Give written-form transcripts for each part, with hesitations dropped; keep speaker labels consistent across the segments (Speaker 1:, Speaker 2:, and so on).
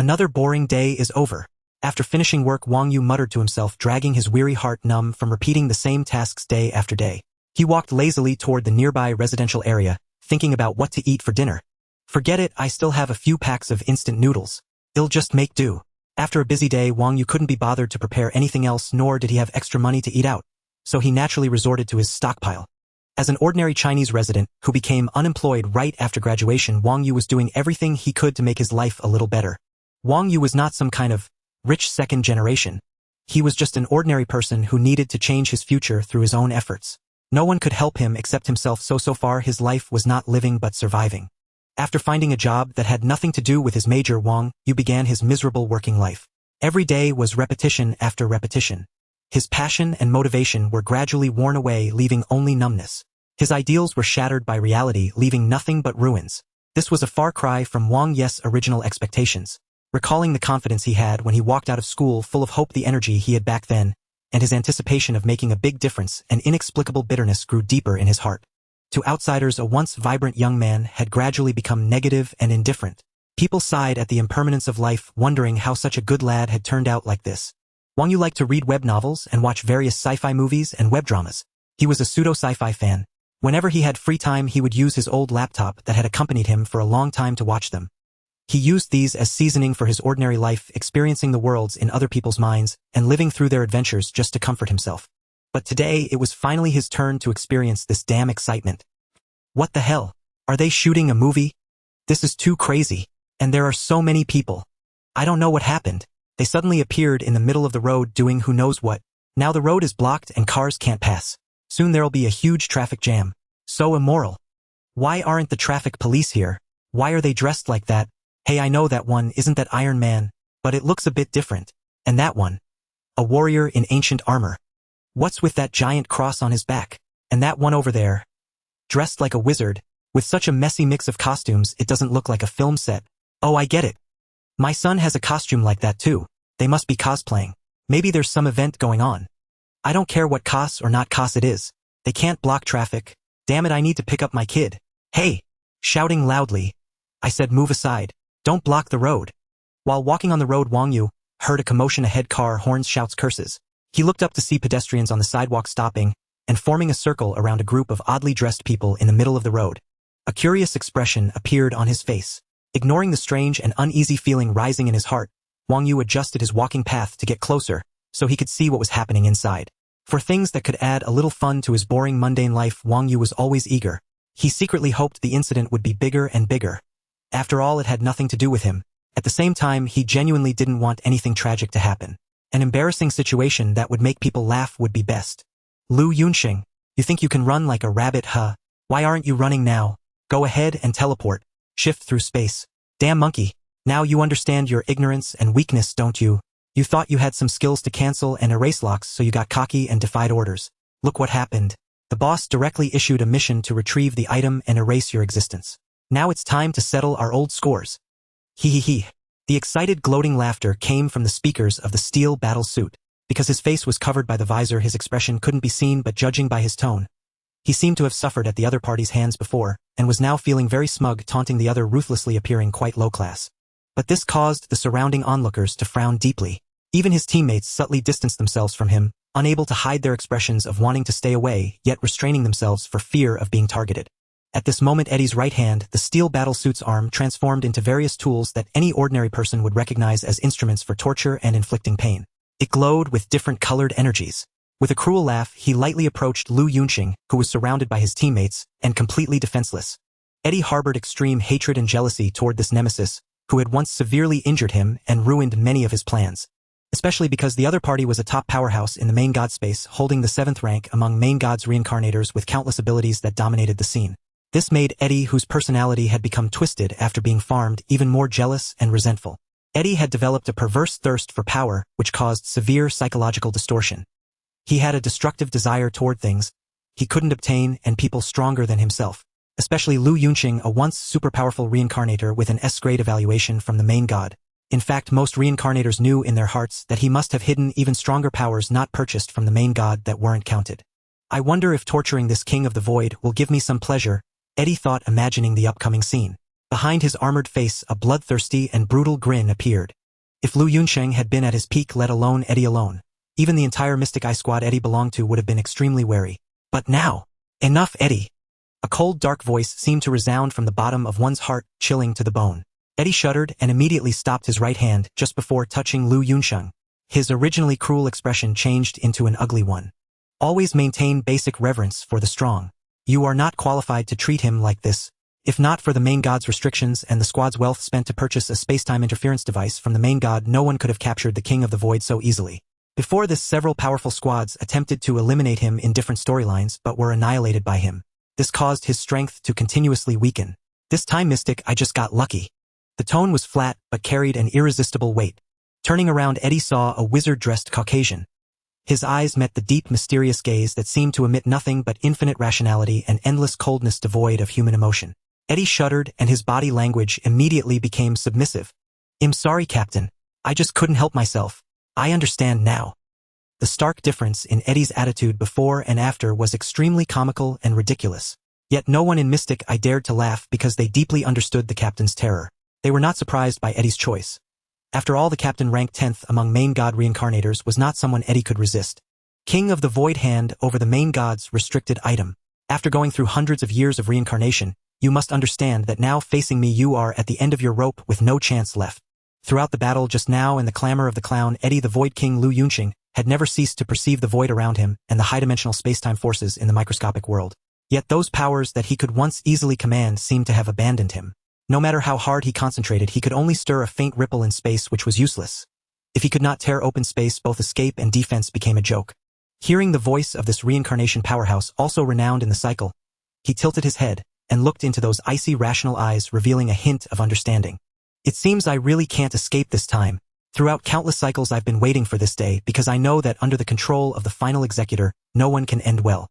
Speaker 1: Another boring day is over. After finishing work, Wang Yu muttered to himself, dragging his weary heart numb from repeating the same tasks day after day. He walked lazily toward the nearby residential area, thinking about what to eat for dinner. Forget it, I still have a few packs of instant noodles. It'll just make do. After a busy day, Wang Yu couldn't be bothered to prepare anything else, nor did he have extra money to eat out, so he naturally resorted to his stockpile. As an ordinary Chinese resident who became unemployed right after graduation, Wang Yu was doing everything he could to make his life a little better. Wang Yu was not some kind of rich second generation. He was just an ordinary person who needed to change his future through his own efforts. No one could help him except himself, so far his life was not living but surviving. After finding a job that had nothing to do with his major, Wang Yu began his miserable working life. Every day was repetition after repetition. His passion and motivation were gradually worn away, leaving only numbness. His ideals were shattered by reality, leaving nothing but ruins. This was a far cry from Wang Yu's original expectations. Recalling the confidence he had when he walked out of school, full of hope, the energy he had back then, and his anticipation of making a big difference, an inexplicable bitterness grew deeper in his heart. To outsiders, a once vibrant young man had gradually become negative and indifferent. People sighed at the impermanence of life, wondering how such a good lad had turned out like this. Wang Yu liked to read web novels and watch various sci-fi movies and web dramas. He was a pseudo-sci-fi fan. Whenever he had free time, he would use his old laptop that had accompanied him for a long time to watch them. He used these as seasoning for his ordinary life, experiencing the worlds in other people's minds and living through their adventures just to comfort himself. But today, it was finally his turn to experience this damn excitement. What the hell? Are they shooting a movie? This is too crazy. And there are so many people. I don't know what happened. They suddenly appeared in the middle of the road doing who knows what. Now the road is blocked and cars can't pass. Soon there'll be a huge traffic jam. So immoral. Why aren't the traffic police here? Why are they dressed like that? Hey, I know that one isn't that Iron Man, but it looks a bit different. And that one? A warrior in ancient armor. What's with that giant cross on his back? And that one over there? Dressed like a wizard, with such a messy mix of costumes it doesn't look like a film set. Oh, I get it. My son has a costume like that too. They must be cosplaying. Maybe there's some event going on. I don't care what cos or not cos it is. They can't block traffic. Damn it, I need to pick up my kid. Hey! Shouting loudly. I said, move aside. Don't block the road. While walking on the road, Wang Yu heard a commotion ahead, car horns, shouts, curses. He looked up to see pedestrians on the sidewalk stopping and forming a circle around a group of oddly dressed people in the middle of the road. A curious expression appeared on his face. Ignoring the strange and uneasy feeling rising in his heart, Wang Yu adjusted his walking path to get closer so he could see what was happening inside. For things that could add a little fun to his boring, mundane life, Wang Yu was always eager. He secretly hoped the incident would be bigger and bigger. After all, it had nothing to do with him. At the same time, he genuinely didn't want anything tragic to happen. An embarrassing situation that would make people laugh would be best. Lu Yunxing, you think you can run like a rabbit, huh? Why aren't you running now? Go ahead and teleport. Shift through space. Damn monkey. Now you understand your ignorance and weakness, don't you? You thought you had some skills to cancel and erase locks, so you got cocky and defied orders. Look what happened. The boss directly issued a mission to retrieve the item and erase your existence. Now it's time to settle our old scores. Hee. The excited, gloating laughter came from the speakers of the steel battle suit. Because his face was covered by the visor, his expression couldn't be seen, but judging by his tone, he seemed to have suffered at the other party's hands before, and was now feeling very smug, taunting the other, ruthlessly appearing quite low class. But this caused the surrounding onlookers to frown deeply. Even his teammates subtly distanced themselves from him, unable to hide their expressions of wanting to stay away, yet restraining themselves for fear of being targeted. At this moment, Eddie's right hand, the steel battlesuit's arm, transformed into various tools that any ordinary person would recognize as instruments for torture and inflicting pain. It glowed with different colored energies. With a cruel laugh, he lightly approached Lu Yunxing, who was surrounded by his teammates and completely defenseless. Eddie harbored extreme hatred and jealousy toward this nemesis, who had once severely injured him and ruined many of his plans. Especially because the other party was a top powerhouse in the main god space, holding the 7th rank among main gods, reincarnators with countless abilities that dominated the scene. This made Eddie, whose personality had become twisted after being farmed, even more jealous and resentful. Eddie had developed a perverse thirst for power, which caused severe psychological distortion. He had a destructive desire toward things he couldn't obtain and people stronger than himself. Especially Lu Yunxing, a once super-powerful reincarnator with an S-grade evaluation from the main god. In fact, most reincarnators knew in their hearts that he must have hidden even stronger powers not purchased from the main god that weren't counted. I wonder if torturing this king of the void will give me some pleasure, Eddie thought, imagining the upcoming scene. Behind his armored face, a bloodthirsty and brutal grin appeared. If Lu Yunsheng had been at his peak, let alone Eddie alone, even the entire Mystic Eye squad Eddie belonged to would have been extremely wary. But now, enough, Eddie. A cold, dark voice seemed to resound from the bottom of one's heart, chilling to the bone. Eddie shuddered and immediately stopped his right hand just before touching Lu Yunsheng. His originally cruel expression changed into an ugly one. Always maintain basic reverence for the strong. You are not qualified to treat him like this. If not for the main god's restrictions and the squad's wealth spent to purchase a space-time interference device from the main god, no one could have captured the King of the Void so easily. Before this, several powerful squads attempted to eliminate him in different storylines but were annihilated by him. This caused his strength to continuously weaken. This time, Mystic, I just got lucky. The tone was flat but carried an irresistible weight. Turning around, Eddie saw a wizard-dressed Caucasian. His eyes met the deep, mysterious gaze that seemed to emit nothing but infinite rationality and endless coldness devoid of human emotion. Eddie shuddered and his body language immediately became submissive. I'm sorry, Captain. I just couldn't help myself. I understand now. The stark difference in Eddie's attitude before and after was extremely comical and ridiculous. Yet no one in Mystic Eye dared to laugh because they deeply understood the captain's terror. They were not surprised by Eddie's choice. After all, the captain ranked 10th among main god reincarnators was not someone Eddie could resist. King of the Void, hand over the main god's restricted item. After going through hundreds of years of reincarnation, you must understand that now facing me you are at the end of your rope with no chance left. Throughout the battle just now and the clamor of the clown, Eddie the Void King Lu Yunsheng had never ceased to perceive the void around him and the high-dimensional space-time forces in the microscopic world. Yet those powers that he could once easily command seemed to have abandoned him. No matter how hard he concentrated, he could only stir a faint ripple in space, which was useless. If he could not tear open space, both escape and defense became a joke. Hearing the voice of this reincarnation powerhouse, also renowned in the cycle, he tilted his head and looked into those icy, rational eyes, revealing a hint of understanding. It seems I really can't escape this time. Throughout countless cycles I've been waiting for this day because I know that under the control of the final executor, no one can end well.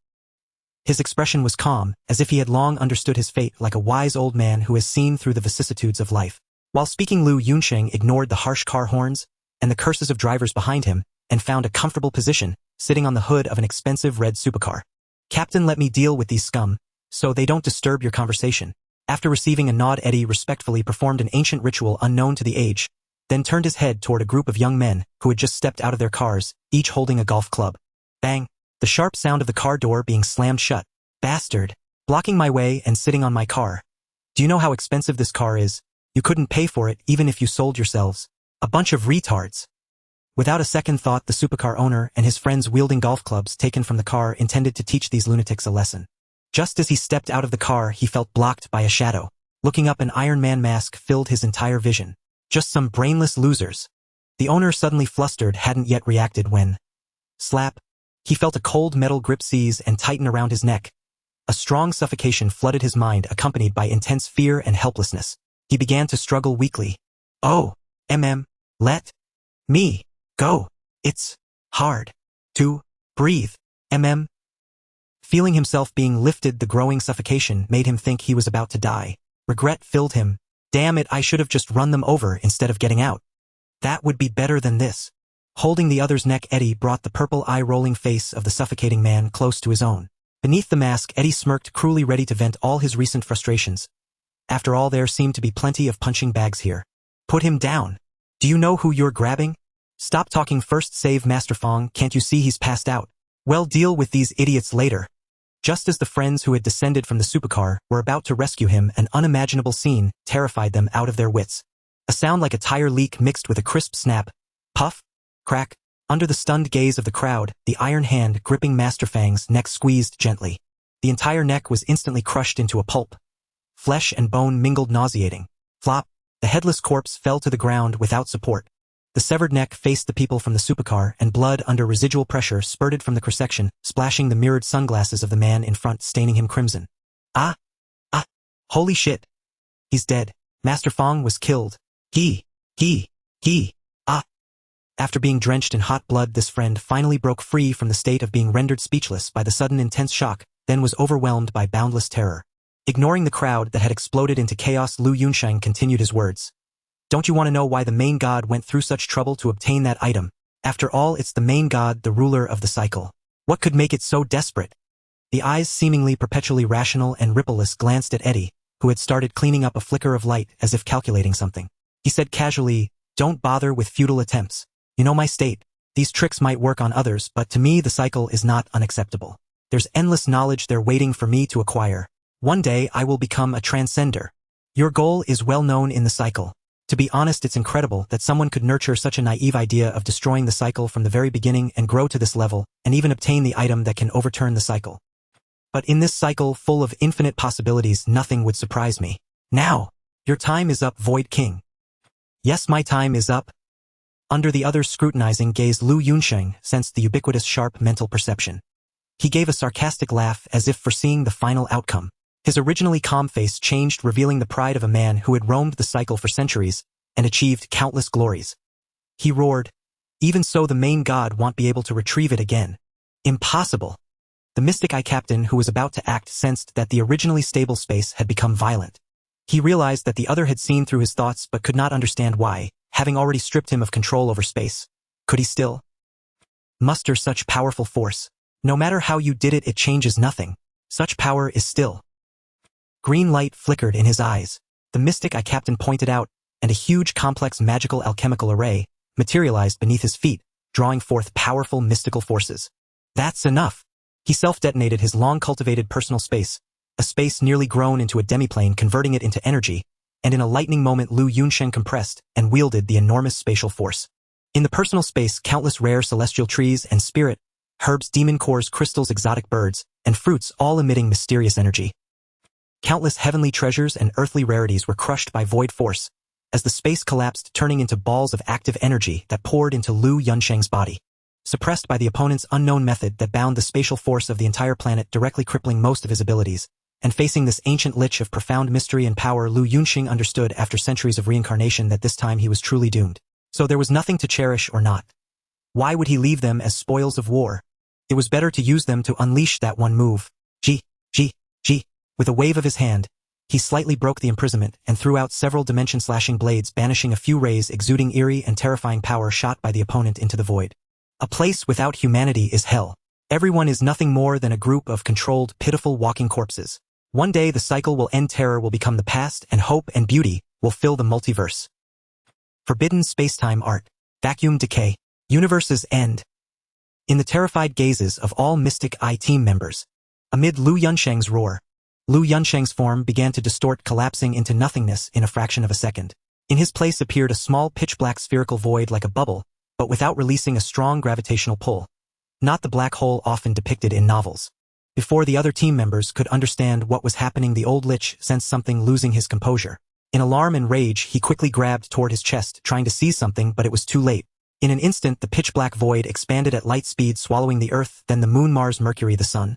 Speaker 1: His expression was calm, as if he had long understood his fate, like a wise old man who has seen through the vicissitudes of life. While speaking, Lu Yunsheng ignored the harsh car horns and the curses of drivers behind him and found a comfortable position, sitting on the hood of an expensive red supercar. Captain, let me deal with these scum, so they don't disturb your conversation. After receiving a nod, Eddie respectfully performed an ancient ritual unknown to the age, then turned his head toward a group of young men who had just stepped out of their cars, each holding a golf club. Bang! The sharp sound of the car door being slammed shut. Bastard! Blocking my way and sitting on my car. Do you know how expensive this car is? You couldn't pay for it even if you sold yourselves. A bunch of retards. Without a second thought, the supercar owner and his friends wielding golf clubs taken from the car intended to teach these lunatics a lesson. Just as he stepped out of the car, he felt blocked by a shadow. Looking up, an Iron Man mask filled his entire vision. Just some brainless losers. The owner, suddenly flustered, hadn't yet reacted when... Slap! He felt a cold metal grip seize and tighten around his neck. A strong suffocation flooded his mind, accompanied by intense fear and helplessness. He began to struggle weakly. Oh, let me go. It's hard to breathe. Feeling himself being lifted, the growing suffocation made him think he was about to die. Regret filled him. Damn it, I should have just run them over instead of getting out. That would be better than this. Holding the other's neck, Eddie brought the purple eye-rolling face of the suffocating man close to his own. Beneath the mask, Eddie smirked, cruelly ready to vent all his recent frustrations. After all, there seemed to be plenty of punching bags here. Put him down. Do you know who you're grabbing? Stop talking first, save Master Fong, can't you see he's passed out? Well, deal with these idiots later. Just as the friends who had descended from the supercar were about to rescue him, an unimaginable scene terrified them out of their wits. A sound like a tire leak mixed with a crisp snap, puff, crack. Under the stunned gaze of the crowd, the iron hand gripping Master Fang's neck squeezed gently. The entire neck was instantly crushed into a pulp. Flesh and bone mingled, nauseating. Flop! The headless corpse fell to the ground without support. The severed neck faced the people from the supercar, and blood under residual pressure spurted from the cross-section, splashing the mirrored sunglasses of the man in front, staining him crimson. Holy shit! He's dead. Master Fong was killed. After being drenched in hot blood, this friend finally broke free from the state of being rendered speechless by the sudden intense shock, then was overwhelmed by boundless terror. Ignoring the crowd that had exploded into chaos, Lu Yunsheng continued his words. Don't you want to know why the main god went through such trouble to obtain that item? After all, it's the main god, the ruler of the cycle. What could make it so desperate? The eyes, seemingly perpetually rational and rippleless, glanced at Eddie, who had started cleaning up a flicker of light as if calculating something. He said casually, "Don't bother with futile attempts. You know my state. These tricks might work on others, but to me the cycle is not unacceptable. There's endless knowledge there waiting for me to acquire. One day I will become a transcender. Your goal is well known in the cycle. To be honest, it's incredible that someone could nurture such a naive idea of destroying the cycle from the very beginning and grow to this level, and even obtain the item that can overturn the cycle. But in this cycle full of infinite possibilities, nothing would surprise me. Now, your time is up, Void King." "Yes, my time is up." Under the other's scrutinizing gaze, Lu Yunsheng sensed the ubiquitous sharp mental perception. He gave a sarcastic laugh as if foreseeing the final outcome. His originally calm face changed, revealing the pride of a man who had roamed the cycle for centuries and achieved countless glories. He roared, "Even so, the main god won't be able to retrieve it again. Impossible." The mystic eye captain who was about to act sensed that the originally stable space had become violent. He realized that the other had seen through his thoughts but could not understand why, having already stripped him of control over space. Could he still muster such powerful force? No matter how you did it, it changes nothing. Such power is still. Green light flickered in his eyes. The mystic eye captain pointed out, and a huge complex magical alchemical array materialized beneath his feet, drawing forth powerful mystical forces. That's enough. He self-detonated his long-cultivated personal space, a space nearly grown into a demiplane, converting it into energy, and in a lightning moment Lu Yunsheng compressed and wielded the enormous spatial force. In the personal space, countless rare celestial trees and spirit, herbs, demon cores, crystals, exotic birds, and fruits, all emitting mysterious energy. Countless heavenly treasures and earthly rarities were crushed by void force, as the space collapsed, turning into balls of active energy that poured into Lu Yunsheng's body. Suppressed by the opponent's unknown method that bound the spatial force of the entire planet, directly crippling most of his abilities, and facing this ancient lich of profound mystery and power, Lu Yunsheng understood after centuries of reincarnation that this time he was truly doomed. So there was nothing to cherish or not. Why would he leave them as spoils of war? It was better to use them to unleash that one move. G. With a wave of his hand, he slightly broke the imprisonment and threw out several dimension-slashing blades, banishing a few rays exuding eerie and terrifying power shot by the opponent into the void. A place without humanity is hell. Everyone is nothing more than a group of controlled, pitiful walking corpses. One day the cycle will end, terror will become the past, and hope and beauty will fill the multiverse. Forbidden spacetime art. Vacuum decay. Universe's end. In the terrified gazes of all Mystic Eye team members, amid Lu Yunsheng's roar, Lu Yunsheng's form began to distort, collapsing into nothingness in a fraction of a second. In his place appeared a small pitch-black spherical void like a bubble, but without releasing a strong gravitational pull. Not the black hole often depicted in novels. Before the other team members could understand what was happening, the old lich sensed something, losing his composure. In alarm and rage, he quickly grabbed toward his chest, trying to seize something, but it was too late. In an instant, the pitch-black void expanded at light speed, swallowing the Earth, then the Moon, Mars, Mercury, the Sun.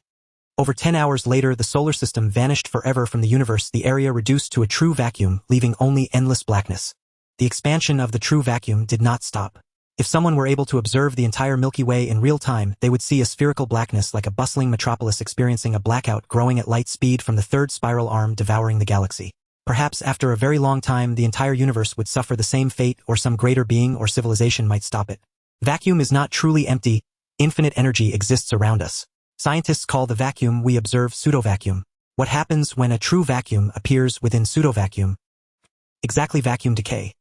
Speaker 1: Over 10 hours later, the solar system vanished forever from the universe, the area reduced to a true vacuum, leaving only endless blackness. The expansion of the true vacuum did not stop. If someone were able to observe the entire Milky Way in real time, they would see a spherical blackness like a bustling metropolis experiencing a blackout, growing at light speed from the third spiral arm, devouring the galaxy. Perhaps after a very long time, the entire universe would suffer the same fate, or some greater being or civilization might stop it. Vacuum is not truly empty. Infinite energy exists around us. Scientists call the vacuum we observe pseudo-vacuum. What happens when a true vacuum appears within pseudo-vacuum? Exactly, vacuum decay.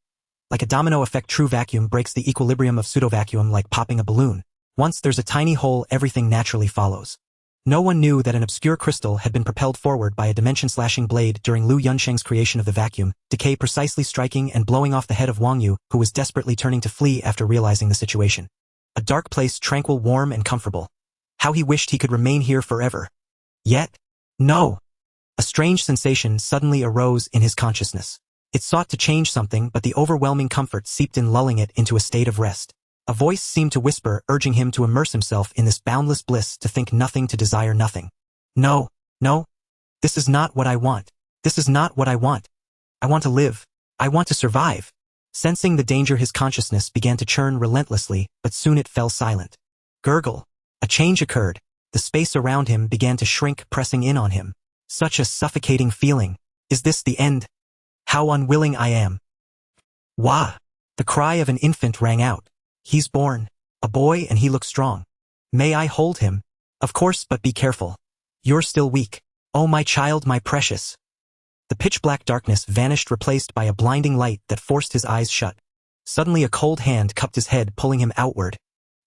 Speaker 1: Like a domino effect, true vacuum breaks the equilibrium of pseudo-vacuum like popping a balloon. Once there's a tiny hole, everything naturally follows. No one knew that an obscure crystal had been propelled forward by a dimension-slashing blade during Lu Yunsheng's creation of the vacuum, decay precisely striking and blowing off the head of Wang Yu, who was desperately turning to flee after realizing the situation. A dark place, tranquil, warm, and comfortable. How he wished he could remain here forever. Yet, no. A strange sensation suddenly arose in his consciousness. It sought to change something, but the overwhelming comfort seeped in, lulling it into a state of rest. A voice seemed to whisper, urging him to immerse himself in this boundless bliss, to think nothing, to desire nothing. No. This is not what I want. This is not what I want. I want to live. I want to survive. Sensing the danger, his consciousness began to churn relentlessly, but soon it fell silent. Gurgle. A change occurred. The space around him began to shrink, pressing in on him. Such a suffocating feeling. Is this the end? How unwilling I am. Wah! The cry of an infant rang out. He's born. A boy, and he looks strong. May I hold him? Of course, but be careful. You're still weak. Oh, my child, my precious. The pitch-black darkness vanished, replaced by a blinding light that forced his eyes shut. Suddenly a cold hand cupped his head, pulling him outward.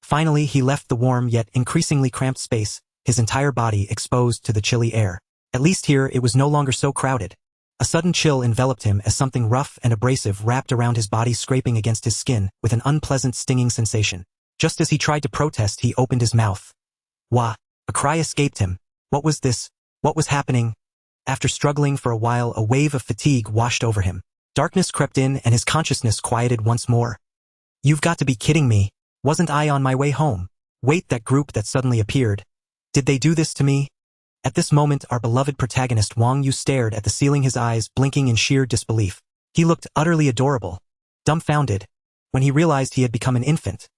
Speaker 1: Finally, he left the warm yet increasingly cramped space, his entire body exposed to the chilly air. At least here it was no longer so crowded. A sudden chill enveloped him as something rough and abrasive wrapped around his body, scraping against his skin with an unpleasant stinging sensation. Just as he tried to protest, he opened his mouth. Wah! A cry escaped him. What was this? What was happening? After struggling for a while, a wave of fatigue washed over him. Darkness crept in and his consciousness quieted once more. You've got to be kidding me. Wasn't I on my way home? Wait, that group that suddenly appeared. Did they do this to me? At this moment, our beloved protagonist Wang Yu stared at the ceiling, his eyes blinking in sheer disbelief. He looked utterly adorable. Dumbfounded. When he realized he had become an infant.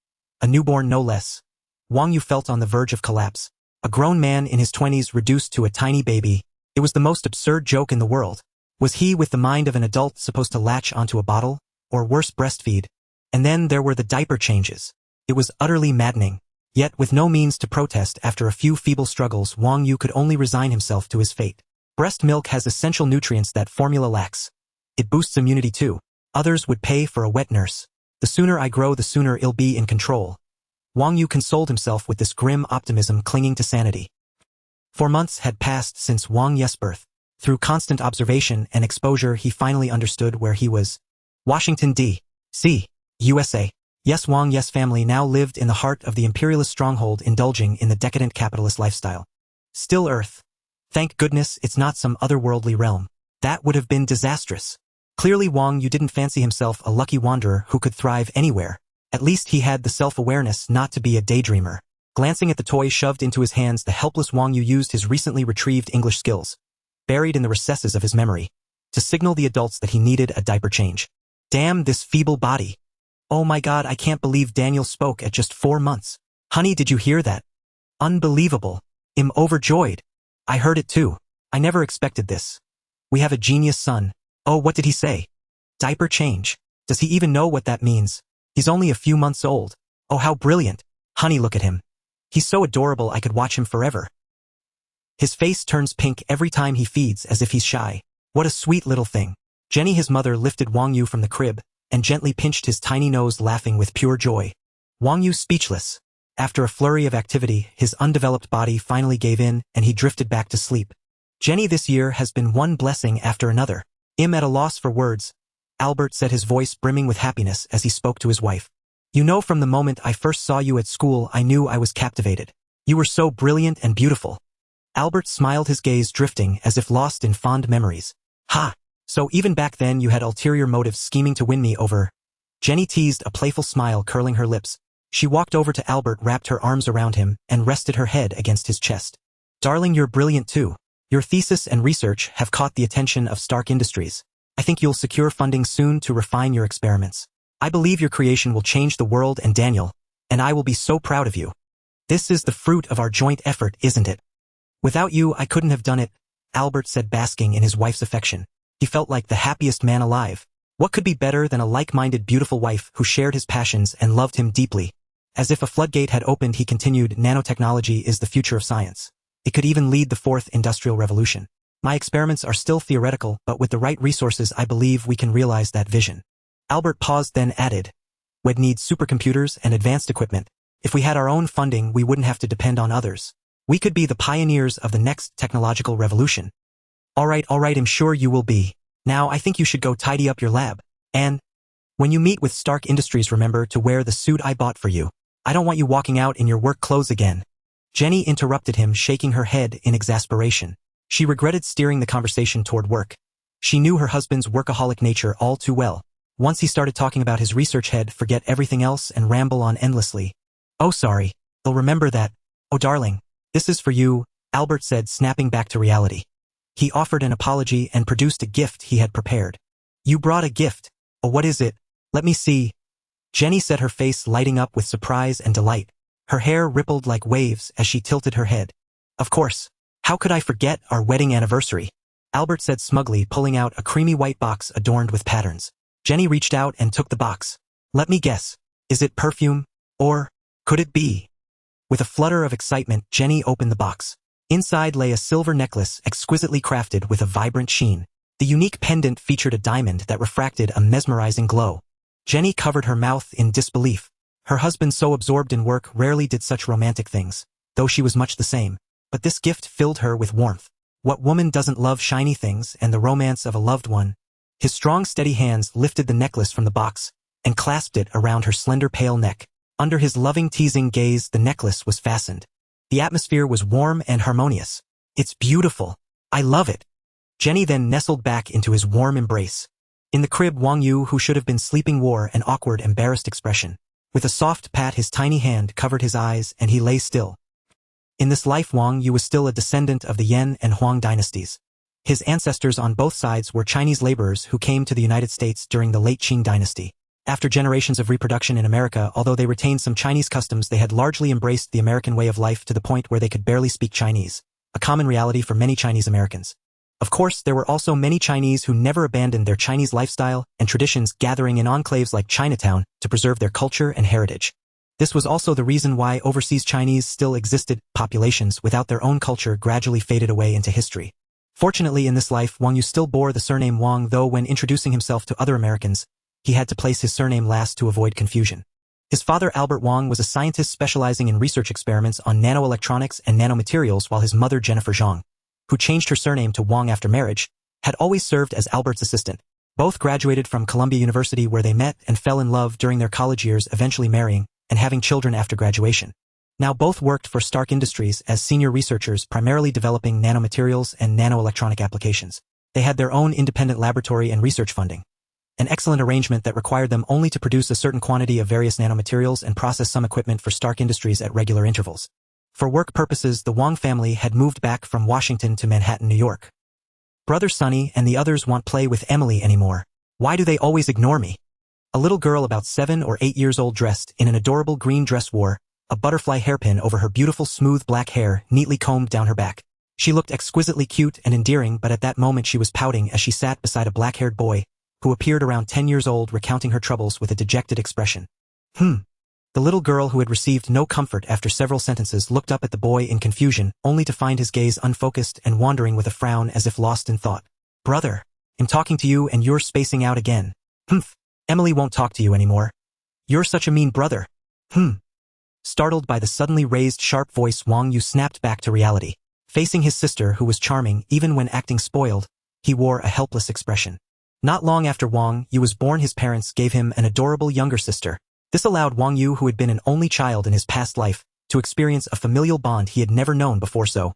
Speaker 1: A newborn, no less. Wang Yu felt on the verge of collapse. A grown man in his 20s reduced to a tiny baby. It was the most absurd joke in the world. Was he, with the mind of an adult, supposed to latch onto a bottle? Or worse, breastfeed? And then there were the diaper changes. It was utterly maddening. Yet, with no means to protest, after a few feeble struggles, Wang Yu could only resign himself to his fate. Breast milk has essential nutrients that formula lacks. It boosts immunity too. Others would pay for a wet nurse. The sooner I grow, the sooner I'll be in control. Wang Yu consoled himself with this grim optimism, clinging to sanity. 4 months had passed since Wang Yu's birth. Through constant observation and exposure, he finally understood where he was. Washington, D.C., USA. Yes, Wang Yu's family now lived in the heart of the imperialist stronghold, indulging in the decadent capitalist lifestyle. Still Earth. Thank goodness it's not some otherworldly realm. That would have been disastrous. Clearly Wang Yu didn't fancy himself a lucky wanderer who could thrive anywhere. At least he had the self-awareness not to be a daydreamer. Glancing at the toy shoved into his hands, the helpless Wang Yu used his recently retrieved English skills, buried in the recesses of his memory, to signal the adults that he needed a diaper change. Damn this feeble body. Oh my God, I can't believe Daniel spoke at just 4 months. Honey, did you hear that? Unbelievable. I'm overjoyed. I heard it too. I never expected this. We have a genius son. Oh, what did he say? Diaper change. Does he even know what that means? He's only a few months old. Oh, how brilliant. Honey, look at him. He's so adorable, I could watch him forever. His face turns pink every time he feeds, as if he's shy. What a sweet little thing. Jenny, his mother, lifted Wang Yu from the crib and gently pinched his tiny nose, laughing with pure joy. Wang Yu speechless. After a flurry of activity, his undeveloped body finally gave in and he drifted back to sleep. Jenny, this year has been one blessing after another. I'm at a loss for words. Albert said, his voice brimming with happiness as he spoke to his wife. You know, from the moment I first saw you at school, I knew I was captivated. You were so brilliant and beautiful. Albert smiled, his gaze drifting as if lost in fond memories. Ha! So even back then you had ulterior motives, scheming to win me over. Jenny teased, a playful smile curling her lips. She walked over to Albert, wrapped her arms around him, and rested her head against his chest. Darling, you're brilliant too. Your thesis and research have caught the attention of Stark Industries. I think you'll secure funding soon to refine your experiments. I believe your creation will change the world, and Daniel, and I will be so proud of you. This is the fruit of our joint effort, isn't it? Without you, I couldn't have done it, Albert said, basking in his wife's affection. He felt like the happiest man alive. What could be better than a like-minded, beautiful wife who shared his passions and loved him deeply? As if a floodgate had opened, he continued, nanotechnology is the future of science. It could even lead the 4th industrial revolution. My experiments are still theoretical, but with the right resources I believe we can realize that vision. Albert paused, then added, we'd need supercomputers and advanced equipment. If we had our own funding, we wouldn't have to depend on others. We could be the pioneers of the next technological revolution. All right, I'm sure you will be. Now I think you should go tidy up your lab. And when you meet with Stark Industries, remember to wear the suit I bought for you. I don't want you walking out in your work clothes again. Jenny interrupted him, shaking her head in exasperation. She regretted steering the conversation toward work. She knew her husband's workaholic nature all too well. Once he started talking about his research, he'd forget everything else and ramble on endlessly. Oh, sorry. I'll remember that. Oh, darling. This is for you, Albert said, snapping back to reality. He offered an apology and produced a gift he had prepared. You brought a gift. Oh, what is it? Let me see. Jenny said, her face lighting up with surprise and delight. Her hair rippled like waves as she tilted her head. Of course. How could I forget our wedding anniversary? Albert said smugly, pulling out a creamy white box adorned with patterns. Jenny reached out and took the box. Let me guess. Is it perfume? Or could it be? With a flutter of excitement, Jenny opened the box. Inside lay a silver necklace exquisitely crafted with a vibrant sheen. The unique pendant featured a diamond that refracted a mesmerizing glow. Jenny covered her mouth in disbelief. Her husband, so absorbed in work, rarely did such romantic things, though she was much the same. But this gift filled her with warmth. What woman doesn't love shiny things and the romance of a loved one? His strong, steady hands lifted the necklace from the box and clasped it around her slender, pale neck. Under his loving, teasing gaze, the necklace was fastened. The atmosphere was warm and harmonious. "It's beautiful. I love it." Jenny then nestled back into his warm embrace. In the crib, Wang Yu, who should have been sleeping, wore an awkward, embarrassed expression. With a soft pat, his tiny hand covered his eyes and he lay still. In this life, Wang Yu was still a descendant of the Yan and Huang dynasties. His ancestors on both sides were Chinese laborers who came to the United States during the late Qing dynasty. After generations of reproduction in America, although they retained some Chinese customs, they had largely embraced the American way of life to the point where they could barely speak Chinese, a common reality for many Chinese Americans. Of course, there were also many Chinese who never abandoned their Chinese lifestyle and traditions, gathering in enclaves like Chinatown to preserve their culture and heritage. This was also the reason why overseas Chinese still existed. Populations without their own culture gradually faded away into history. Fortunately, in this life, Wang Yu still bore the surname Wang, though when introducing himself to other Americans, he had to place his surname last to avoid confusion. His father, Albert Wang, was a scientist specializing in research experiments on nanoelectronics and nanomaterials, while his mother, Jennifer Zhang, who changed her surname to Wang after marriage, had always served as Albert's assistant. Both graduated from Columbia University, where they met and fell in love during their college years, eventually marrying and having children after graduation. Now both worked for Stark Industries as senior researchers, primarily developing nanomaterials and nanoelectronic applications. They had their own independent laboratory and research funding, an excellent arrangement that required them only to produce a certain quantity of various nanomaterials and process some equipment for Stark Industries at regular intervals. For work purposes, the Wang family had moved back from Washington to Manhattan, New York. "Brother Sonny and the others won't play with Emily anymore. Why do they always ignore me?" A little girl about 7 or 8 years old, dressed in an adorable green dress, wore a butterfly hairpin over her beautiful smooth black hair neatly combed down her back. She looked exquisitely cute and endearing, but at that moment she was pouting as she sat beside a black-haired boy who appeared around 10 years old, recounting her troubles with a dejected expression. The little girl, who had received no comfort after several sentences, looked up at the boy in confusion, only to find his gaze unfocused and wandering with a frown as if lost in thought. "Brother, I'm talking to you and you're spacing out again." "Emily won't talk to you anymore. You're such a mean brother." Startled by the suddenly raised, sharp voice, Wang Yu snapped back to reality. Facing his sister, who was charming even when acting spoiled, he wore a helpless expression. Not long after Wang Yu was born, his parents gave him an adorable younger sister. This allowed Wang Yu, who had been an only child in his past life, to experience a familial bond he had never known before. So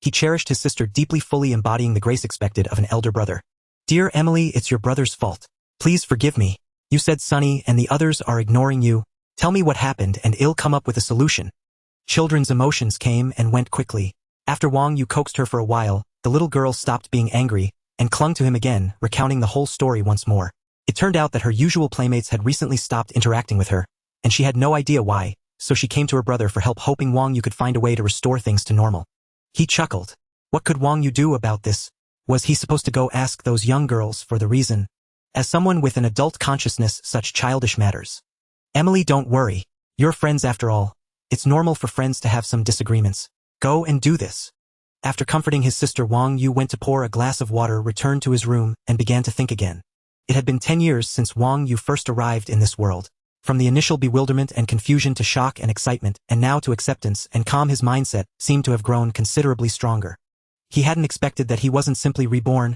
Speaker 1: he cherished his sister deeply, fully embodying the grace expected of an elder brother. "Dear Emily, it's your brother's fault. Please forgive me. You said Sonny and the others are ignoring you. Tell me what happened and I'll come up with a solution." Children's emotions came and went quickly. After Wang Yu coaxed her for a while, the little girl stopped being angry and clung to him again, recounting the whole story once more. It turned out that her usual playmates had recently stopped interacting with her, and she had no idea why, so she came to her brother for help, hoping Wang Yu could find a way to restore things to normal. He chuckled. What could Wang Yu do about this? Was he supposed to go ask those young girls for the reason? As someone with an adult consciousness, such childish matters. "Emily, don't worry. You're friends after all. It's normal for friends to have some disagreements. Go and do this." After comforting his sister, Wang Yu went to pour a glass of water, returned to his room, and began to think again. It had been 10 years since Wang Yu first arrived in this world. From the initial bewilderment and confusion to shock and excitement, and now to acceptance and calm, his mindset seemed to have grown considerably stronger. He hadn't expected that he wasn't simply reborn.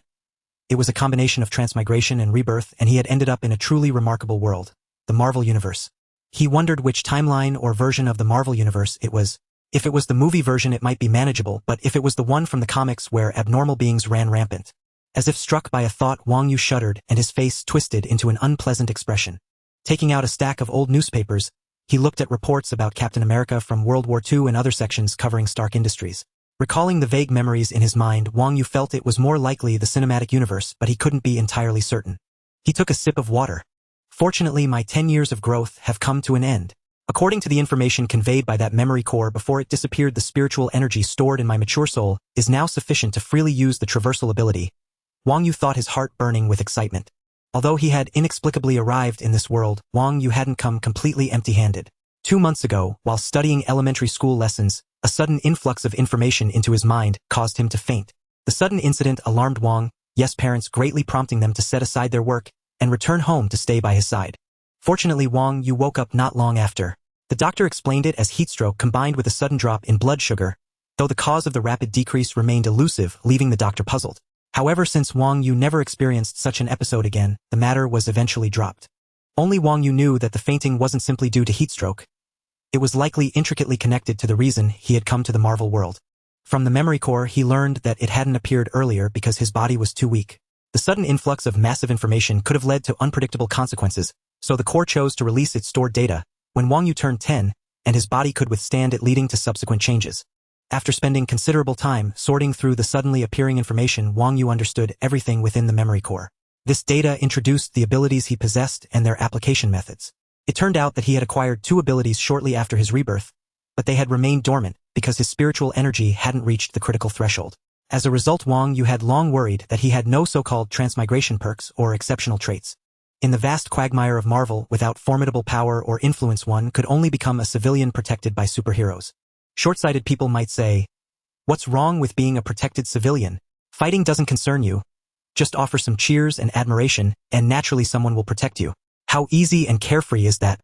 Speaker 1: It was a combination of transmigration and rebirth, and he had ended up in a truly remarkable world, the Marvel Universe. He wondered which timeline or version of the Marvel Universe it was. If it was the movie version, it might be manageable, but if it was the one from the comics where abnormal beings ran rampant. As if struck by a thought, Wang Yu shuddered and his face twisted into an unpleasant expression. Taking out a stack of old newspapers, he looked at reports about Captain America from World War II and other sections covering Stark Industries. Recalling the vague memories in his mind, Wang Yu felt it was more likely the cinematic universe, but he couldn't be entirely certain. He took a sip of water. "Fortunately, my 10 years of growth have come to an end. According to the information conveyed by that memory core before it disappeared, the spiritual energy stored in my mature soul is now sufficient to freely use the traversal ability." Wang Yu thought, his heart burning with excitement. Although he had inexplicably arrived in this world, Wang Yu hadn't come completely empty-handed. 2 months ago, while studying elementary school lessons, a sudden influx of information into his mind caused him to faint. The sudden incident alarmed Wang Yes parents greatly prompting them to set aside their work and return home to stay by his side. Fortunately Wang Yu woke up not long after. The doctor explained it as heatstroke combined with a sudden drop in blood sugar, though the cause of the rapid decrease remained elusive, leaving the doctor puzzled. However, since Wang Yu never experienced such an episode again, the matter was eventually dropped. Only Wang Yu knew that the fainting wasn't simply due to heatstroke. It was likely intricately connected to the reason he had come to the Marvel world. From the memory core he learned that it hadn't appeared earlier because his body was too weak. The sudden influx of massive information could have led to unpredictable consequences, so the core chose to release its stored data when Wang Yu turned 10, and his body could withstand it, leading to subsequent changes. After spending considerable time sorting through the suddenly appearing information, Wang Yu understood everything within the memory core. This data introduced the abilities he possessed and their application methods. It turned out that he had acquired 2 abilities shortly after his rebirth, but they had remained dormant because his spiritual energy hadn't reached the critical threshold. As a result, Wang Yu had long worried that he had no so-called transmigration perks or exceptional traits. In the vast quagmire of Marvel, without formidable power or influence, one could only become a civilian protected by superheroes. Short-sighted people might say, "What's wrong with being a protected civilian? Fighting doesn't concern you. Just offer some cheers and admiration, and naturally someone will protect you. How easy and carefree is that?"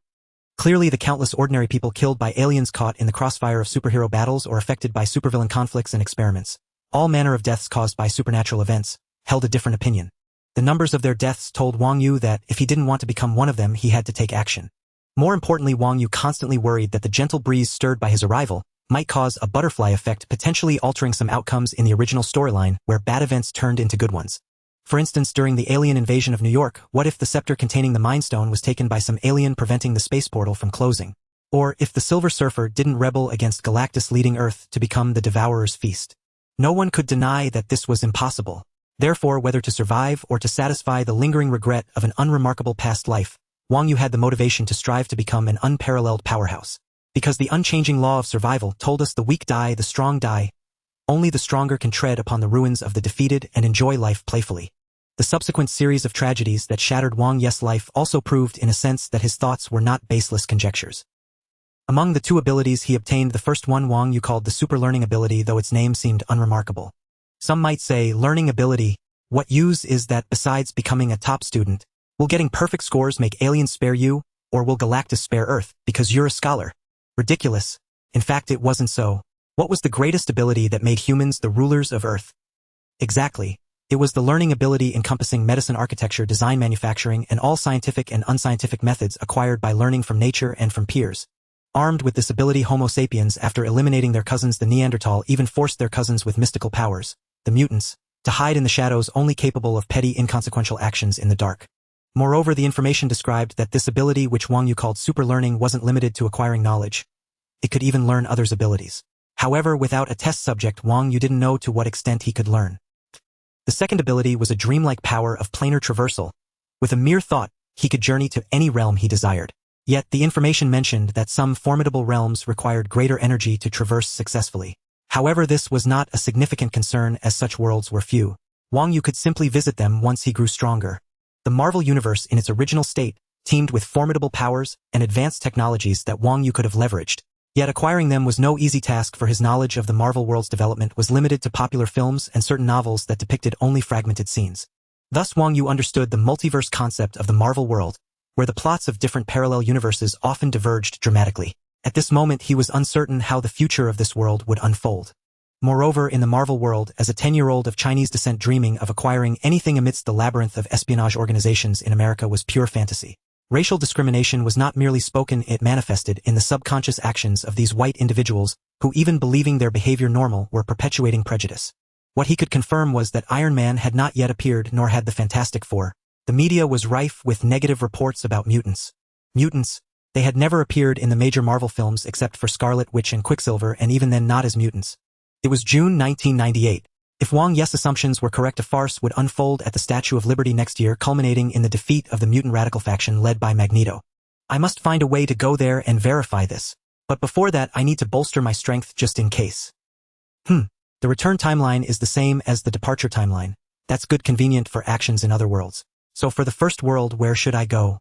Speaker 1: Clearly, the countless ordinary people killed by aliens caught in the crossfire of superhero battles or affected by supervillain conflicts and experiments, all manner of deaths caused by supernatural events, held a different opinion. The numbers of their deaths told Wang Yu that if he didn't want to become one of them, he had to take action. More importantly, Wang Yu constantly worried that the gentle breeze stirred by his arrival might cause a butterfly effect, potentially altering some outcomes in the original storyline where bad events turned into good ones. For instance, during the alien invasion of New York, what if the scepter containing the Mind Stone was taken by some alien, preventing the space portal from closing? Or if the Silver Surfer didn't rebel against Galactus, leading Earth to become the Devourer's feast? No one could deny that this was impossible. Therefore, whether to survive or to satisfy the lingering regret of an unremarkable past life, Wang Yu had the motivation to strive to become an unparalleled powerhouse. Because the unchanging law of survival told us the weak die, the strong die. Only the stronger can tread upon the ruins of the defeated and enjoy life playfully. The subsequent series of tragedies that shattered Wang Yu's life also proved in a sense that his thoughts were not baseless conjectures. Among the 2 abilities he obtained, the first one Wang Yu called the super learning ability, though its name seemed unremarkable. Some might say, learning ability, what use is that besides becoming a top student? Will getting perfect scores make aliens spare you, or will Galactus spare Earth because you're a scholar? Ridiculous. In fact, it wasn't so. What was the greatest ability that made humans the rulers of Earth? Exactly. It was the learning ability encompassing medicine, architecture, design, manufacturing, and all scientific and unscientific methods acquired by learning from nature and from peers. Armed with this ability, Homo sapiens, after eliminating their cousins the Neanderthal, even forced their cousins with mystical powers, the mutants, to hide in the shadows, only capable of petty, inconsequential actions in the dark. Moreover, the information described that this ability, which Wang Yu called super learning, wasn't limited to acquiring knowledge. It could even learn others' abilities. However, without a test subject, Wang Yu didn't know to what extent he could learn. The second ability was a dreamlike power of planar traversal. With a mere thought, he could journey to any realm he desired. Yet, the information mentioned that some formidable realms required greater energy to traverse successfully. However, this was not a significant concern, as such worlds were few. Wang Yu could simply visit them once he grew stronger. The Marvel Universe in its original state teemed with formidable powers and advanced technologies that Wang Yu could have leveraged. Yet acquiring them was no easy task, for his knowledge of the Marvel world's development was limited to popular films and certain novels that depicted only fragmented scenes. Thus Wang Yu understood the multiverse concept of the Marvel world, where the plots of different parallel universes often diverged dramatically. At this moment he was uncertain how the future of this world would unfold. Moreover, in the Marvel world, as a 10-year-old of Chinese descent, dreaming of acquiring anything amidst the labyrinth of espionage organizations in America was pure fantasy. Racial discrimination was not merely spoken, it manifested in the subconscious actions of these white individuals who, even believing their behavior normal, were perpetuating prejudice. What he could confirm was that Iron Man had not yet appeared, nor had the Fantastic Four. The media was rife with negative reports about mutants. Mutants, they had never appeared in the major Marvel films except for Scarlet Witch and Quicksilver, and even then not as mutants. It was June 1998. If Wang Yu's assumptions were correct, a farce would unfold at the Statue of Liberty next year, culminating in the defeat of the mutant radical faction led by Magneto. I must find a way to go there and verify this. But before that, I need to bolster my strength just in case. The return timeline is the same as the departure timeline. That's good, convenient for actions in other worlds. So for the first world, where should I go?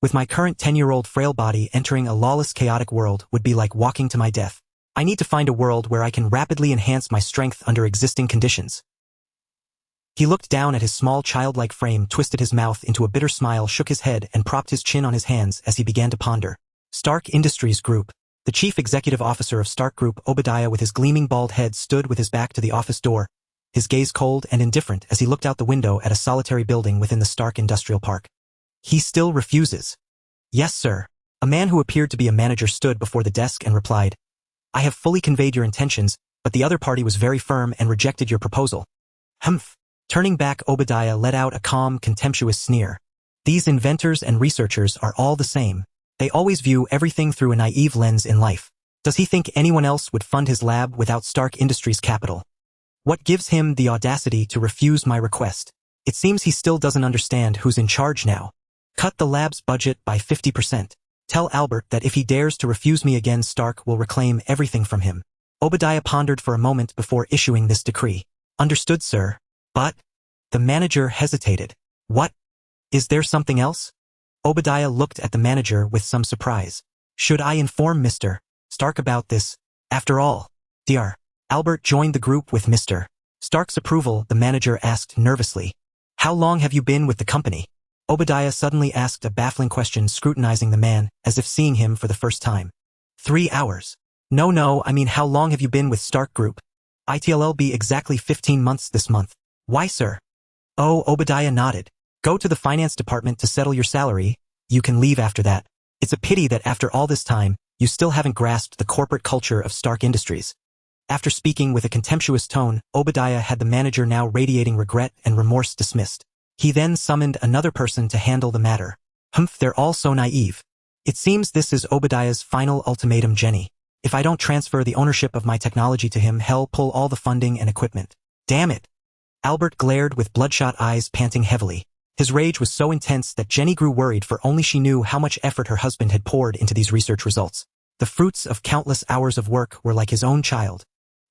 Speaker 1: With my current 10-year-old frail body, entering a lawless, chaotic world would be like walking to my death. I need to find a world where I can rapidly enhance my strength under existing conditions. He looked down at his small childlike frame, twisted his mouth into a bitter smile, shook his head, and propped his chin on his hands as he began to ponder. Stark Industries Group. The chief executive officer of Stark Group, Obadiah, with his gleaming bald head, stood with his back to the office door, his gaze cold and indifferent as he looked out the window at a solitary building within the Stark Industrial Park. He still refuses. Yes, sir. A man who appeared to be a manager stood before the desk and replied, I have fully conveyed your intentions, but the other party was very firm and rejected your proposal. Humph. Turning back, Obadiah let out a calm, contemptuous sneer. These inventors and researchers are all the same. They always view everything through a naive lens in life. Does he think anyone else would fund his lab without Stark Industries' capital? What gives him the audacity to refuse my request? It seems he still doesn't understand who's in charge now. Cut the lab's budget by 50%. Tell Albert that if he dares to refuse me again, Stark will reclaim everything from him. Obadiah pondered for a moment before issuing this decree. Understood, sir. But... The manager hesitated. What? Is there something else? Obadiah looked at the manager with some surprise. Should I inform Mr. Stark about this? After all, Dr. Albert joined the group with Mr. Stark's approval, the manager asked nervously. How long have you been with the company? Obadiah suddenly asked a baffling question, scrutinizing the man as if seeing him for the first time. 3 hours. No, I mean, how long have you been with Stark Group? It'll be exactly 15 months this month. Why, sir? Oh, Obadiah nodded. Go to the finance department to settle your salary. You can leave after that. It's a pity that after all this time, you still haven't grasped the corporate culture of Stark Industries. After speaking with a contemptuous tone, Obadiah had the manager, now radiating regret and remorse, dismissed. He then summoned another person to handle the matter. Humph, they're all so naive. It seems this is Obadiah's final ultimatum, Jenny. If I don't transfer the ownership of my technology to him, he'll pull all the funding and equipment. Damn it! Albert glared with bloodshot eyes, panting heavily. His rage was so intense that Jenny grew worried, for only she knew how much effort her husband had poured into these research results. The fruits of countless hours of work were like his own child.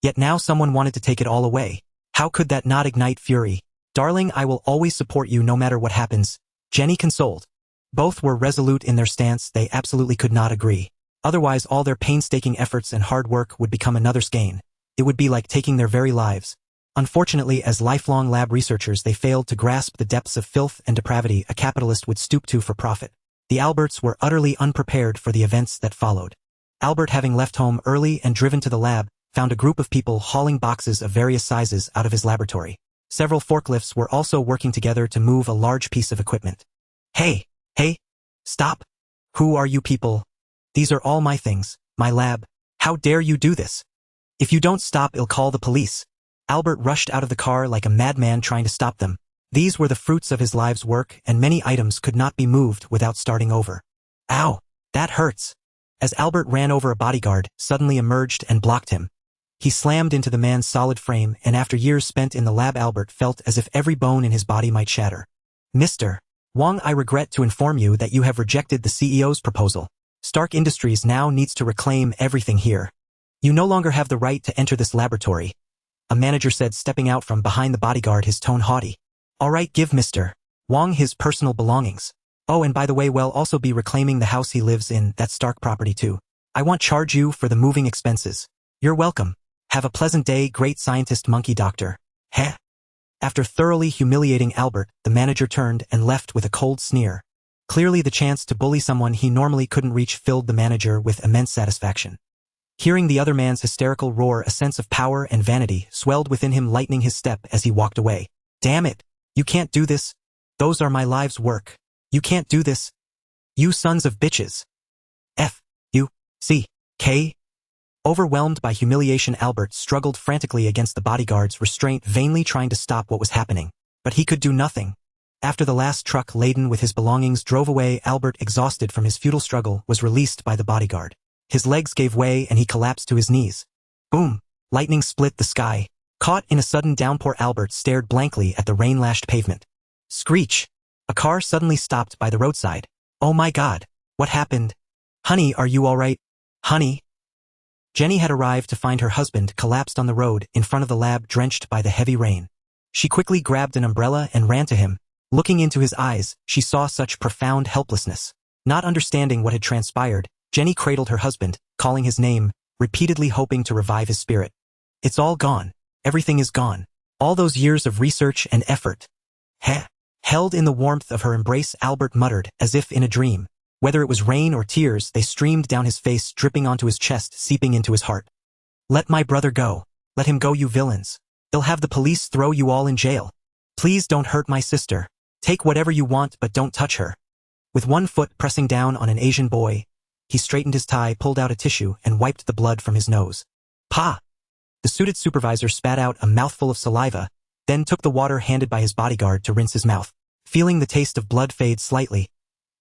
Speaker 1: Yet now someone wanted to take it all away. How could that not ignite fury? Darling, I will always support you no matter what happens, Jenny consoled. Both were resolute in their stance. They absolutely could not agree. Otherwise, all their painstaking efforts and hard work would become another skein. It would be like taking their very lives. Unfortunately, as lifelong lab researchers, they failed to grasp the depths of filth and depravity a capitalist would stoop to for profit. The Alberts were utterly unprepared for the events that followed. Albert, having left home early and driven to the lab, found a group of people hauling boxes of various sizes out of his laboratory. Several forklifts were also working together to move a large piece of equipment. Hey, stop! Who are you people? These are all my things, my lab. How dare you do this? If you don't stop, I'll call the police. Albert rushed out of the car like a madman, trying to stop them. These were the fruits of his life's work, and many items could not be moved without starting over. Ow! That hurts! As Albert ran over, a bodyguard suddenly emerged and blocked him. He slammed into the man's solid frame, and after years spent in the lab, Albert felt as if every bone in his body might shatter. Mr. Wang, I regret to inform you that you have rejected the CEO's proposal. Stark Industries now needs to reclaim everything here. You no longer have the right to enter this laboratory, a manager said, stepping out from behind the bodyguard, his tone haughty. All right, give Mr. Wang his personal belongings. Oh, and by the way, we'll also be reclaiming the house he lives in, that Stark property too. I won't charge you for the moving expenses. You're welcome. Have a pleasant day, great scientist monkey doctor. Heh. After thoroughly humiliating Albert, the manager turned and left with a cold sneer. Clearly the chance to bully someone he normally couldn't reach filled the manager with immense satisfaction. Hearing the other man's hysterical roar, a sense of power and vanity swelled within him, lightening his step as he walked away. Damn it! You can't do this! Those are my life's work. You can't do this! You sons of bitches! F-U-C-K? Overwhelmed by humiliation, Albert struggled frantically against the bodyguard's restraint, vainly trying to stop what was happening. But he could do nothing. After the last truck laden with his belongings drove away, Albert, exhausted from his futile struggle, was released by the bodyguard. His legs gave way and he collapsed to his knees. Boom! Lightning split the sky. Caught in a sudden downpour, Albert stared blankly at the rain-lashed pavement. Screech! A car suddenly stopped by the roadside. Oh my God! What happened? Honey, are you all right? Honey? Jenny had arrived to find her husband collapsed on the road in front of the lab, drenched by the heavy rain. She quickly grabbed an umbrella and ran to him. Looking into his eyes, she saw such profound helplessness. Not understanding what had transpired, Jenny cradled her husband, calling his name, repeatedly hoping to revive his spirit. It's all gone. Everything is gone. All those years of research and effort. Heh. Held in the warmth of her embrace, Albert muttered, as if in a dream. Whether it was rain or tears, they streamed down his face, dripping onto his chest, seeping into his heart. Let my brother go. Let him go, you villains. They'll have the police throw you all in jail. Please don't hurt my sister. Take whatever you want, but don't touch her. With one foot pressing down on an Asian boy, he straightened his tie, pulled out a tissue, and wiped the blood from his nose. Pa! The suited supervisor spat out a mouthful of saliva, then took the water handed by his bodyguard to rinse his mouth. Feeling the taste of blood fade slightly,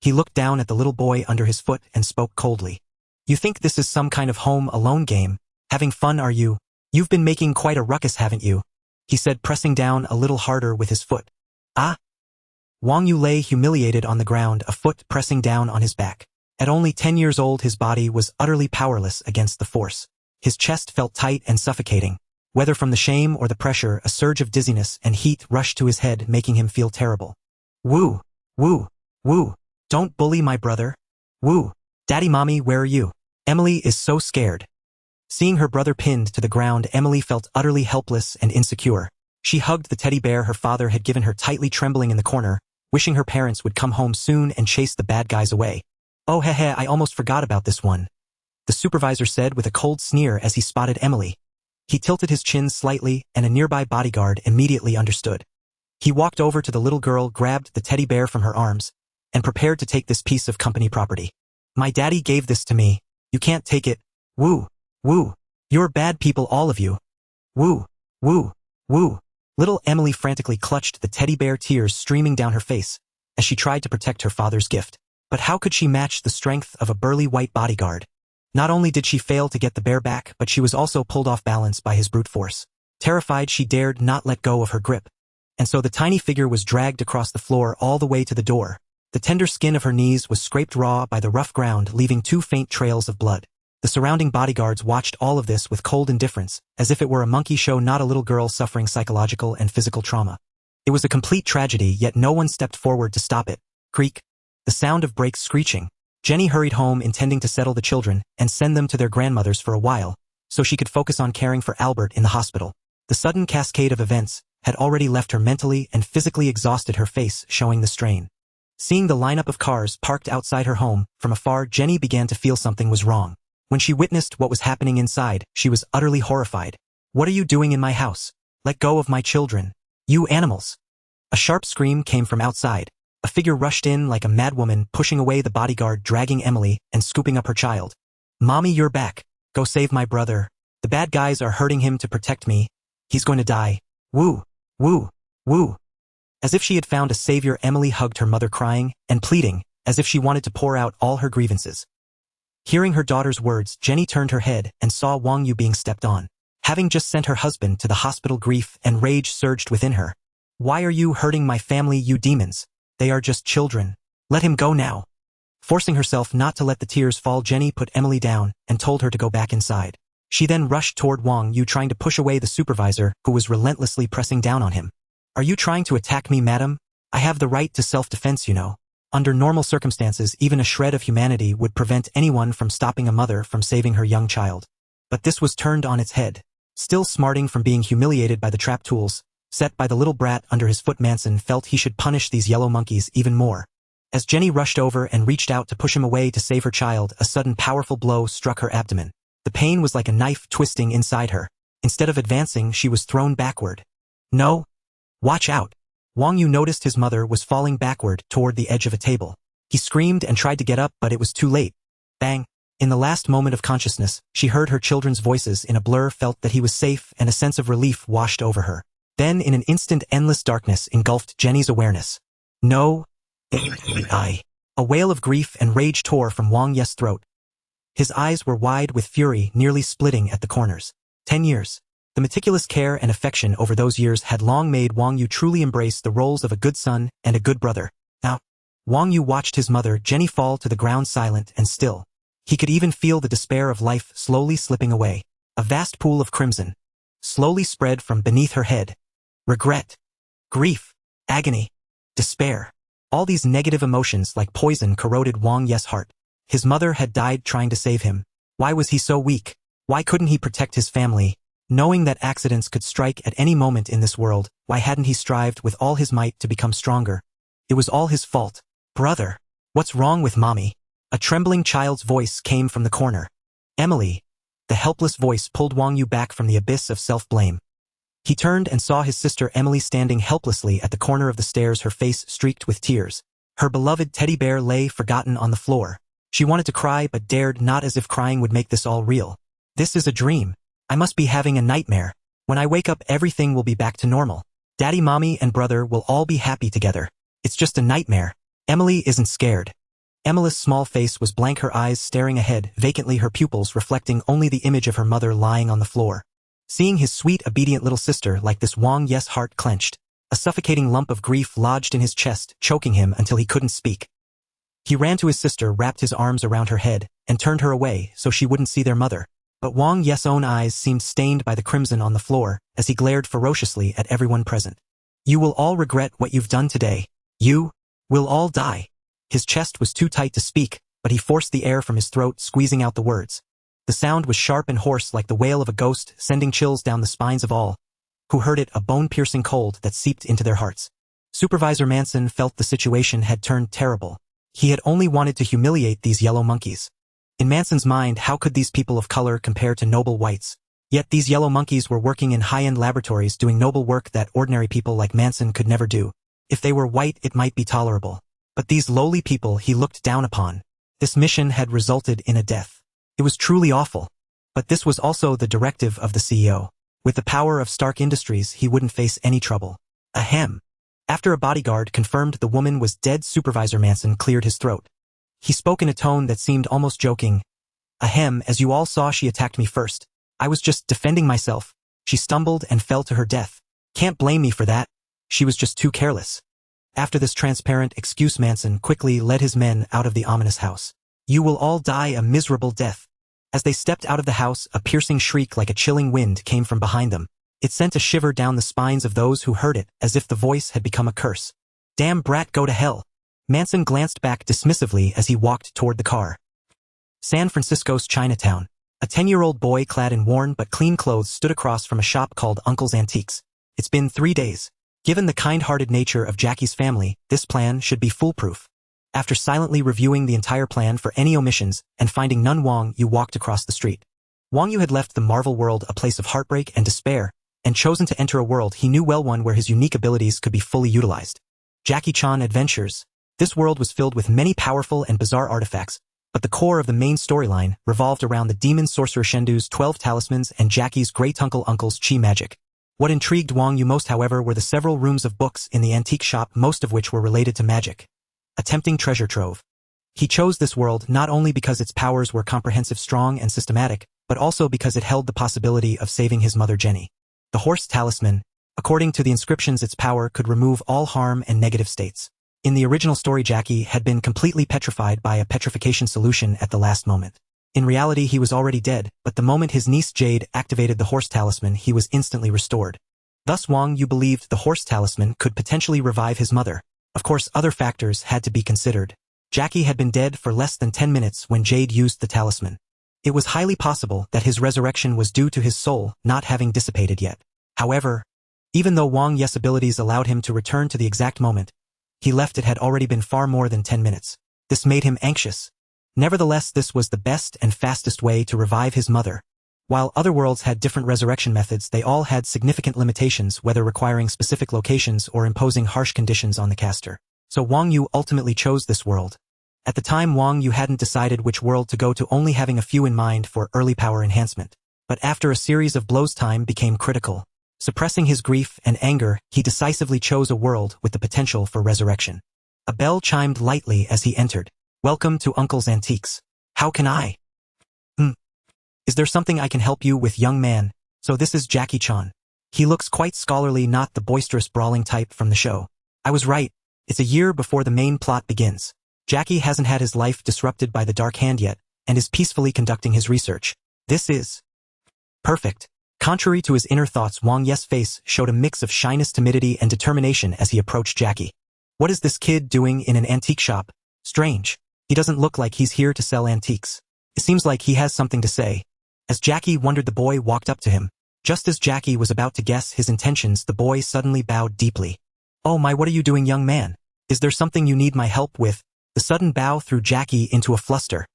Speaker 1: he looked down at the little boy under his foot and spoke coldly. You think this is some kind of home alone game? Having fun, are you? You've been making quite a ruckus, haven't you? He said, pressing down a little harder with his foot. Ah! Wang Yu lay humiliated on the ground, a foot pressing down on his back. At only 10 years old, his body was utterly powerless against the force. His chest felt tight and suffocating. Whether from the shame or the pressure, a surge of dizziness and heat rushed to his head, making him feel terrible. Woo! Woo! Woo! Don't bully my brother. Woo! Daddy, Mommy, where are you? Emily is so scared. Seeing her brother pinned to the ground, Emily felt utterly helpless and insecure. She hugged the teddy bear her father had given her, tightly trembling in the corner, wishing her parents would come home soon and chase the bad guys away. Oh heh, I almost forgot about this one, the supervisor said with a cold sneer as he spotted Emily. He tilted his chin slightly, and a nearby bodyguard immediately understood. He walked over to the little girl, grabbed the teddy bear from her arms, and prepared to take this piece of company property. My daddy gave this to me. You can't take it. Woo! Woo! You're bad people, all of you. Woo! Woo! Woo! Little Emily frantically clutched the teddy bear, tears streaming down her face, as she tried to protect her father's gift. But how could she match the strength of a burly white bodyguard? Not only did she fail to get the bear back, but she was also pulled off balance by his brute force. Terrified, she dared not let go of her grip. And so the tiny figure was dragged across the floor all the way to the door. The tender skin of her knees was scraped raw by the rough ground, leaving 2 faint trails of blood. The surrounding bodyguards watched all of this with cold indifference, as if it were a monkey show, not a little girl suffering psychological and physical trauma. It was a complete tragedy, yet no one stepped forward to stop it. Creak. The sound of brakes screeching. Jenny hurried home, intending to settle the children and send them to their grandmothers for a while, so she could focus on caring for Albert in the hospital. The sudden cascade of events had already left her mentally and physically exhausted, her face showing the strain. Seeing the lineup of cars parked outside her home from afar, Jenny began to feel something was wrong. When she witnessed what was happening inside, she was utterly horrified. What are you doing in my house? Let go of my children. You animals! A sharp scream came from outside. A figure rushed in like a madwoman, pushing away the bodyguard, dragging Emily and scooping up her child. Mommy, you're back. Go save my brother. The bad guys are hurting him to protect me. He's going to die. Woo! Woo! Woo! As if she had found a savior, Emily hugged her mother, crying and pleading, as if she wanted to pour out all her grievances. Hearing her daughter's words, Jenny turned her head and saw Wang Yu being stepped on. Having just sent her husband to the hospital, grief and rage surged within her. Why are you hurting my family, you demons? They are just children. Let him go now. Forcing herself not to let the tears fall, Jenny put Emily down and told her to go back inside. She then rushed toward Wang Yu, trying to push away the supervisor, who was relentlessly pressing down on him. Are you trying to attack me, madam? I have the right to self-defense, you know. Under normal circumstances, even a shred of humanity would prevent anyone from stopping a mother from saving her young child. But this was turned on its head. Still smarting from being humiliated by the trap tools set by the little brat under his foot, Manson felt he should punish these yellow monkeys even more. As Jenny rushed over and reached out to push him away to save her child, a sudden powerful blow struck her abdomen. The pain was like a knife twisting inside her. Instead of advancing, she was thrown backward. No! Watch out! Wang Yu noticed his mother was falling backward toward the edge of a table. He screamed and tried to get up, but it was too late. Bang! In the last moment of consciousness, she heard her children's voices in a blur, felt that he was safe, and a sense of relief washed over her. Then, in an instant, endless darkness engulfed Jenny's awareness. No! A wail of grief and rage tore from Wang Yu's throat. His eyes were wide with fury, nearly splitting at the corners. 10 years. The meticulous care and affection over those years had long made Wang Yu truly embrace the roles of a good son and a good brother. Now, Wang Yu watched his mother, Jenny, fall to the ground, silent and still. He could even feel the despair of life slowly slipping away. A vast pool of crimson slowly spread from beneath her head. Regret, grief, agony, despair. All these negative emotions like poison corroded Wang Yu's heart. His mother had died trying to save him. Why was he so weak? Why couldn't he protect his family? Knowing that accidents could strike at any moment in this world, why hadn't he strived with all his might to become stronger? It was all his fault. Brother, what's wrong with mommy? A trembling child's voice came from the corner. Emily. The helpless voice pulled Wang Yu back from the abyss of self-blame. He turned and saw his sister Emily standing helplessly at the corner of the stairs, her face streaked with tears. Her beloved teddy bear lay forgotten on the floor. She wanted to cry but dared not, as if crying would make this all real. This is a dream. I must be having a nightmare. When I wake up, everything will be back to normal. Daddy, mommy, and brother will all be happy together. It's just a nightmare. Emily isn't scared. Emily's small face was blank, her eyes staring ahead, vacantly, her pupils reflecting only the image of her mother lying on the floor. Seeing his sweet, obedient little sister like this, Wang Yu's heart clenched. A suffocating lump of grief lodged in his chest, choking him until he couldn't speak. He ran to his sister, wrapped his arms around her head, and turned her away so she wouldn't see their mother. But Wang Yu's own eyes seemed stained by the crimson on the floor as he glared ferociously at everyone present. You will all regret what you've done today. You will all die. His chest was too tight to speak, but he forced the air from his throat, squeezing out the words. The sound was sharp and hoarse like the wail of a ghost, sending chills down the spines of all who heard it, a bone-piercing cold that seeped into their hearts. Supervisor Manson felt the situation had turned terrible. He had only wanted to humiliate these yellow monkeys. In Manson's mind, how could these people of color compare to noble whites? Yet these yellow monkeys were working in high-end laboratories, doing noble work that ordinary people like Manson could never do. If they were white, it might be tolerable. But these lowly people he looked down upon. This mission had resulted in a death. It was truly awful. But this was also the directive of the CEO. With the power of Stark Industries, he wouldn't face any trouble. Ahem. After a bodyguard confirmed the woman was dead, Supervisor Manson cleared his throat. He spoke in a tone that seemed almost joking. Ahem, as you all saw, she attacked me first. I was just defending myself. She stumbled and fell to her death. Can't blame me for that. She was just too careless. After this transparent excuse, Manson quickly led his men out of the ominous house. You will all die a miserable death. As they stepped out of the house, a piercing shriek like a chilling wind came from behind them. It sent a shiver down the spines of those who heard it, as if the voice had become a curse. Damn brat, go to hell. Manson glanced back dismissively as he walked toward the car. San Francisco's Chinatown. A 10-year-old boy clad in worn but clean clothes stood across from a shop called Uncle's Antiques. It's been 3 days. Given the kind-hearted nature of Jackie's family, this plan should be foolproof. After silently reviewing the entire plan for any omissions and finding none, Wang Yu walked across the street. Wang Yu had left the Marvel world a place of heartbreak and despair, and chosen to enter a world he knew well, one where his unique abilities could be fully utilized. Jackie Chan Adventures. This world was filled with many powerful and bizarre artifacts, but the core of the main storyline revolved around the demon sorcerer Shendu's 12 talismans and Jackie's great-uncle's chi magic. What intrigued Wang Yu most, however, were the several rooms of books in the antique shop, most of which were related to magic. A tempting treasure trove. He chose this world not only because its powers were comprehensive, strong, and systematic, but also because it held the possibility of saving his mother Jenny. The horse talisman. According to the inscriptions, its power could remove all harm and negative states. In the original story, Jackie had been completely petrified by a petrification solution at the last moment. In reality, he was already dead, but the moment his niece Jade activated the horse talisman, he was instantly restored. Thus Wang Yu believed the horse talisman could potentially revive his mother. Of course, other factors had to be considered. Jackie had been dead for less than 10 minutes when Jade used the talisman. It was highly possible that his resurrection was due to his soul not having dissipated yet. However, even though Wang Yu's abilities allowed him to return to the exact moment he left, it had already been far more than 10 minutes. This made him anxious. Nevertheless, this was the best and fastest way to revive his mother. While other worlds had different resurrection methods, they all had significant limitations, whether requiring specific locations or imposing harsh conditions on the caster. So Wang Yu ultimately chose this world. At the time, Wang Yu hadn't decided which world to go to, only having a few in mind for early power enhancement. But after a series of blows, time became critical. Suppressing his grief and anger, he decisively chose a world with the potential for resurrection. A bell chimed lightly as he entered. Welcome to Uncle's Antiques. How can I? Is there something I can help you with, young man? So this is Jackie Chan. He looks quite scholarly, not the boisterous brawling type from the show. I was right. It's a year before the main plot begins. Jackie hasn't had his life disrupted by the Dark Hand yet, and is peacefully conducting his research. This is perfect. Contrary to his inner thoughts, Wang Yu's face showed a mix of shyness, timidity, and determination as he approached Jackie. What is this kid doing in an antique shop? Strange. He doesn't look like he's here to sell antiques. It seems like he has something to say. As Jackie wondered, the boy walked up to him. Just as Jackie was about to guess his intentions, the boy suddenly bowed deeply. "Oh my, what are you doing, young man? Is there something you need my help with?" The sudden bow threw Jackie into a fluster.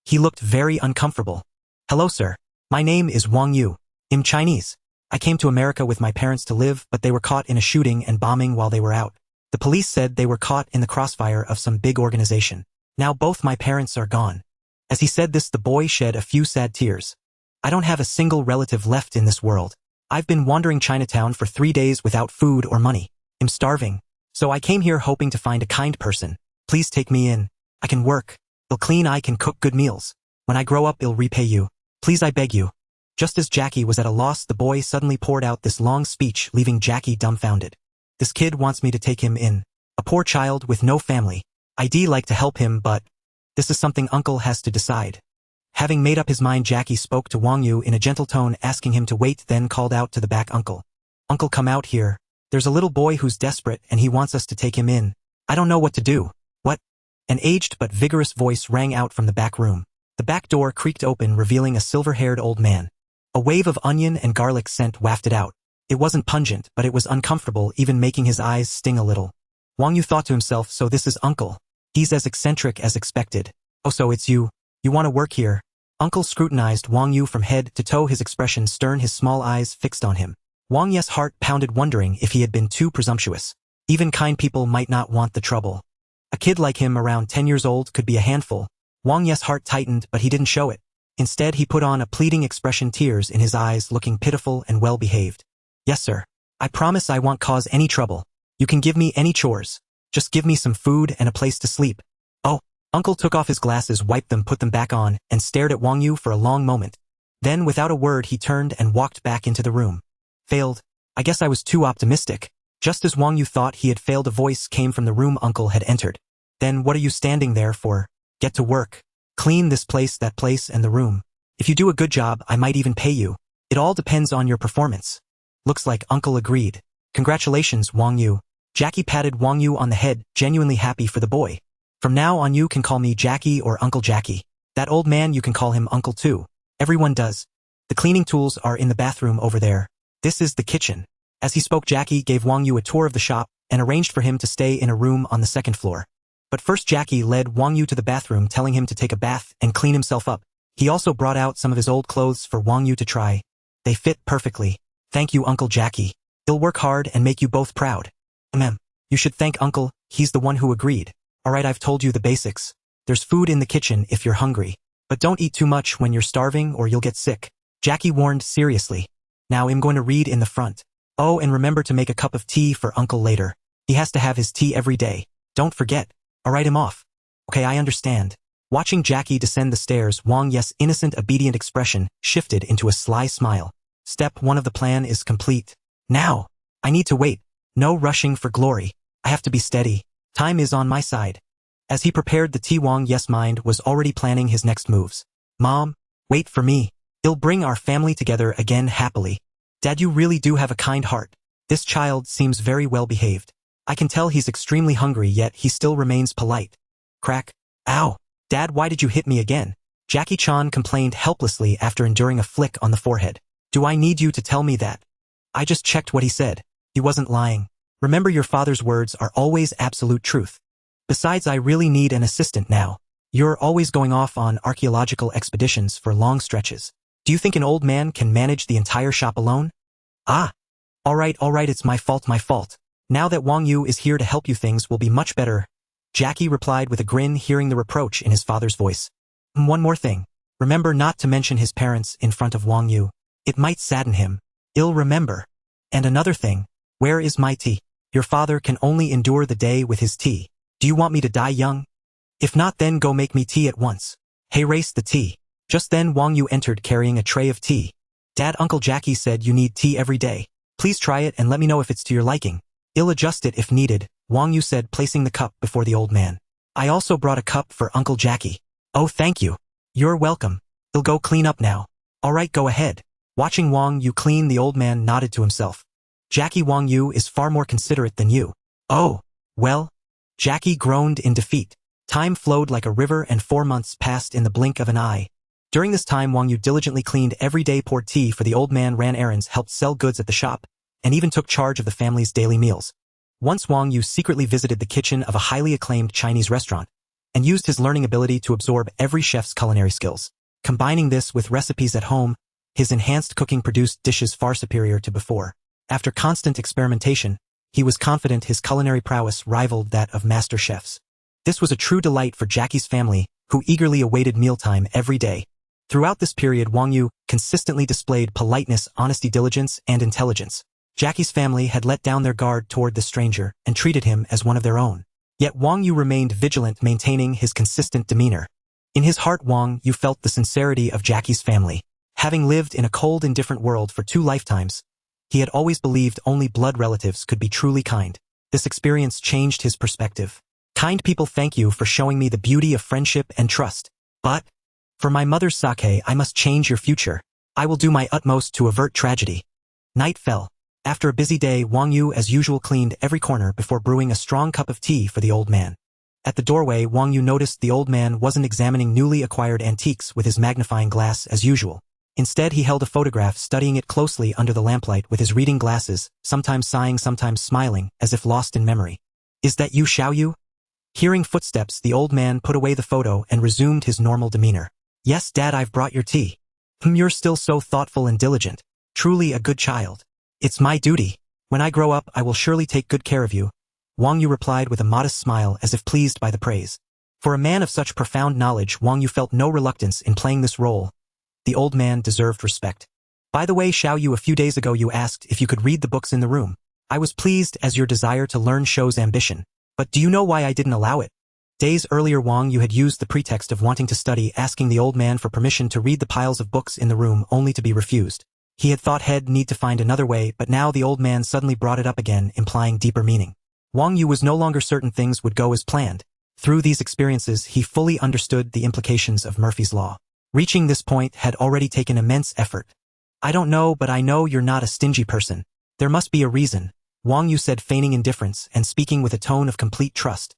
Speaker 1: He looked very uncomfortable. "Hello, sir. My name is Wang Yu. I'm Chinese. I came to America with my parents to live, but they were caught in a shooting and bombing while they were out. The police said they were caught in the crossfire of some big organization. Now both my parents are gone." As he said this, the boy shed a few sad tears. "I don't have a single relative left in this world. I've been wandering Chinatown for 3 days without food or money. I'm starving. So I came here hoping to find a kind person. Please take me in. I can work. I'll clean, I can cook good meals. When I grow up, I'll repay you. Please, I beg you." Just as Jackie was at a loss, the boy suddenly poured out this long speech, leaving Jackie dumbfounded. "This kid wants me to take him in. A poor child with no family. I'd like to help him, but this is something Uncle has to decide." Having made up his mind, Jackie spoke to Wang Yu in a gentle tone, asking him to wait, then called out to the back, "Uncle. Uncle, come out here. There's a little boy who's desperate and he wants us to take him in. I don't know what to do." "What?" An aged but vigorous voice rang out from the back room. The back door creaked open, revealing a silver-haired old man. A wave of onion and garlic scent wafted out. It wasn't pungent, but it was uncomfortable, even making his eyes sting a little. Wang Yu thought to himself, so this is Uncle. He's as eccentric as expected. "Oh, so it's you. You want to work here?" Uncle scrutinized Wang Yu from head to toe, his expression stern, his small eyes fixed on him. Wang Yu's heart pounded, wondering if he had been too presumptuous. Even kind people might not want the trouble. A kid like him, around 10 years old, could be a handful. Wang Yu's heart tightened, but he didn't show it. Instead, he put on a pleading expression, tears in his eyes, looking pitiful and well-behaved. "Yes, sir. I promise I won't cause any trouble. You can give me any chores. Just give me some food and a place to sleep." "Oh." Uncle took off his glasses, wiped them, put them back on, and stared at Wang Yu for a long moment. Then, without a word, he turned and walked back into the room. "Failed. I guess I was too optimistic." Just as Wang Yu thought he had failed, a voice came from the room Uncle had entered. "Then what are you standing there for? Get to work. Clean this place, that place, and the room. If you do a good job, I might even pay you. It all depends on your performance." Looks like Uncle agreed. "Congratulations, Wang Yu." Jackie patted Wang Yu on the head, genuinely happy for the boy. "From now on, you can call me Jackie or Uncle Jackie. That old man, you can call him Uncle too. Everyone does. The cleaning tools are in the bathroom over there. This is the kitchen." As he spoke, Jackie gave Wang Yu a tour of the shop and arranged for him to stay in a room on the second floor. But first, Jackie led Wang Yu to the bathroom, telling him to take a bath and clean himself up. He also brought out some of his old clothes for Wang Yu to try. They fit perfectly. "Thank you, Uncle Jackie. He'll work hard and make you both proud." You should thank Uncle, he's the one who agreed." "Alright, I've told you the basics. There's food in the kitchen if you're hungry. But don't eat too much when you're starving or you'll get sick," Jackie warned seriously. "Now I'm going to read in the front. Oh, and remember to make a cup of tea for Uncle later. He has to have his tea every day. Don't forget. Alright, I'm off." "Okay, I understand." Watching Jackie descend the stairs, Wang Yu's innocent, obedient expression shifted into a sly smile. Step 1 of the plan is complete. Now, I need to wait. No rushing for glory. I have to be steady. Time is on my side. As he prepared the tea, Wang Yu's mind was already planning his next moves. "Mom, wait for me. It'll bring our family together again happily. Dad, you really do have a kind heart. This child seems very well behaved. I can tell he's extremely hungry, yet he still remains polite." Crack. "Ow. Dad, why did you hit me again?" Jackie Chan complained helplessly after enduring a flick on the forehead. "Do I need you to tell me that? I just checked what he said. He wasn't lying. Remember, your father's words are always absolute truth. Besides, I really need an assistant now. You're always going off on archaeological expeditions for long stretches. Do you think an old man can manage the entire shop alone?" "Ah. Alright, it's my fault. Now that Wang Yu is here to help you, things will be much better," Jackie replied with a grin, hearing the reproach in his father's voice. "One more thing. Remember not to mention his parents in front of Wang Yu. It might sadden him. He'll remember. And another thing. Where is my tea? Your father can only endure the day with his tea. Do you want me to die young? If not, then go make me tea at once. Hey, race the tea." Just then Wang Yu entered carrying a tray of tea. "Dad, Uncle Jackie said you need tea every day. Please try it and let me know if it's to your liking. I'll adjust it if needed," Wang Yu said, placing the cup before the old man. "I also brought a cup for Uncle Jackie." "Oh, thank you. You're welcome. I'll go clean up now." "Alright, go ahead." Watching Wang Yu clean, the old man nodded to himself. "Jackie, Wang Yu is far more considerate than you." "Oh, well." Jackie groaned in defeat. Time flowed like a river and 4 months passed in the blink of an eye. During this time, Wang Yu diligently cleaned every day, poured tea for the old man, ran errands, helped sell goods at the shop, and even took charge of the family's daily meals. Once Wang Yu secretly visited the kitchen of a highly acclaimed Chinese restaurant and used his learning ability to absorb every chef's culinary skills. Combining this with recipes at home, his enhanced cooking produced dishes far superior to before. After constant experimentation, he was confident his culinary prowess rivaled that of master chefs. This was a true delight for Jackie's family, who eagerly awaited mealtime every day. Throughout this period, Wang Yu consistently displayed politeness, honesty, diligence, and intelligence. Jackie's family had let down their guard toward the stranger and treated him as one of their own. Yet Wang Yu remained vigilant, maintaining his consistent demeanor. In his heart, Wang Yu felt the sincerity of Jackie's family. Having lived in a cold, indifferent world for 2 lifetimes, he had always believed only blood relatives could be truly kind. This experience changed his perspective. Kind people thank you for showing me the beauty of friendship and trust. But, for my mother's sake, I must change your future. I will do my utmost to avert tragedy. Night fell. After a busy day, Wang Yu as usual cleaned every corner before brewing a strong cup of tea for the old man. At the doorway, Wang Yu noticed the old man wasn't examining newly acquired antiques with his magnifying glass as usual. Instead, he held a photograph, studying it closely under the lamplight with his reading glasses, sometimes sighing, sometimes smiling, as if lost in memory. "Is that you, Xiao Yu?" Hearing footsteps, the old man put away the photo and resumed his normal demeanor. "Yes, Dad, I've brought your tea." You're still so thoughtful and diligent. Truly a good child." "It's my duty. When I grow up, I will surely take good care of you," Wang Yu replied with a modest smile, as if pleased by the praise. For a man of such profound knowledge, Wang Yu felt no reluctance in playing this role. The old man deserved respect. "By the way, Xiao Yu, a few days ago you asked if you could read the books in the room. I was pleased, as your desire to learn shows ambition. But do you know why I didn't allow it?" Days earlier, Wang Yu had used the pretext of wanting to study, asking the old man for permission to read the piles of books in the room, only to be refused. He had thought he'd need to find another way, but now the old man suddenly brought it up again, implying deeper meaning. Wang Yu was no longer certain things would go as planned. Through these experiences, he fully understood the implications of Murphy's Law. Reaching this point had already taken immense effort. "I don't know, but I know you're not a stingy person. There must be a reason," Wang Yu said, feigning indifference and speaking with a tone of complete trust.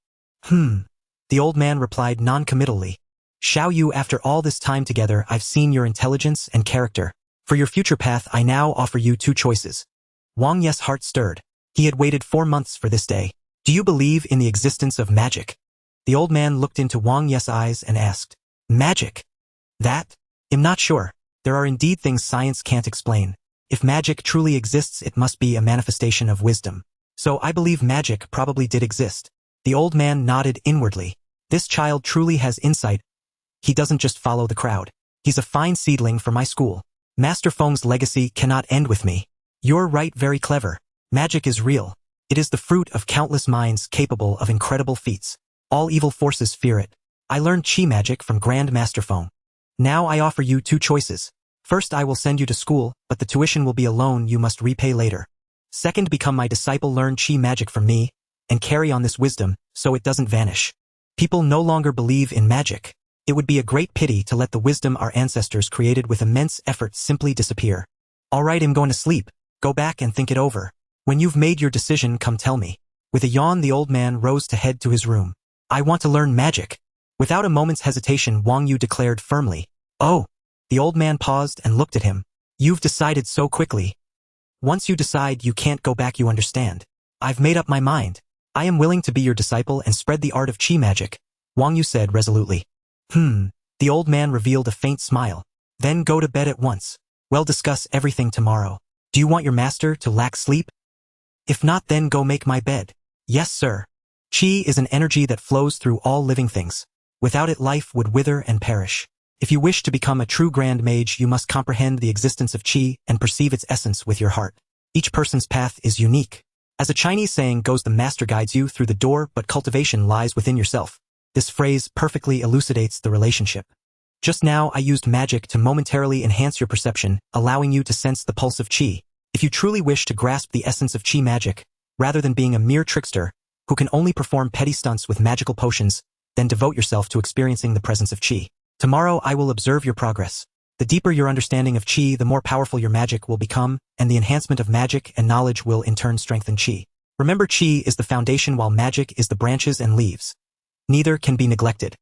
Speaker 1: The old man replied non-committally. "Xiao Yu, after all this time together, I've seen your intelligence and character. For your future path, I now offer you 2 choices." Wang Yu's heart stirred. He had waited 4 months for this day. "Do you believe in the existence of magic?" The old man looked into Wang Yu's eyes and asked. "Magic? That? I'm not sure. There are indeed things science can't explain. If magic truly exists, it must be a manifestation of wisdom. So I believe magic probably did exist." The old man nodded inwardly. This child truly has insight. He doesn't just follow the crowd. He's a fine seedling for my school. Master Feng's legacy cannot end with me. You're right, very clever. Magic is real. It is the fruit of countless minds capable of incredible feats. All evil forces fear it. I learned Qi magic from Grand Master Feng. Now I offer you 2 choices. First, I will send you to school, but the tuition will be a loan you must repay later. Second, become my disciple, learn Qi magic from me, and carry on this wisdom so it doesn't vanish. People no longer believe in magic. It would be a great pity to let the wisdom our ancestors created with immense effort simply disappear. All right, I'm going to sleep. Go back and think it over. When you've made your decision, come tell me. With a yawn, the old man rose to head to his room. "I want to learn magic." Without a moment's hesitation, Wang Yu declared firmly. "Oh." The old man paused and looked at him. "You've decided so quickly." "Once you decide, you can't go back, you understand. I've made up my mind. I am willing to be your disciple and spread the art of Qi magic," Wang Yu said resolutely. The old man revealed a faint smile. "Then go to bed at once. We'll discuss everything tomorrow. Do you want your master to lack sleep? If not, then go make my bed." "Yes, sir." Qi is an energy that flows through all living things. Without it, life would wither and perish. If you wish to become a true grand mage, you must comprehend the existence of Qi and perceive its essence with your heart. Each person's path is unique. As a Chinese saying goes, the master guides you through the door, but cultivation lies within yourself. This phrase perfectly elucidates the relationship. Just now, I used magic to momentarily enhance your perception, allowing you to sense the pulse of Qi. If you truly wish to grasp the essence of Qi magic, rather than being a mere trickster who can only perform petty stunts with magical potions, then devote yourself to experiencing the presence of Qi. Tomorrow I will observe your progress. The deeper your understanding of Qi, the more powerful your magic will become, and the enhancement of magic and knowledge will in turn strengthen Qi. Remember, Qi is the foundation while magic is the branches and leaves. Neither can be neglected.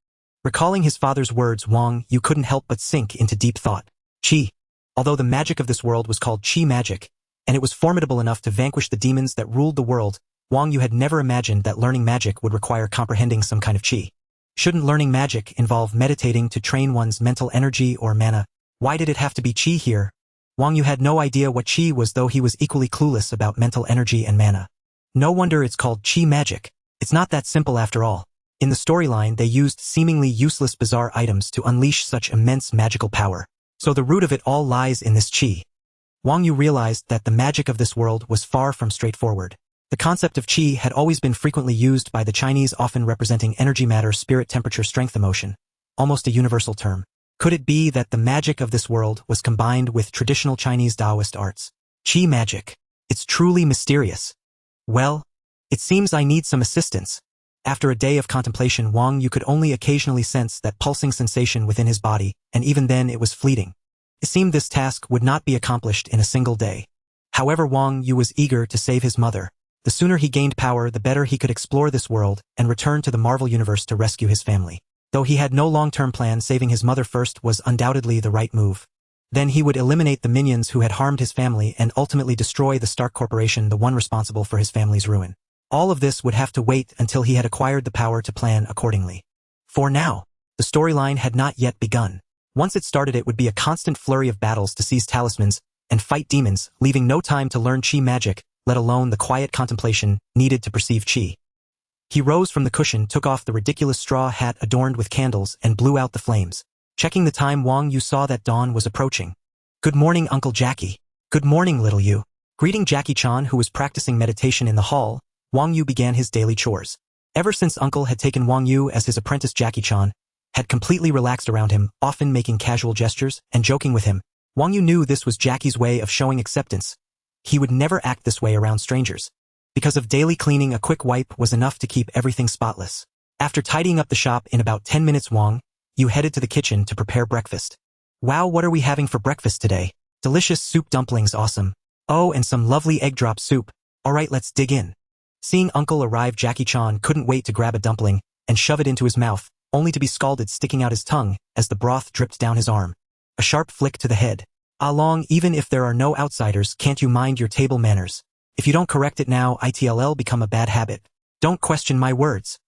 Speaker 1: Recalling his father's words, Wang Yu couldn't help but sink into deep thought. Qi. Although the magic of this world was called Qi magic, and it was formidable enough to vanquish the demons that ruled the world, Wang Yu had never imagined that learning magic would require comprehending some kind of Qi. Shouldn't learning magic involve meditating to train one's mental energy or mana? Why did it have to be Qi here? Wang Yu had no idea what Qi was, though he was equally clueless about mental energy and mana. No wonder it's called Qi magic. It's not that simple after all. In the storyline, they used seemingly useless bizarre items to unleash such immense magical power. So the root of it all lies in this Qi. Wang Yu realized that the magic of this world was far from straightforward. The concept of Qi had always been frequently used by the Chinese, often representing energy, matter, spirit, temperature, strength, emotion. Almost a universal term. Could it be that the magic of this world was combined with traditional Chinese Taoist arts? Qi magic. It's truly mysterious. Well, it seems I need some assistance. After a day of contemplation, Wang Yu could only occasionally sense that pulsing sensation within his body, and even then it was fleeting. It seemed this task would not be accomplished in a single day. However, Wang Yu was eager to save his mother. The sooner he gained power, the better he could explore this world and return to the Marvel Universe to rescue his family. Though he had no long-term plan, saving his mother first was undoubtedly the right move. Then he would eliminate the minions who had harmed his family and ultimately destroy the Stark Corporation, the one responsible for his family's ruin. All of this would have to wait until he had acquired the power to plan accordingly. For now, the storyline had not yet begun. Once it started, it would be a constant flurry of battles to seize talismans and fight demons, leaving no time to learn Qi magic, let alone the quiet contemplation needed to perceive Qi. He rose from the cushion, took off the ridiculous straw hat adorned with candles, and blew out the flames. Checking the time, Wang Yu saw that dawn was approaching. "Good morning, Uncle Jackie." "Good morning, little Yu." Greeting Jackie Chan, who was practicing meditation in the hall, Wang Yu began his daily chores. Ever since Uncle had taken Wang Yu as his apprentice, Jackie Chan had completely relaxed around him, often making casual gestures and joking with him. Wang Yu knew this was Jackie's way of showing acceptance. He would never act this way around strangers. Because of daily cleaning, a quick wipe was enough to keep everything spotless. After tidying up the shop in about 10 minutes, Wang Yu headed to the kitchen to prepare breakfast. "Wow, what are we having for breakfast today?" "Delicious soup dumplings, awesome." "Oh, and some lovely egg drop soup." "Alright, let's dig in." Seeing Uncle arrive, Jackie Chan couldn't wait to grab a dumpling and shove it into his mouth, only to be scalded, sticking out his tongue as the broth dripped down his arm. A sharp flick to the head. "Ah Long, even if there are no outsiders, can't you mind your table manners? If you don't correct it now, it'll become a bad habit. Don't question my words."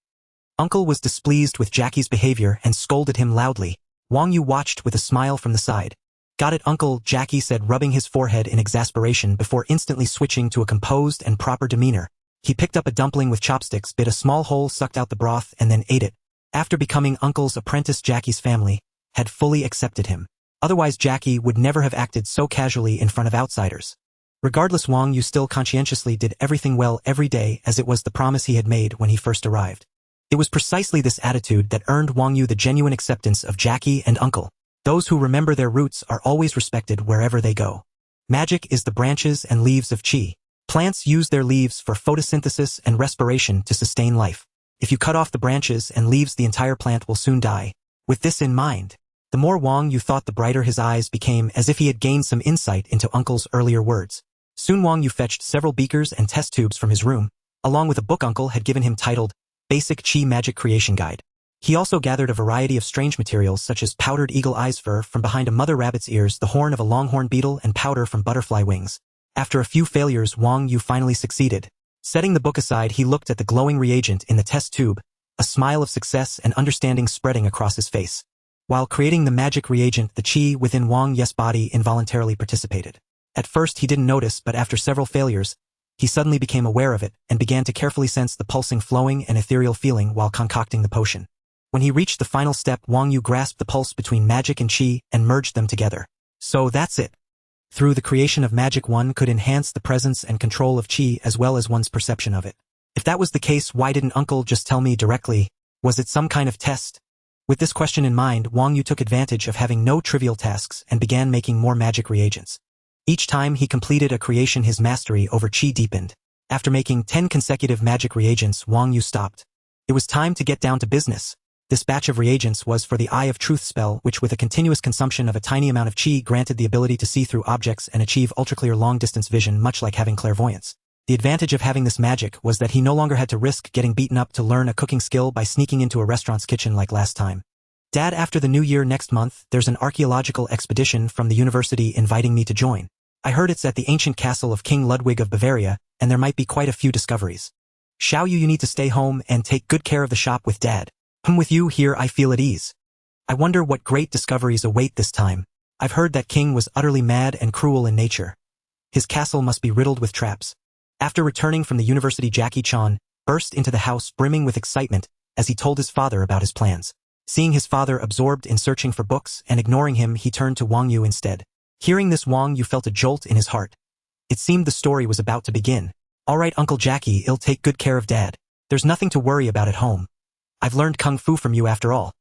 Speaker 1: Uncle was displeased with Jackie's behavior and scolded him loudly. Wang Yu watched with a smile from the side. "Got it, Uncle," Jackie said, rubbing his forehead in exasperation before instantly switching to a composed and proper demeanor. He picked up a dumpling with chopsticks, bit a small hole, sucked out the broth, and then ate it. After becoming Uncle's apprentice, Jackie's family had fully accepted him. Otherwise, Jackie would never have acted so casually in front of outsiders. Regardless, Wang Yu still conscientiously did everything well every day, as it was the promise he had made when he first arrived. It was precisely this attitude that earned Wang Yu the genuine acceptance of Jackie and Uncle. Those who remember their roots are always respected wherever they go. Magic is the branches and leaves of Qi. Plants use their leaves for photosynthesis and respiration to sustain life. If you cut off the branches and leaves, the entire plant will soon die. With this in mind, the more Wang Yu thought, the brighter his eyes became, as if he had gained some insight into Uncle's earlier words. Soon Wang Yu fetched several beakers and test tubes from his room, along with a book Uncle had given him titled Basic Qi Magic Creation Guide. He also gathered a variety of strange materials such as powdered eagle eyes fur from behind a mother rabbit's ears, the horn of a longhorn beetle, and powder from butterfly wings. After a few failures, Wang Yu finally succeeded. Setting the book aside, he looked at the glowing reagent in the test tube, a smile of success and understanding spreading across his face. While creating the magic reagent, the Qi within Wang Yu's body involuntarily participated. At first he didn't notice, but after several failures, he suddenly became aware of it and began to carefully sense the pulsing, flowing, and ethereal feeling while concocting the potion. When he reached the final step, Wang Yu grasped the pulse between magic and Qi and merged them together. So that's it. Through the creation of magic, one could enhance the presence and control of Qi as well as one's perception of it. If that was the case, why didn't Uncle just tell me directly? Was it some kind of test? With this question in mind, Wang Yu took advantage of having no trivial tasks and began making more magic reagents. Each time he completed a creation, his mastery over Qi deepened. After making 10 consecutive magic reagents, Wang Yu stopped. It was time to get down to business. This batch of reagents was for the Eye of Truth spell, which with a continuous consumption of a tiny amount of Qi granted the ability to see through objects and achieve ultra-clear long-distance vision, much like having clairvoyance. The advantage of having this magic was that he no longer had to risk getting beaten up to learn a cooking skill by sneaking into a restaurant's kitchen like last time. Dad, after the new year next month, there's an archaeological expedition from the university inviting me to join. I heard it's at the ancient castle of King Ludwig of Bavaria, and there might be quite a few discoveries. Xiao Yu, you need to stay home and take good care of the shop with Dad. With you here I feel at ease. I wonder what great discoveries await this time. I've heard that king was utterly mad and cruel in nature. His castle must be riddled with traps. After returning from the university, Jackie Chan burst into the house brimming with excitement as he told his father about his plans. Seeing his father absorbed in searching for books and ignoring him, he turned to Wang Yu instead. Hearing this, Wang Yu felt a jolt in his heart. It seemed the story was about to begin. All right, Uncle Jackie, I'll take good care of Dad. There's nothing to worry about at home. I've learned kung fu from you after all.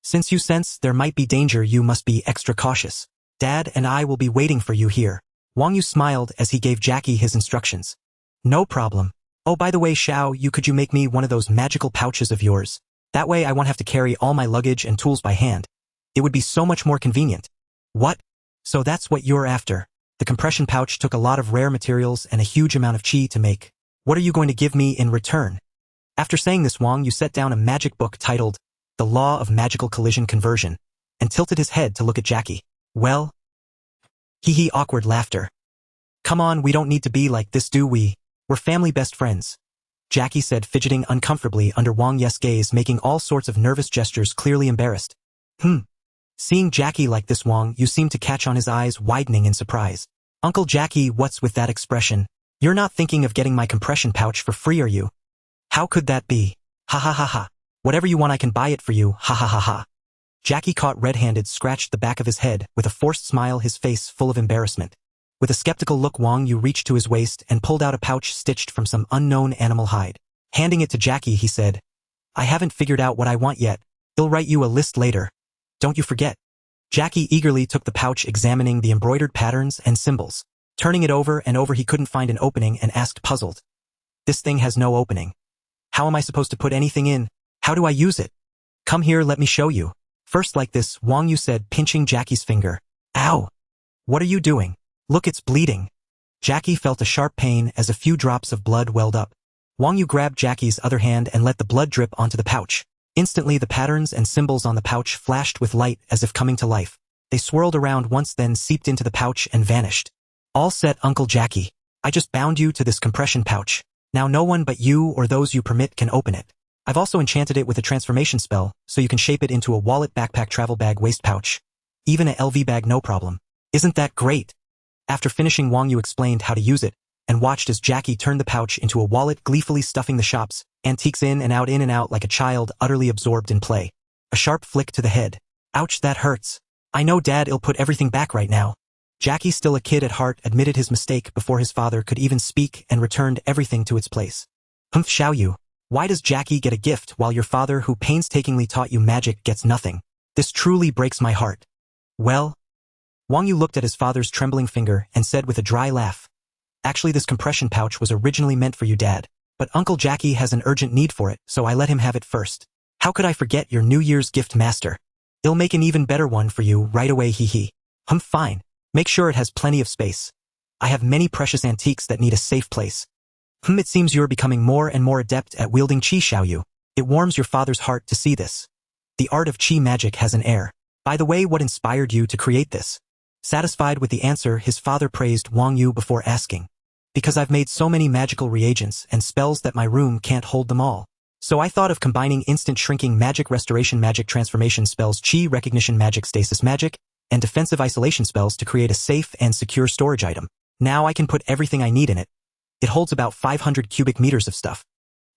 Speaker 1: Since you sense there might be danger, you must be extra cautious. Dad and I will be waiting for you here. Wang Yu smiled as he gave Jackie his instructions. No problem. Oh, by the way, Xiao Yu, could you make me one of those magical pouches of yours? That way I won't have to carry all my luggage and tools by hand. It would be so much more convenient. What? So that's what you're after. The compression pouch took a lot of rare materials and a huge amount of chi to make. What are you going to give me in return? After saying this, Wang Yu set down a magic book titled The Law of Magical Collision Conversion and tilted his head to look at Jackie. Well? Hee awkward laughter. Come on, we don't need to be like this, do we? We're family best friends. Jackie said, fidgeting uncomfortably under Wang Yu's gaze, making all sorts of nervous gestures, clearly embarrassed. Seeing Jackie like this, Wang Yu seemed to catch on, his eyes widening in surprise. Uncle Jackie, what's with that expression? You're not thinking of getting my compression pouch for free, are you? How could that be? Ha ha ha ha. Whatever you want, I can buy it for you, ha ha ha ha. Jackie, caught red-handed, scratched the back of his head with a forced smile, his face full of embarrassment. With a skeptical look, Wang Yu reached to his waist and pulled out a pouch stitched from some unknown animal hide. Handing it to Jackie, he said, I haven't figured out what I want yet. I'll write you a list later. Don't you forget. Jackie eagerly took the pouch, examining the embroidered patterns and symbols. Turning it over and over, he couldn't find an opening and asked, puzzled. This thing has no opening. How am I supposed to put anything in? How do I use it? Come here, let me show you. First like this, Wang Yu said, pinching Jackie's finger. Ow! What are you doing? Look, it's bleeding. Jackie felt a sharp pain as a few drops of blood welled up. Wang Yu grabbed Jackie's other hand and let the blood drip onto the pouch. Instantly, the patterns and symbols on the pouch flashed with light as if coming to life. They swirled around once, then seeped into the pouch and vanished. All set, Uncle Jackie. I just bound you to this compression pouch. Now no one but you or those you permit can open it. I've also enchanted it with a transformation spell, so you can shape it into a wallet, backpack, travel bag, waist pouch. Even a LV bag, no problem. Isn't that great? After finishing, Wang Yu explained how to use it, and watched as Jackie turned the pouch into a wallet, gleefully stuffing the shop's antiques in and out like a child utterly absorbed in play. A sharp flick to the head. Ouch, that hurts. I know, Dad, I'll put everything back right now. Jackie, still a kid at heart, admitted his mistake before his father could even speak and returned everything to its place. Xiao Yu, why does Jackie get a gift while your father, who painstakingly taught you magic, gets nothing? This truly breaks my heart. Well? Wang Yu looked at his father's trembling finger and said with a dry laugh. Actually, this compression pouch was originally meant for you, Dad, but Uncle Jackie has an urgent need for it, so I let him have it first. How could I forget your New Year's gift, master? I'll make an even better one for you right away, hee. Fine. Make sure it has plenty of space. I have many precious antiques that need a safe place. It seems you're becoming more and more adept at wielding chi, Xiao Yu. It warms your father's heart to see this. The art of chi magic has an air. By the way, what inspired you to create this? Satisfied with the answer, his father praised Wang Yu before asking. Because I've made so many magical reagents and spells that my room can't hold them all. So I thought of combining instant shrinking magic, restoration magic, transformation spells, chi recognition magic, stasis magic, and defensive isolation spells to create a safe and secure storage item. Now I can put everything I need in it. It holds about 500 cubic meters of stuff.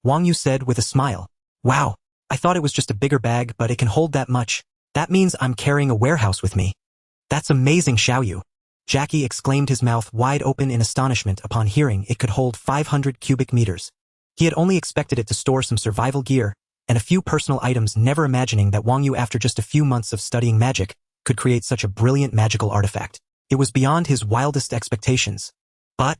Speaker 1: Wang Yu said with a smile. Wow, I thought it was just a bigger bag, but it can hold that much. That means I'm carrying a warehouse with me. That's amazing, Xiao Yu. Jackie exclaimed, his mouth wide open in astonishment upon hearing it could hold 500 cubic meters. He had only expected it to store some survival gear and a few personal items, never imagining that Wang Yu, after just a few months of studying magic, could create such a brilliant magical artifact. It was beyond his wildest expectations. But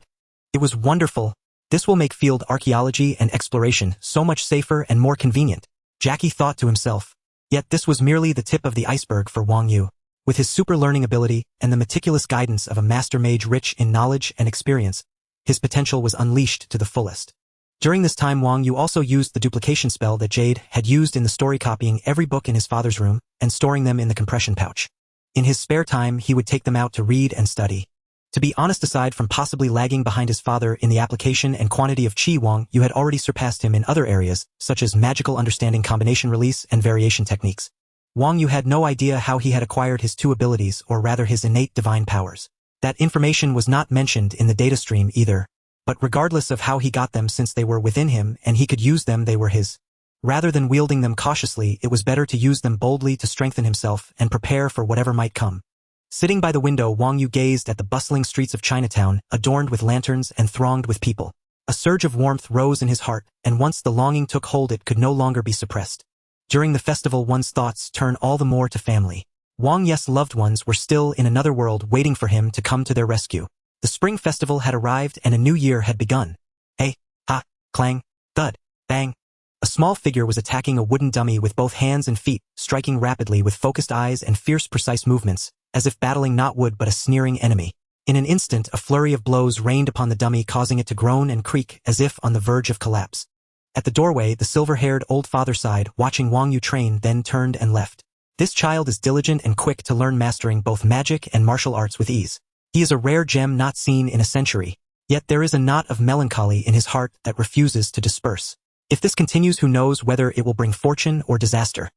Speaker 1: it was wonderful. This will make field archaeology and exploration so much safer and more convenient, Jackie thought to himself. Yet this was merely the tip of the iceberg for Wang Yu. With his super learning ability and the meticulous guidance of a master mage rich in knowledge and experience, his potential was unleashed to the fullest. During this time Wang Yu also used the duplication spell that Jade had used in the story, copying every book in his father's room and storing them in the compression pouch. In his spare time he would take them out to read and study. To be honest, aside from possibly lagging behind his father in the application and quantity of chi, Wang Yu had already surpassed him in other areas, such as magical understanding, combination release, and variation techniques. Wang Yu had no idea how he had acquired his two abilities, or rather his innate divine powers. That information was not mentioned in the data stream either, but regardless of how he got them, since they were within him and he could use them, they were his. Rather than wielding them cautiously, it was better to use them boldly to strengthen himself and prepare for whatever might come. Sitting by the window, Wang Yu gazed at the bustling streets of Chinatown, adorned with lanterns and thronged with people. A surge of warmth rose in his heart, and once the longing took hold it could no longer be suppressed. During the festival one's thoughts turn all the more to family. Wang Yu's loved ones were still in another world waiting for him to come to their rescue. The spring festival had arrived and a new year had begun. Hey, ha, clang, thud, bang. A small figure was attacking a wooden dummy with both hands and feet, striking rapidly with focused eyes and fierce precise movements, as if battling not wood but a sneering enemy. In an instant, a flurry of blows rained upon the dummy, causing it to groan and creak as if on the verge of collapse. At the doorway, the silver-haired old father sighed, watching Wang Yu train, then turned and left. This child is diligent and quick to learn, mastering both magic and martial arts with ease. He is a rare gem not seen in a century, yet there is a knot of melancholy in his heart that refuses to disperse. If this continues, who knows whether it will bring fortune or disaster.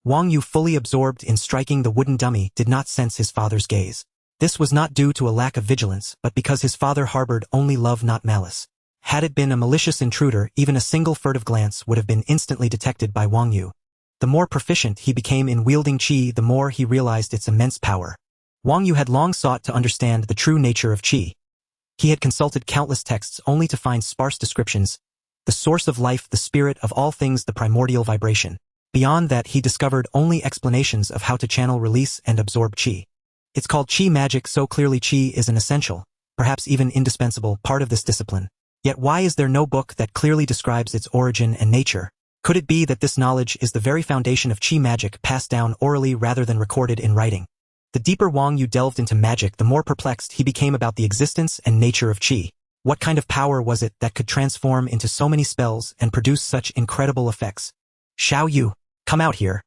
Speaker 1: Wang Yu, fully absorbed in striking the wooden dummy, did not sense his father's gaze. This was not due to a lack of vigilance, but because his father harbored only love, not malice. Had it been a malicious intruder, even a single furtive glance would have been instantly detected by Wang Yu. The more proficient he became in wielding chi, the more he realized its immense power. Wang Yu had long sought to understand the true nature of chi. He had consulted countless texts only to find sparse descriptions. The source of life, the spirit of all things, the primordial vibration. Beyond that, he discovered only explanations of how to channel, release, and absorb chi. It's called chi magic, so clearly chi is an essential, perhaps even indispensable, part of this discipline. Yet why is there no book that clearly describes its origin and nature? Could it be that this knowledge is the very foundation of chi magic, passed down orally rather than recorded in writing? The deeper Wang Yu delved into magic, the more perplexed he became about the existence and nature of chi. What kind of power was it that could transform into so many spells and produce such incredible effects? Xiao Yu, come out here.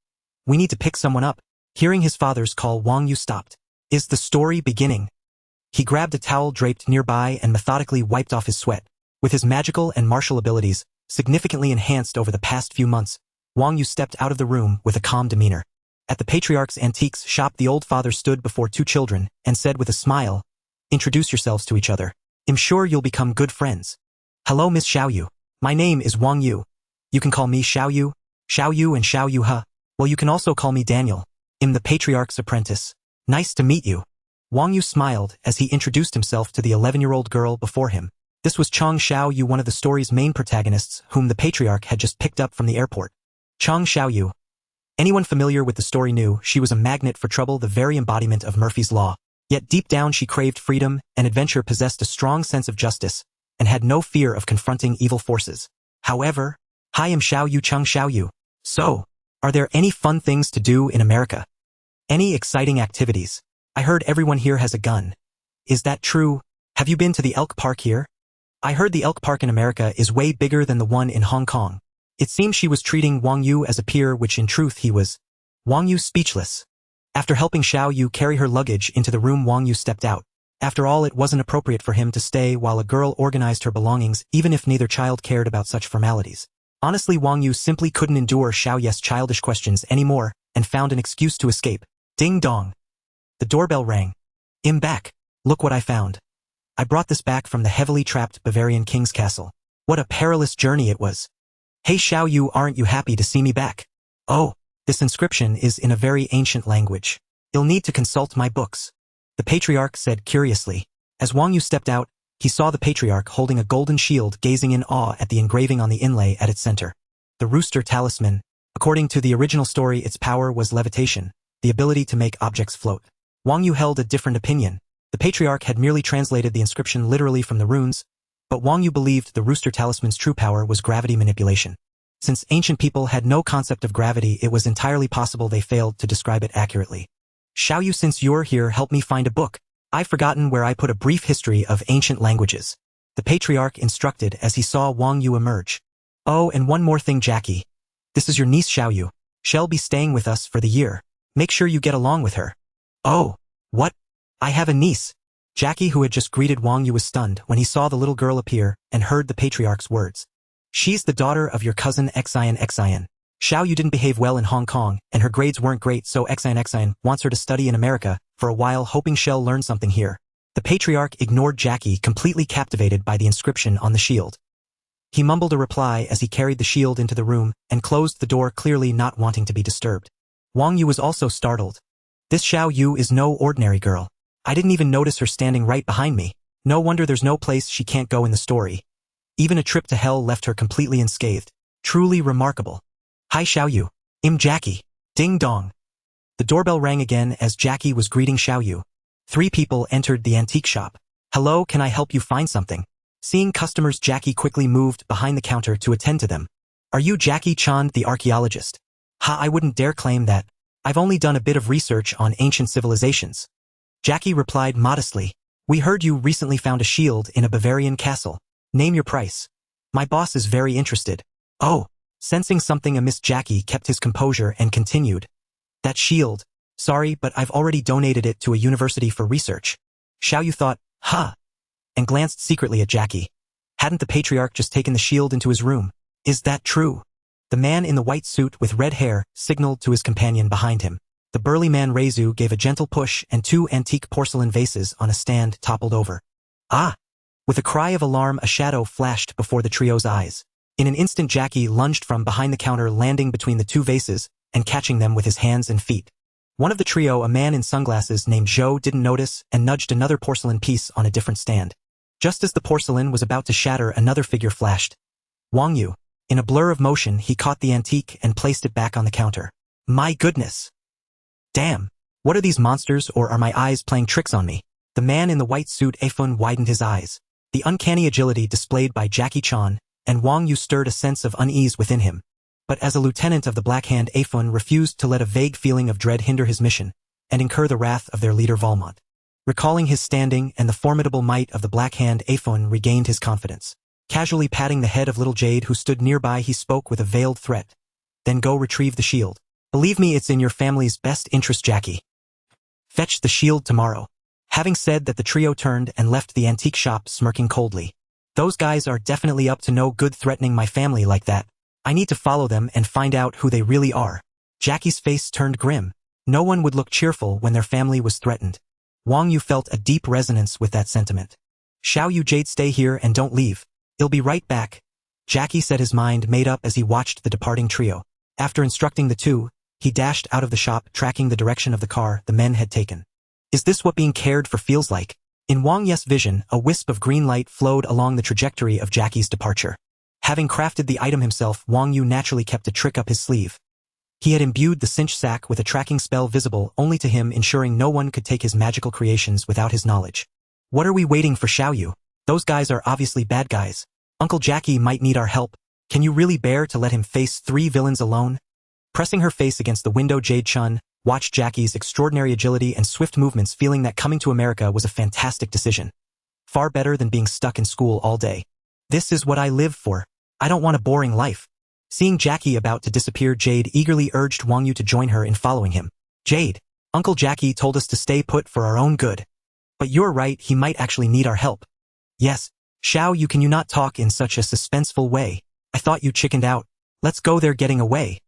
Speaker 1: We need to pick someone up. Hearing his father's call, Wang Yu stopped. Is the story beginning? He grabbed a towel draped nearby and methodically wiped off his sweat. With his magical and martial abilities, significantly enhanced over the past few months, Wang Yu stepped out of the room with a calm demeanor. At the Patriarch's Antiques shop, the old father stood before two children and said with a smile, "Introduce yourselves to each other. I'm sure you'll become good friends." "Hello, Miss Xiao Yu. My name is Wang Yu. You can call me Xiao Yu and Xiao Yu Ha. Well, you can also call me Daniel. I'm the Patriarch's apprentice. Nice to meet you." Wang Yu smiled as he introduced himself to the 11-year-old girl before him. This was Chang Xiao Yu, one of the story's main protagonists, whom the Patriarch had just picked up from the airport. Chang Xiao Yu. Anyone familiar with the story knew she was a magnet for trouble, the very embodiment of Murphy's Law. Yet deep down she craved freedom and adventure, possessed a strong sense of justice, and had no fear of confronting evil forces. However, "Hi, I'm Xiao Yu, Chang Xiao Yu. So, are there any fun things to do in America? Any exciting activities? I heard everyone here has a gun. Is that true? Have you been to the Elk Park here? I heard the Elk Park in America is way bigger than the one in Hong Kong." It seemed she was treating Wang Yu as a peer, which in truth he was. Wang Yu speechless. After helping Xiao Yu carry her luggage into the room, Wang Yu stepped out. After all, it wasn't appropriate for him to stay while a girl organized her belongings, even if neither child cared about such formalities. Honestly, Wang Yu simply couldn't endure Xiao Yu's childish questions anymore and found an excuse to escape. Ding dong. The doorbell rang. "I'm back. Look what I found. I brought this back from the heavily trapped Bavarian king's castle. What a perilous journey it was. Hey Xiao Yu, aren't you happy to see me back? Oh, this inscription is in a very ancient language. You'll need to consult my books," the Patriarch said curiously. As Wang Yu stepped out, he saw the Patriarch holding a golden shield, gazing in awe at the engraving on the inlay at its center. The rooster talisman. According to the original story, its power was levitation, the ability to make objects float. Wang Yu held a different opinion. The Patriarch had merely translated the inscription literally from the runes, but Wang Yu believed the rooster talisman's true power was gravity manipulation. Since ancient people had no concept of gravity, it was entirely possible they failed to describe it accurately. "Xiao Yu, since you're here, help me find a book. I've forgotten where I put a brief history of ancient languages." the patriarch instructed as he saw Wang Yu emerge. Oh, and one more thing, Jackie. This is your niece Xiao Yu. She'll be staying with us for the year. Make sure you get along with her. Oh, what? I have a niece. Jackie, who had just greeted Wang Yu, was stunned when he saw the little girl appear and heard the patriarch's words. She's the daughter of your cousin Xian. Xiao Yu didn't behave well in Hong Kong, and her grades weren't great, so Xian wants her to study in America for a while, hoping she'll learn something here. The patriarch ignored Jackie, completely captivated by the inscription on the shield. He mumbled a reply as he carried the shield into the room and closed the door, clearly not wanting to be disturbed. Wang Yu was also startled. This Xiao Yu is no ordinary girl. I didn't even notice her standing right behind me. No wonder there's no place she can't go in the story. Even a trip to hell left her completely unscathed. Truly remarkable. Hi Xiao Yu. Jackie. Ding dong. The doorbell rang again as Jackie was greeting Xiao Yu. 3 people entered the antique shop. Hello, can I help you find something? Seeing customers, Jackie quickly moved behind the counter to attend to them. Are you Jackie Chan, the archaeologist? I wouldn't dare claim that. I've only done a bit of research on ancient civilizations. Jackie replied modestly. We heard you recently found a shield in a Bavarian castle. Name your price. My boss is very interested. Oh. Sensing something amiss, Jackie kept his composure and continued. That shield. Sorry, but I've already donated it to a university for research. Xiao Yu thought, and glanced secretly at Jackie. Hadn't the patriarch just taken the shield into his room? Is that true? The man in the white suit with red hair signaled to his companion behind him. The burly man Reizu gave a gentle push and 2 antique porcelain vases on a stand toppled over. Ah! With a cry of alarm, a shadow flashed before the trio's eyes. In an instant, Jackie lunged from behind the counter, landing between the 2 vases and catching them with his hands and feet. One of the trio, a man in sunglasses named Zhou, didn't notice and nudged another porcelain piece on a different stand. Just as the porcelain was about to shatter, another figure flashed. Wang Yu. In a blur of motion, he caught the antique and placed it back on the counter. My goodness! Damn! What are these monsters, or are my eyes playing tricks on me? The man in the white suit Afun widened his eyes. The uncanny agility displayed by Jackie Chan and Wang Yu stirred a sense of unease within him. But as a lieutenant of the Black Hand, Afun refused to let a vague feeling of dread hinder his mission and incur the wrath of their leader Valmont. Recalling his standing and the formidable might of the Black Hand, Afun regained his confidence. Casually patting the head of little Jade, who stood nearby, he spoke with a veiled threat. Then go retrieve the shield. Believe me, it's in your family's best interest, Jackie. Fetch the shield tomorrow. Having said that, the trio turned and left the antique shop, smirking coldly. Those guys are definitely up to no good, threatening my family like that. I need to follow them and find out who they really are. Jackie's face turned grim. No one would look cheerful when their family was threatened. Wang Yu felt a deep resonance with that sentiment. Xiao Yu, Jade, stay here and don't leave. I'll be right back. Jackie said, his mind made up as he watched the departing trio. After instructing the 2, he dashed out of the shop, tracking the direction of the car the men had taken. Is this what being cared for feels like? In Wang Yu's vision, a wisp of green light flowed along the trajectory of Jackie's departure. Having crafted the item himself, Wang Yu naturally kept a trick up his sleeve. He had imbued the cinch sack with a tracking spell visible only to him, ensuring no one could take his magical creations without his knowledge. What are we waiting for, Xiao Yu? Those guys are obviously bad guys. Uncle Jackie might need our help. Can you really bear to let him face 3 villains alone? Pressing her face against the window, Jade Chun watched Jackie's extraordinary agility and swift movements, feeling that coming to America was a fantastic decision. Far better than being stuck in school all day. This is what I live for. I don't want a boring life. Seeing Jackie about to disappear, Jade eagerly urged Wang Yu to join her in following him. Jade, Uncle Jackie told us to stay put for our own good. But you're right, he might actually need our help. Yes. Xiao Yu, can you not talk in such a suspenseful way? I thought you chickened out. Let's go, they're getting away.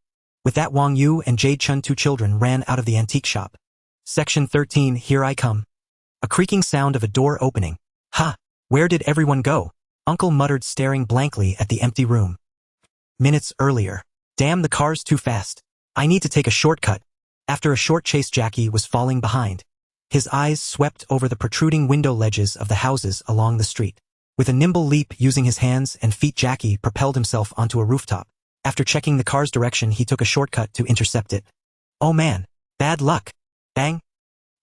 Speaker 1: With that, Wang Yu and Jade Chun, 2 children, ran out of the antique shop. Section 13, here I come. A creaking sound of a door opening. Where did everyone go? Uncle muttered, staring blankly at the empty room. Minutes earlier. Damn, the car's too fast. I need to take a shortcut. After a short chase, Jackie was falling behind. His eyes swept over the protruding window ledges of the houses along the street. With a nimble leap using his hands and feet, Jackie propelled himself onto a rooftop. After checking the car's direction, he took a shortcut to intercept it. Oh man, bad luck. Bang!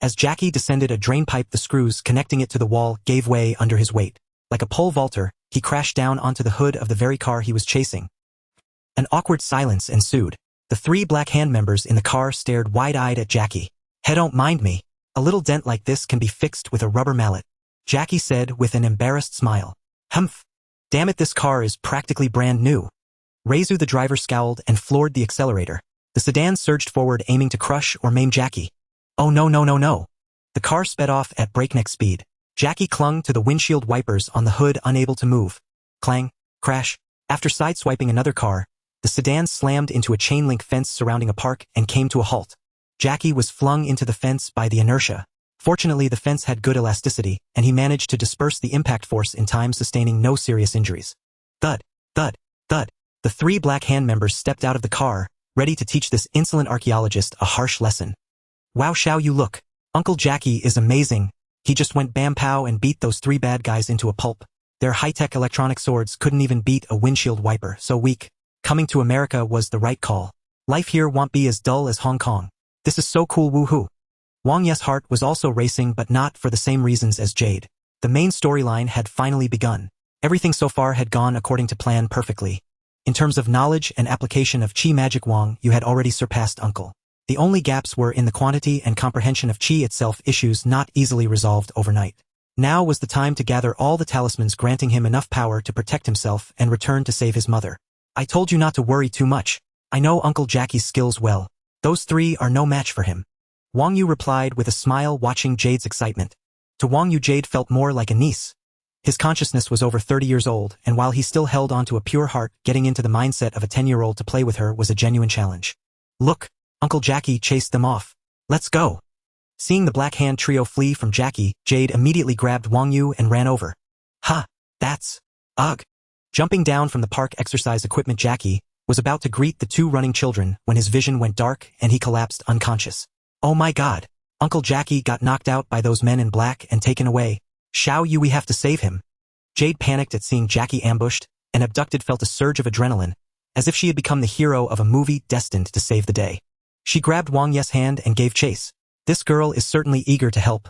Speaker 1: As Jackie descended a drain pipe, the screws connecting it to the wall gave way under his weight. Like a pole vaulter, he crashed down onto the hood of the very car he was chasing. An awkward silence ensued. The 3 Black Hand members in the car stared wide-eyed at Jackie. Hey, don't mind me. A little dent like this can be fixed with a rubber mallet, Jackie said with an embarrassed smile. Humph. Damn it, this car is practically brand new. Reizu the driver scowled and floored the accelerator. The sedan surged forward aiming to crush or maim Jackie. Oh no no no no. The car sped off at breakneck speed. Jackie clung to the windshield wipers on the hood unable to move. Clang, crash. After sideswiping another car, the sedan slammed into a chain-link fence surrounding a park and came to a halt. Jackie was flung into the fence by the inertia. Fortunately, the fence had good elasticity, and he managed to disperse the impact force in time, sustaining no serious injuries. Thud, thud, thud. The three Black Hand members stepped out of the car, ready to teach this insolent archaeologist a harsh lesson. Wow, Xiao Yu, look. Uncle Jackie is amazing. He just went bam pow and beat those three bad guys into a pulp. Their high-tech electronic swords couldn't even beat a windshield wiper, so weak. Coming to America was the right call. Life here won't be as dull as Hong Kong. This is so cool, woohoo. Wang Yu's heart was also racing, but not for the same reasons as Jade. The main storyline had finally begun. Everything so far had gone according to plan perfectly. In terms of knowledge and application of Qi magic, Wang Yu had already surpassed Uncle. The only gaps were in the quantity and comprehension of Qi itself, issues not easily resolved overnight. Now was the time to gather all the talismans granting him enough power to protect himself and return to save his mother. I told you not to worry too much. I know Uncle Jackie's skills well. Those three are no match for him. Wang Yu replied with a smile, watching Jade's excitement. To Wang Yu, Jade felt more like a niece. His consciousness was over 30 years old, and while he still held on to a pure heart, getting into the mindset of a 10-year-old to play with her was a genuine challenge. Look, Uncle Jackie chased them off. Let's go. Seeing the Black Hand trio flee from Jackie, Jade immediately grabbed Wang Yu and ran over. Ha, that's... Ugh. Jumping down from the park exercise equipment, Jackie was about to greet the two running children when his vision went dark and he collapsed unconscious. Oh my god. Uncle Jackie got knocked out by those men in black and taken away. Xiao Yu, we have to save him. Jade panicked at seeing Jackie ambushed and abducted, felt a surge of adrenaline, as if she had become the hero of a movie destined to save the day. She grabbed Wang Yu's hand and gave chase. This girl is certainly eager to help.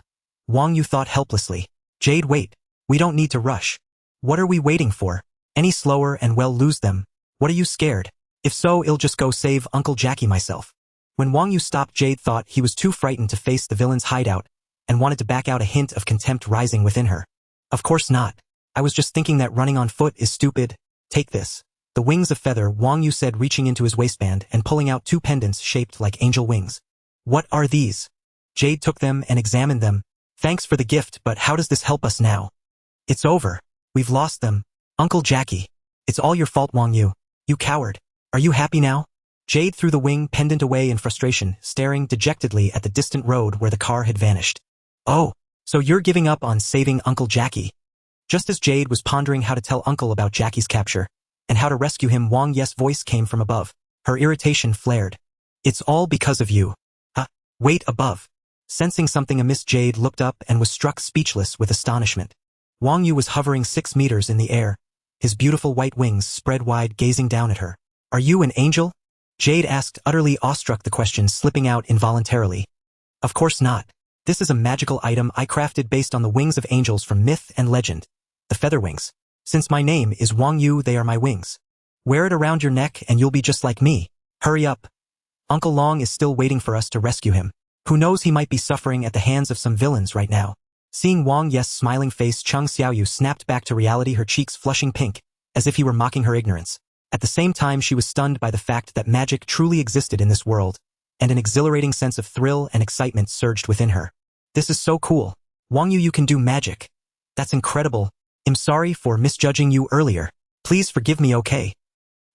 Speaker 1: Wang Yu thought helplessly. Jade, wait. We don't need to rush. What are we waiting for? Any slower and we'll lose them. What are you scared? If so, I'll just go save Uncle Jackie myself. When Wang Yu stopped, Jade thought he was too frightened to face the villain's hideout and wanted to back out, a hint of contempt rising within her. Of course not. I was just thinking that running on foot is stupid. Take this. The wings of feather, Wang Yu said, reaching into his waistband and pulling out two pendants shaped like angel wings. What are these? Jade took them and examined them. Thanks for the gift, but how does this help us now? It's over. We've lost them. Uncle Jackie. It's all your fault, Wang Yu. You coward. Are you happy now? Jade threw the wing pendant away in frustration, staring dejectedly at the distant road where the car had vanished. Oh, so you're giving up on saving Uncle Jackie? Just as Jade was pondering how to tell Uncle about Jackie's capture and how to rescue him, Wang Yu's voice came from above. Her irritation flared. It's all because of you. Wait, above. Sensing something amiss, Jade looked up and was struck speechless with astonishment. Wang Yu was hovering 6 meters in the air, his beautiful white wings spread wide, gazing down at her. Are you an angel? Jade asked, utterly awestruck, the question slipping out involuntarily. Of course not. This is a magical item I crafted based on the wings of angels from myth and legend. The feather wings. Since my name is Wang Yu, they are my wings. Wear it around your neck and you'll be just like me. Hurry up. Uncle Long is still waiting for us to rescue him. Who knows, he might be suffering at the hands of some villains right now. Seeing Wang Yu's smiling face, Chung Xiaoyu snapped back to reality, her cheeks flushing pink, as if he were mocking her ignorance. At the same time, she was stunned by the fact that magic truly existed in this world, and an exhilarating sense of thrill and excitement surged within her. This is so cool. Wang Yu, you can do magic. That's incredible. I'm sorry for misjudging you earlier. Please forgive me, okay?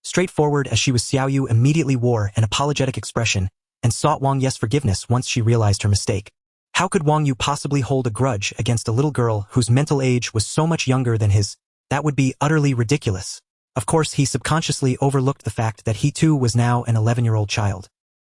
Speaker 1: Straightforward as she was, Xiaoyu immediately wore an apologetic expression and sought Wang Yu's forgiveness once she realized her mistake. How could Wang Yu possibly hold a grudge against a little girl whose mental age was so much younger than his? That would be utterly ridiculous. Of course, he subconsciously overlooked the fact that he too was now an 11-year-old child.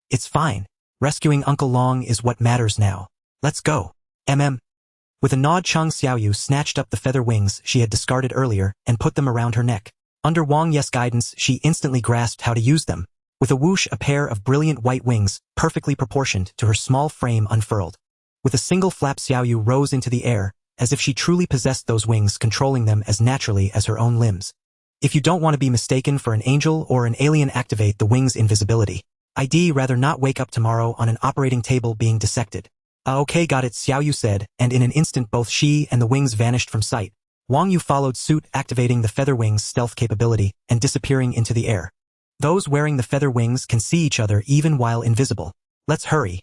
Speaker 1: It's fine. Rescuing Uncle Long is what matters now. Let's go. With a nod, Chung Xiaoyu snatched up the feather wings she had discarded earlier and put them around her neck. Under Wang Yu's guidance, she instantly grasped how to use them. With a whoosh, a pair of brilliant white wings, perfectly proportioned to her small frame, unfurled. With a single flap, Xiaoyu rose into the air, as if she truly possessed those wings, controlling them as naturally as her own limbs. If you don't want to be mistaken for an angel or an alien, activate the wings' invisibility. I'd rather not wake up tomorrow on an operating table being dissected. Okay, got it, Xiaoyu said, and in an instant both she and the wings vanished from sight. Wang Yu followed suit, activating the feather wings' stealth capability and disappearing into the air. Those wearing the feather wings can see each other even while invisible. Let's hurry.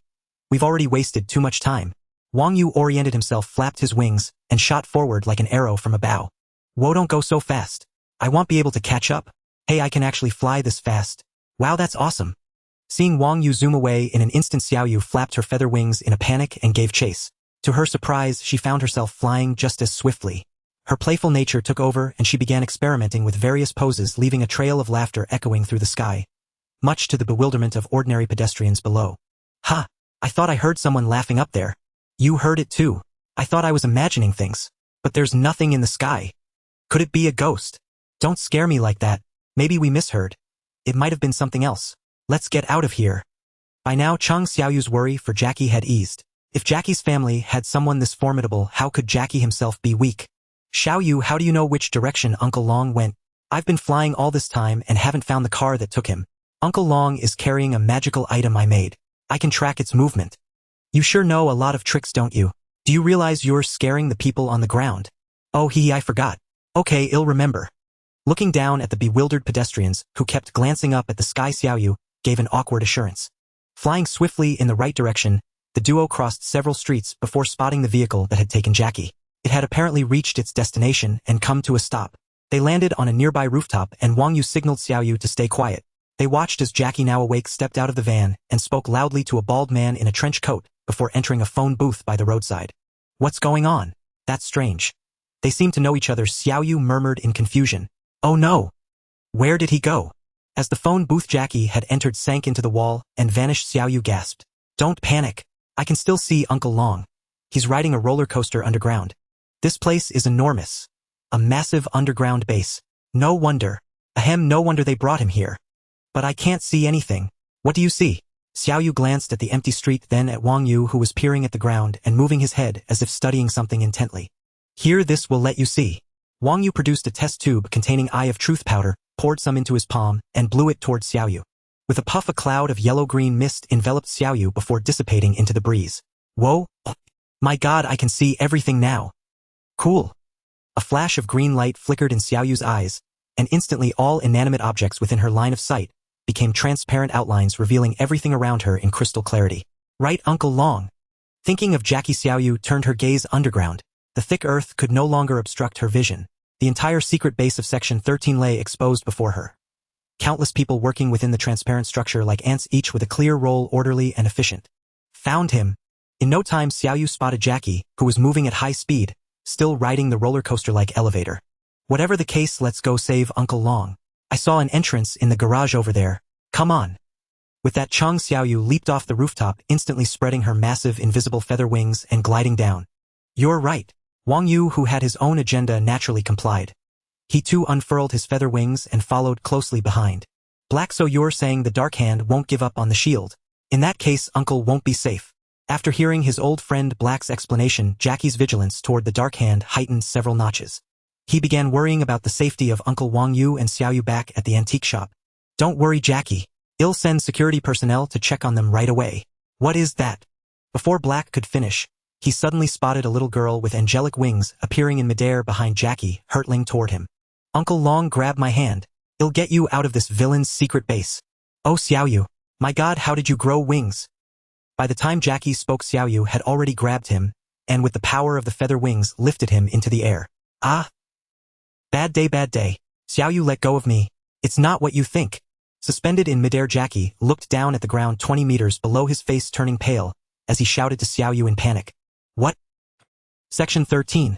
Speaker 1: We've already wasted too much time. Wang Yu oriented himself, flapped his wings, and shot forward like an arrow from a bow. Whoa, don't go so fast. I won't be able to catch up. Hey, I can actually fly this fast. Wow, that's awesome. Seeing Wang Yu zoom away in an instant, Xiao Yu flapped her feather wings in a panic and gave chase. To her surprise, she found herself flying just as swiftly. Her playful nature took over and she began experimenting with various poses, leaving a trail of laughter echoing through the sky, much to the bewilderment of ordinary pedestrians below. Ha! I thought I heard someone laughing up there. You heard it too. I thought I was imagining things. But there's nothing in the sky. Could it be a ghost? Don't scare me like that. Maybe we misheard. It might have been something else. Let's get out of here. By now, Chang Xiaoyu's worry for Jackie had eased. If Jackie's family had someone this formidable, how could Jackie himself be weak? Xiao Yu, how do you know which direction Uncle Long went? I've been flying all this time and haven't found the car that took him. Uncle Long is carrying a magical item I made. I can track its movement. You sure know a lot of tricks, don't you? Do you realize you're scaring the people on the ground? Oh, I forgot. Okay, I'll remember. Looking down at the bewildered pedestrians, who kept glancing up at the sky, Xiao Yu gave an awkward assurance. Flying swiftly in the right direction, the duo crossed several streets before spotting the vehicle that had taken Jackie. It had apparently reached its destination and come to a stop. They landed on a nearby rooftop and Wang Yu signaled Xiao Yu to stay quiet. They watched as Jackie, now awake, stepped out of the van and spoke loudly to a bald man in a trench coat before entering a phone booth by the roadside. What's going on? That's strange. They seem to know each other, Xiao Yu murmured in confusion. Oh no! Where did he go? As the phone booth Jackie had entered sank into the wall and vanished, Xiao Yu gasped. Don't panic. I can still see Uncle Long. He's riding a roller coaster underground. This place is enormous. A massive underground base. No wonder. No wonder they brought him here. But I can't see anything. What do you see? Xiao Yu glanced at the empty street, then at Wang Yu, who was peering at the ground and moving his head as if studying something intently. Here, this will let you see. Wang Yu produced a test tube containing Eye of Truth powder, poured some into his palm, and blew it towards Xiao Yu. With a puff, a cloud of yellow-green mist enveloped Xiao Yu before dissipating into the breeze. Whoa! My God, I can see everything now. Cool. A flash of green light flickered in Xiao Yu's eyes, and instantly all inanimate objects within her line of sight became transparent outlines, revealing everything around her in crystal clarity. Right, Uncle Long. Thinking of Jackie, Xiao Yu turned her gaze underground. The thick earth could no longer obstruct her vision. The entire secret base of Section 13 lay exposed before her. Countless people working within the transparent structure like ants, each with a clear role, orderly and efficient. Found him. In no time, Xiao Yu spotted Jackie, who was moving at high speed, still riding the roller coaster-like elevator. Whatever the case, let's go save Uncle Long. I saw an entrance in the garage over there. Come on. With that, Chang Xiao Yu leaped off the rooftop, instantly spreading her massive invisible feather wings and gliding down. You're right. Wang Yu, who had his own agenda, naturally complied. He too unfurled his feather wings and followed closely behind. Black, so you're saying the Dark Hand won't give up on the shield? In that case, Uncle won't be safe. After hearing his old friend Black's explanation, Jackie's vigilance toward the Dark Hand heightened several notches. He began worrying about the safety of Uncle Wang Yu and Xiao Yu back at the antique shop. Don't worry, Jackie. I'll send security personnel to check on them right away. What is that? Before Black could finish, he suddenly spotted a little girl with angelic wings appearing in midair behind Jackie, hurtling toward him. Uncle Long, grab my hand. I'll get you out of this villain's secret base. Oh, Xiao Yu. My God, how did you grow wings? By the time Jackie spoke, Xiao Yu had already grabbed him, and with the power of the feather wings lifted him into the air. Ah! Bad day, bad day. Xiao Yu, let go of me. It's not what you think. Suspended in midair, Jackie looked down at the ground 20 meters below, his face turning pale, as he shouted to Xiao Yu in panic. What? Section 13.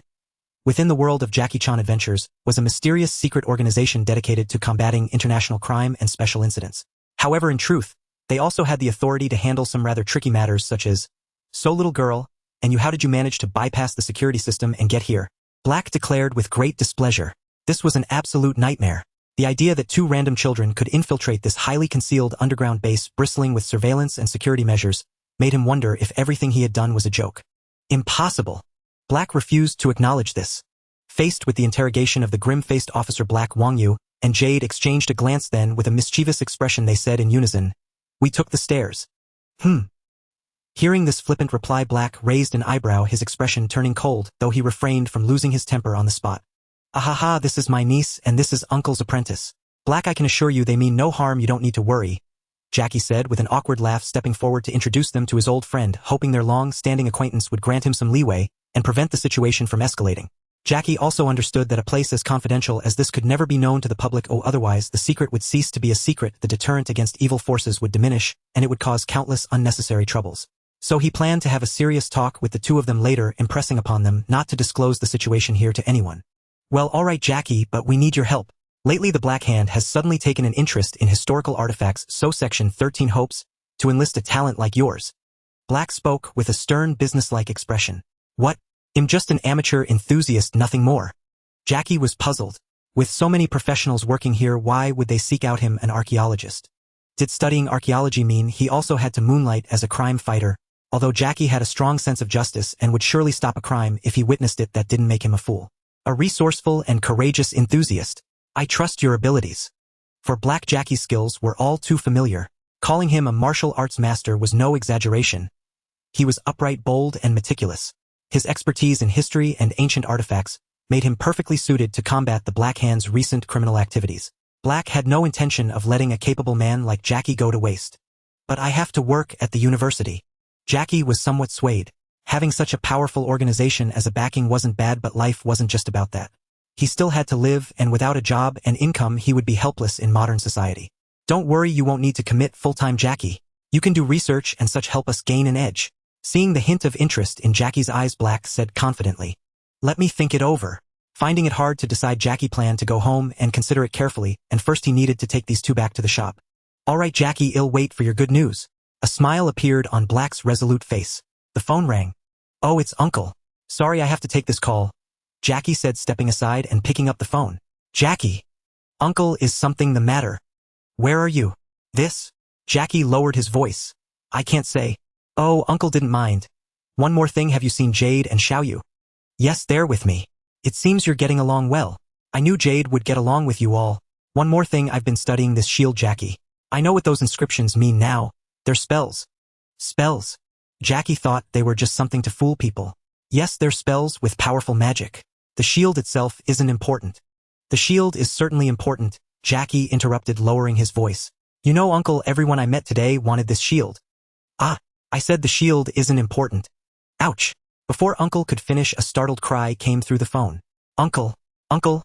Speaker 1: Within the world of Jackie Chan Adventures was a mysterious secret organization dedicated to combating international crime and special incidents. However, in truth, they also had the authority to handle some rather tricky matters such as, "So little girl, and you, how did you manage to bypass the security system and get here?" Black declared with great displeasure. This was an absolute nightmare. The idea that two random children could infiltrate this highly concealed underground base bristling with surveillance and security measures made him wonder if everything he had done was a joke. Impossible. Black refused to acknowledge this. Faced with the interrogation of the grim-faced officer, Black, Wang Yu and Jade exchanged a glance, then with a mischievous expression they said in unison, "We took the stairs." Hearing this flippant reply, Black raised an eyebrow, his expression turning cold, though he refrained from losing his temper on the spot. Ahaha, this is my niece and this is Uncle's apprentice. Black, I can assure you they mean no harm, you don't need to worry, Jackie said with an awkward laugh, stepping forward to introduce them to his old friend, hoping their long-standing acquaintance would grant him some leeway and prevent the situation from escalating. Jackie also understood that a place as confidential as this could never be known to the public, or otherwise the secret would cease to be a secret, the deterrent against evil forces would diminish, and it would cause countless unnecessary troubles. So he planned to have a serious talk with the two of them later, impressing upon them not to disclose the situation here to anyone. Well, alright Jackie, but we need your help. Lately the Black Hand has suddenly taken an interest in historical artifacts, so Section 13 hopes to enlist a talent like yours. Black spoke with a stern businesslike expression. What? I'm just an amateur enthusiast, nothing more. Jackie was puzzled. With so many professionals working here, why would they seek out him, an archaeologist? Did studying archaeology mean he also had to moonlight as a crime fighter? Although Jackie had a strong sense of justice and would surely stop a crime if he witnessed it, that didn't make him a fool. A resourceful and courageous enthusiast. I trust your abilities. For Black, Jackie's skills were all too familiar. Calling him a martial arts master was no exaggeration. He was upright, bold, and meticulous. His expertise in history and ancient artifacts made him perfectly suited to combat the Black Hand's recent criminal activities. Black had no intention of letting a capable man like Jackie go to waste. But I have to work at the university. Jackie was somewhat swayed. Having such a powerful organization as a backing wasn't bad, but life wasn't just about that. He still had to live, and without a job and income he would be helpless in modern society. Don't worry, you won't need to commit full-time, Jackie. You can do research and such, help us gain an edge. Seeing the hint of interest in Jackie's eyes, Black said confidently. Let me think it over. Finding it hard to decide, Jackie planned to go home and consider it carefully, and first he needed to take these two back to the shop. Alright Jackie, I'll wait for your good news. A smile appeared on Black's resolute face. The phone rang. Oh, it's Uncle. Sorry, I have to take this call, Jackie said, stepping aside and picking up the phone. Jackie. Uncle, is something the matter? Where are you? This? Jackie lowered his voice. I can't say. Oh, Uncle didn't mind. One more thing, have you seen Jade and Xiaoyu? Yes, they're with me. It seems you're getting along well. I knew Jade would get along with you all. One more thing, I've been studying this shield, Jackie. I know what those inscriptions mean now. They're spells. Spells? Jackie thought they were just something to fool people. Yes, they're spells with powerful magic. The shield itself isn't important. The shield is certainly important, Jackie interrupted, lowering his voice. You know, Uncle, everyone I met today wanted this shield. Ah, I said the shield isn't important. Ouch. Before Uncle could finish, a startled cry came through the phone. Uncle, Uncle.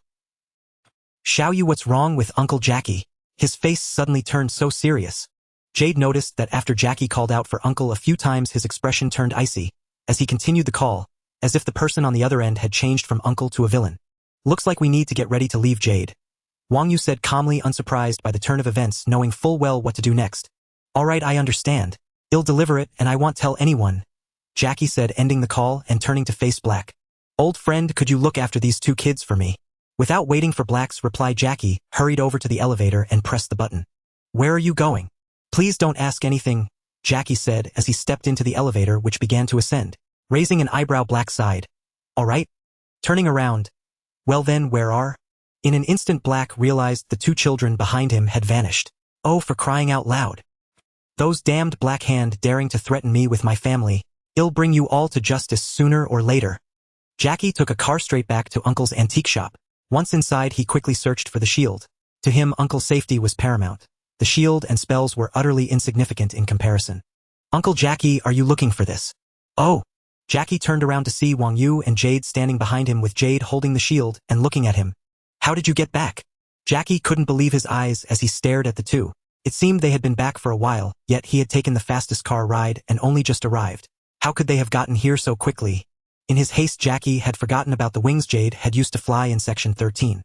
Speaker 1: Xiaoyu, what's wrong with Uncle Jackie? His face suddenly turned so serious. Jade noticed that after Jackie called out for Uncle a few times, his expression turned icy as he continued the call, as if the person on the other end had changed from Uncle to a villain. Looks like we need to get ready to leave, Jade, Wang Yu said calmly, unsurprised by the turn of events, knowing full well what to do next. Alright, I understand. I'll deliver it, and I won't tell anyone, Jackie said, ending the call and turning to face Black. Old friend, could you look after these two kids for me? Without waiting for Black's reply, Jackie hurried over to the elevator and pressed the button. Where are you going? Please don't ask anything, Jackie said as he stepped into the elevator, which began to ascend. Raising an eyebrow, Black sighed. Alright. Turning around. Well then, where are? In an instant, Black realized the two children behind him had vanished. Oh, for crying out loud. Those damned Black Hand daring to threaten me with my family. I'll bring you all to justice sooner or later. Jackie took a car straight back to Uncle's antique shop. Once inside, he quickly searched for the shield. To him, Uncle's safety was paramount. The shield and spells were utterly insignificant in comparison. Uncle Jackie, are you looking for this? Oh. Jackie turned around to see Wang Yu and Jade standing behind him, with Jade holding the shield and looking at him. How did you get back? Jackie couldn't believe his eyes as he stared at the two. It seemed they had been back for a while, yet he had taken the fastest car ride and only just arrived. How could they have gotten here so quickly? In his haste, Jackie had forgotten about the wings Jade had used to fly in Section 13.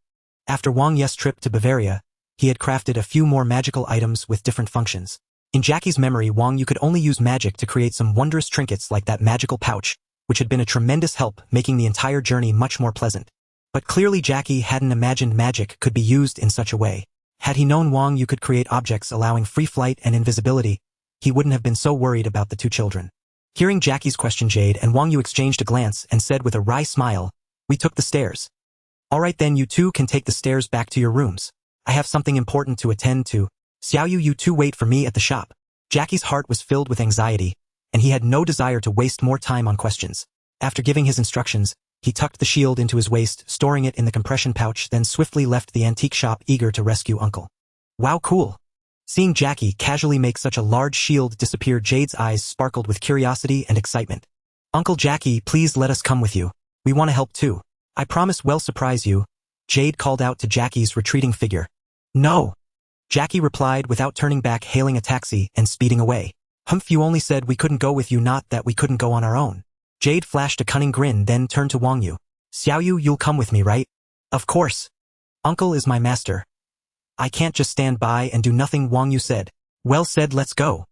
Speaker 1: After Wang Yu's trip to Bavaria, he had crafted a few more magical items with different functions. In Jackie's memory, Wang Yu could only use magic to create some wondrous trinkets like that magical pouch, which had been a tremendous help, making the entire journey much more pleasant. But clearly Jackie hadn't imagined magic could be used in such a way. Had he known Wang Yu could create objects allowing free flight and invisibility, he wouldn't have been so worried about the two children. Hearing Jackie's question, Jade and Wang Yu exchanged a glance and said with a wry smile, "We took the stairs." "Alright then, you two can take the stairs back to your rooms. I have something important to attend to. Xiaoyu, you two wait for me at the shop." Jackie's heart was filled with anxiety, and he had no desire to waste more time on questions. After giving his instructions, He tucked the shield into his waist, storing it in the compression pouch, then swiftly left the antique shop, eager to rescue Uncle. Wow, cool. Seeing Jackie casually make such a large shield disappear, Jade's eyes sparkled with curiosity and excitement. Uncle Jackie, please let us come with you. We want to help too. I promise we'll surprise you. Jade called out to Jackie's retreating figure. No. Jackie replied without turning back, hailing a taxi and speeding away. Humph, you only said we couldn't go with you, not that we couldn't go on our own. Jade flashed a cunning grin, then turned to Wang Yu. Xiao Yu, you'll come with me, right? Of course. Uncle is my master. I can't just stand by and do nothing, Wang Yu said. Well said, let's go.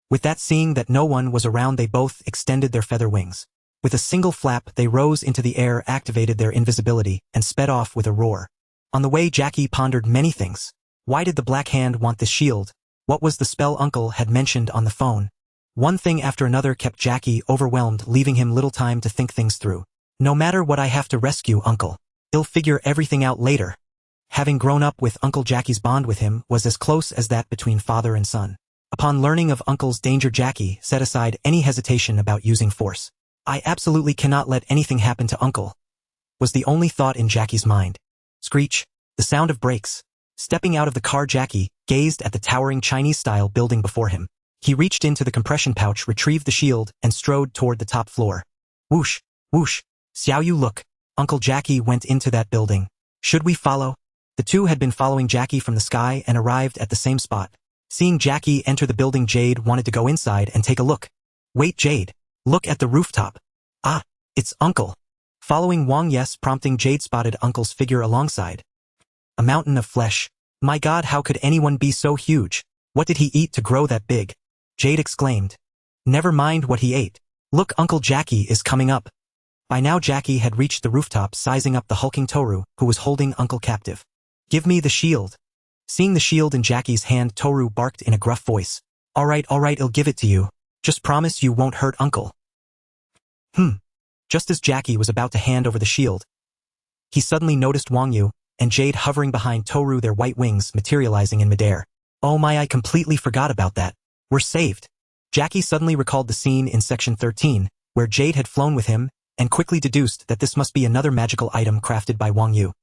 Speaker 1: With that, seeing that no one was around, they both extended their feather wings. With a single flap, they rose into the air, activated their invisibility, and sped off with a roar. On the way, Jackie pondered many things. Why did the Black Hand want this shield? What was the spell Uncle had mentioned on the phone? One thing after another kept Jackie overwhelmed, leaving him little time to think things through. No matter what, I have to rescue Uncle. He'll figure everything out later. Having grown up with Uncle, Jackie's bond with him was as close as that between father and son. Upon learning of Uncle's danger, Jackie set aside any hesitation about using force. I absolutely cannot let anything happen to Uncle, was the only thought in Jackie's mind. Screech, the sound of brakes. Stepping out of the car, Jackie gazed at the towering Chinese-style building before him. He reached into the compression pouch, retrieved the shield, and strode toward the top floor. Whoosh, whoosh. Xiao Yu, look. Uncle Jackie went into that building. Should we follow? The two had been following Jackie from the sky and arrived at the same spot. Seeing Jackie enter the building, Jade wanted to go inside and take a look. Wait, Jade. Look at the rooftop. Ah, it's Uncle. Following Wang Yes prompting, Jade spotted Uncle's figure alongside. A mountain of flesh. My God, how could anyone be so huge? What did he eat to grow that big? Jade exclaimed. Never mind what he ate. Look, Uncle Jackie is coming up. By now Jackie had reached the rooftop, sizing up the hulking Toru, who was holding Uncle captive. Give me the shield. Seeing the shield in Jackie's hand, Toru barked in a gruff voice. All right, I'll give it to you. Just promise you won't hurt Uncle. Just as Jackie was about to hand over the shield, he suddenly noticed Wang Yu and Jade hovering behind Toru, their white wings materializing in midair. Oh my, I completely forgot about that. We're saved. Jackie suddenly recalled the scene in section 13, where Jade had flown with him, and quickly deduced that this must be another magical item crafted by Wang Yu.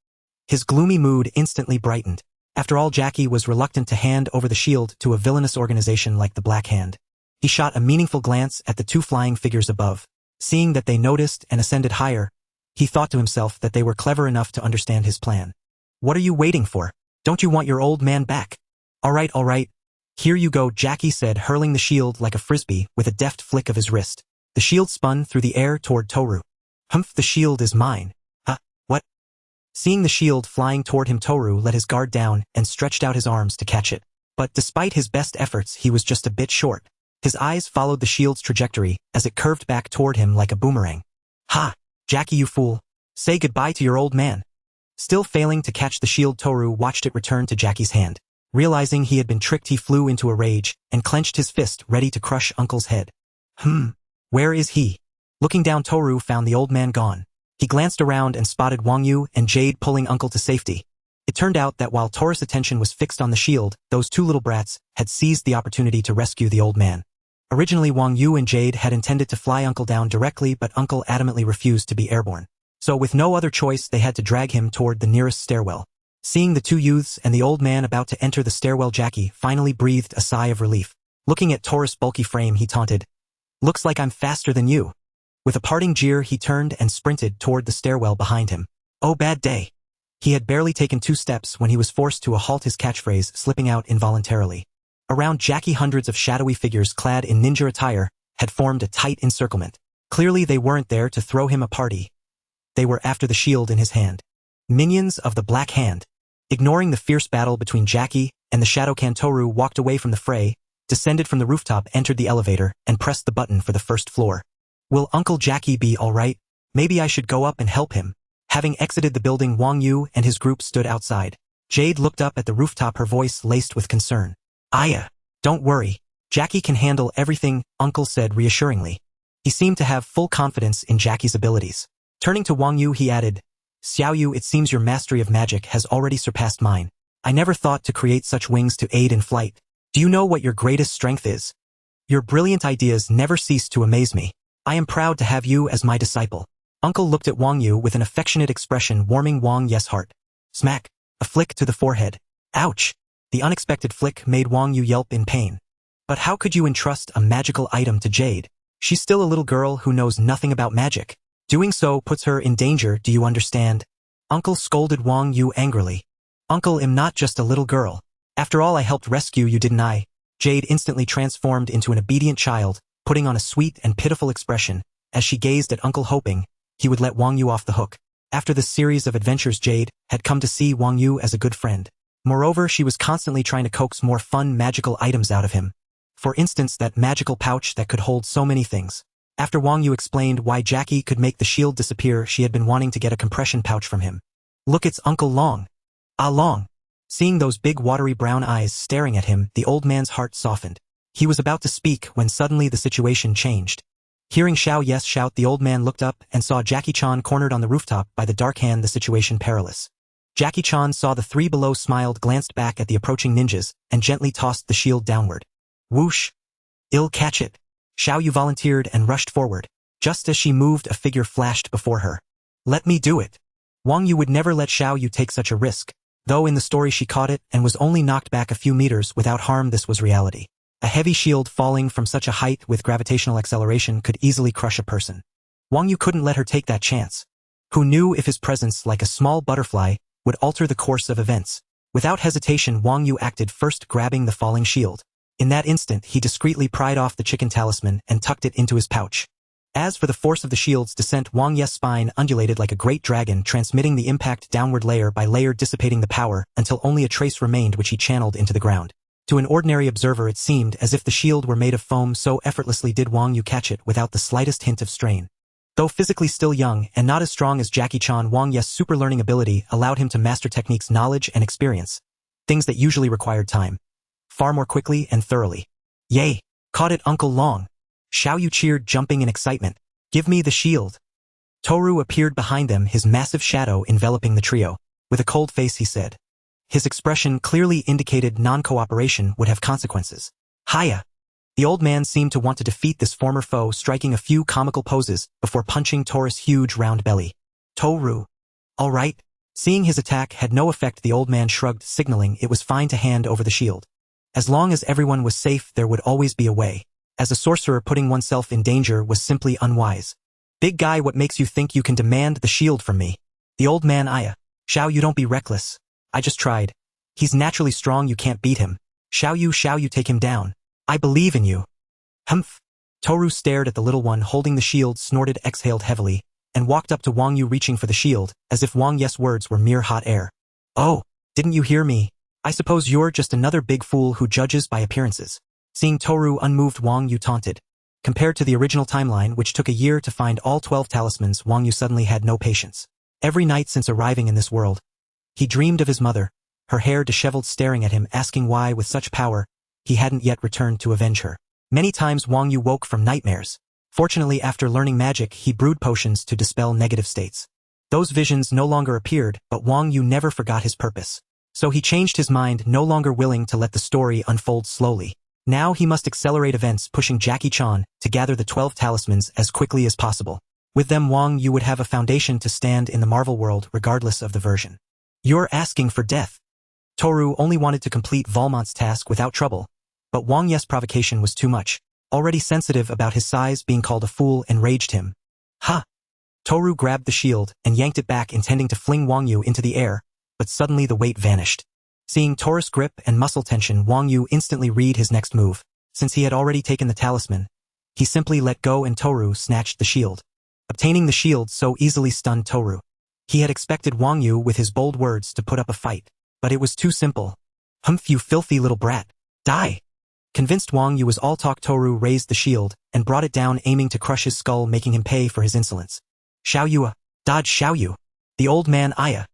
Speaker 1: His gloomy mood instantly brightened. After all, Jackie was reluctant to hand over the shield to a villainous organization like the Black Hand. He shot a meaningful glance at the two flying figures above. Seeing that they noticed and ascended higher, he thought to himself that they were clever enough to understand his plan. What are you waiting for? Don't you want your old man back? All right. Here you go, Jackie said, hurling the shield like a frisbee with a deft flick of his wrist. The shield spun through the air toward Toru. Humph, the shield is mine. Huh? What? Seeing the shield flying toward him, Toru let his guard down and stretched out his arms to catch it. But despite his best efforts, he was just a bit short. His eyes followed the shield's trajectory as it curved back toward him like a boomerang. Ha! Jackie, you fool. Say goodbye to your old man. Still failing to catch the shield, Toru watched it return to Jackie's hand. Realizing he had been tricked, he flew into a rage and clenched his fist, ready to crush Uncle's head. Where is he? Looking down, Toru found the old man gone. He glanced around and spotted Wang Yu and Jade pulling Uncle to safety. It turned out that while Toru's attention was fixed on the shield, those two little brats had seized the opportunity to rescue the old man. Originally, Wang Yu and Jade had intended to fly Uncle down directly, but Uncle adamantly refused to be airborne. So with no other choice, they had to drag him toward the nearest stairwell. Seeing the two youths and the old man about to enter the stairwell, Jackie finally breathed a sigh of relief. Looking at Toru's bulky frame, he taunted, "Looks like I'm faster than you." With a parting jeer, he turned and sprinted toward the stairwell behind him. Oh, bad day. He had barely taken 2 steps when he was forced to a halt, his catchphrase slipping out involuntarily. Around Jackie, hundreds of shadowy figures clad in ninja attire had formed a tight encirclement. Clearly they weren't there to throw him a party. They were after the shield in his hand. Minions of the Black Hand. Ignoring the fierce battle between Jackie and the Shadow Can, Toru walked away from the fray, descended from the rooftop, entered the elevator, and pressed the button for the first floor. Will Uncle Jackie be all right? Maybe I should go up and help him. Having exited the building, Wang Yu and his group stood outside. Jade looked up at the rooftop, her voice laced with concern. Aya, don't worry. Jackie can handle everything, Uncle said reassuringly. He seemed to have full confidence in Jackie's abilities. Turning to Wang Yu, he added, Xiao Yu, it seems your mastery of magic has already surpassed mine. I never thought to create such wings to aid in flight. Do you know what your greatest strength is? Your brilliant ideas never cease to amaze me. I am proud to have you as my disciple. Uncle looked at Wang Yu with an affectionate expression warming Wang Yu's heart. Smack. A flick to the forehead. Ouch. The unexpected flick made Wang Yu yelp in pain. But how could you entrust a magical item to Jade? She's still a little girl who knows nothing about magic. Doing so puts her in danger, do you understand? Uncle scolded Wang Yu angrily. Uncle, I'm not just a little girl. After all, I helped rescue you, didn't I? Jade instantly transformed into an obedient child, putting on a sweet and pitiful expression, as she gazed at Uncle, hoping he would let Wang Yu off the hook. After this series of adventures, Jade had come to see Wang Yu as a good friend. Moreover, she was constantly trying to coax more fun magical items out of him. For instance, that magical pouch that could hold so many things. After Wang Yu explained why Jackie could make the shield disappear, she had been wanting to get a compression pouch from him. Look, it's Uncle Long. Ah, Long. Seeing those big watery brown eyes staring at him, the old man's heart softened. He was about to speak when suddenly the situation changed. Hearing Xiao Yes shout, the old man looked up and saw Jackie Chan cornered on the rooftop by the dark hand, the situation perilous. Jackie Chan saw the three below, smiled, glanced back at the approaching ninjas, and gently tossed the shield downward. Whoosh! I'll catch it. Xiao Yu volunteered and rushed forward. Just as she moved, a figure flashed before her. Let me do it. Wang Yu would never let Xiao Yu take such a risk. Though in the story she caught it and was only knocked back a few meters without harm, this was reality. A heavy shield falling from such a height with gravitational acceleration could easily crush a person. Wang Yu couldn't let her take that chance. Who knew if his presence, like a small butterfly, would alter the course of events? Without hesitation, Wang Yu acted, first grabbing the falling shield. In that instant, he discreetly pried off the chicken talisman and tucked it into his pouch. As for the force of the shield's descent, Wang Yu's spine undulated like a great dragon, transmitting the impact downward layer by layer, dissipating the power until only a trace remained, which he channeled into the ground. To an ordinary observer, it seemed as if the shield were made of foam, so effortlessly did Wang Yu catch it without the slightest hint of strain. Though physically still young and not as strong as Jackie Chan, Wang Yu's super learning ability allowed him to master techniques, knowledge, and experience. Things that usually required time. Far more quickly and thoroughly. Yay! Caught it, Uncle Long! Xiao Yu cheered, jumping in excitement. Give me the shield. Toru appeared behind them, his massive shadow enveloping the trio. With a cold face, he said. His expression clearly indicated non-cooperation would have consequences. Hiya! The old man seemed to want to defeat this former foe, striking a few comical poses before punching Toru's huge round belly. Toru. All right. Seeing his attack had no effect, the old man shrugged, signaling it was fine to hand over the shield. As long as everyone was safe, there would always be a way. As a sorcerer, putting oneself in danger was simply unwise. Big guy, what makes you think you can demand the shield from me? The old man eyed. Xiao Yu, don't be reckless. I just tried. He's naturally strong, you can't beat him. Xiao Yu, take him down. I believe in you. Humph. Toru stared at the little one holding the shield, snorted, exhaled heavily, and walked up to Wang Yu, reaching for the shield, as if Wang Yu's words were mere hot air. Oh, didn't you hear me? I suppose you're just another big fool who judges by appearances. Seeing Toru unmoved, Wang Yu taunted. Compared to the original timeline, which took a year to find all 12 talismans, Wang Yu suddenly had no patience. Every night since arriving in this world, he dreamed of his mother, her hair disheveled, staring at him, asking why, with such power, he hadn't yet returned to avenge her. Many times Wang Yu woke from nightmares. Fortunately, after learning magic, he brewed potions to dispel negative states. Those visions no longer appeared, but Wang Yu never forgot his purpose. So he changed his mind, no longer willing to let the story unfold slowly. Now he must accelerate events, pushing Jackie Chan to gather the 12 talismans as quickly as possible. With them, Wang Yu would have a foundation to stand in the Marvel world regardless of the version. You're asking for death. Toru only wanted to complete Valmont's task without trouble, but Wang Yu's provocation was too much. Already sensitive about his size, being called a fool enraged him. Ha! Toru grabbed the shield and yanked it back, intending to fling Wang Yu into the air, but suddenly the weight vanished. Seeing Toru's grip and muscle tension, Wang Yu instantly read his next move. Since he had already taken the talisman, he simply let go and Toru snatched the shield. Obtaining the shield so easily stunned Toru. He had expected Wang Yu with his bold words to put up a fight, but it was too simple. Humph, you filthy little brat. Die! Convinced Wang Yu was all talk, Toru raised the shield and brought it down, aiming to crush his skull, making him pay for his insolence. Xiao Yu, dodge Xiao Yu. The old man eyed.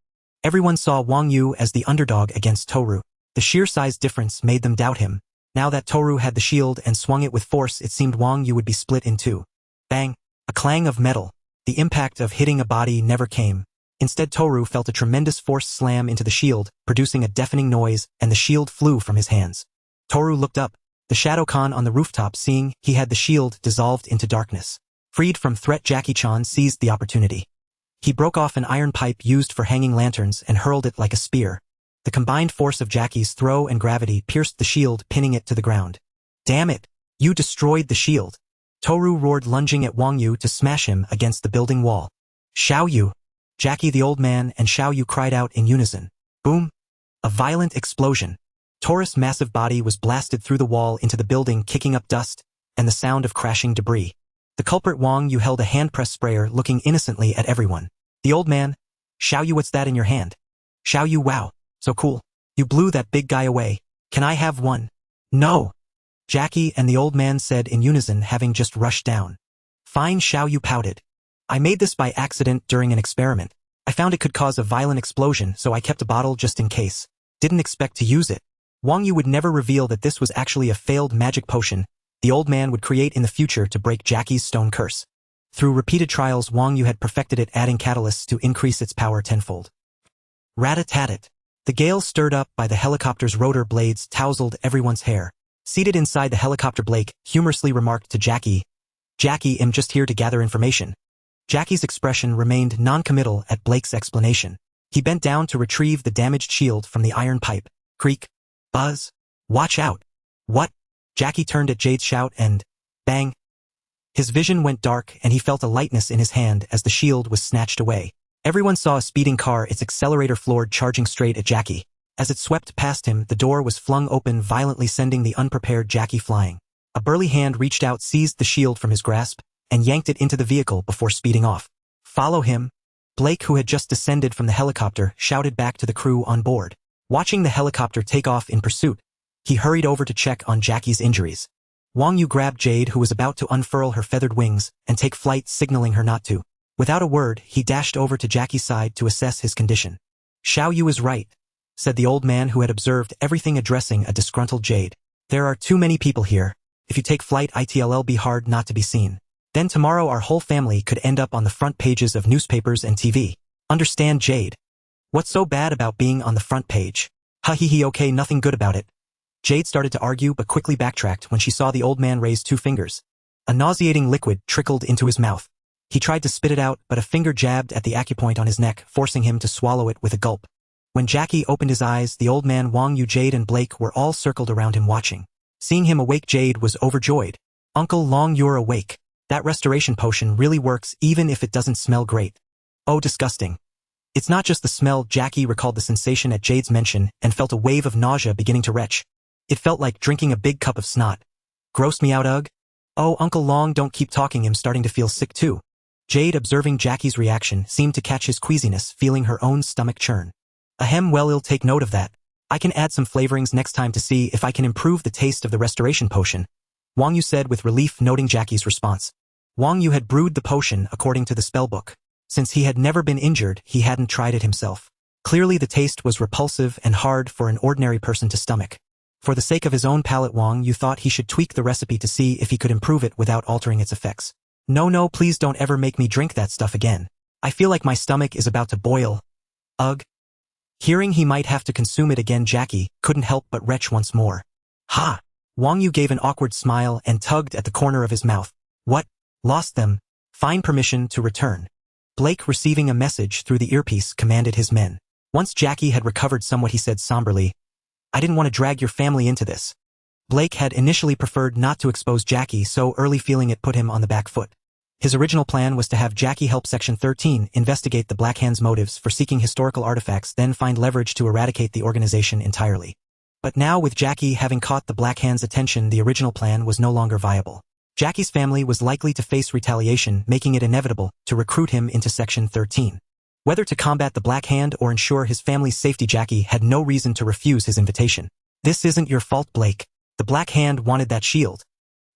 Speaker 1: Everyone saw Wang Yu as the underdog against Toru. The sheer size difference made them doubt him. Now that Toru had the shield and swung it with force, it seemed Wang Yu would be split in two. Bang! A clang of metal. The impact of hitting a body never came. Instead, Toru felt a tremendous force slam into the shield, producing a deafening noise, and the shield flew from his hands. Toru looked up. The Shadow Khan on the rooftop, seeing he had the shield, dissolved into darkness. Freed from threat, Jackie Chan seized the opportunity. He broke off an iron pipe used for hanging lanterns and hurled it like a spear. The combined force of Jackie's throw and gravity pierced the shield, pinning it to the ground. Damn it! You destroyed the shield! Toru roared, lunging at Wang Yu to smash him against the building wall. Xiao Yu! Jackie the old man and Xiao Yu cried out in unison. Boom! A violent explosion. Taurus' massive body was blasted through the wall into the building, kicking up dust and the sound of crashing debris. The culprit Wang Yu held a hand-press sprayer, looking innocently at everyone. The old man, Xiao Yu, what's that in your hand? Xiao Yu, wow, so cool. You blew that big guy away. Can I have one? No! Jackie and the old man said in unison, having just rushed down. Fine, Xiao Yu pouted. I made this by accident during an experiment. I found it could cause a violent explosion, so I kept a bottle just in case. Didn't expect to use it. Wang Yu would never reveal that this was actually a failed magic potion the old man would create in the future to break Jackie's stone curse. Through repeated trials, Wang Yu had perfected it, adding catalysts to increase its power tenfold. Rat-a-tat-tat. The gale stirred up by the helicopter's rotor blades tousled everyone's hair. Seated inside the helicopter, Blake humorously remarked to Jackie, Jackie, I'm just here to gather information. Jackie's expression remained non-committal at Blake's explanation. He bent down to retrieve the damaged shield from the iron pipe. Creak. Buzz. Watch out. What? Jackie turned at Jade's shout and, bang. His vision went dark and he felt a lightness in his hand as the shield was snatched away. Everyone saw a speeding car, its accelerator floored, charging straight at Jackie. As it swept past him, the door was flung open violently, sending the unprepared Jackie flying. A burly hand reached out, seized the shield from his grasp, and yanked it into the vehicle before speeding off. Follow him. Blake, who had just descended from the helicopter, shouted back to the crew on board. Watching the helicopter take off in pursuit, he hurried over to check on Jackie's injuries. Wang Yu grabbed Jade, who was about to unfurl her feathered wings and take flight, signaling her not to. Without a word, he dashed over to Jackie's side to assess his condition. Xiao Yu is right, said the old man who had observed everything, addressing a disgruntled Jade. There are too many people here. If you take flight, it'll be hard not to be seen. Then tomorrow our whole family could end up on the front pages of newspapers and TV. Understand, Jade? What's so bad about being on the front page? Ha he he, okay, nothing good about it. Jade started to argue but quickly backtracked when she saw the old man raise two fingers. A nauseating liquid trickled into his mouth. He tried to spit it out, but a finger jabbed at the acupoint on his neck, forcing him to swallow it with a gulp. When Jackie opened his eyes, the old man, Wang Yu, Jade and Blake were all circled around him watching. Seeing him awake, Jade was overjoyed. Uncle Long, you're awake. That restoration potion really works even if it doesn't smell great. Oh, disgusting. It's not just the smell. Jackie recalled the sensation at Jade's mention and felt a wave of nausea beginning to retch. It felt like drinking a big cup of snot. Grossed me out, ugh. Oh, Uncle Long, don't keep talking, I'm starting to feel sick too. Jade, observing Jackie's reaction, seemed to catch his queasiness, feeling her own stomach churn. Ahem, well, I'll take note of that. I can add some flavorings next time to see if I can improve the taste of the restoration potion, Wang Yu said with relief, noting Jackie's response. Wang Yu had brewed the potion according to the spellbook. Since he had never been injured, he hadn't tried it himself. Clearly the taste was repulsive and hard for an ordinary person to stomach. For the sake of his own palate, Wang Yu thought he should tweak the recipe to see if he could improve it without altering its effects. No, please don't ever make me drink that stuff again. I feel like my stomach is about to boil. Ugh. Hearing he might have to consume it again, Jackie couldn't help but retch once more. Ha! Wang Yu gave an awkward smile and tugged at the corner of his mouth. What? Lost them? Fine, permission to return. Blake, receiving a message through the earpiece, commanded his men. Once Jackie had recovered somewhat, he said somberly, I didn't want to drag your family into this. Blake had initially preferred not to expose Jackie so early, feeling it put him on the back foot. His original plan was to have Jackie help Section 13 investigate the Black Hand's motives for seeking historical artifacts, then find leverage to eradicate the organization entirely. But now, with Jackie having caught the Black Hand's attention, the original plan was no longer viable. Jackie's family was likely to face retaliation, making it inevitable to recruit him into Section 13. Whether to combat the Black Hand or ensure his family's safety, Jackie had no reason to refuse his invitation. This isn't your fault, Blake. The Black Hand wanted that shield.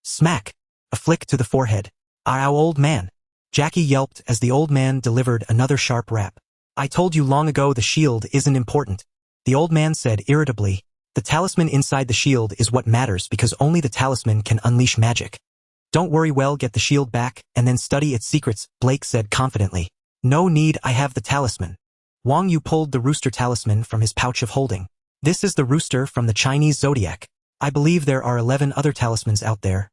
Speaker 1: Smack! A flick to the forehead. Ow, old man. Jackie yelped as the old man delivered another sharp rap. I told you long ago the shield isn't important. The old man said irritably. The talisman inside the shield is what matters, because only the talisman can unleash magic. Don't worry, well, get the shield back and then study its secrets, Blake said confidently. No need, I have the talisman. Wang Yu pulled the rooster talisman from his pouch of holding. This is the rooster from the Chinese zodiac. I believe there are 11 other talismans out there.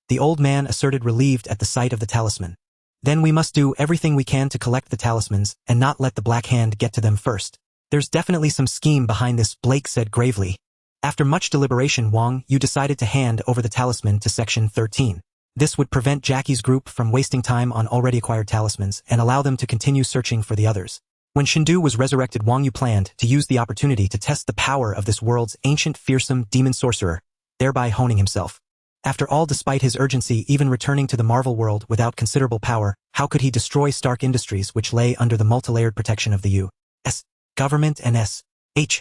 Speaker 1: the old man asserted, relieved at the sight of the talisman. Then we must do everything we can to collect the talismans and not let the Black Hand get to them first. There's definitely some scheme behind this, Blake said gravely. After much deliberation, Wang Yu decided to hand over the talisman to Section 13. This would prevent Jackie's group from wasting time on already acquired talismans and allow them to continue searching for the others. When Shindu was resurrected, Wang Yu planned to use the opportunity to test the power of this world's ancient fearsome demon sorcerer, thereby honing himself. After all, despite his urgency, even returning to the Marvel world without considerable power, how could he destroy Stark Industries, which lay under the multilayered protection of the U.S. government and S.H.I.E.L.D.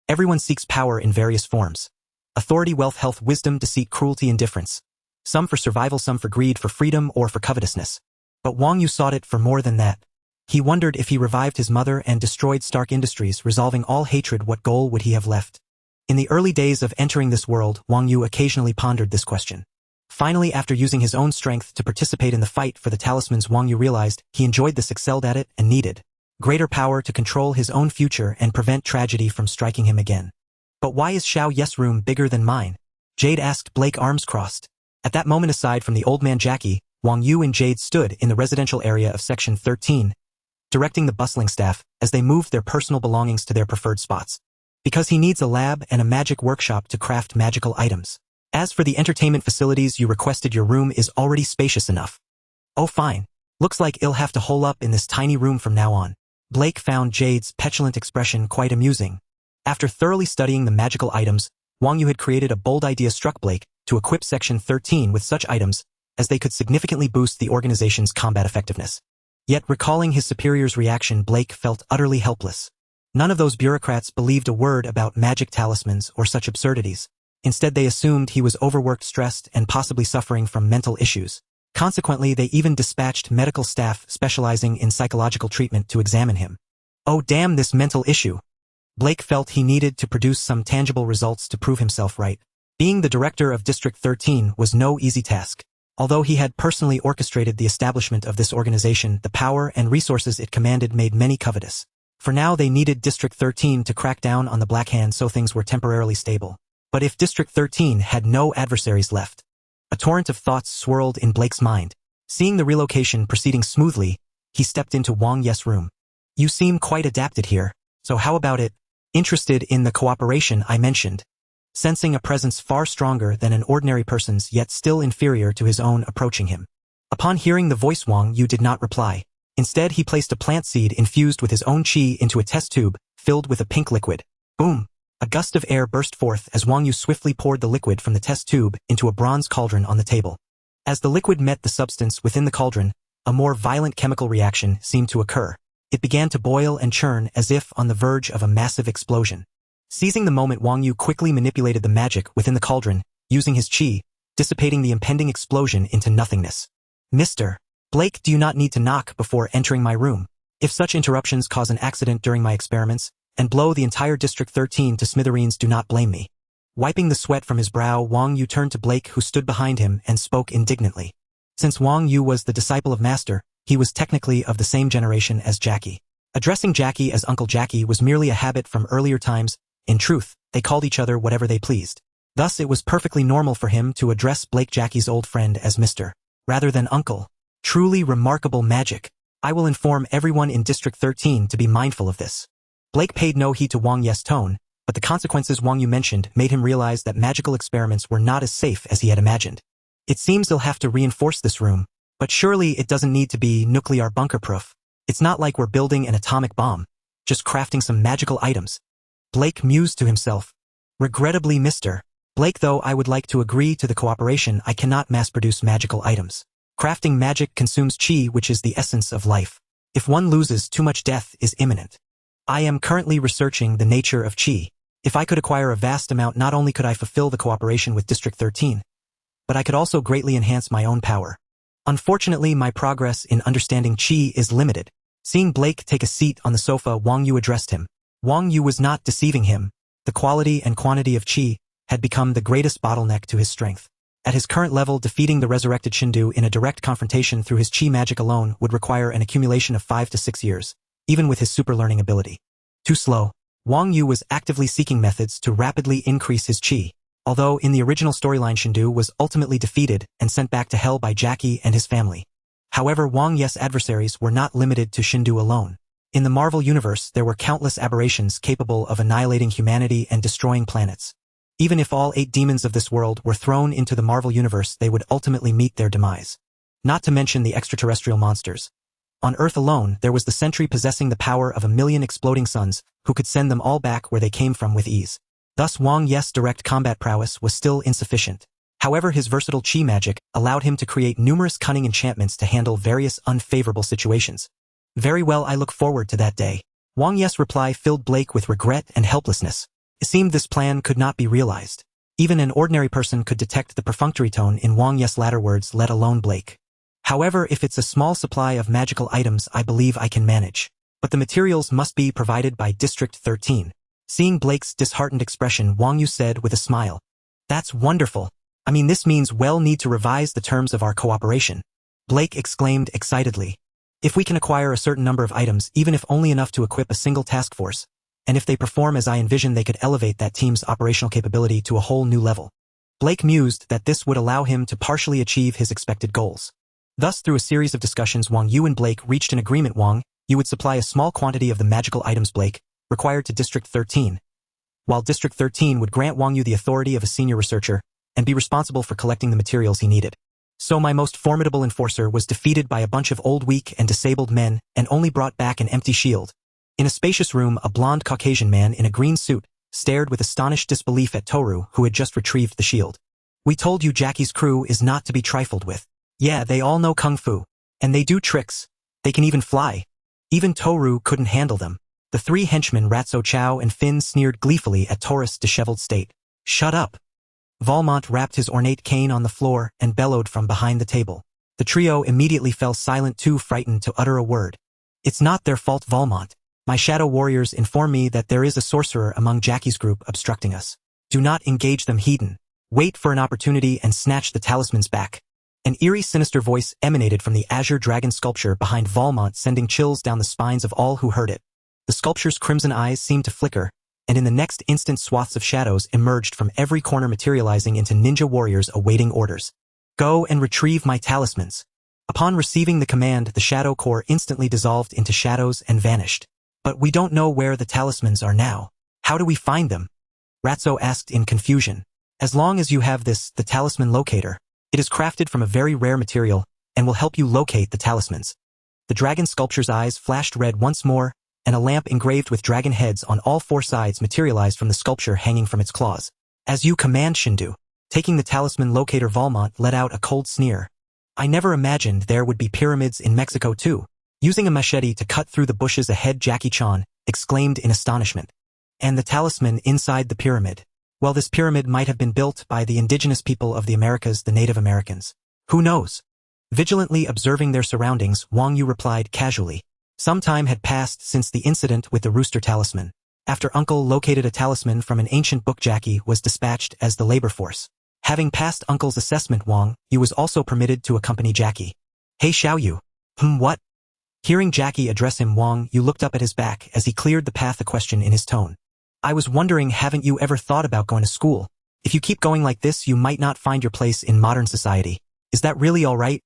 Speaker 1: Everyone seeks power in various forms. Authority, wealth, health, wisdom, deceit, cruelty, indifference. Some for survival, some for greed, for freedom, or for covetousness. But Wang Yu sought it for more than that. He wondered if he revived his mother and destroyed Stark Industries, resolving all hatred, what goal would he have left? In the early days of entering this world, Wang Yu occasionally pondered this question. Finally, after using his own strength to participate in the fight for the talismans, Wang Yu realized he enjoyed this, excelled at it, and needed greater power to control his own future and prevent tragedy from striking him again. But why is Xiao Ye's room bigger than mine? Jade asked, Blake, arms crossed. At that moment, aside from the old man Jackie, Wang Yu and Jade stood in the residential area of Section 13, directing the bustling staff as they moved their personal belongings to their preferred spots. Because he needs a lab and a magic workshop to craft magical items. As for the entertainment facilities you requested, your room is already spacious enough. Oh fine. Looks like I'll have to hole up in this tiny room from now on. Blake found Jade's petulant expression quite amusing. After thoroughly studying the magical items, Wang Yu had created a bold idea, struck Blake, to equip Section 13 with such items as they could significantly boost the organization's combat effectiveness. Yet, recalling his superior's reaction, Blake felt utterly helpless. None of those bureaucrats believed a word about magic talismans or such absurdities. Instead, they assumed he was overworked, stressed, and possibly suffering from mental issues. Consequently, they even dispatched medical staff specializing in psychological treatment to examine him. Oh damn, this mental issue. Blake felt he needed to produce some tangible results to prove himself right. Being the director of District 13 was no easy task. Although he had personally orchestrated the establishment of this organization, the power and resources it commanded made many covetous. For now, they needed District 13 to crack down on the Black Hand so things were temporarily stable. But if District 13 had no adversaries left? A torrent of thoughts swirled in Blake's mind. Seeing the relocation proceeding smoothly, he stepped into Wang Yu's room. You seem quite adapted here, so how about it? Interested in the cooperation I mentioned? Sensing a presence far stronger than an ordinary person's, yet still inferior to his own, approaching him. Upon hearing the voice, Wang Yu did not reply. Instead, he placed a plant seed infused with his own chi into a test tube filled with a pink liquid. Boom! A gust of air burst forth as Wang Yu swiftly poured the liquid from the test tube into a bronze cauldron on the table. As the liquid met the substance within the cauldron, a more violent chemical reaction seemed to occur. It began to boil and churn as if on the verge of a massive explosion. Seizing the moment, Wang Yu quickly manipulated the magic within the cauldron, using his chi, dissipating the impending explosion into nothingness. Mr. Blake, do you not need to knock before entering my room? If such interruptions cause an accident during my experiments, and blow the entire District 13 to smithereens, do not blame me. Wiping the sweat from his brow, Wang Yu turned to Blake, who stood behind him, and spoke indignantly. Since Wang Yu was the disciple of Master, he was technically of the same generation as Jackie. Addressing Jackie as Uncle Jackie was merely a habit from earlier times. In truth, they called each other whatever they pleased. Thus, it was perfectly normal for him to address Blake, Jackie's old friend, as Mr. rather than Uncle. Truly remarkable magic. I will inform everyone in District 13 to be mindful of this. Blake paid no heed to Wang Yu's tone, but the consequences Wang Yu mentioned made him realize that magical experiments were not as safe as he had imagined. It seems they'll have to reinforce this room, but surely it doesn't need to be nuclear bunker-proof. It's not like we're building an atomic bomb, just crafting some magical items. Blake mused to himself. Regrettably, Mr. Blake, though I would like to agree to the cooperation, I cannot mass-produce magical items. Crafting magic consumes chi, which is the essence of life. If one loses too much, death is imminent. I am currently researching the nature of chi. If I could acquire a vast amount, not only could I fulfill the cooperation with District 13, but I could also greatly enhance my own power. Unfortunately, my progress in understanding chi is limited. Seeing Blake take a seat on the sofa, Wang Yu addressed him. Wang Yu was not deceiving him. The quality and quantity of chi had become the greatest bottleneck to his strength. At his current level, defeating the resurrected Shindu in a direct confrontation through his chi magic alone would require an accumulation of 5 to 6 years, even with his super learning ability. Too slow. Wang Yu was actively seeking methods to rapidly increase his chi. although in the original storyline Shindu was ultimately defeated and sent back to hell by Jackie and his family. However, Wang Yu's adversaries were not limited to Shindu alone. In the Marvel Universe, there were countless aberrations capable of annihilating humanity and destroying planets. Even if all 8 demons of this world were thrown into the Marvel Universe, they would ultimately meet their demise. Not to mention the extraterrestrial monsters. On Earth alone, there was the Sentry possessing the power of 1,000,000 exploding suns, who could send them all back where they came from with ease. Thus Wang Yu's direct combat prowess was still insufficient. However, his versatile chi magic allowed him to create numerous cunning enchantments to handle various unfavorable situations. Very well, I look forward to that day. Wang Yu's reply filled Blake with regret and helplessness. It seemed this plan could not be realized. Even an ordinary person could detect the perfunctory tone in Wang Yu's latter words, let alone Blake. However, if it's a small supply of magical items, I believe I can manage. But the materials must be provided by District 13. Seeing Blake's disheartened expression, Wang Yu said with a smile, "That's wonderful. I mean, this means we'll need to revise the terms of our cooperation." Blake exclaimed excitedly. "If we can acquire a certain number of items, even if only enough to equip a single task force, and if they perform as I envision, they could elevate that team's operational capability to a whole new level." Blake mused that this would allow him to partially achieve his expected goals. Thus, through a series of discussions, Wang Yu and Blake reached an agreement. Wang Yu would supply a small quantity of the magical items Blake required to District 13, while District 13 would grant Wang Yu the authority of a senior researcher and be responsible for collecting the materials he needed. So my most formidable enforcer was defeated by a bunch of old, weak, and disabled men and only brought back an empty shield. In a spacious room, a blond Caucasian man in a green suit stared with astonished disbelief at Toru, who had just retrieved the shield. "We told you Jackie's crew is not to be trifled with. Yeah, they all know kung fu. And they do tricks. They can even fly. Even Toru couldn't handle them." The 3 henchmen Ratso, Chow, and Finn sneered gleefully at Taurus' disheveled state. "Shut up." Valmont rapped his ornate cane on the floor and bellowed from behind the table. The trio immediately fell silent, too frightened to utter a word. "It's not their fault, Valmont. My shadow warriors inform me that there is a sorcerer among Jackie's group obstructing us. Do not engage them, heathen. Wait for an opportunity and snatch the talismans back." An eerie, sinister voice emanated from the azure dragon sculpture behind Valmont, sending chills down the spines of all who heard it. The sculpture's crimson eyes seemed to flicker, and in the next instant swaths of shadows emerged from every corner, materializing into ninja warriors awaiting orders. "Go and retrieve my talismans." Upon receiving the command, the Shadow Corps instantly dissolved into shadows and vanished. "But we don't know where the talismans are now. How do we find them?" Ratso asked in confusion. "As long as you have this, the talisman locator. It is crafted from a very rare material and will help you locate the talismans." The dragon sculpture's eyes flashed red once more, and a lamp engraved with dragon heads on all 4 sides materialized from the sculpture hanging from its claws. "As you command, Shindu." Taking the talisman locator, Valmont let out a cold sneer. "I never imagined there would be pyramids in Mexico too." Using a machete to cut through the bushes ahead, Jackie Chan exclaimed in astonishment. "And the talisman inside the pyramid. Well, this pyramid might have been built by the indigenous people of the Americas, the Native Americans. Who knows?" Vigilantly observing their surroundings, Wang Yu replied casually. Some time had passed since the incident with the rooster talisman. After Uncle located a talisman from an ancient book, Jackie was dispatched as the labor force. Having passed Uncle's assessment, Wang Yu was also permitted to accompany Jackie. "Hey Xiao Yu." What?" Hearing Jackie address him, Wang Yu looked up at his back as he cleared the path, a question in his tone. "I was wondering, haven't you ever thought about going to school? If you keep going like this, you might not find your place in modern society. Is that really all right?"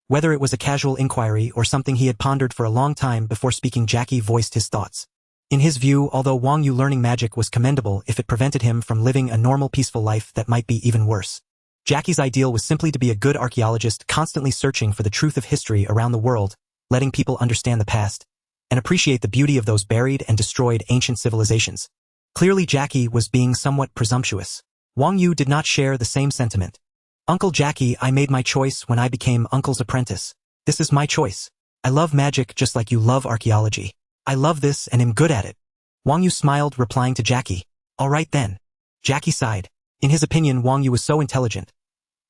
Speaker 1: Whether it was a casual inquiry or something he had pondered for a long time before speaking, Jackie voiced his thoughts. In his view, although Wang Yu learning magic was commendable, if it prevented him from living a normal, peaceful life, that might be even worse. Jackie's ideal was simply to be a good archaeologist, constantly searching for the truth of history around the world, letting people understand the past, and appreciate the beauty of those buried and destroyed ancient civilizations. Clearly, Jackie was being somewhat presumptuous. Wang Yu did not share the same sentiment. "Uncle Jackie, I made my choice when I became Uncle's apprentice. This is my choice. I love magic just like you love archaeology. I love this and am good at it." Wang Yu smiled, replying to Jackie. "All right then." Jackie sighed. In his opinion, Wang Yu was so intelligent.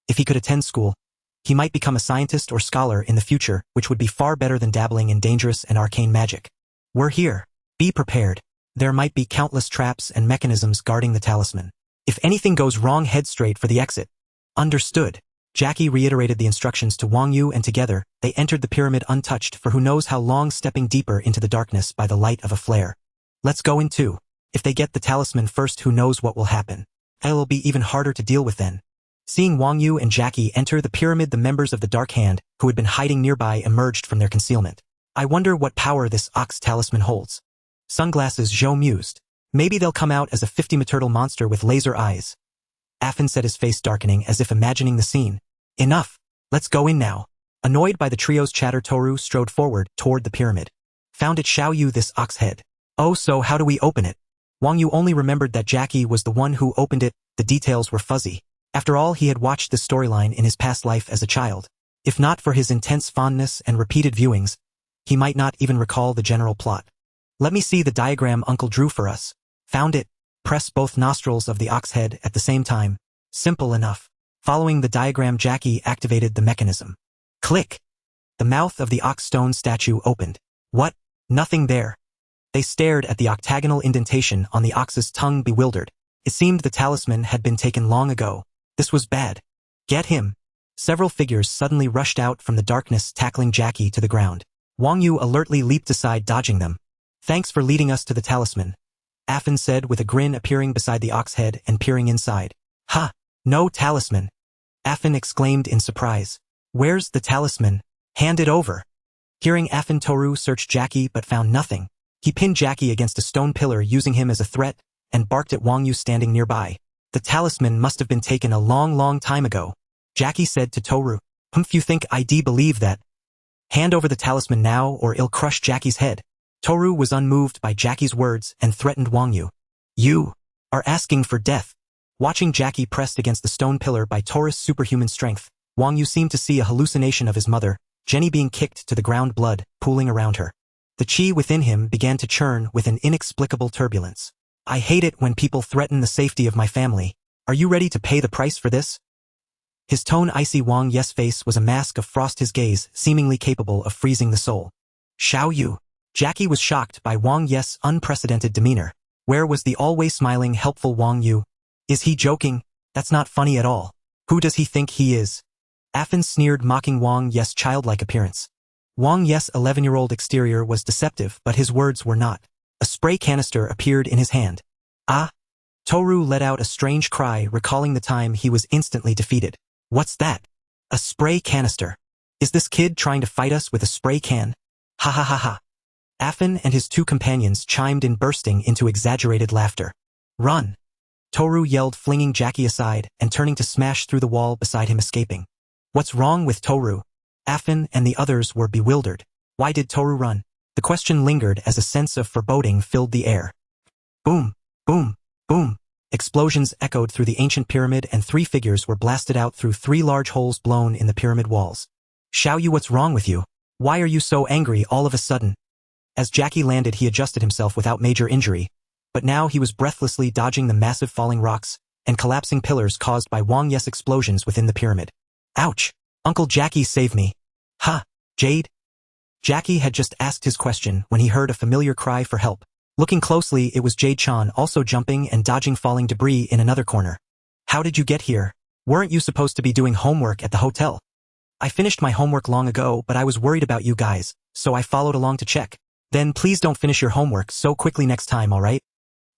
Speaker 1: If he could attend school, he might become a scientist or scholar in the future, which would be far better than dabbling in dangerous and arcane magic. "We're here. Be prepared. There might be countless traps and mechanisms guarding the talisman. If anything goes wrong, head straight for the exit." "Understood." Jackie reiterated the instructions to Wang Yu, and together, they entered the pyramid untouched for who knows how long, stepping deeper into the darkness by the light of a flare. "Let's go in too. If they get the talisman first, who knows what will happen." It'll be even harder to deal with then. Seeing Wang Yu and Jackie enter the pyramid, the members of the Dark Hand, who had been hiding nearby, emerged from their concealment. I wonder what power this ox talisman holds. Sunglasses Zhou mused. Maybe they'll come out as a 50-meter monster with laser eyes. Affin said, his face darkening as if imagining the scene. Enough. Let's go in now. Annoyed by the trio's chatter, Toru strode forward toward the pyramid. Found it, Xiao Yu, this ox head. Oh, so how do we open it? Wang Yu only remembered that Jackie was the one who opened it. The details were fuzzy. After all, he had watched this storyline in his past life as a child. If not for his intense fondness and repeated viewings, he might not even recall the general plot. Let me see the diagram Uncle drew for us. Found it. Press both nostrils of the ox head at the same time. Simple enough. Following the diagram, Jackie activated the mechanism. Click. The mouth of the ox stone statue opened. What? Nothing there. They stared at the octagonal indentation on the ox's tongue, bewildered. It seemed the talisman had been taken long ago. This was bad. Get him. Several figures suddenly rushed out from the darkness, tackling Jackie to the ground. Wang Yu alertly leaped aside, dodging them. Thanks for leading us to the talisman, Affin said with a grin, appearing beside the ox head and peering inside. Ha! No talisman! Affin exclaimed in surprise. Where's the talisman? Hand it over. Hearing Affin, Toru searched Jackie but found nothing. He pinned Jackie against a stone pillar, using him as a threat, and barked at Wang Yu standing nearby. The talisman must have been taken a long time ago, Jackie said to Toru. If you think I'd believe that. Hand over the talisman now or it'll crush Jackie's head. Toru was unmoved by Jackie's words and threatened Wang Yu. You are asking for death. Watching Jackie pressed against the stone pillar by Toru's superhuman strength, Wang Yu seemed to see a hallucination of his mother, Jenny, being kicked to the ground, blood pooling around her. The chi within him began to churn with an inexplicable turbulence. I hate it when people threaten the safety of my family. Are you ready to pay the price for this? His tone icy. Wang Yu's face was a mask of frost, his gaze seemingly capable of freezing the soul. Xiao Yu. Jackie was shocked by Wang Yu's unprecedented demeanor. Where was the always smiling, helpful Wang Yu? Is he joking? That's not funny at all. Who does he think he is? Affin sneered, mocking Wang Yu's childlike appearance. Wang Yu's 11-year-old exterior was deceptive, but his words were not. A spray canister appeared in his hand. Ah! Toru let out a strange cry, recalling the time he was instantly defeated. What's that? A spray canister. Is this kid trying to fight us with a spray can? Ha ha ha ha. Affin and his two companions chimed in, bursting into exaggerated laughter. Run! Toru yelled, flinging Jackie aside and turning to smash through the wall beside him, escaping. What's wrong with Toru? Affin and the others were bewildered. Why did Toru run? The question lingered as a sense of foreboding filled the air. Boom! Boom! Boom! Explosions echoed through the ancient pyramid, and 3 figures were blasted out through 3 large holes blown in the pyramid walls. Xiao Yu, what's wrong with you? Why are you so angry all of a sudden? As Jackie landed, he adjusted himself without major injury, but now he was breathlessly dodging the massive falling rocks and collapsing pillars caused by Wang Yu's explosions within the pyramid. Ouch! Uncle Jackie, save me! Ha! Jade? Jackie had just asked his question when he heard a familiar cry for help. Looking closely, it was Jade-chan, also jumping and dodging falling debris in another corner. How did you get here? Weren't you supposed to be doing homework at the hotel? I finished my homework long ago, but I was worried about you guys, so I followed along to check. Then please don't finish your homework so quickly next time, alright?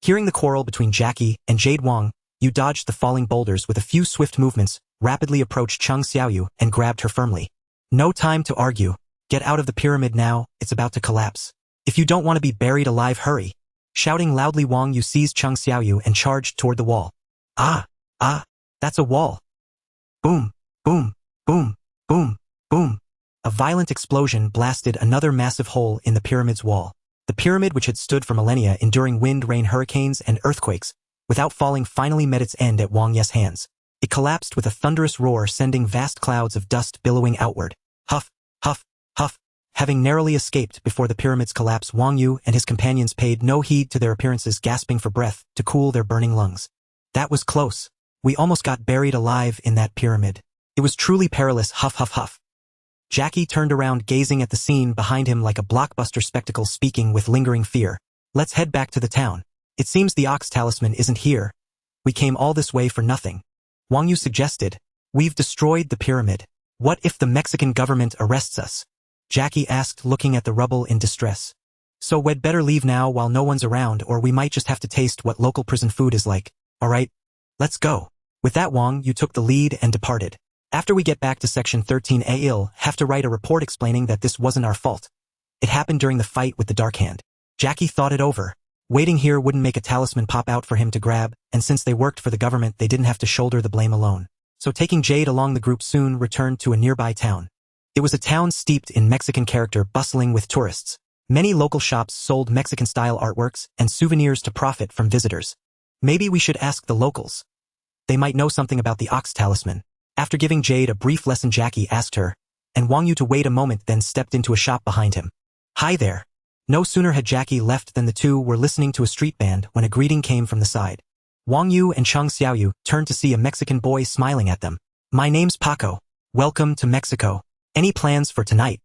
Speaker 1: Hearing the quarrel between Jackie and Jade, Wang Yu dodged the falling boulders with a few swift movements, rapidly approached Chung Xiaoyu and grabbed her firmly. No time to argue. Get out of the pyramid now, it's about to collapse. If you don't want to be buried alive, hurry. Shouting loudly, Wang Yu seized Chung Xiaoyu and charged toward the wall. Ah! That's a wall. Boom! Boom! Boom! Boom! Boom! A violent explosion blasted another massive hole in the pyramid's wall. The pyramid, which had stood for millennia, enduring wind, rain, hurricanes, and earthquakes, without falling, finally met its end at Wang Yu's hands. It collapsed with a thunderous roar, sending vast clouds of dust billowing outward. Huff! Huff! Huff! Having narrowly escaped before the pyramid's collapse, Wang Yu and his companions paid no heed to their appearances, gasping for breath to cool their burning lungs. That was close. We almost got buried alive in that pyramid. It was truly perilous. Huff, huff, huff. Jackie turned around, gazing at the scene behind him like a blockbuster spectacle, speaking with lingering fear. Let's head back to the town. It seems the ox talisman isn't here. We came all this way for nothing. Wang Yu suggested. We've destroyed the pyramid. What if the Mexican government arrests us? Jackie asked, looking at the rubble in distress. So we'd better leave now while no one's around, or we might just have to taste what local prison food is like. Alright, Let's go. With that, Wang Yu took the lead and departed. After we get back to section 13A, I'll have to write a report explaining that this wasn't our fault. It happened during the fight with the Dark Hand. Jackie thought it over. Waiting here wouldn't make a talisman pop out for him to grab, and since they worked for the government, they didn't have to shoulder the blame alone. So taking Jade along, the group soon returned to a nearby town. It was a town steeped in Mexican character, bustling with tourists. Many local shops sold Mexican-style artworks and souvenirs to profit from visitors. Maybe we should ask the locals. They might know something about the ox talisman. After giving Jade a brief lesson, Jackie asked her, and Wang Yu to wait a moment, then stepped into a shop behind him. Hi there. No sooner had Jackie left than the two were listening to a street band when a greeting came from the side. Wang Yu and Cheng Xiaoyu turned to see a Mexican boy smiling at them. My name's Paco. Welcome to Mexico. Any plans for tonight?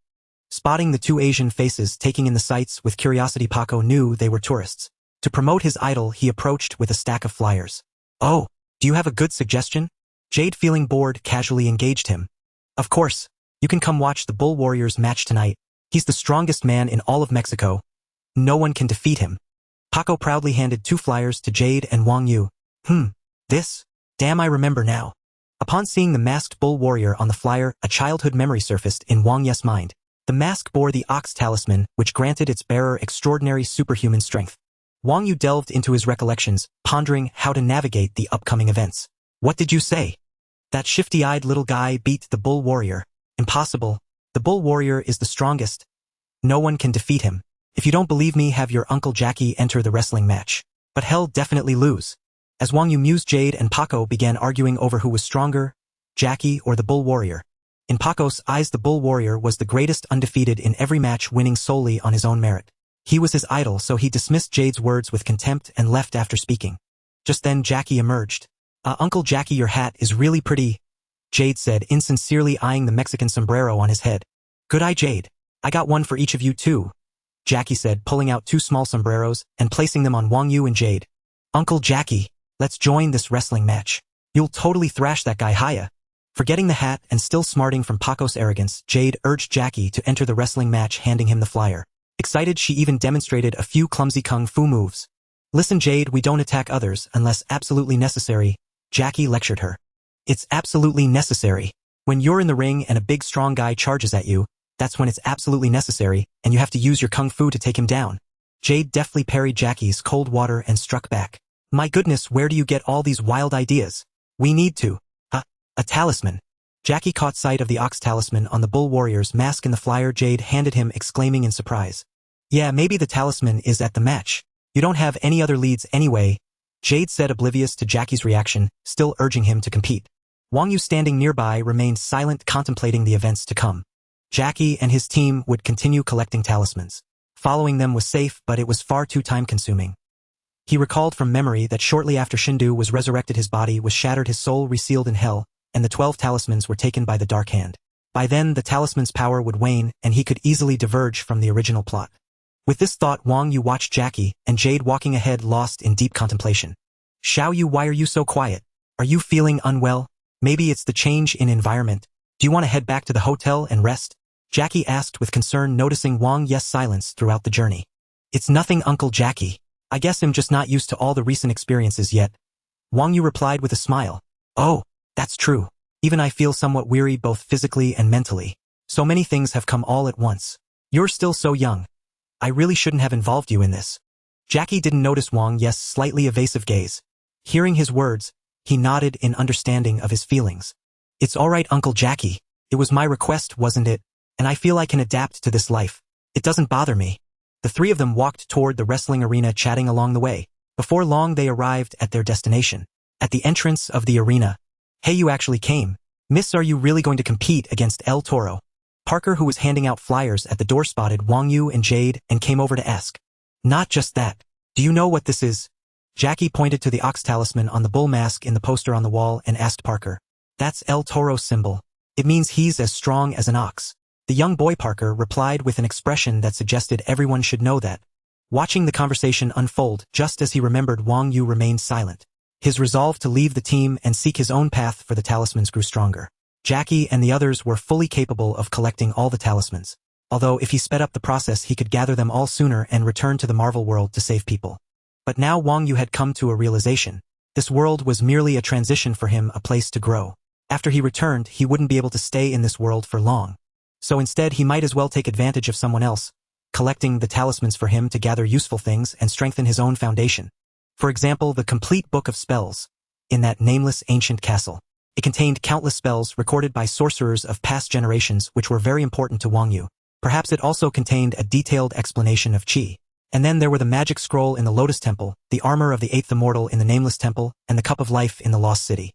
Speaker 1: Spotting the two Asian faces taking in the sights with curiosity, Paco knew they were tourists. To promote his idol, he approached with a stack of flyers. Oh, do you have a good suggestion? Jade, feeling bored, casually engaged him. Of course. You can come watch the Bull Warriors match tonight. He's the strongest man in all of Mexico. No one can defeat him. Paco proudly handed 2 flyers to Jade and Wang Yu. This? Damn, I remember now. Upon seeing the masked Bull Warrior on the flyer, a childhood memory surfaced in Wang Yu's mind. The mask bore the ox talisman, which granted its bearer extraordinary superhuman strength. Wang Yu delved into his recollections, pondering how to navigate the upcoming events. What did you say? That shifty-eyed little guy beat the Bull Warrior. Impossible. The Bull Warrior is the strongest. No one can defeat him. If you don't believe me, have your Uncle Jackie enter the wrestling match. But he'll definitely lose. As Wang Yu mused, Jade and Paco began arguing over who was stronger, Jackie or the Bull Warrior. In Paco's eyes, the Bull Warrior was the greatest, undefeated in every match, winning solely on his own merit. He was his idol, so he dismissed Jade's words with contempt and left after speaking. Just then Jackie emerged. Uncle Jackie, your hat is really pretty, Jade said, insincerely eyeing the Mexican sombrero on his head. Good eye, Jade. I got one for each of you too, Jackie said, pulling out 2 small sombreros and placing them on Wang Yu and Jade. Uncle Jackie, let's join this wrestling match. You'll totally thrash that guy, Haya. Forgetting the hat and still smarting from Paco's arrogance, Jade urged Jackie to enter the wrestling match, handing him the flyer. Excited, she even demonstrated a few clumsy kung fu moves. Listen, Jade, we don't attack others unless absolutely necessary, Jackie lectured her. It's absolutely necessary. When you're in the ring and a big strong guy charges at you, that's when it's absolutely necessary, and you have to use your kung fu to take him down. Jade deftly parried Jackie's cold water and struck back. My goodness, where do you get all these wild ideas? We need to. A talisman. Jackie caught sight of the ox talisman on the Bull Warrior's mask in the flyer Jade handed him, exclaiming in surprise. Yeah, maybe the talisman is at the match. You don't have any other leads anyway, Jade said, oblivious to Jackie's reaction, still urging him to compete. Wang Yu, standing nearby, remained silent, contemplating the events to come. Jackie and his team would continue collecting talismans. Following them was safe, but it was far too time-consuming. He recalled from memory that shortly after Shindu was resurrected, his body was shattered, his soul resealed in hell, and the 12 talismans were taken by the Dark Hand. By then, the talisman's power would wane, and he could easily diverge from the original plot. With this thought, Wang Yu watched Jackie and Jade walking ahead, lost in deep contemplation. Xiaoyu, why are you so quiet? Are you feeling unwell? Maybe it's the change in environment. Do you want to head back to the hotel and rest? Jackie asked with concern, noticing Wang Yu's silence throughout the journey. It's nothing, Uncle Jackie. I guess I'm just not used to all the recent experiences yet. Wang Yu replied with a smile. Oh, that's true. Even I feel somewhat weary, both physically and mentally. So many things have come all at once. You're still so young. I really shouldn't have involved you in this. Jackie didn't notice Wang Yu's slightly evasive gaze. Hearing his words, he nodded in understanding of his feelings. It's all right, Uncle Jackie. It was my request, wasn't it? And I feel I can adapt to this life. It doesn't bother me. The 3 of them walked toward the wrestling arena, chatting along the way. Before long, they arrived at their destination. At the entrance of the arena. Hey, you actually came. Miss, are you really going to compete against El Toro? Parker, who was handing out flyers at the door, spotted Wang Yu and Jade and came over to ask. Not just that. Do you know what this is? Jackie pointed to the ox talisman on the bull mask in the poster on the wall and asked Parker. That's El Toro's symbol. It means he's as strong as an ox. The young boy, Parker, replied with an expression that suggested everyone should know that. Watching the conversation unfold, just as he remembered, Wang Yu remained silent. His resolve to leave the team and seek his own path for the talismans grew stronger. Jackie and the others were fully capable of collecting all the talismans. Although if he sped up the process, he could gather them all sooner and return to the Marvel world to save people. But now Wang Yu had come to a realization. This world was merely a transition for him, a place to grow. After he returned, he wouldn't be able to stay in this world for long. So instead, he might as well take advantage of someone else, collecting the talismans for him to gather useful things and strengthen his own foundation. For example, the complete book of spells. In that nameless ancient castle, it contained countless spells recorded by sorcerers of past generations which were very important to Wang Yu. Perhaps it also contained a detailed explanation of qi. And then there were the magic scroll in the Lotus Temple, the armor of the Eighth Immortal in the Nameless Temple, and the Cup of Life in the Lost City.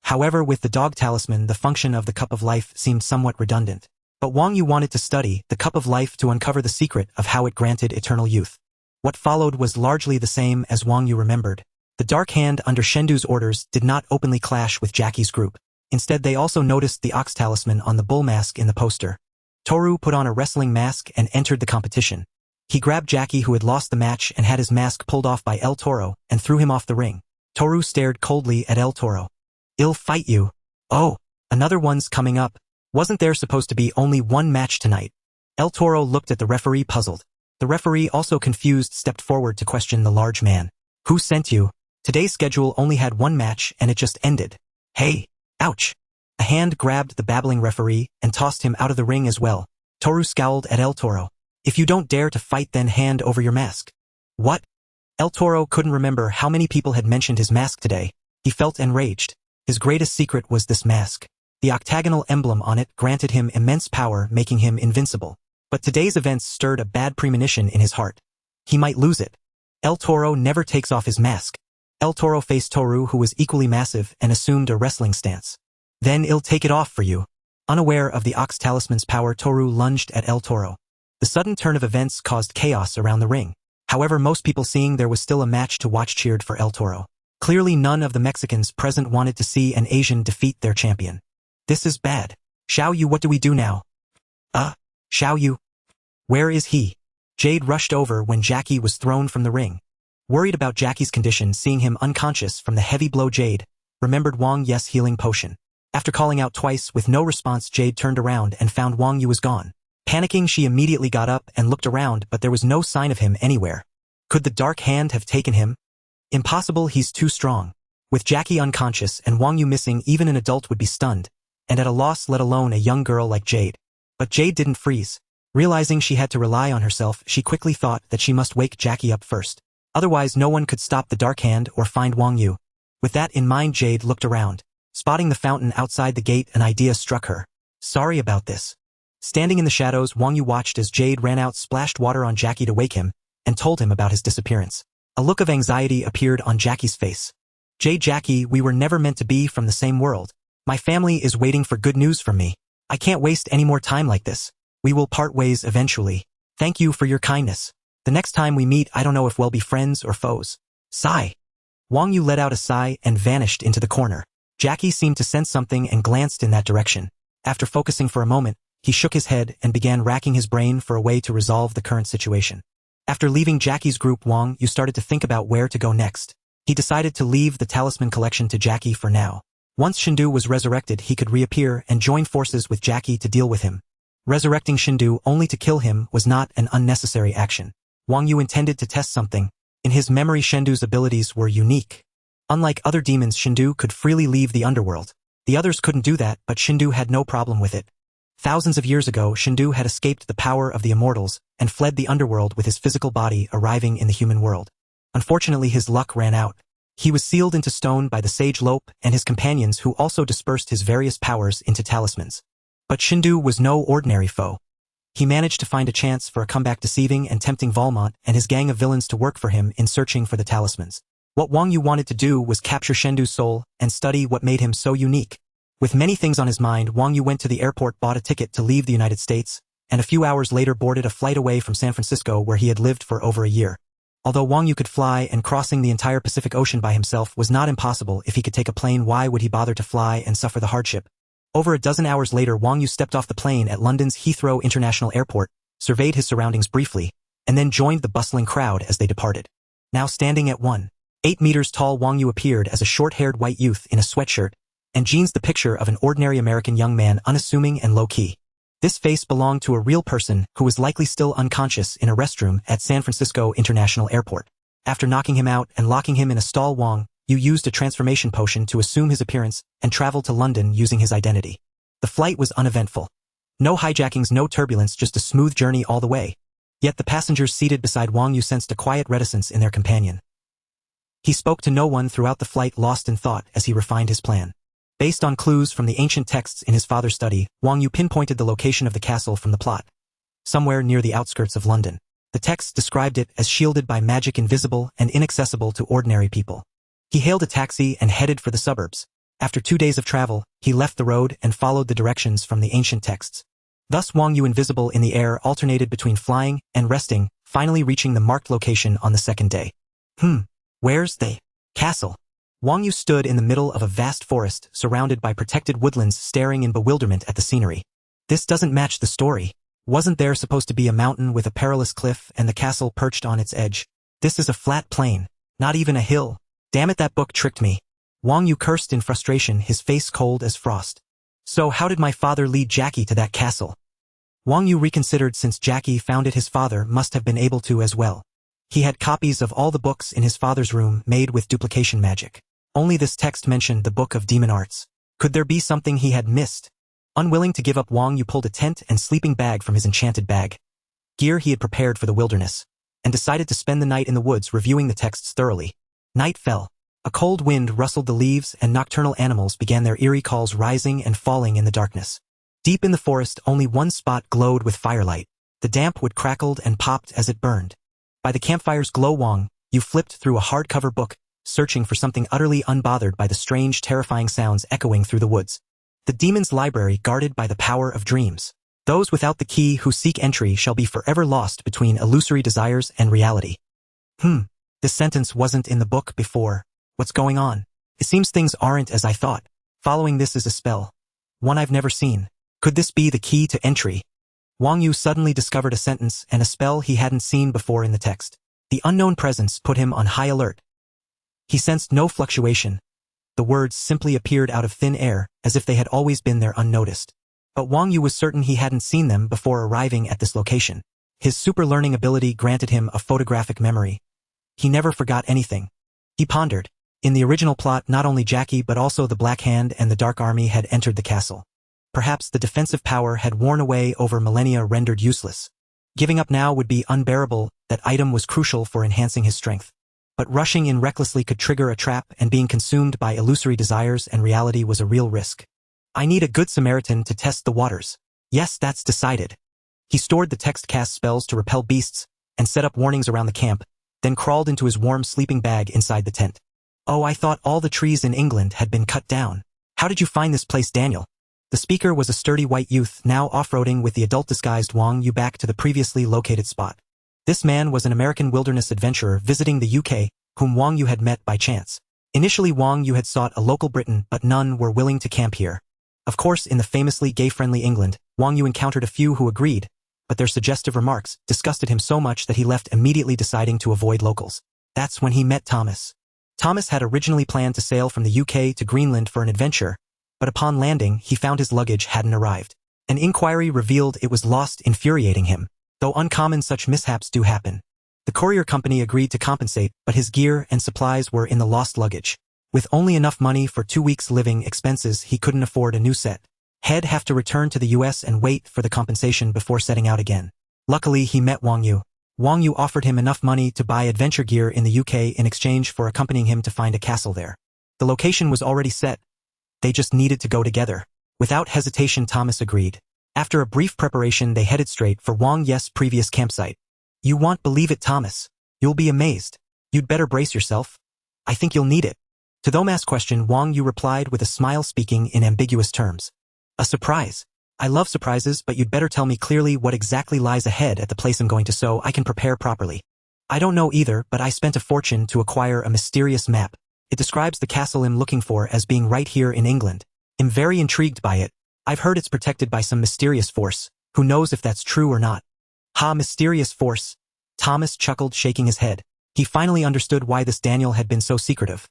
Speaker 1: However, with the dog talisman, the function of the Cup of Life seemed somewhat redundant. But Wang Yu wanted to study the Cup of Life to uncover the secret of how it granted eternal youth. What followed was largely the same as Wang Yu remembered. The Dark Hand under Shendu's orders did not openly clash with Jackie's group. Instead, they also noticed the ox talisman on the bull mask in the poster. Toru put on a wrestling mask and entered the competition. He grabbed Jackie, who had lost the match, and had his mask pulled off by El Toro, and threw him off the ring. Toru stared coldly at El Toro. "I'll fight you." "Oh, another one's coming up. Wasn't there supposed to be only one match tonight?" El Toro looked at the referee, puzzled. The referee, also confused, stepped forward to question the large man. "Who sent you? Today's schedule only had one match and it just ended." "Hey, ouch." A hand grabbed the babbling referee and tossed him out of the ring as well. Toru scowled at El Toro. "If you don't dare to fight, then hand over your mask." "What?" El Toro couldn't remember how many people had mentioned his mask today. He felt enraged. His greatest secret was this mask. The octagonal emblem on it granted him immense power, making him invincible. But today's events stirred a bad premonition in his heart. He might lose it. El Toro never takes off his mask. El Toro faced Toru, who was equally massive, and assumed a wrestling stance. "Then I'll take it off for you." Unaware of the ox talisman's power, Toru lunged at El Toro. The sudden turn of events caused chaos around the ring. However, most people seeing there was still a match to watch cheered for El Toro. Clearly, none of the Mexicans present wanted to see an Asian defeat their champion. "This is bad. Xiao Yu, what do we do now?" Xiao Yu? Where is he?" Jade rushed over when Jackie was thrown from the ring. Worried about Jackie's condition, seeing him unconscious from the heavy blow, Jade remembered Wang Yu's healing potion. After calling out twice with no response, Jade turned around and found Wang Yu was gone. Panicking, she immediately got up and looked around, but there was no sign of him anywhere. Could the Dark Hand have taken him? Impossible, he's too strong. With Jackie unconscious and Wang Yu missing, even an adult would be stunned, and at a loss, let alone a young girl like Jade. But Jade didn't freeze. Realizing she had to rely on herself, she quickly thought that she must wake Jackie up first. Otherwise, no one could stop the Dark Hand or find Wang Yu. With that in mind, Jade looked around. Spotting the fountain outside the gate, an idea struck her. "Sorry about this." Standing in the shadows, Wang Yu watched as Jade ran out, splashed water on Jackie to wake him, and told him about his disappearance. A look of anxiety appeared on Jackie's face. "Jackie, we were never meant to be from the same world. My family is waiting for good news from me. I can't waste any more time like this. We will part ways eventually. Thank you for your kindness. The next time we meet, I don't know if we'll be friends or foes." Sigh. Wang Yu let out a sigh and vanished into the corner. Jackie seemed to sense something and glanced in that direction. After focusing for a moment, he shook his head and began racking his brain for a way to resolve the current situation. After leaving Jackie's group, Wang Yu started to think about where to go next. He decided to leave the talisman collection to Jackie for now. Once Shendu was resurrected, he could reappear and join forces with Jackie to deal with him. Resurrecting Shendu only to kill him was not an unnecessary action. Wang Yu intended to test something. In his memory, Shendu's abilities were unique. Unlike other demons, Shendu could freely leave the underworld. The others couldn't do that, but Shendu had no problem with it. Thousands of years ago, Shendu had escaped the power of the immortals and fled the underworld with his physical body, arriving in the human world. Unfortunately, his luck ran out. He was sealed into stone by the sage Lope and his companions, who also dispersed his various powers into talismans. But Shendu was no ordinary foe. He managed to find a chance for a comeback, deceiving and tempting Valmont and his gang of villains to work for him in searching for the talismans. What Wang Yu wanted to do was capture Shendu's soul and study what made him so unique. With many things on his mind, Wang Yu went to the airport, bought a ticket to leave the United States, and a few hours later boarded a flight away from San Francisco, where he had lived for over a year. Although Wang Yu could fly, and crossing the entire Pacific Ocean by himself was not impossible, if he could take a plane, why would he bother to fly and suffer the hardship? Over a dozen hours later, Wang Yu stepped off the plane at London's Heathrow International Airport, surveyed his surroundings briefly, and then joined the bustling crowd as they departed. Now standing at 1.8 meters tall, Wang Yu appeared as a short-haired white youth in a sweatshirt and jeans, the picture of an ordinary American young man, unassuming and low-key. This face belonged to a real person who was likely still unconscious in a restroom at San Francisco International Airport. After knocking him out and locking him in a stall, Wang Yu used a transformation potion to assume his appearance and traveled to London using his identity. The flight was uneventful. No hijackings, no turbulence, just a smooth journey all the way. Yet the passengers seated beside Wang Yu sensed a quiet reticence in their companion. He spoke to no one throughout the flight, lost in thought as he refined his plan. Based on clues from the ancient texts in his father's study, Wang Yu pinpointed the location of the castle from the plot. Somewhere near the outskirts of London. The texts described it as shielded by magic, invisible and inaccessible to ordinary people. He hailed a taxi and headed for the suburbs. After 2 days of travel, he left the road and followed the directions from the ancient texts. Thus Wang Yu, invisible in the air, alternated between flying and resting, finally reaching the marked location on the second day. Where's the castle? Wang Yu stood in the middle of a vast forest, surrounded by protected woodlands, staring in bewilderment at the scenery. This doesn't match the story. Wasn't there supposed to be a mountain with a perilous cliff and the castle perched on its edge? This is a flat plain, not even a hill. Damn it, that book tricked me. Wang Yu cursed in frustration, his face cold as frost. So how did my father lead Jackie to that castle? Wang Yu reconsidered. Since Jackie found it, his father must have been able to as well. He had copies of all the books in his father's room made with duplication magic. Only this text mentioned the Book of Demon Arts. Could there be something he had missed? Unwilling to give up, Wang Yu pulled a tent and sleeping bag from his enchanted bag, gear he had prepared for the wilderness, and decided to spend the night in the woods reviewing the texts thoroughly. Night fell. A cold wind rustled the leaves and nocturnal animals began their eerie calls, rising and falling in the darkness. Deep in the forest, only one spot glowed with firelight. The damp wood crackled and popped as it burned. By the campfire's glow, Wang Yu flipped through a hardcover book, searching for something, utterly unbothered by the strange, terrifying sounds echoing through the woods. The demon's library, guarded by the power of dreams. Those without the key who seek entry shall be forever lost between illusory desires and reality. This sentence wasn't in the book before. What's going on? It seems things aren't as I thought. Following this is a spell. One I've never seen. Could this be the key to entry? Wang Yu suddenly discovered a sentence and a spell he hadn't seen before in the text. The unknown presence put him on high alert. He sensed no fluctuation. The words simply appeared out of thin air, as if they had always been there unnoticed. But Wang Yu was certain he hadn't seen them before arriving at this location. His super learning ability granted him a photographic memory. He never forgot anything. He pondered. In the original plot, not only Jackie but also the Black Hand and the Dark Army had entered the castle. Perhaps the defensive power had worn away over millennia, rendered useless. Giving up now would be unbearable. That item was crucial for enhancing his strength. But rushing in recklessly could trigger a trap, and being consumed by illusory desires and reality was a real risk. I need a good Samaritan to test the waters. Yes, that's decided. He stored the text cast spells to repel beasts, and set up warnings around the camp, then crawled into his warm sleeping bag inside the tent. Oh, I thought all the trees in England had been cut down. How did you find this place, Daniel? The speaker was a sturdy white youth, now off-roading with the adult-disguised Wang Yu back to the previously located spot. This man was an American wilderness adventurer visiting the UK, whom Wang Yu had met by chance. Initially, Wang Yu had sought a local Briton, but none were willing to camp here. Of course, in the famously gay-friendly England, Wang Yu encountered a few who agreed, but their suggestive remarks disgusted him so much that he left immediately, deciding to avoid locals. That's when he met Thomas. Thomas had originally planned to sail from the UK to Greenland for an adventure, but upon landing, he found his luggage hadn't arrived. An inquiry revealed it was lost, infuriating him. Though uncommon, such mishaps do happen. The courier company agreed to compensate, but his gear and supplies were in the lost luggage. With only enough money for 2 weeks' living expenses, he couldn't afford a new set. He'd have to return to the US and wait for the compensation before setting out again. Luckily, he met Wang Yu. Wang Yu offered him enough money to buy adventure gear in the UK in exchange for accompanying him to find a castle there. The location was already set. They just needed to go together. Without hesitation, Thomas agreed. After a brief preparation, they headed straight for Wang Yu's previous campsite. You won't believe it, Thomas. You'll be amazed. You'd better brace yourself. I think you'll need it. To Thomas' question, Wang Yu replied with a smile, speaking in ambiguous terms. A surprise. I love surprises, but you'd better tell me clearly what exactly lies ahead at the place I'm going to so I can prepare properly. I don't know either, but I spent a fortune to acquire a mysterious map. It describes the castle I'm looking for as being right here in England. I'm very intrigued by it. I've heard it's protected by some mysterious force. Who knows if that's true or not? Ha, mysterious force. Thomas chuckled, shaking his head. He finally understood why this Daniel had been so secretive.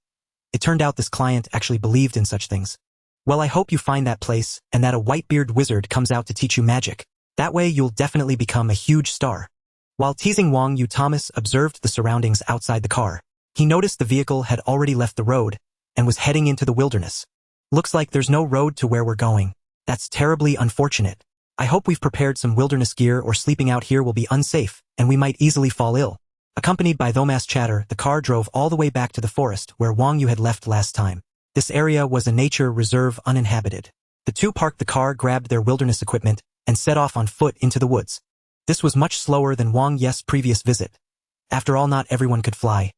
Speaker 1: It turned out this client actually believed in such things. Well, I hope you find that place, and that a white-beard wizard comes out to teach you magic. That way you'll definitely become a huge star. While teasing Wang Yu, Thomas observed the surroundings outside the car. He noticed the vehicle had already left the road and was heading into the wilderness. Looks like there's no road to where we're going. That's terribly unfortunate. I hope we've prepared some wilderness gear or sleeping out here will be unsafe, and we might easily fall ill. Accompanied by Thomas' chatter, the car drove all the way back to the forest where Wang Yu had left last time. This area was a nature reserve uninhabited. The two parked the car, grabbed their wilderness equipment, and set off on foot into the woods. This was much slower than Wang Yu's previous visit. After all, not everyone could fly.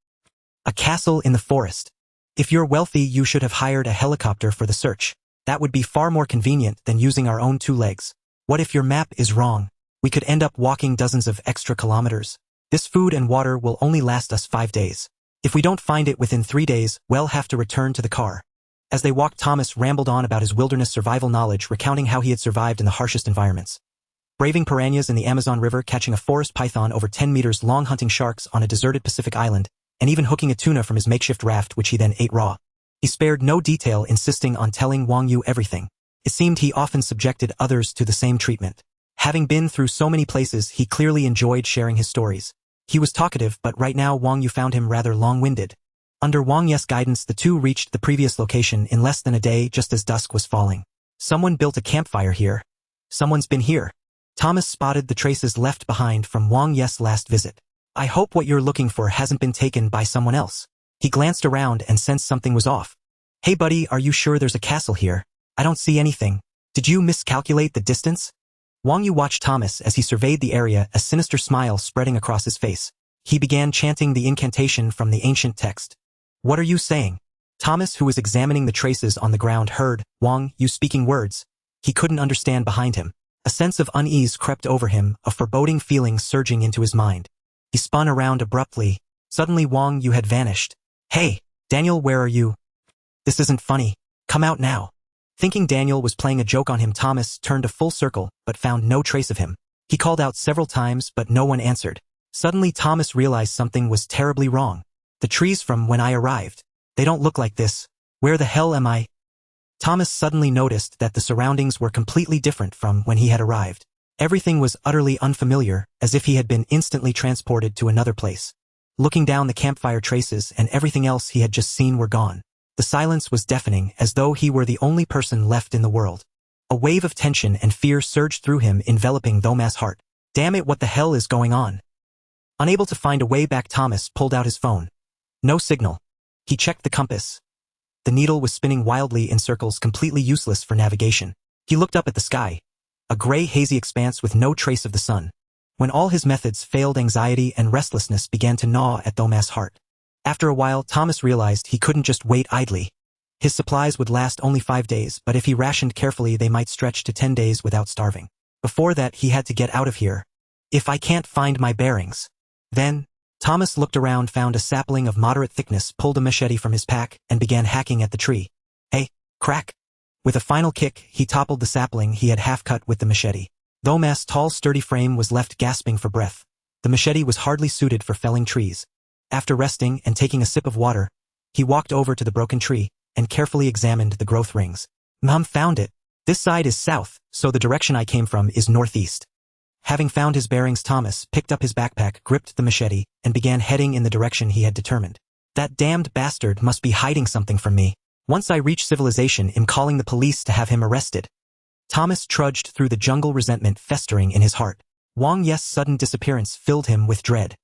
Speaker 1: A castle in the forest. If you're wealthy, you should have hired a helicopter for the search. That would be far more convenient than using our own 2 legs. What if your map is wrong? We could end up walking dozens of extra kilometers. This food and water will only last us 5 days. If we don't find it within 3 days, we'll have to return to the car. As they walked, Thomas rambled on about his wilderness survival knowledge, recounting how he had survived in the harshest environments. Braving piranhas in the Amazon River, catching a forest python over 10 meters long, hunting sharks on a deserted Pacific island, and even hooking a tuna from his makeshift raft, which he then ate raw. He spared no detail, insisting on telling Wang Yu everything. It seemed he often subjected others to the same treatment. Having been through so many places, he clearly enjoyed sharing his stories. He was talkative, but right now Wang Yu found him rather long-winded. Under Wang Yu's guidance, the two reached the previous location in less than a day, just as dusk was falling. Someone built a campfire here. Someone's been here. Thomas spotted the traces left behind from Wang Yu's last visit. I hope what you're looking for hasn't been taken by someone else. He glanced around and sensed something was off. Hey buddy, are you sure there's a castle here? I don't see anything. Did you miscalculate the distance? Wang Yu watched Thomas as he surveyed the area, a sinister smile spreading across his face. He began chanting the incantation from the ancient text. What are you saying? Thomas, who was examining the traces on the ground, heard Wang Yu speaking words he couldn't understand behind him. A sense of unease crept over him, a foreboding feeling surging into his mind. He spun around abruptly. Suddenly Wang Yu had vanished. Hey, Daniel, where are you? This isn't funny. Come out now. Thinking Daniel was playing a joke on him, Thomas turned a full circle, but found no trace of him. He called out several times, but no one answered. Suddenly Thomas realized something was terribly wrong. The trees from when I arrived. They don't look like this. Where the hell am I? Thomas suddenly noticed that the surroundings were completely different from when he had arrived. Everything was utterly unfamiliar, as if he had been instantly transported to another place. Looking down, the campfire traces and everything else he had just seen were gone. The silence was deafening, as though he were the only person left in the world. A wave of tension and fear surged through him, enveloping Thomas' heart. Damn it, what the hell is going on? Unable to find a way back, Thomas pulled out his phone. No signal. He checked the compass. The needle was spinning wildly in circles, completely useless for navigation. He looked up at the sky. A gray, hazy expanse with no trace of the sun. When all his methods failed, anxiety and restlessness began to gnaw at Thomas' heart. After a while, Thomas realized he couldn't just wait idly. His supplies would last only 5 days, but if he rationed carefully, they might stretch to 10 days without starving. Before that, he had to get out of here. If I can't find my bearings. Then, Thomas looked around, found a sapling of moderate thickness, pulled a machete from his pack, and began hacking at the tree. Hey, crack! With a final kick, he toppled the sapling he had half-cut with the machete. Thomas' tall, sturdy frame was left gasping for breath. The machete was hardly suited for felling trees. After resting and taking a sip of water, he walked over to the broken tree and carefully examined the growth rings. Found it. This side is south, so the direction I came from is northeast. Having found his bearings, Thomas picked up his backpack, gripped the machete, and began heading in the direction he had determined. That damned bastard must be hiding something from me. Once I reach civilization, I'm calling the police to have him arrested. Thomas trudged through the jungle, resentment festering in his heart. Wang Yu's sudden disappearance filled him with dread.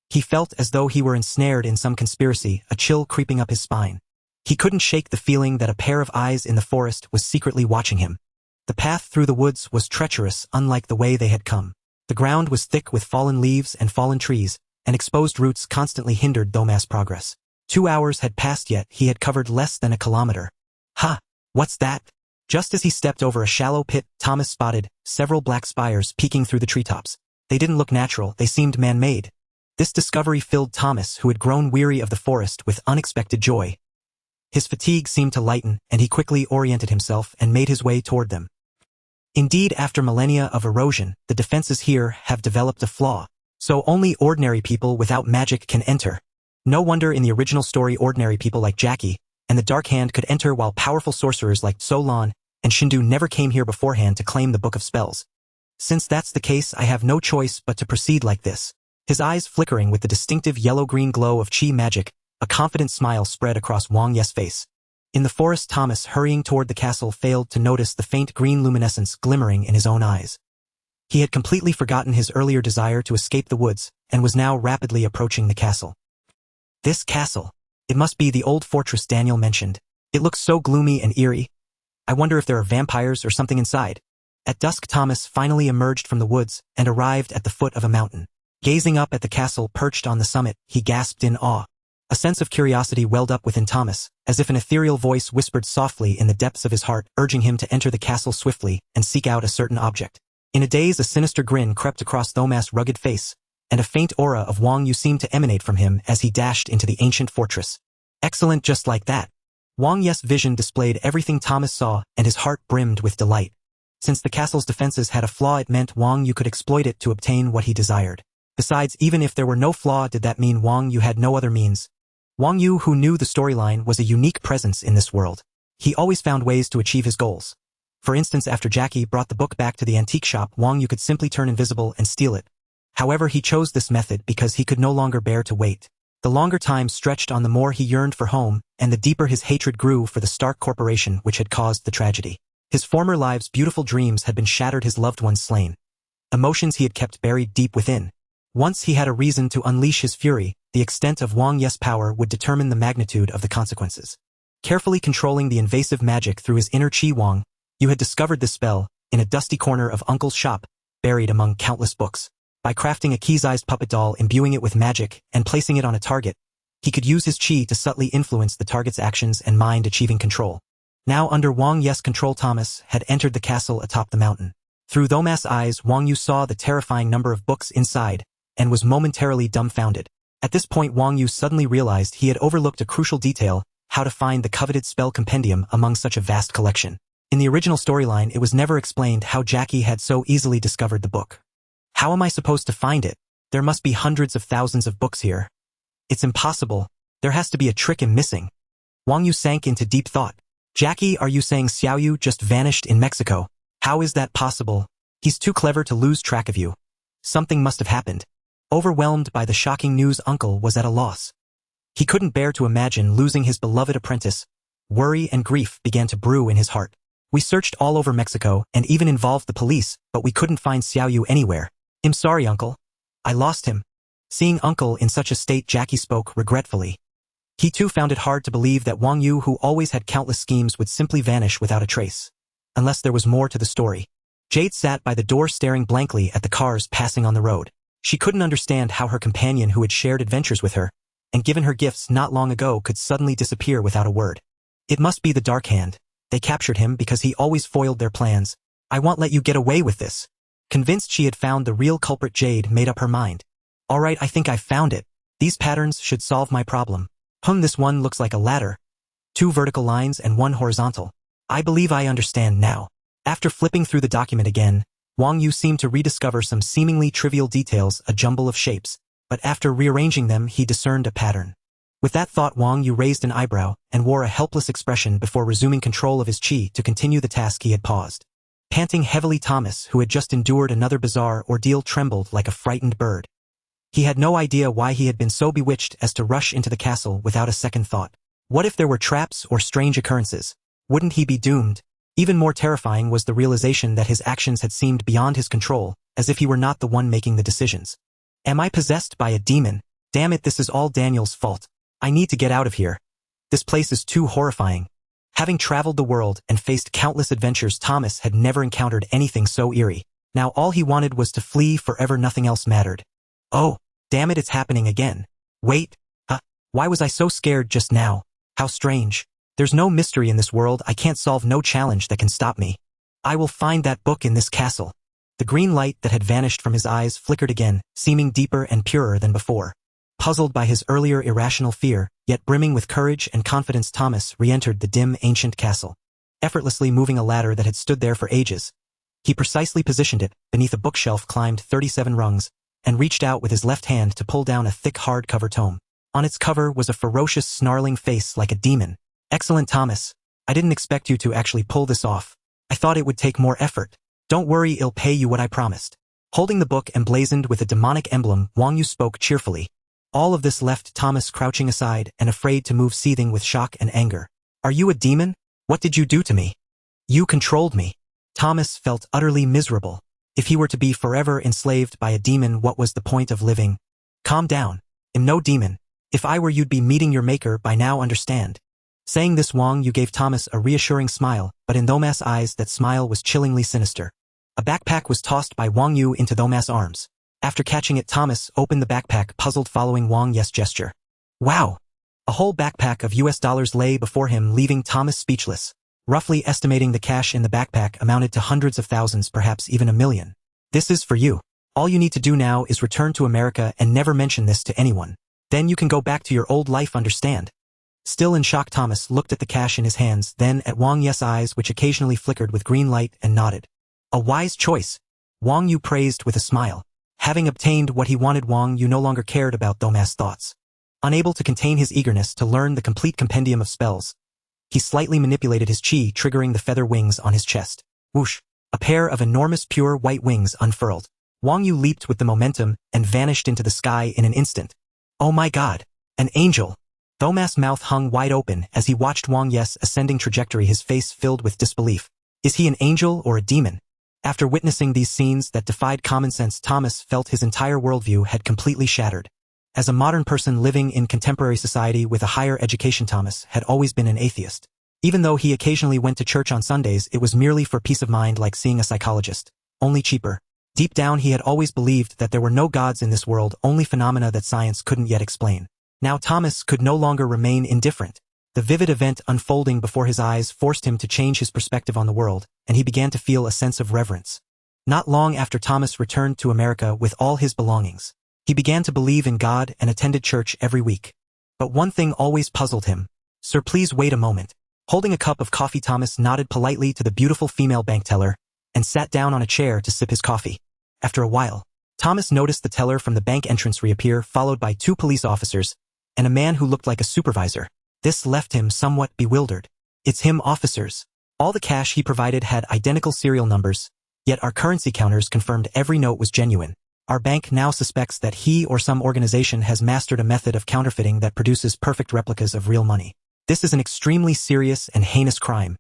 Speaker 1: He felt as though he were ensnared in some conspiracy, a chill creeping up his spine. He couldn't shake the feeling that a pair of eyes in the forest was secretly watching him. The path through the woods was treacherous, unlike the way they had come. The ground was thick with fallen leaves and fallen trees, and exposed roots constantly hindered Thomas' progress. 2 hours had passed, yet he had covered less than a kilometer. Ha! What's that? Just as he stepped over a shallow pit, Thomas spotted several black spires peeking through the treetops. They didn't look natural, they seemed man-made. This discovery filled Thomas, who had grown weary of the forest, with unexpected joy. His fatigue seemed to lighten, and he quickly oriented himself and made his way toward them. Indeed, after millennia of erosion, the defenses here have developed a flaw, so only ordinary people without magic can enter. No wonder in the original story ordinary people like Jackie and the Dark Hand could enter, while powerful sorcerers like Solon and Shindu never came here beforehand to claim the Book of Spells. Since that's the case, I have no choice but to proceed like this. His eyes flickering with the distinctive yellow-green glow of chi magic, A confident smile spread across Wang Yu's face. In the forest, Thomas, hurrying toward the castle, failed to notice the faint green luminescence glimmering in his own eyes. He had completely forgotten his earlier desire to escape the woods, and was now rapidly approaching the castle. This castle. It must be the old fortress Daniel mentioned. It looks so gloomy and eerie. I wonder if there are vampires or something inside. At dusk, Thomas finally emerged from the woods and arrived at the foot of a mountain. Gazing up at the castle perched on the summit, he gasped in awe. A sense of curiosity welled up within Thomas, as if an ethereal voice whispered softly in the depths of his heart, urging him to enter the castle swiftly and seek out a certain object. In a daze, a sinister grin crept across Thomas' rugged face, and a faint aura of Wang Yu seemed to emanate from him as he dashed into the ancient fortress. Excellent, just like that. Wang Yu's vision displayed everything Thomas saw, and his heart brimmed with delight. Since the castle's defenses had a flaw, it meant Wang Yu could exploit it to obtain what he desired. Besides, even if there were no flaw, did that mean Wang Yu had no other means? Wang Yu, who knew the storyline, was a unique presence in this world. He always found ways to achieve his goals. For instance, after Jackie brought the book back to the antique shop, Wang Yu could simply turn invisible and steal it. However, he chose this method because he could no longer bear to wait. The longer time stretched on, the more he yearned for home, and the deeper his hatred grew for the Stark Corporation which had caused the tragedy. His former lives' beautiful dreams had been shattered, his loved ones slain. Emotions he had kept buried deep within. Once he had a reason to unleash his fury, the extent of Wang Yu's power would determine the magnitude of the consequences. Carefully controlling the invasive magic through his inner chi, Wang Yu had discovered this spell in a dusty corner of Uncle's shop, buried among countless books. By crafting a key-sized puppet doll, imbuing it with magic, and placing it on a target, he could use his chi to subtly influence the target's actions and mind, achieving control. Now under Wang Yu's control, Thomas had entered the castle atop the mountain. Through Thomas' eyes, Wang Yu saw the terrifying number of books inside, and was momentarily dumbfounded. At this point, Wang Yu suddenly realized he had overlooked a crucial detail: how to find the coveted spell compendium among such a vast collection. In the original storyline, it was never explained how Jackie had so easily discovered the book. How am I supposed to find it? There must be hundreds of thousands of books here. It's impossible. There has to be a trick I'm missing. Wang Yu sank into deep thought. Jackie, are you saying Xiao Yu just vanished in Mexico? How is that possible? He's too clever to lose track of you. Something must have happened. Overwhelmed by the shocking news, Uncle was at a loss. He couldn't bear to imagine losing his beloved apprentice. Worry and grief began to brew in his heart. We searched all over Mexico and even involved the police, but we couldn't find Xiao Yu anywhere. I'm sorry, Uncle. I lost him. Seeing Uncle in such a state, Jackie spoke regretfully. He too found it hard to believe that Wang Yu, who always had countless schemes, would simply vanish without a trace. Unless there was more to the story. Jade sat by the door staring blankly at the cars passing on the road. She couldn't understand how her companion, who had shared adventures with her and given her gifts not long ago, could suddenly disappear without a word. It must be the Dark Hand. They captured him because he always foiled their plans. I won't let you get away with this. Convinced she had found the real culprit, Jade made up her mind. All right, I think I've found it. These patterns should solve my problem. This one looks like a ladder. 2 vertical lines and 1 horizontal. I believe I understand now. After flipping through the document again, Wang Yu seemed to rediscover some seemingly trivial details, a jumble of shapes, but after rearranging them, he discerned a pattern. With that thought, Wang Yu raised an eyebrow and wore a helpless expression before resuming control of his chi to continue the task he had paused. Panting heavily, Thomas, who had just endured another bizarre ordeal, trembled like a frightened bird. He had no idea why he had been so bewitched as to rush into the castle without a second thought. What if there were traps or strange occurrences? Wouldn't he be doomed? Even more terrifying was the realization that his actions had seemed beyond his control, as if he were not the one making the decisions. Am I possessed by a demon? Damn it, this is all Daniel's fault. I need to get out of here. This place is too horrifying. Having traveled the world and faced countless adventures, Thomas had never encountered anything so eerie. Now all he wanted was to flee forever. Nothing else mattered. Oh, damn it, it's happening again. Wait, why was I so scared just now? How strange. There's no mystery in this world. I can't solve no challenge that can stop me. I will find that book in this castle. The green light that had vanished from his eyes flickered again, seeming deeper and purer than before. Puzzled by his earlier irrational fear, yet brimming with courage and confidence, Thomas re-entered the dim, ancient castle. Effortlessly moving a ladder that had stood there for ages, he precisely positioned it beneath a bookshelf, climbed 37 rungs, and reached out with his left hand to pull down a thick hardcover tome. On its cover was a ferocious, snarling face like a demon. Excellent, Thomas. I didn't expect you to actually pull this off. I thought it would take more effort. Don't worry, I'll pay you what I promised. Holding the book emblazoned with a demonic emblem, Wang Yu spoke cheerfully. All of this left Thomas crouching aside and afraid to move, seething with shock and anger. Are you a demon? What did you do to me? You controlled me. Thomas felt utterly miserable. If he were to be forever enslaved by a demon, what was the point of living? Calm down. I'm no demon. If I were, you'd be meeting your maker by now, understand? Saying this, Wang Yu gave Thomas a reassuring smile, but in Thomas' eyes that smile was chillingly sinister. A backpack was tossed by Wang Yu into Thomas' arms. After catching it, Thomas opened the backpack, puzzled, following Wang Yu's gesture. Wow! A whole backpack of US dollars lay before him, leaving Thomas speechless. Roughly estimating, the cash in the backpack amounted to hundreds of thousands, perhaps even 1 million. This is for you. All you need to do now is return to America and never mention this to anyone. Then you can go back to your old life, understand? Still in shock, Thomas looked at the cash in his hands, then at Wang Yu's eyes, which occasionally flickered with green light, and nodded. A wise choice, Wang Yu praised with a smile. Having obtained what he wanted, Wang Yu no longer cared about Thomas' thoughts. Unable to contain his eagerness to learn the complete compendium of spells, he slightly manipulated his chi, triggering the feather wings on his chest. Whoosh! A pair of enormous pure white wings unfurled. Wang Yu leaped with the momentum and vanished into the sky in an instant. Oh my God! An angel! Thomas' mouth hung wide open as he watched Wang Yu's ascending trajectory, his face filled with disbelief. Is he an angel or a demon? After witnessing these scenes that defied common sense, Thomas felt his entire worldview had completely shattered. As a modern person living in contemporary society with a higher education, Thomas had always been an atheist. Even though he occasionally went to church on Sundays, it was merely for peace of mind, like seeing a psychologist, only cheaper. Deep down, he had always believed that there were no gods in this world, only phenomena that science couldn't yet explain. Now Thomas could no longer remain indifferent. The vivid event unfolding before his eyes forced him to change his perspective on the world, and he began to feel a sense of reverence. Not long after Thomas returned to America with all his belongings, he began to believe in God and attended church every week. But one thing always puzzled him. Sir, please wait a moment. Holding a cup of coffee, Thomas nodded politely to the beautiful female bank teller and sat down on a chair to sip his coffee. After a while, Thomas noticed the teller from the bank entrance reappear, followed by 2 police officers and a man who looked like a supervisor. This left him somewhat bewildered. It's him, officers. All the cash he provided had identical serial numbers, yet our currency counters confirmed every note was genuine. Our bank now suspects that he or some organization has mastered a method of counterfeiting that produces perfect replicas of real money. This is an extremely serious and heinous crime.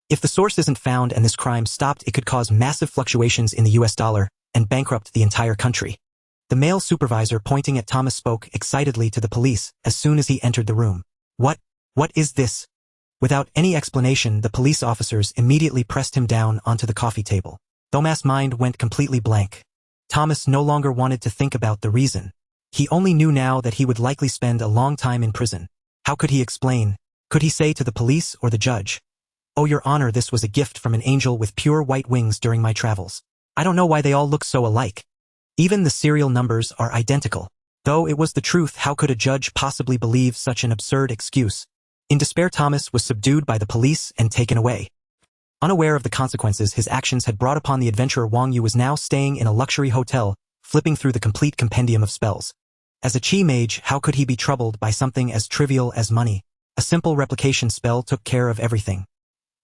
Speaker 1: If the source isn't found and this crime stopped, it could cause massive fluctuations in the US dollar and bankrupt the entire country. The male supervisor, pointing at Thomas, spoke excitedly to the police as soon as he entered the room. What is this? Without any explanation, the police officers immediately pressed him down onto the coffee table. Thomas' mind went completely blank. Thomas no longer wanted to think about the reason. He only knew now that he would likely spend a long time in prison. How could he explain? Could he say to the police or the judge, "Oh, Your Honor, this was a gift from an angel with pure white wings during my travels. I don't know why they all look so alike. Even the serial numbers are identical." Though it was the truth, how could a judge possibly believe such an absurd excuse? In despair, Thomas was subdued by the police and taken away. Unaware of the consequences his actions had brought upon the adventurer, Wang Yu was now staying in a luxury hotel, flipping through the complete compendium of spells. As a chi mage, how could he be troubled by something as trivial as money? A simple replication spell took care of everything.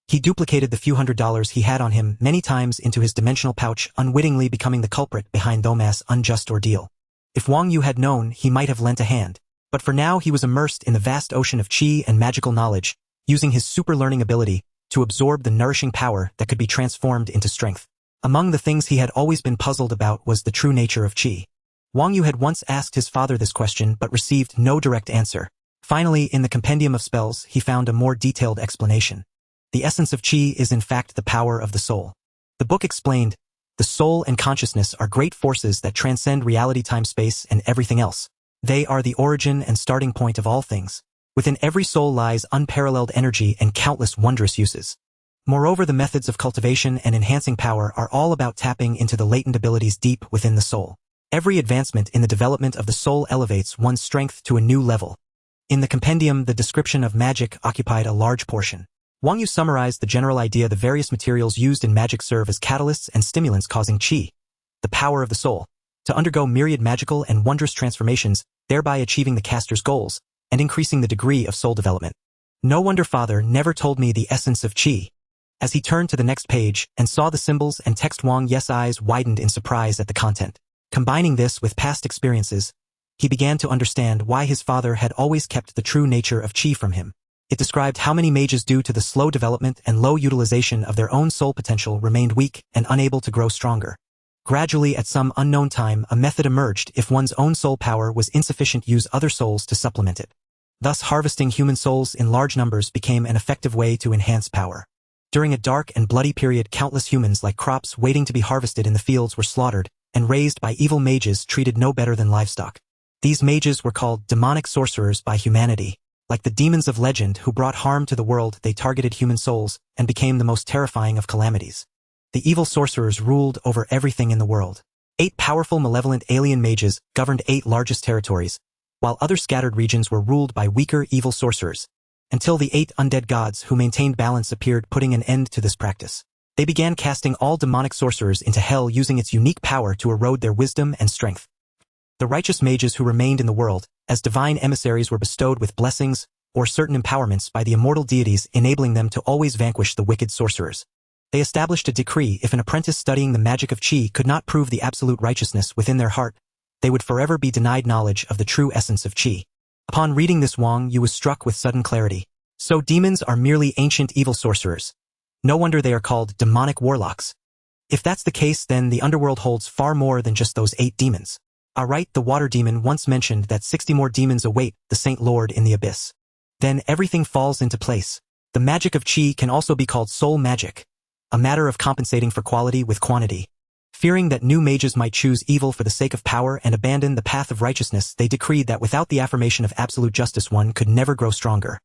Speaker 1: He duplicated the few $100s he had on him many times into his dimensional pouch, unwittingly becoming the culprit behind Thomas' unjust ordeal. If Wang Yu had known, he might have lent a hand. But for now, he was immersed in the vast ocean of chi and magical knowledge, using his super learning ability to absorb the nourishing power that could be transformed into strength. Among the things he had always been puzzled about was the true nature of chi. Wang Yu had once asked his father this question but received no direct answer. Finally, in the compendium of spells, he found a more detailed explanation. The essence of chi is in fact the power of the soul. The book explained, the soul and consciousness are great forces that transcend reality, time, space, and everything else. They are the origin and starting point of all things. Within every soul lies unparalleled energy and countless wondrous uses. Moreover, the methods of cultivation and enhancing power are all about tapping into the latent abilities deep within the soul. Every advancement in the development of the soul elevates one's strength to a new level. In the compendium, the description of magic occupied a large portion. Wang Yu summarized the general idea: the various materials used in magic serve as catalysts and stimulants, causing chi, the power of the soul, to undergo myriad magical and wondrous transformations, thereby achieving the caster's goals and increasing the degree of soul development. No wonder father never told me the essence of chi. As he turned to the next page and saw the symbols and text, Wang Yu's eyes widened in surprise at the content. Combining this with past experiences, he began to understand why his father had always kept the true nature of Qi from him. It described how many mages, due to the slow development and low utilization of their own soul potential, remained weak and unable to grow stronger. Gradually, at some unknown time, a method emerged. If one's own soul power was insufficient, use other souls to supplement it. Thus, harvesting human souls in large numbers became an effective way to enhance power. During a dark and bloody period, countless humans, like crops waiting to be harvested in the fields, were slaughtered and raised by evil mages treated no better than livestock. These mages were called demonic sorcerers by humanity. Like the demons of legend who brought harm to the world, they targeted human souls and became the most terrifying of calamities. The evil sorcerers ruled over everything in the world. 8 powerful malevolent alien mages governed 8 largest territories, while other scattered regions were ruled by weaker evil sorcerers, until the 8 undead gods who maintained balance appeared, putting an end to this practice. They began casting all demonic sorcerers into hell, using its unique power to erode their wisdom and strength. The righteous mages who remained in the world, as divine emissaries, were bestowed with blessings or certain empowerments by the immortal deities, enabling them to always vanquish the wicked sorcerers. They established a decree: if an apprentice studying the magic of Qi could not prove the absolute righteousness within their heart, they would forever be denied knowledge of the true essence of Qi. Upon reading this, Wang Yu was struck with sudden clarity. So demons are merely ancient evil sorcerers. No wonder they are called demonic warlocks. If that's the case, then the underworld holds far more than just those 8 demons. Alright, the water demon once mentioned that 60 more demons await the Saint Lord in the abyss. Then everything falls into place. The magic of Qi can also be called soul magic, a matter of compensating for quality with quantity. Fearing that new mages might choose evil for the sake of power and abandon the path of righteousness, they decreed that without the affirmation of absolute justice, one could never grow stronger.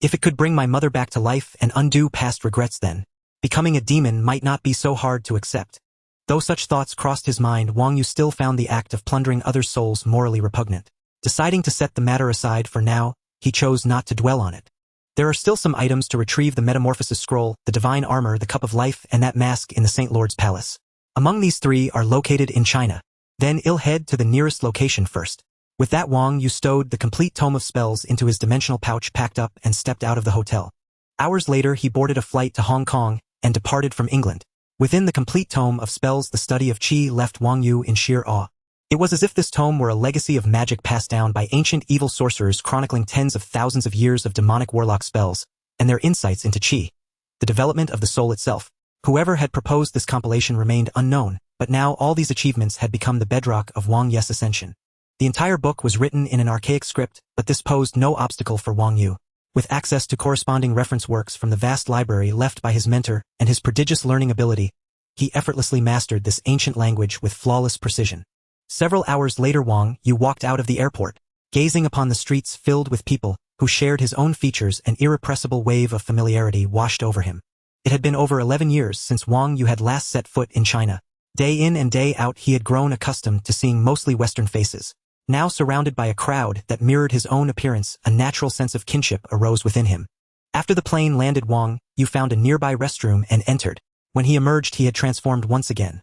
Speaker 1: If it could bring my mother back to life and undo past regrets, then becoming a demon might not be so hard to accept. Though such thoughts crossed his mind, Wang Yu still found the act of plundering others' souls morally repugnant. Deciding to set the matter aside for now, he chose not to dwell on it. There are still some items to retrieve: the metamorphosis scroll, the divine armor, the cup of life, and that mask in the Saint Lord's palace. Among these 3 are located in China. Then he'll head to the nearest location first. With that, Wang Yu stowed the complete tome of spells into his dimensional pouch, packed up, and stepped out of the hotel. Hours later, he boarded a flight to Hong Kong and departed from England. Within the complete tome of spells, the study of Qi left Wang Yu in sheer awe. It was as if this tome were a legacy of magic passed down by ancient evil sorcerers, chronicling tens of thousands of years of demonic warlock spells and their insights into Qi, the development of the soul itself. Whoever had proposed this compilation remained unknown, but now all these achievements had become the bedrock of Wang Yu's ascension. The entire book was written in an archaic script, but this posed no obstacle for Wang Yu. With access to corresponding reference works from the vast library left by his mentor and his prodigious learning ability, he effortlessly mastered this ancient language with flawless precision. Several hours later, Wang Yu walked out of the airport. Gazing upon the streets filled with people who shared his own features, an irrepressible wave of familiarity washed over him. It had been over 11 years since Wang Yu had last set foot in China. Day in and day out, he had grown accustomed to seeing mostly Western faces. Now surrounded by a crowd that mirrored his own appearance, a natural sense of kinship arose within him. After the plane landed, Wang Yu found a nearby restroom and entered. When he emerged, he had transformed once again.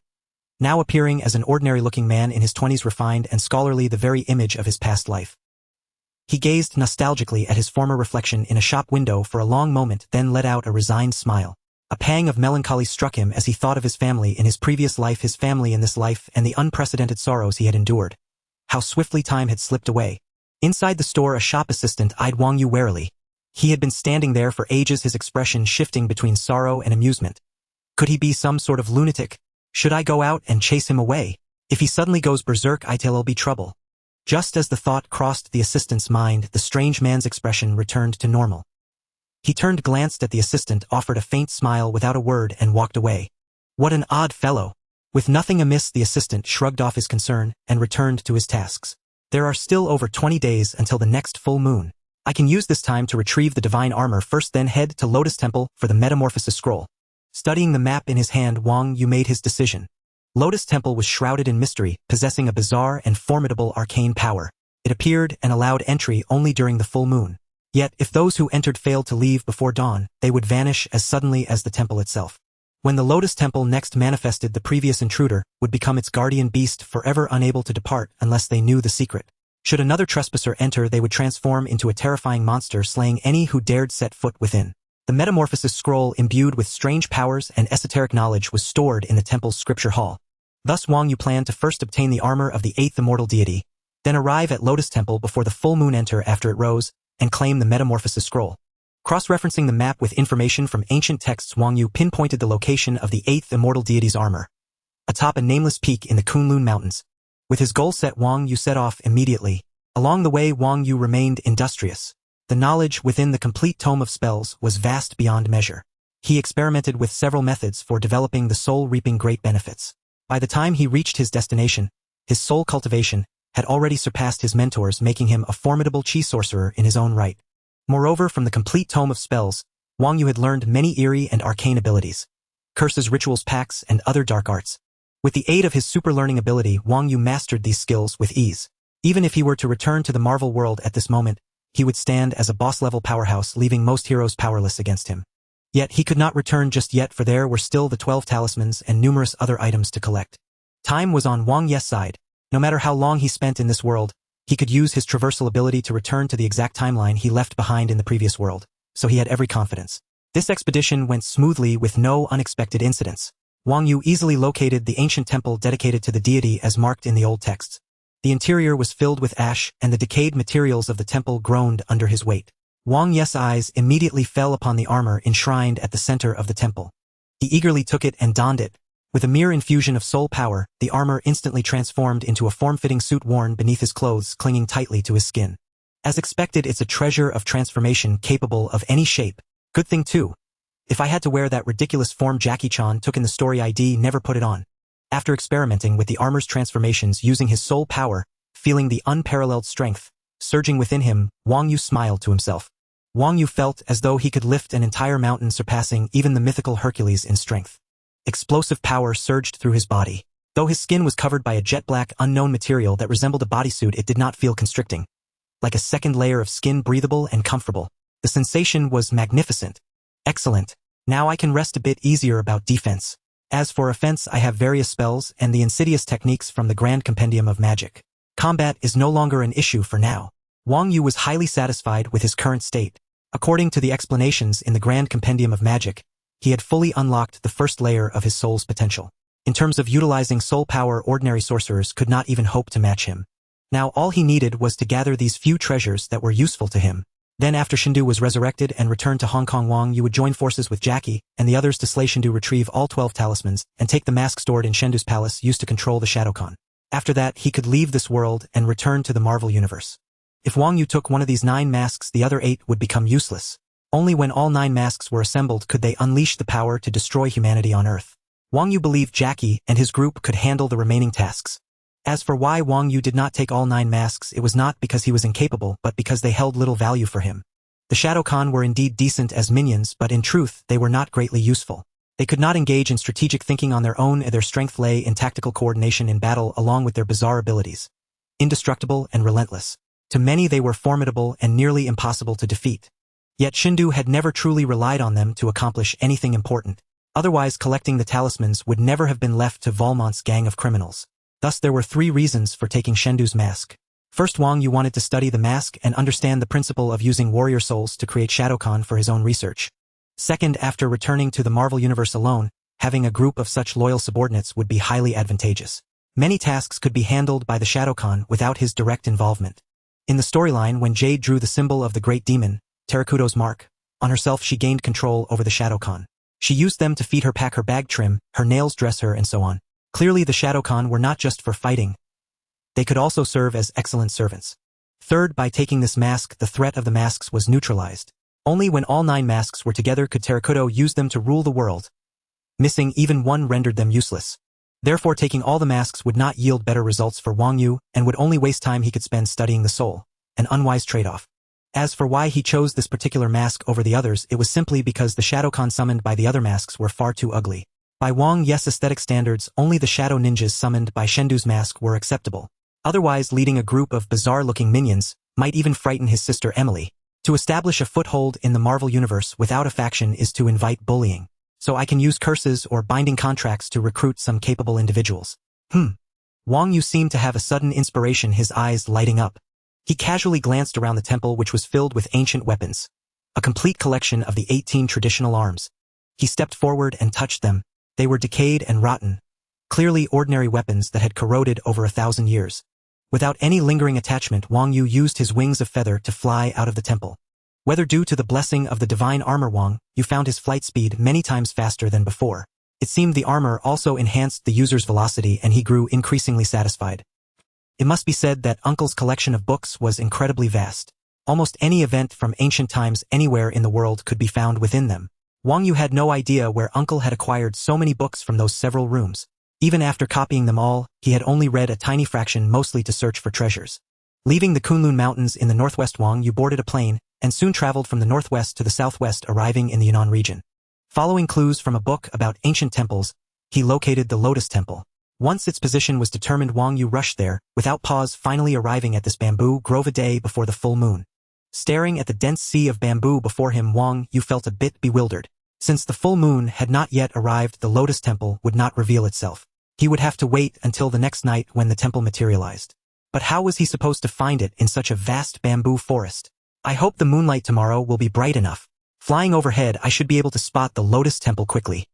Speaker 1: Now appearing as an ordinary-looking man in his 20s, refined and scholarly, the very image of his past life. He gazed nostalgically at his former reflection in a shop window for a long moment, then let out a resigned smile. A pang of melancholy struck him as he thought of his family in his previous life, his family in this life, and the unprecedented sorrows he had endured. How swiftly time had slipped away. Inside the store, a shop assistant eyed Wang Yu warily. He had been standing there for ages, his expression shifting between sorrow and amusement. Could he be some sort of lunatic? Should I go out and chase him away? If he suddenly goes berserk, it'll be trouble. Just as the thought crossed the assistant's mind, the strange man's expression returned to normal. He turned, glanced at the assistant, offered a faint smile without a word, and walked away. What an odd fellow. With nothing amiss, the assistant shrugged off his concern and returned to his tasks. There are still over 20 days until the next full moon. I can use this time to retrieve the divine armor first, then head to Lotus Temple for the metamorphosis scroll. Studying the map in his hand, Wang Yu made his decision. Lotus Temple was shrouded in mystery, possessing a bizarre and formidable arcane power. It appeared and allowed entry only during the full moon. Yet, if those who entered failed to leave before dawn, they would vanish as suddenly as the temple itself. When the Lotus Temple next manifested, the previous intruder would become its guardian beast, forever unable to depart unless they knew the secret. Should another trespasser enter, they would transform into a terrifying monster, slaying any who dared set foot within. The metamorphosis scroll, imbued with strange powers and esoteric knowledge, was stored in the temple's scripture hall. Thus Wang Yu planned to first obtain the armor of the 8th immortal deity, Then arrive at Lotus Temple before the full moon, enter after it rose, and claim the Metamorphosis Scroll. Cross-referencing the map with information from ancient texts, Wang Yu pinpointed the location of the 8th immortal deity's armor, atop a nameless peak in the Kunlun Mountains. With his goal set, Wang Yu set off immediately. Along the way, Wang Yu remained industrious. The knowledge within the complete tome of spells was vast beyond measure. He experimented with several methods for developing the soul, reaping great benefits. By the time he reached his destination, his soul cultivation had already surpassed his mentors, making him a formidable chi sorcerer in his own right. Moreover, from the complete tome of spells, Wang Yu had learned many eerie and arcane abilities, curses, rituals, pacts, and other dark arts. With the aid of his super learning ability, Wang Yu mastered these skills with ease. Even if he were to return to the Marvel world at this moment, he would stand as a boss-level powerhouse, leaving most heroes powerless against him. Yet he could not return just yet, for there were still the 12 talismans and numerous other items to collect. Time was on Wang Yu's side. No matter how long he spent in this world, he could use his traversal ability to return to the exact timeline he left behind in the previous world, so he had every confidence. This expedition went smoothly with no unexpected incidents. Wang Yu easily located the ancient temple dedicated to the deity as marked in the old texts. The interior was filled with ash, and the decayed materials of the temple groaned under his weight. Wang Yu's eyes immediately fell upon the armor enshrined at the center of the temple. He eagerly took it and donned it. With a mere infusion of soul power, the armor instantly transformed into a form-fitting suit worn beneath his clothes, clinging tightly to his skin. As expected, it's a treasure of transformation capable of any shape. Good thing too. If I had to wear that ridiculous form Jackie Chan took in the story, I'd never put it on. After experimenting with the armor's transformations using his soul power, feeling the unparalleled strength surging within him, Wang Yu smiled to himself. Wang Yu felt as though he could lift an entire mountain, surpassing even the mythical Hercules in strength. Explosive power surged through his body. Though his skin was covered by a jet-black, unknown material that resembled a bodysuit, it did not feel constricting. Like a second layer of skin, breathable and comfortable. The sensation was magnificent. Excellent. Now I can rest a bit easier about defense. As for offense, I have various spells and the insidious techniques from the Grand Compendium of Magic. Combat is no longer an issue for now. Wang Yu was highly satisfied with his current state. According to the explanations in the Grand Compendium of Magic, he had fully unlocked the first layer of his soul's potential. In terms of utilizing soul power, ordinary sorcerers could not even hope to match him. Now all he needed was to gather these few treasures that were useful to him. Then after Shindu was resurrected and returned to Hong Kong, Wang Yu would join forces with Jackie and the others to slay Shindu, retrieve all 12 talismans, and take the mask stored in Shendu's palace used to control the Shadowkhan. After that, he could leave this world and return to the Marvel Universe. If Wang Yu took one of these 9 masks, the other 8 would become useless. Only when all 9 masks were assembled could they unleash the power to destroy humanity on Earth. Wang Yu believed Jackie and his group could handle the remaining tasks. As for why Wang Yu did not take all 9 masks, it was not because he was incapable, but because they held little value for him. The Shadowkhan were indeed decent as minions, but in truth, they were not greatly useful. They could not engage in strategic thinking on their own, and their strength lay in tactical coordination in battle along with their bizarre abilities. Indestructible and relentless. To many they were formidable and nearly impossible to defeat. Yet Shindu had never truly relied on them to accomplish anything important. Otherwise, collecting the talismans would never have been left to Valmont's gang of criminals. Thus there were 3 reasons for taking Shendu's mask. First, Wang Yu wanted to study the mask and understand the principle of using warrior souls to create Shadowkhan for his own research. Second, after returning to the Marvel Universe alone, having a group of such loyal subordinates would be highly advantageous. Many tasks could be handled by the Shadowkhan without his direct involvement. In the storyline, when Jade drew the symbol of the Great Demon, Terakudo's mark, on herself, she gained control over the Shadowkhan. She used them to feed her, pack her bag, trim her nails, dress her, and so on. Clearly the Shadowkhan were not just for fighting. They could also serve as excellent servants. Third, by taking this mask, the threat of the masks was neutralized. Only when all 9 masks were together could Terakudo use them to rule the world. Missing even one rendered them useless. Therefore, taking all the masks would not yield better results for Wang Yu and would only waste time he could spend studying the soul, an unwise trade-off. As for why he chose this particular mask over the others, it was simply because the Shadowkhan summoned by the other masks were far too ugly. By Wang Yu's aesthetic standards, only the shadow ninjas summoned by Shendu's mask were acceptable. Otherwise, leading a group of bizarre-looking minions might even frighten his sister Emily. To establish a foothold in the Marvel Universe without a faction is to invite bullying. So I can use curses or binding contracts to recruit some capable individuals. Wang Yu seemed to have a sudden inspiration, his eyes lighting up. He casually glanced around the temple, which was filled with ancient weapons. A complete collection of the 18 traditional arms. He stepped forward and touched them. They were decayed and rotten. Clearly ordinary weapons that had corroded over 1,000 years. Without any lingering attachment, Wang Yu used his wings of feather to fly out of the temple. Whether due to the blessing of the divine armor, Wang Yu found his flight speed many times faster than before. It seemed the armor also enhanced the user's velocity, and he grew increasingly satisfied. It must be said that Uncle's collection of books was incredibly vast. Almost any event from ancient times anywhere in the world could be found within them. Wang Yu had no idea where Uncle had acquired so many books from those several rooms. Even after copying them all, he had only read a tiny fraction, mostly to search for treasures. Leaving the Kunlun Mountains in the northwest, Wang Yu boarded a plane and soon traveled from the northwest to the southwest, arriving in the Yunnan region. Following clues from a book about ancient temples, he located the Lotus Temple. Once its position was determined, Wang Yu rushed there, without pause, finally arriving at this bamboo grove a day before the full moon. Staring at the dense sea of bamboo before him, Wang Yu felt a bit bewildered. Since the full moon had not yet arrived, the Lotus Temple would not reveal itself. He would have to wait until the next night when the temple materialized. But how was he supposed to find it in such a vast bamboo forest? I hope the moonlight tomorrow will be bright enough. Flying overhead, I should be able to spot the Lotus Temple quickly.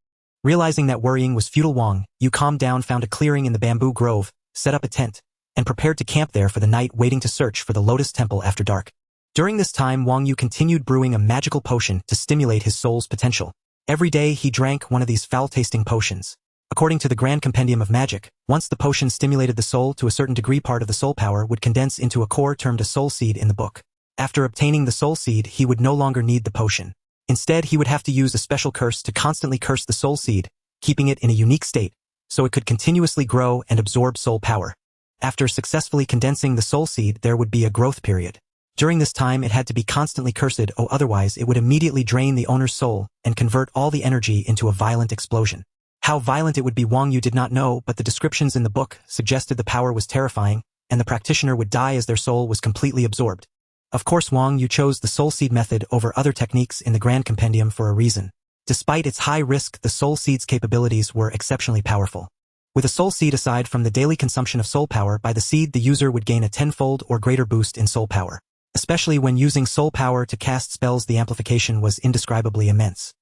Speaker 1: Realizing that worrying was futile, Wang Yu calmed down, found a clearing in the bamboo grove, set up a tent, and prepared to camp there for the night, waiting to search for the Lotus Temple after dark. During this time, Wang Yu continued brewing a magical potion to stimulate his soul's potential. Every day he drank one of these foul-tasting potions. According to the Grand Compendium of Magic, once the potion stimulated the soul to a certain degree, part of the soul power would condense into a core termed a soul seed in the book. After obtaining the soul seed, he would no longer need the potion. Instead, he would have to use a special curse to constantly curse the soul seed, keeping it in a unique state, so it could continuously grow and absorb soul power. After successfully condensing the soul seed, there would be a growth period. During this time, it had to be constantly cursed, or otherwise it would immediately drain the owner's soul and convert all the energy into a violent explosion. How violent it would be, Wang Yu did not know, but the descriptions in the book suggested the power was terrifying, and the practitioner would die as their soul was completely absorbed. Of course, Wang Yu chose the soul seed method over other techniques in the Grand Compendium for a reason. Despite its high risk, the soul seed's capabilities were exceptionally powerful. With a soul seed, aside from the daily consumption of soul power, by the seed the user would gain a tenfold or greater boost in soul power. Especially when using soul power to cast spells, the amplification was indescribably immense.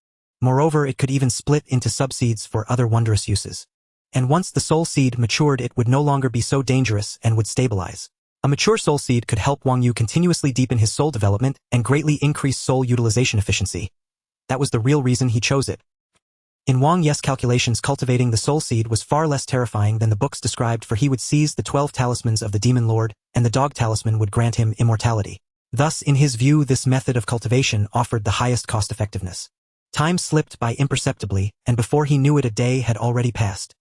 Speaker 1: Moreover, it could even split into subseeds for other wondrous uses. And once the soul seed matured, it would no longer be so dangerous and would stabilize. A mature soul seed could help Wang Yu continuously deepen his soul development and greatly increase soul utilization efficiency. That was the real reason he chose it. In Wang Yu's calculations, cultivating the soul seed was far less terrifying than the books described, for he would seize the 12 talismans of the demon lord, and the dog talisman would grant him immortality. Thus, in his view, this method of cultivation offered the highest cost-effectiveness. Time slipped by imperceptibly, and before he knew it, a day had already passed.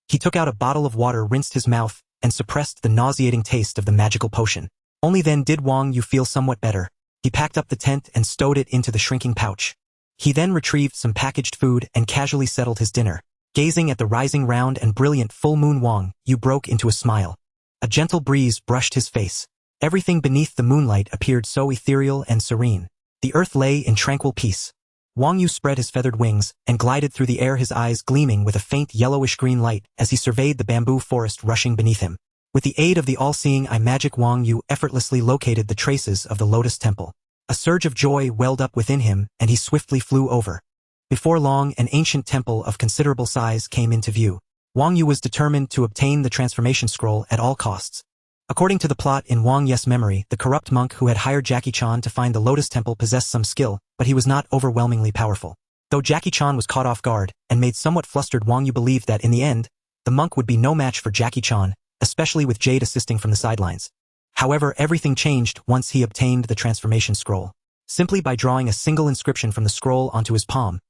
Speaker 1: He took out a bottle of water, rinsed his mouth, and suppressed the nauseating taste of the magical potion. Only then did Wang Yu feel somewhat better. He packed up the tent and stowed it into the shrinking pouch. He then retrieved some packaged food and casually settled his dinner. Gazing at the rising round and brilliant full moon, Wang Yu broke into a smile. A gentle breeze brushed his face. Everything beneath the moonlight appeared so ethereal and serene. The earth lay in tranquil peace. Wang Yu spread his feathered wings and glided through the air, his eyes gleaming with a faint yellowish-green light as he surveyed the bamboo forest rushing beneath him. With the aid of the all-seeing eye magic, Wang Yu effortlessly located the traces of the Lotus Temple. A surge of joy welled up within him, and he swiftly flew over. Before long, an ancient temple of considerable size came into view. Wang Yu was determined to obtain the transformation scroll at all costs. According to the plot in Wang Yu's memory, the corrupt monk who had hired Jackie Chan to find the Lotus Temple possessed some skill, but he was not overwhelmingly powerful. Though Jackie Chan was caught off guard and made somewhat flustered, Wang Yu believed that in the end, the monk would be no match for Jackie Chan, especially with Jade assisting from the sidelines. However, everything changed once he obtained the transformation scroll. Simply by drawing a single inscription from the scroll onto his palm,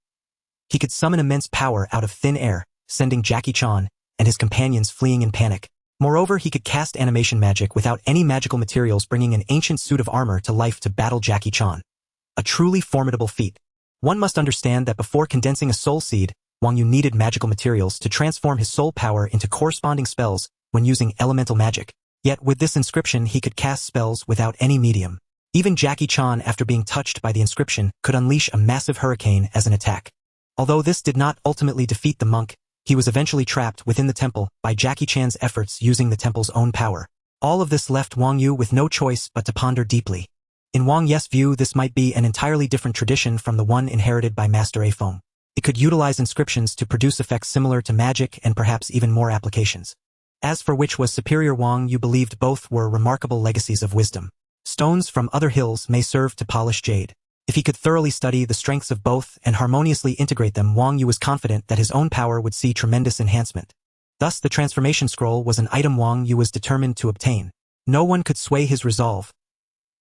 Speaker 1: he could summon immense power out of thin air, sending Jackie Chan and his companions fleeing in panic. Moreover, he could cast animation magic without any magical materials, bringing an ancient suit of armor to life to battle Jackie Chan. A truly formidable feat. One must understand that before condensing a soul seed, Wang Yu needed magical materials to transform his soul power into corresponding spells when using elemental magic. Yet with this inscription he could cast spells without any medium. Even Jackie Chan, after being touched by the inscription, could unleash a massive hurricane as an attack. Although this did not ultimately defeat the monk, he was eventually trapped within the temple by Jackie Chan's efforts using the temple's own power. All of this left Wang Yu with no choice but to ponder deeply. In Wang Yu's view, this might be an entirely different tradition from the one inherited by Master A Feng. It could utilize inscriptions to produce effects similar to magic and perhaps even more applications. as for which was superior. Wang Yu believed both were remarkable legacies of wisdom. Stones from other hills may serve to polish jade. If he could thoroughly study the strengths of both and harmoniously integrate them, Wang Yu was confident that his own power would see tremendous enhancement. Thus the transformation scroll was an item Wang Yu was determined to obtain. No one could sway his resolve.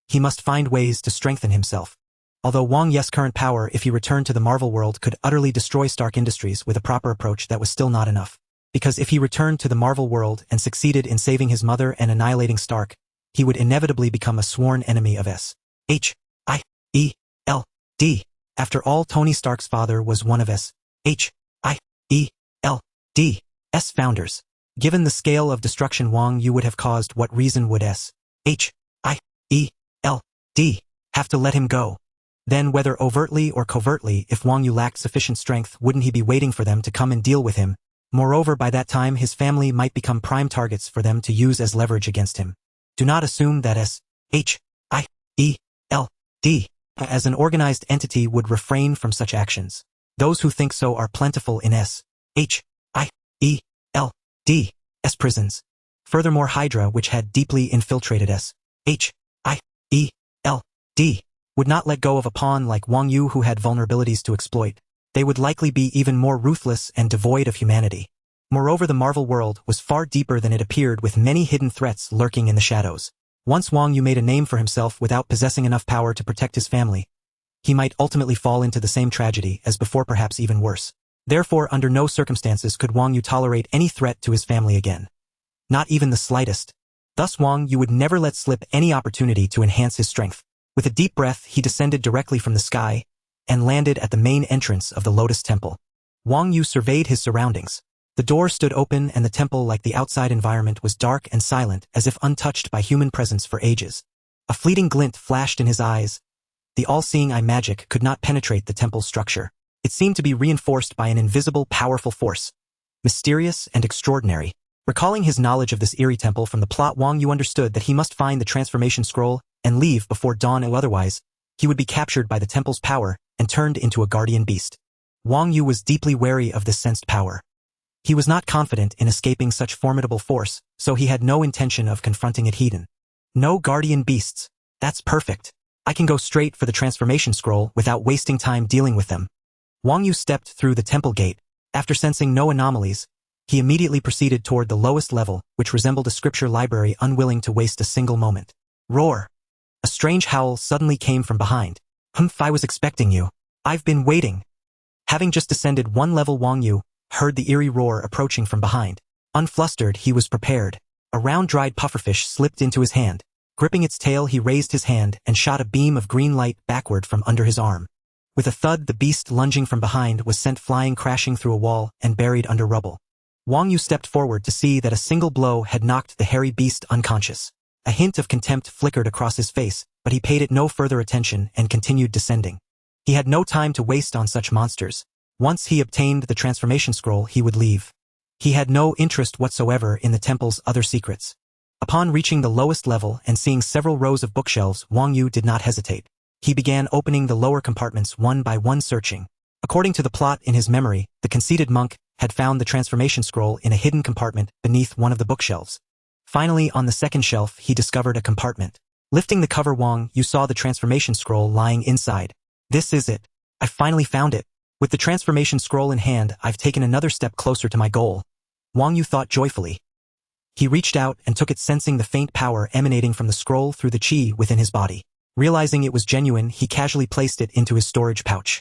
Speaker 1: He must find ways to strengthen himself. Although Wang Yu's current power, if he returned to the Marvel world, could utterly destroy Stark Industries with a proper approach, that was still not enough. Because if he returned to the Marvel world and succeeded in saving his mother and annihilating Stark, he would inevitably become a sworn enemy of S.H.I.E.L.D. After all, Tony Stark's father was one of S.H.I.E.L.D.'s founders. Given the scale of destruction Wang Yu would have caused, what reason would S.H.I.E.L.D. have to let him go? Then, whether overtly or covertly, if Wang Yu lacked sufficient strength, wouldn't he be waiting for them to come and deal with him? Moreover, by that time his family might become prime targets for them to use as leverage against him. Do not assume that S.H.I.E.L.D. as an organized entity would refrain from such actions. Those who think so are plentiful in S.H.I.E.L.D.'s prisons. Furthermore, Hydra, which had deeply infiltrated S.H.I.E.L.D., would not let go of a pawn like Wang Yu who had vulnerabilities to exploit. They would likely be even more ruthless and devoid of humanity. Moreover, the Marvel world was far deeper than it appeared, with many hidden threats lurking in the shadows. Once Wang Yu made a name for himself without possessing enough power to protect his family, he might ultimately fall into the same tragedy as before, perhaps even worse. Therefore, under no circumstances could Wang Yu tolerate any threat to his family again. Not even the slightest. Thus Wang Yu would never let slip any opportunity to enhance his strength. With a deep breath, he descended directly from the sky and landed at the main entrance of the Lotus Temple. Wang Yu surveyed his surroundings. The door stood open, and the temple, like the outside environment, was dark and silent, as if untouched by human presence for ages. A fleeting glint flashed in his eyes. The all-seeing eye magic could not penetrate the temple's structure. It seemed to be reinforced by an invisible, powerful force, mysterious and extraordinary. Recalling his knowledge of this eerie temple from the plot, Wang Yu understood that he must find the transformation scroll and leave before dawn, or otherwise he would be captured by the temple's power and turned into a guardian beast. Wang Yu was deeply wary of this sensed power. He was not confident in escaping such formidable force, so he had no intention of confronting it head-on. No guardian beasts. That's perfect. I can go straight for the transformation scroll without wasting time dealing with them. Wang Yu stepped through the temple gate. After sensing no anomalies, he immediately proceeded toward the lowest level, which resembled a scripture library, unwilling to waste a single moment. Roar! A strange howl suddenly came from behind. Humph, I was expecting you. I've been waiting. Having just descended one level, Wang Yu heard the eerie roar approaching from behind. Unflustered, he was prepared. A round dried pufferfish slipped into his hand. Gripping its tail, he raised his hand and shot a beam of green light backward from under his arm. With a thud, the beast lunging from behind was sent flying, crashing through a wall and buried under rubble. Wang Yu stepped forward to see that a single blow had knocked the hairy beast unconscious. A hint of contempt flickered across his face, but he paid it no further attention and continued descending. He had no time to waste on such monsters. Once he obtained the transformation scroll, he would leave. He had no interest whatsoever in the temple's other secrets. Upon reaching the lowest level and seeing several rows of bookshelves, Wang Yu did not hesitate. He began opening the lower compartments one by one, searching. According to the plot in his memory, the conceited monk had found the transformation scroll in a hidden compartment beneath one of the bookshelves. Finally, on the second shelf, he discovered a compartment. Lifting the cover, Wang Yu saw the transformation scroll lying inside. This is it. I finally found it. With the transformation scroll in hand, I've taken another step closer to my goal. Wang Yu thought joyfully. He reached out and took it, sensing the faint power emanating from the scroll through the chi within his body. Realizing it was genuine, he casually placed it into his storage pouch.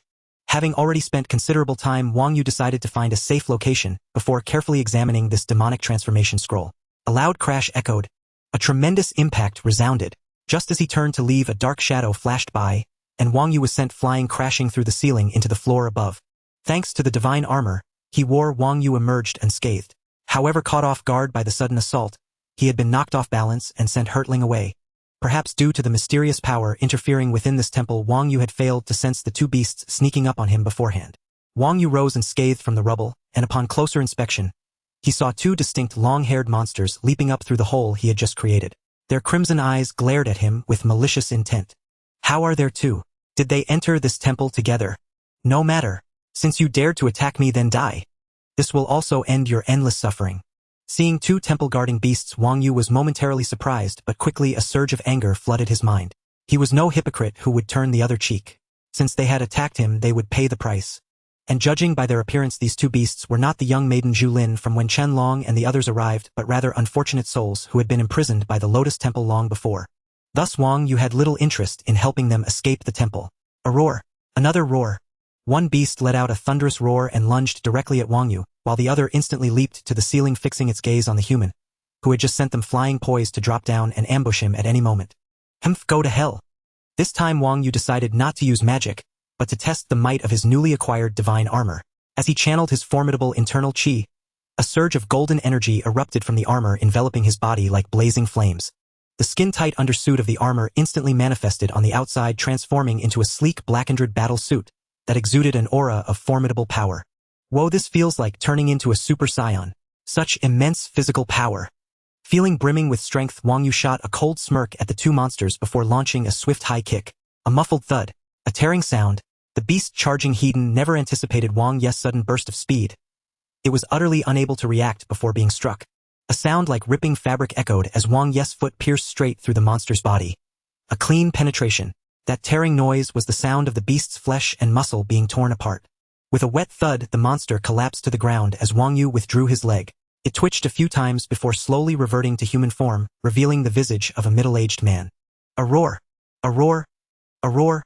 Speaker 1: Having already spent considerable time, Wang Yu decided to find a safe location before carefully examining this demonic transformation scroll. A loud crash echoed. A tremendous impact resounded. Just as he turned to leave, a dark shadow flashed by, and Wang Yu was sent flying, crashing through the ceiling into the floor above. Thanks to the divine armor he wore, Wang Yu emerged unscathed. However, caught off guard by the sudden assault, he had been knocked off balance and sent hurtling away. Perhaps due to the mysterious power interfering within this temple, Wang Yu had failed to sense the two beasts sneaking up on him beforehand. Wang Yu rose unscathed from the rubble, and upon closer inspection, he saw two distinct long-haired monsters leaping up through the hole he had just created. Their crimson eyes glared at him with malicious intent. How are there two? Did they enter this temple together? No matter. Since you dared to attack me, then die. This will also end your endless suffering. Seeing two temple-guarding beasts, Wang Yu was momentarily surprised, but quickly a surge of anger flooded his mind. He was no hypocrite who would turn the other cheek. Since they had attacked him, they would pay the price. And judging by their appearance, these two beasts were not the young maiden Zhu Lin from when Chen Long and the others arrived, but rather unfortunate souls who had been imprisoned by the Lotus Temple long before. Thus Wang Yu had little interest in helping them escape the temple. A roar. Another roar. One beast let out a thunderous roar and lunged directly at Wang Yu, while the other instantly leaped to the ceiling, fixing its gaze on the human, who had just sent them flying, poised to drop down and ambush him at any moment. Humph, go to hell. This time Wang Yu decided not to use magic, but to test the might of his newly acquired divine armor. As he channeled his formidable internal qi, a surge of golden energy erupted from the armor, enveloping his body like blazing flames. The skin-tight undersuit of the armor instantly manifested on the outside, transforming into a sleek black-and-red battle suit that exuded an aura of formidable power. Whoa, this feels like turning into a Super Saiyan. Such immense physical power. Feeling brimming with strength, Wang Yu shot a cold smirk at the two monsters before launching a swift high kick. A muffled thud, a tearing sound. The beast charging Hedon never anticipated Wang Yu's sudden burst of speed. It was utterly unable to react before being struck. A sound like ripping fabric echoed as Wang Yu's foot pierced straight through the monster's body. A clean penetration. That tearing noise was the sound of the beast's flesh and muscle being torn apart. With a wet thud, the monster collapsed to the ground as Wang Yu withdrew his leg. It twitched a few times before slowly reverting to human form, revealing the visage of a middle-aged man. A roar. A roar. A roar.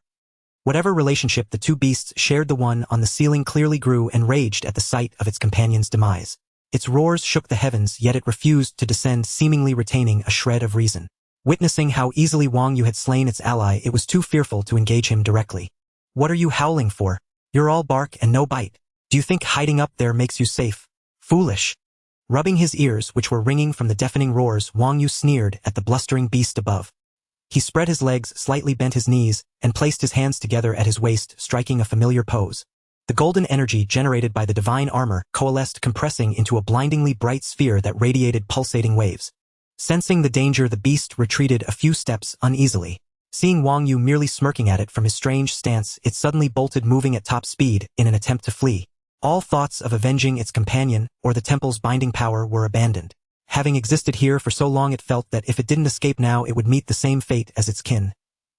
Speaker 1: Whatever relationship the two beasts shared, the one on the ceiling clearly grew and raged at the sight of its companion's demise. Its roars shook the heavens, yet it refused to descend, seemingly retaining a shred of reason. Witnessing how easily Wang Yu had slain its ally, it was too fearful to engage him directly. What are you howling for? You're all bark and no bite. Do you think hiding up there makes you safe? Foolish. Rubbing his ears, which were ringing from the deafening roars, Wang Yu sneered at the blustering beast above. He spread his legs, slightly bent his knees, and placed his hands together at his waist, striking a familiar pose. The golden energy generated by the divine armor coalesced, compressing into a blindingly bright sphere that radiated pulsating waves. Sensing the danger, the beast retreated a few steps uneasily. Seeing Wang Yu merely smirking at it from his strange stance, it suddenly bolted, moving at top speed in an attempt to flee. All thoughts of avenging its companion or the temple's binding power were abandoned. Having existed here for so long, it felt that if it didn't escape now, it would meet the same fate as its kin.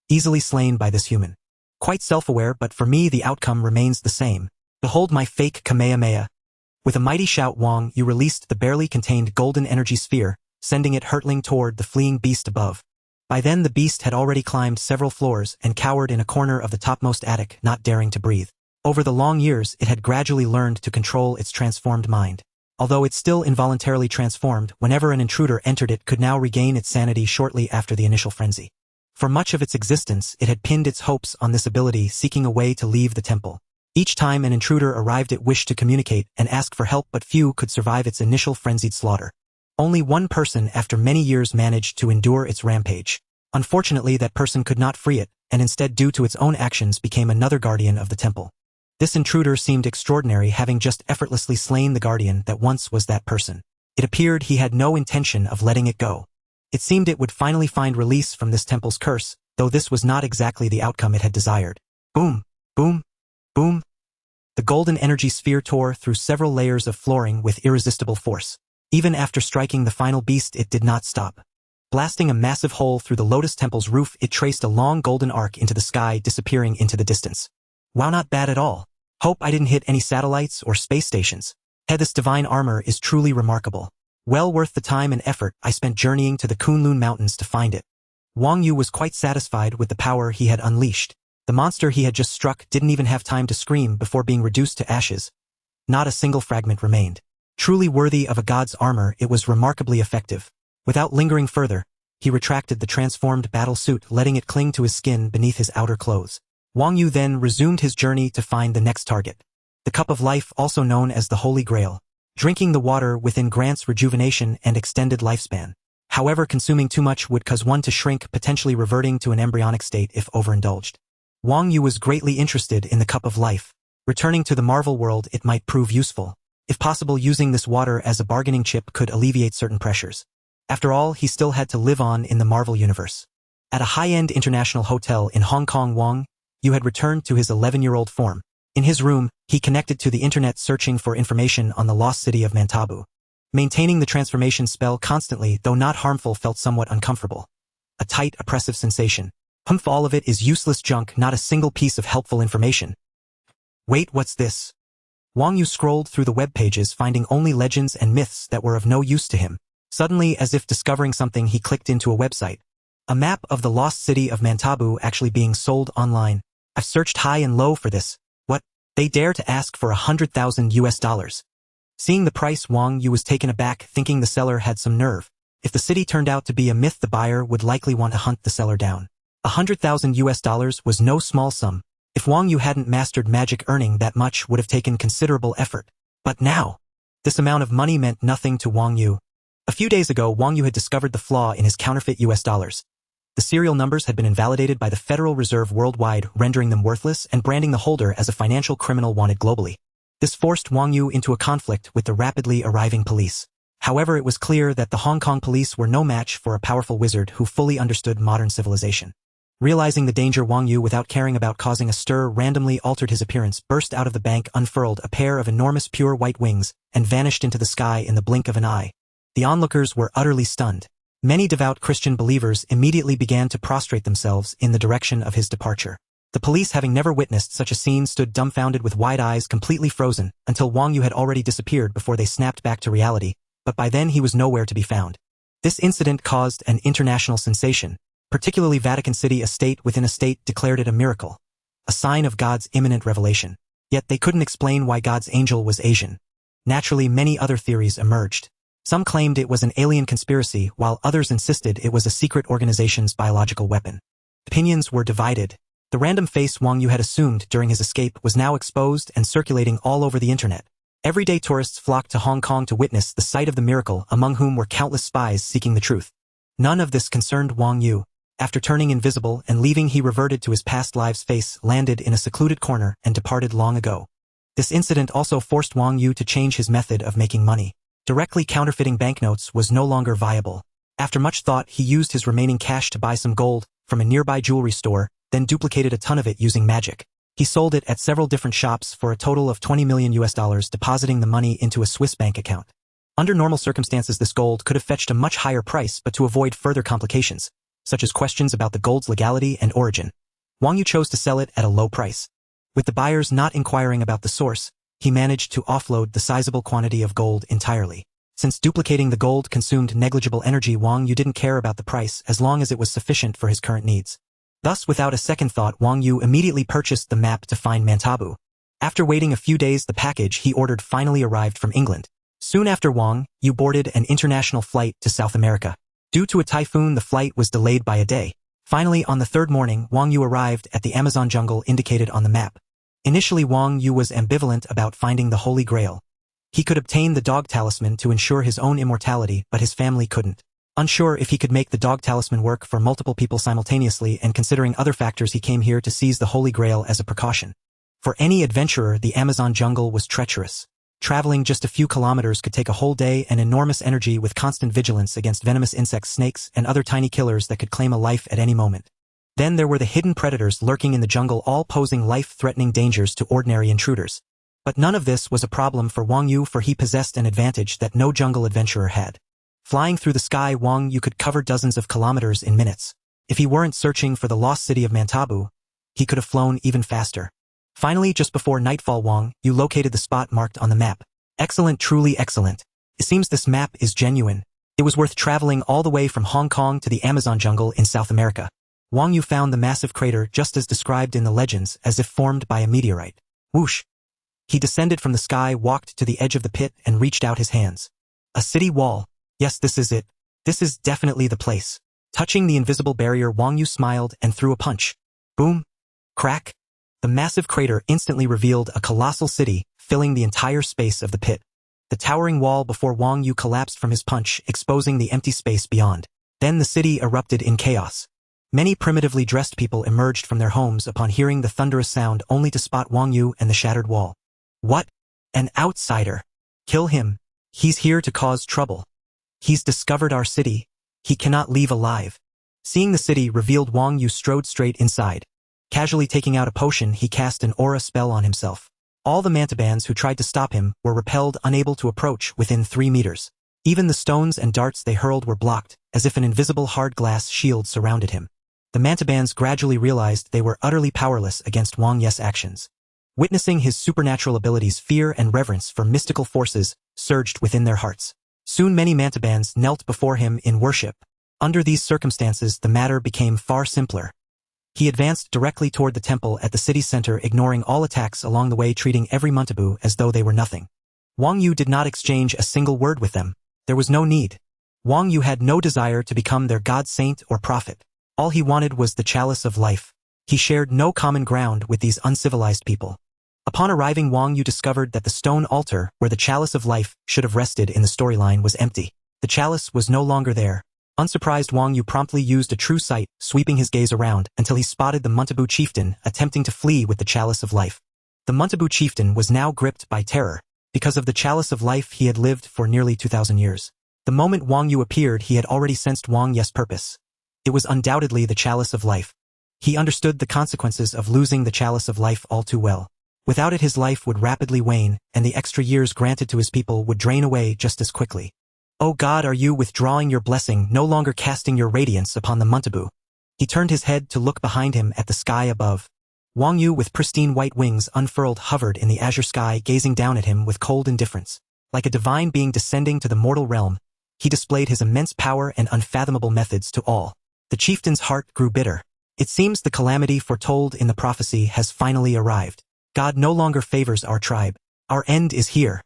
Speaker 1: Easily slain by this human. Quite self-aware, but for me the outcome remains the same. Behold my fake Kamehameha. With a mighty shout, Wang Yu released the barely contained golden energy sphere, sending it hurtling toward the fleeing beast above. By then the beast had already climbed several floors and cowered in a corner of the topmost attic, not daring to breathe. Over the long years, it had gradually learned to control its transformed mind. Although it still involuntarily transformed, whenever an intruder entered, it could now regain its sanity shortly after the initial frenzy. For much of its existence, it had pinned its hopes on this ability, seeking a way to leave the temple. Each time an intruder arrived, it wished to communicate and ask for help, but few could survive its initial frenzied slaughter. Only one person after many years managed to endure its rampage. Unfortunately, that person could not free it, and instead, due to its own actions, became another guardian of the temple. This intruder seemed extraordinary, having just effortlessly slain the guardian that once was that person. It appeared he had no intention of letting it go. It seemed it would finally find release from this temple's curse, though this was not exactly the outcome it had desired. Boom, boom, boom. The golden energy sphere tore through several layers of flooring with irresistible force. Even after striking the final beast, it did not stop. Blasting a massive hole through the Lotus Temple's roof, it traced a long golden arc into the sky, disappearing into the distance. Wow, not bad at all. Hope I didn't hit any satellites or space stations. This divine armor is truly remarkable. Well worth the time and effort I spent journeying to the Kunlun Mountains to find it. Wang Yu was quite satisfied with the power he had unleashed. The monster he had just struck didn't even have time to scream before being reduced to ashes. Not a single fragment remained. Truly worthy of a god's armor, it was remarkably effective. Without lingering further, he retracted the transformed battle suit, letting it cling to his skin beneath his outer clothes. Wang Yu then resumed his journey to find the next target. The Cup of Life, also known as the Holy Grail. Drinking the water within grants rejuvenation and extended lifespan. However, consuming too much would cause one to shrink, potentially reverting to an embryonic state if overindulged. Wang Yu was greatly interested in the Cup of Life. Returning to the Marvel world, it might prove useful. If possible, using this water as a bargaining chip could alleviate certain pressures. After all, he still had to live on in the Marvel universe. At a high-end international hotel in Hong Kong, Wang Yu had returned to his 11-year-old form. In his room, he connected to the internet, searching for information on the lost city of Mantabu. Maintaining the transformation spell constantly, though not harmful, felt somewhat uncomfortable. A tight, oppressive sensation. Humph, all of it is useless junk, not a single piece of helpful information. Wait, what's this? Wang Yu scrolled through the web pages, finding only legends and myths that were of no use to him. Suddenly, as if discovering something, he clicked into a website. A map of the lost city of Mantabu actually being sold online. I've searched high and low for this. What? They dare to ask for $100,000. Seeing the price, Wang Yu was taken aback, thinking the seller had some nerve. If the city turned out to be a myth, the buyer would likely want to hunt the seller down. $100,000 was no small sum. If Wang Yu hadn't mastered magic, earning that much would have taken considerable effort. But now, this amount of money meant nothing to Wang Yu. A few days ago, Wang Yu had discovered the flaw in his counterfeit US dollars. The serial numbers had been invalidated by the Federal Reserve worldwide, rendering them worthless and branding the holder as a financial criminal wanted globally. This forced Wang Yu into a conflict with the rapidly arriving police. However, it was clear that the Hong Kong police were no match for a powerful wizard who fully understood modern civilization. Realizing the danger, Wang Yu, without caring about causing a stir, randomly altered his appearance, burst out of the bank, unfurled a pair of enormous pure white wings, and vanished into the sky in the blink of an eye. The onlookers were utterly stunned. Many devout Christian believers immediately began to prostrate themselves in the direction of his departure. The police, having never witnessed such a scene, stood dumbfounded with wide eyes completely frozen, until Wang Yu had already disappeared before they snapped back to reality, but by then he was nowhere to be found. This incident caused an international sensation. Particularly Vatican City, a state within a state, declared it a miracle, a sign of God's imminent revelation. Yet they couldn't explain why God's angel was Asian. Naturally, many other theories emerged. Some claimed it was an alien conspiracy, while others insisted it was a secret organization's biological weapon. Opinions were divided. The random face Wang Yu had assumed during his escape was now exposed and circulating all over the internet. Everyday tourists flocked to Hong Kong to witness the sight of the miracle, among whom were countless spies seeking the truth. None of this concerned Wang Yu. After turning invisible and leaving, he reverted to his past lives, face landed in a secluded corner, and departed long ago. This incident also forced Wang Yu to change his method of making money. Directly counterfeiting banknotes was no longer viable. After much thought, he used his remaining cash to buy some gold from a nearby jewelry store, then duplicated a ton of it using magic. He sold it at several different shops for a total of $20 million, depositing the money into a Swiss bank account. Under normal circumstances, this gold could have fetched a much higher price, but to avoid further complications, such as questions about the gold's legality and origin, Wang Yu chose to sell it at a low price. With the buyers not inquiring about the source, he managed to offload the sizable quantity of gold entirely. Since duplicating the gold consumed negligible energy, Wang Yu didn't care about the price as long as it was sufficient for his current needs. Thus, without a second thought, Wang Yu immediately purchased the map to find Mantabu. After waiting a few days, the package he ordered finally arrived from England. Soon after, Wang Yu boarded an international flight to South America. Due to a typhoon, the flight was delayed by a day. Finally, on the third morning, Wang Yu arrived at the Amazon jungle indicated on the map. Initially, Wang Yu was ambivalent about finding the Holy Grail. He could obtain the dog talisman to ensure his own immortality, but his family couldn't. Unsure if he could make the dog talisman work for multiple people simultaneously, and considering other factors, he came here to seize the Holy Grail as a precaution. For any adventurer, the Amazon jungle was treacherous. Traveling just a few kilometers could take a whole day and enormous energy, with constant vigilance against venomous insects, snakes, and other tiny killers that could claim a life at any moment. Then there were the hidden predators lurking in the jungle, all posing life-threatening dangers to ordinary intruders. But none of this was a problem for Wang Yu, for he possessed an advantage that no jungle adventurer had. Flying through the sky, Wang Yu could cover dozens of kilometers in minutes. If he weren't searching for the lost city of Mantabu, he could have flown even faster. Finally, just before nightfall, Wang Yu located the spot marked on the map. Excellent, truly excellent. It seems this map is genuine. It was worth traveling all the way from Hong Kong to the Amazon jungle in South America. Wang Yu found the massive crater just as described in the legends, as if formed by a meteorite. Whoosh! He descended from the sky, walked to the edge of the pit, and reached out his hands. A city wall. Yes, this is it. This is definitely the place. Touching the invisible barrier, Wang Yu smiled and threw a punch. Boom! Crack! The massive crater instantly revealed a colossal city, filling the entire space of the pit. The towering wall before Wang Yu collapsed from his punch, exposing the empty space beyond. Then the city erupted in chaos. Many primitively dressed people emerged from their homes upon hearing the thunderous sound, only to spot Wang Yu and the shattered wall. What? An outsider! Kill him! He's here to cause trouble. He's discovered our city. He cannot leave alive. Seeing the city revealed, Wang Yu strode straight inside. Casually taking out a potion, he cast an aura spell on himself. All the mantabans who tried to stop him were repelled, unable to approach within 3 meters. Even the stones and darts they hurled were blocked, as if an invisible hard glass shield surrounded him. The Mantabans gradually realized they were utterly powerless against Wang Yu's actions. Witnessing his supernatural abilities, fear and reverence for mystical forces surged within their hearts. Soon many Mantabans knelt before him in worship. Under these circumstances, the matter became far simpler. He advanced directly toward the temple at the city center, ignoring all attacks along the way, treating every Muntabu as though they were nothing. Wang Yu did not exchange a single word with them. There was no need. Wang Yu had no desire to become their god saint or prophet. All he wanted was the chalice of life. He shared no common ground with these uncivilized people. Upon arriving, Wang Yu discovered that the stone altar where the chalice of life should have rested in the storyline was empty. The chalice was no longer there. Unsurprised, Wang Yu promptly used a true sight, sweeping his gaze around until he spotted the Muntabu chieftain attempting to flee with the chalice of life. The Muntabu chieftain was now gripped by terror. Because of the chalice of life, he had lived for nearly 2,000 years. The moment Wang Yu appeared, he had already sensed Wang Yu's purpose. It was undoubtedly the chalice of life. He understood the consequences of losing the chalice of life all too well. Without it, his life would rapidly wane, and the extra years granted to his people would drain away just as quickly. "O God, are you withdrawing your blessing, no longer casting your radiance upon the Muntabu?" He turned his head to look behind him at the sky above. Wang Yu, with pristine white wings unfurled, hovered in the azure sky, gazing down at him with cold indifference. Like a divine being descending to the mortal realm, he displayed his immense power and unfathomable methods to all. The chieftain's heart grew bitter. It seems the calamity foretold in the prophecy has finally arrived. God no longer favors our tribe. Our end is here.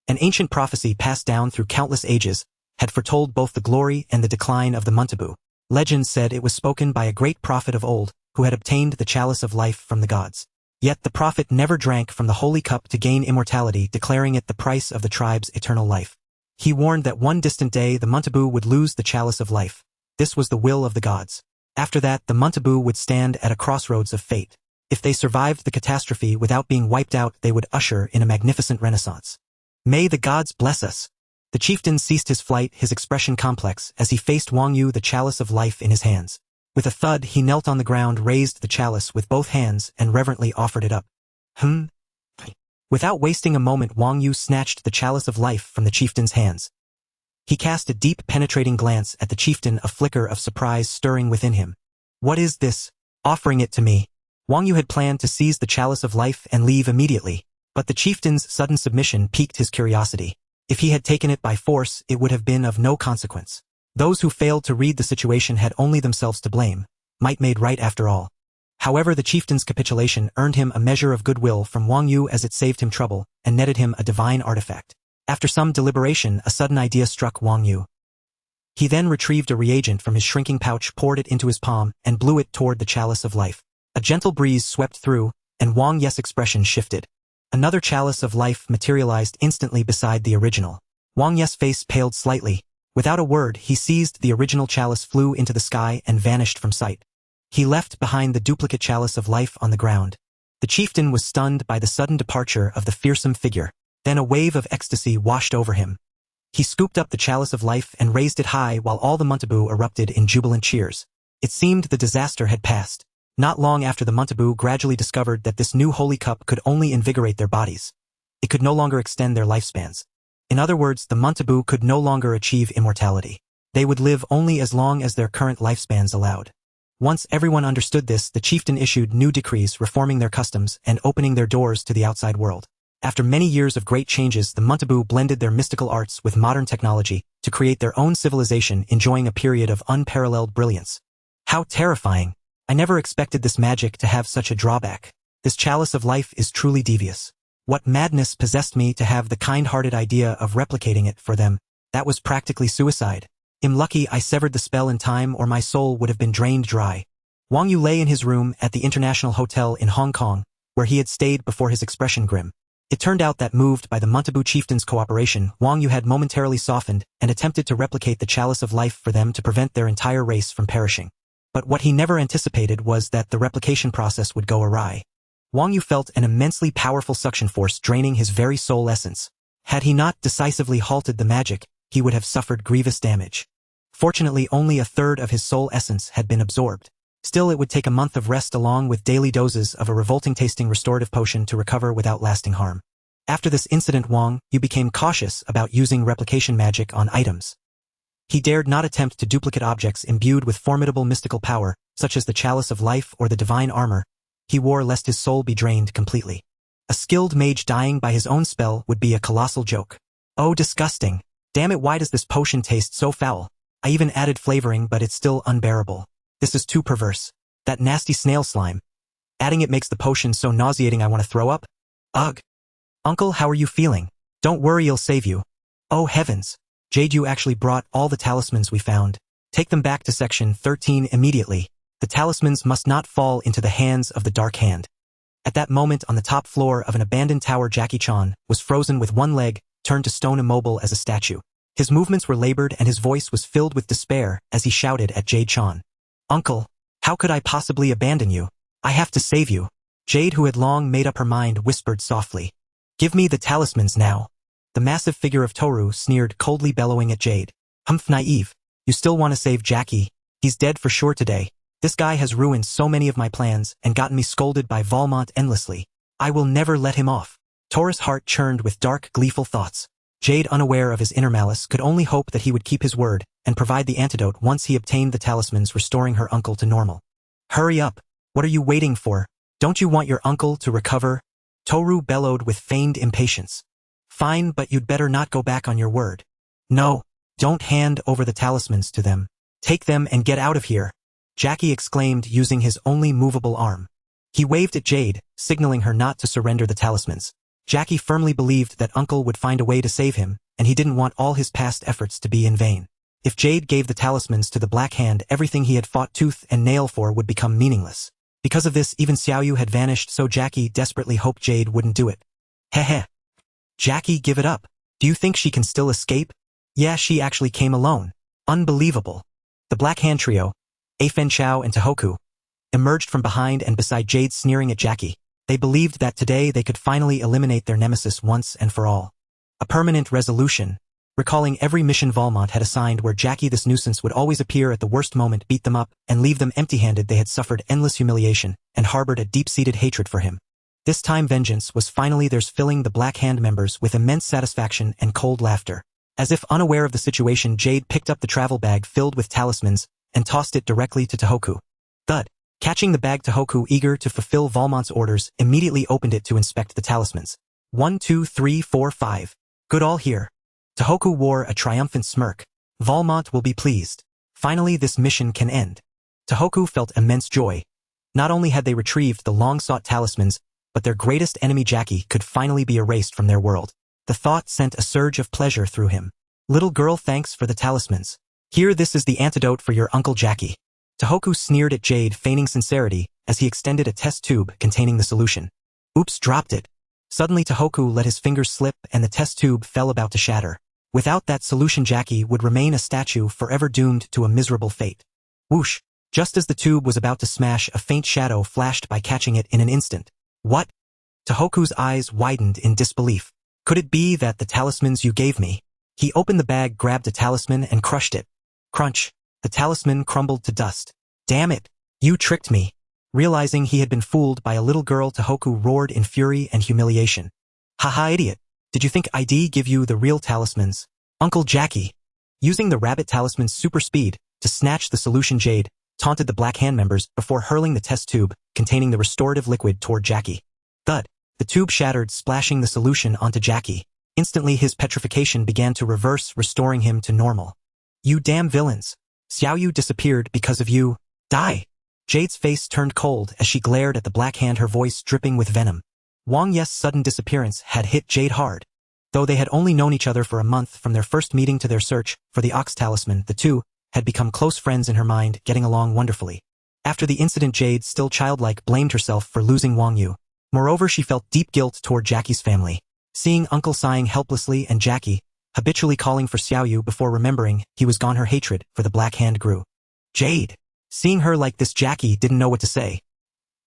Speaker 1: An ancient prophecy passed down through countless ages had foretold both the glory and the decline of the Muntabu. Legend said it was spoken by a great prophet of old who had obtained the chalice of life from the gods. Yet the prophet never drank from the holy cup to gain immortality, declaring it the price of the tribe's eternal life. He warned that one distant day the Muntabu would lose the chalice of life. This was the will of the gods. After that, the Muntabu would stand at a crossroads of fate. If they survived the catastrophe without being wiped out, they would usher in a magnificent renaissance. May the gods bless us. The chieftain ceased his flight, his expression complex, as he faced Wang Yu, the chalice of life in his hands. With a thud, he knelt on the ground, raised the chalice with both hands, and reverently offered it up. Without wasting a moment, Wang Yu snatched the chalice of life from the chieftain's hands. He cast a deep, penetrating glance at the chieftain, a flicker of surprise stirring within him. "What is this? Offering it to me?" Wang Yu had planned to seize the chalice of life and leave immediately, but the chieftain's sudden submission piqued his curiosity. If he had taken it by force, it would have been of no consequence. Those who failed to read the situation had only themselves to blame. Might made right after all. However, the chieftain's capitulation earned him a measure of goodwill from Wang Yu, as it saved him trouble and netted him a divine artifact. After some deliberation, a sudden idea struck Wang Yu. He then retrieved a reagent from his shrinking pouch, poured it into his palm, and blew it toward the chalice of life. A gentle breeze swept through, and Wang Yu's expression shifted. Another chalice of life materialized instantly beside the original. Wang Yu's face paled slightly. Without a word, he seized the original chalice, flew into the sky, and vanished from sight. He left behind the duplicate chalice of life on the ground. The chieftain was stunned by the sudden departure of the fearsome figure. Then a wave of ecstasy washed over him. He scooped up the chalice of life and raised it high, while all the Muntabu erupted in jubilant cheers. It seemed the disaster had passed. Not long after, the Muntabu gradually discovered that this new holy cup could only invigorate their bodies. It could no longer extend their lifespans. In other words, the Muntabu could no longer achieve immortality. They would live only as long as their current lifespans allowed. Once everyone understood this, the chieftain issued new decrees reforming their customs and opening their doors to the outside world. After many years of great changes, the Muntabu blended their mystical arts with modern technology to create their own civilization, enjoying a period of unparalleled brilliance. How terrifying! I never expected this magic to have such a drawback. This chalice of life is truly devious. What madness possessed me to have the kind-hearted idea of replicating it for them? That was practically suicide. I'm lucky I severed the spell in time, or my soul would have been drained dry. Wang Yu lay in his room at the International Hotel in Hong Kong, where he had stayed before, his expression grim. It turned out that, moved by the Muntabu chieftain's cooperation, Wang Yu had momentarily softened and attempted to replicate the chalice of life for them to prevent their entire race from perishing. But what he never anticipated was that the replication process would go awry. Wang Yu felt an immensely powerful suction force draining his very soul essence. Had he not decisively halted the magic, he would have suffered grievous damage. Fortunately, only a third of his soul essence had been absorbed. Still, it would take a month of rest along with daily doses of a revolting-tasting restorative potion to recover without lasting harm. After this incident, Wang Yu became cautious about using replication magic on items. He dared not attempt to duplicate objects imbued with formidable mystical power, such as the Chalice of Life or the divine armor he wore, lest his soul be drained completely. A skilled mage dying by his own spell would be a colossal joke. Oh, disgusting. Damn it, why does this potion taste so foul? I even added flavoring, but it's still unbearable. This is too perverse. That nasty snail slime. Adding it makes the potion so nauseating I want to throw up. Ugh. Uncle, how are you feeling? Don't worry, I'll save you. Oh heavens. Jade, you actually brought all the talismans we found. Take them back to section 13 immediately. The talismans must not fall into the hands of the Dark Hand. At that moment, on the top floor of an abandoned tower, Jackie Chan was frozen with one leg, turned to stone, immobile as a statue. His movements were labored and his voice was filled with despair as he shouted at Jade Chan. Uncle, how could I possibly abandon you? I have to save you. Jade, who had long made up her mind, whispered softly. Give me the talismans now. The massive figure of Toru sneered, coldly bellowing at Jade. Humph, naive. You still want to save Jackie? He's dead for sure today. This guy has ruined so many of my plans and gotten me scolded by Valmont endlessly. I will never let him off. Toru's heart churned with dark, gleeful thoughts. Jade, unaware of his inner malice, could only hope that he would keep his word and provide the antidote once he obtained the talismans, restoring her uncle to normal. Hurry up. What are you waiting for? Don't you want your uncle to recover? Toru bellowed with feigned impatience. Fine, but you'd better not go back on your word. No, don't hand over the talismans to them. Take them and get out of here, Jackie exclaimed, using his only movable arm. He waved at Jade, signaling her not to surrender the talismans. Jackie firmly believed that Uncle would find a way to save him, and he didn't want all his past efforts to be in vain. If Jade gave the talismans to the Black Hand, everything he had fought tooth and nail for would become meaningless. Because of this, even Xiaoyu had vanished, so Jackie desperately hoped Jade wouldn't do it. Heh. Jackie, give it up. Do you think she can still escape? Yeah, she actually came alone. Unbelievable. The Black Hand trio, Afen Chao and Tohoku, emerged from behind and beside Jade, sneering at Jackie. They believed that today they could finally eliminate their nemesis once and for all. A permanent resolution. Recalling every mission Valmont had assigned where Jackie, this nuisance, would always appear at the worst moment, beat them up, and leave them empty-handed, they had suffered endless humiliation and harbored a deep-seated hatred for him. This time vengeance was finally theirs, filling the Black Hand members with immense satisfaction and cold laughter. As if unaware of the situation, Jade picked up the travel bag filled with talismans and tossed it directly to Tohoku. Thud. Catching the bag, Tohoku, eager to fulfill Valmont's orders, immediately opened it to inspect the talismans. 1, 2, 3, 4, 5. Good, all here. Tohoku wore a triumphant smirk. Valmont will be pleased. Finally, this mission can end. Tohoku felt immense joy. Not only had they retrieved the long-sought talismans, but their greatest enemy, Jackie, could finally be erased from their world. The thought sent a surge of pleasure through him. Little girl, thanks for the talismans. Here, this is the antidote for your Uncle Jackie. Tohoku sneered at Jade, feigning sincerity, as he extended a test tube containing the solution. Oops, dropped it. Suddenly Tohoku let his fingers slip and the test tube fell, about to shatter. Without that solution, Jackie would remain a statue, forever doomed to a miserable fate. Whoosh! Just as the tube was about to smash, a faint shadow flashed by, catching it in an instant. What? Tohoku's eyes widened in disbelief. Could it be that the talismans you gave me? He opened the bag, grabbed a talisman, and crushed it. Crunch! The talisman crumbled to dust. Damn it! You tricked me! Realizing he had been fooled by a little girl, Tohoku roared in fury and humiliation. Haha, idiot! Did you think I'd give you the real talismans? Uncle Jackie! Using the rabbit talisman's super speed to snatch the solution, Jade taunted the Black Hand members before hurling the test tube containing the restorative liquid toward Jackie. Thud! The tube shattered, splashing the solution onto Jackie. Instantly his petrification began to reverse, restoring him to normal. You damn villains! Xiaoyu disappeared because of you. Die! Jade's face turned cold as she glared at the Black Hand, her voice dripping with venom. Wang Yu's sudden disappearance had hit Jade hard. Though they had only known each other for a month from their first meeting to their search for the Ox Talisman, the two had become close friends in her mind, getting along wonderfully. After the incident, Jade, still childlike, blamed herself for losing Wang Yu. Moreover, she felt deep guilt toward Jackie's family. Seeing Uncle sighing helplessly and Jackie habitually calling for Xiaoyu before remembering he was gone, her hatred for the Black Hand grew. Jade! Seeing her like this, Jackie didn't know what to say.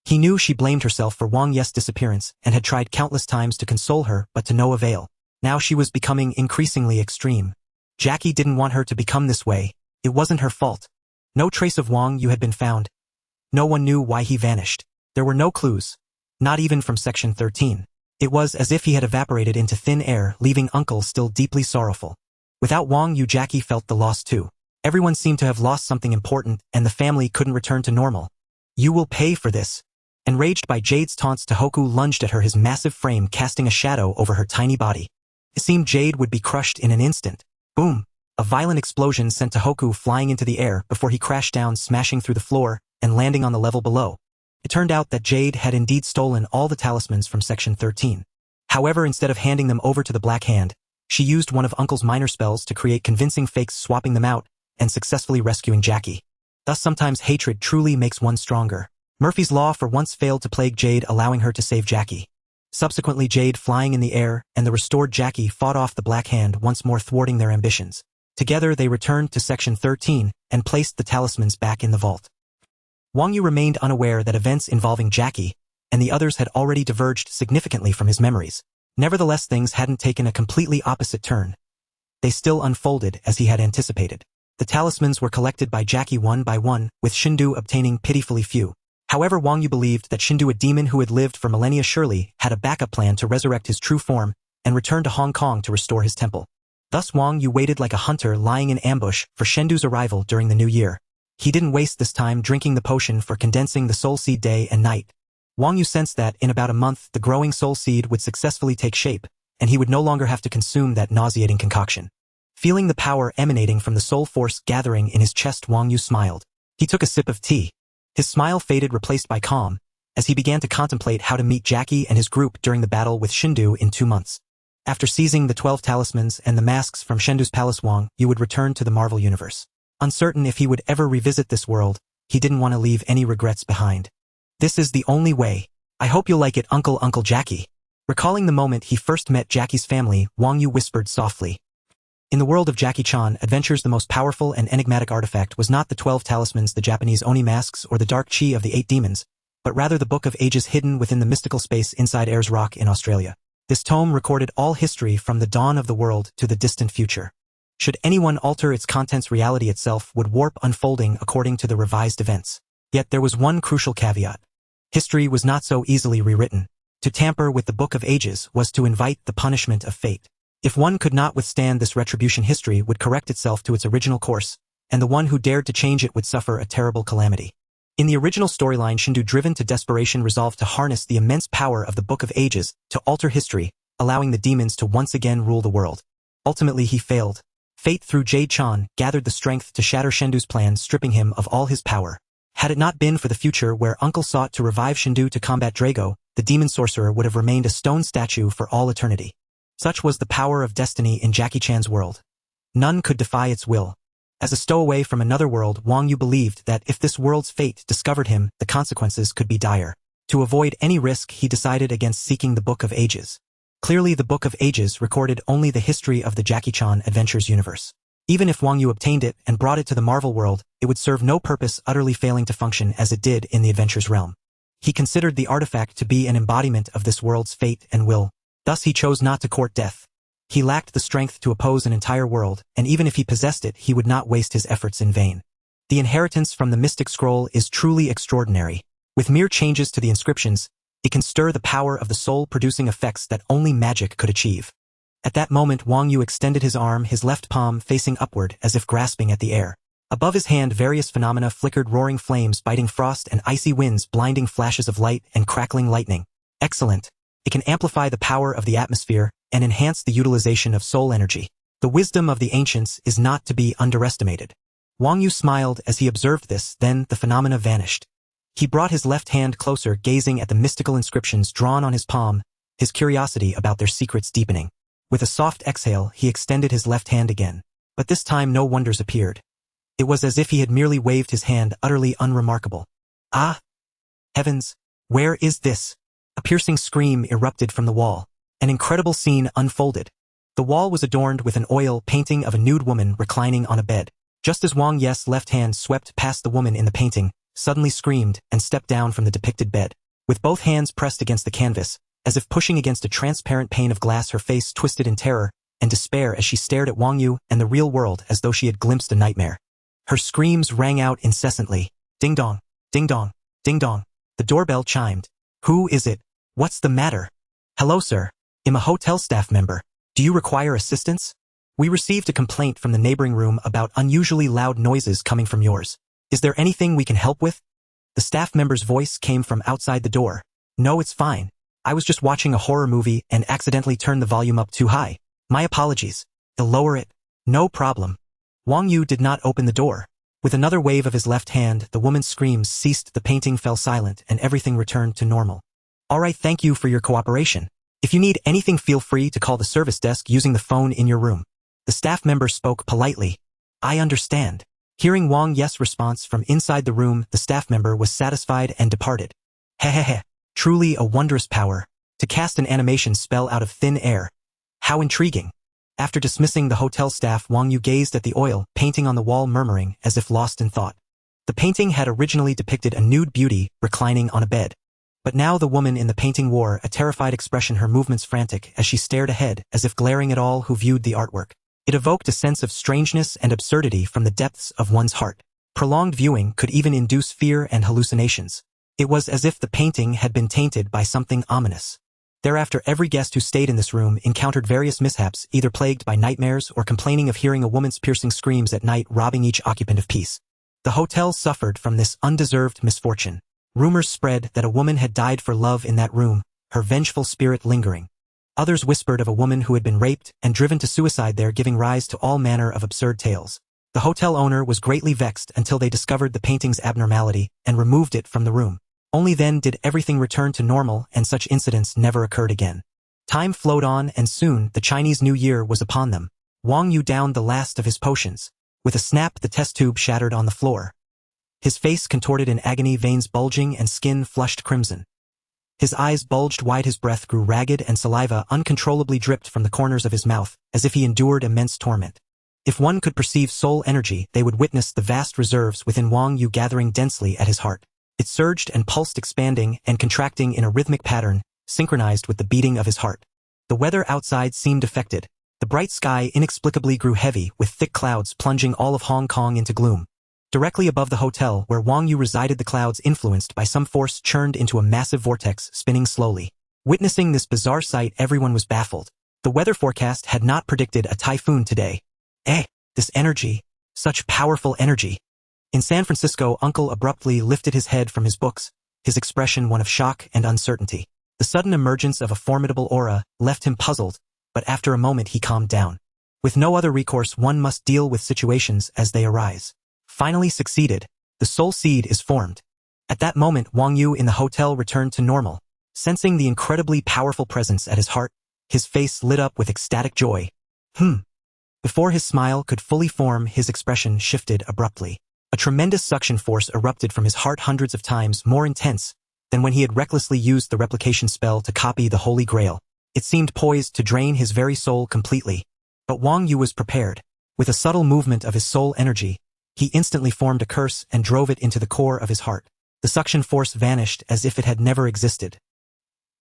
Speaker 1: He knew she blamed herself for Wang Yu's disappearance and had tried countless times to console her, but to no avail. Now she was becoming increasingly extreme. Jackie didn't want her to become this way. It wasn't her fault. No trace of Wang Yu had been found. No one knew why he vanished. There were no clues. Not even from Section 13. It was as if he had evaporated into thin air, leaving Uncle still deeply sorrowful. Without Wang Yu, Jackie felt the loss too. Everyone seemed to have lost something important, and the family couldn't return to normal. "You will pay for this." Enraged by Jade's taunts, Tohoku lunged at her, his massive frame casting a shadow over her tiny body. It seemed Jade would be crushed in an instant. Boom! A violent explosion sent Tohoku flying into the air before he crashed down, smashing through the floor and landing on the level below. It turned out that Jade had indeed stolen all the talismans from Section 13. However, instead of handing them over to the Black Hand, she used one of Uncle's minor spells to create convincing fakes, swapping them out and successfully rescuing Jackie. Thus, sometimes hatred truly makes one stronger. Murphy's Law for once failed to plague Jade, allowing her to save Jackie. Subsequently, Jade, flying in the air, and the restored Jackie fought off the Black Hand, once more thwarting their ambitions. Together, they returned to Section 13 and placed the talismans back in the vault. Wang Yu remained unaware that events involving Jackie and the others had already diverged significantly from his memories. Nevertheless, things hadn't taken a completely opposite turn. They still unfolded as he had anticipated. The talismans were collected by Jackie one by one, with Shindu obtaining pitifully few. However, Wang Yu believed that Shindu, a demon who had lived for millennia, surely had a backup plan to resurrect his true form and return to Hong Kong to restore his temple. Thus, Wang Yu waited like a hunter, lying in ambush for Shindu's arrival during the new year. He didn't waste this time drinking the potion for condensing the soul seed day and night. Wang Yu sensed that in about a month the growing soul seed would successfully take shape, and he would no longer have to consume that nauseating concoction. Feeling the power emanating from the soul force gathering in his chest, Wang Yu smiled. He took a sip of tea. His smile faded, replaced by calm, as he began to contemplate how to meet Jackie and his group during the battle with Shindu in 2 months. After seizing the 12 talismans and the masks from Shindu's palace, Wang Yu would return to the Marvel Universe. Uncertain if he would ever revisit this world, he didn't want to leave any regrets behind. "This is the only way. I hope you'll like it, Uncle Jackie." Recalling the moment he first met Jackie's family, Wang Yu whispered softly. In the world of Jackie Chan adventures, the most powerful and enigmatic artifact was not the 12 talismans, the Japanese Oni masks, or the dark chi of the 8 demons, but rather the Book of Ages hidden within the mystical space inside Ayers Rock in Australia. This tome recorded all history from the dawn of the world to the distant future. Should anyone alter its contents, reality itself would warp, unfolding according to the revised events. Yet there was one crucial caveat. History was not so easily rewritten. To tamper with the Book of Ages was to invite the punishment of fate. If one could not withstand this retribution, history would correct itself to its original course, and the one who dared to change it would suffer a terrible calamity. In the original storyline, Shindu, driven to desperation, resolved to harness the immense power of the Book of Ages to alter history, allowing the demons to once again rule the world. Ultimately, he failed. Fate, through Jade Chan, gathered the strength to shatter Shindu's plans, stripping him of all his power. Had it not been for the future where Uncle sought to revive Shindu to combat Drago, the demon sorcerer would have remained a stone statue for all eternity. Such was the power of destiny in Jackie Chan's world. None could defy its will. As a stowaway from another world, Wang Yu believed that if this world's fate discovered him, the consequences could be dire. To avoid any risk, he decided against seeking the Book of Ages. Clearly, the Book of Ages recorded only the history of the Jackie Chan Adventures universe. Even if Wang Yu obtained it and brought it to the Marvel world, it would serve no purpose, utterly failing to function as it did in the Adventures realm. He considered the artifact to be an embodiment of this world's fate and will. Thus, he chose not to court death. He lacked the strength to oppose an entire world, and even if he possessed it, he would not waste his efforts in vain. The inheritance from the Mystic Scroll is truly extraordinary. With mere changes to the inscriptions, it can stir the power of the soul, producing effects that only magic could achieve. At that moment, Wang Yu extended his arm, his left palm facing upward as if grasping at the air. Above his hand, various phenomena flickered: roaring flames, biting frost, and icy winds, blinding flashes of light and crackling lightning. Excellent. It can amplify the power of the atmosphere and enhance the utilization of soul energy. The wisdom of the ancients is not to be underestimated. Wang Yu smiled as he observed this, then the phenomena vanished. He brought his left hand closer, gazing at the mystical inscriptions drawn on his palm, his curiosity about their secrets deepening. With a soft exhale, he extended his left hand again. But this time no wonders appeared. It was as if he had merely waved his hand, utterly unremarkable. Ah! Heavens! Where is this? A piercing scream erupted from the wall. An incredible scene unfolded. The wall was adorned with an oil painting of a nude woman reclining on a bed. Just as Wang Yu's left hand swept past the woman in the painting, suddenly screamed and stepped down from the depicted bed. With both hands pressed against the canvas, as if pushing against a transparent pane of glass, her face twisted in terror and despair as she stared at Wang Yu and the real world as though she had glimpsed a nightmare. Her screams rang out incessantly. Ding dong, ding dong, ding dong. The doorbell chimed. Who is it? What's the matter? Hello, sir. I'm a hotel staff member. Do you require assistance? We received a complaint from the neighboring room about unusually loud noises coming from yours. Is there anything we can help with? The staff member's voice came from outside the door. No, it's fine. I was just watching a horror movie and accidentally turned the volume up too high. My apologies. I'll lower it. No problem. Wang Yu did not open the door. With another wave of his left hand, the woman's screams ceased, the painting fell silent, and everything returned to normal. All right, thank you for your cooperation. If you need anything, feel free to call the service desk using the phone in your room. The staff member spoke politely. I understand. Hearing Wang Yu's response from inside the room, the staff member was satisfied and departed. Hehehe. Truly a wondrous power, to cast an animation spell out of thin air. How intriguing. After dismissing the hotel staff, Wang Yu gazed at the oil painting on the wall, murmuring as if lost in thought. The painting had originally depicted a nude beauty reclining on a bed. But now the woman in the painting wore a terrified expression, her movements frantic as she stared ahead as if glaring at all who viewed the artwork. It evoked a sense of strangeness and absurdity from the depths of one's heart. Prolonged viewing could even induce fear and hallucinations. It was as if the painting had been tainted by something ominous. Thereafter, every guest who stayed in this room encountered various mishaps, either plagued by nightmares or complaining of hearing a woman's piercing screams at night, robbing each occupant of peace. The hotel suffered from this undeserved misfortune. Rumors spread that a woman had died for love in that room, her vengeful spirit lingering. Others whispered of a woman who had been raped and driven to suicide there, giving rise to all manner of absurd tales. The hotel owner was greatly vexed until they discovered the painting's abnormality and removed it from the room. Only then did everything return to normal, and such incidents never occurred again. Time flowed on, and soon the Chinese New Year was upon them. Wang Yu downed the last of his potions. With a snap, the test tube shattered on the floor. His face contorted in agony, veins bulging and skin flushed crimson. His eyes bulged wide, his breath grew ragged, and saliva uncontrollably dripped from the corners of his mouth, as if he endured immense torment. If one could perceive soul energy, they would witness the vast reserves within Wang Yu gathering densely at his heart. It surged and pulsed, expanding and contracting in a rhythmic pattern, synchronized with the beating of his heart. The weather outside seemed affected. The bright sky inexplicably grew heavy, with thick clouds plunging all of Hong Kong into gloom. Directly above the hotel where Wang Yu resided, the clouds, influenced by some force, churned into a massive vortex, spinning slowly. Witnessing this bizarre sight, everyone was baffled. The weather forecast had not predicted a typhoon today. This energy, such powerful energy. In San Francisco, Uncle abruptly lifted his head from his books, his expression one of shock and uncertainty. The sudden emergence of a formidable aura left him puzzled, but after a moment he calmed down. With no other recourse, one must deal with situations as they arise. Finally succeeded. The soul seed is formed. At that moment, Wang Yu in the hotel returned to normal. Sensing the incredibly powerful presence at his heart, his face lit up with ecstatic joy. Before his smile could fully form, his expression shifted abruptly. A tremendous suction force erupted from his heart, hundreds of times more intense than when he had recklessly used the replication spell to copy the Holy Grail. It seemed poised to drain his very soul completely. But Wang Yu was prepared. With a subtle movement of his soul energy, he instantly formed a curse and drove it into the core of his heart. The suction force vanished as if it had never existed.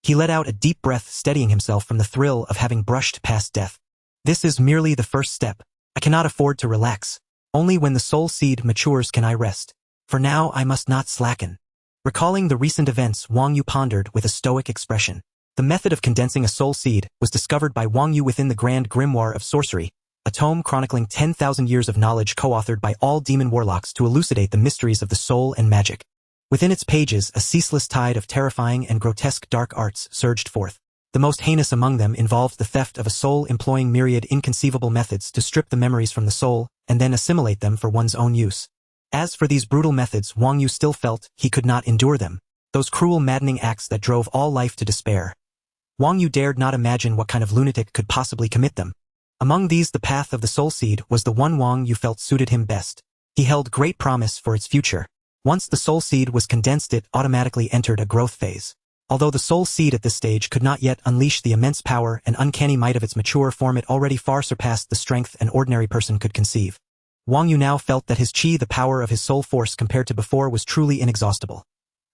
Speaker 1: He let out a deep breath, steadying himself from the thrill of having brushed past death. This is merely the first step. I cannot afford to relax. Only when the soul seed matures can I rest. For now I must not slacken. Recalling the recent events, Wang Yu pondered with a stoic expression. The method of condensing a soul seed was discovered by Wang Yu within the Grand Grimoire of Sorcery, a tome chronicling 10,000 years of knowledge co-authored by all demon warlocks to elucidate the mysteries of the soul and magic. Within its pages, a ceaseless tide of terrifying and grotesque dark arts surged forth. The most heinous among them involved the theft of a soul, employing myriad inconceivable methods to strip the memories from the soul and then assimilate them for one's own use. As for these brutal methods, Wang Yu still felt he could not endure them, those cruel, maddening acts that drove all life to despair. Wang Yu dared not imagine what kind of lunatic could possibly commit them. Among these, the path of the soul seed was the one Wang Yu felt suited him best. He held great promise for its future. Once the soul seed was condensed, it automatically entered a growth phase. Although the soul seed at this stage could not yet unleash the immense power and uncanny might of its mature form, it already far surpassed the strength an ordinary person could conceive. Wang Yu now felt that his qi, the power of his soul force compared to before, was truly inexhaustible.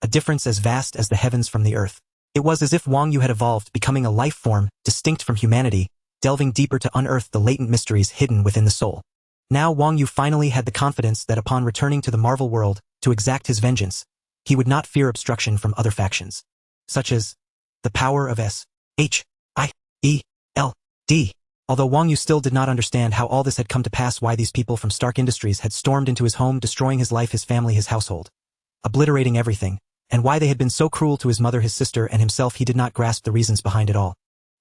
Speaker 1: A difference as vast as the heavens from the earth. It was as if Wang Yu had evolved, becoming a life form distinct from humanity, delving deeper to unearth the latent mysteries hidden within the soul. Now Wang Yu finally had the confidence that upon returning to the Marvel world to exact his vengeance, he would not fear obstruction from other factions, such as the power of H-I-E-L-D. Although Wang Yu still did not understand how all this had come to pass, why these people from Stark Industries had stormed into his home, destroying his life, his family, his household, obliterating everything, and why they had been so cruel to his mother, his sister, and himself, he did not grasp the reasons behind it all.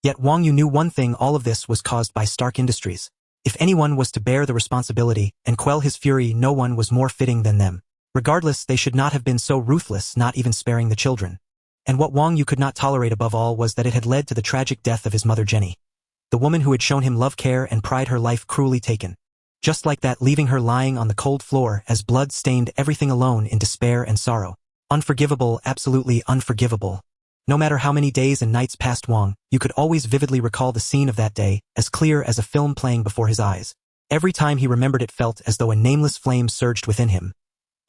Speaker 1: Yet Wang Yu knew one thing: all of this was caused by Stark Industries. If anyone was to bear the responsibility and quell his fury, no one was more fitting than them. Regardless, they should not have been so ruthless, not even sparing the children. And what Wang Yu could not tolerate above all was that it had led to the tragic death of his mother Jenny, the woman who had shown him love, care, and pride, her life cruelly taken. Just like that, leaving her lying on the cold floor as blood stained everything, alone in despair and sorrow. Unforgivable, absolutely unforgivable. No matter how many days and nights passed, Wang Yu could always vividly recall the scene of that day, as clear as a film playing before his eyes. Every time he remembered it, felt as though a nameless flame surged within him.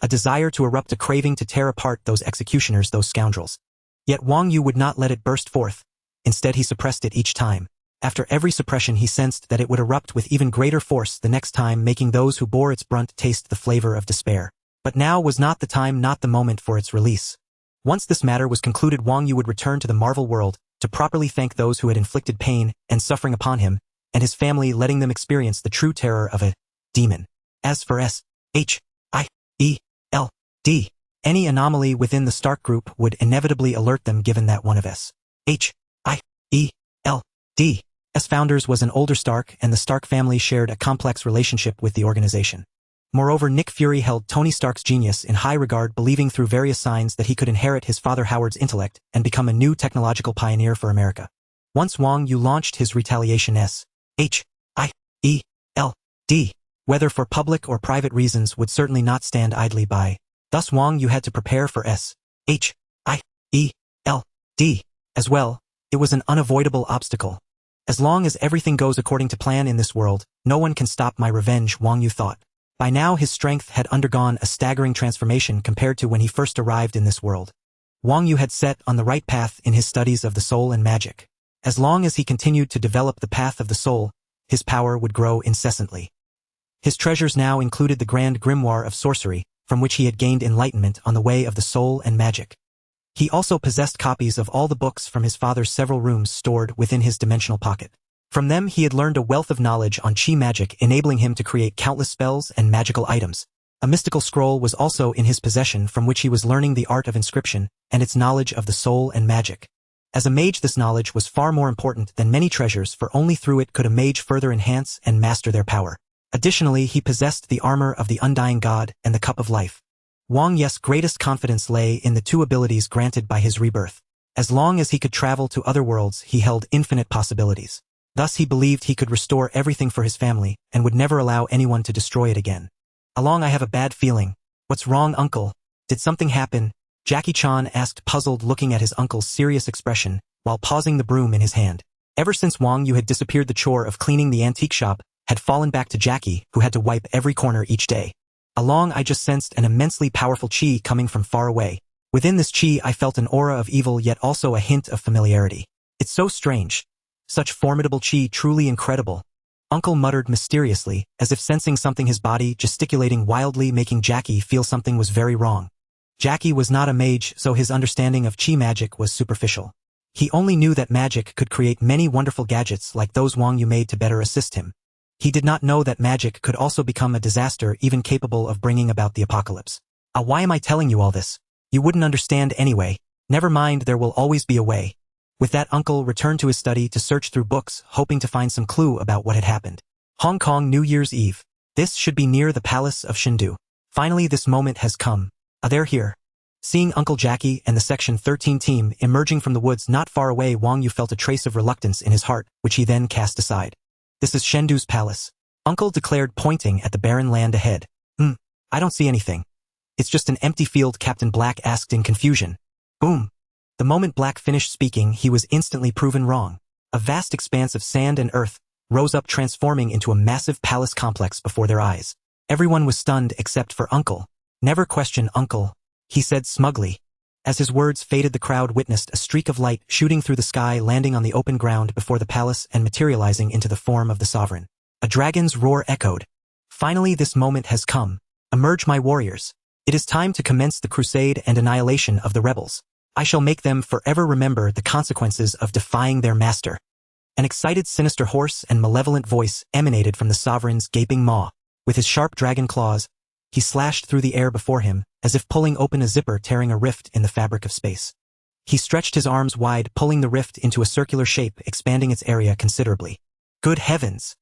Speaker 1: A desire to erupt, a craving to tear apart those executioners, those scoundrels. Yet Wang Yu would not let it burst forth. Instead, he suppressed it each time. After every suppression, he sensed that it would erupt with even greater force the next time, making those who bore its brunt taste the flavor of despair. But now was not the time, not the moment for its release. Once this matter was concluded, Wang Yu would return to the Marvel world to properly thank those who had inflicted pain and suffering upon him and his family, letting them experience the true terror of a demon. As for S-H-I-E-L-D, any anomaly within the Stark group would inevitably alert them, given that one of S-H-I-E-L-D's founders was an older Stark, and the Stark family shared a complex relationship with the organization. Moreover, Nick Fury held Tony Stark's genius in high regard, believing through various signs that he could inherit his father Howard's intellect and become a new technological pioneer for America. Once Wang Yu launched his retaliation, S-H-I-E-L-D, whether for public or private reasons, would certainly not stand idly by. Thus Wang Yu had to prepare for S-H-I-E-L-D as well. It was an unavoidable obstacle. As long as everything goes according to plan in this world, no one can stop my revenge, Wang Yu thought. By now his strength had undergone a staggering transformation compared to when he first arrived in this world. Wang Yu had set on the right path in his studies of the soul and magic. As long as he continued to develop the path of the soul, his power would grow incessantly. His treasures now included the grand grimoire of sorcery, from which he had gained enlightenment on the way of the soul and magic. He also possessed copies of all the books from his father's several rooms stored within his dimensional pocket. From them he had learned a wealth of knowledge on chi magic, enabling him to create countless spells and magical items. A mystical scroll was also in his possession, from which he was learning the art of inscription and its knowledge of the soul and magic. As a mage, this knowledge was far more important than many treasures, for only through it could a mage further enhance and master their power. Additionally, he possessed the armor of the undying god and the cup of life. Wang Yu's greatest confidence lay in the two abilities granted by his rebirth. As long as he could travel to other worlds, he held infinite possibilities. Thus he believed he could restore everything for his family and would never allow anyone to destroy it again. I have a bad feeling. What's wrong, uncle? Did something happen? Jackie Chan asked, puzzled, looking at his uncle's serious expression while pausing the broom in his hand. Ever since Wang Yu had disappeared, the chore of cleaning the antique shop had fallen back to Jackie, who had to wipe every corner each day. I just sensed an immensely powerful chi coming from far away. Within this chi I felt an aura of evil, yet also a hint of familiarity. It's so strange. Such formidable chi, truly incredible. Uncle muttered mysteriously, as if sensing something, his body gesticulating wildly, making Jackie feel something was very wrong. Jackie was not a mage, so his understanding of chi magic was superficial. He only knew that magic could create many wonderful gadgets like those Wang Yu made to better assist him. He did not know that magic could also become a disaster, even capable of bringing about the apocalypse. Why am I telling you all this? You wouldn't understand anyway. Never mind, there will always be a way. With that, Uncle returned to his study to search through books, hoping to find some clue about what had happened. Hong Kong, New Year's Eve. This should be near the Palace of Shindu. Finally, this moment has come. They're here. Seeing Uncle Jackie and the Section 13 team emerging from the woods not far away, Wang Yu felt a trace of reluctance in his heart, which he then cast aside. This is Shendu's palace, Uncle declared, pointing at the barren land ahead. I don't see anything. It's just an empty field, Captain Black asked in confusion. Boom. The moment Black finished speaking, he was instantly proven wrong. A vast expanse of sand and earth rose up, transforming into a massive palace complex before their eyes. Everyone was stunned except for Uncle. Never question, Uncle, he said smugly. As his words faded, the crowd witnessed a streak of light shooting through the sky, landing on the open ground before the palace and materializing into the form of the sovereign. A dragon's roar echoed. Finally, this moment has come. Emerge, my warriors. It is time to commence the crusade and annihilation of the rebels. I shall make them forever remember the consequences of defying their master. An excited, sinister, hoarse, and malevolent voice emanated from the sovereign's gaping maw. With his sharp dragon claws, he slashed through the air before him, as if pulling open a zipper tearing a rift in the fabric of space. He stretched his arms wide, pulling the rift into a circular shape, expanding its area considerably. Good heavens!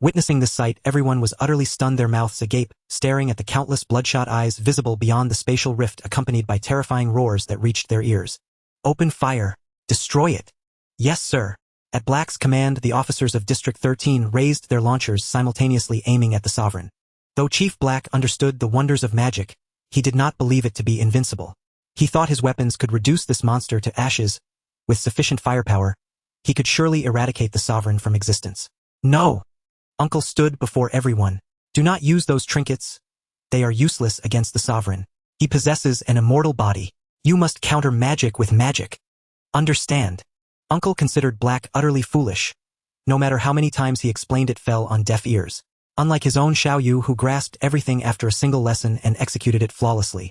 Speaker 1: Witnessing this sight, everyone was utterly stunned, their mouths agape, staring at the countless bloodshot eyes visible beyond the spatial rift, accompanied by terrifying roars that reached their ears. Open fire! Destroy it! Yes, sir! At Black's command, the officers of District 13 raised their launchers, simultaneously aiming at the sovereign. Though Chief Black understood the wonders of magic, he did not believe it to be invincible. He thought his weapons could reduce this monster to ashes. With sufficient firepower, he could surely eradicate the sovereign from existence. No! Uncle stood before everyone. Do not use those trinkets. They are useless against the sovereign. He possesses an immortal body. You must counter magic with magic. Understand? Uncle considered Black utterly foolish. No matter how many times he explained, it fell on deaf ears. Unlike his own Xiao Yu, who grasped everything after a single lesson and executed it flawlessly.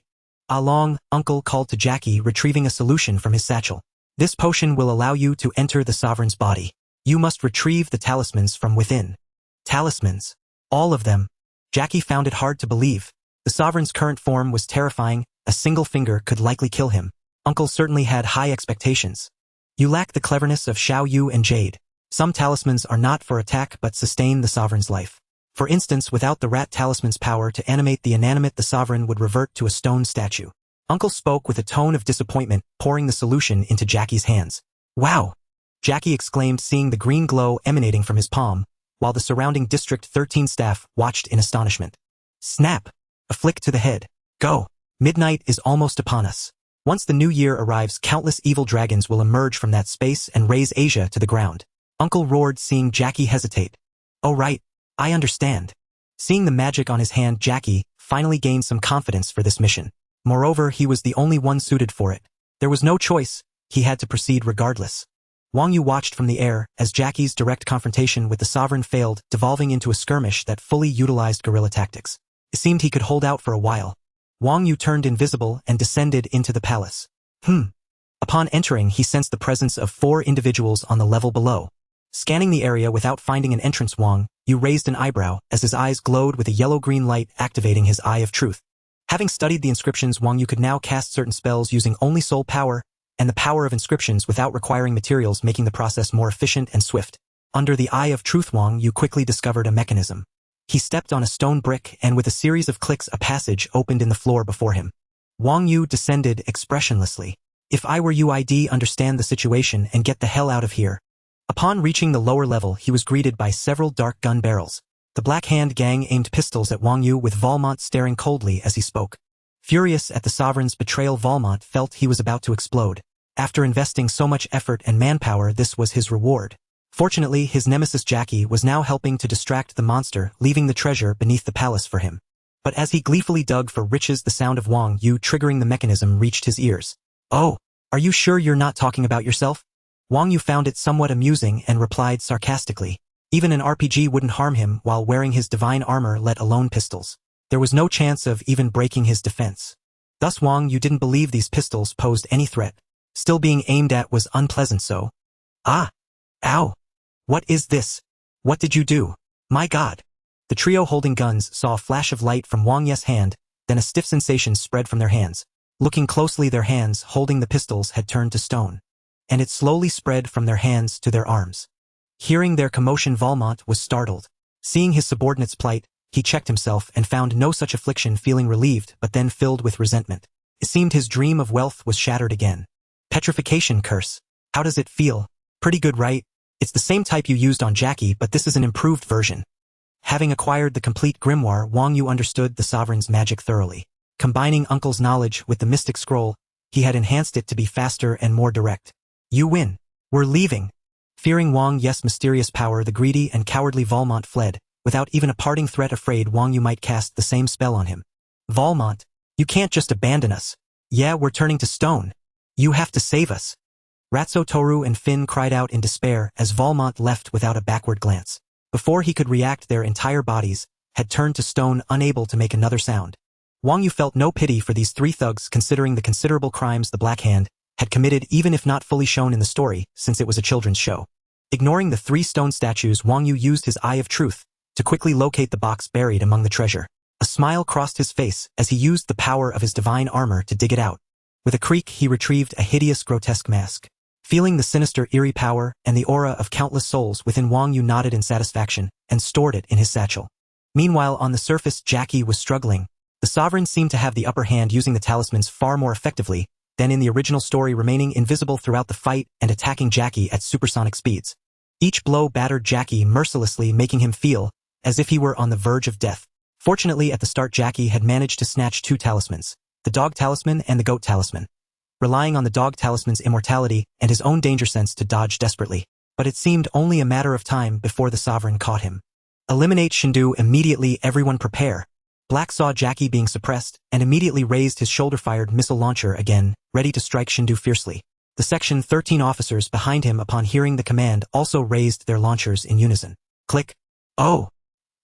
Speaker 1: Along, Uncle called to Jackie, retrieving a solution from his satchel. This potion will allow you to enter the sovereign's body. You must retrieve the talismans from within. Talismans. All of them. Jackie found it hard to believe. The sovereign's current form was terrifying. A single finger could likely kill him. Uncle certainly had high expectations. You lack the cleverness of Xiao Yu and Jade. Some talismans are not for attack but sustain the sovereign's life. For instance, without the rat talisman's power to animate the inanimate, the sovereign would revert to a stone statue. Uncle spoke with a tone of disappointment, pouring the solution into Jackie's hands. Wow! Jackie exclaimed, seeing the green glow emanating from his palm, while the surrounding District 13 staff watched in astonishment. Snap! A flick to the head. Go! Midnight is almost upon us. Once the new year arrives, countless evil dragons will emerge from that space and raze Asia to the ground. Uncle roared, seeing Jackie hesitate. Oh right, I understand. Seeing the magic on his hand, Jackie finally gained some confidence for this mission. Moreover, he was the only one suited for it. There was no choice, he had to proceed regardless. Wang Yu watched from the air as Jackie's direct confrontation with the sovereign failed, devolving into a skirmish that fully utilized guerrilla tactics. It seemed he could hold out for a while. Wang Yu turned invisible and descended into the palace. Upon entering, he sensed the presence of 4 individuals on the level below. Scanning the area without finding an entrance, Wang Yu raised an eyebrow as his eyes glowed with a yellow-green light, activating his Eye of Truth. Having studied the inscriptions, Wang Yu could now cast certain spells using only soul power and the power of inscriptions without requiring materials, making the process more efficient and swift. Under the Eye of Truth, Wang Yu quickly discovered a mechanism. He stepped on a stone brick, and with a series of clicks, a passage opened in the floor before him. Wang Yu descended expressionlessly. If I were you, I'd understand the situation and get the hell out of here. Upon reaching the lower level, he was greeted by several dark gun barrels. The Black Hand gang aimed pistols at Wang Yu, with Valmont staring coldly as he spoke. Furious at the sovereign's betrayal, Valmont felt he was about to explode. After investing so much effort and manpower, this was his reward. Fortunately, his nemesis Jackie was now helping to distract the monster, leaving the treasure beneath the palace for him. But as he gleefully dug for riches, the sound of Wang Yu triggering the mechanism reached his ears. Oh, are you sure you're not talking about yourself? Wang Yu found it somewhat amusing and replied sarcastically. Even an RPG wouldn't harm him while wearing his divine armor, let alone pistols. There was no chance of even breaking his defense. Thus Wang Yu didn't believe these pistols posed any threat. Still, being aimed at was unpleasant, so... Ah! Ow! What is this? What did you do? My God! The trio holding guns saw a flash of light from Wang Yu's hand, then a stiff sensation spread from their hands. Looking closely, their hands holding the pistols had turned to stone. And it slowly spread from their hands to their arms. Hearing their commotion, Valmont was startled. Seeing his subordinate's plight, he checked himself and found no such affliction, feeling relieved but then filled with resentment. It seemed his dream of wealth was shattered again. Petrification curse. How does it feel? Pretty good, right? It's the same type you used on Jackie, but this is an improved version. Having acquired the complete grimoire, Wang Yu understood the sovereign's magic thoroughly. Combining Uncle's knowledge with the mystic scroll, he had enhanced it to be faster and more direct. You win. We're leaving. Fearing Wang Yu's mysterious power, the greedy and cowardly Valmont fled, without even a parting threat, afraid Wang Yu might cast the same spell on him. Valmont, you can't just abandon us. Yeah, we're turning to stone. You have to save us. Ratso, Toru, and Finn cried out in despair as Valmont left without a backward glance. Before he could react, their entire bodies had turned to stone, unable to make another sound. Wang Yu felt no pity for these 3 thugs, considering the considerable crimes the Black Hand had committed even if not fully shown in the story, since it was a children's show. Ignoring the 3 stone statues, Wang Yu used his eye of truth to quickly locate the box buried among the treasure. A smile crossed his face as he used the power of his divine armor to dig it out. With a creak, he retrieved a hideous, grotesque mask. Feeling the sinister, eerie power and the aura of countless souls within, Wang Yu nodded in satisfaction and stored it in his satchel. Meanwhile, on the surface, Jackie was struggling. The sovereign seemed to have the upper hand, using the talismans far more effectively than in the original story, remaining invisible throughout the fight and attacking Jackie at supersonic speeds. Each blow battered Jackie mercilessly, making him feel as if he were on the verge of death. Fortunately, at the start, Jackie had managed to snatch 2 talismans, the dog talisman and the goat talisman, relying on the dog talisman's immortality and his own danger sense to dodge desperately. But it seemed only a matter of time before the sovereign caught him. Eliminate Shindu immediately, everyone prepare. Black saw Jackie being suppressed and immediately raised his shoulder-fired missile launcher again, ready to strike Shindu fiercely. The Section 13 officers behind him, upon hearing the command, also raised their launchers in unison. Click. Oh!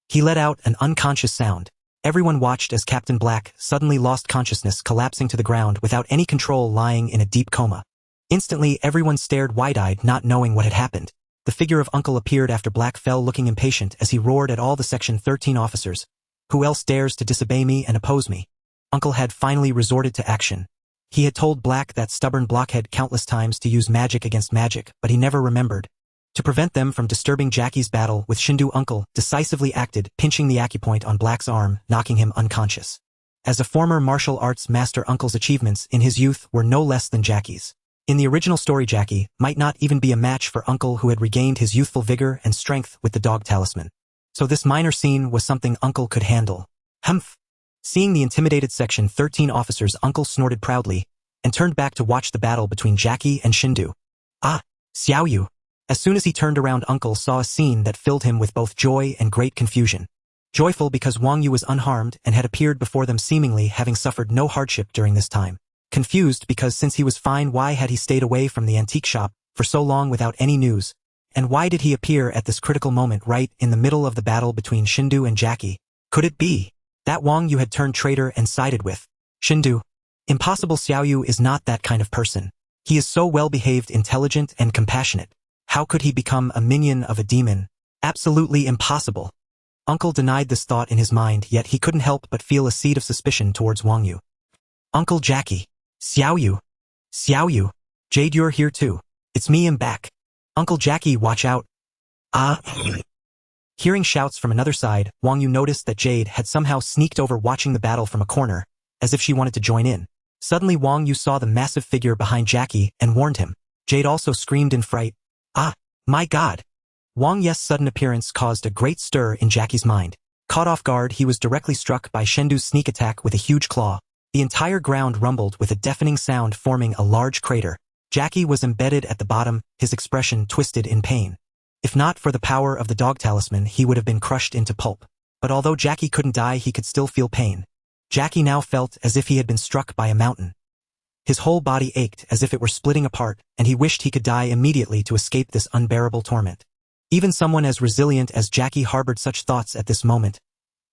Speaker 1: He let out an unconscious sound. Everyone watched as Captain Black suddenly lost consciousness, collapsing to the ground without any control, lying in a deep coma. Instantly, everyone stared wide-eyed, not knowing what had happened. The figure of Uncle appeared after Black fell, looking impatient as he roared at all the Section 13 officers. Who else dares to disobey me and oppose me? Uncle had finally resorted to action. He had told Black, that stubborn blockhead, countless times to use magic against magic, but he never remembered. To prevent them from disturbing Jackie's battle with Shindu, Uncle decisively acted, pinching the acupoint on Black's arm, knocking him unconscious. As a former martial arts master, Uncle's achievements in his youth were no less than Jackie's. In the original story, Jackie might not even be a match for Uncle, who had regained his youthful vigor and strength with the dog talisman. So this minor scene was something Uncle could handle. Humph! Seeing the intimidated Section 13 officers, Uncle snorted proudly and turned back to watch the battle between Jackie and Shindu. Ah, Xiao Yu! As soon as he turned around, Uncle saw a scene that filled him with both joy and great confusion. Joyful because Wang Yu was unharmed and had appeared before them, seemingly having suffered no hardship during this time. Confused because since he was fine, why had he stayed away from the antique shop for so long without any news? And why did he appear at this critical moment right in the middle of the battle between Shindu and Jackie? Could it be that Wang Yu had turned traitor and sided with Shindu? Impossible. Xiao Yu is not that kind of person. He is so well-behaved, intelligent, and compassionate. How could he become a minion of a demon? Absolutely impossible. Uncle denied this thought in his mind, yet he couldn't help but feel a seed of suspicion towards Wang Yu. Uncle Jackie. Xiao Yu. Xiao Yu. Jade, you're here too. It's me, I'm back. Uncle Jackie, watch out. Ah. Hearing shouts from another side, Wang Yu noticed that Jade had somehow sneaked over, watching the battle from a corner, as if she wanted to join in. Suddenly Wang Yu saw the massive figure behind Jackie and warned him. Jade also screamed in fright. Ah, my God. Wang Yu's sudden appearance caused a great stir in Jackie's mind. Caught off guard, he was directly struck by Shendu's sneak attack with a huge claw. The entire ground rumbled with a deafening sound, forming a large crater. Jackie was embedded at the bottom, his expression twisted in pain. If not for the power of the dog talisman, he would have been crushed into pulp. But although Jackie couldn't die, he could still feel pain. Jackie now felt as if he had been struck by a mountain. His whole body ached as if it were splitting apart, and he wished he could die immediately to escape this unbearable torment. Even someone as resilient as Jackie harbored such thoughts at this moment.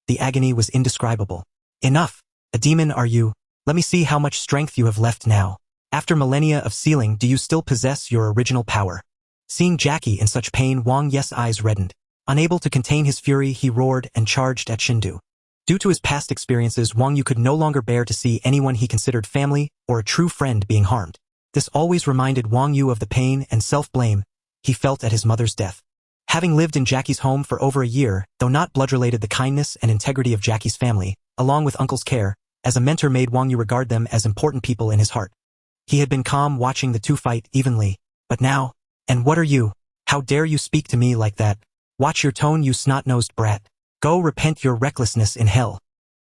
Speaker 1: The agony was indescribable. Enough! A demon are you? Let me see how much strength you have left now. After millennia of sealing, do you still possess your original power? Seeing Jackie in such pain, Wang Yu's eyes reddened. Unable to contain his fury, he roared and charged at Shindu. Due to his past experiences, Wang Yu could no longer bear to see anyone he considered family or a true friend being harmed. This always reminded Wang Yu of the pain and self-blame he felt at his mother's death. Having lived in Jackie's home for over a year, though not blood-related, the kindness and integrity of Jackie's family, along with Uncle's care, as a mentor, made Wang Yu regard them as important people in his heart. He had been calm watching the two fight evenly, but now, and what are you? How dare you speak to me like that? Watch your tone, you snot-nosed brat. Go repent your recklessness in hell.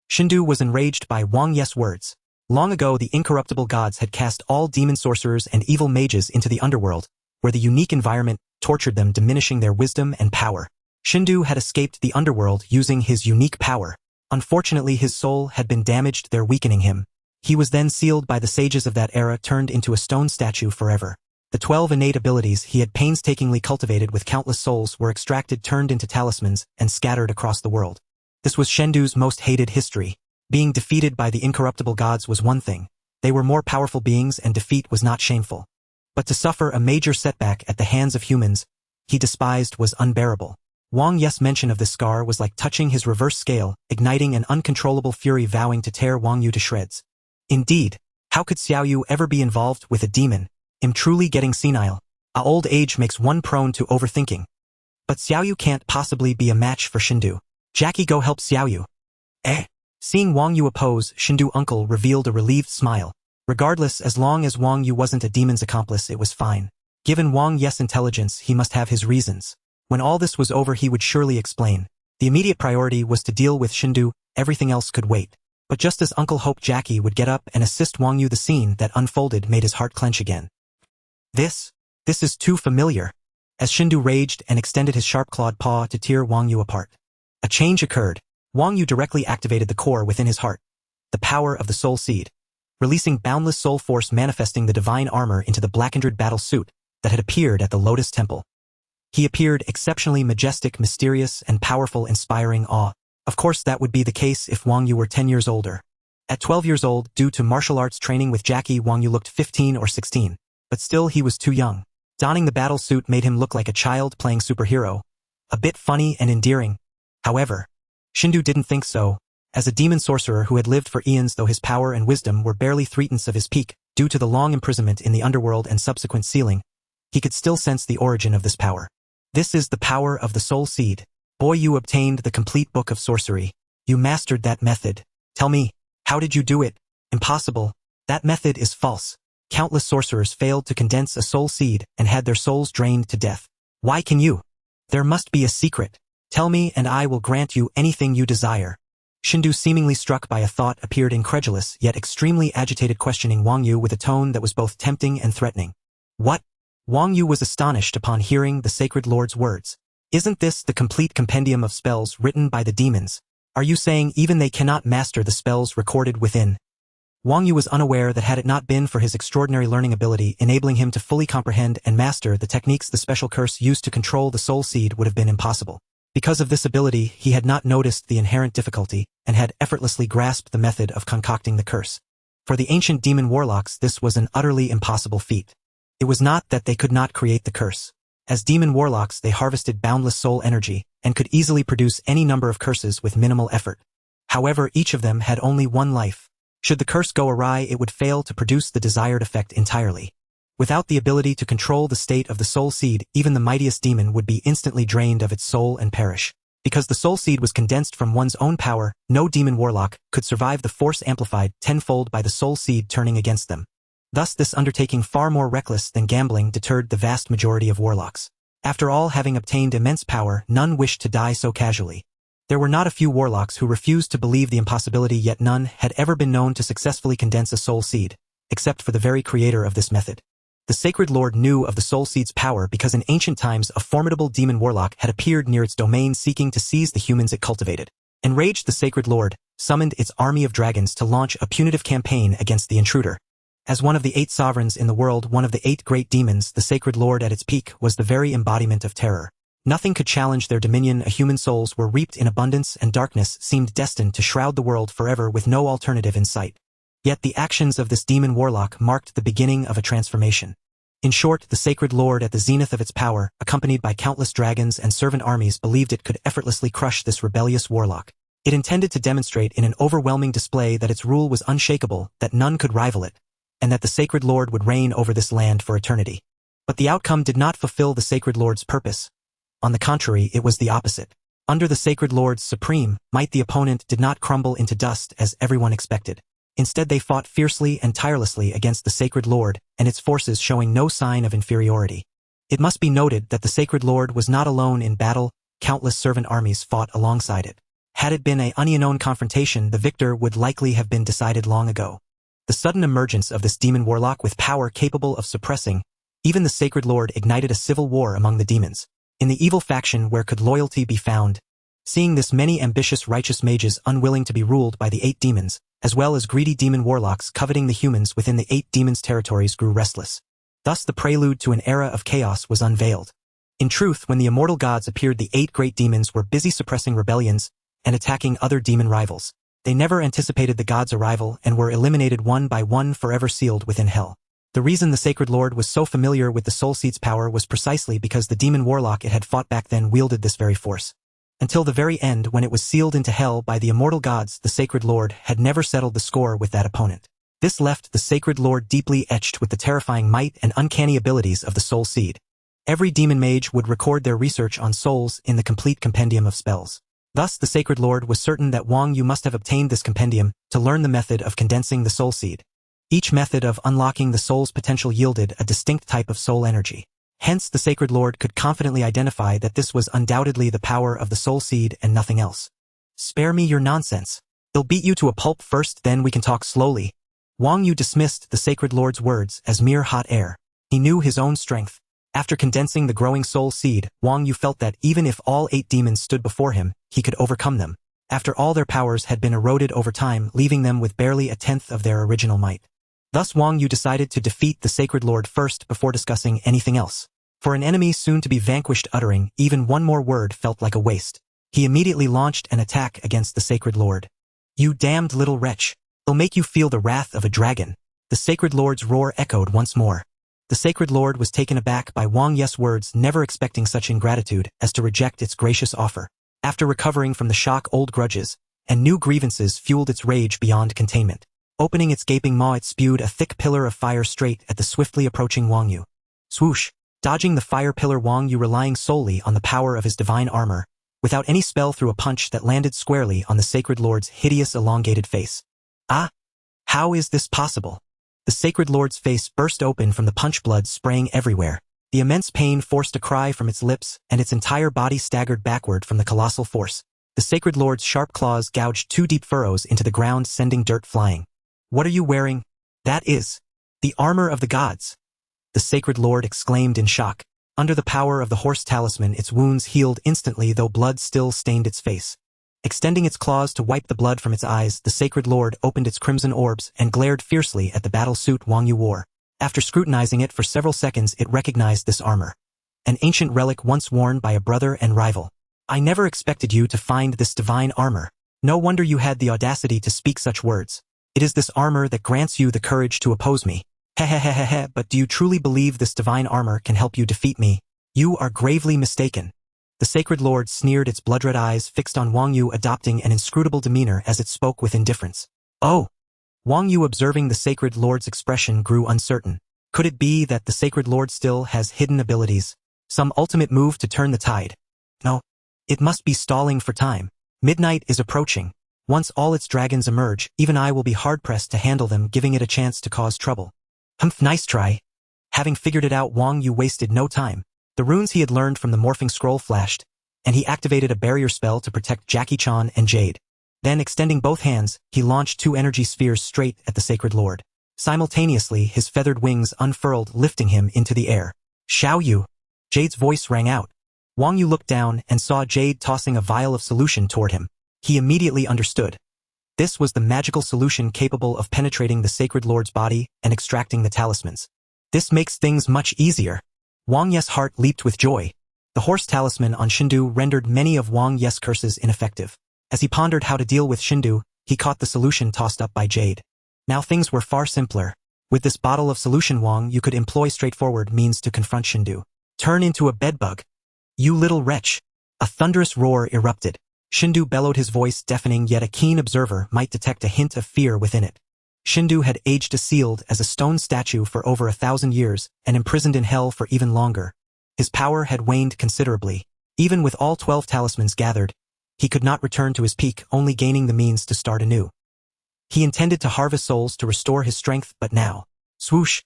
Speaker 1: Shindu was enraged by Wang Yu's words. Long ago, the incorruptible gods had cast all demon sorcerers and evil mages into the underworld, where the unique environment tortured them, diminishing their wisdom and power. Shindu had escaped the underworld using his unique power. Unfortunately, his soul had been damaged, there weakening him. He was then sealed by the sages of that era, turned into a stone statue forever. The 12 innate abilities he had painstakingly cultivated with countless souls were extracted, turned into talismans, and scattered across the world. This was Shindu's most hated history. Being defeated by the incorruptible gods was one thing, They were more powerful beings and defeat was not shameful. But to suffer a major setback at the hands of humans he despised was unbearable. Wang Yu's mention of this scar was like touching his reverse scale, igniting an uncontrollable fury vowing to tear Wang Yu to shreds. Indeed, how could Xiao Yu ever be involved with a demon? I'm truly getting senile. Old age makes one prone to overthinking. But Xiao Yu can't possibly be a match for Shindu. Jackie, go help Xiao Yu. Seeing Wang Yu oppose, Shindu uncle revealed a relieved smile. Regardless, as long as Wang Yu wasn't a demon's accomplice, it was fine. Given Wang Yu's intelligence, he must have his reasons. When all this was over, he would surely explain. The immediate priority was to deal with Shindu, everything else could wait. But just as Uncle hoped Jackie would get up and assist Wang Yu, the scene that unfolded made his heart clench again. This is too familiar. As Shindu raged and extended his sharp-clawed paw to tear Wang Yu apart. A change occurred. Wang Yu directly activated the core within his heart. The power of the soul seed. Releasing boundless soul force, manifesting the divine armor into the blackened battle suit that had appeared at the Lotus Temple. He appeared exceptionally majestic, mysterious, and powerful, inspiring awe. Of course, that would be the case if Wang Yu were 10 years older. At 12 years old, due to martial arts training with Jackie, Wang Yu looked 15 or 16. But still, he was too young. Donning the battle suit made him look like a child playing superhero. A bit funny and endearing. However, Shindu didn't think so. As a demon sorcerer who had lived for eons, though his power and wisdom were barely 3/10 of his peak, due to the long imprisonment in the underworld and subsequent sealing, he could still sense the origin of this power. This is the power of the soul seed. Boy, you obtained the complete book of sorcery. You mastered that method. Tell me, how did you do it? Impossible. That method is false. Countless sorcerers failed to condense a soul seed and had their souls drained to death. Why can you? There must be a secret. Tell me and I will grant you anything you desire. Shindu, seemingly struck by a thought, appeared incredulous yet extremely agitated, questioning Wang Yu with a tone that was both tempting and threatening. What? Wang Yu was astonished upon hearing the sacred lord's words. Isn't this the complete compendium of spells written by the demons? Are you saying even they cannot master the spells recorded within? Wang Yu was unaware that had it not been for his extraordinary learning ability enabling him to fully comprehend and master the techniques the special curse used to control the soul seed would have been impossible. Because of this ability, he had not noticed the inherent difficulty and had effortlessly grasped the method of concocting the curse. For the ancient demon warlocks, this was an utterly impossible feat. It was not that they could not create the curse. As demon warlocks, they harvested boundless soul energy and could easily produce any number of curses with minimal effort. However, each of them had only one life. Should the curse go awry, it would fail to produce the desired effect entirely. Without the ability to control the state of the soul seed, even the mightiest demon would be instantly drained of its soul and perish. Because the soul seed was condensed from one's own power, no demon warlock could survive the force amplified tenfold by the soul seed turning against them. Thus, this undertaking, far more reckless than gambling, deterred the vast majority of warlocks. After all, having obtained immense power, none wished to die so casually. There were not a few warlocks who refused to believe the impossibility, yet none had ever been known to successfully condense a soul seed, except for the very creator of this method. The sacred lord knew of the soul seed's power because in ancient times a formidable demon warlock had appeared near its domain seeking to seize the humans it cultivated. Enraged, the sacred lord summoned its army of dragons to launch a punitive campaign against the intruder. As one of the 8 sovereigns in the world, one of the 8 great demons, the sacred lord at its peak was the very embodiment of terror. Nothing could challenge their dominion. Human souls were reaped in abundance and darkness seemed destined to shroud the world forever with no alternative in sight. Yet the actions of this demon warlock marked the beginning of a transformation. In short, the sacred lord at the zenith of its power, accompanied by countless dragons and servant armies, believed it could effortlessly crush this rebellious warlock. It intended to demonstrate in an overwhelming display that its rule was unshakable, that none could rival it, and that the sacred lord would reign over this land for eternity. But the outcome did not fulfill the sacred lord's purpose. On the contrary, it was the opposite. Under the sacred lord's supreme might, the opponent did not crumble into dust as everyone expected. Instead, they fought fiercely and tirelessly against the sacred lord and its forces, showing no sign of inferiority. It must be noted that the sacred lord was not alone in battle. Countless servant armies fought alongside it. Had it been an unknown confrontation, the victor would likely have been decided long ago. The sudden emergence of this demon warlock with power capable of suppressing even the sacred lord ignited a civil war among the demons. In the evil faction, where could loyalty be found? Seeing this, many ambitious righteous mages unwilling to be ruled by the 8 demons, as well as greedy demon warlocks coveting the humans within the 8 demons' territories, grew restless. Thus the prelude to an era of chaos was unveiled. In truth, when the immortal gods appeared, the 8 great demons were busy suppressing rebellions and attacking other demon rivals. They never anticipated the gods' arrival and were eliminated one by one, forever sealed within hell. The reason the Sacred Lord was so familiar with the Soul Seed's power was precisely because the demon warlock it had fought back then wielded this very force. Until the very end, when it was sealed into hell by the immortal gods, the Sacred Lord had never settled the score with that opponent. This left the Sacred Lord deeply etched with the terrifying might and uncanny abilities of the Soul Seed. Every demon mage would record their research on souls in the complete compendium of spells. Thus, the Sacred Lord was certain that Wang Yu must have obtained this compendium to learn the method of condensing the Soul Seed. Each method of unlocking the soul's potential yielded a distinct type of soul energy. Hence, the Sacred Lord could confidently identify that this was undoubtedly the power of the Soul Seed and nothing else. Spare me your nonsense. I'll beat you to a pulp first, then we can talk slowly. Wang Yu dismissed the Sacred Lord's words as mere hot air. He knew his own strength. After condensing the growing Soul Seed, Wang Yu felt that even if all 8 demons stood before him, he could overcome them. After all their powers had been eroded over time, leaving them with barely a tenth of their original might. Thus Wang Yu decided to defeat the Sacred Lord first before discussing anything else. For an enemy soon to be vanquished, uttering even one more word felt like a waste. He immediately launched an attack against the Sacred Lord. "You damned little wretch. I'll make you feel the wrath of a dragon." The Sacred Lord's roar echoed once more. The Sacred Lord was taken aback by Wang Yu's words, never expecting such ingratitude as to reject its gracious offer. After recovering from the shock, old grudges and new grievances fueled its rage beyond containment. Opening its gaping maw, it spewed a thick pillar of fire straight at the swiftly approaching Wang Yu. Swoosh! Dodging the fire pillar, Wang Yu, relying solely on the power of his divine armor, without any spell, threw a punch that landed squarely on the Sacred Lord's hideous elongated face. Ah! How is this possible? The Sacred Lord's face burst open from the punch, blood spraying everywhere. The immense pain forced a cry from its lips, and its entire body staggered backward from the colossal force. The Sacred Lord's sharp claws gouged 2 deep furrows into the ground, sending dirt flying. "What are you wearing?" "That is the armor of the gods," the Sacred Lord exclaimed in shock. Under the power of the horse talisman, its wounds healed instantly, though blood still stained its face. Extending its claws to wipe the blood from its eyes, the Sacred Lord opened its crimson orbs and glared fiercely at the battle suit Wang Yu wore. After scrutinizing it for several seconds, it recognized this armor. An ancient relic once worn by a brother and rival. "I never expected you to find this divine armor. No wonder you had the audacity to speak such words. It is this armor that grants you the courage to oppose me. Hehehehehe, but do you truly believe this divine armor can help you defeat me? You are gravely mistaken." The Sacred Lord sneered, its blood-red eyes fixed on Wang Yu, adopting an inscrutable demeanor as it spoke with indifference. "Oh!" Wang Yu, observing the Sacred Lord's expression, grew uncertain. Could it be that the Sacred Lord still has hidden abilities? Some ultimate move to turn the tide? No. It must be stalling for time. Midnight is approaching. Once all its dragons emerge, even I will be hard-pressed to handle them, giving it a chance to cause trouble. Humph, nice try. Having figured it out, Wang Yu wasted no time. The runes he had learned from the morphing scroll flashed, and he activated a barrier spell to protect Jackie Chan and Jade. Then, extending both hands, he launched 2 energy spheres straight at the Sacred Lord. Simultaneously, his feathered wings unfurled, lifting him into the air. "Xiao Yu!" Jade's voice rang out. Wang Yu looked down and saw Jade tossing a vial of solution toward him. He immediately understood. This was the magical solution capable of penetrating the Sacred Lord's body and extracting the talismans. This makes things much easier. Wang Yu's heart leaped with joy. The horse talisman on Shindu rendered many of Wang Yu's curses ineffective. As he pondered how to deal with Shindu, he caught the solution tossed up by Jade. Now things were far simpler. With this bottle of solution, Wang Yu could employ straightforward means to confront Shindu. "Turn into a bedbug. You little wretch!" A thunderous roar erupted. Shindu bellowed, his voice deafening, yet a keen observer might detect a hint of fear within it. Shindu had aged, sealed as a stone statue for over 1,000 years, and imprisoned in hell for even longer. His power had waned considerably. Even with all 12 talismans gathered, he could not return to his peak, only gaining the means to start anew. He intended to harvest souls to restore his strength, but now, swoosh!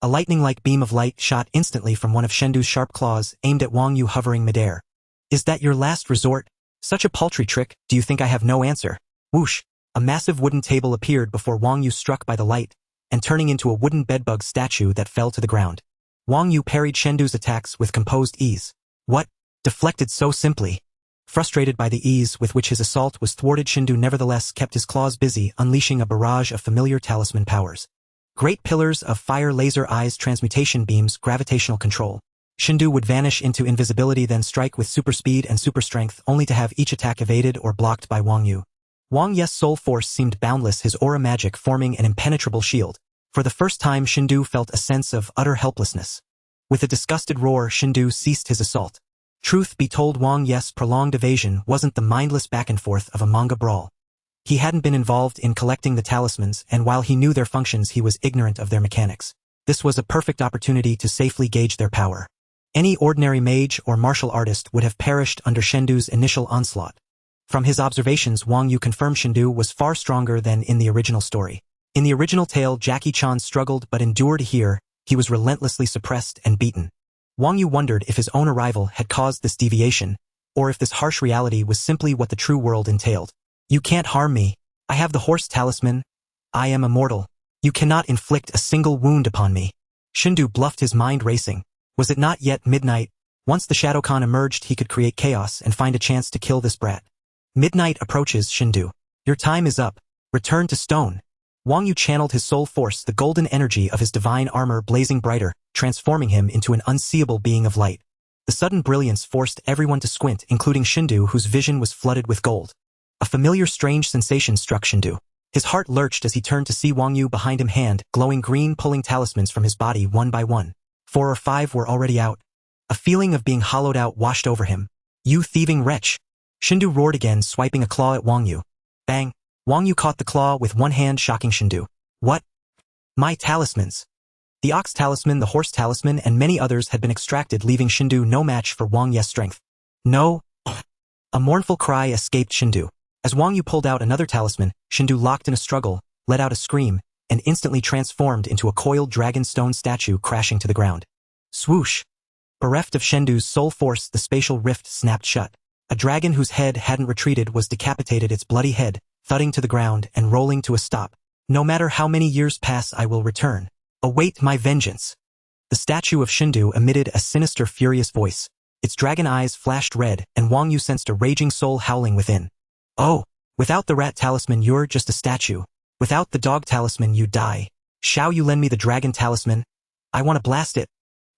Speaker 1: A lightning-like beam of light shot instantly from one of Shindu's sharp claws, aimed at Wang Yu hovering midair. "Is that your last resort? Such a paltry trick, do you think I have no answer?" Whoosh! A massive wooden table appeared before Wang Yu, struck by the light, and turning into a wooden bedbug statue that fell to the ground. Wang Yu parried Shindu's attacks with composed ease. What? Deflected so simply. Frustrated by the ease with which his assault was thwarted, Shindu nevertheless kept his claws busy, unleashing a barrage of familiar talisman powers. Great pillars of fire, laser eyes, transmutation beams, gravitational control. Shindu would vanish into invisibility, then strike with super speed and super strength, only to have each attack evaded or blocked by Wang Yu. Wang Yu's soul force seemed boundless, his aura magic forming an impenetrable shield. For the first time, Shindu felt a sense of utter helplessness. With a disgusted roar, Shindu ceased his assault. Truth be told, Wang Yu's prolonged evasion wasn't the mindless back and forth of a manga brawl. He hadn't been involved in collecting the talismans, and while he knew their functions, he was ignorant of their mechanics. This was a perfect opportunity to safely gauge their power. Any ordinary mage or martial artist would have perished under Shindu's initial onslaught. From his observations, Wang Yu confirmed Shindu was far stronger than in the original story. In the original tale, Jackie Chan struggled but endured. Here, he was relentlessly suppressed and beaten. Wang Yu wondered if his own arrival had caused this deviation, or if this harsh reality was simply what the true world entailed. You can't harm me. I have the horse talisman. I am immortal. You cannot inflict a single wound upon me. Shindu bluffed, his mind racing. Was it not yet midnight? Once the Shadow Khan emerged, he could create chaos and find a chance to kill this brat. Midnight approaches, Shindu. Your time is up. Return to stone. Wang Yu channeled his soul force, the golden energy of his divine armor blazing brighter, transforming him into an unseeable being of light. The sudden brilliance forced everyone to squint, including Shindu, whose vision was flooded with gold. A familiar strange sensation struck Shindu. His heart lurched as he turned to see Wang Yu behind him, hand glowing green, pulling talismans from his body one by one. 4 or 5 were already out. A feeling of being hollowed out washed over him. You thieving wretch! Shindu roared again, swiping a claw at Wang Yu. Bang! Wang Yu caught the claw with one hand, shocking Shindu. What? My talismans! The ox talisman, the horse talisman, and many others had been extracted, leaving Shindu no match for Wang Yu's strength. No! A mournful cry escaped Shindu. As Wang Yu pulled out another talisman, Shindu, locked in a struggle, let out a scream, and instantly transformed into a coiled dragon stone statue, crashing to the ground. Swoosh! Bereft of Shindu's soul force, the spatial rift snapped shut. A dragon whose head hadn't retreated was decapitated, its bloody head thudding to the ground and rolling to a stop. No matter how many years pass, I will return. Await my vengeance. The statue of Shindu emitted a sinister, furious voice. Its dragon eyes flashed red, and Wang Yu sensed a raging soul howling within. Oh, without the rat talisman, you're just a statue. Without the dog talisman, you die. Shall you lend me the dragon talisman? I want to blast it.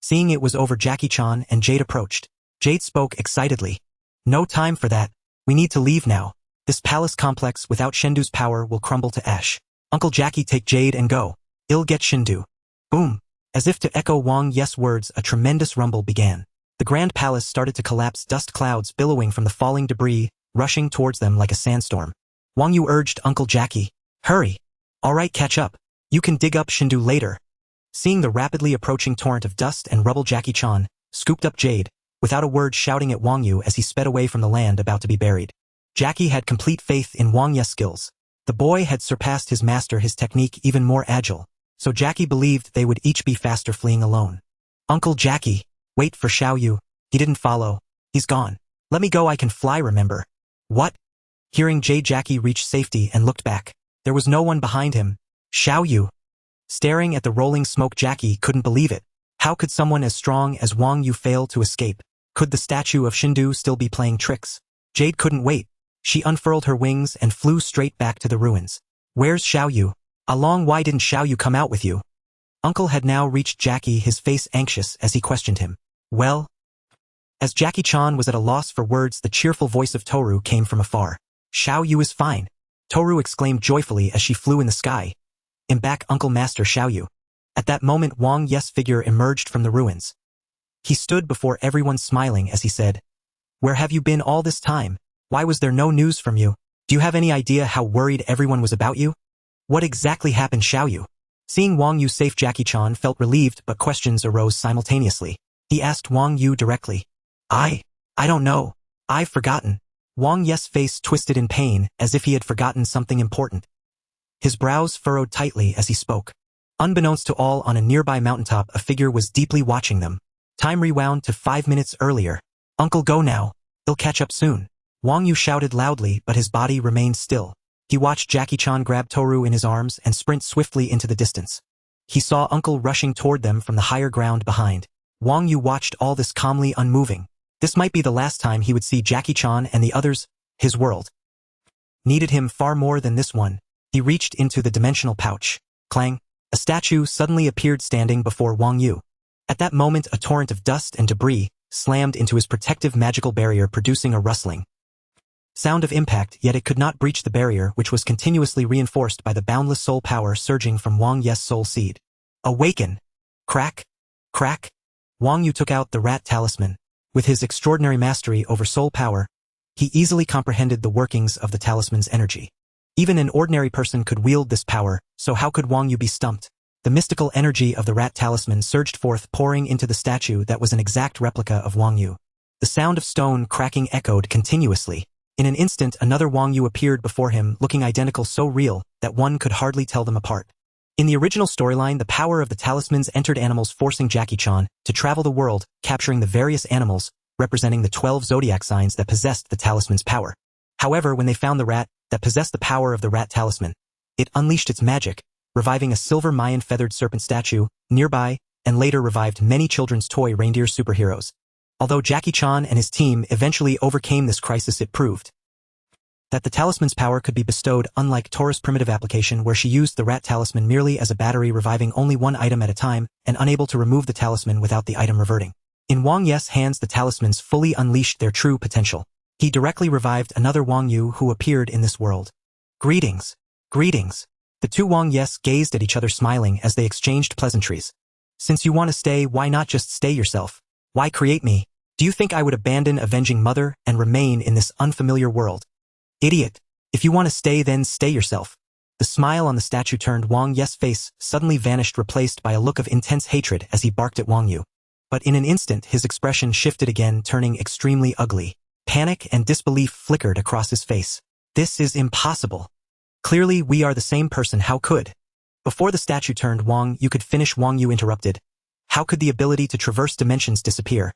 Speaker 1: Seeing it was over, Jackie Chan and Jade approached. Jade spoke excitedly. No time for that. We need to leave now. This palace complex without Shindu's power will crumble to ash. Uncle Jackie, take Jade and go. I'll get Shindu. Boom. As if to echo Wang Yu's words, a tremendous rumble began. The grand palace started to collapse, dust clouds billowing from the falling debris, rushing towards them like a sandstorm. Wang Yu urged Uncle Jackie. Hurry. All right, catch up. You can dig up Shindu later. Seeing the rapidly approaching torrent of dust and rubble, Jackie Chan scooped up Jade, without a word shouting at Wang Yu as he sped away from the land about to be buried. Jackie had complete faith in Wang Yu's skills. The boy had surpassed his master, his technique even more agile, so Jackie believed they would each be faster fleeing alone. Uncle Jackie, wait for Xiao Yu. He didn't follow. He's gone. Let me go, I can fly, remember? What? Hearing Jade, Jackie reached safety and looked back. There was no one behind him. Xiao Yu. Staring at the rolling smoke, Jackie couldn't believe it. How could someone as strong as Wang Yu fail to escape? Could the statue of Shindu still be playing tricks? Jade couldn't wait. She unfurled her wings and flew straight back to the ruins. Where's Xiao Yu? Along, why didn't Xiao Yu come out with you? Uncle had now reached Jackie, his face anxious as he questioned him. Well? As Jackie Chan was at a loss for words, the cheerful voice of Toru came from afar. Xiao Yu is fine. Toru exclaimed joyfully as she flew in the sky. I'm back, Uncle Master Xiao Yu. At that moment, Wang Yu's figure emerged from the ruins. He stood before everyone smiling as he said, Where have you been all this time? Why was there no news from you? Do you have any idea how worried everyone was about you? What exactly happened, Xiao Yu? Seeing Wang Yu safe, Jackie Chan felt relieved, but questions arose simultaneously. He asked Wang Yu directly. I don't know. I've forgotten. Wang Yu's face twisted in pain, as if he had forgotten something important. His brows furrowed tightly as he spoke. Unbeknownst to all, on a nearby mountaintop, a figure was deeply watching them. Time rewound to 5 minutes earlier. Uncle, go now. They'll catch up soon. Wang Yu shouted loudly, but his body remained still. He watched Jackie Chan grab Toru in his arms and sprint swiftly into the distance. He saw Uncle rushing toward them from the higher ground behind. Wang Yu watched all this calmly, unmoving. This might be the last time he would see Jackie Chan and the others. His world needed him far more than this one. He reached into the dimensional pouch. Clang! A statue suddenly appeared standing before Wang Yu. At that moment, a torrent of dust and debris slammed into his protective magical barrier, producing a rustling Sound of impact, yet it could not breach the barrier which was continuously reinforced by the boundless soul power surging from Wang Yu's soul seed. Awaken! Crack! Crack! Wang Yu took out the rat talisman. With his extraordinary mastery over soul power, he easily comprehended the workings of the talisman's energy. Even an ordinary person could wield this power, so how could Wang Yu be stumped? The mystical energy of the rat talisman surged forth, pouring into the statue that was an exact replica of Wang Yu. The sound of stone cracking echoed continuously. In an instant, another Wang Yu appeared before him, looking identical, so real that one could hardly tell them apart. In the original storyline, the power of the talismans entered animals, forcing Jackie Chan to travel the world, capturing the various animals, representing the 12 zodiac signs that possessed the talisman's power. However, when they found the rat that possessed the power of the rat talisman, it unleashed its magic, reviving a silver Mayan feathered serpent statue nearby, and later revived many children's toy reindeer superheroes. Although Jackie Chan and his team eventually overcame this crisis, it proved that the talisman's power could be bestowed, unlike Tora's primitive application where she used the rat talisman merely as a battery, reviving only one item at a time and unable to remove the talisman without the item reverting. In Wang Yu's hands, the talismans fully unleashed their true potential. He directly revived another Wang Yu who appeared in this world. Greetings. Greetings. The two Wang Yus gazed at each other, smiling as they exchanged pleasantries. Since you want to stay, why not just stay yourself? Why create me? Do you think I would abandon avenging mother and remain in this unfamiliar world? Idiot. If you want to stay, then stay yourself. The smile on the statue turned Wang Yu's face suddenly vanished, replaced by a look of intense hatred as he barked at Wang Yu. But in an instant, his expression shifted again, turning extremely ugly. Panic and disbelief flickered across his face. This is impossible. Clearly, we are the same person. How could? Before the statue turned Wang Yu could finish, Wang Yu interrupted. How could the ability to traverse dimensions disappear?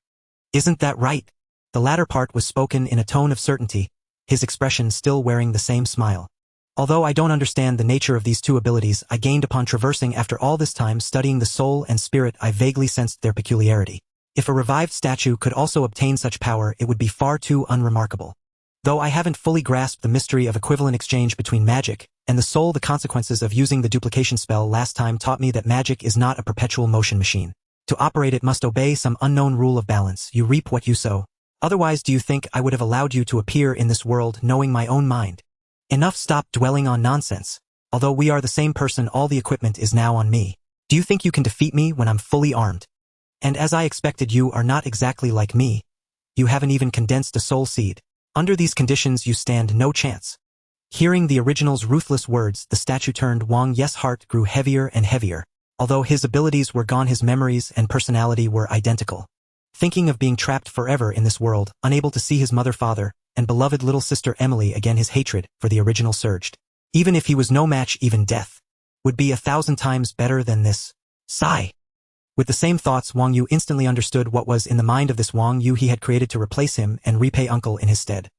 Speaker 1: Isn't that right? The latter part was spoken in a tone of certainty, his expression still wearing the same smile. Although I don't understand the nature of these two abilities I gained upon traversing, after all this time studying the soul and spirit, I vaguely sensed their peculiarity. If a revived statue could also obtain such power, it would be far too unremarkable. Though I haven't fully grasped the mystery of equivalent exchange between magic and the soul, the consequences of using the duplication spell last time taught me that magic is not a perpetual motion machine. To operate it must obey some unknown rule of balance. You reap what you sow. Otherwise, do you think I would have allowed you to appear in this world knowing my own mind? Enough, stop dwelling on nonsense. Although we are the same person, all the equipment is now on me. Do you think you can defeat me when I'm fully armed? And as I expected, you are not exactly like me. You haven't even condensed a soul seed. Under these conditions, you stand no chance. Hearing the original's ruthless words, the statue turned Wang Yu's heart grew heavier and heavier. Although his abilities were gone, his memories and personality were identical. Thinking of being trapped forever in this world, unable to see his mother, father, and beloved little sister Emily again, his hatred for the original surged. Even if he was no match, even death would be 1,000 times better than this. Sigh. With the same thoughts, Wang Yu instantly understood what was in the mind of this Wang Yu he had created to replace him and repay uncle in his stead.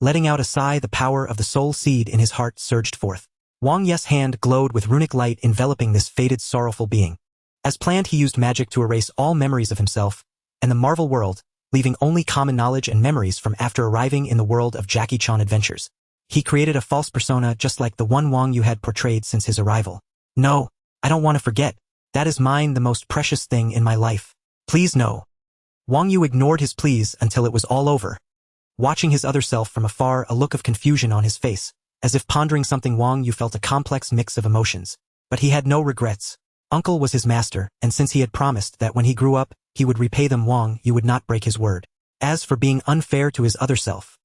Speaker 1: Letting out a sigh, the power of the soul seed in his heart surged forth. Wang Yu's hand glowed with runic light, enveloping this faded, sorrowful being. As planned, he used magic to erase all memories of himself and the Marvel world, leaving only common knowledge and memories from after arriving in the world of Jackie Chan adventures. He created a false persona just like the one Wang Yu had portrayed since his arrival. No, I don't want to forget. That is mine, the most precious thing in my life. Please no. Wang Yu ignored his pleas until it was all over. Watching his other self from afar, a look of confusion on his face. As if pondering something, Wang Yu felt a complex mix of emotions. But he had no regrets. Uncle was his master, and since he had promised that when he grew up, he would repay them, Wang Yu would not break his word. As for being unfair to his other self,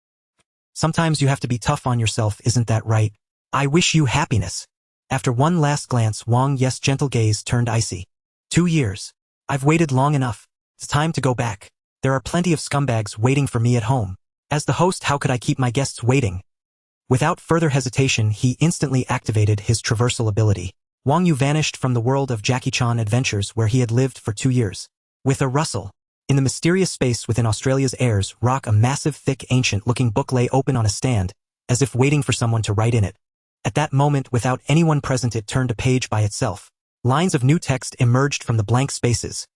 Speaker 1: sometimes you have to be tough on yourself, isn't that right? I wish you happiness. After one last glance, Wang Yu's gentle gaze turned icy. 2 years. I've waited long enough. It's time to go back. There are plenty of scumbags waiting for me at home. As the host, how could I keep my guests waiting? Without further hesitation, he instantly activated his traversal ability. Wang Yu vanished from the world of Jackie Chan adventures where he had lived for 2 years. With a rustle, in the mysterious space within Australia's airs, rock, a massive, thick, ancient-looking book lay open on a stand, as if waiting for someone to write in it. At that moment, without anyone present, it turned a page by itself. Lines of new text emerged from the blank spaces.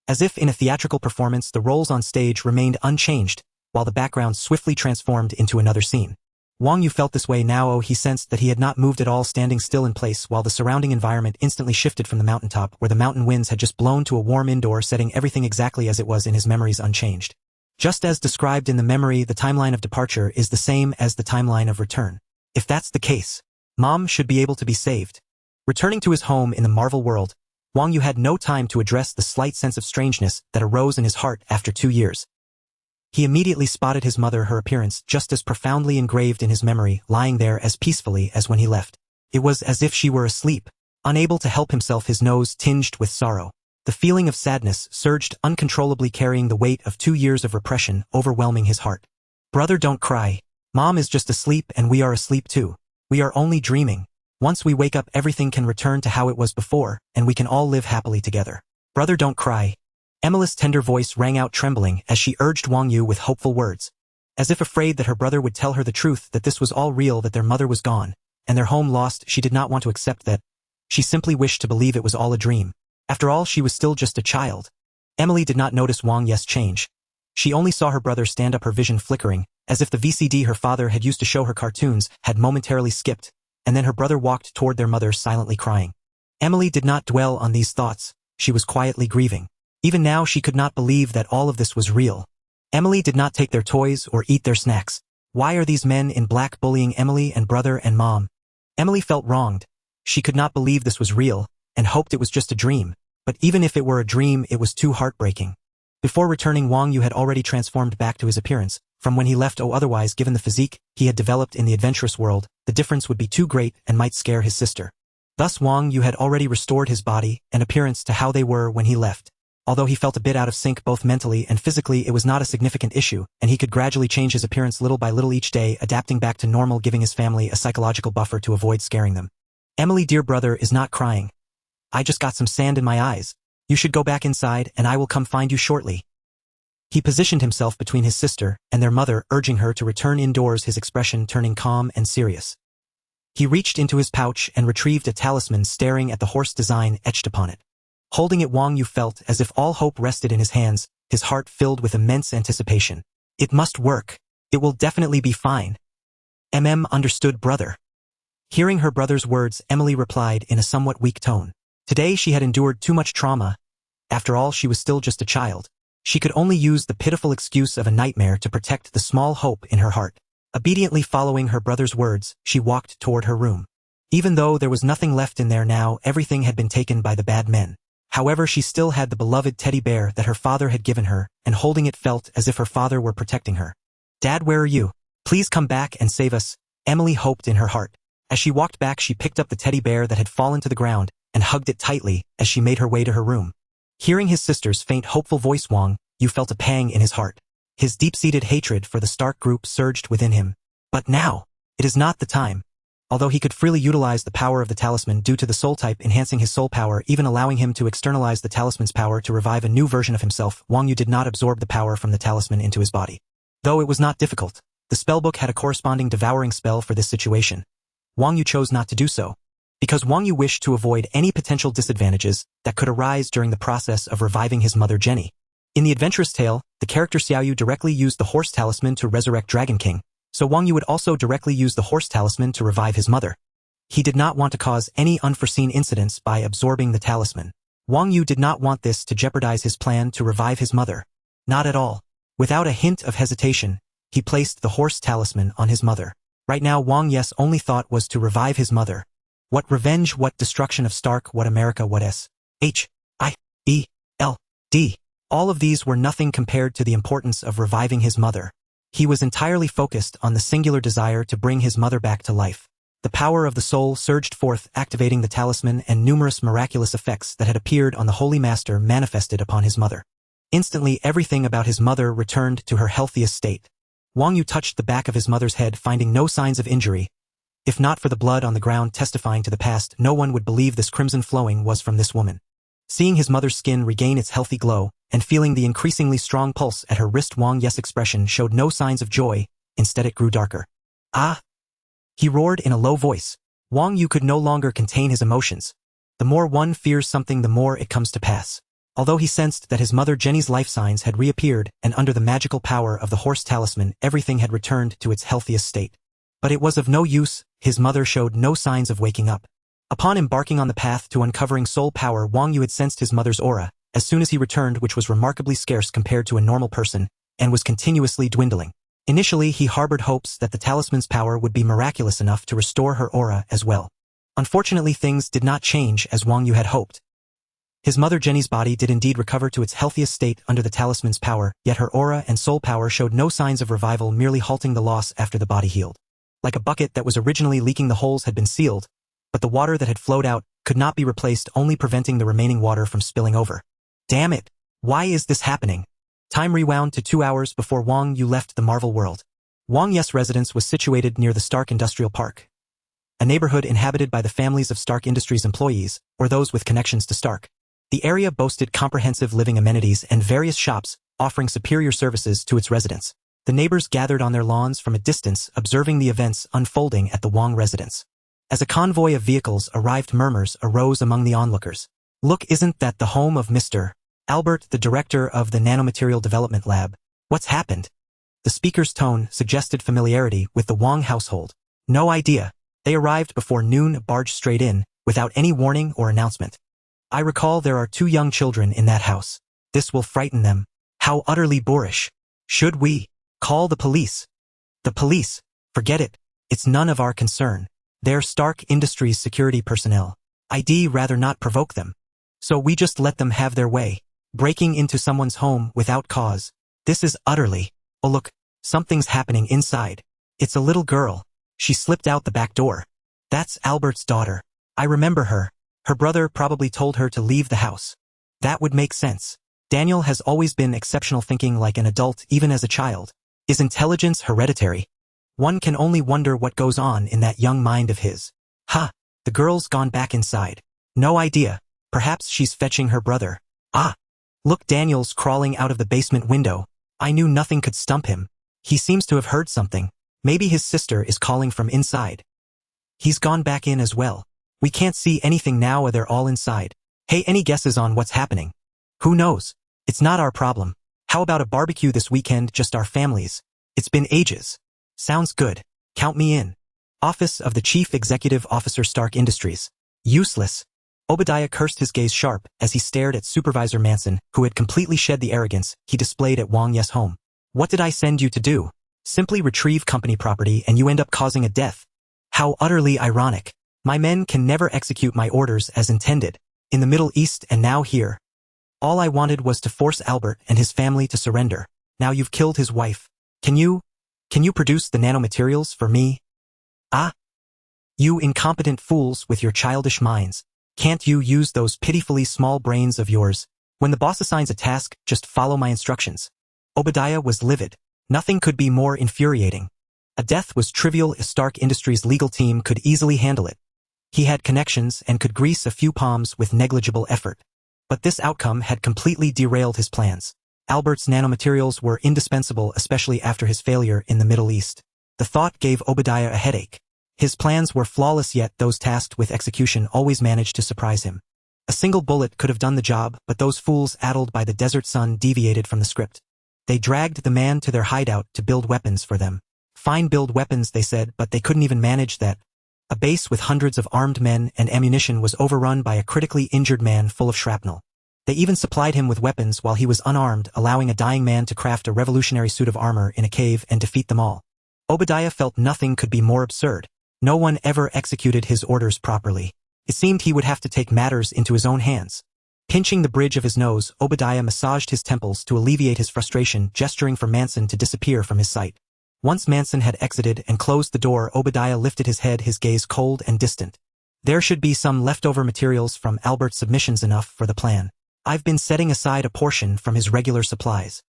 Speaker 1: As if in a theatrical performance, the roles on stage remained unchanged, while the background swiftly transformed into another scene. Wang Yu felt this way now. He sensed that he had not moved at all, standing still in place while the surrounding environment instantly shifted from the mountaintop, where the mountain winds had just blown, to a warm indoor setting, everything exactly as it was in his memories, unchanged. Just as described in the memory, the timeline of departure is the same as the timeline of return. If that's the case, Mom should be able to be saved. Returning to his home in the Marvel world, Wang Yu had no time to address the slight sense of strangeness that arose in his heart after 2 years. He immediately spotted his mother, her appearance just as profoundly engraved in his memory, lying there as peacefully as when he left. It was as if she were asleep, unable to help himself, his nose tinged with sorrow. The feeling of sadness surged uncontrollably, carrying the weight of 2 years of repression, overwhelming his heart. Brother, don't cry. Mom is just asleep and we are asleep too. We are only dreaming. Once we wake up, everything can return to how it was before, and we can all live happily together. Brother, don't cry. Emily's tender voice rang out, trembling as she urged Wang Yu with hopeful words. As if afraid that her brother would tell her the truth, that this was all real, that their mother was gone, and their home lost, she did not want to accept that. She simply wished to believe it was all a dream. After all, she was still just a child. Emily did not notice Wang Yu's change. She only saw her brother stand up, her vision flickering, as if the VCD her father had used to show her cartoons had momentarily skipped, and then her brother walked toward their mother, silently crying. Emily did not dwell on these thoughts. She was quietly grieving. Even now, she could not believe that all of this was real. Emily did not take their toys or eat their snacks. Why are these men in black bullying Emily and brother and mom? Emily felt wronged. She could not believe this was real, and hoped it was just a dream. But even if it were a dream, it was too heartbreaking. Before returning, Wang Yu had already transformed back to his appearance. From when he left, otherwise, given the physique he had developed in the adventurous world, the difference would be too great and might scare his sister. Thus Wang Yu had already restored his body and appearance to how they were when he left. Although he felt a bit out of sync both mentally and physically, it was not a significant issue, and he could gradually change his appearance little by little each day, adapting back to normal, giving his family a psychological buffer to avoid scaring them. Emily, dear brother is not crying. I just got some sand in my eyes. You should go back inside and I will come find you shortly. He positioned himself between his sister and their mother, urging her to return indoors, his expression turning calm and serious. He reached into his pouch and retrieved a talisman, staring at the horse design etched upon it. Holding it, Wang Yu felt as if all hope rested in his hands, his heart filled with immense anticipation. It must work. It will definitely be fine. Understood, brother. Hearing her brother's words, Emily replied in a somewhat weak tone. Today she had endured too much trauma. After all, she was still just a child. She could only use the pitiful excuse of a nightmare to protect the small hope in her heart. Obediently following her brother's words, she walked toward her room. Even though there was nothing left in there now, everything had been taken by the bad men. However, she still had the beloved teddy bear that her father had given her, and holding it felt as if her father were protecting her. Dad, where are you? Please come back and save us, Emily hoped in her heart. As she walked back, she picked up the teddy bear that had fallen to the ground and hugged it tightly as she made her way to her room. Hearing his sister's faint, hopeful voice, Wang Yu felt a pang in his heart. His deep-seated hatred for the Stark group surged within him. But now, it is not the time. Although he could freely utilize the power of the talisman due to the soul type enhancing his soul power, even allowing him to externalize the talisman's power to revive a new version of himself, Wang Yu did not absorb the power from the talisman into his body. Though it was not difficult, the spellbook had a corresponding devouring spell for this situation. Wang Yu chose not to do so, because Wang Yu wished to avoid any potential disadvantages that could arise during the process of reviving his mother Jenny. In the adventurous tale, the character Xiaoyu directly used the horse talisman to resurrect Dragon King, so Wang Yu would also directly use the horse talisman to revive his mother. He did not want to cause any unforeseen incidents by absorbing the talisman. Wang Yu did not want this to jeopardize his plan to revive his mother. Not at all. Without a hint of hesitation, he placed the horse talisman on his mother. Right now, Wang Yu's only thought was to revive his mother. What revenge, what destruction of Stark, what America, what S-H-I-E-L-D. All of these were nothing compared to the importance of reviving his mother. He was entirely focused on the singular desire to bring his mother back to life. The power of the soul surged forth, activating the talisman, and numerous miraculous effects that had appeared on the Holy Master manifested upon his mother. Instantly, everything about his mother returned to her healthiest state. Wang Yu touched the back of his mother's head, finding no signs of injury. If not for the blood on the ground testifying to the past, no one would believe this crimson flowing was from this woman. Seeing his mother's skin regain its healthy glow, and feeling the increasingly strong pulse at her wrist, Wang Yu's expression showed no signs of joy. Instead, it grew darker. Ah! He roared in a low voice. Wang Yu could no longer contain his emotions. The more one fears something, the more it comes to pass. Although he sensed that his mother Jenny's life signs had reappeared, and under the magical power of the horse talisman, everything had returned to its healthiest state. But it was of no use. His mother showed no signs of waking up. Upon embarking on the path to uncovering soul power, Wang Yu had sensed his mother's aura. As soon as he returned, which was remarkably scarce compared to a normal person, and was continuously dwindling. Initially, he harbored hopes that the talisman's power would be miraculous enough to restore her aura as well. Unfortunately, things did not change as Wang Yu had hoped. His mother Jenny's body did indeed recover to its healthiest state under the talisman's power, yet her aura and soul power showed no signs of revival, merely halting the loss after the body healed. Like a bucket that was originally leaking, the holes had been sealed, but the water that had flowed out could not be replaced, only preventing the remaining water from spilling over. Damn it! Why is this happening? Time rewound to 2 hours before Wang Yu left the Marvel world. Wang Yu's residence was situated near the Stark Industrial Park, a neighborhood inhabited by the families of Stark Industries employees, or those with connections to Stark. The area boasted comprehensive living amenities and various shops, offering superior services to its residents. The neighbors gathered on their lawns from a distance, observing the events unfolding at the Wang residence. As a convoy of vehicles arrived, murmurs arose among the onlookers. Look, isn't that the home of Mr. Albert, the director of the Nanomaterial Development Lab? What's happened? The speaker's tone suggested familiarity with the Wang household. No idea. They arrived before noon, barged straight in, without any warning or announcement. I recall there are 2 young children in that house. This will frighten them. How utterly boorish. Should we call the police? The police? Forget it. It's none of our concern. They're Stark Industries security personnel. I'd rather not provoke them. So we just let them have their way, breaking into someone's home without cause. This is utterly... Oh look, something's happening inside. It's a little girl. She slipped out the back door. That's Albert's daughter. I remember her. Her brother probably told her to leave the house. That would make sense. Daniel has always been exceptional, thinking like an adult even as a child. Is intelligence hereditary? One can only wonder what goes on in that young mind of his. Ha! The girl's gone back inside. No idea. Perhaps she's fetching her brother. Ah! Look, Daniel's crawling out of the basement window. I knew nothing could stump him. He seems to have heard something. Maybe his sister is calling from inside. He's gone back in as well. We can't see anything now, they're all inside. Hey, any guesses on what's happening? Who knows? It's not our problem. How about a barbecue this weekend, just our families? It's been ages. Sounds good. Count me in. Office of the Chief Executive Officer, Stark Industries. Useless. Obadiah cursed, his gaze sharp, as he stared at Supervisor Manson, who had completely shed the arrogance he displayed at Wang Yu's home. What did I send you to do? Simply retrieve company property and you end up causing a death. How utterly ironic. My men can never execute my orders as intended. In the Middle East and now here. All I wanted was to force Albert and his family to surrender. Now you've killed his wife. Can you produce the nanomaterials for me? Ah? You incompetent fools with your childish minds. Can't you use those pitifully small brains of yours? When the boss assigns a task, just follow my instructions. Obadiah was livid. Nothing could be more infuriating. A death was trivial. A Stark Industries legal team could easily handle it. He had connections and could grease a few palms with negligible effort. But this outcome had completely derailed his plans. Albert's nanomaterials were indispensable, especially after his failure in the Middle East. The thought gave Obadiah a headache. His plans were flawless, yet those tasked with execution always managed to surprise him. A single bullet could have done the job, but those fools addled by the desert sun deviated from the script. They dragged the man to their hideout to build weapons for them. Fine, build weapons, they said, but they couldn't even manage that. A base with hundreds of armed men and ammunition was overrun by a critically injured man full of shrapnel. They even supplied him with weapons while he was unarmed, allowing a dying man to craft a revolutionary suit of armor in a cave and defeat them all. Obadiah felt nothing could be more absurd. No one ever executed his orders properly. It seemed he would have to take matters into his own hands. Pinching the bridge of his nose, Obadiah massaged his temples to alleviate his frustration, gesturing for Manson to disappear from his sight. Once Manson had exited and closed the door, Obadiah lifted his head, his gaze cold and distant. There should be some leftover materials from Albert's submissions, enough for the plan. I've been setting aside a portion from his regular supplies.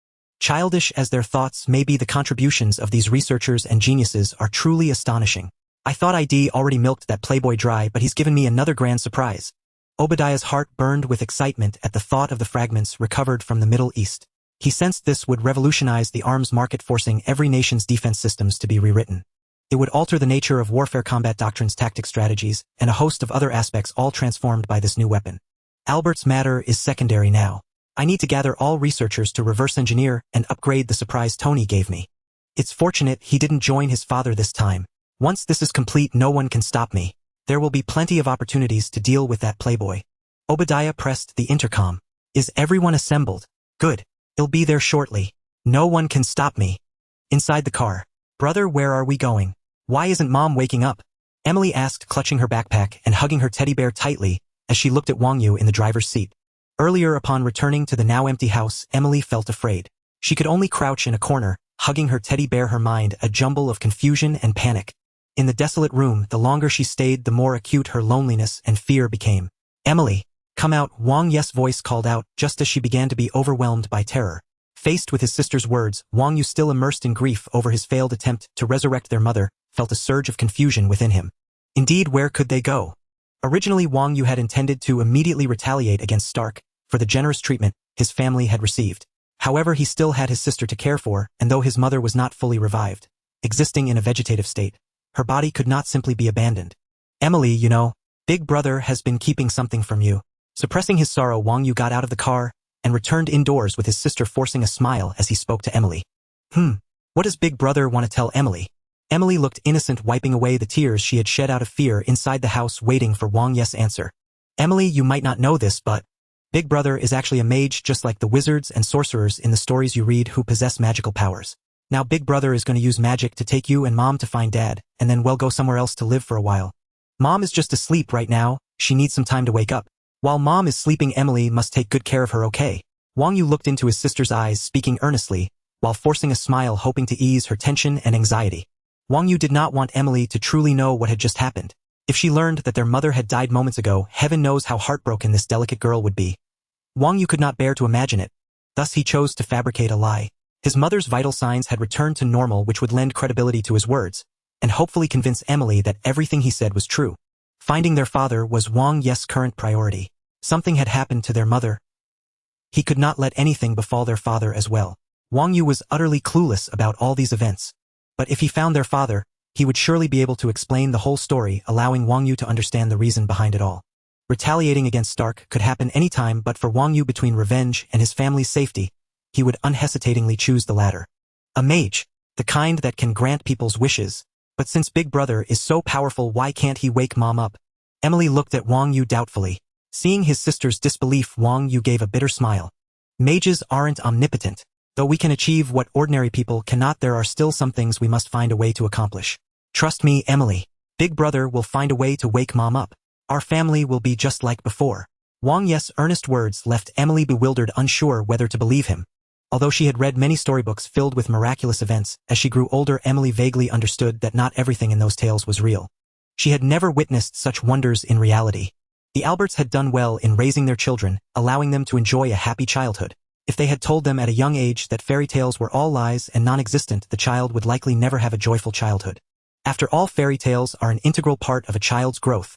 Speaker 1: Childish as their thoughts may be, the contributions of these researchers and geniuses are truly astonishing. I thought I'd already milked that playboy dry, but he's given me another grand surprise. Obadiah's heart burned with excitement at the thought of the fragments recovered from the Middle East. He sensed this would revolutionize the arms market, forcing every nation's defense systems to be rewritten. It would alter the nature of warfare, combat doctrines, tactics, strategies, and a host of other aspects, all transformed by this new weapon. Albert's matter is secondary now. I need to gather all researchers to reverse engineer and upgrade the surprise Tony gave me. It's fortunate he didn't join his father this time. Once this is complete, no one can stop me. There will be plenty of opportunities to deal with that playboy. Obadiah pressed the intercom. Is everyone assembled? Good. He'll be there shortly. No one can stop me. Inside the car. Brother, where are we going? Why isn't Mom waking up? Emily asked, clutching her backpack and hugging her teddy bear tightly as she looked at Wang Yu in the driver's seat. Earlier, upon returning to the now empty house, Emily felt afraid. She could only crouch in a corner, hugging her teddy bear, her mind a jumble of confusion and panic. In the desolate room, the longer she stayed, the more acute her loneliness and fear became. Emily, come out, Wang Yu's voice called out just as she began to be overwhelmed by terror. Faced with his sister's words, Wang Yu, still immersed in grief over his failed attempt to resurrect their mother, felt a surge of confusion within him. Indeed, where could they go? Originally, Wang Yu had intended to immediately retaliate against Stark for the generous treatment his family had received. However, he still had his sister to care for, and though his mother was not fully revived, existing in a vegetative state, her body could not simply be abandoned. Emily, you know, Big Brother has been keeping something from you. Suppressing his sorrow, Wang Yu got out of the car and returned indoors with his sister, forcing a smile as he spoke to Emily. What does Big Brother want to tell Emily? Emily looked innocent, wiping away the tears she had shed out of fear inside the house, waiting for Wang Yu's answer. Emily, you might not know this, but Big Brother is actually a mage, just like the wizards and sorcerers in the stories you read who possess magical powers. Now Big Brother is going to use magic to take you and Mom to find Dad, and then we'll go somewhere else to live for a while. Mom is just asleep right now, she needs some time to wake up. While Mom is sleeping, Emily must take good care of her, okay? Wang Yu looked into his sister's eyes, speaking earnestly, while forcing a smile, hoping to ease her tension and anxiety. Wang Yu did not want Emily to truly know what had just happened. If she learned that their mother had died moments ago, heaven knows how heartbroken this delicate girl would be. Wang Yu could not bear to imagine it. Thus he chose to fabricate a lie. His mother's vital signs had returned to normal, which would lend credibility to his words, and hopefully convince Emily that everything he said was true. Finding their father was Wang Yu's current priority. Something had happened to their mother. He could not let anything befall their father as well. Wang Yu was utterly clueless about all these events. But if he found their father, he would surely be able to explain the whole story, allowing Wang Yu to understand the reason behind it all. Retaliating against Stark could happen any time, but for Wang Yu, between revenge and his family's safety, he would unhesitatingly choose the latter. A mage, the kind that can grant people's wishes. But since Big Brother is so powerful, why can't he wake Mom up? Emily looked at Wang Yu doubtfully. Seeing his sister's disbelief, Wang Yu gave a bitter smile. Mages aren't omnipotent. Though we can achieve what ordinary people cannot, there are still some things we must find a way to accomplish. Trust me, Emily. Big Brother will find a way to wake Mom up. Our family will be just like before. Wang Yu's earnest words left Emily bewildered, unsure whether to believe him. Although she had read many storybooks filled with miraculous events, as she grew older, Emily vaguely understood that not everything in those tales was real. She had never witnessed such wonders in reality. The Alberts had done well in raising their children, allowing them to enjoy a happy childhood. If they had told them at a young age that fairy tales were all lies and non-existent, the child would likely never have a joyful childhood. After all, fairy tales are an integral part of a child's growth.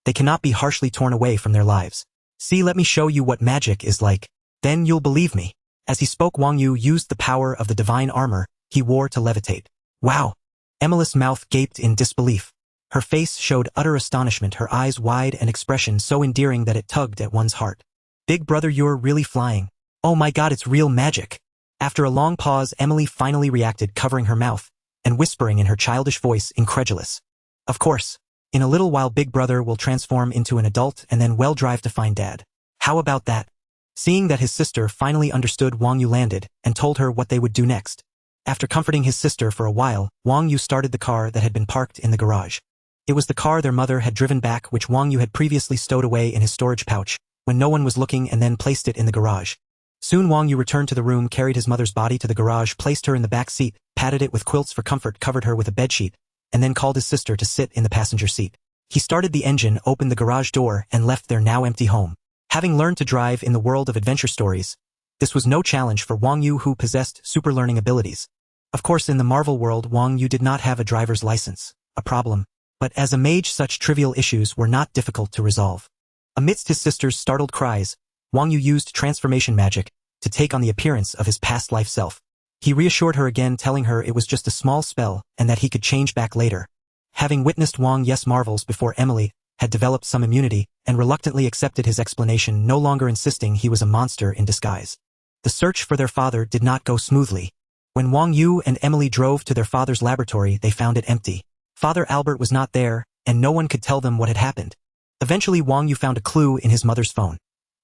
Speaker 1: They cannot be harshly torn away from their lives. See, let me show you what magic is like. Then you'll believe me. As he spoke, Wang Yu used the power of the divine armor he wore to levitate. Wow! Emily's mouth gaped in disbelief. Her face showed utter astonishment, her eyes wide, an expression so endearing that it tugged at one's heart. Big Brother, you're really flying. Oh my God, it's real magic. After a long pause, Emily finally reacted, covering her mouth and whispering in her childish voice, incredulous. Of course. In a little while, Big Brother will transform into an adult and then we'll drive to find Dad. How about that? Seeing that his sister finally understood, Wang Yu landed and told her what they would do next. After comforting his sister for a while, Wang Yu started the car that had been parked in the garage. It was the car their mother had driven back, which Wang Yu had previously stowed away in his storage pouch when no one was looking, and then placed it in the garage. Soon Wang Yu returned to the room, carried his mother's body to the garage, placed her in the back seat, patted it with quilts for comfort, covered her with a bedsheet, and then called his sister to sit in the passenger seat. He started the engine, opened the garage door, and left their now empty home. Having learned to drive in the world of adventure stories, this was no challenge for Wang Yu, who possessed super learning abilities. Of course, in the Marvel world, Wang Yu did not have a driver's license, a problem. But as a mage, such trivial issues were not difficult to resolve. Amidst his sister's startled cries, Wang Yu used transformation magic to take on the appearance of his past life self. He reassured her again, telling her it was just a small spell and that he could change back later. Having witnessed Wang Yu's marvels before, Emily had developed some immunity and reluctantly accepted his explanation, no longer insisting he was a monster in disguise. The search for their father did not go smoothly. When Wang Yu and Emily drove to their father's laboratory, they found it empty. Father Albert was not there, and no one could tell them what had happened. Eventually, Wang Yu found a clue in his mother's phone.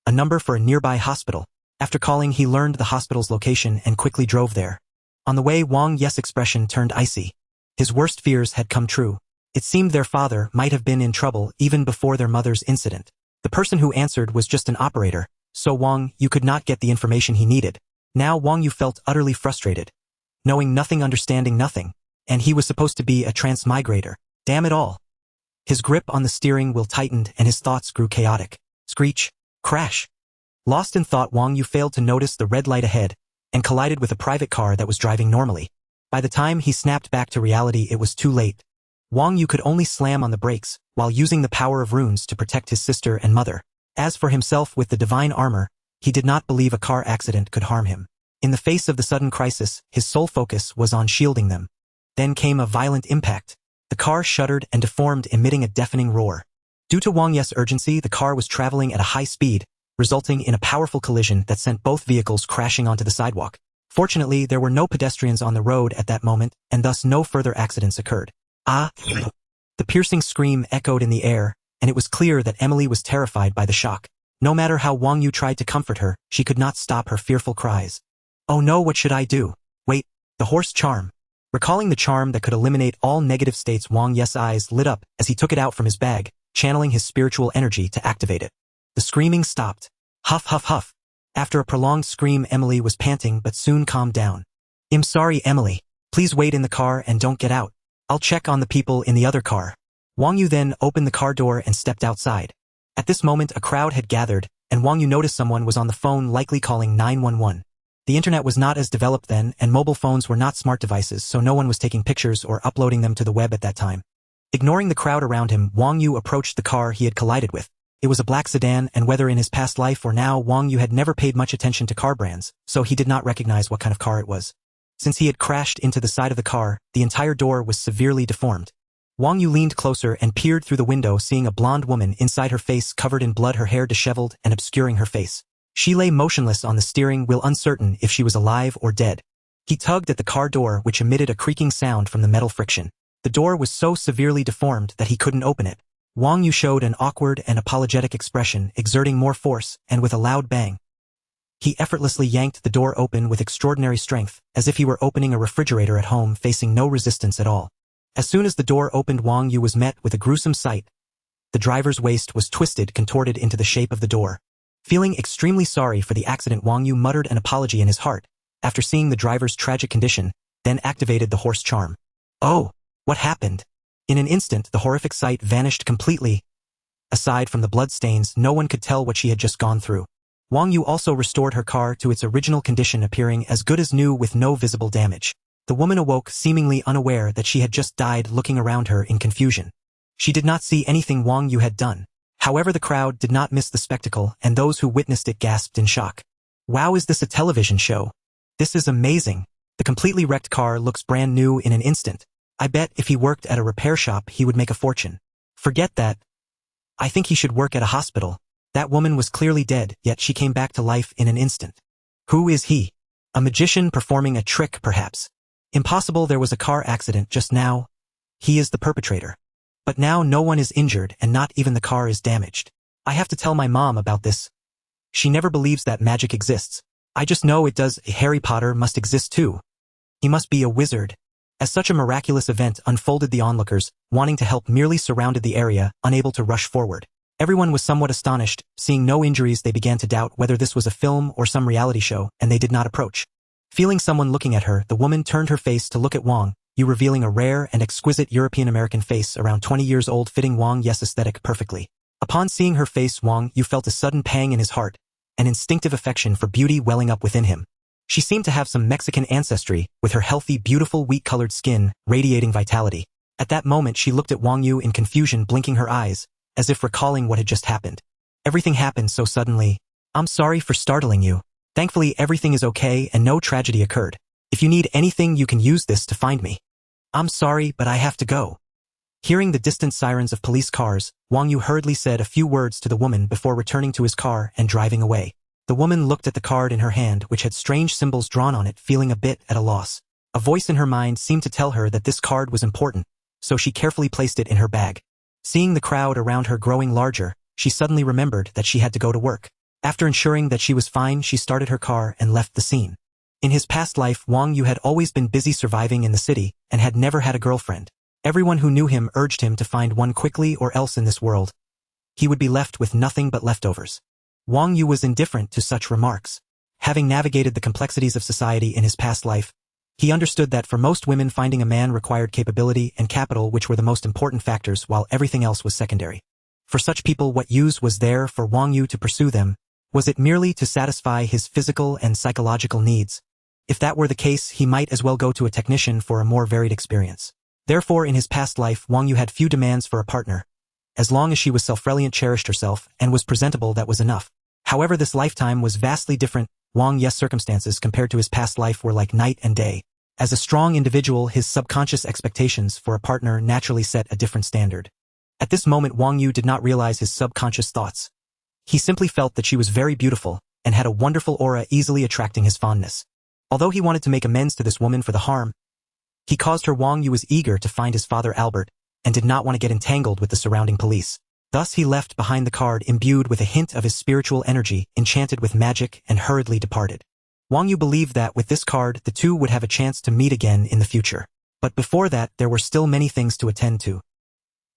Speaker 1: A number for a nearby hospital. After calling, he learned the hospital's location and quickly drove there. On the way, Wang Yu's expression turned icy. His worst fears had come true. It seemed their father might have been in trouble even before their mother's incident. The person who answered was just an operator, so Wang Yu could not get the information he needed. Now Wang Yu felt utterly frustrated. Knowing nothing, understanding nothing. And he was supposed to be a transmigrator. Damn it all. His grip on the steering wheel tightened and his thoughts grew chaotic. Screech. Crash. Lost in thought, Wang Yu failed to notice the red light ahead and collided with a private car that was driving normally. By the time he snapped back to reality, it was too late. Wang Yu could only slam on the brakes while using the power of runes to protect his sister and mother. As for himself, with the divine armor, he did not believe a car accident could harm him. In the face of the sudden crisis, his sole focus was on shielding them. Then came a violent impact. The car shuddered and deformed, emitting a deafening roar. Due to Wang Yu's urgency, the car was traveling at a high speed, resulting in a powerful collision that sent both vehicles crashing onto the sidewalk. Fortunately, there were no pedestrians on the road at that moment, and thus no further accidents occurred. Ah! The piercing scream echoed in the air, and it was clear that Emily was terrified by the shock. No matter how Wang Yu tried to comfort her, she could not stop her fearful cries. Oh no, what should I do? Wait, the horse charm. Recalling the charm that could eliminate all negative states, Wang Yu's eyes lit up as he took it out from his bag, channeling his spiritual energy to activate it. The screaming stopped. Huff, huff, huff. After a prolonged scream, Emily was panting but soon calmed down. I'm sorry, Emily. Please wait in the car and don't get out. I'll check on the people in the other car. Wang Yu then opened the car door and stepped outside. At this moment, a crowd had gathered, and Wang Yu noticed someone was on the phone, likely calling 911. The internet was not as developed then, and mobile phones were not smart devices, so no one was taking pictures or uploading them to the web at that time. Ignoring the crowd around him, Wang Yu approached the car he had collided with. It was a black sedan, and whether in his past life or now, Wang Yu had never paid much attention to car brands, so he did not recognize what kind of car it was. Since he had crashed into the side of the car, the entire door was severely deformed. Wang Yu leaned closer and peered through the window, seeing a blonde woman inside, her face covered in blood, her hair disheveled and obscuring her face. She lay motionless on the steering wheel, uncertain if she was alive or dead. He tugged at the car door, which emitted a creaking sound from the metal friction. The door was so severely deformed that he couldn't open it. Wang Yu showed an awkward and apologetic expression, exerting more force, and with a loud bang, he effortlessly yanked the door open with extraordinary strength, as if he were opening a refrigerator at home, facing no resistance at all. As soon as the door opened, Wang Yu was met with a gruesome sight. The driver's waist was twisted, contorted into the shape of the door. Feeling extremely sorry for the accident, Wang Yu muttered an apology in his heart, after seeing the driver's tragic condition, then activated the horse charm. Oh, what happened? In an instant, the horrific sight vanished completely. Aside from the bloodstains, no one could tell what she had just gone through. Wang Yu also restored her car to its original condition, appearing as good as new with no visible damage. The woman awoke, seemingly unaware that she had just died, looking around her in confusion. She did not see anything Wang Yu had done. However, the crowd did not miss the spectacle, and those who witnessed it gasped in shock. Wow, is this a television show? This is amazing. The completely wrecked car looks brand new in an instant. I bet if he worked at a repair shop, he would make a fortune. Forget that. I think he should work at a hospital. That woman was clearly dead, yet she came back to life in an instant. Who is he? A magician performing a trick, perhaps? Impossible, there was a car accident just now. He is the perpetrator. But now no one is injured and not even the car is damaged. I have to tell my mom about this. She never believes that magic exists. I just know it does. Harry Potter must exist too. He must be a wizard. As such a miraculous event unfolded, the onlookers, wanting to help, merely surrounded the area, unable to rush forward. Everyone was somewhat astonished. Seeing no injuries, they began to doubt whether this was a film or some reality show, and they did not approach. Feeling someone looking at her, the woman turned her face to look at Wang Yu, revealing a rare and exquisite European-American face, around 20 years old, fitting Wang Yu's aesthetic perfectly. Upon seeing her face, Wang Yu felt a sudden pang in his heart, an instinctive affection for beauty welling up within him. She seemed to have some Mexican ancestry, with her healthy, beautiful, wheat-colored skin radiating vitality. At that moment, she looked at Wang Yu in confusion, blinking her eyes, as if recalling what had just happened. Everything happened so suddenly. I'm sorry for startling you. Thankfully, everything is okay and no tragedy occurred. If you need anything, you can use this to find me. I'm sorry, but I have to go. Hearing the distant sirens of police cars, Wang Yu hurriedly said a few words to the woman before returning to his car and driving away. The woman looked at the card in her hand, which had strange symbols drawn on it, feeling a bit at a loss. A voice in her mind seemed to tell her that this card was important, so she carefully placed it in her bag. Seeing the crowd around her growing larger, she suddenly remembered that she had to go to work. After ensuring that she was fine, she started her car and left the scene. In his past life, Wang Yu had always been busy surviving in the city and had never had a girlfriend. Everyone who knew him urged him to find one quickly, or else in this world, he would be left with nothing but leftovers. Wang Yu was indifferent to such remarks. Having navigated the complexities of society in his past life, he understood that for most women, finding a man required capability and capital, which were the most important factors, while everything else was secondary. For such people, what use was there for Wang Yu to pursue them? Was it merely to satisfy his physical and psychological needs? If that were the case, he might as well go to a technician for a more varied experience. Therefore, in his past life, Wang Yu had few demands for a partner. As long as she was self-reliant, cherished herself, and was presentable, that was enough. However, this lifetime was vastly different. Wang Yu's circumstances compared to his past life were like night and day. As a strong individual, his subconscious expectations for a partner naturally set a different standard. At this moment, Wang Yu did not realize his subconscious thoughts. He simply felt that she was very beautiful and had a wonderful aura, easily attracting his fondness. Although he wanted to make amends to this woman for the harm he caused her, Wang Yu was eager to find his father Albert and did not want to get entangled with the surrounding police. Thus he left behind the card imbued with a hint of his spiritual energy, enchanted with magic, and hurriedly departed. Wang Yu believed that with this card the two would have a chance to meet again in the future. But before that, there were still many things to attend to.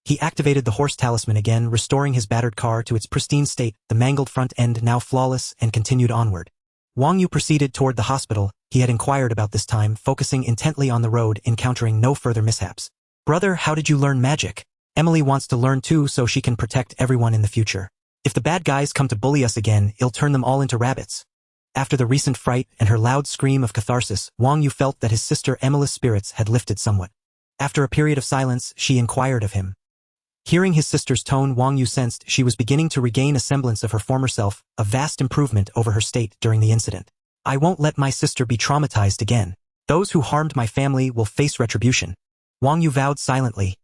Speaker 1: He activated the horse talisman again, restoring his battered car to its pristine state, the mangled front end now flawless, and continued onward. Wang Yu proceeded toward the hospital he had inquired about, this time focusing intently on the road, encountering no further mishaps. "Brother, how did you learn magic? Emily wants to learn too, so she can protect everyone in the future. If the bad guys come to bully us again, it'll turn them all into rabbits." After the recent fright and her loud scream of catharsis, Wang Yu felt that his sister Emily's spirits had lifted somewhat. After a period of silence, she inquired of him. Hearing his sister's tone, Wang Yu sensed she was beginning to regain a semblance of her former self, a vast improvement over her state during the incident. "I won't let my sister be traumatized again. Those who harmed my family will face retribution." Wang Yu vowed silently.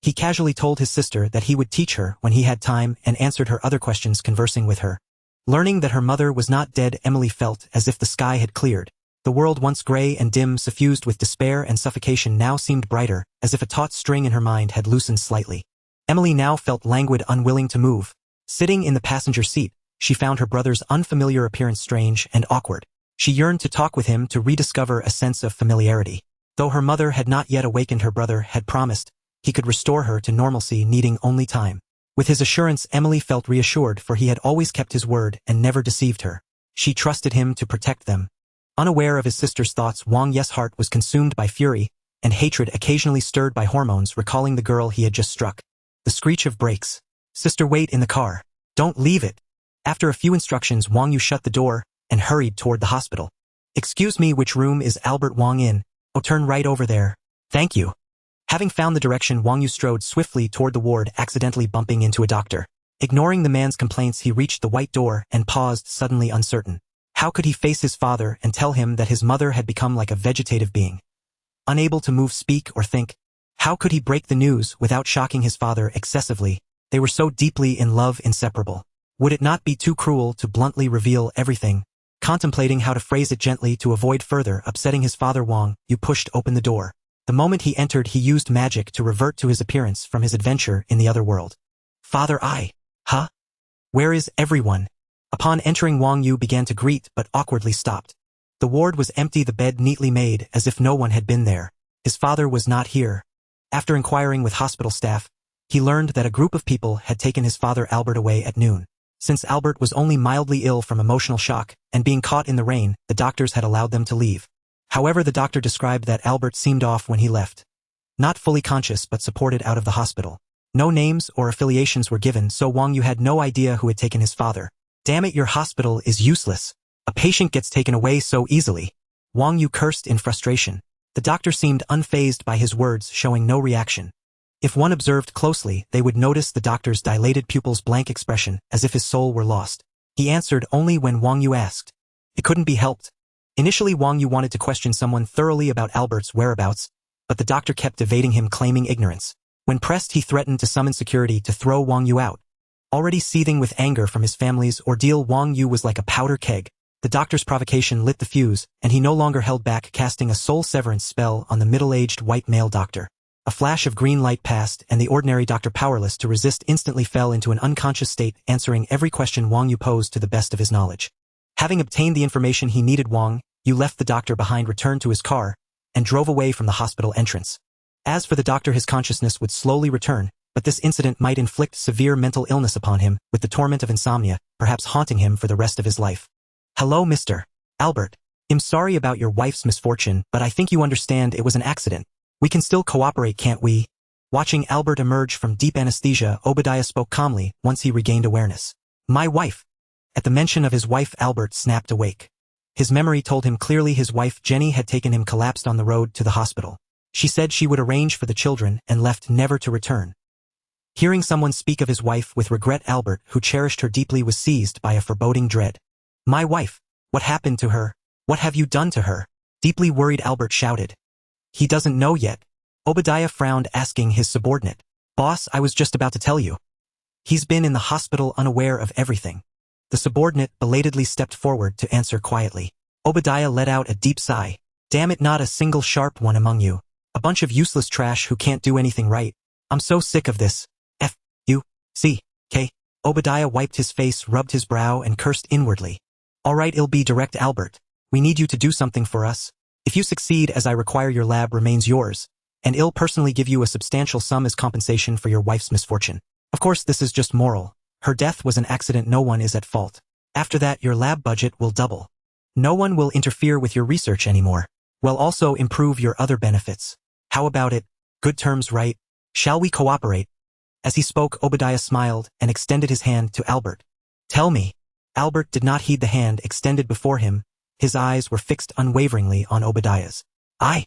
Speaker 1: He casually told his sister that he would teach her when he had time and answered her other questions, conversing with her. Learning that her mother was not dead, Emily felt as if the sky had cleared. The world, once gray and dim, suffused with despair and suffocation, now seemed brighter, as if a taut string in her mind had loosened slightly. Emily now felt languid, unwilling to move. Sitting in the passenger seat, she found her brother's unfamiliar appearance strange and awkward. She yearned to talk with him, to rediscover a sense of familiarity. Though her mother had not yet awakened, her brother had promised he could restore her to normalcy, needing only time. With his assurance, Emily felt reassured, for he had always kept his word and never deceived her. She trusted him to protect them. Unaware of his sister's thoughts, Wang Yu's heart was consumed by fury and hatred, occasionally stirred by hormones, recalling the girl he had just struck. The screech of brakes. "Sister, wait in the car. Don't leave it." After a few instructions, Wang Yu shut the door and hurried toward the hospital. "Excuse me, which room is Albert Wang in?" "Oh, turn right over there." "Thank you." Having found the direction, Wang Yu strode swiftly toward the ward, accidentally bumping into a doctor. Ignoring the man's complaints, he reached the white door and paused, suddenly uncertain. How could he face his father and tell him that his mother had become like a vegetative being, unable to move, speak, or think? How could he break the news without shocking his father excessively? They were so deeply in love, inseparable. Would it not be too cruel to bluntly reveal everything? Contemplating how to phrase it gently to avoid further upsetting his father, Wang Yu pushed open the door. The moment he entered, he used magic to revert to his appearance from his adventure in the other world. "Father, Huh? Where is everyone?" Upon entering, Wang Yu began to greet, but awkwardly stopped. The ward was empty, the bed neatly made, as if no one had been there. His father was not here. After inquiring with hospital staff, he learned that a group of people had taken his father Albert away at noon. Since Albert was only mildly ill from emotional shock and being caught in the rain, the doctors had allowed them to leave. However, the doctor described that Albert seemed off when he left. Not fully conscious, but supported out of the hospital. No names or affiliations were given, so Wang Yu had no idea who had taken his father. "Damn it, your hospital is useless. A patient gets taken away so easily." Wang Yu cursed in frustration. The doctor seemed unfazed by his words, showing no reaction. If one observed closely, they would notice the doctor's dilated pupils' blank expression, as if his soul were lost. He answered only when Wang Yu asked. It couldn't be helped. Initially, Wang Yu wanted to question someone thoroughly about Albert's whereabouts, but the doctor kept evading him, claiming ignorance. When pressed, he threatened to summon security to throw Wang Yu out. Already seething with anger from his family's ordeal, Wang Yu was like a powder keg. The doctor's provocation lit the fuse, and he no longer held back, casting a soul severance spell on the middle-aged white male doctor. A flash of green light passed, and the ordinary doctor, powerless to resist, instantly fell into an unconscious state, answering every question Wang Yu posed to the best of his knowledge. Having obtained the information he needed, Wang Yu left the doctor behind, returned to his car, and drove away from the hospital entrance. As for the doctor, his consciousness would slowly return, but this incident might inflict severe mental illness upon him, with the torment of insomnia, perhaps haunting him for the rest of his life. Hello, Mr. Albert. I'm sorry about your wife's misfortune, but I think you understand it was an accident. We can still cooperate, can't we? Watching Albert emerge from deep anesthesia, Obadiah spoke calmly once he regained awareness. My wife. At the mention of his wife, Albert snapped awake. His memory told him clearly his wife, Jenny, had taken him collapsed on the road to the hospital. She said she would arrange for the children and left never to return. Hearing someone speak of his wife with regret, Albert, who cherished her deeply, was seized by a foreboding dread. My wife. What happened to her? What have you done to her? Deeply worried, Albert shouted. He doesn't know yet. Obadiah frowned, asking his subordinate. Boss, I was just about to tell you. He's been in the hospital, unaware of everything. The subordinate belatedly stepped forward to answer quietly. Obadiah let out a deep sigh. Damn it, not a single sharp one among you. A bunch of useless trash who can't do anything right. I'm so sick of this. F-U-C-K. Obadiah wiped his face, rubbed his brow, and cursed inwardly. All right, it'll be direct, Albert. We need you to do something for us. If you succeed as I require, your lab remains yours, and I'll personally give you a substantial sum as compensation for your wife's misfortune. Of course, this is just moral. Her death was an accident, no one is at fault. After that, your lab budget will double. No one will interfere with your research anymore. We'll also improve your other benefits. How about it? Good terms, right? Shall we cooperate? As he spoke, Obadiah smiled and extended his hand to Albert. Tell me. Albert did not heed the hand extended before him. His eyes were fixed unwaveringly on Obadiah's. My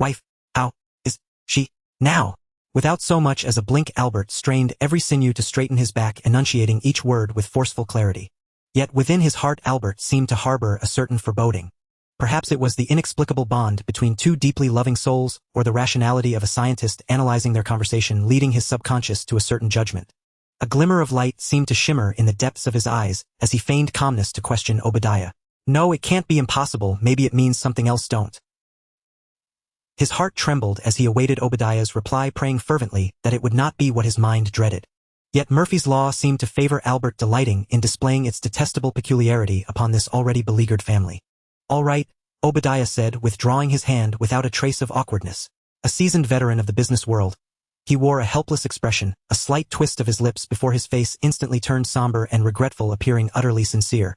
Speaker 1: wife, how is she now? Without so much as a blink, Albert strained every sinew to straighten his back, enunciating each word with forceful clarity. Yet within his heart, Albert seemed to harbor a certain foreboding. Perhaps it was the inexplicable bond between two deeply loving souls, or the rationality of a scientist analyzing their conversation, leading his subconscious to a certain judgment. A glimmer of light seemed to shimmer in the depths of his eyes as he feigned calmness to question Obadiah. No, it can't be impossible. Maybe it means something else. Don't. His heart trembled as he awaited Obadiah's reply, praying fervently that it would not be what his mind dreaded. Yet Murphy's Law seemed to favor Albert, delighting in displaying its detestable peculiarity upon this already beleaguered family. All right, Obadiah said, withdrawing his hand without a trace of awkwardness. A seasoned veteran of the business world, he wore a helpless expression, a slight twist of his lips before his face instantly turned somber and regretful, appearing utterly sincere.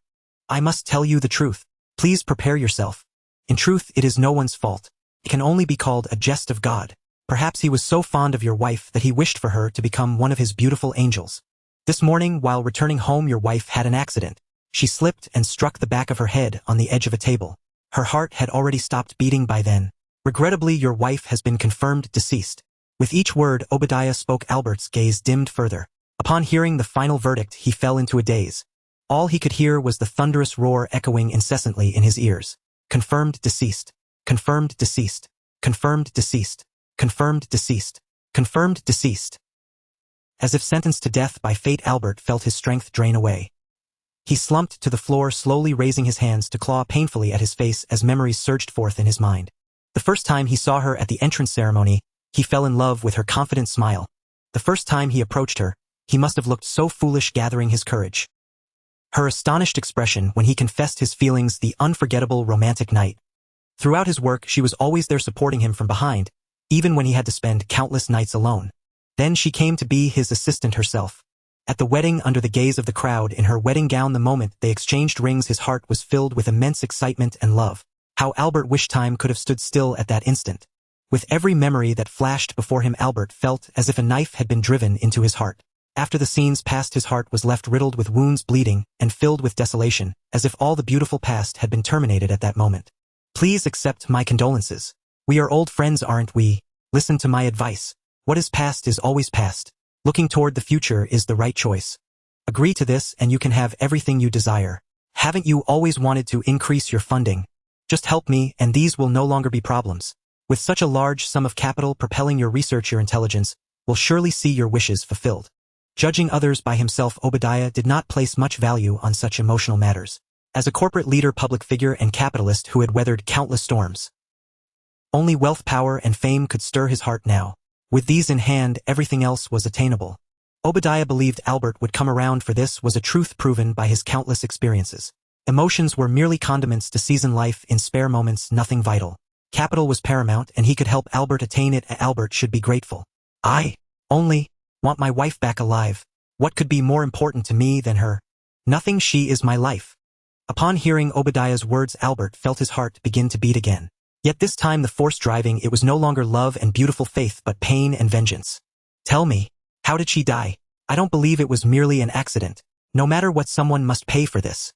Speaker 1: I must tell you the truth. Please prepare yourself. In truth, it is no one's fault. It can only be called a jest of God. Perhaps he was so fond of your wife that he wished for her to become one of his beautiful angels. This morning, while returning home, your wife had an accident. She slipped and struck the back of her head on the edge of a table. Her heart had already stopped beating by then. Regrettably, your wife has been confirmed deceased. With each word Obadiah spoke, Albert's gaze dimmed further. Upon hearing the final verdict, he fell into a daze. All he could hear was the thunderous roar echoing incessantly in his ears. Confirmed deceased. Confirmed deceased. Confirmed deceased. Confirmed deceased. Confirmed deceased. As if sentenced to death by fate, Albert felt his strength drain away. He slumped to the floor, slowly raising his hands to claw painfully at his face as memories surged forth in his mind. The first time he saw her at the entrance ceremony, he fell in love with her confident smile. The first time he approached her, he must have looked so foolish, gathering his courage. Her astonished expression when he confessed his feelings, the unforgettable romantic night. Throughout his work, she was always there supporting him from behind, even when he had to spend countless nights alone. Then she came to be his assistant herself. At the wedding, under the gaze of the crowd, in her wedding gown, the moment they exchanged rings, his heart was filled with immense excitement and love. How Albert wished time could have stood still at that instant. With every memory that flashed before him, Albert felt as if a knife had been driven into his heart. After the scenes passed, his heart was left riddled with wounds, bleeding, and filled with desolation, as if all the beautiful past had been terminated at that moment. Please accept my condolences. We are old friends, aren't we? Listen to my advice. What is past is always past. Looking toward the future is the right choice. Agree to this and you can have everything you desire. Haven't you always wanted to increase your funding? Just help me and these will no longer be problems. With such a large sum of capital propelling your research, your intelligence will surely see your wishes fulfilled. Judging others by himself, Obadiah did not place much value on such emotional matters. As a corporate leader, public figure, and capitalist who had weathered countless storms, Only wealth, power, and fame could stir his heart now. With these in hand, everything else was attainable. Obadiah believed Albert would come around, for this was a truth proven by his countless experiences. Emotions were merely condiments to season life, in spare moments nothing vital. Capital was paramount, and he could help Albert attain it. Albert should be grateful. I only want my wife back alive. What could be more important to me than her? Nothing, she is my life. Upon hearing Obadiah's words, Albert felt his heart begin to beat again. Yet this time the force driving it was no longer love and beautiful faith, but pain and vengeance. Tell me, how did she die? I don't believe it was merely an accident. No matter what, someone must pay for this.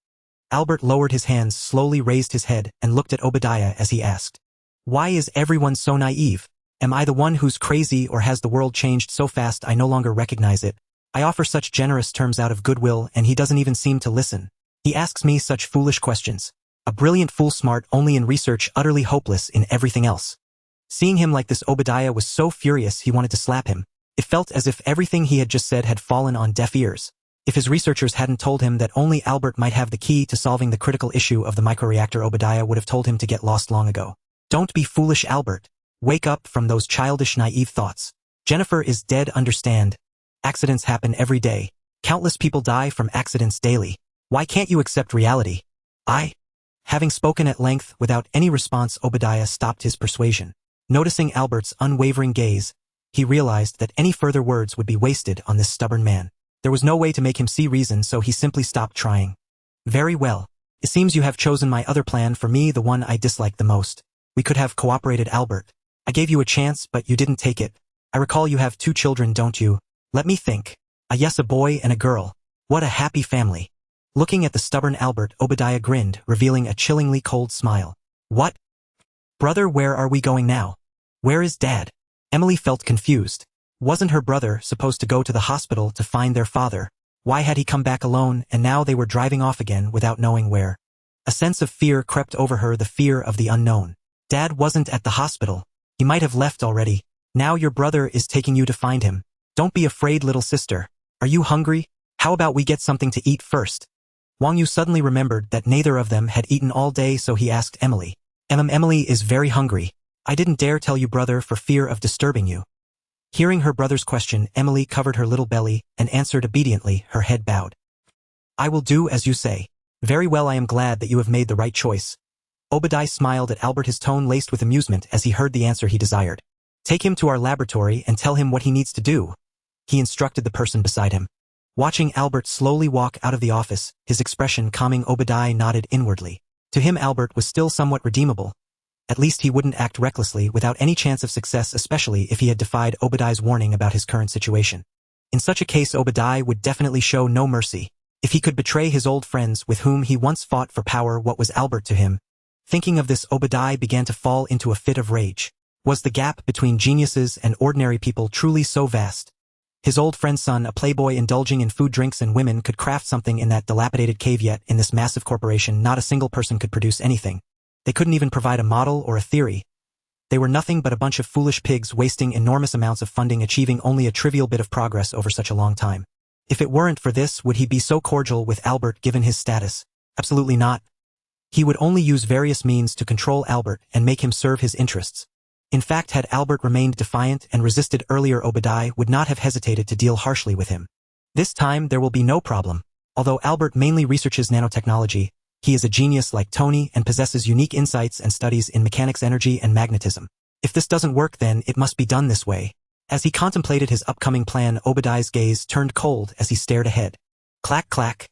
Speaker 1: Albert lowered his hands, slowly raised his head, and looked at Obadiah as he asked, "Why is everyone so naive? Am I the one who's crazy, or has the world changed so fast I no longer recognize it? I offer such generous terms out of goodwill, and he doesn't even seem to listen. He asks me such foolish questions. A brilliant fool, smart only in research, utterly hopeless in everything else." Seeing him like this, Obadiah was so furious he wanted to slap him. It felt as if everything he had just said had fallen on deaf ears. If his researchers hadn't told him that only Albert might have the key to solving the critical issue of the microreactor, Obadiah would have told him to get lost long ago. Don't be foolish, Albert. Wake up from those childish, naive thoughts. Jennifer is dead, understand? Accidents happen every day. Countless people die from accidents daily. Why can't you accept reality? Having spoken at length without any response, Obadiah stopped his persuasion. Noticing Albert's unwavering gaze, he realized that any further words would be wasted on this stubborn man. There was no way to make him see reason, so he simply stopped trying. Very well. It seems you have chosen my other plan for me, the one I dislike the most. We could have cooperated, Albert. I gave you a chance, but you didn't take it. I recall you have 2 children, don't you? Let me think. Yes, a boy and a girl. What a happy family. Looking at the stubborn Albert, Obadiah grinned, revealing a chillingly cold smile. What? Brother, where are we going now? Where is Dad? Emily felt confused. Wasn't her brother supposed to go to the hospital to find their father? Why had he come back alone, and now they were driving off again without knowing where? A sense of fear crept over her, the fear of the unknown. Dad wasn't at the hospital. He might have left already. Now your brother is taking you to find him. Don't be afraid, little sister. Are you hungry? How about we get something to eat first? Wang Yu suddenly remembered that neither of them had eaten all day, so he asked Emily. Emily is very hungry. I didn't dare tell you, brother, for fear of disturbing you. Hearing her brother's question, Emily covered her little belly and answered obediently, her head bowed. I will do as you say. Very well, I am glad that you have made the right choice. Obadiah smiled at Albert, his tone laced with amusement as he heard the answer he desired. Take him to our laboratory and tell him what he needs to do, he instructed the person beside him. Watching Albert slowly walk out of the office, his expression calming, Obadiah nodded inwardly. To him, Albert was still somewhat redeemable. At least he wouldn't act recklessly without any chance of success, especially if he had defied Obadiah's warning about his current situation. In such a case, Obadiah would definitely show no mercy. If he could betray his old friends with whom he once fought for power, what was Albert to him? Thinking of this, Obadiah began to fall into a fit of rage. Was the gap between geniuses and ordinary people truly so vast? His old friend's son, a playboy indulging in food, drinks, and women, could craft something in that dilapidated cave, yet in this massive corporation not a single person could produce anything. They couldn't even provide a model or a theory. They were nothing but a bunch of foolish pigs wasting enormous amounts of funding, achieving only a trivial bit of progress over such a long time. If it weren't for this, would he be so cordial with Albert given his status? Absolutely not. He would only use various means to control Albert and make him serve his interests. In fact, had Albert remained defiant and resisted earlier, Obadiah would not have hesitated to deal harshly with him. This time there will be no problem. Although Albert mainly researches nanotechnology, he is a genius like Tony and possesses unique insights and studies in mechanics, energy, and magnetism. If this doesn't work, then it must be done this way. As he contemplated his upcoming plan, Obadiah's gaze turned cold as he stared ahead. Clack, clack.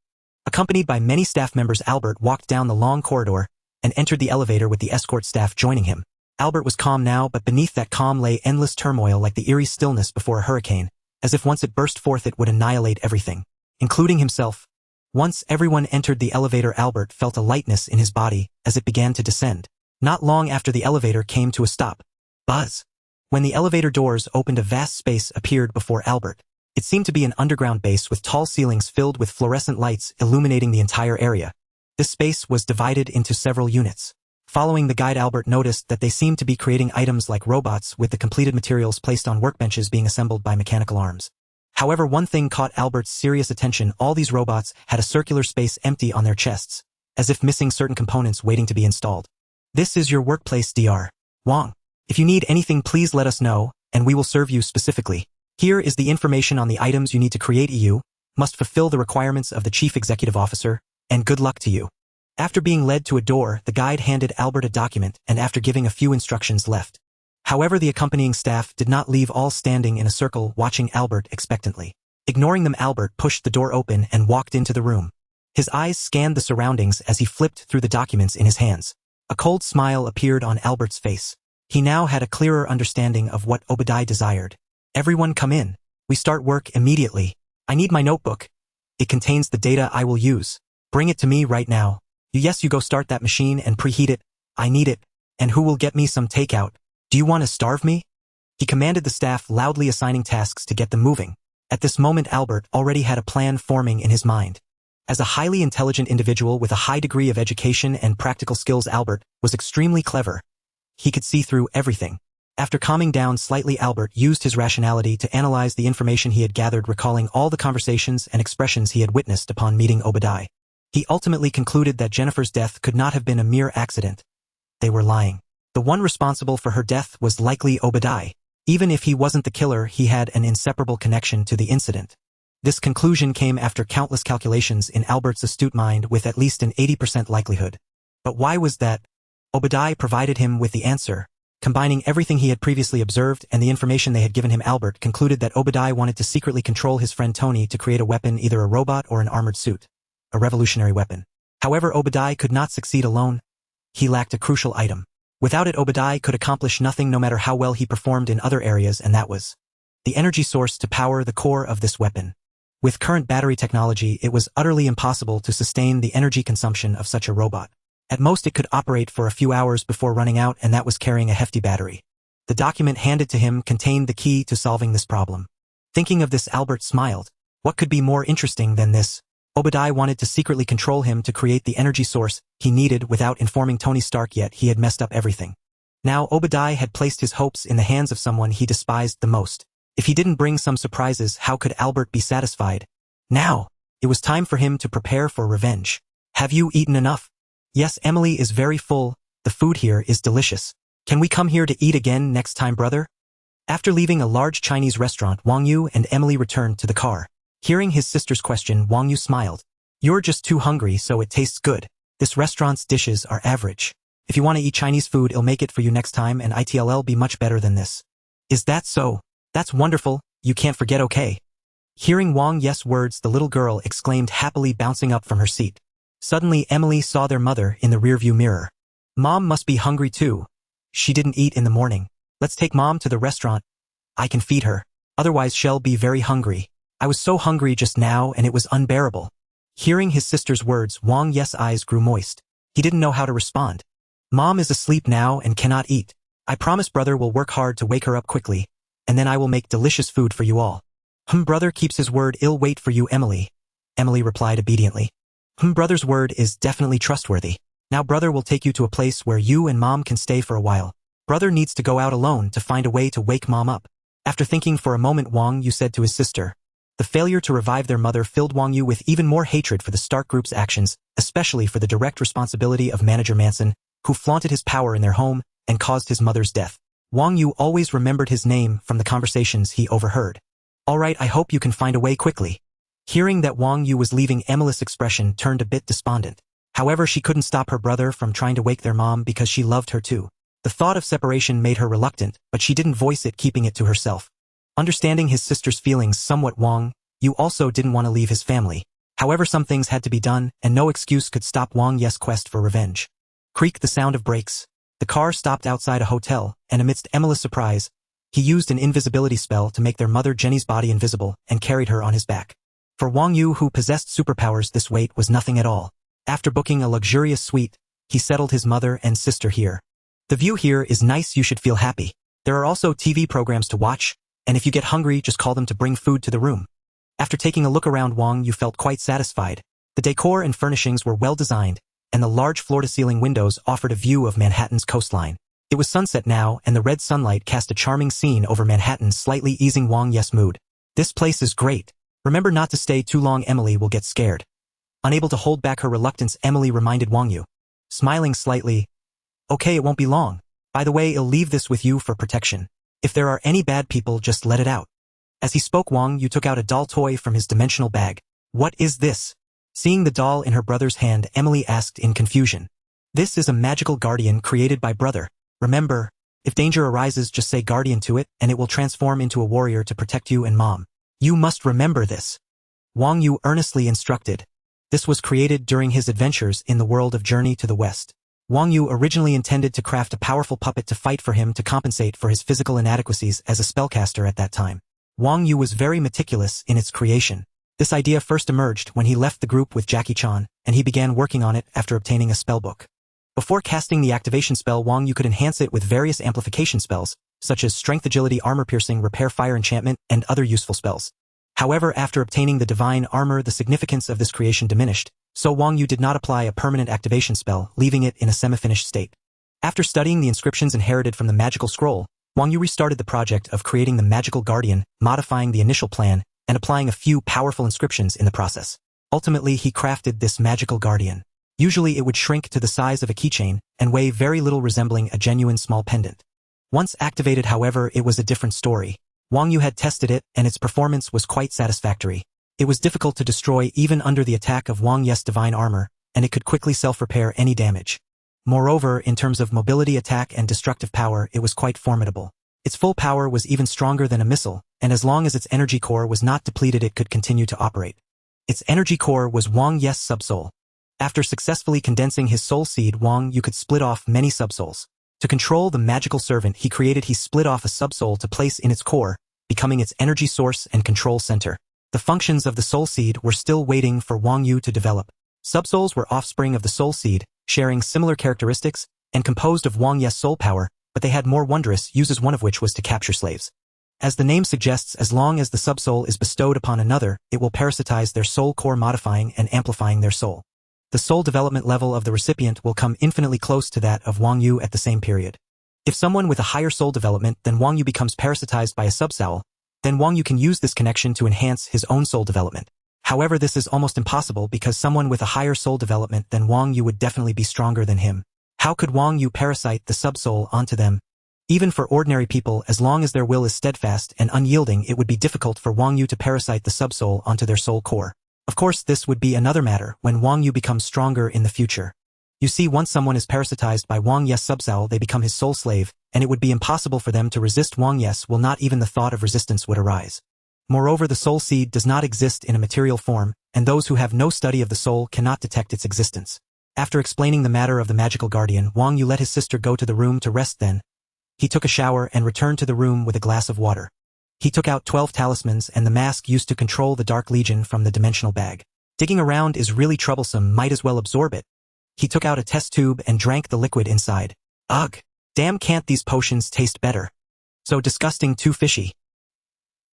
Speaker 1: Accompanied by many staff members, Albert walked down the long corridor and entered the elevator with the escort staff joining him. Albert was calm now, but beneath that calm lay endless turmoil, like the eerie stillness before a hurricane, as if once it burst forth it would annihilate everything, including himself. Once everyone entered the elevator, Albert felt a lightness in his body as it began to descend. Not long after, the elevator came to a stop. Buzz. When the elevator doors opened, a vast space appeared before Albert. It seemed to be an underground base with tall ceilings filled with fluorescent lights illuminating the entire area. This space was divided into several units. Following the guide, Albert noticed that they seemed to be creating items like robots, with the completed materials placed on workbenches being assembled by mechanical arms. However, one thing caught Albert's serious attention: all these robots had a circular space empty on their chests, as if missing certain components waiting to be installed. This is your workplace, Dr. Wang. If you need anything, please let us know, and we will serve you specifically. Here is the information on the items you need to create. You must fulfill the requirements of the Chief Executive Officer, and good luck to you. After being led to a door, the guide handed Albert a document and after giving a few instructions left. However, the accompanying staff did not leave, all standing in a circle watching Albert expectantly. Ignoring them, Albert pushed the door open and walked into the room. His eyes scanned the surroundings as he flipped through the documents in his hands. A cold smile appeared on Albert's face. He now had a clearer understanding of what Obadiah desired. Everyone come in. We start work immediately. I need my notebook. It contains the data I will use. Bring it to me right now. Yes, you go start that machine and preheat it. I need it. And who will get me some takeout? Do you want to starve me? He commanded the staff, loudly assigning tasks to get them moving. At this moment, Albert already had a plan forming in his mind. As a highly intelligent individual with a high degree of education and practical skills, Albert was extremely clever. He could see through everything. After calming down slightly, Albert used his rationality to analyze the information he had gathered, recalling all the conversations and expressions he had witnessed upon meeting Obadiah. He ultimately concluded that Jennifer's death could not have been a mere accident. They were lying. The one responsible for her death was likely Obadiah. Even if he wasn't the killer, he had an inseparable connection to the incident. This conclusion came after countless calculations in Albert's astute mind, with at least an 80% likelihood. But why was that? Obadiah provided him with the answer. Combining everything he had previously observed and the information they had given him, Albert concluded that Obadiah wanted to secretly control his friend Tony to create a weapon, either a robot or an armored suit. A revolutionary weapon. However, Obadiah could not succeed alone. He lacked a crucial item. Without it, Obadiah could accomplish nothing, no matter how well he performed in other areas, and that was the energy source to power the core of this weapon. With current battery technology, it was utterly impossible to sustain the energy consumption of such a robot. At most, it could operate for a few hours before running out, and that was carrying a hefty battery. The document handed to him contained the key to solving this problem. Thinking of this, Albert smiled. What could be more interesting than this? Obadiah wanted to secretly control him to create the energy source he needed without informing Tony Stark, yet he had messed up everything. Now Obadiah had placed his hopes in the hands of someone he despised the most. If he didn't bring some surprises, how could Albert be satisfied? Now, it was time for him to prepare for revenge. Have you eaten enough? Yes, Emily is very full. The food here is delicious. Can we come here to eat again next time, brother? After leaving a large Chinese restaurant, Wang Yu and Emily returned to the car. Hearing his sister's question, Wang Yu smiled. You're just too hungry, so it tastes good. This restaurant's dishes are average. If you want to eat Chinese food, I'll make it for you next time, and it'll be much better than this. Is that so? That's wonderful. You can't forget, okay? Hearing Wang Yu's words, the little girl exclaimed happily, bouncing up from her seat. Suddenly, Emily saw their mother in the rearview mirror. Mom must be hungry too. She didn't eat in the morning. Let's take Mom to the restaurant. I can feed her. Otherwise, she'll be very hungry. I was so hungry just now, and it was unbearable. Hearing his sister's words, Wang Yu's eyes grew moist. He didn't know how to respond. Mom is asleep now and cannot eat. I promise brother will work hard to wake her up quickly, and then I will make delicious food for you all. Brother keeps his word. I'll wait for you, Emily. Emily replied obediently. Brother's word is definitely trustworthy. Now brother will take you to a place where you and Mom can stay for a while. Brother needs to go out alone to find a way to wake Mom up. After thinking for a moment, Wang Yu said to his sister. The failure to revive their mother filled Wang Yu with even more hatred for the Stark Group's actions, especially for the direct responsibility of Manager Manson, who flaunted his power in their home and caused his mother's death. Wang Yu always remembered his name from the conversations he overheard. All right, I hope you can find a way quickly. Hearing that Wang Yu was leaving, Emily's expression turned a bit despondent. However, she couldn't stop her brother from trying to wake their mom because she loved her too. The thought of separation made her reluctant, but she didn't voice it, keeping it to herself. Understanding his sister's feelings somewhat, Wang Yu also didn't want to leave his family. However, some things had to be done, and no excuse could stop Wang Yu's quest for revenge. Creak, the sound of brakes. The car stopped outside a hotel, and amidst Emily's surprise, he used an invisibility spell to make their mother Jenny's body invisible and carried her on his back. For Wang Yu, who possessed superpowers, this weight was nothing at all. After booking a luxurious suite, he settled his mother and sister here. The view here is nice, you should feel happy. There are also TV programs to watch, and if you get hungry, just call them to bring food to the room. After taking a look around, Wang Yu felt quite satisfied. The decor and furnishings were well designed, and the large floor-to-ceiling windows offered a view of Manhattan's coastline. It was sunset now, and the red sunlight cast a charming scene over Manhattan, slightly easing Wang Yu's mood. This place is great. Remember not to stay too long, Emily will get scared. Unable to hold back her reluctance, Emily reminded Wang Yu. Smiling slightly, okay, it won't be long. By the way, I'll leave this with you for protection. If there are any bad people, just let it out. As he spoke, Wang Yu took out a doll toy from his dimensional bag. What is this? Seeing the doll in her brother's hand, Emily asked in confusion. This is a magical guardian created by brother. Remember, if danger arises, just say guardian to it, and it will transform into a warrior to protect you and mom. You must remember this. Wang Yu earnestly instructed. This was created during his adventures in the world of Journey to the West. Wang Yu originally intended to craft a powerful puppet to fight for him to compensate for his physical inadequacies as a spellcaster at that time. Wang Yu was very meticulous in its creation. This idea first emerged when he left the group with Jackie Chan, and he began working on it after obtaining a spellbook. Before casting the activation spell, Wang Yu could enhance it with various amplification spells, such as strength, agility, armor piercing, repair, fire enchantment, and other useful spells. However, after obtaining the divine armor, the significance of this creation diminished, so Wang Yu did not apply a permanent activation spell, leaving it in a semi-finished state. After studying the inscriptions inherited from the magical scroll, Wang Yu restarted the project of creating the magical guardian, modifying the initial plan, and applying a few powerful inscriptions in the process. Ultimately, he crafted this magical guardian. Usually it would shrink to the size of a keychain and weigh very little, resembling a genuine small pendant. Once activated, however, it was a different story. Wang Yu had tested it, and its performance was quite satisfactory. It was difficult to destroy even under the attack of Wang Yu's divine armor, and it could quickly self-repair any damage. Moreover, in terms of mobility, attack, and destructive power, it was quite formidable. Its full power was even stronger than a missile, and as long as its energy core was not depleted, it could continue to operate. Its energy core was Wang Yu's subsoul. After successfully condensing his soul seed, Wang Yu could split off many subsouls. To control the magical servant he split off a subsoul to place in its core, becoming its energy source and control center. The functions of the soul seed were still waiting for Wang Yu to develop. Subsouls were offspring of the soul seed, sharing similar characteristics, and composed of Wang Yu's soul power, but they had more wondrous uses, one of which was to capture slaves. As the name suggests, as long as the subsoul is bestowed upon another, it will parasitize their soul core, modifying and amplifying their soul. The soul development level of the recipient will come infinitely close to that of Wang Yu at the same period. If someone with a higher soul development than Wang Yu becomes parasitized by a subsoul, then Wang Yu can use this connection to enhance his own soul development. However, this is almost impossible because someone with a higher soul development than Wang Yu would definitely be stronger than him. How could Wang Yu parasite the subsoul onto them? Even for ordinary people, as long as their will is steadfast and unyielding, it would be difficult for Wang Yu to parasite the subsoul onto their soul core. Of course, this would be another matter when Wang Yu becomes stronger in the future. You see, once someone is parasitized by Wang Yu's subsoul, they become his soul slave, and it would be impossible for them to resist Wang Yu's will. Not even the thought of resistance would arise. Moreover, the soul seed does not exist in a material form, and those who have no study of the soul cannot detect its existence. After explaining the matter of the magical guardian, Wang Yu let his sister go to the room to rest. Then he took a shower and returned to the room with a glass of water. He took out 12 talismans and the mask used to control the Dark Legion from the dimensional bag. Digging around is really troublesome, might as well absorb it. He took out a test tube and drank the liquid inside. Ugh! Damn, can't these potions taste better? So disgusting, too fishy.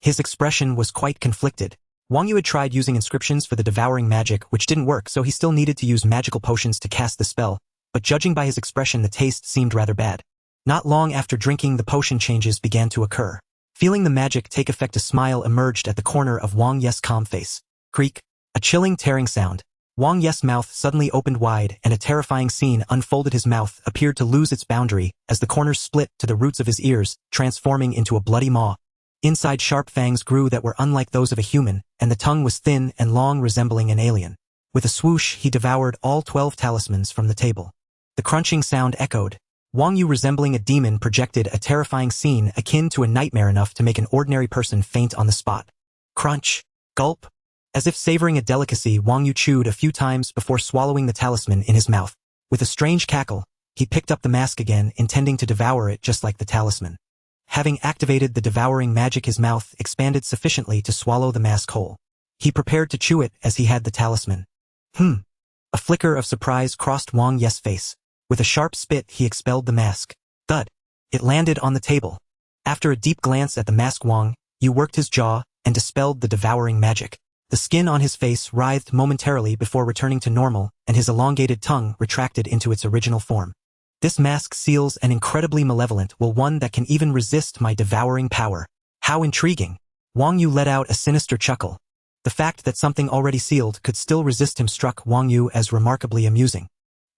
Speaker 1: His expression was quite conflicted. Wang Yu had tried using inscriptions for the devouring magic, which didn't work, so he still needed to use magical potions to cast the spell, but judging by his expression, the taste seemed rather bad. Not long after drinking, the potion, changes began to occur. Feeling the magic take effect, a smile emerged at the corner of Wang Yu's calm face. Creak! A chilling, tearing sound. Wang Yu's mouth suddenly opened wide, and a terrifying scene unfolded. His mouth appeared to lose its boundary as the corners split to the roots of his ears, transforming into a bloody maw. Inside, sharp fangs grew that were unlike those of a human, and the tongue was thin and long, resembling an alien. With a swoosh, he devoured all 12 talismans from the table. The crunching sound echoed. Wang Yu, resembling a demon, projected a terrifying scene akin to a nightmare, enough to make an ordinary person faint on the spot. Crunch! Gulp! As if savoring a delicacy, Wang Yu chewed a few times before swallowing the talisman in his mouth. With a strange cackle, he picked up the mask again, intending to devour it just like the talisman. Having activated the devouring magic, his mouth expanded sufficiently to swallow the mask whole. He prepared to chew it as he had the talisman. A flicker of surprise crossed Wang Yu's face. With a sharp spit, he expelled the mask. Thud! It landed on the table. After a deep glance at the mask, Wang Yu worked his jaw and dispelled the devouring magic. The skin on his face writhed momentarily before returning to normal, and his elongated tongue retracted into its original form. This mask seals an incredibly malevolent will, one that can even resist my devouring power. How intriguing! Wang Yu let out a sinister chuckle. The fact that something already sealed could still resist him struck Wang Yu as remarkably amusing.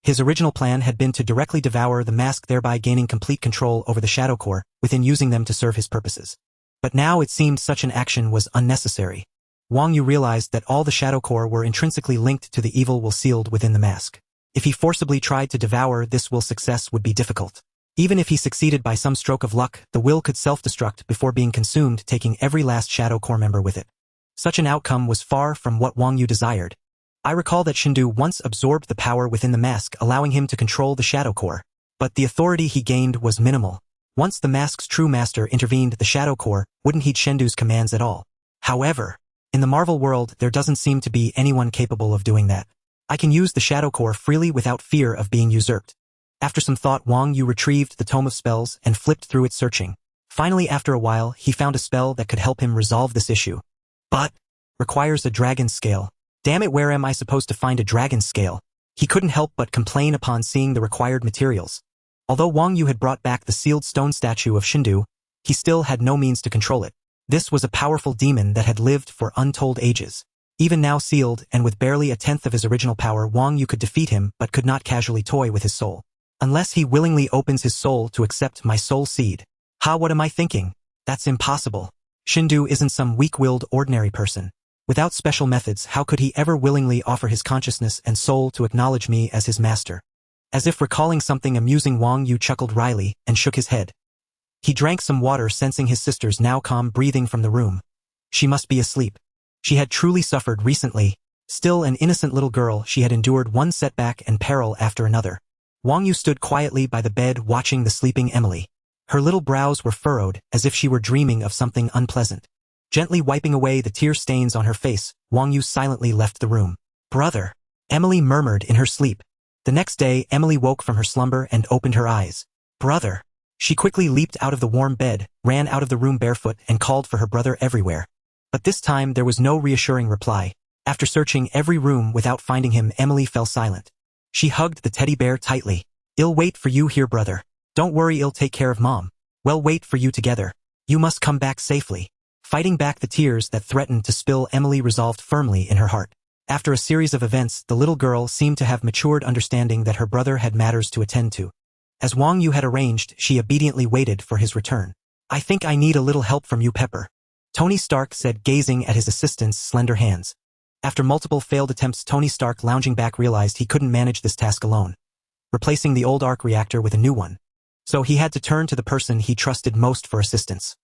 Speaker 1: His original plan had been to directly devour the mask, thereby gaining complete control over the shadow core, within using them to serve his purposes. But now it seemed such an action was unnecessary. Wang Yu realized that all the shadow core were intrinsically linked to the evil will sealed within the mask. If he forcibly tried to devour this will, success would be difficult. Even if he succeeded by some stroke of luck, the will could self-destruct before being consumed, taking every last shadow core member with it. Such an outcome was far from what Wang Yu desired. I recall that Shindu once absorbed the power within the mask, allowing him to control the shadow core. But the authority he gained was minimal. Once the mask's true master intervened, the shadow core wouldn't heed Shindu's commands at all. However, in the Marvel world, there doesn't seem to be anyone capable of doing that. I can use the shadow core freely without fear of being usurped. After some thought, Wang Yu retrieved the Tome of Spells and flipped through it, searching. Finally, after a while, he found a spell that could help him resolve this issue. But requires a dragon scale. Damn it, where am I supposed to find a dragon scale? He couldn't help but complain upon seeing the required materials. Although Wang Yu had brought back the sealed stone statue of Shindu, he still had no means to control it. This was a powerful demon that had lived for untold ages. Even now sealed, and with barely a tenth of his original power, Wang Yu could defeat him but could not casually toy with his soul. Unless he willingly opens his soul to accept my soul seed. Ha, what am I thinking? That's impossible. Shindu isn't some weak-willed ordinary person. Without special methods, how could he ever willingly offer his consciousness and soul to acknowledge me as his master? As if recalling something amusing, Wang Yu chuckled wryly and shook his head. He drank some water, sensing his sister's now calm breathing from the room. She must be asleep. She had truly suffered recently. Still an innocent little girl, she had endured one setback and peril after another. Wang Yu stood quietly by the bed, watching the sleeping Emily. Her little brows were furrowed, as if she were dreaming of something unpleasant. Gently wiping away the tear stains on her face, Wang Yu silently left the room. Brother, Emily murmured in her sleep. The next day, Emily woke from her slumber and opened her eyes. Brother. She quickly leaped out of the warm bed, ran out of the room barefoot, and called for her brother everywhere. But this time there was no reassuring reply. After searching every room without finding him, Emily fell silent. She hugged the teddy bear tightly. I'll wait for you here, brother. Don't worry, I'll take care of Mom. We'll wait for you together. You must come back safely. Fighting back the tears that threatened to spill, Emily resolved firmly in her heart. After a series of events, the little girl seemed to have matured, understanding that her brother had matters to attend to. As Wang Yu had arranged, she obediently waited for his return. I think I need a little help from you, Pepper, Tony Stark said, gazing at his assistant's slender hands. After multiple failed attempts, Tony Stark, lounging back, realized he couldn't manage this task alone, replacing the old arc reactor with a new one. So he had to turn to the person he trusted most for assistance.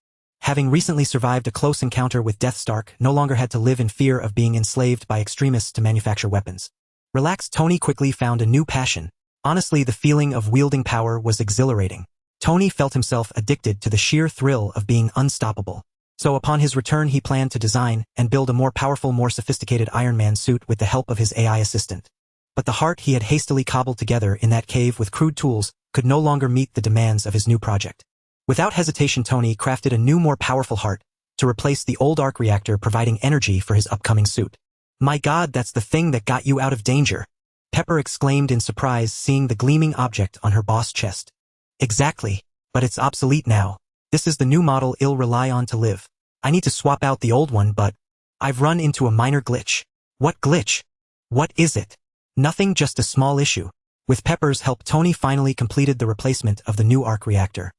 Speaker 1: Having recently survived a close encounter with Death, Stark no longer had to live in fear of being enslaved by extremists to manufacture weapons. Relaxed, Tony quickly found a new passion. Honestly, the feeling of wielding power was exhilarating. Tony felt himself addicted to the sheer thrill of being unstoppable. So upon his return, he planned to design and build a more powerful, more sophisticated Iron Man suit with the help of his AI assistant. But the heart he had hastily cobbled together in that cave with crude tools could no longer meet the demands of his new project. Without hesitation, Tony crafted a new, more powerful heart to replace the old arc reactor, providing energy for his upcoming suit. My God, that's the thing that got you out of danger, Pepper exclaimed in surprise, seeing the gleaming object on her boss' chest. Exactly, but it's obsolete now. This is the new model I'll rely on to live. I need to swap out the old one, but I've run into a minor glitch. What glitch? What is it? Nothing, just a small issue. With Pepper's help, Tony finally completed the replacement of the new arc reactor.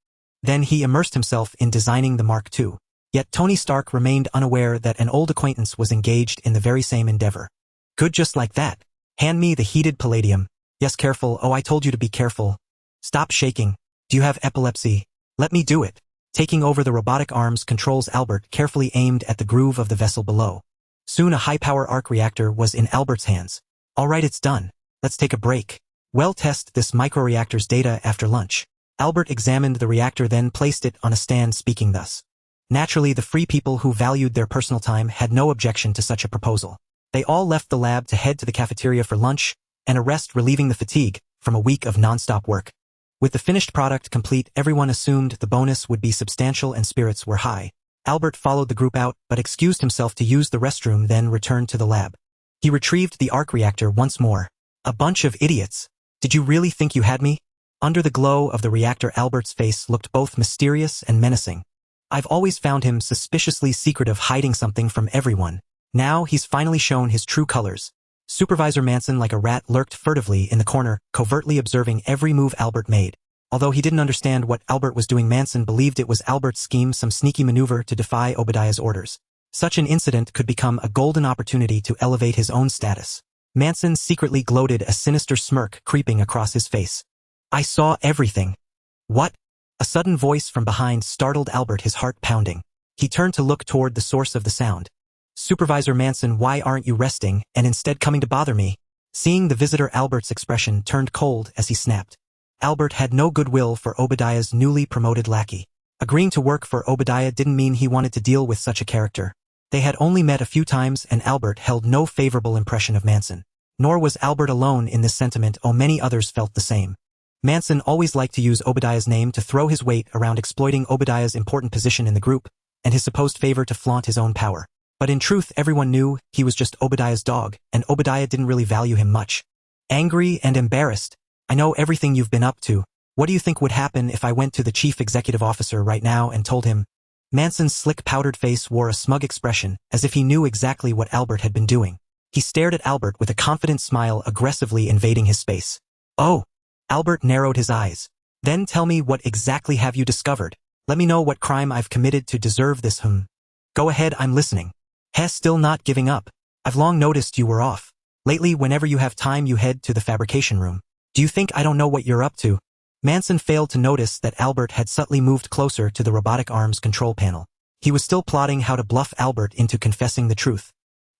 Speaker 1: Then he immersed himself in designing the Mark II. Yet Tony Stark remained unaware that an old acquaintance was engaged in the very same endeavor. Good, just like that. Hand me the heated palladium. Yes, careful. Oh, I told you to be careful. Stop shaking. Do you have epilepsy? Let me do it. Taking over the robotic arms controls, Albert carefully aimed at the groove of the vessel below. Soon a high-power arc reactor was in Albert's hands. All right, it's done. Let's take a break. We'll test this microreactor's data after lunch. Albert examined the reactor, then placed it on a stand, speaking thus. Naturally, the free people who valued their personal time had no objection to such a proposal. They all left the lab to head to the cafeteria for lunch and a rest, relieving the fatigue from a week of non-stop work. With the finished product complete, everyone assumed the bonus would be substantial and spirits were high. Albert followed the group out, but excused himself to use the restroom, then returned to the lab. He retrieved the arc reactor once more. A bunch of idiots. Did you really think you had me? Under the glow of the reactor, Albert's face looked both mysterious and menacing. I've always found him suspiciously secretive, hiding something from everyone. Now he's finally shown his true colors. Supervisor Manson, like a rat, lurked furtively in the corner, covertly observing every move Albert made. Although he didn't understand what Albert was doing, Manson believed it was Albert's scheme, some sneaky maneuver to defy Obadiah's orders. Such an incident could become a golden opportunity to elevate his own status. Manson secretly gloated, a sinister smirk creeping across his face. I saw everything. What? A sudden voice from behind startled Albert, his heart pounding. He turned to look toward the source of the sound. Supervisor Manson, why aren't you resting and instead coming to bother me? Seeing the visitor, Albert's expression turned cold as he snapped. Albert had no goodwill for Obadiah's newly promoted lackey. Agreeing to work for Obadiah didn't mean he wanted to deal with such a character. They had only met a few times and Albert held no favorable impression of Manson. Nor was Albert alone in this sentiment, many others felt the same. Manson always liked to use Obadiah's name to throw his weight around, exploiting Obadiah's important position in the group and his supposed favor to flaunt his own power. But in truth, everyone knew he was just Obadiah's dog, and Obadiah didn't really value him much. Angry and embarrassed, I know everything you've been up to. What do you think would happen if I went to the chief executive officer right now and told him? Manson's slick powdered face wore a smug expression, as if he knew exactly what Albert had been doing. He stared at Albert with a confident smile, aggressively invading his space. Oh! Albert narrowed his eyes. Then tell me, what exactly have you discovered? Let me know what crime I've committed to deserve this. Go ahead, I'm listening. Hess, still not giving up. I've long noticed you were off. Lately, whenever you have time, you head to the fabrication room. Do you think I don't know what you're up to? Manson failed to notice that Albert had subtly moved closer to the robotic arms control panel. He was still plotting how to bluff Albert into confessing the truth.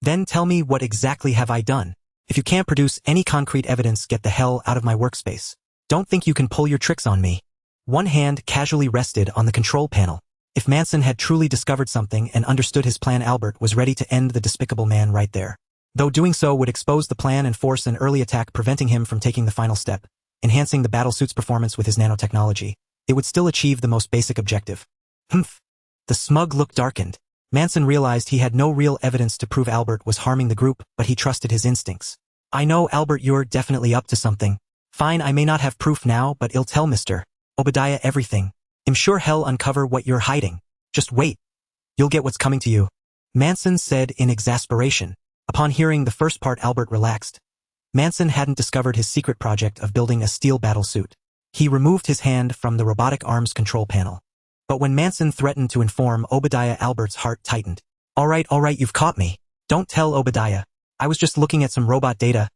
Speaker 1: Then tell me, what exactly have I done? If you can't produce any concrete evidence, get the hell out of my workspace. Don't think you can pull your tricks on me. One hand casually rested on the control panel. If Manson had truly discovered something and understood his plan, Albert was ready to end the despicable man right there. Though doing so would expose the plan and force an early attack, preventing him from taking the final step, enhancing the battlesuit's performance with his nanotechnology, it would still achieve the most basic objective. Humph! The smug look darkened. Manson realized he had no real evidence to prove Albert was harming the group, but he trusted his instincts. I know, Albert, you're definitely up to something. Fine, I may not have proof now, but I'll tell Mr. Obadiah everything. I'm sure he'll uncover what you're hiding. Just wait. You'll get what's coming to you. Manson said in exasperation. Upon hearing the first part, Albert relaxed. Manson hadn't discovered his secret project of building a steel battlesuit. He removed his hand from the robotic arms control panel. But when Manson threatened to inform Obadiah, Albert's heart tightened. All right, you've caught me. Don't tell Obadiah. I was just looking at some robot data.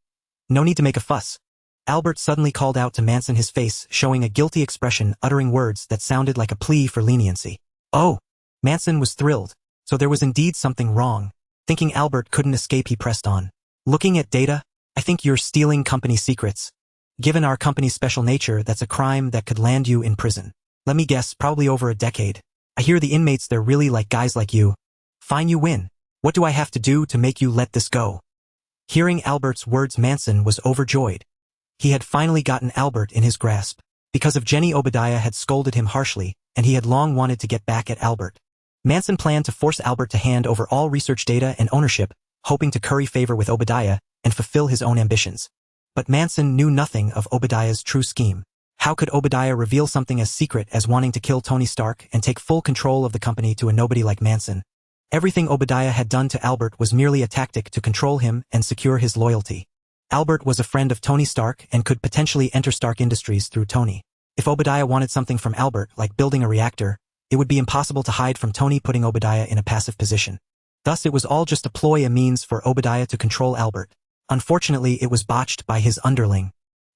Speaker 1: No need to make a fuss. Albert suddenly called out to Manson, his face showing a guilty expression, uttering words that sounded like a plea for leniency. Oh! Manson was thrilled. So there was indeed something wrong. Thinking Albert couldn't escape, he pressed on. Looking at data? I think you're stealing company secrets. Given our company's special nature, that's a crime that could land you in prison. Let me guess, probably over a decade. I hear the inmates there really like guys like you. Fine, you win. What do I have to do to make you let this go? Hearing Albert's words, Manson was overjoyed. He had finally gotten Albert in his grasp. Because of Jenny, Obadiah had scolded him harshly, and he had long wanted to get back at Albert. Manson planned to force Albert to hand over all research data and ownership, hoping to curry favor with Obadiah and fulfill his own ambitions. But Manson knew nothing of Obadiah's true scheme. How could Obadiah reveal something as secret as wanting to kill Tony Stark and take full control of the company to a nobody like Manson? Everything Obadiah had done to Albert was merely a tactic to control him and secure his loyalty. Albert was a friend of Tony Stark and could potentially enter Stark Industries through Tony. If Obadiah wanted something from Albert, like building a reactor, it would be impossible to hide from Tony, putting Obadiah in a passive position. Thus it was all just a ploy, a means for Obadiah to control Albert. Unfortunately, it was botched by his underling.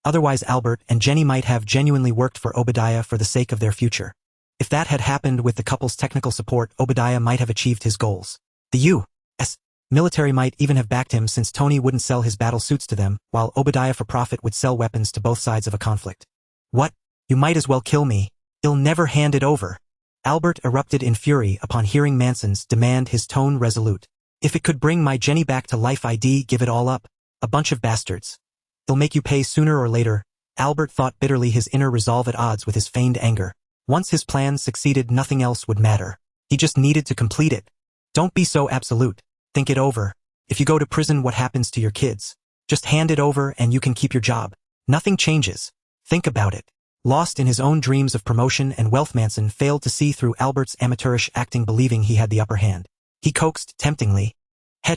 Speaker 1: Otherwise, Albert and Jenny might have genuinely worked for Obadiah for the sake of their future. If that had happened with the couple's technical support, Obadiah might have achieved his goals. The U.S. military might even have backed him, since Tony wouldn't sell his battle suits to them, while Obadiah for profit would sell weapons to both sides of a conflict. What? You might as well kill me. I'll never hand it over. Albert erupted in fury upon hearing Manson's demand, his tone resolute. If it could bring my Jenny back to life, I'd give it all up. A bunch of bastards. They'll make you pay sooner or later. Albert thought bitterly, his inner resolve at odds with his feigned anger. Once his plan succeeded, nothing else would matter. He just needed to complete it. Don't be so absolute. Think it over. If you go to prison, what happens to your kids? Just hand it over and you can keep your job. Nothing changes. Think about it. Lost in his own dreams of promotion and wealth, Manson failed to see through Albert's amateurish acting, believing he had the upper hand. He coaxed temptingly.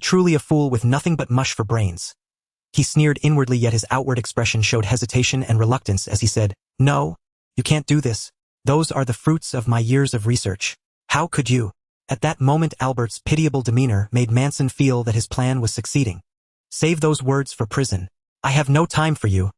Speaker 1: Truly a fool with nothing but mush for brains. He sneered inwardly, yet his outward expression showed hesitation and reluctance as he said, "No, you can't do this. Those are the fruits of my years of research. How could you?" At that moment Albert's pitiable demeanor made Manson feel that his plan was succeeding. "Save those words for prison. I have no time for you."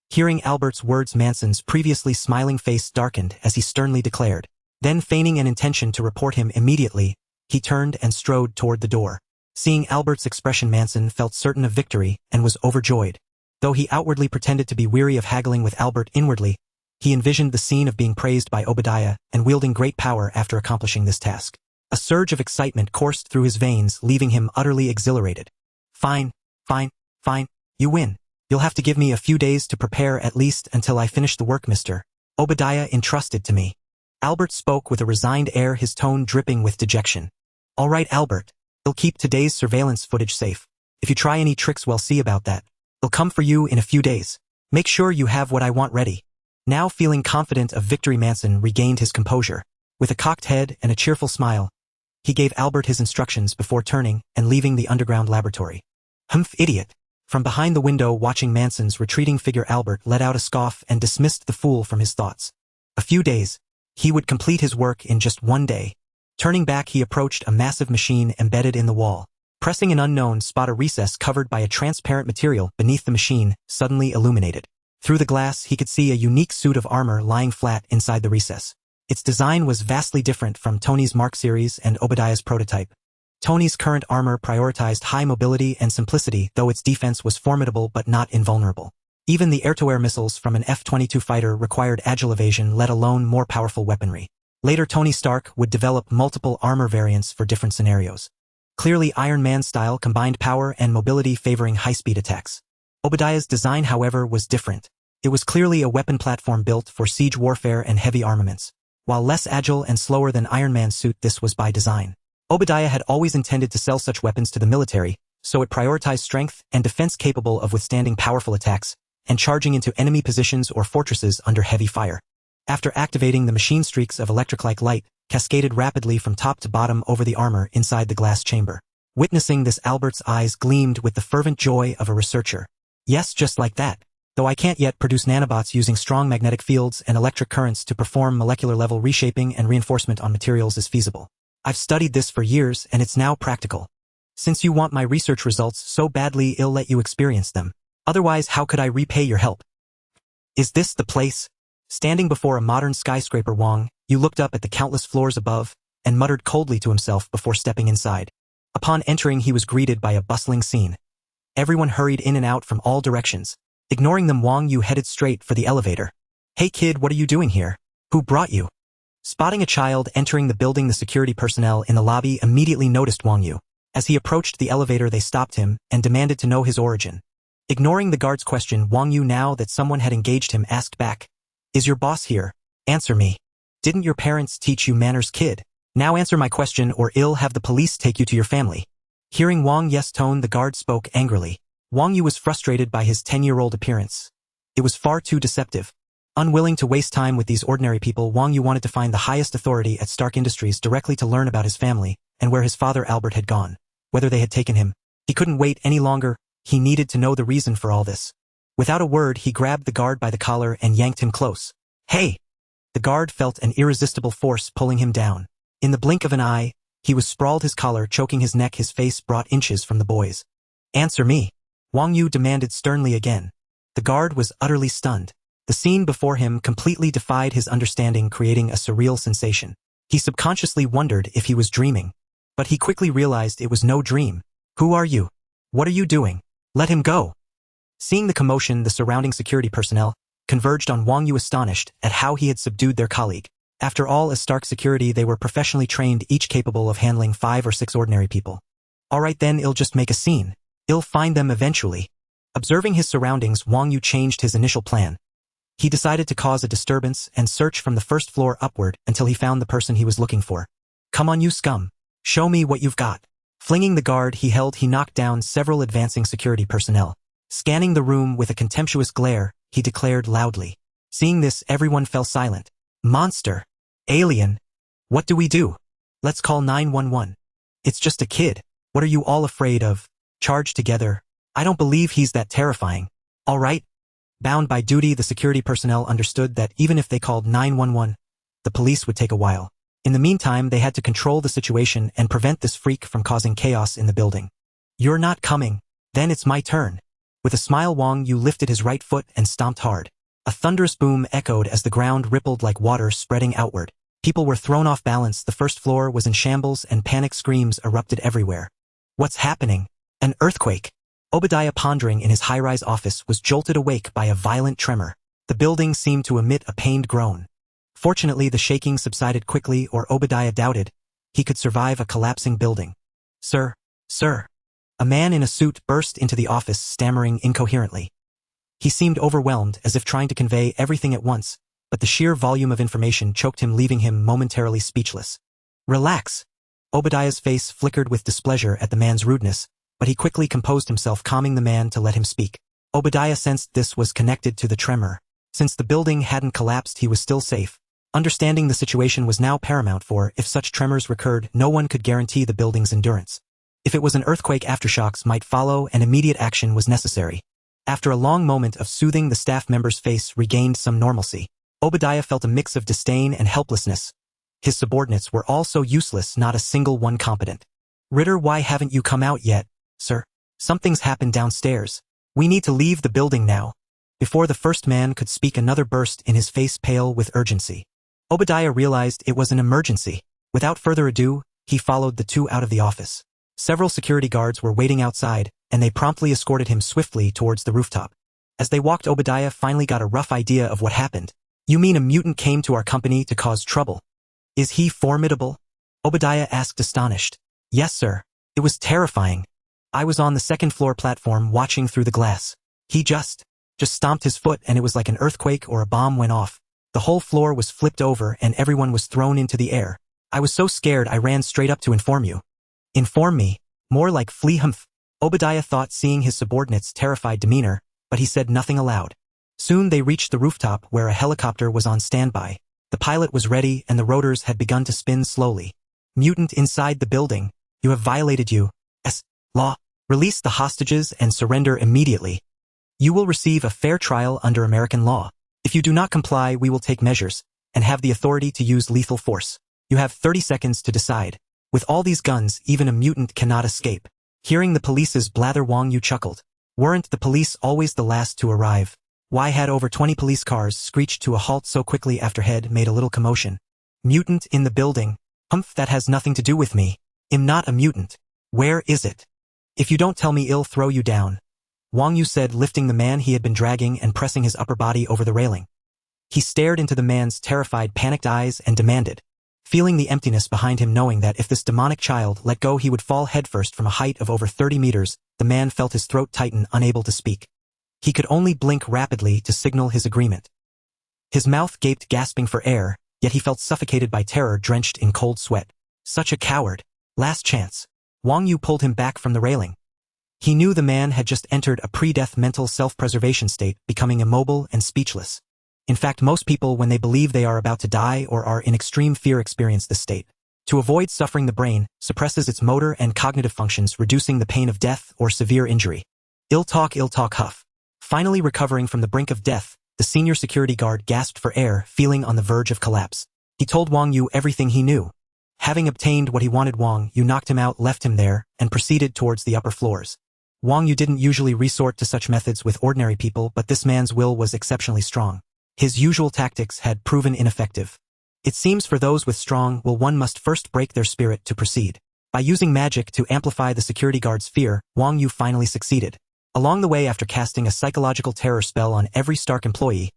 Speaker 1: Hearing Albert's words, Manson's previously smiling face darkened as he sternly declared. Then, feigning an intention to report him immediately, he turned and strode toward the door. Seeing Albert's expression, Manson felt certain of victory and was overjoyed. Though he outwardly pretended to be weary of haggling with Albert, inwardly, he envisioned the scene of being praised by Obadiah and wielding great power after accomplishing this task. A surge of excitement coursed through his veins, leaving him utterly exhilarated. Fine, you win. You'll have to give me a few days to prepare, at least until I finish the work Mr. Obadiah entrusted to me." Albert spoke with a resigned air, his tone dripping with dejection. "All right, Albert. I'll keep today's surveillance footage safe. If you try any tricks, we'll see about that. I'll come for you in a few days. Make sure you have what I want ready." Now feeling confident of victory, Manson regained his composure. With a cocked head and a cheerful smile, he gave Albert his instructions before turning and leaving the underground laboratory. "Humph, idiot." From behind the window watching Manson's retreating figure, Albert let out a scoff and dismissed the fool from his thoughts. A few days. He would complete his work in just one day. Turning back, he approached a massive machine embedded in the wall. Pressing an unknown spot, a recess covered by a transparent material beneath the machine suddenly illuminated. Through the glass, he could see a unique suit of armor lying flat inside the recess. Its design was vastly different from Tony's Mark series and Obadiah's prototype. Tony's current armor prioritized high mobility and simplicity, though its defense was formidable but not invulnerable. Even the air-to-air missiles from an F-22 fighter required agile evasion, let alone more powerful weaponry. Later, Tony Stark would develop multiple armor variants for different scenarios. Clearly, Iron Man's style combined power and mobility, favoring high-speed attacks. Obadiah's design, however, was different. It was clearly a weapon platform built for siege warfare and heavy armaments. While less agile and slower than Iron Man's suit, this was by design. Obadiah had always intended to sell such weapons to the military, so it prioritized strength and defense capable of withstanding powerful attacks and charging into enemy positions or fortresses under heavy fire. After activating the machine, streaks of electric-like light cascaded rapidly from top to bottom over the armor inside the glass chamber. Witnessing this, Albert's eyes gleamed with the fervent joy of a researcher. "Yes, just like that. Though I can't yet produce nanobots using strong magnetic fields and electric currents to perform molecular-level reshaping and reinforcement on materials is feasible. I've studied this for years and it's now practical. Since you want my research results so badly, I'll let you experience them. Otherwise, how could I repay your help?" "Is this the place?" Standing before a modern skyscraper, Wang Yu looked up at the countless floors above and muttered coldly to himself before stepping inside. Upon entering, he was greeted by a bustling scene. Everyone hurried in and out from all directions. Ignoring them, Wang Yu headed straight for the elevator. "Hey kid, what are you doing here? Who brought you?" Spotting a child entering the building, the security personnel in the lobby immediately noticed Wang Yu. As he approached the elevator, they stopped him and demanded to know his origin. Ignoring the guard's question, Wang Yu, now that someone had engaged him, asked back, "Is your boss here? Answer me. Didn't your parents teach you manners, kid? Now answer my question or I'll have the police take you to your family." Hearing Wang Yu's tone, the guard spoke angrily. Wang Yu was frustrated by his 10-year-old appearance. It was far too deceptive. Unwilling to waste time with these ordinary people, Wang Yu wanted to find the highest authority at Stark Industries directly to learn about his family and where his father Albert had gone, whether they had taken him. He couldn't wait any longer. He needed to know the reason for all this. Without a word, he grabbed the guard by the collar and yanked him close. "Hey!" The guard felt an irresistible force pulling him down. In the blink of an eye, he was sprawled, his collar choking his neck, his face brought inches from the boy's. "Answer me," Wang Yu demanded sternly again. The guard was utterly stunned. The scene before him completely defied his understanding, creating a surreal sensation. He subconsciously wondered if he was dreaming. But he quickly realized it was no dream. "Who are you? What are you doing? Let him go." Seeing the commotion, the surrounding security personnel converged on Wang Yu, astonished at how he had subdued their colleague. After all, as Stark Security, they were professionally trained, each capable of handling 5 or 6 ordinary people. "All right then, I'll just make a scene. I'll find them eventually." Observing his surroundings, Wang Yu changed his initial plan. He decided to cause a disturbance and search from the first floor upward until he found the person he was looking for. "Come on, you scum. Show me what you've got." Flinging the guard he held, he knocked down several advancing security personnel. Scanning the room with a contemptuous glare, he declared loudly. Seeing this, everyone fell silent. "Monster! Alien! What do we do? Let's call 911. It's just a kid. What are you all afraid of?" Charged together, I don't believe he's that terrifying. All right? Bound by duty, the security personnel understood that even if they called 911, the police would take a while. In the meantime, they had to control the situation and prevent this freak from causing chaos in the building. You're not coming. Then it's my turn. With a smile, Wang Yu lifted his right foot and stomped hard. A thunderous boom echoed as the ground rippled like water spreading outward. People were thrown off balance, the first floor was in shambles, and panic screams erupted everywhere. What's happening? An earthquake. Obadiah, pondering in his high-rise office, was jolted awake by a violent tremor. The building seemed to emit a pained groan. Fortunately, the shaking subsided quickly, or Obadiah doubted he could survive a collapsing building. Sir. A man in a suit burst into the office, stammering incoherently. He seemed overwhelmed, as if trying to convey everything at once, but the sheer volume of information choked him, leaving him momentarily speechless. Relax. Obadiah's face flickered with displeasure at the man's rudeness, but he quickly composed himself, calming the man to let him speak. Obadiah sensed this was connected to the tremor. Since the building hadn't collapsed, he was still safe. Understanding the situation was now paramount, for if such tremors recurred, no one could guarantee the building's endurance. If it was an earthquake, aftershocks might follow and immediate action was necessary. After a long moment of soothing, the staff member's face regained some normalcy. Obadiah felt a mix of disdain and helplessness. His subordinates were all so useless, not a single one competent. Ritter, why haven't you come out yet, sir? Something's happened downstairs. We need to leave the building now. Before the first man could speak, another burst in his face, pale with urgency. Obadiah realized it was an emergency. Without further ado, he followed the two out of the office. Several security guards were waiting outside, and they promptly escorted him swiftly towards the rooftop. As they walked, Obadiah finally got a rough idea of what happened. You mean a mutant came to our company to cause trouble? Is he formidable? Obadiah asked, astonished. Yes, sir. It was terrifying. I was on the second floor platform watching through the glass. He just stomped his foot, and it was like an earthquake or a bomb went off. The whole floor was flipped over and everyone was thrown into the air. I was so scared I ran straight up to inform you. Inform me? More like flee. Humph. Obadiah thought, seeing his subordinates' terrified demeanor, but he said nothing aloud. Soon they reached the rooftop, where a helicopter was on standby. The pilot was ready and the rotors had begun to spin slowly. Mutant inside the building, you have violated U.S. law. Release the hostages and surrender immediately. You will receive a fair trial under American law. If you do not comply, we will take measures and have the authority to use lethal force. You have 30 seconds to decide. With all these guns, even a mutant cannot escape. Hearing the police's blather, Wang Yu chuckled. Weren't the police always the last to arrive? Why had over 20 police cars screeched to a halt so quickly after head made a little commotion? Mutant in the building. Humph, that has nothing to do with me. I'm not a mutant. Where is it? If you don't tell me, I'll throw you down. Wang Yu said, lifting the man he had been dragging and pressing his upper body over the railing. He stared into the man's terrified, panicked eyes and demanded, feeling the emptiness behind him, knowing that if this demonic child let go, he would fall headfirst from a height of over 30 meters. The man felt his throat tighten, unable to speak. He could only blink rapidly to signal his agreement. His mouth gaped, gasping for air, yet he felt suffocated by terror, drenched in cold sweat. Such a coward. Last chance. Wang Yu pulled him back from the railing. He knew the man had just entered a pre-death mental self-preservation state, becoming immobile and speechless. In fact, most people, when they believe they are about to die or are in extreme fear, experience this state. To avoid suffering, the brain suppresses its motor and cognitive functions, reducing the pain of death or severe injury. Ill talk, huff. Finally recovering from the brink of death, the senior security guard gasped for air, feeling on the verge of collapse. He told Wang Yu everything he knew. Having obtained what he wanted, Wang Yu knocked him out, left him there, and proceeded towards the upper floors. Wang Yu didn't usually resort to such methods with ordinary people, but this man's will was exceptionally strong. His usual tactics had proven ineffective. It seems for those with strong will, one must first break their spirit to proceed. By using magic to amplify the security guard's fear, Wang Yu finally succeeded. Along the way, after casting a psychological terror spell on every Stark employee,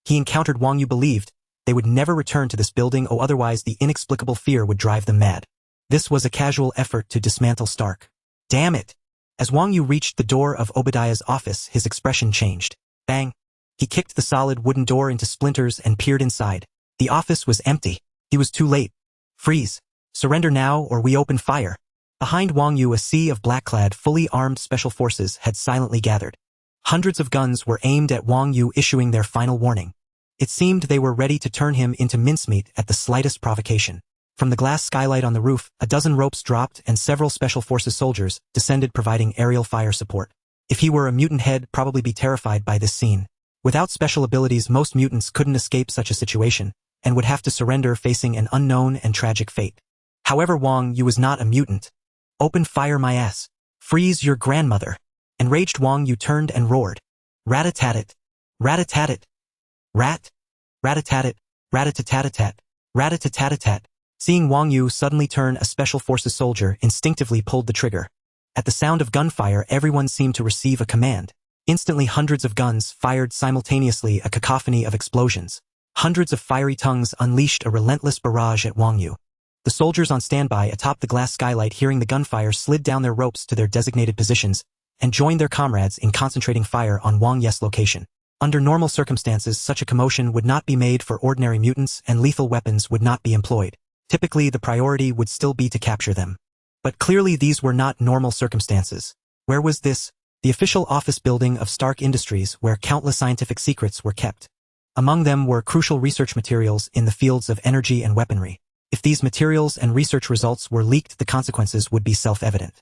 Speaker 1: he encountered, Wang Yu believed they would never return to this building, or otherwise the inexplicable fear would drive them mad. This was a casual effort to dismantle Stark. Damn it! As Wang Yu reached the door of Obadiah's office, his expression changed. Bang! He kicked the solid wooden door into splinters and peered inside. The office was empty. He was too late. Freeze. Surrender now or we open fire. Behind Wang Yu, a sea of black-clad, fully armed special forces had silently gathered. Hundreds of guns were aimed at Wang Yu, issuing their final warning. It seemed they were ready to turn him into mincemeat at the slightest provocation. From the glass skylight on the roof, a dozen ropes dropped and several special forces soldiers descended, providing aerial fire support. If he were a mutant, he'd probably be terrified by this scene. Without special abilities, most mutants couldn't escape such a situation, and would have to surrender facing an unknown and tragic fate. However, Wang Yu was not a mutant. Open fire, my ass. Freeze your grandmother. Enraged, Wang Yu turned and roared. Rat-a-tat-tat. Rat-a-tat-tat. Rat. Rat-a-tat-tat. Rat-a-tat-tat-tat. Rat-a-tat-tat-tat. Seeing Wang Yu suddenly turn, a special forces soldier instinctively pulled the trigger. At the sound of gunfire, everyone seemed to receive a command. Instantly, hundreds of guns fired simultaneously, a cacophony of explosions. Hundreds of fiery tongues unleashed a relentless barrage at Wang Yu. The soldiers on standby atop the glass skylight, hearing the gunfire, slid down their ropes to their designated positions and joined their comrades in concentrating fire on Wang Yu's location. Under normal circumstances, such a commotion would not be made for ordinary mutants, and lethal weapons would not be employed. Typically, the priority would still be to capture them. But clearly these were not normal circumstances. Where was this? The official office building of Stark Industries, where countless scientific secrets were kept. Among them were crucial research materials in the fields of energy and weaponry. If these materials and research results were leaked, the consequences would be self-evident.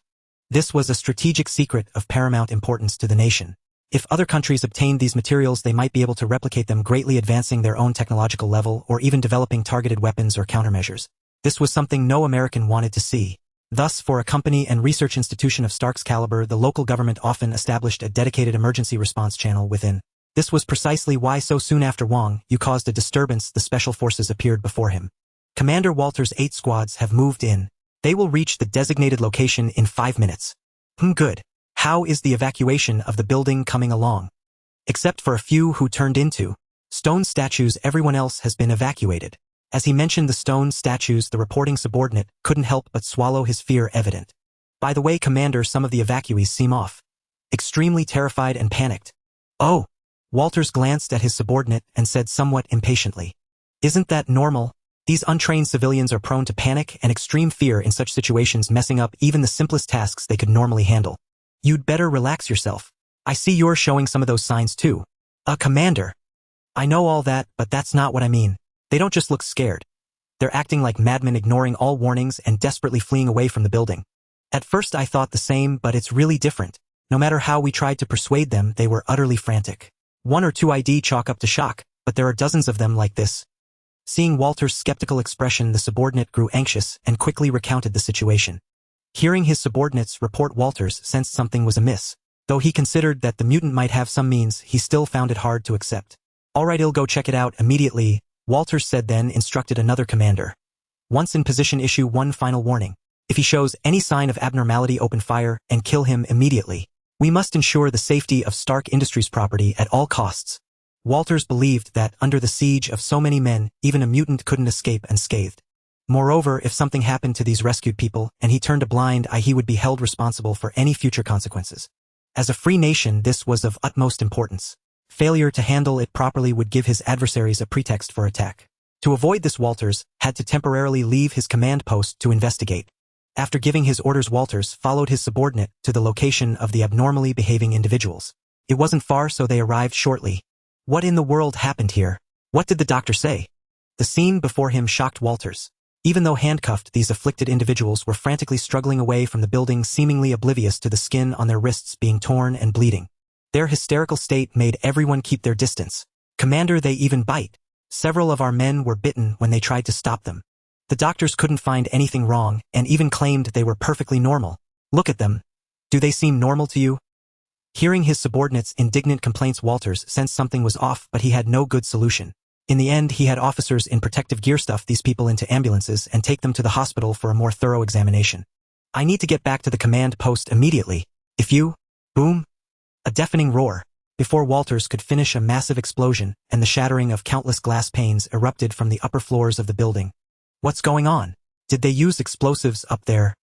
Speaker 1: This was a strategic secret of paramount importance to the nation. If other countries obtained these materials, they might be able to replicate them, greatly advancing their own technological level or even developing targeted weapons or countermeasures. This was something no American wanted to see. Thus, for a company and research institution of Stark's caliber, the local government often established a dedicated emergency response channel within. This was precisely why so soon after Wang Yu caused a disturbance, the special forces appeared before him. Commander Walter's 8 squads have moved in. They will reach the designated location in 5 minutes. Good. How is the evacuation of the building coming along? Except for a few who turned into stone statues, everyone else has been evacuated. As he mentioned the stone statues, the reporting subordinate couldn't help but swallow, his fear evident. By the way, Commander, some of the evacuees seem off. Extremely terrified and panicked. Oh! Walters glanced at his subordinate and said somewhat impatiently. Isn't that normal? These untrained civilians are prone to panic and extreme fear in such situations, messing up even the simplest tasks they could normally handle. You'd better relax yourself. I see you're showing some of those signs too. Commander. I know all that, but that's not what I mean. They don't just look scared. They're acting like madmen, ignoring all warnings and desperately fleeing away from the building. At first I thought the same, but it's really different. No matter how we tried to persuade them, they were utterly frantic. 1 or 2 ID chalk up to shock, but there are dozens of them like this. Seeing Walter's skeptical expression, the subordinate grew anxious and quickly recounted the situation. Hearing his subordinates report, Walters sensed something was amiss. Though he considered that the mutant might have some means, he still found it hard to accept. All right, I'll go check it out immediately, Walters said, then instructed another commander. Once in position, issue one final warning. If he shows any sign of abnormality, open fire and kill him immediately. We must ensure the safety of Stark Industries property at all costs. Walters believed that, under the siege of so many men, even a mutant couldn't escape unscathed. Moreover, if something happened to these rescued people, and he turned a blind eye, he would be held responsible for any future consequences. As a free nation, this was of utmost importance. Failure to handle it properly would give his adversaries a pretext for attack. To avoid this, Walters had to temporarily leave his command post to investigate. After giving his orders, Walters followed his subordinate to the location of the abnormally behaving individuals. It wasn't far, so they arrived shortly. What in the world happened here? What did the doctor say? The scene before him shocked Walters. Even though handcuffed, these afflicted individuals were frantically struggling away from the building, seemingly oblivious to the skin on their wrists being torn and bleeding. Their hysterical state made everyone keep their distance. Commander, they even bite. Several of our men were bitten when they tried to stop them. The doctors couldn't find anything wrong and even claimed they were perfectly normal. Look at them. Do they seem normal to you? Hearing his subordinates' indignant complaints, Walters sensed something was off, but he had no good solution. In the end, he had officers in protective gear stuff these people into ambulances and take them to the hospital for a more thorough examination. I need to get back to the command post immediately. If you... Boom! A deafening roar. Before Walters could finish, a massive explosion and the shattering of countless glass panes erupted from the upper floors of the building. What's going on? Did they use explosives up there?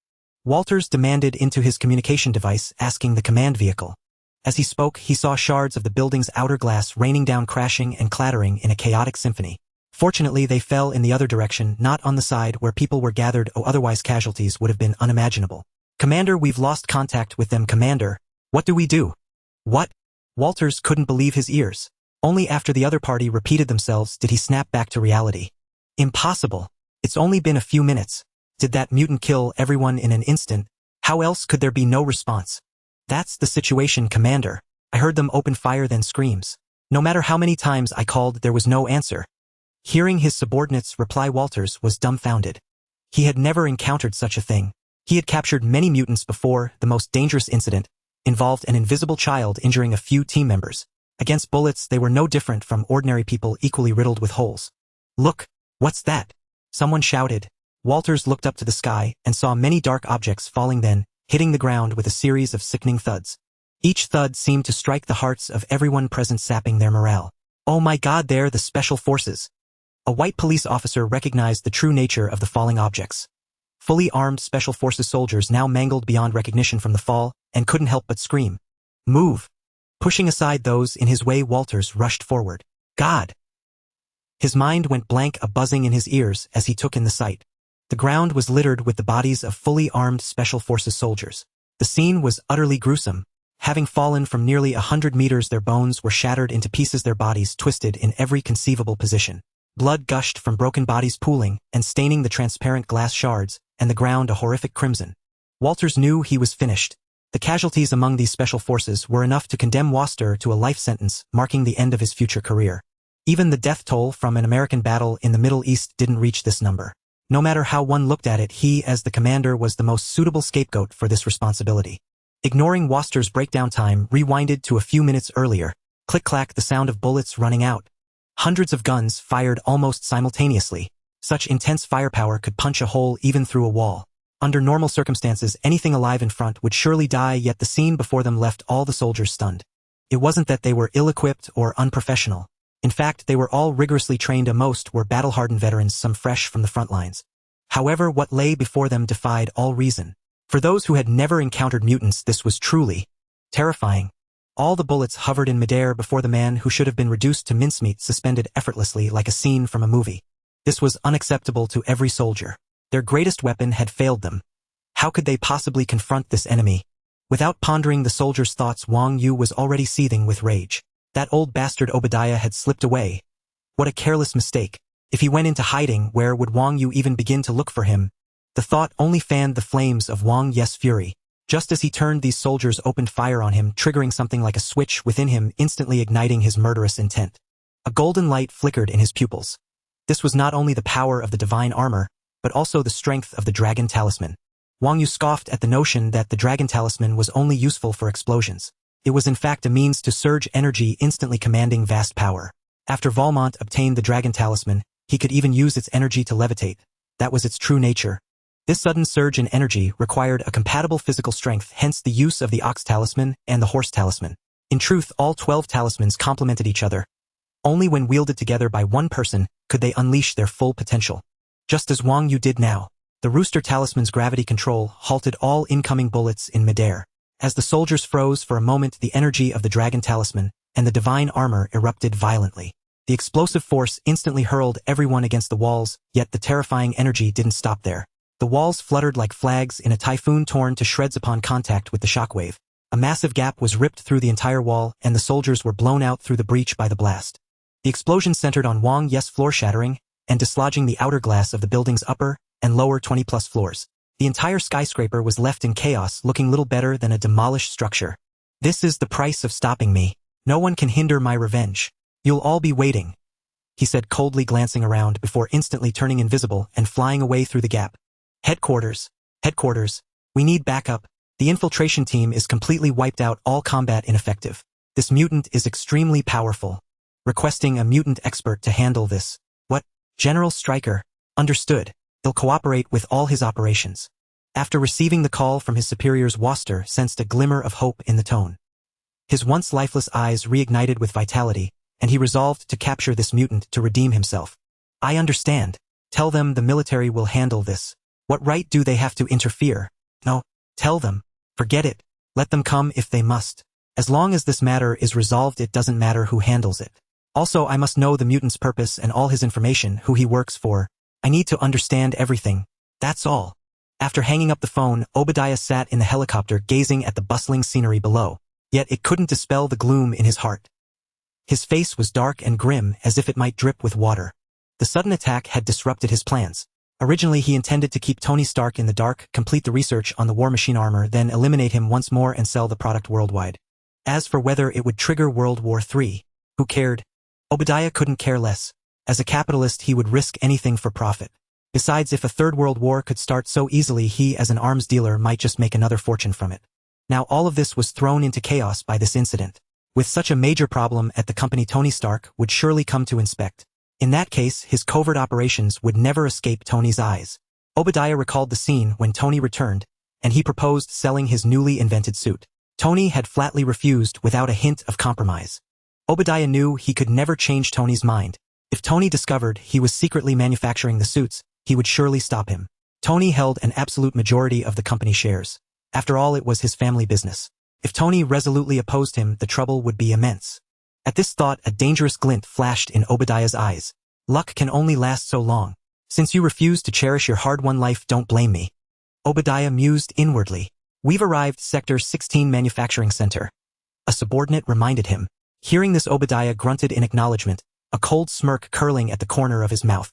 Speaker 1: Walters demanded into his communication device, asking the command vehicle. As he spoke, he saw shards of the building's outer glass raining down, crashing and clattering in a chaotic symphony. Fortunately, they fell in the other direction, not on the side where people were gathered, or otherwise casualties would have been unimaginable. Commander, we've lost contact with them, Commander. What do we do? What? Walters couldn't believe his ears. Only after the other party repeated themselves did he snap back to reality. Impossible. It's only been a few minutes. Did that mutant kill everyone in an instant? How else could there be no response? That's the situation, Commander. I heard them open fire, then screams. No matter how many times I called, there was no answer. Hearing his subordinates reply, Walters was dumbfounded. He had never encountered such a thing. He had captured many mutants before. The most dangerous incident involved an invisible child injuring a few team members. Against bullets, they were no different from ordinary people, equally riddled with holes. Look, what's that? Someone shouted. Walters looked up to the sky and saw many dark objects falling, then hitting the ground with a series of sickening thuds. Each thud seemed to strike the hearts of everyone present, sapping their morale. Oh my God, they're the special forces. A white police officer recognized the true nature of the falling objects. Fully armed special forces soldiers, now mangled beyond recognition from the fall, and couldn't help but scream. Move! Pushing aside those in his way, Walters rushed forward. God! His mind went blank, a buzzing in his ears as he took in the sight. The ground was littered with the bodies of fully armed special forces soldiers. The scene was utterly gruesome. Having fallen from nearly 100 meters, their bones were shattered into pieces, their bodies twisted in every conceivable position. Blood gushed from broken bodies, pooling and staining the transparent glass shards, and the ground a horrific crimson. Walters knew he was finished. The casualties among these special forces were enough to condemn Walters to a life sentence, marking the end of his future career. Even the death toll from an American battle in the Middle East didn't reach this number. No matter how one looked at it, he, as the commander, was the most suitable scapegoat for this responsibility. Ignoring Walters' breakdown, time rewinded to a few minutes earlier. Click-clack, the sound of bullets running out. Hundreds of guns fired almost simultaneously. Such intense firepower could punch a hole even through a wall. Under normal circumstances, anything alive in front would surely die, yet the scene before them left all the soldiers stunned. It wasn't that they were ill-equipped or unprofessional. In fact, they were all rigorously trained. Most were battle-hardened veterans, some fresh from the front lines. However, what lay before them defied all reason. For those who had never encountered mutants, this was truly terrifying. All the bullets hovered in midair before the man who should have been reduced to mincemeat, suspended effortlessly like a scene from a movie. This was unacceptable to every soldier. Their greatest weapon had failed them. How could they possibly confront this enemy? Without pondering the soldiers' thoughts, Wang Yu was already seething with rage. That old bastard Obadiah had slipped away. What a careless mistake. If he went into hiding, where would Wang Yu even begin to look for him? The thought only fanned the flames of Wang Yu's fury. Just as he turned, these soldiers opened fire on him, triggering something like a switch within him, instantly igniting his murderous intent. A golden light flickered in his pupils. This was not only the power of the divine armor, but also the strength of the dragon talisman. Wang Yu scoffed at the notion that the dragon talisman was only useful for explosions. It was in fact a means to surge energy, instantly commanding vast power. After Valmont obtained the dragon talisman, he could even use its energy to levitate. That was its true nature. This sudden surge in energy required a compatible physical strength, hence the use of the ox talisman and the horse talisman. In truth, all 12 talismans complemented each other. Only when wielded together by one person could they unleash their full potential. Just as Wang Yu did now, the rooster talisman's gravity control halted all incoming bullets in midair. As the soldiers froze for a moment, the energy of the dragon talisman and the divine armor erupted violently. The explosive force instantly hurled everyone against the walls, yet the terrifying energy didn't stop there. The walls fluttered like flags in a typhoon, torn to shreds upon contact with the shockwave. A massive gap was ripped through the entire wall, and the soldiers were blown out through the breach by the blast. The explosion centered on Wang Yu's floor, shattering and dislodging the outer glass of the building's upper and lower 20-plus floors. The entire skyscraper was left in chaos, looking little better than a demolished structure. This is the price of stopping me. No one can hinder my revenge. You'll all be waiting, he said, coldly glancing around before instantly turning invisible and flying away through the gap. Headquarters, we need backup. The infiltration team is completely wiped out, all combat ineffective. This mutant is extremely powerful. Requesting a mutant expert to handle this. What? General Stryker. Understood. He'll cooperate with all his operations. After receiving the call from his superiors, Walters sensed a glimmer of hope in the tone. His once lifeless eyes reignited with vitality, and he resolved to capture this mutant to redeem himself. I understand. Tell them the military will handle this. What right do they have to interfere? No, tell them. Forget it. Let them come if they must. As long as this matter is resolved, it doesn't matter who handles it. Also, I must know the mutant's purpose and all his information, who he works for. I need to understand everything. That's all. After hanging up the phone, Obadiah sat in the helicopter gazing at the bustling scenery below. Yet it couldn't dispel the gloom in his heart. His face was dark and grim, as if it might drip with water. The sudden attack had disrupted his plans. Originally he intended to keep Tony Stark in the dark, complete the research on the war machine armor, then eliminate him once more and sell the product worldwide. As for whether it would trigger World War III, who cared? Obadiah couldn't care less. As a capitalist he would risk anything for profit. Besides, if a third world war could start so easily, he as an arms dealer might just make another fortune from it. Now all of this was thrown into chaos by this incident. With such a major problem at the company, Tony Stark would surely come to inspect. In that case, his covert operations would never escape Tony's eyes. Obadiah recalled the scene when Tony returned, and he proposed selling his newly invented suit. Tony had flatly refused without a hint of compromise. Obadiah knew he could never change Tony's mind. If Tony discovered he was secretly manufacturing the suits, he would surely stop him. Tony held an absolute majority of the company shares. After all, it was his family business. If Tony resolutely opposed him, the trouble would be immense. At this thought, a dangerous glint flashed in Obadiah's eyes. Luck can only last so long. Since you refuse to cherish your hard-won life, don't blame me. Obadiah mused inwardly. We've arrived Sector 16 Manufacturing Center. A subordinate reminded him. Hearing this, Obadiah grunted in acknowledgement, a cold smirk curling at the corner of his mouth.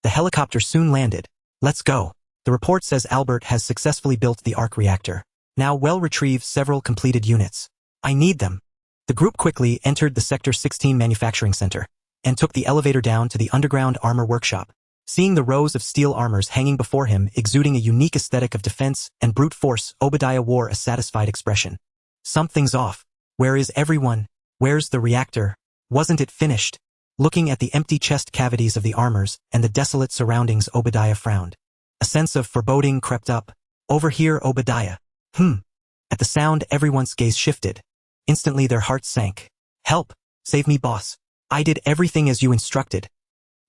Speaker 1: The helicopter soon landed. Let's go. The report says Albert has successfully built the arc reactor. Now well retrieve several completed units. I need them. The group quickly entered the Sector 16 Manufacturing Center and took the elevator down to the underground armor workshop. Seeing the rows of steel armors hanging before him, exuding a unique aesthetic of defense and brute force, Obadiah wore a satisfied expression. Something's off. Where is everyone? Where's the reactor? Wasn't it finished? Looking at the empty chest cavities of the armors and the desolate surroundings, Obadiah frowned. A sense of foreboding crept up. Over here, Obadiah. At the sound, everyone's gaze shifted. Instantly their hearts sank. Help! Save me, boss. I did everything as you instructed.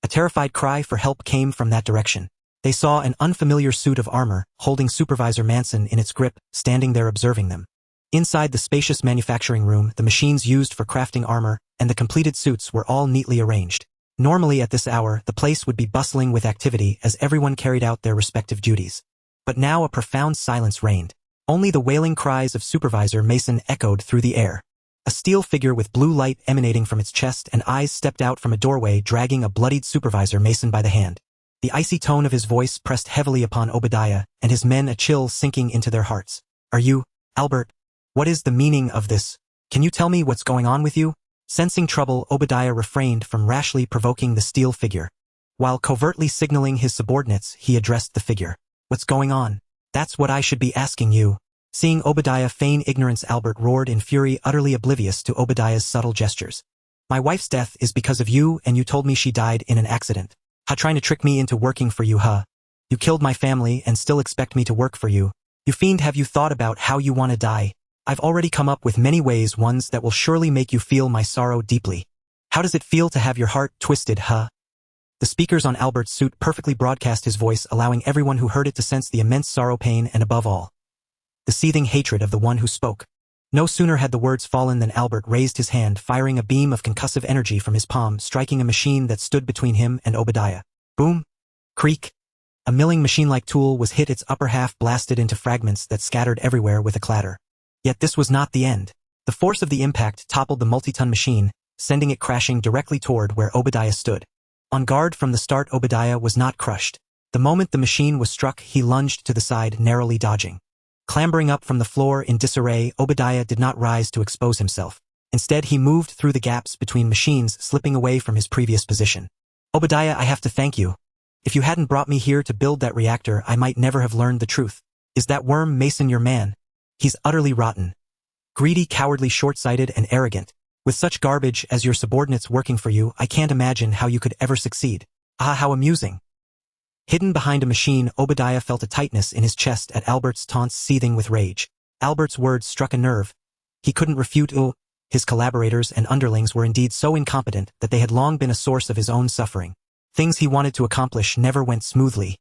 Speaker 1: A terrified cry for help came from that direction. They saw an unfamiliar suit of armor, holding Supervisor Manson in its grip, standing there observing them. Inside the spacious manufacturing room, the machines used for crafting armor and the completed suits were all neatly arranged. Normally at this hour, the place would be bustling with activity as everyone carried out their respective duties. But now a profound silence reigned. Only the wailing cries of Supervisor Mason echoed through the air. A steel figure with blue light emanating from its chest and eyes stepped out from a doorway, dragging a bloodied Supervisor Mason by the hand. The icy tone of his voice pressed heavily upon Obadiah and his men, a chill sinking into their hearts. Are you, Albert? What is the meaning of this? Can you tell me what's going on with you? Sensing trouble, Obadiah refrained from rashly provoking the steel figure. While covertly signaling his subordinates, he addressed the figure. What's going on? That's what I should be asking you. Seeing Obadiah feign ignorance, Albert roared in fury, utterly oblivious to Obadiah's subtle gestures. My wife's death is because of you, and you told me she died in an accident. Trying to trick me into working for you, huh? You killed my family and still expect me to work for you. You fiend, have you thought about how you want to die? I've already come up with many ways, ones that will surely make you feel my sorrow deeply. How does it feel to have your heart twisted, huh? The speakers on Albert's suit perfectly broadcast his voice, allowing everyone who heard it to sense the immense sorrow, pain, and above all, the seething hatred of the one who spoke. No sooner had the words fallen than Albert raised his hand, firing a beam of concussive energy from his palm, striking a machine that stood between him and Obadiah. Boom! Creak! A milling machine-like tool was hit, its upper half blasted into fragments that scattered everywhere with a clatter. Yet this was not the end. The force of the impact toppled the multi-ton machine, sending it crashing directly toward where Obadiah stood. On guard from the start, Obadiah was not crushed. The moment the machine was struck, he lunged to the side, narrowly dodging. Clambering up from the floor in disarray, Obadiah did not rise to expose himself. Instead, he moved through the gaps between machines, slipping away from his previous position. Obadiah, I have to thank you. If you hadn't brought me here to build that reactor, I might never have learned the truth. Is that worm Mason your man? He's utterly rotten. Greedy, cowardly, short-sighted, and arrogant. With such garbage as your subordinates working for you, I can't imagine how you could ever succeed. Ah, how amusing. Hidden behind a machine, Obadiah felt a tightness in his chest at Albert's taunts, seething with rage. Albert's words struck a nerve. He couldn't refute. His collaborators and underlings were indeed so incompetent that they had long been a source of his own suffering. Things he wanted to accomplish never went smoothly.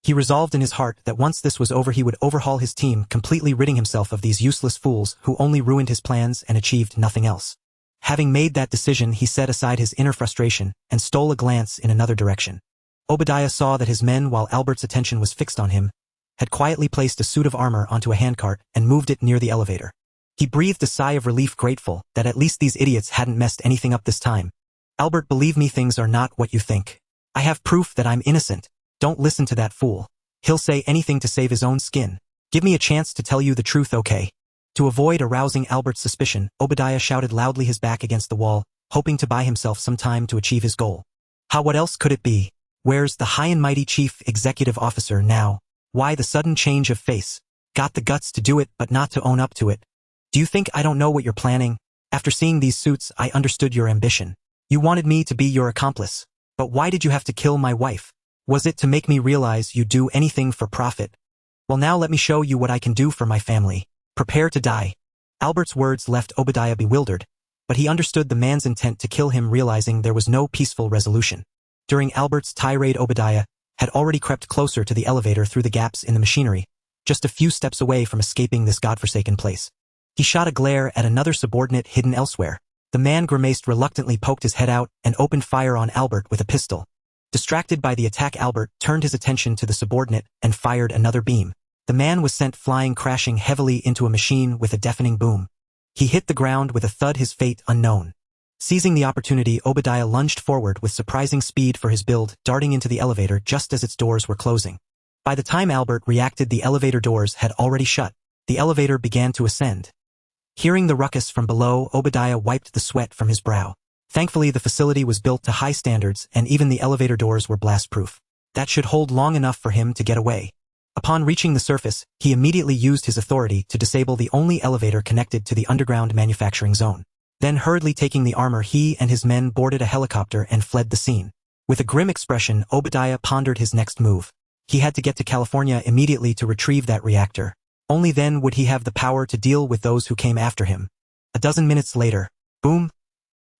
Speaker 1: He resolved in his heart that once this was over, he would overhaul his team, completely ridding himself of these useless fools who only ruined his plans and achieved nothing else. Having made that decision, he set aside his inner frustration and stole a glance in another direction. Obadiah saw that his men, while Albert's attention was fixed on him, had quietly placed a suit of armor onto a handcart and moved it near the elevator. He breathed a sigh of relief, grateful that at least these idiots hadn't messed anything up this time. Albert, believe me, things are not what you think. I have proof that I'm innocent. Don't listen to that fool. He'll say anything to save his own skin. Give me a chance to tell you the truth, okay? To avoid arousing Albert's suspicion, Obadiah shouted loudly, his back against the wall, hoping to buy himself some time to achieve his goal. What else could it be? Where's the high and mighty chief executive officer now? Why the sudden change of face? Got the guts to do it but not to own up to it. Do you think I don't know what you're planning? After seeing these suits, I understood your ambition. You wanted me to be your accomplice. But why did you have to kill my wife? Was it to make me realize you'd do anything for profit? Well, now let me show you what I can do for my family. Prepare to die. Albert's words left Obadiah bewildered, but he understood the man's intent to kill him, realizing there was no peaceful resolution. During Albert's tirade, Obadiah had already crept closer to the elevator through the gaps in the machinery, just a few steps away from escaping this godforsaken place. He shot a glare at another subordinate hidden elsewhere. The man grimaced, reluctantly poked his head out, and opened fire on Albert with a pistol. Distracted by the attack, Albert turned his attention to the subordinate and fired another beam. The man was sent flying, crashing heavily into a machine with a deafening boom. He hit the ground with a thud, his fate unknown. Seizing the opportunity, Obadiah lunged forward with surprising speed for his build, darting into the elevator just as its doors were closing. By the time Albert reacted, the elevator doors had already shut. The elevator began to ascend. Hearing the ruckus from below, Obadiah wiped the sweat from his brow. Thankfully, the facility was built to high standards, and even the elevator doors were blast-proof. That should hold long enough for him to get away. Upon reaching the surface, he immediately used his authority to disable the only elevator connected to the underground manufacturing zone. Then, hurriedly taking the armor, he and his men boarded a helicopter and fled the scene. With a grim expression, Obadiah pondered his next move. He had to get to California immediately to retrieve that reactor. Only then would he have the power to deal with those who came after him. A dozen minutes later, boom!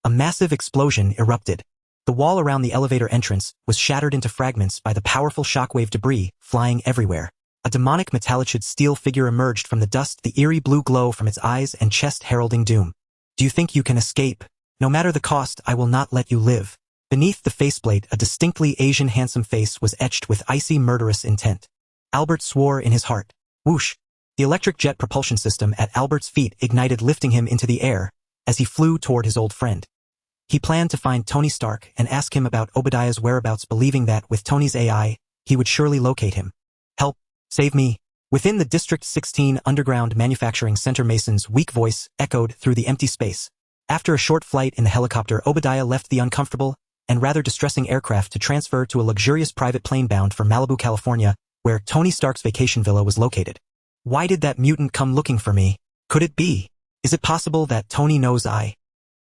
Speaker 1: A massive explosion erupted. The wall around the elevator entrance was shattered into fragments by the powerful shockwave, debris flying everywhere. A demonic metallicid steel figure emerged from the dust, the eerie blue glow from its eyes and chest heralding doom. Do you think you can escape? No matter the cost, I will not let you live. Beneath the faceplate, a distinctly Asian handsome face was etched with icy murderous intent. Albert swore in his heart. Whoosh! The electric jet propulsion system at Albert's feet ignited, lifting him into the air as he flew toward his old friend. He planned to find Tony Stark and ask him about Obadiah's whereabouts, believing that with Tony's AI, he would surely locate him. Help! Save me! Within the District 16 underground manufacturing center, Mason's weak voice echoed through the empty space. After a short flight in the helicopter, Obadiah left the uncomfortable and rather distressing aircraft to transfer to a luxurious private plane bound for Malibu, California, where Tony Stark's vacation villa was located. Why did that mutant come looking for me? Could it be? Is it possible that Tony knows I?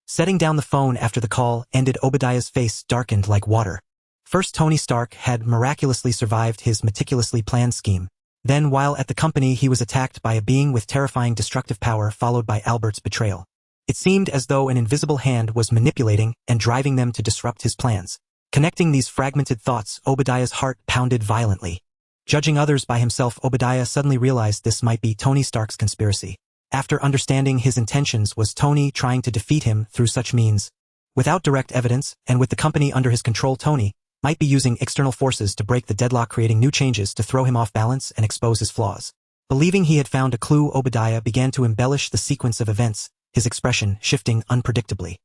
Speaker 1: Setting down the phone after the call ended, Obadiah's face darkened like water. First, Tony Stark had miraculously survived his meticulously planned scheme. Then, while at the company, he was attacked by a being with terrifying destructive power, followed by Albert's betrayal. It seemed as though an invisible hand was manipulating and driving them to disrupt his plans. Connecting these fragmented thoughts, Obadiah's heart pounded violently. Judging others by himself, Obadiah suddenly realized this might be Tony Stark's conspiracy. After understanding his intentions, was Tony trying to defeat him through such means? Without direct evidence, and with the company under his control, Tony might be using external forces to break the deadlock, creating new changes to throw him off balance and expose his flaws. Believing he had found a clue, Obadiah began to embellish the sequence of events, his expression shifting unpredictably.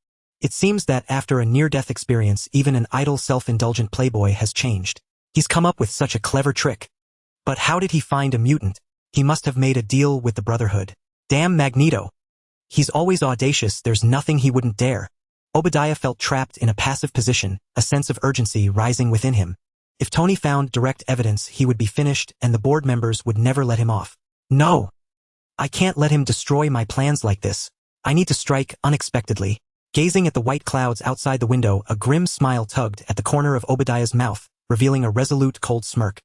Speaker 1: It seems that after a near-death experience, even an idle, self-indulgent playboy has changed. He's come up with such a clever trick. But how did he find a mutant? He must have made a deal with the Brotherhood. Damn Magneto! He's always audacious, there's nothing he wouldn't dare. Obadiah felt trapped in a passive position, a sense of urgency rising within him. If Tony found direct evidence, he would be finished, and the board members would never let him off. No! I can't let him destroy my plans like this. I need to strike unexpectedly. Gazing at the white clouds outside the window, a grim smile tugged at the corner of Obadiah's mouth, revealing a resolute, cold smirk.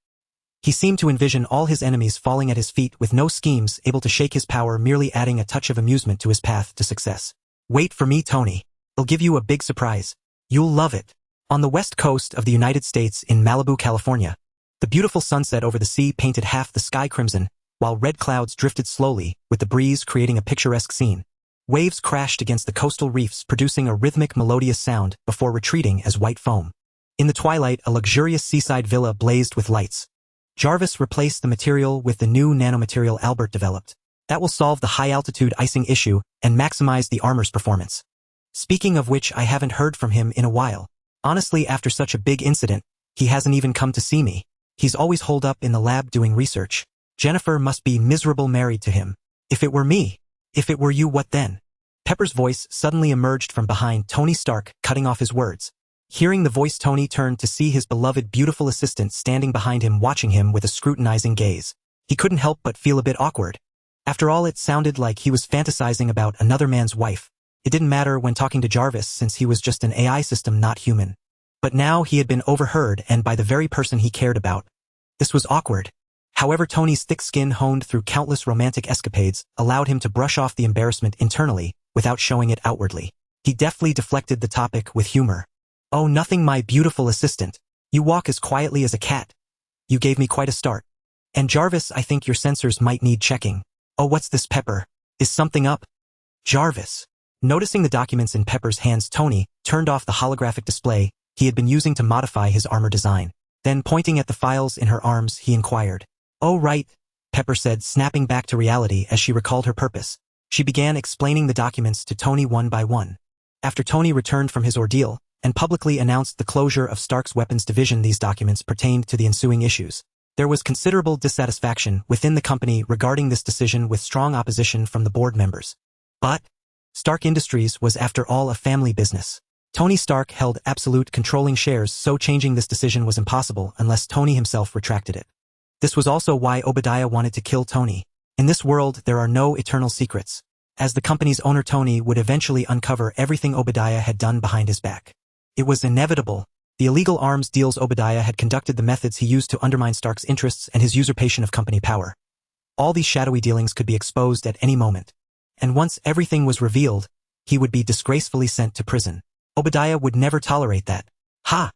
Speaker 1: He seemed to envision all his enemies falling at his feet with no schemes able to shake his power, merely adding a touch of amusement to his path to success. Wait for me, Tony. I'll give you a big surprise. You'll love it. On the west coast of the United States in Malibu, California, the beautiful sunset over the sea painted half the sky crimson, while red clouds drifted slowly, with the breeze creating a picturesque scene. Waves crashed against the coastal reefs, producing a rhythmic, melodious sound before retreating as white foam. In the twilight, a luxurious seaside villa blazed with lights. Jarvis replaced the material with the new nanomaterial Albert developed. That will solve the high-altitude icing issue and maximize the armor's performance. Speaking of which, I haven't heard from him in a while. Honestly, after such a big incident, he hasn't even come to see me. He's always holed up in the lab doing research. Jennifer must be miserable married to him. If it were me. If it were you, what then? Pepper's voice suddenly emerged from behind Tony Stark, cutting off his words. Hearing the voice, Tony turned to see his beloved beautiful assistant standing behind him, watching him with a scrutinizing gaze. He couldn't help but feel a bit awkward. After all, it sounded like he was fantasizing about another man's wife. It didn't matter when talking to Jarvis, since he was just an AI system, not human. But now he had been overheard, and by the very person he cared about. This was awkward. However, Tony's thick skin, honed through countless romantic escapades, allowed him to brush off the embarrassment internally, without showing it outwardly. He deftly deflected the topic with humor. "Oh, nothing, my beautiful assistant. You walk as quietly as a cat. You gave me quite a start. And Jarvis, I think your sensors might need checking. Oh, what's this, Pepper? Is something up?" Jarvis. Noticing the documents in Pepper's hands, Tony turned off the holographic display he had been using to modify his armor design. Then, pointing at the files in her arms, he inquired. "Oh, right," Pepper said, snapping back to reality as she recalled her purpose. She began explaining the documents to Tony one by one. After Tony returned from his ordeal and publicly announced the closure of Stark's weapons division, these documents pertained to the ensuing issues. There was considerable dissatisfaction within the company regarding this decision, with strong opposition from the board members. But Stark Industries was, after all, a family business. Tony Stark held absolute controlling shares, so changing this decision was impossible unless Tony himself retracted it. This was also why Obadiah wanted to kill Tony. In this world, there are no eternal secrets. As the company's owner, Tony would eventually uncover everything Obadiah had done behind his back. It was inevitable. The illegal arms deals Obadiah had conducted, the methods he used to undermine Stark's interests, and his usurpation of company power. All these shadowy dealings could be exposed at any moment. And once everything was revealed, he would be disgracefully sent to prison. Obadiah would never tolerate that. "Ha!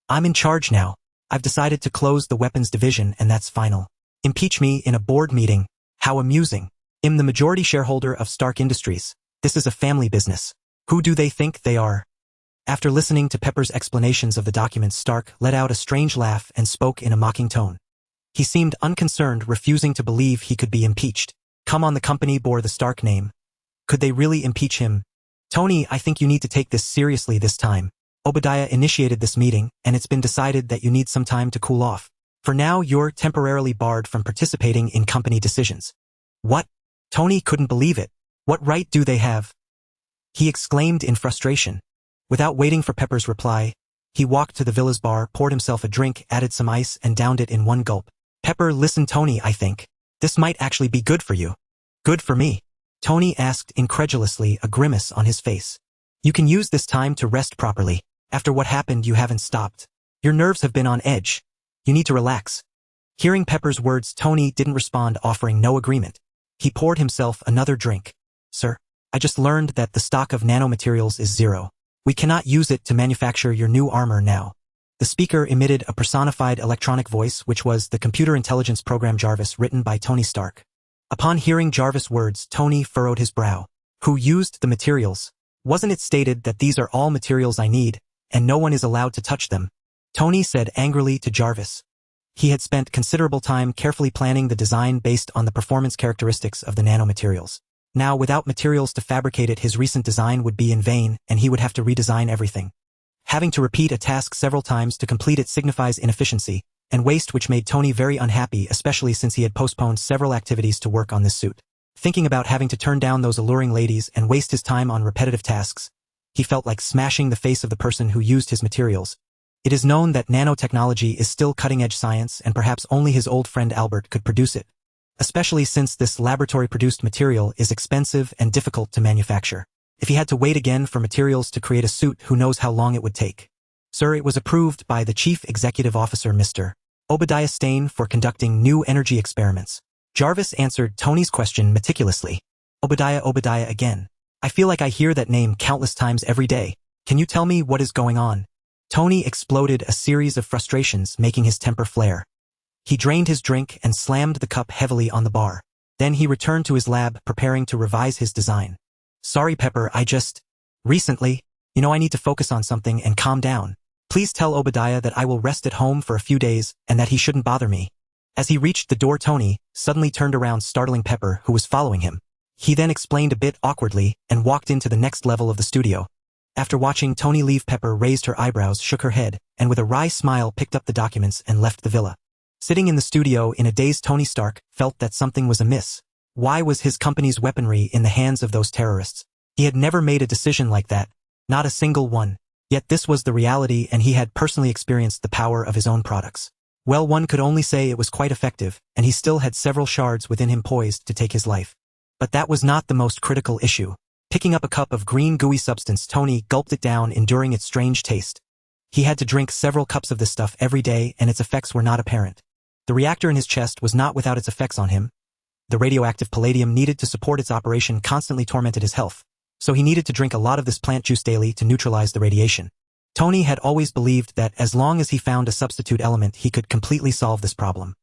Speaker 1: I'm in charge now. I've decided to close the weapons division, and that's final. Impeach me in a board meeting. How amusing. I'm the majority shareholder of Stark Industries. This is a family business. Who do they think they are?" After listening to Pepper's explanations of the documents, Stark let out a strange laugh and spoke in a mocking tone. He seemed unconcerned, refusing to believe he could be impeached. Come on, the company bore the Stark name. Could they really impeach him? "Tony, I think you need to take this seriously this time. Obadiah initiated this meeting, and it's been decided that you need some time to cool off. For now, you're temporarily barred from participating in company decisions." "What?" Tony couldn't believe it. "What right do they have?" he exclaimed in frustration. Without waiting for Pepper's reply, he walked to the villa's bar, poured himself a drink, added some ice, and downed it in one gulp. "Pepper, listen, Tony, I think this might actually be good for you." "Good for me?" Tony asked incredulously, a grimace on his face. "You can use this time to rest properly. After what happened, you haven't stopped. Your nerves have been on edge. You need to relax." Hearing Pepper's words, Tony didn't respond, offering no agreement. He poured himself another drink. "Sir, I just learned that the stock of nanomaterials is 0. We cannot use it to manufacture your new armor now." The speaker emitted a personified electronic voice, which was the computer intelligence program Jarvis, written by Tony Stark. Upon hearing Jarvis' words, Tony furrowed his brow. "Who used the materials? Wasn't it stated that these are all materials I need, and no one is allowed to touch them?" Tony said angrily to Jarvis. He had spent considerable time carefully planning the design based on the performance characteristics of the nanomaterials. Now, without materials to fabricate it, his recent design would be in vain, and he would have to redesign everything. Having to repeat a task several times to complete it signifies inefficiency and waste, which made Tony very unhappy, especially since he had postponed several activities to work on this suit. Thinking about having to turn down those alluring ladies and waste his time on repetitive tasks, he felt like smashing the face of the person who used his materials. It is known that nanotechnology is still cutting-edge science, and perhaps only his old friend Albert could produce it, especially since this laboratory-produced material is expensive and difficult to manufacture. If he had to wait again for materials to create a suit, who knows how long it would take. "Sir, it was approved by the Chief Executive Officer, Mr. Obadiah Stane, for conducting new energy experiments." Jarvis answered Tony's question meticulously. Obadiah again. "I feel like I hear that name countless times every day. Can you tell me what is going on?" Tony exploded a series of frustrations, making his temper flare. He drained his drink and slammed the cup heavily on the bar. Then he returned to his lab, preparing to revise his design. "Sorry, Pepper, recently, I need to focus on something and calm down. Please tell Obadiah that I will rest at home for a few days and that he shouldn't bother me." As he reached the door, Tony suddenly turned around, startling Pepper, who was following him. He then explained a bit awkwardly and walked into the next level of the studio. After watching Tony leave, Pepper raised her eyebrows, shook her head, and with a wry smile picked up the documents and left the villa. Sitting in the studio in a daze, Tony Stark felt that something was amiss. Why was his company's weaponry in the hands of those terrorists? He had never made a decision like that, not a single one. Yet this was the reality, and he had personally experienced the power of his own products. Well, one could only say it was quite effective, and he still had several shards within him poised to take his life. But that was not the most critical issue. Picking up a cup of green gooey substance, Tony gulped it down, enduring its strange taste. He had to drink several cups of this stuff every day, and its effects were not apparent. The reactor in his chest was not without its effects on him. The radioactive palladium needed to support its operation constantly tormented his health, so he needed to drink a lot of this plant juice daily to neutralize the radiation. Tony had always believed that as long as he found a substitute element, he could completely solve this problem.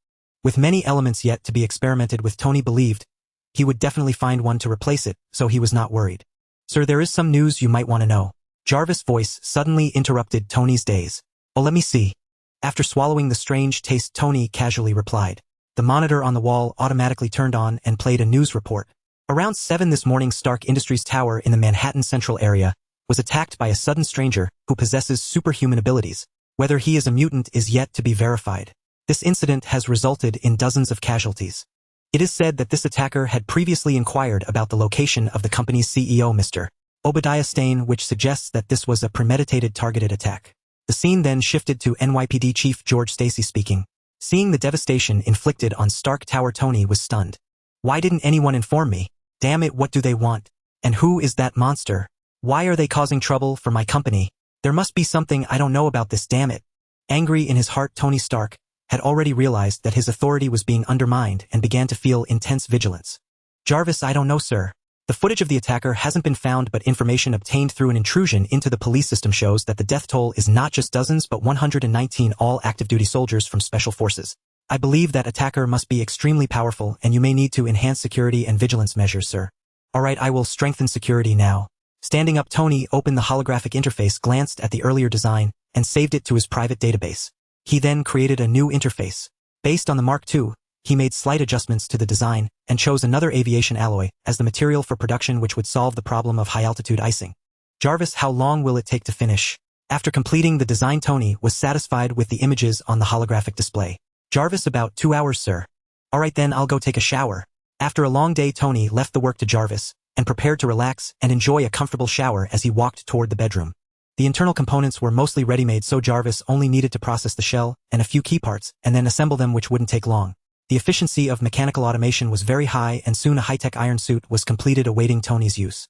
Speaker 1: With many elements yet to be experimented with, Tony believed he would definitely find one to replace it, so he was not worried. "Sir, there is some news you might want to know." Jarvis' voice suddenly interrupted Tony's daze. "Oh, let me see." After swallowing the strange taste, Tony casually replied. The monitor on the wall automatically turned on and played a news report. Around 7 this morning, Stark Industries Tower in the Manhattan Central area was attacked by a sudden stranger who possesses superhuman abilities. Whether he is a mutant is yet to be verified. This incident has resulted in dozens of casualties. It is said that this attacker had previously inquired about the location of the company's CEO, Mr. Obadiah Stane, which suggests that this was a premeditated targeted attack. The scene then shifted to NYPD Chief George Stacy speaking. Seeing the devastation inflicted on Stark Tower, Tony was stunned. "Why didn't anyone inform me? Damn it, what do they want? And who is that monster? Why are they causing trouble for my company? There must be something I don't know about this, damn it." Angry in his heart, Tony Stark had already realized that his authority was being undermined and began to feel intense vigilance. "Jarvis, I don't know, sir. The footage of the attacker hasn't been found, but information obtained through an intrusion into the police system shows that the death toll is not just dozens but 119 all active-duty soldiers from special forces. I believe that attacker must be extremely powerful, and you may need to enhance security and vigilance measures, sir." "All right, I will strengthen security now." Standing up, Tony opened the holographic interface, glanced at the earlier design, and saved it to his private database. He then created a new interface. Based on the Mark II, he made slight adjustments to the design and chose another aviation alloy as the material for production, which would solve the problem of high-altitude icing. "Jarvis, how long will it take to finish?" After completing the design, Tony was satisfied with the images on the holographic display. "Jarvis, about 2 hours, sir." "All right, then I'll go take a shower." After a long day, Tony left the work to Jarvis and prepared to relax and enjoy a comfortable shower as he walked toward the bedroom. The internal components were mostly ready-made, so Jarvis only needed to process the shell and a few key parts and then assemble them, which wouldn't take long. The efficiency of mechanical automation was very high, and soon a high-tech iron suit was completed awaiting Tony's use.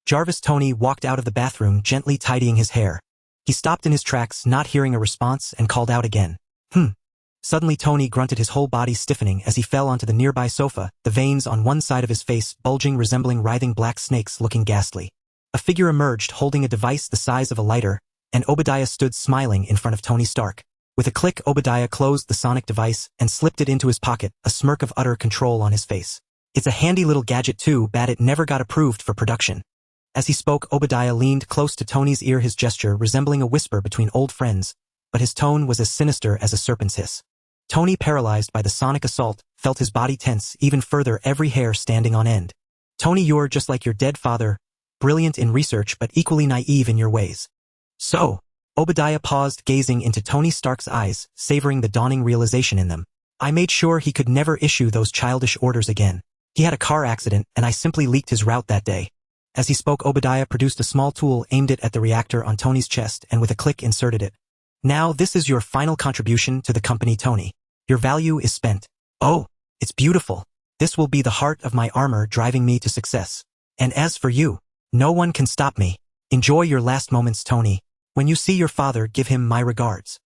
Speaker 1: Jarvis. Tony walked out of the bathroom, gently tidying his hair. He stopped in his tracks, not hearing a response, and called out again. Suddenly Tony grunted, his whole body stiffening as he fell onto the nearby sofa, the veins on one side of his face bulging, resembling writhing black snakes, looking ghastly. A figure emerged holding a device the size of a lighter, and Obadiah stood smiling in front of Tony Stark. With a click, Obadiah closed the sonic device and slipped it into his pocket, a smirk of utter control on his face. "It's a handy little gadget, too bad it never got approved for production." As he spoke, Obadiah leaned close to Tony's ear, his gesture resembling a whisper between old friends, but his tone was as sinister as a serpent's hiss. Tony, paralyzed by the sonic assault, felt his body tense even further, every hair standing on end. "Tony, you're just like your dead father, brilliant in research but equally naive in your ways." "So?" Obadiah paused, gazing into Tony Stark's eyes, savoring the dawning realization in them. "I made sure he could never issue those childish orders again. He had a car accident, and I simply leaked his route that day." As he spoke, Obadiah produced a small tool, aimed it at the reactor on Tony's chest, and with a click inserted it. "Now this is your final contribution to the company, Tony. Your value is spent." "Oh, it's beautiful. This will be the heart of my armor, driving me to success. And as for you, no one can stop me. Enjoy your last moments, Tony. When you see your father, give him my regards."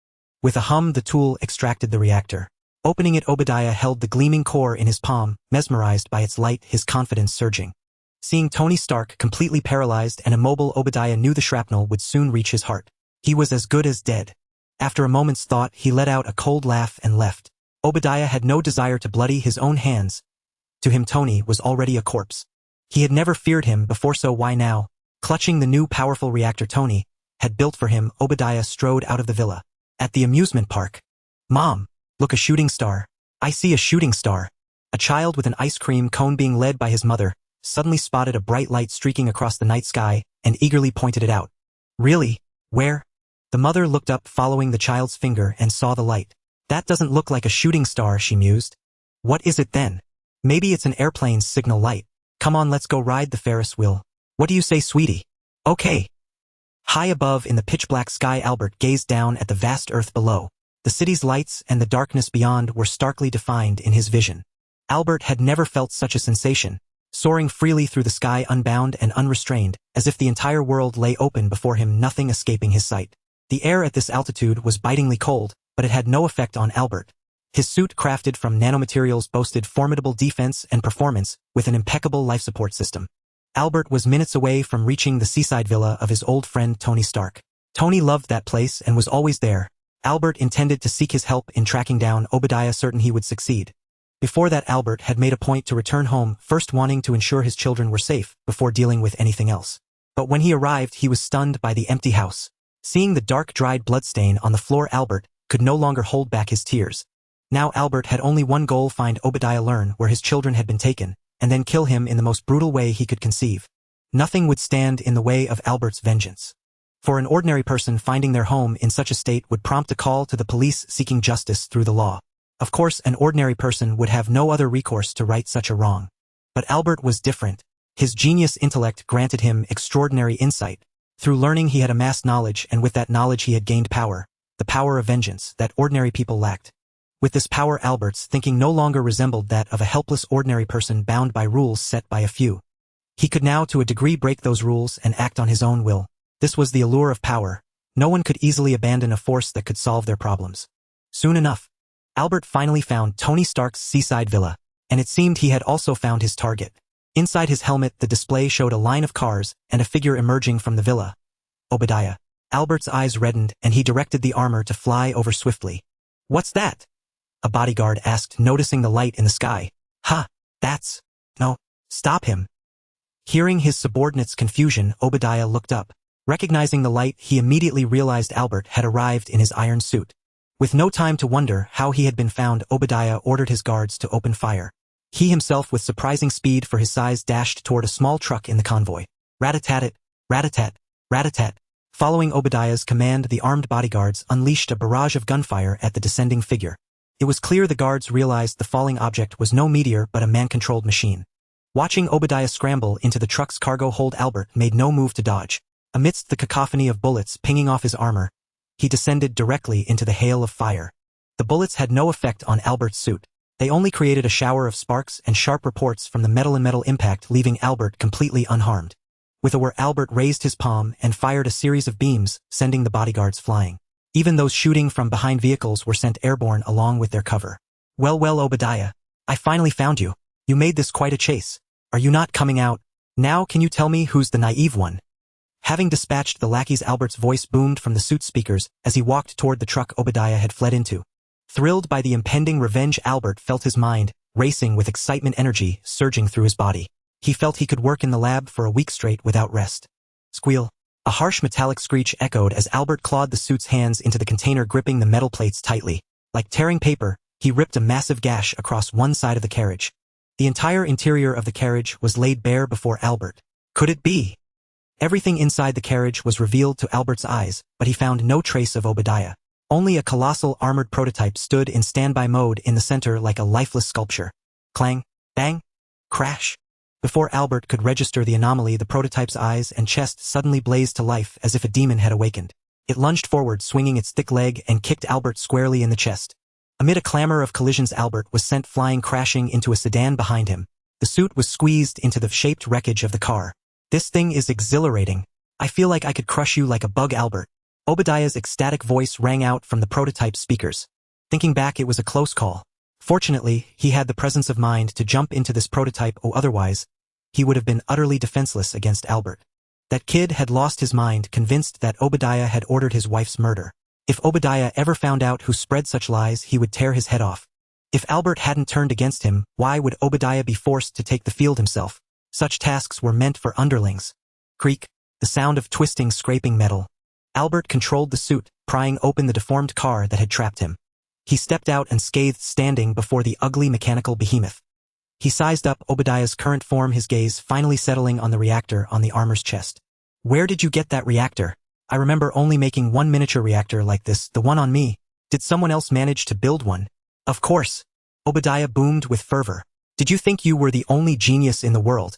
Speaker 1: With a hum, the tool extracted the reactor. Opening it, Obadiah held the gleaming core in his palm, mesmerized by its light, his confidence surging. Seeing Tony Stark completely paralyzed and immobile, Obadiah knew the shrapnel would soon reach his heart. He was as good as dead. After a moment's thought, he let out a cold laugh and left. Obadiah had no desire to bloody his own hands. To him, Tony was already a corpse. He had never feared him before, so why now? Clutching the new powerful reactor Tony had built for him, Obadiah strode out of the villa. At the amusement park. "Mom, look, a shooting star. I see a shooting star." A child with an ice cream cone being led by his mother suddenly spotted a bright light streaking across the night sky and eagerly pointed it out. "Really? Where?" The mother looked up, following the child's finger, and saw the light. That doesn't look like a shooting star, she mused. What is it then? Maybe it's an airplane's signal light. Come on, let's go ride the Ferris wheel. What do you say, sweetie? Okay. High above in the pitch-black sky, Albert gazed down at the vast earth below. The city's lights and the darkness beyond were starkly defined in his vision. Albert had never felt such a sensation, soaring freely through the sky unbound and unrestrained, as if the entire world lay open before him, nothing escaping his sight. The air at this altitude was bitingly cold, but it had no effect on Albert. His suit, crafted from nanomaterials, boasted formidable defense and performance with an impeccable life support system. Albert was minutes away from reaching the seaside villa of his old friend Tony Stark. Tony loved that place and was always there. Albert intended to seek his help in tracking down Obadiah, certain he would succeed. Before that, Albert had made a point to return home, first wanting to ensure his children were safe before dealing with anything else. But when he arrived, he was stunned by the empty house. Seeing the dark, dried bloodstain on the floor, Albert could no longer hold back his tears. Now Albert had only one goal: find Obadiah, learn where his children had been taken, and then kill him in the most brutal way he could conceive. Nothing would stand in the way of Albert's vengeance. For an ordinary person, finding their home in such a state would prompt a call to the police seeking justice through the law. Of course, an ordinary person would have no other recourse to right such a wrong. But Albert was different. His genius intellect granted him extraordinary insight. Through learning he had amassed knowledge, and with that knowledge he had gained power, the power of vengeance that ordinary people lacked. With this power, Albert's thinking no longer resembled that of a helpless ordinary person bound by rules set by a few. He could now to a degree break those rules and act on his own will. This was the allure of power. No one could easily abandon a force that could solve their problems. Soon enough, Albert finally found Tony Stark's seaside villa, and it seemed he had also found his target. Inside his helmet, the display showed a line of cars and a figure emerging from the villa. Obadiah. Albert's eyes reddened, and he directed the armor to fly over swiftly. What's that? A bodyguard asked, noticing the light in the sky. Ha! That's... No, stop him. Hearing his subordinate's confusion, Obadiah looked up. Recognizing the light, he immediately realized Albert had arrived in his iron suit. With no time to wonder how he had been found, Obadiah ordered his guards to open fire. He himself, with surprising speed for his size, dashed toward a small truck in the convoy. Rat-a-tat-tat, rat-a-tat, rat-a-tat. Following Obadiah's command, the armed bodyguards unleashed a barrage of gunfire at the descending figure. It was clear the guards realized the falling object was no meteor but a man-controlled machine. Watching Obadiah scramble into the truck's cargo hold, Albert made no move to dodge. Amidst the cacophony of bullets pinging off his armor, he descended directly into the hail of fire. The bullets had no effect on Albert's suit. They only created a shower of sparks and sharp reports from the metal-on-metal impact, leaving Albert completely unharmed. With a whir, Albert raised his palm and fired a series of beams, sending the bodyguards flying. Even those shooting from behind vehicles were sent airborne along with their cover. Well, Obadiah, I finally found you. You made this quite a chase. Are you not coming out? Now can you tell me who's the naive one? Having dispatched the lackeys, Albert's voice boomed from the suit speakers as he walked toward the truck Obadiah had fled into. Thrilled by the impending revenge, Albert felt his mind racing with excitement, energy surging through his body. He felt he could work in the lab for a week straight without rest. Squeal. A harsh metallic screech echoed as Albert clawed the suit's hands into the container, gripping the metal plates tightly. Like tearing paper, he ripped a massive gash across one side of the carriage. The entire interior of the carriage was laid bare before Albert. Could it be? Everything inside the carriage was revealed to Albert's eyes, but he found no trace of Obadiah. Only a colossal armored prototype stood in standby mode in the center like a lifeless sculpture. Clang, bang, crash. Before Albert could register the anomaly, the prototype's eyes and chest suddenly blazed to life as if a demon had awakened. It lunged forward, swinging its thick leg, and kicked Albert squarely in the chest. Amid a clamor of collisions, Albert was sent flying, crashing into a sedan behind him. The suit was squeezed into the shaped wreckage of the car. This thing is exhilarating. I feel like I could crush you like a bug, Albert. Obadiah's ecstatic voice rang out from the prototype's speakers. Thinking back, it was a close call. Fortunately, he had the presence of mind to jump into this prototype, or otherwise, he would have been utterly defenseless against Albert. That kid had lost his mind, convinced that Obadiah had ordered his wife's murder. If Obadiah ever found out who spread such lies, he would tear his head off. If Albert hadn't turned against him, why would Obadiah be forced to take the field himself? Such tasks were meant for underlings. Creak, the sound of twisting, scraping metal. Albert controlled the suit, prying open the deformed car that had trapped him. He stepped out unscathed, standing before the ugly mechanical behemoth. He sized up Obadiah's current form, his gaze finally settling on the reactor on the armor's chest. Where did you get that reactor? I remember only making one miniature reactor like this, the one on me. Did someone else manage to build one? Of course. Obadiah boomed with fervor. Did you think you were the only genius in the world?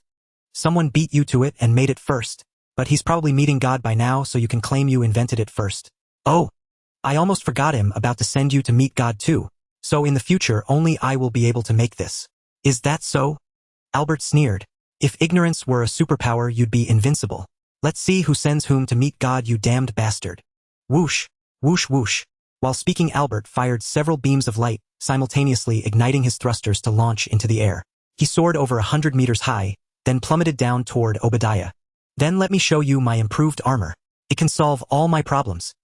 Speaker 1: Someone beat you to it and made it first. But he's probably meeting God by now, so you can claim you invented it first. Oh, I almost forgot him about to send you to meet God too. So in the future only I will be able to make this. Is that so? Albert sneered. If ignorance were a superpower, you'd be invincible. Let's see who sends whom to meet God, you damned bastard. Whoosh, whoosh, whoosh. While speaking, Albert fired several beams of light, simultaneously igniting his thrusters to launch into the air. He soared over 100 meters high, then plummeted down toward Obadiah. Then let me show you my improved armor. It can solve all my problems.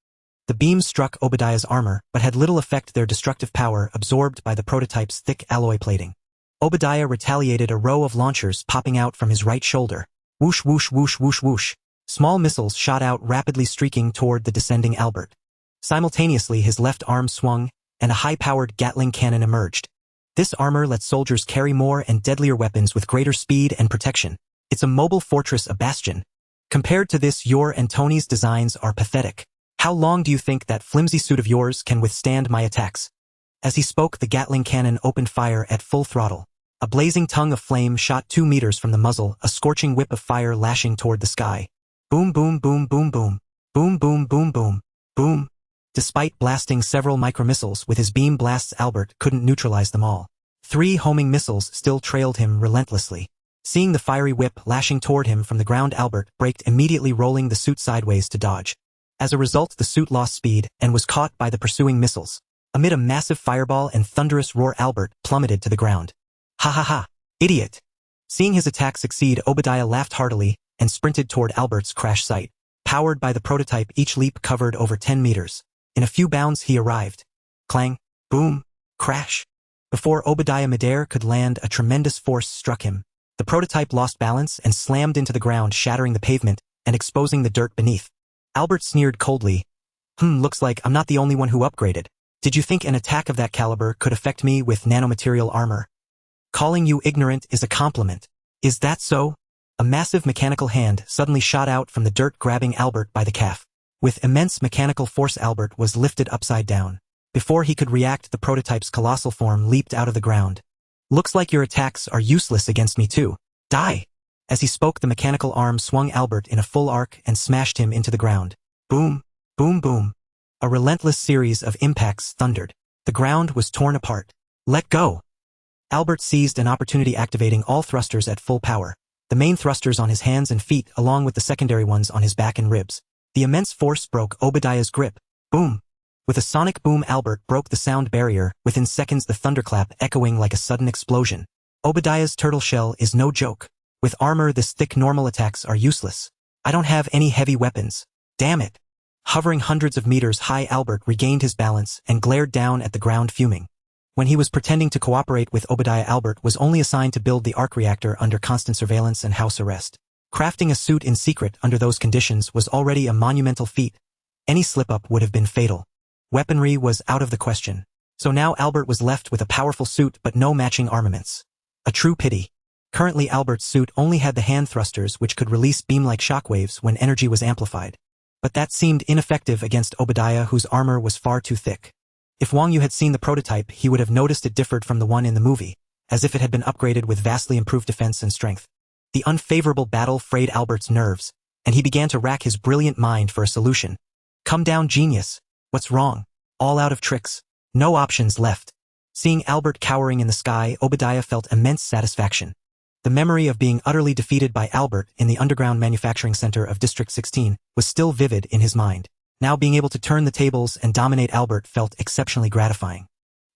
Speaker 1: The beams struck Obadiah's armor, but had little effect, their destructive power absorbed by the prototype's thick alloy plating. Obadiah retaliated, a row of launchers popping out from his right shoulder. Whoosh, whoosh, whoosh, whoosh, whoosh. Small missiles shot out, rapidly streaking toward the descending Albert. Simultaneously, his left arm swung, and a high-powered Gatling cannon emerged. This armor lets soldiers carry more and deadlier weapons with greater speed and protection. It's a mobile fortress, a bastion. Compared to this, your and Tony's designs are pathetic. How long do you think that flimsy suit of yours can withstand my attacks? As he spoke, the Gatling cannon opened fire at full throttle. A blazing tongue of flame shot 2 meters from the muzzle, a scorching whip of fire lashing toward the sky. Boom, boom, boom, boom, boom. Boom, boom, boom, boom. Boom. Despite blasting several micromissiles with his beam blasts, Albert couldn't neutralize them all. 3 homing missiles still trailed him relentlessly. Seeing the fiery whip lashing toward him from the ground, Albert braked, immediately rolling the suit sideways to dodge. As a result, the suit lost speed and was caught by the pursuing missiles. Amid a massive fireball and thunderous roar, Albert plummeted to the ground. Ha ha ha, idiot! Seeing his attack succeed, Obadiah laughed heartily and sprinted toward Albert's crash site. Powered by the prototype, each leap covered over 10 meters. In a few bounds he arrived. Clang, boom, crash. Before Obadiah midair could land, a tremendous force struck him. The prototype lost balance and slammed into the ground, shattering the pavement and exposing the dirt beneath. Albert sneered coldly. Looks like I'm not the only one who upgraded. Did you think an attack of that caliber could affect me with nanomaterial armor? Calling you ignorant is a compliment. Is that so? A massive mechanical hand suddenly shot out from the dirt, grabbing Albert by the calf. With immense mechanical force, Albert was lifted upside down. Before he could react, the prototype's colossal form leaped out of the ground. Looks like your attacks are useless against me too. Die! As he spoke, the mechanical arm swung Albert in a full arc and smashed him into the ground. Boom, boom, boom. A relentless series of impacts thundered. The ground was torn apart. Let go! Albert seized an opportunity, activating all thrusters at full power. The main thrusters on his hands and feet, along with the secondary ones on his back and ribs. The immense force broke Obadiah's grip. Boom! With a sonic boom, Albert broke the sound barrier. Within seconds, the thunderclap echoing like a sudden explosion. Obadiah's turtle shell is no joke. With armor this thick, normal attacks are useless. I don't have any heavy weapons. Damn it! Hovering hundreds of meters high, Albert regained his balance and glared down at the ground, fuming. When he was pretending to cooperate with Obadiah, Albert was only assigned to build the arc reactor under constant surveillance and house arrest. Crafting a suit in secret under those conditions was already a monumental feat. Any slip-up would have been fatal. Weaponry was out of the question. So now Albert was left with a powerful suit but no matching armaments. A true pity. Currently, Albert's suit only had the hand thrusters, which could release beam-like shockwaves when energy was amplified. But that seemed ineffective against Obadiah, whose armor was far too thick. If Wang Yu had seen the prototype, he would have noticed it differed from the one in the movie, as if it had been upgraded with vastly improved defense and strength. The unfavorable battle frayed Albert's nerves, and he began to rack his brilliant mind for a solution. Come down, genius. What's wrong? All out of tricks. No options left. Seeing Albert cowering in the sky, Obadiah felt immense satisfaction. The memory of being utterly defeated by Albert in the underground manufacturing center of District 16 was still vivid in his mind. Now being able to turn the tables and dominate Albert felt exceptionally gratifying.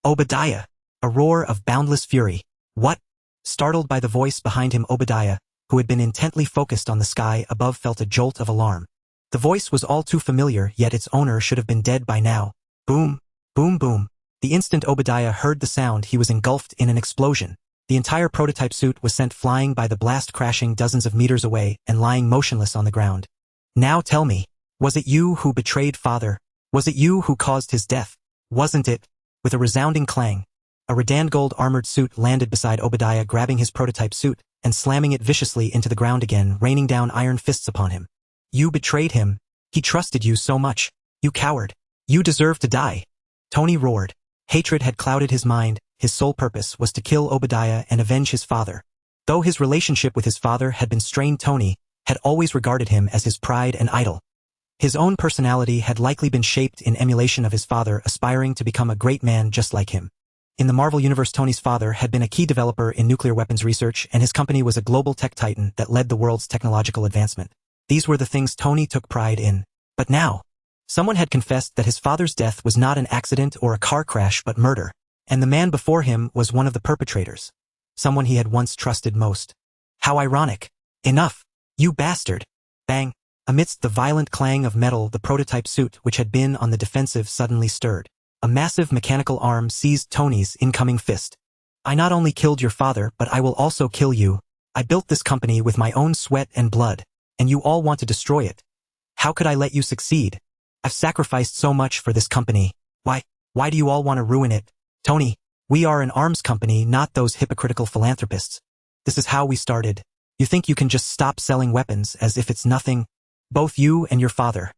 Speaker 1: Obadiah! A roar of boundless fury. What? Startled by the voice behind him, Obadiah, who had been intently focused on the sky above, felt a jolt of alarm. The voice was all too familiar, yet its owner should have been dead by now. Boom, boom, boom. The instant Obadiah heard the sound, he was engulfed in an explosion. The entire prototype suit was sent flying by the blast, crashing dozens of meters away and lying motionless on the ground. Now tell me, was it you who betrayed Father? Was it you who caused his death? Wasn't it? With a resounding clang, a Redan gold armored suit landed beside Obadiah, grabbing his prototype suit and slamming it viciously into the ground again, raining down iron fists upon him. You betrayed him. He trusted you so much. You coward. You deserve to die. Tony roared. Hatred had clouded his mind. His sole purpose was to kill Obadiah and avenge his father. Though his relationship with his father had been strained, Tony had always regarded him as his pride and idol. His own personality had likely been shaped in emulation of his father, aspiring to become a great man just like him. In the Marvel Universe, Tony's father had been a key developer in nuclear weapons research, and his company was a global tech titan that led the world's technological advancement. These were the things Tony took pride in. But now, someone had confessed that his father's death was not an accident or a car crash but murder, and the man before him was one of the perpetrators. Someone he had once trusted most. How ironic. Enough, you bastard. Bang. Amidst the violent clang of metal, the prototype suit, which had been on the defensive, suddenly stirred. A massive mechanical arm seized Tony's incoming fist. I not only killed your father, but I will also kill you. I built this company with my own sweat and blood, and you all want to destroy it. How could I let you succeed? I've sacrificed so much for this company. Why do you all want to ruin it? Tony, we are an arms company, not those hypocritical philanthropists. This is how we started. You think you can just stop selling weapons as if it's nothing? Both you and your father.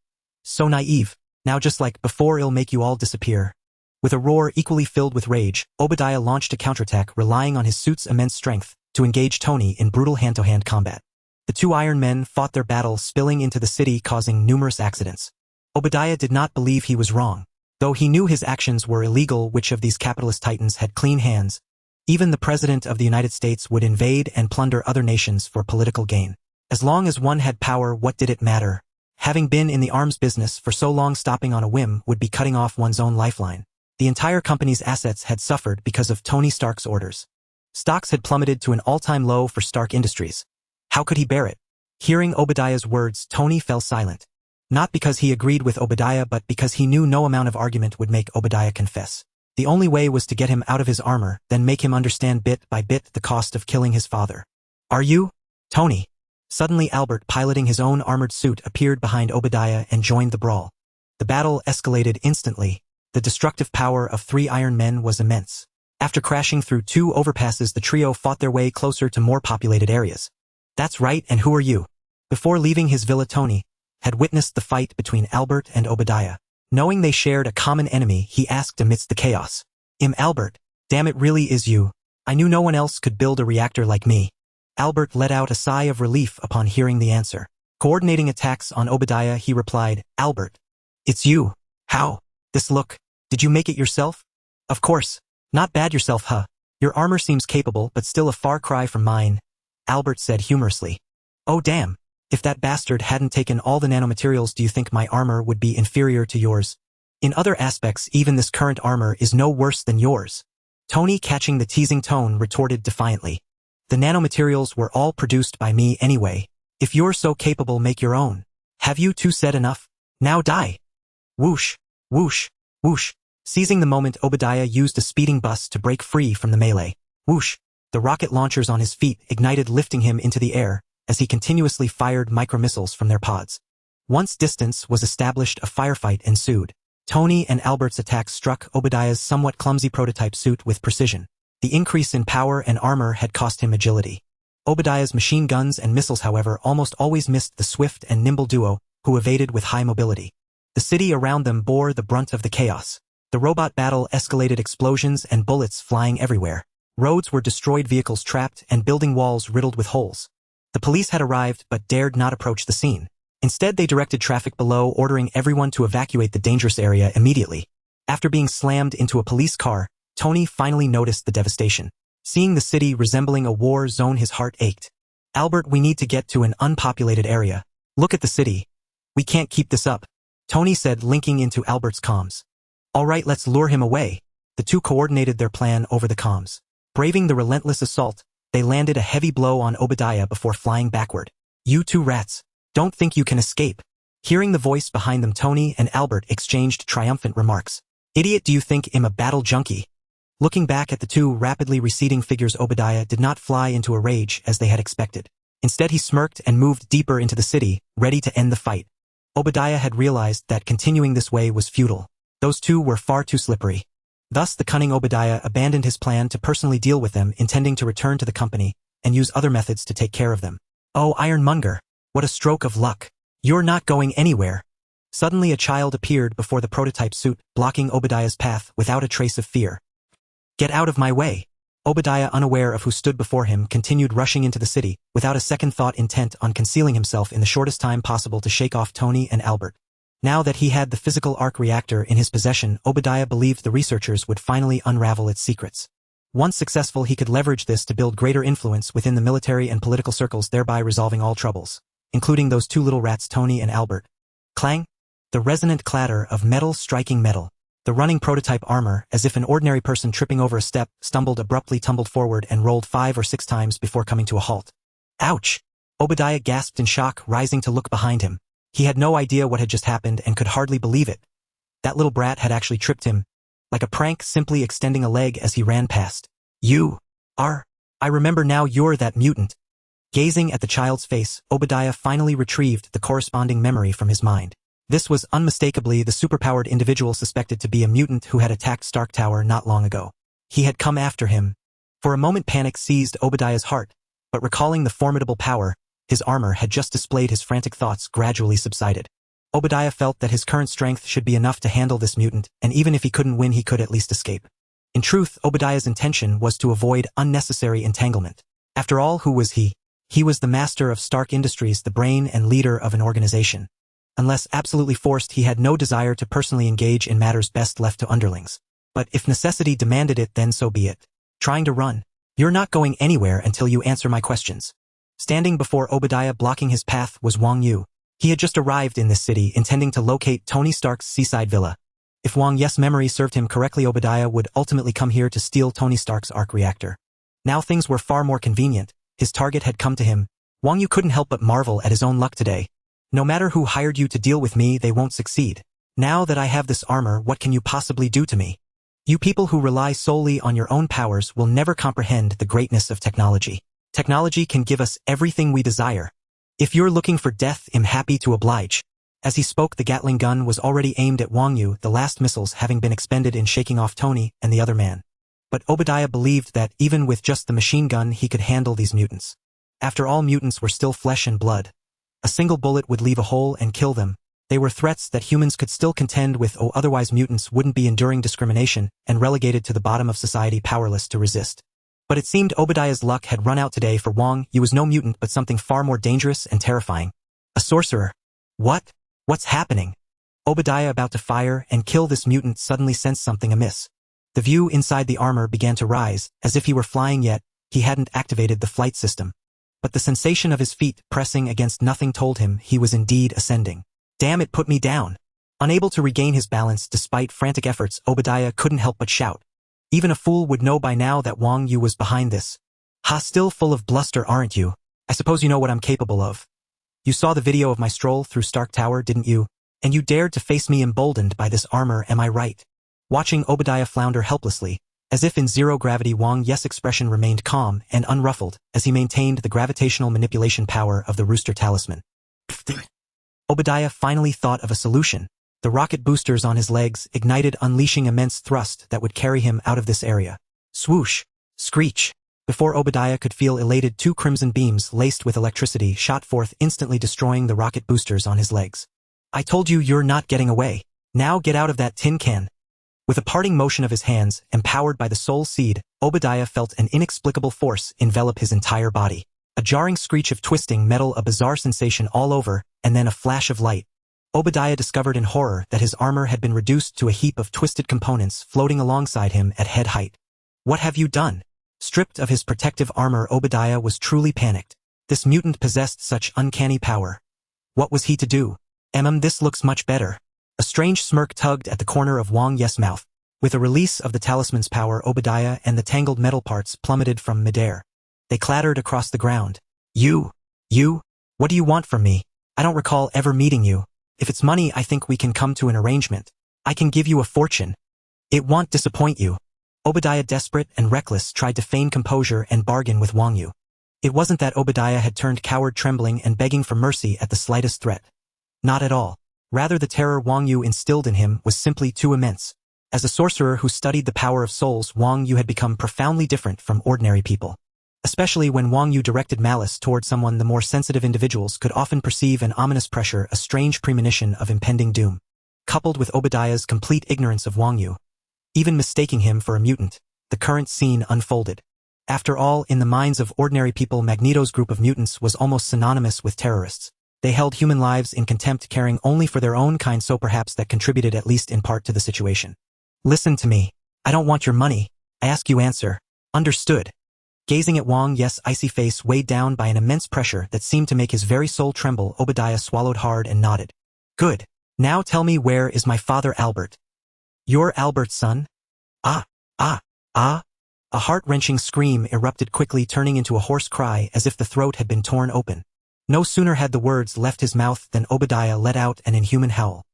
Speaker 1: So naive. Now just like before, it'll make you all disappear. With a roar equally filled with rage, Obadiah launched a counterattack, relying on his suit's immense strength to engage Tony in brutal hand-to-hand combat. The two Iron Men fought their battle, spilling into the city, causing numerous accidents. Obadiah did not believe he was wrong. Though he knew his actions were illegal, which of these capitalist titans had clean hands? Even the President of the United States would invade and plunder other nations for political gain. As long as one had power, what did it matter? Having been in the arms business for so long, stopping on a whim would be cutting off one's own lifeline. The entire company's assets had suffered because of Tony Stark's orders. Stocks had plummeted to an all-time low for Stark Industries. How could he bear it? Hearing Obadiah's words, Tony fell silent. Not because he agreed with Obadiah, but because he knew no amount of argument would make Obadiah confess. The only way was to get him out of his armor, then make him understand bit by bit the cost of killing his father. Are you? Tony. Suddenly Albert, piloting his own armored suit, appeared behind Obadiah and joined the brawl. The battle escalated instantly. The destructive power of 3 Iron Men was immense. After crashing through 2 overpasses, the trio fought their way closer to more populated areas. That's right, and who are you? Before leaving his villa, Tony had witnessed the fight between Albert and Obadiah. Knowing they shared a common enemy, he asked amidst the chaos. Albert, damn, it really is you. I knew no one else could build a reactor like me. Albert let out a sigh of relief upon hearing the answer. Coordinating attacks on Obadiah, he replied, Albert, it's you. How? This look. Did you make it yourself? Of course. Not bad yourself, huh? Your armor seems capable, but still a far cry from mine, Albert said humorously. Oh damn. If that bastard hadn't taken all the nanomaterials, do you think my armor would be inferior to yours? In other aspects, even this current armor is no worse than yours. Tony, catching the teasing tone, retorted defiantly. The nanomaterials were all produced by me anyway. If you're so capable, make your own. Have you two said enough? Now die. Whoosh, whoosh, whoosh. Seizing the moment, Obadiah used a speeding bus to break free from the melee. Whoosh. The rocket launchers on his feet ignited, lifting him into the air as he continuously fired micromissiles from their pods. Once distance was established, a firefight ensued. Tony and Albert's attacks struck Obadiah's somewhat clumsy prototype suit with precision. The increase in power and armor had cost him agility. Obadiah's machine guns and missiles, however, almost always missed the swift and nimble duo, who evaded with high mobility. The city around them bore the brunt of the chaos. The robot battle escalated, explosions and bullets flying everywhere. Roads were destroyed, vehicles trapped, and building walls riddled with holes. The police had arrived but dared not approach the scene. Instead, they directed traffic below, ordering everyone to evacuate the dangerous area immediately. After being slammed into a police car, Tony finally noticed the devastation. Seeing the city resembling a war zone, his heart ached. Albert, we need to get to an unpopulated area. Look at the city. We can't keep this up, Tony said, linking into Albert's comms. All right, let's lure him away. The two coordinated their plan over the comms. Braving the relentless assault, they landed a heavy blow on Obadiah before flying backward. You two rats. Don't think you can escape. Hearing the voice behind them, Tony and Albert exchanged triumphant remarks. Idiot, do you think I'm a battle junkie? Looking back at the two rapidly receding figures, Obadiah did not fly into a rage as they had expected. Instead, he smirked and moved deeper into the city, ready to end the fight. Obadiah had realized that continuing this way was futile. Those two were far too slippery. Thus, the cunning Obadiah abandoned his plan to personally deal with them, intending to return to the company and use other methods to take care of them. Oh, Ironmonger, what a stroke of luck. You're not going anywhere. Suddenly a child appeared before the prototype suit, blocking Obadiah's path without a trace of fear. "Get out of my way!" Obadiah, unaware of who stood before him, continued rushing into the city, without a second thought, intent on concealing himself in the shortest time possible to shake off Tony and Albert. Now that he had the physical arc reactor in his possession, Obadiah believed the researchers would finally unravel its secrets. Once successful, he could leverage this to build greater influence within the military and political circles, thereby resolving all troubles, including those two little rats, Tony and Albert. Clang! The resonant clatter of metal striking metal. The running prototype armor, as if an ordinary person tripping over a step, abruptly tumbled forward and rolled 5 or 6 times before coming to a halt. Ouch! Obadiah gasped in shock, rising to look behind him. He had no idea what had just happened and could hardly believe it. That little brat had actually tripped him, like a prank, simply extending a leg as he ran past. "You are... I remember now, you're that mutant." Gazing at the child's face, Obadiah finally retrieved the corresponding memory from his mind. This was unmistakably the superpowered individual suspected to be a mutant who had attacked Stark Tower not long ago. He had come after him. For a moment panic seized Obadiah's heart, but recalling the formidable power his armor had just displayed, his frantic thoughts gradually subsided. Obadiah felt that his current strength should be enough to handle this mutant, and even if he couldn't win, he could at least escape. In truth, Obadiah's intention was to avoid unnecessary entanglement. After all, who was he? He was the master of Stark Industries, the brain and leader of an organization. Unless absolutely forced, he had no desire to personally engage in matters best left to underlings. But if necessity demanded it, then so be it. Trying to run? You're not going anywhere until you answer my questions. Standing before Obadiah, blocking his path, was Wang Yu. He had just arrived in this city, intending to locate Tony Stark's seaside villa. If Wang Yu's memory served him correctly, Obadiah would ultimately come here to steal Tony Stark's arc reactor. Now things were far more convenient. His target had come to him. Wang Yu couldn't help but marvel at his own luck today. No matter who hired you to deal with me, they won't succeed. Now that I have this armor, what can you possibly do to me? You people who rely solely on your own powers will never comprehend the greatness of technology. Technology can give us everything we desire. If you're looking for death, I'm happy to oblige. As he spoke, the Gatling gun was already aimed at Wang Yu, the last missiles having been expended in shaking off Tony and the other man. But Obadiah believed that even with just the machine gun, he could handle these mutants. After all, mutants were still flesh and blood. A single bullet would leave a hole and kill them. They were threats that humans could still contend with, otherwise mutants wouldn't be enduring discrimination and relegated to the bottom of society, powerless to resist. But it seemed Obadiah's luck had run out today, for Wang Yu was no mutant but something far more dangerous and terrifying. A sorcerer. What? What's happening? Obadiah, about to fire and kill this mutant, suddenly sensed something amiss. The view inside the armor began to rise, as if he were flying, yet he hadn't activated the flight system. But the sensation of his feet pressing against nothing told him he was indeed ascending. Damn, it put me down. Unable to regain his balance despite frantic efforts, Obadiah couldn't help but shout. Even a fool would know by now that Wang Yu was behind this. "Ha, still full of bluster, aren't you? I suppose you know what I'm capable of. You saw the video of my stroll through Stark Tower, didn't you? And you dared to face me emboldened by this armor, am I right?" Watching Obadiah flounder helplessly, as if in zero gravity, Wang Yu's expression remained calm and unruffled as he maintained the gravitational manipulation power of the Rooster Talisman. Obadiah finally thought of a solution. The rocket boosters on his legs ignited, unleashing immense thrust that would carry him out of this area. Swoosh! Screech! Before Obadiah could feel elated, 2 crimson beams laced with electricity shot forth, instantly destroying the rocket boosters on his legs. "I told you, you're not getting away. Now get out of that tin can." With a parting motion of his hands, empowered by the soul seed, Obadiah felt an inexplicable force envelop his entire body. A jarring screech of twisting metal, a bizarre sensation all over, and then a flash of light. Obadiah discovered in horror that his armor had been reduced to a heap of twisted components floating alongside him at head height. "What have you done?" Stripped of his protective armor, Obadiah was truly panicked. This mutant possessed such uncanny power. What was he to do? This looks much better." A strange smirk tugged at the corner of Wang Yu's mouth. With a release of the talisman's power, Obadiah and the tangled metal parts plummeted from midair. They clattered across the ground. You? What do you want from me? I don't recall ever meeting you. If it's money, I think we can come to an arrangement. I can give you a fortune. It won't disappoint you." Obadiah, desperate and reckless, tried to feign composure and bargain with Wang Yu. It wasn't that Obadiah had turned coward, trembling and begging for mercy at the slightest threat. Not at all. Rather, the terror Wang Yu instilled in him was simply too immense. As a sorcerer who studied the power of souls, Wang Yu had become profoundly different from ordinary people. Especially when Wang Yu directed malice toward someone, the more sensitive individuals could often perceive an ominous pressure, a strange premonition of impending doom. Coupled with Obadiah's complete ignorance of Wang Yu, even mistaking him for a mutant, the current scene unfolded. After all, in the minds of ordinary people, Magneto's group of mutants was almost synonymous with terrorists. They held human lives in contempt, caring only for their own kind, so perhaps that contributed at least in part to the situation. Listen to me. I don't want your money. I ask you answer. Understood. Gazing at Wang Yu's icy face weighed down by an immense pressure that seemed to make his very soul tremble, Obadiah swallowed hard and nodded. Good. Now tell me, where is my father Albert? You're Albert's son? Ah. A heart-wrenching scream erupted quickly, turning into a hoarse cry as if the throat had been torn open. No sooner had the words left his mouth than Obadiah let out an inhuman howl.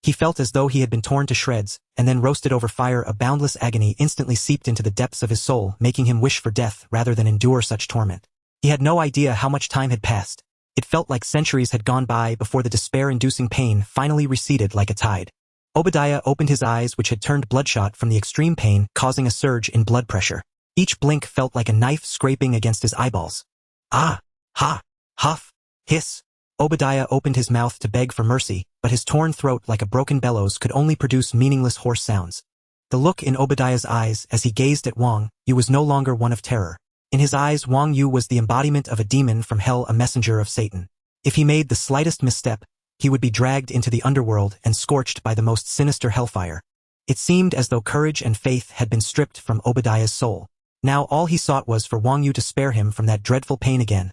Speaker 1: He felt as though he had been torn to shreds, and then roasted over fire. A boundless agony instantly seeped into the depths of his soul, making him wish for death rather than endure such torment. He had no idea how much time had passed. It felt like centuries had gone by before the despair-inducing pain finally receded like a tide. Obadiah opened his eyes, which had turned bloodshot from the extreme pain, causing a surge in blood pressure. Each blink felt like a knife scraping against his eyeballs. Ah! Ha! Huff! Hiss! Obadiah opened his mouth to beg for mercy, but his torn throat, like a broken bellows, could only produce meaningless hoarse sounds. The look in Obadiah's eyes as he gazed at Wang Yu was no longer one of terror. In his eyes, Wang Yu was the embodiment of a demon from hell, a messenger of Satan. If he made the slightest misstep, he would be dragged into the underworld and scorched by the most sinister hellfire. It seemed as though courage and faith had been stripped from Obadiah's soul. Now all he sought was for Wang Yu to spare him from that dreadful pain again.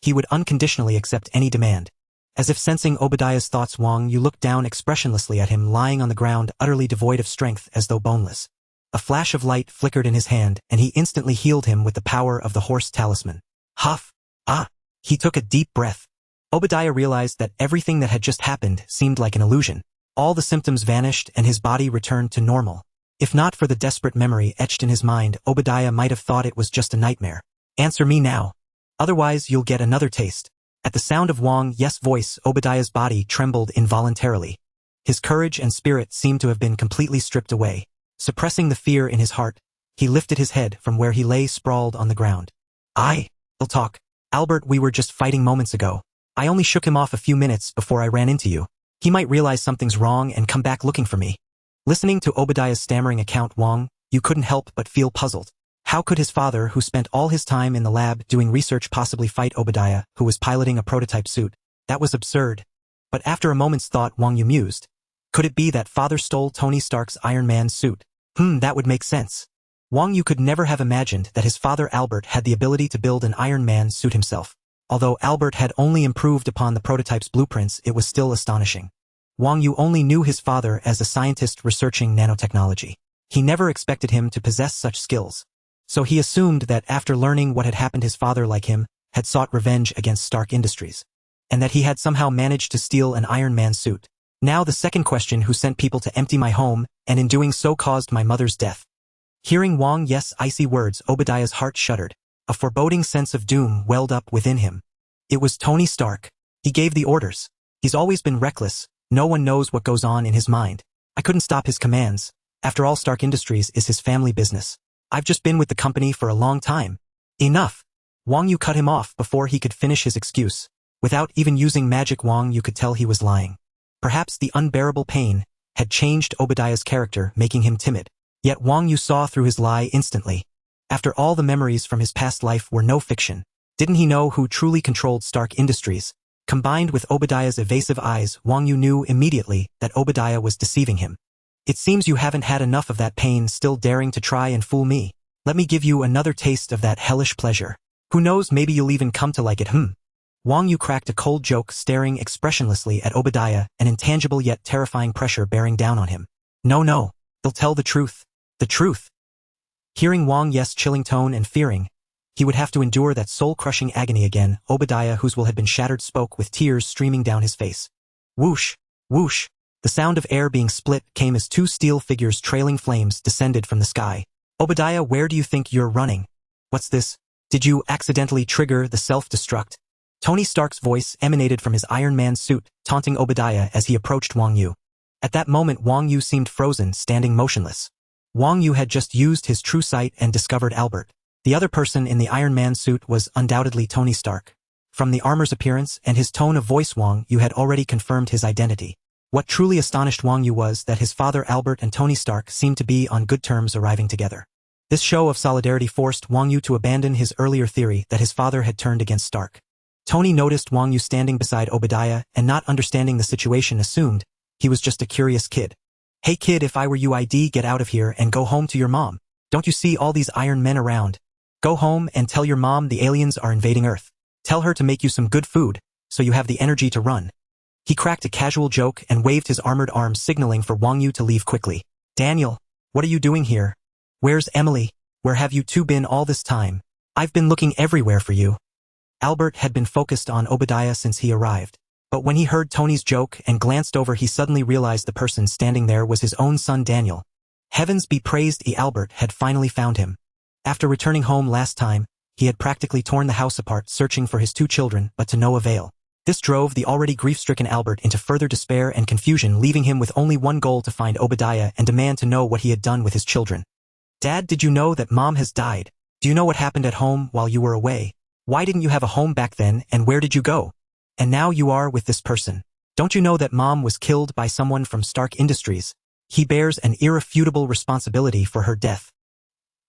Speaker 1: He would unconditionally accept any demand. As if sensing Obadiah's thoughts, Wang Yu looked down expressionlessly at him, lying on the ground, utterly devoid of strength, as though boneless. A flash of light flickered in his hand, and he instantly healed him with the power of the horse talisman. Huff! Ah! He took a deep breath. Obadiah realized that everything that had just happened seemed like an illusion. All the symptoms vanished and his body returned to normal. If not for the desperate memory etched in his mind, Obadiah might have thought it was just a nightmare. Answer me now. Otherwise you'll get another taste. At the sound of Wang Yu's voice, Obadiah's body trembled involuntarily. His courage and spirit seemed to have been completely stripped away. Suppressing the fear in his heart, he lifted his head from where he lay sprawled on the ground. I'll talk. Albert, we were just fighting moments ago. I only shook him off a few minutes before I ran into you. He might realize something's wrong and come back looking for me. Listening to Obadiah's stammering account, Wang Yu couldn't help but feel puzzled. How could his father, who spent all his time in the lab doing research, possibly fight Obadiah, who was piloting a prototype suit? That was absurd. But after a moment's thought, Wang Yu mused. Could it be that father stole Tony Stark's Iron Man suit? That would make sense. Wang Yu could never have imagined that his father Albert had the ability to build an Iron Man suit himself. Although Albert had only improved upon the prototype's blueprints, it was still astonishing. Wang Yu only knew his father as a scientist researching nanotechnology. He never expected him to possess such skills. So he assumed that after learning what had happened, his father, like him, had sought revenge against Stark Industries, and that he had somehow managed to steal an Iron Man suit. Now the second question: who sent people to empty my home, and in doing so caused my mother's death? Hearing Wang Yu's icy words, Obadiah's heart shuddered. A foreboding sense of doom welled up within him. It was Tony Stark. He gave the orders. He's always been reckless. No one knows what goes on in his mind. I couldn't stop his commands. After all, Stark Industries is his family business. I've just been with the company for a long time. Enough. Wang Yu cut him off before he could finish his excuse. Without even using magic, Wang Yu could tell he was lying. Perhaps the unbearable pain had changed Obadiah's character, making him timid. Yet Wang Yu saw through his lie instantly. After all, the memories from his past life were no fiction. Didn't he know who truly controlled Stark Industries? Combined with Obadiah's evasive eyes, Wang Yu knew immediately that Obadiah was deceiving him. It seems you haven't had enough of that pain, still daring to try and fool me. Let me give you another taste of that hellish pleasure. Who knows, maybe you'll even come to like it. Wang Yu cracked a cold joke, staring expressionlessly at Obadiah, an intangible yet terrifying pressure bearing down on him. No, they'll tell the truth. The truth. Hearing Wang Yu's chilling tone and fearing he would have to endure that soul-crushing agony again, Obadiah, whose will had been shattered, spoke with tears streaming down his face. Whoosh, whoosh. The sound of air being split came as two steel figures trailing flames descended from the sky. Obadiah, where do you think you're running? What's this? Did you accidentally trigger the self-destruct? Tony Stark's voice emanated from his Iron Man suit, taunting Obadiah as he approached Wang Yu. At that moment, Wang Yu seemed frozen, standing motionless. Wang Yu had just used his true sight and discovered Albert. The other person in the Iron Man suit was undoubtedly Tony Stark. From the armor's appearance and his tone of voice, Wang Yu had already confirmed his identity. What truly astonished Wang Yu was that his father Albert and Tony Stark seemed to be on good terms arriving together. This show of solidarity forced Wang Yu to abandon his earlier theory that his father had turned against Stark. Tony noticed Wang Yu standing beside Obadiah and, not understanding the situation, assumed he was just a curious kid. "Hey kid, if I were you, I'd get out of here and go home to your mom. Don't you see all these Iron Men around? Go home and tell your mom the aliens are invading Earth. Tell her to make you some good food, so you have the energy to run." He cracked a casual joke and waved his armored arm, signaling for Wang Yu to leave quickly. "Daniel, what are you doing here? Where's Emily? Where have you two been all this time? I've been looking everywhere for you." Albert had been focused on Obadiah since he arrived. But when he heard Tony's joke and glanced over, he suddenly realized the person standing there was his own son Daniel. Heavens be praised, Albert had finally found him. After returning home last time, he had practically torn the house apart searching for his two children, but to no avail. This drove the already grief-stricken Albert into further despair and confusion, leaving him with only one goal: to find Obadiah and demand to know what he had done with his children. "Dad, did you know that Mom has died? Do you know what happened at home while you were away? Why didn't you have a home back then, and where did you go? And now you are with this person. Don't you know that Mom was killed by someone from Stark Industries? He bears an irrefutable responsibility for her death."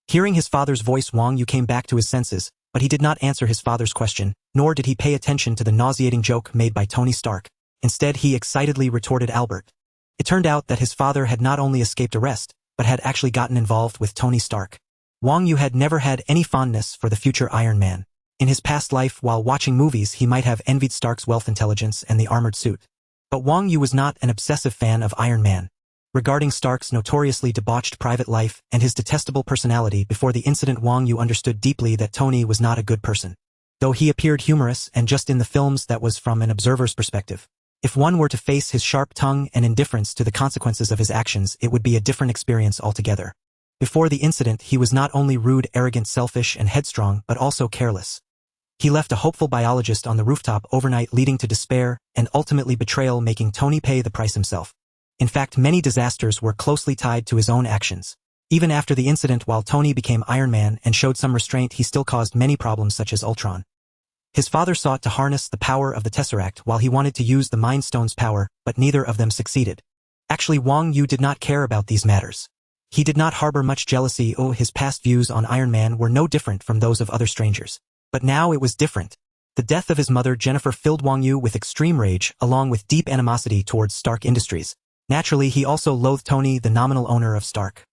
Speaker 1: Hearing his father's voice, Wang Yu came back to his senses, but he did not answer his father's question, nor did he pay attention to the nauseating joke made by Tony Stark. Instead, he excitedly retorted Albert. It turned out that his father had not only escaped arrest, but had actually gotten involved with Tony Stark. Wang Yu had never had any fondness for the future Iron Man. In his past life, while watching movies, he might have envied Stark's wealth, intelligence, and the armored suit. But Wang Yu was not an obsessive fan of Iron Man. Regarding Stark's notoriously debauched private life and his detestable personality before the incident, Wang Yu understood deeply that Tony was not a good person. Though he appeared humorous and just in the films, that was from an observer's perspective. If one were to face his sharp tongue and indifference to the consequences of his actions, it would be a different experience altogether. Before the incident, he was not only rude, arrogant, selfish, and headstrong, but also careless. He left a hopeful biologist on the rooftop overnight, leading to despair and ultimately betrayal, making Tony pay the price himself. In fact, many disasters were closely tied to his own actions. Even after the incident, while Tony became Iron Man and showed some restraint, he still caused many problems, such as Ultron. His father sought to harness the power of the Tesseract while he wanted to use the Mind Stone's power, but neither of them succeeded. Actually, Wang Yu did not care about these matters. He did not harbor much jealousy. His past views on Iron Man were no different from those of other strangers. But now it was different. The death of his mother, Jennifer, filled Wang Yu with extreme rage, along with deep animosity towards Stark Industries. Naturally, he also loathed Tony, the nominal owner of Stark.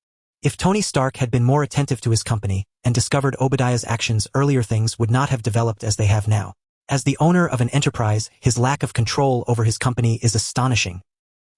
Speaker 1: If Tony Stark had been more attentive to his company and discovered Obadiah's actions earlier, things would not have developed as they have now. As the owner of an enterprise, his lack of control over his company is astonishing.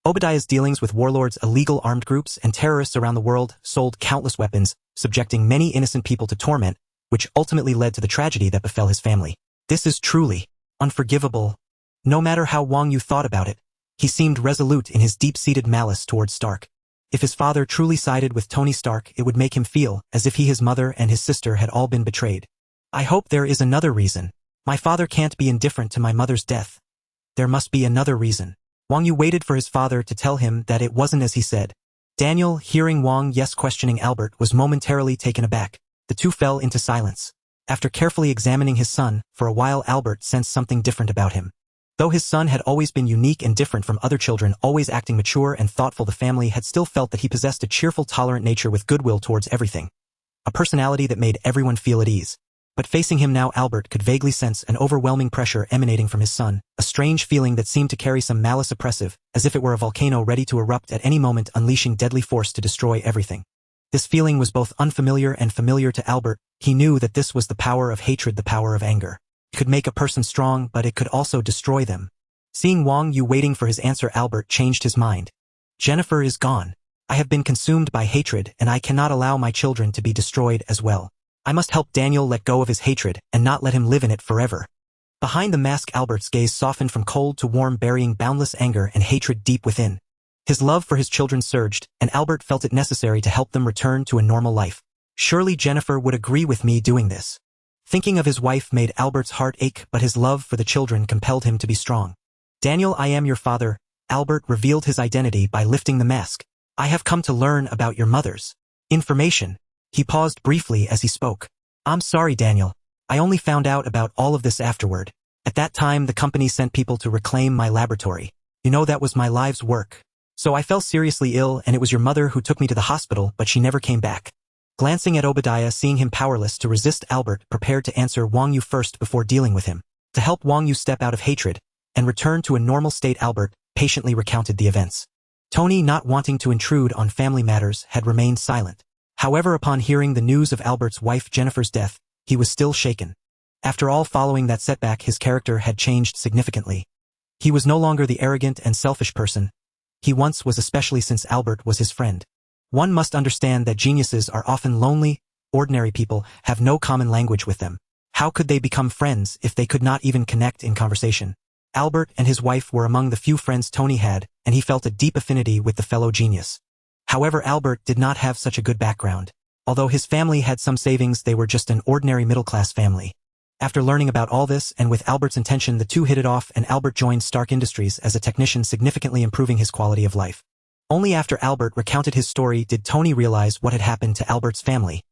Speaker 1: Obadiah's dealings with warlords, illegal armed groups, and terrorists around the world sold countless weapons, subjecting many innocent people to torment, which ultimately led to the tragedy that befell his family. This is truly unforgivable. No matter how Wang Yu thought about it, he seemed resolute in his deep-seated malice towards Stark. If his father truly sided with Tony Stark, it would make him feel as if he, his mother, and his sister had all been betrayed. "I hope there is another reason. My father can't be indifferent to my mother's death. There must be another reason." Wang Yu waited for his father to tell him that it wasn't as he said. Daniel, hearing Wang Yu's questioning Albert, was momentarily taken aback. The two fell into silence. After carefully examining his son, for a while Albert sensed something different about him. Though his son had always been unique and different from other children, always acting mature and thoughtful, the family had still felt that he possessed a cheerful, tolerant nature with goodwill towards everything. A personality that made everyone feel at ease. But facing him now, Albert could vaguely sense an overwhelming pressure emanating from his son, a strange feeling that seemed to carry some malice, oppressive, as if it were a volcano ready to erupt at any moment, unleashing deadly force to destroy everything. This feeling was both unfamiliar and familiar to Albert. He knew that this was the power of hatred, the power of anger. It could make a person strong, but it could also destroy them. Seeing Wang Yu waiting for his answer, Albert changed his mind. "Jennifer is gone. I have been consumed by hatred, and I cannot allow my children to be destroyed as well. I must help Daniel let go of his hatred and not let him live in it forever." Behind the mask, Albert's gaze softened from cold to warm, burying boundless anger and hatred deep within. His love for his children surged, and Albert felt it necessary to help them return to a normal life. Surely Jennifer would agree with me doing this. Thinking of his wife made Albert's heart ache, but his love for the children compelled him to be strong. "Daniel, I am your father." Albert revealed his identity by lifting the mask. "I have come to learn about your mother's information." He paused briefly as he spoke. I'm sorry, Daniel. I only found out about all of this afterward. At that time, the company sent people to reclaim my laboratory. You know, that was my life's work. So I fell seriously ill, and it was your mother who took me to the hospital, but she never came back. Glancing at Obadiah, seeing him powerless to resist, Albert prepared to answer Wang Yu first before dealing with him. To help Wang Yu step out of hatred and return to a normal state, Albert patiently recounted the events. Tony, not wanting to intrude on family matters, had remained silent. However, upon hearing the news of Albert's wife Jennifer's death, he was still shaken. After all, following that setback, his character had changed significantly. He was no longer the arrogant and selfish person he once was, especially since Albert was his friend. One must understand that geniuses are often lonely. Ordinary people have no common language with them. How could they become friends if they could not even connect in conversation? Albert and his wife were among the few friends Tony had, and he felt a deep affinity with the fellow genius. However, Albert did not have such a good background. Although his family had some savings, they were just an ordinary middle-class family. After learning about all this, and with Albert's intention, the two hit it off, and Albert joined Stark Industries as a technician, significantly improving his quality of life. Only after Albert recounted his story did Tony realize what had happened to Albert's family.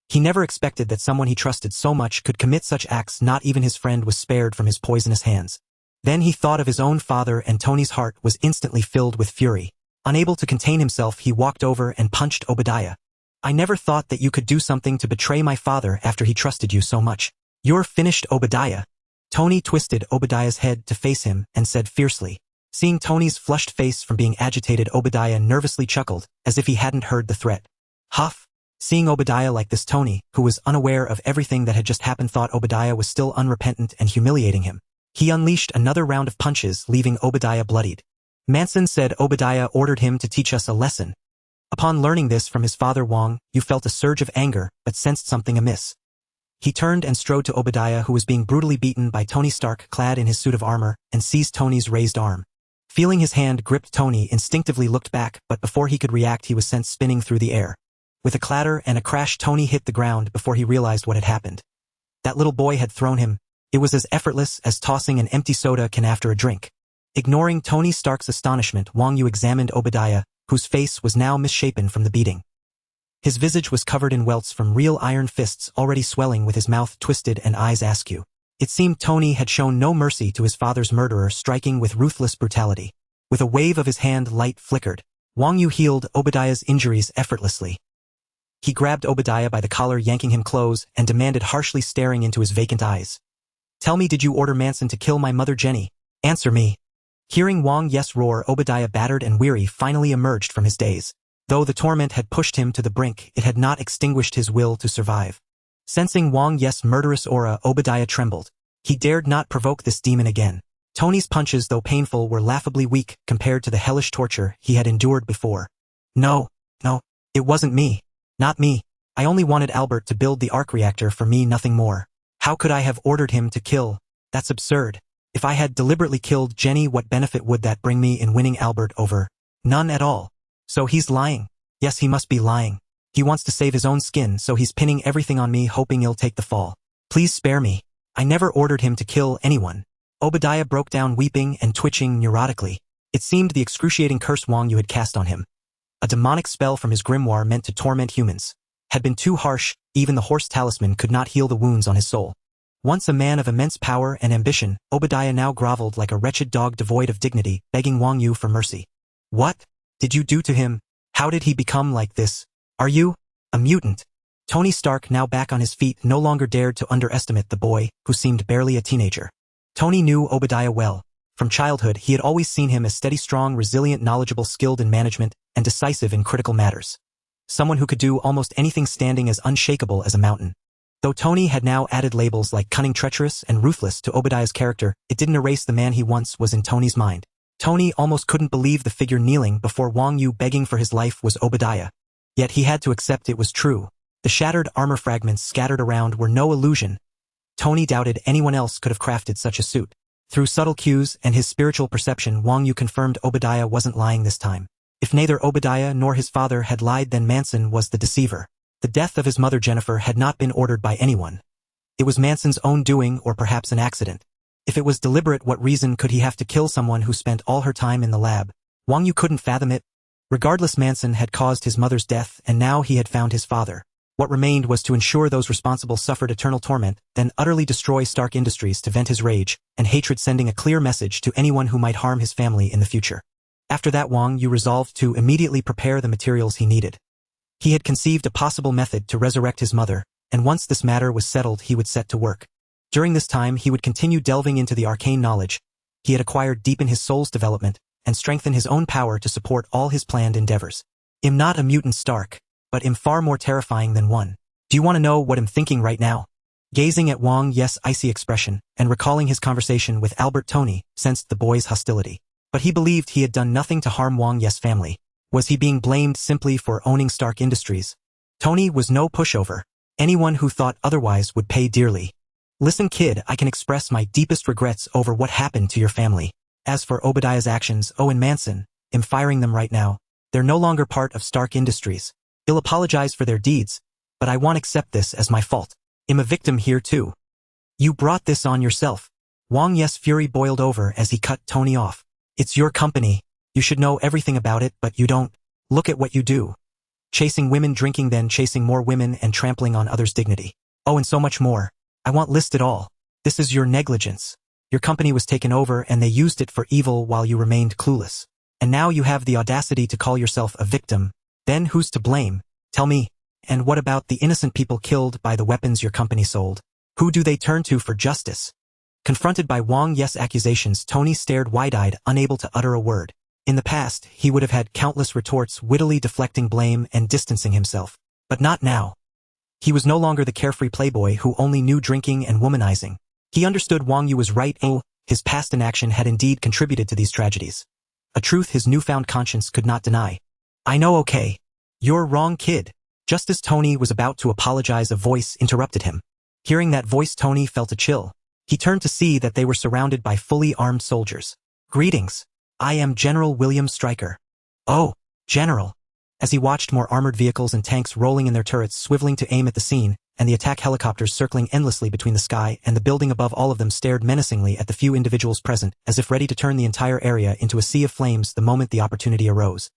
Speaker 1: He never expected that someone he trusted so much could commit such acts. Not even his friend was spared from his poisonous hands. Then he thought of his own father, and Tony's heart was instantly filled with fury. Unable to contain himself, he walked over and punched Obadiah. I never thought that you could do something to betray my father after he trusted you so much. You're finished, Obadiah. Tony twisted Obadiah's head to face him and said fiercely. Seeing Tony's flushed face from being agitated, Obadiah nervously chuckled, as if he hadn't heard the threat. Huff. Seeing Obadiah like this, Tony, who was unaware of everything that had just happened, thought Obadiah was still unrepentant and humiliating him. He unleashed another round of punches, leaving Obadiah bloodied. Manson said Obadiah ordered him to teach us a lesson. Upon learning this from his father Wang Yu felt a surge of anger, but sensed something amiss. He turned and strode to Obadiah, who was being brutally beaten by Tony Stark, clad in his suit of armor, and seized Tony's raised arm. Feeling his hand gripped, Tony instinctively looked back, but before he could react, he was sent spinning through the air. With a clatter and a crash, Tony hit the ground before he realized what had happened. That little boy had thrown him. It was as effortless as tossing an empty soda can after a drink. Ignoring Tony Stark's astonishment, Wang Yu examined Obadiah, whose face was now misshapen from the beating. His visage was covered in welts from real iron fists already swelling, with his mouth twisted and eyes askew. It seemed Tony had shown no mercy to his father's murderer, striking with ruthless brutality. With a wave of his hand, light flickered. Wang Yu healed Obadiah's injuries effortlessly. He grabbed Obadiah by the collar, yanking him close, and demanded harshly, staring into his vacant eyes. Tell me, did you order Manson to kill my mother Jenny? Answer me. Hearing Wang Yu's roar, Obadiah, battered and weary, finally emerged from his daze. Though the torment had pushed him to the brink, it had not extinguished his will to survive. Sensing Wang Yu's murderous aura, Obadiah trembled. He dared not provoke this demon again. Tony's punches, though painful, were laughably weak compared to the hellish torture he had endured before. No, it wasn't me. Not me. I only wanted Albert to build the arc reactor for me, nothing more. How could I have ordered him to kill? That's absurd. If I had deliberately killed Jenny, what benefit would that bring me in winning Albert over? None at all. So he's lying. Yes, he must be lying. He wants to save his own skin, so he's pinning everything on me, hoping he'll take the fall. Please spare me. I never ordered him to kill anyone. Obadiah broke down, weeping and twitching neurotically. It seemed the excruciating curse Wang Yu had cast on him, a demonic spell from his grimoire meant to torment humans, had been too harsh. Even the horse talisman could not heal the wounds on his soul. Once a man of immense power and ambition, Obadiah now groveled like a wretched dog devoid of dignity, begging Wang Yu for mercy. What did you do to him? How did he become like this? Are you a mutant? Tony Stark, now back on his feet, no longer dared to underestimate the boy, who seemed barely a teenager. Tony knew Obadiah well. From childhood, he had always seen him as steady, strong, resilient, knowledgeable, skilled in management, and decisive in critical matters. Someone who could do almost anything, standing as unshakable as a mountain. Though Tony had now added labels like cunning, treacherous, and ruthless to Obadiah's character, it didn't erase the man he once was in Tony's mind. Tony almost couldn't believe the figure kneeling before Wang Yu begging for his life was Obadiah. Yet he had to accept it was true. The shattered armor fragments scattered around were no illusion. Tony doubted anyone else could have crafted such a suit. Through subtle cues and his spiritual perception, Wang Yu confirmed Obadiah wasn't lying this time. If neither Obadiah nor his father had lied, then Manson was the deceiver. The death of his mother Jennifer had not been ordered by anyone. It was Manson's own doing, or perhaps an accident. If it was deliberate, what reason could he have to kill someone who spent all her time in the lab? Wang Yu couldn't fathom it. Regardless, Manson had caused his mother's death, and now he had found his father. What remained was to ensure those responsible suffered eternal torment, then utterly destroy Stark Industries to vent his rage and hatred, sending a clear message to anyone who might harm his family in the future. After that, Wang Yu resolved to immediately prepare the materials he needed. He had conceived a possible method to resurrect his mother, and once this matter was settled, he would set to work. During this time, he would continue delving into the arcane knowledge he had acquired, deepen his soul's development, and strengthen his own power to support all his planned endeavors. I'm not a mutant, Stark, but I'm far more terrifying than one. Do you want to know what I'm thinking right now? Gazing at Wang Yu's icy expression and recalling his conversation with Albert, Tony sensed the boy's hostility. But he believed he had done nothing to harm Wang Yu's family. Was he being blamed simply for owning Stark Industries? Tony was no pushover. Anyone who thought otherwise would pay dearly. Listen, kid, I can express my deepest regrets over what happened to your family. As for Obadiah's actions, Owen Manson, I'm firing them right now. They're no longer part of Stark Industries. I'll apologize for their deeds, but I won't accept this as my fault. I'm a victim here too. You brought this on yourself. Wang Yu's fury boiled over as he cut Tony off. It's your company. You should know everything about it, but you don't. Look at what you do. Chasing women, drinking, then chasing more women and trampling on others' dignity. Oh, and so much more. I won't list it all. This is your negligence. Your company was taken over and they used it for evil while you remained clueless. And now you have the audacity to call yourself a victim. Then who's to blame? Tell me. And what about the innocent people killed by the weapons your company sold? Who do they turn to for justice? Confronted by Wang Yu's accusations, Tony stared wide-eyed, unable to utter a word. In the past, he would have had countless retorts, wittily deflecting blame and distancing himself. But not now. He was no longer the carefree playboy who only knew drinking and womanizing. He understood Wang Yu was right. His past inaction had indeed contributed to these tragedies. A truth his newfound conscience could not deny. I know, okay. You're wrong, kid. Just as Tony was about to apologize, a voice interrupted him. Hearing that voice, Tony felt a chill. He turned to see that they were surrounded by fully armed soldiers. Greetings. I am General William Stryker. Oh, General. As he watched more armored vehicles and tanks rolling in their turrets, swiveling to aim at the scene, and the attack helicopters circling endlessly between the sky and the building above, all of them stared menacingly at the few individuals present, as if ready to turn the entire area into a sea of flames the moment the opportunity arose.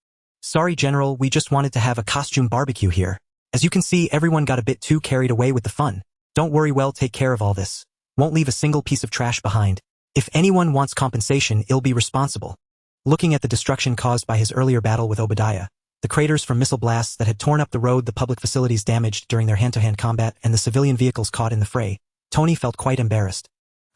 Speaker 1: Sorry, General, we just wanted to have a costume barbecue here. As you can see, everyone got a bit too carried away with the fun. Don't worry, we'll take care of all this. Won't leave a single piece of trash behind. If anyone wants compensation, I'll be responsible. Looking at the destruction caused by his earlier battle with Obadiah, the craters from missile blasts that had torn up the road, the public facilities damaged during their hand-to-hand combat, and the civilian vehicles caught in the fray, Tony felt quite embarrassed.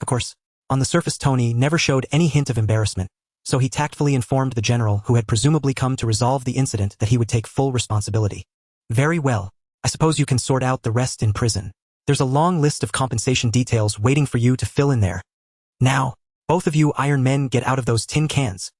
Speaker 1: Of course, on the surface, Tony never showed any hint of embarrassment, so he tactfully informed the general, who had presumably come to resolve the incident, that he would take full responsibility. Very well. I suppose you can sort out the rest in prison. There's a long list of compensation details waiting for you to fill in there. Now, both of you Iron Men, get out of those tin cans.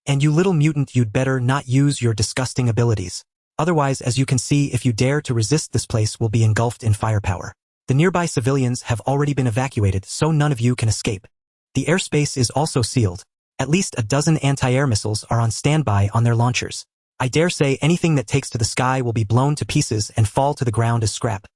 Speaker 1: And you little mutant, you'd better not use your disgusting abilities. Otherwise, as you can see, if you dare to resist, this place will be engulfed in firepower. The nearby civilians have already been evacuated, so none of you can escape. The airspace is also sealed. At least a dozen anti-air missiles are on standby on their launchers. I dare say anything that takes to the sky will be blown to pieces and fall to the ground as scrap.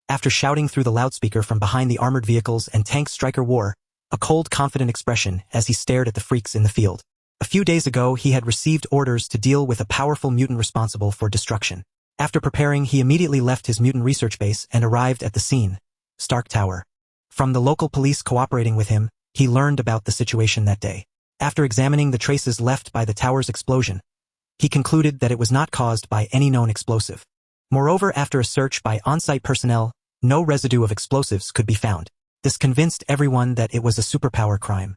Speaker 1: After shouting through the loudspeaker from behind the armored vehicles and tanks, Stryker wore a cold, confident expression as he stared at the freaks in the field. A few days ago, he had received orders to deal with a powerful mutant responsible for destruction. After preparing, he immediately left his mutant research base and arrived at the scene, Stark Tower. From the local police cooperating with him, he learned about the situation that day. After examining the traces left by the tower's explosion, he concluded that it was not caused by any known explosive. Moreover, after a search by on-site personnel, no residue of explosives could be found. This convinced everyone that it was a superpower crime.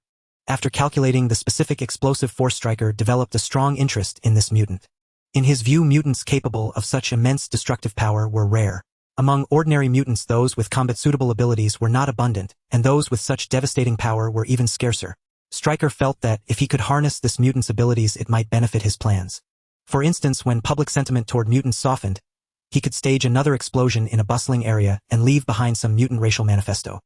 Speaker 1: After calculating the specific explosive force, Stryker developed a strong interest in this mutant. In his view, mutants capable of such immense destructive power were rare. Among ordinary mutants, those with combat-suitable abilities were not abundant, and those with such devastating power were even scarcer. Stryker felt that if he could harness this mutant's abilities, it might benefit his plans. For instance, when public sentiment toward mutants softened, he could stage another explosion in a bustling area and leave behind some mutant racial manifesto.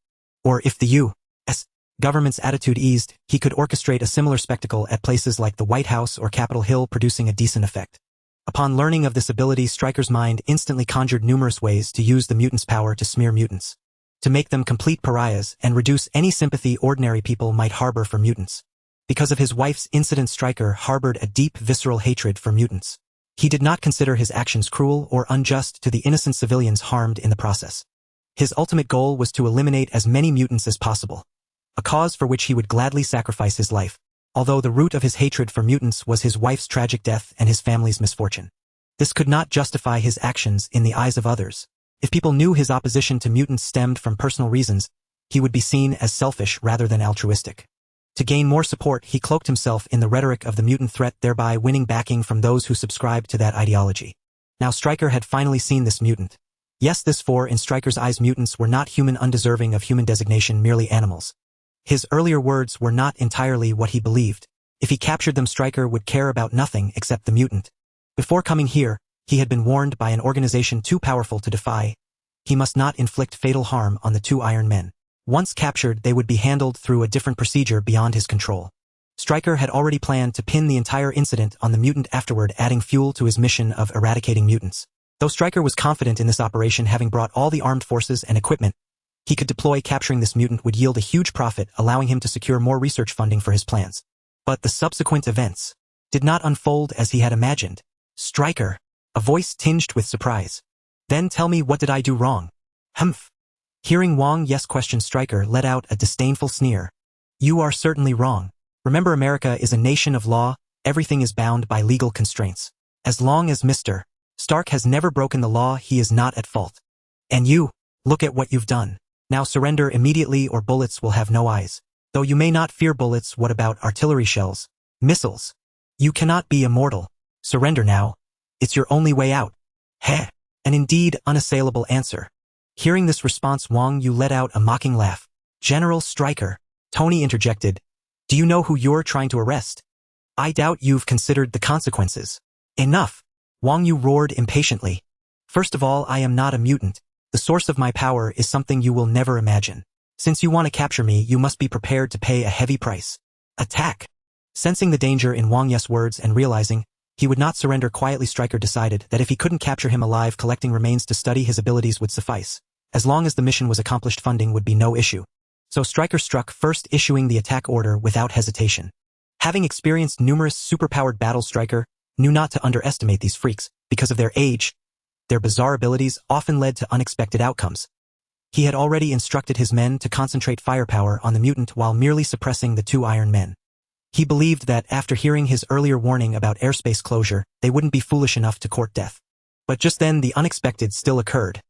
Speaker 1: Or if the U.S. government's attitude eased, he could orchestrate a similar spectacle at places like the White House or Capitol Hill, producing a decent effect. Upon learning of this ability, Stryker's mind instantly conjured numerous ways to use the mutant's power to smear mutants, to make them complete pariahs and reduce any sympathy ordinary people might harbor for mutants. Because of his wife's incident, Stryker harbored a deep, visceral hatred for mutants. He did not consider his actions cruel or unjust to the innocent civilians harmed in the process. His ultimate goal was to eliminate as many mutants as possible, a cause for which he would gladly sacrifice his life, although the root of his hatred for mutants was his wife's tragic death and his family's misfortune. This could not justify his actions in the eyes of others. If people knew his opposition to mutants stemmed from personal reasons, he would be seen as selfish rather than altruistic. To gain more support, he cloaked himself in the rhetoric of the mutant threat, thereby winning backing from those who subscribed to that ideology. Now Stryker had finally seen this mutant. Yes, in Stryker's eyes mutants were not human, undeserving of human designation, merely animals. His earlier words were not entirely what he believed. If he captured them, Stryker would care about nothing except the mutant. Before coming here, he had been warned by an organization too powerful to defy. He must not inflict fatal harm on the two Iron Men. Once captured, they would be handled through a different procedure beyond his control. Stryker had already planned to pin the entire incident on the mutant, afterward adding fuel to his mission of eradicating mutants. Though Stryker was confident in this operation, having brought all the armed forces and equipment he could deploy, capturing this mutant would yield a huge profit, allowing him to secure more research funding for his plans. But the subsequent events did not unfold as he had imagined. Stryker, a voice tinged with surprise. Then tell me, what did I do wrong? Humph. Hearing Wang Yu's question, Stryker let out a disdainful sneer. You are certainly wrong. Remember, America is a nation of law, everything is bound by legal constraints. As long as Mr. Stark has never broken the law, he is not at fault. And you, look at what you've done. Now surrender immediately or bullets will have no eyes. Though you may not fear bullets, what about artillery shells? Missiles? You cannot be immortal. Surrender now. It's your only way out. Heh. An indeed unassailable answer. Hearing this response, Wang Yu let out a mocking laugh. General Stryker, Tony interjected. Do you know who you're trying to arrest? I doubt you've considered the consequences. Enough. Wang Yu roared impatiently. First of all, I am not a mutant. The source of my power is something you will never imagine. Since you want to capture me, you must be prepared to pay a heavy price. Attack. Sensing the danger in Wang Yu's words and realizing he would not surrender quietly, Stryker decided that if he couldn't capture him alive, collecting remains to study his abilities would suffice. As long as the mission was accomplished, funding would be no issue. So Stryker struck first, issuing the attack order without hesitation. Having experienced numerous superpowered battles, Stryker knew not to underestimate these freaks. Because of their age, their bizarre abilities often led to unexpected outcomes. He had already instructed his men to concentrate firepower on the mutant while merely suppressing the two Iron Men. He believed that after hearing his earlier warning about airspace closure, they wouldn't be foolish enough to court death. But just then the unexpected still occurred.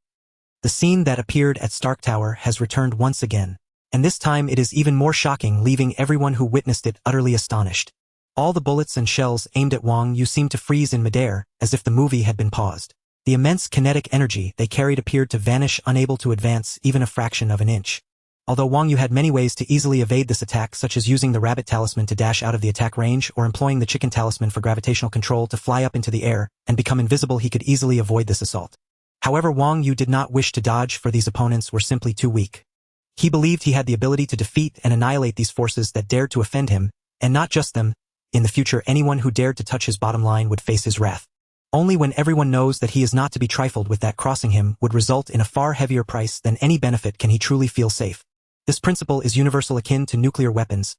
Speaker 1: The scene that appeared at Stark Tower has returned once again, and this time it is even more shocking, leaving everyone who witnessed it utterly astonished. All the bullets and shells aimed at Wang Yu seemed to freeze in midair, as if the movie had been paused. The immense kinetic energy they carried appeared to vanish, unable to advance even a fraction of an inch. Although Wang Yu had many ways to easily evade this attack, such as using the rabbit talisman to dash out of the attack range or employing the chicken talisman for gravitational control to fly up into the air and become invisible, he could easily avoid this assault. However, Wang Yu did not wish to dodge, for these opponents were simply too weak. He believed he had the ability to defeat and annihilate these forces that dared to offend him, and not just them. In the future, anyone who dared to touch his bottom line would face his wrath. Only when everyone knows that he is not to be trifled with, that crossing him would result in a far heavier price than any benefit, can he truly feel safe. This principle is universal, akin to nuclear weapons.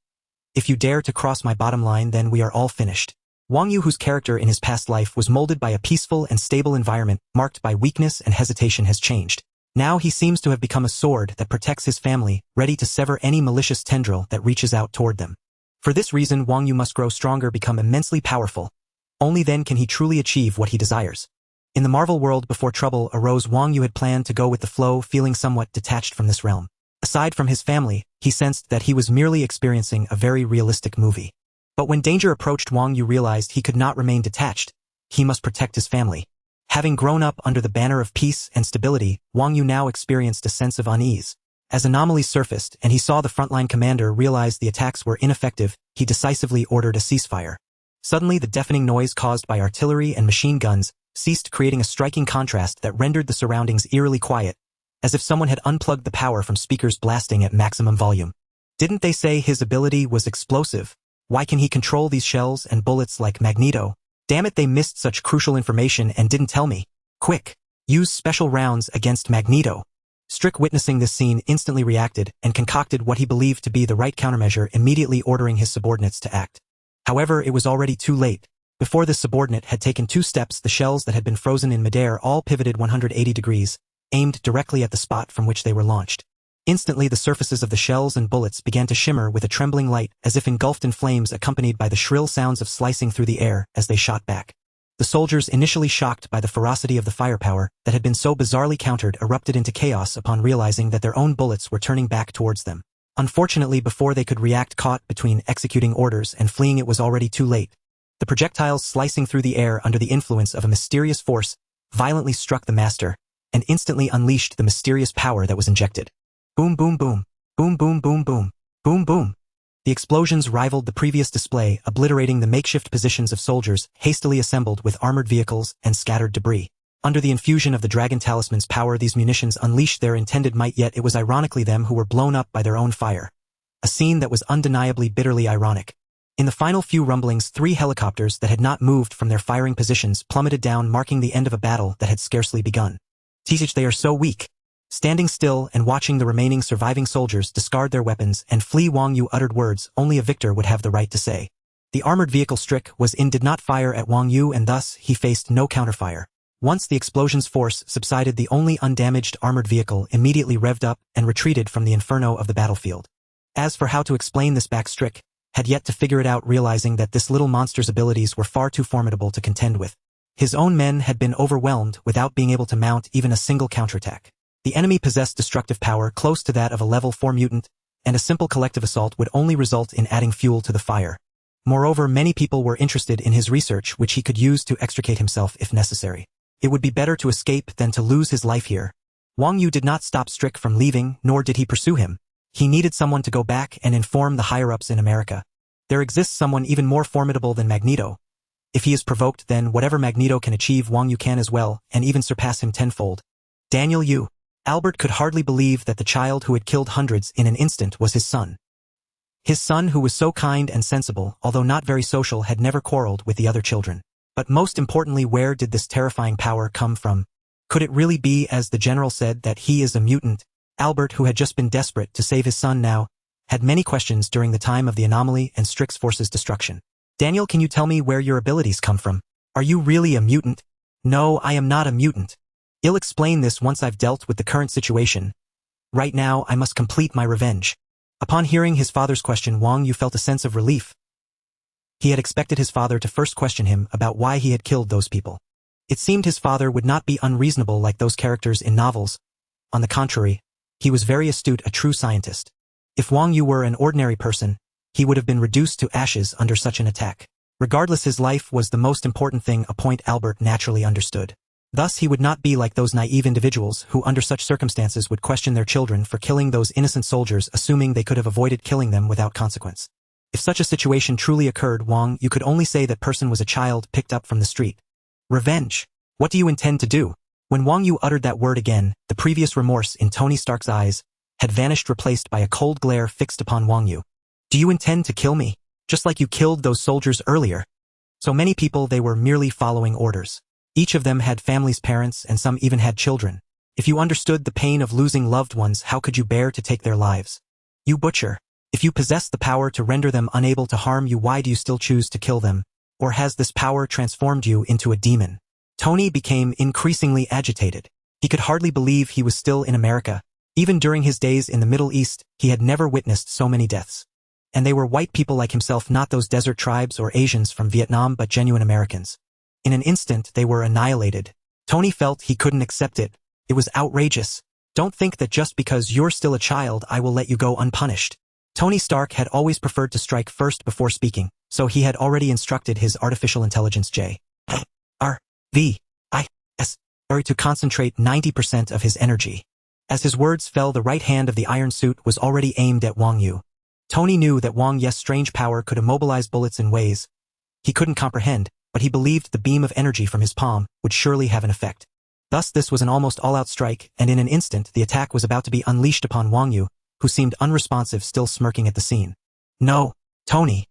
Speaker 1: If you dare to cross my bottom line, then we are all finished. Wang Yu, whose character in his past life was molded by a peaceful and stable environment marked by weakness and hesitation, has changed. Now he seems to have become a sword that protects his family, ready to sever any malicious tendril that reaches out toward them. For this reason, Wang Yu must grow stronger, become immensely powerful. Only then can he truly achieve what he desires. In the Marvel world before trouble arose, Wang Yu had planned to go with the flow, feeling somewhat detached from this realm. Aside from his family, he sensed that he was merely experiencing a very realistic movie. But when danger approached, Wang Yu realized he could not remain detached. He must protect his family. Having grown up under the banner of peace and stability, Wang Yu now experienced a sense of unease. As anomalies surfaced and he saw the frontline commander realize the attacks were ineffective, he decisively ordered a ceasefire. Suddenly, the deafening noise caused by artillery and machine guns ceased, creating a striking contrast that rendered the surroundings eerily quiet, as if someone had unplugged the power from speakers blasting at maximum volume. Didn't they say his ability was explosive? Why can he control these shells and bullets like Magneto? Damn it, they missed such crucial information and didn't tell me. Quick! Use special rounds against Magneto. Strick, witnessing this scene, instantly reacted and concocted what he believed to be the right countermeasure, immediately ordering his subordinates to act. However, it was already too late. Before this subordinate had taken 2 steps, the shells that had been frozen in midair all pivoted 180 degrees, aimed directly at the spot from which they were launched. Instantly the surfaces of the shells and bullets began to shimmer with a trembling light as if engulfed in flames, accompanied by the shrill sounds of slicing through the air as they shot back. The soldiers, initially shocked by the ferocity of the firepower that had been so bizarrely countered, erupted into chaos upon realizing that their own bullets were turning back towards them. Unfortunately, before they could react, caught between executing orders and fleeing, it was already too late. The projectiles, slicing through the air under the influence of a mysterious force, violently struck the master and instantly unleashed the mysterious power that was injected. Boom, boom, boom. Boom, boom, boom, boom. Boom, boom. The explosions rivaled the previous display, obliterating the makeshift positions of soldiers hastily assembled with armored vehicles and scattered debris. Under the infusion of the Dragon Talisman's power, these munitions unleashed their intended might, yet it was ironically them who were blown up by their own fire. A scene that was undeniably bitterly ironic. In the final few rumblings, 3 helicopters that had not moved from their firing positions plummeted down, marking the end of a battle that had scarcely begun. Teach, they are so weak. Standing still and watching the remaining surviving soldiers discard their weapons and flee, Wang Yu uttered words only a victor would have the right to say. The armored vehicle Strick was in did not fire at Wang Yu, and thus he faced no counterfire. Once the explosion's force subsided, the only undamaged armored vehicle immediately revved up and retreated from the inferno of the battlefield. As for how to explain this back, Strick had yet to figure it out, realizing that this little monster's abilities were far too formidable to contend with. His own men had been overwhelmed without being able to mount even a single counterattack. The enemy possessed destructive power close to that of a level 4 mutant, and a simple collective assault would only result in adding fuel to the fire. Moreover, many people were interested in his research, which he could use to extricate himself if necessary. It would be better to escape than to lose his life here. Wang Yu did not stop Strick from leaving, nor did he pursue him. He needed someone to go back and inform the higher-ups in America. There exists someone even more formidable than Magneto. If he is provoked, then whatever Magneto can achieve, Wang Yu can as well, and even surpass him tenfold. Daniel Yu. Albert could hardly believe that the child who had killed hundreds in an instant was his son. His son, who was so kind and sensible, although not very social, had never quarreled with the other children. But most importantly, where did this terrifying power come from? Could it really be, as the general said, that he is a mutant? Albert, who had just been desperate to save his son, now had many questions during the time of the anomaly and Strick's force's destruction. Daniel, can you tell me where your abilities come from? Are you really a mutant? No, I am not a mutant. I'll explain this once I've dealt with the current situation. Right now, I must complete my revenge. Upon hearing his father's question, Wang Yu felt a sense of relief. He had expected his father to first question him about why he had killed those people. It seemed his father would not be unreasonable like those characters in novels. On the contrary, he was very astute, a true scientist. If Wang Yu were an ordinary person, he would have been reduced to ashes under such an attack. Regardless, his life was the most important thing, a point Albert naturally understood. Thus he would not be like those naive individuals who under such circumstances would question their children for killing those innocent soldiers, assuming they could have avoided killing them without consequence. If such a situation truly occurred, Wang Yu could only say that person was a child picked up from the street. Revenge. What do you intend to do? When Wang Yu uttered that word again, the previous remorse in Tony Stark's eyes had vanished, replaced by a cold glare fixed upon Wang Yu. Do you intend to kill me? Just like you killed those soldiers earlier? So many people, they were merely following orders. Each of them had families, parents, and some even had children. If you understood the pain of losing loved ones, how could you bear to take their lives? You butcher. If you possess the power to render them unable to harm you, why do you still choose to kill them? Or has this power transformed you into a demon? Tony became increasingly agitated. He could hardly believe he was still in America. Even during his days in the Middle East, he had never witnessed so many deaths. And they were white people like himself, not those desert tribes or Asians from Vietnam, but genuine Americans. In an instant, they were annihilated. Tony felt he couldn't accept it. It was outrageous. Don't think that just because you're still a child, I will let you go unpunished. Tony Stark had always preferred to strike first before speaking, so he had already instructed his artificial intelligence JRVIS to concentrate 90% of his energy. As his words fell, the right hand of the iron suit was already aimed at Wang Yu. Tony knew that Wang Yu's strange power could immobilize bullets in ways he couldn't comprehend, but he believed the beam of energy from his palm would surely have an effect. Thus this was an almost all-out strike, and in an instant the attack was about to be unleashed upon Wang Yu, who seemed unresponsive, still smirking at the scene. No, Tony!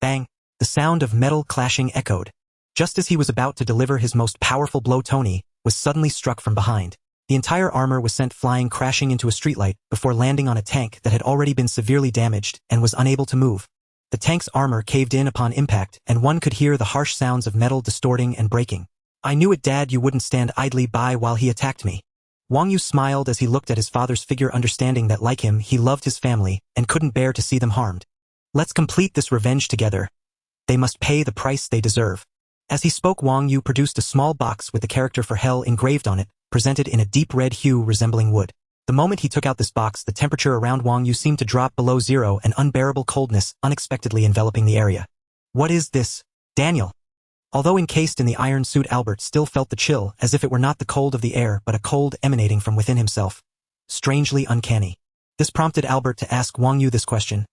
Speaker 1: Bang! The sound of metal clashing echoed. Just as he was about to deliver his most powerful blow, Tony was suddenly struck from behind. The entire armor was sent flying, crashing into a streetlight before landing on a tank that had already been severely damaged and was unable to move. The tank's armor caved in upon impact, and one could hear the harsh sounds of metal distorting and breaking. I knew it, Dad, you wouldn't stand idly by while he attacked me. Wang Yu smiled as he looked at his father's figure, understanding that like him, he loved his family and couldn't bear to see them harmed. Let's complete this revenge together. They must pay the price they deserve. As he spoke, Wang Yu produced a small box with the character for hell engraved on it, presented in a deep red hue resembling wood. The moment he took out this box, the temperature around Wang Yu seemed to drop below zero, an unbearable coldness unexpectedly enveloping the area. What is this, Daniel? Although encased in the iron suit, Albert still felt the chill, as if it were not the cold of the air but a cold emanating from within himself. Strangely uncanny. This prompted Albert to ask Wang Yu this question.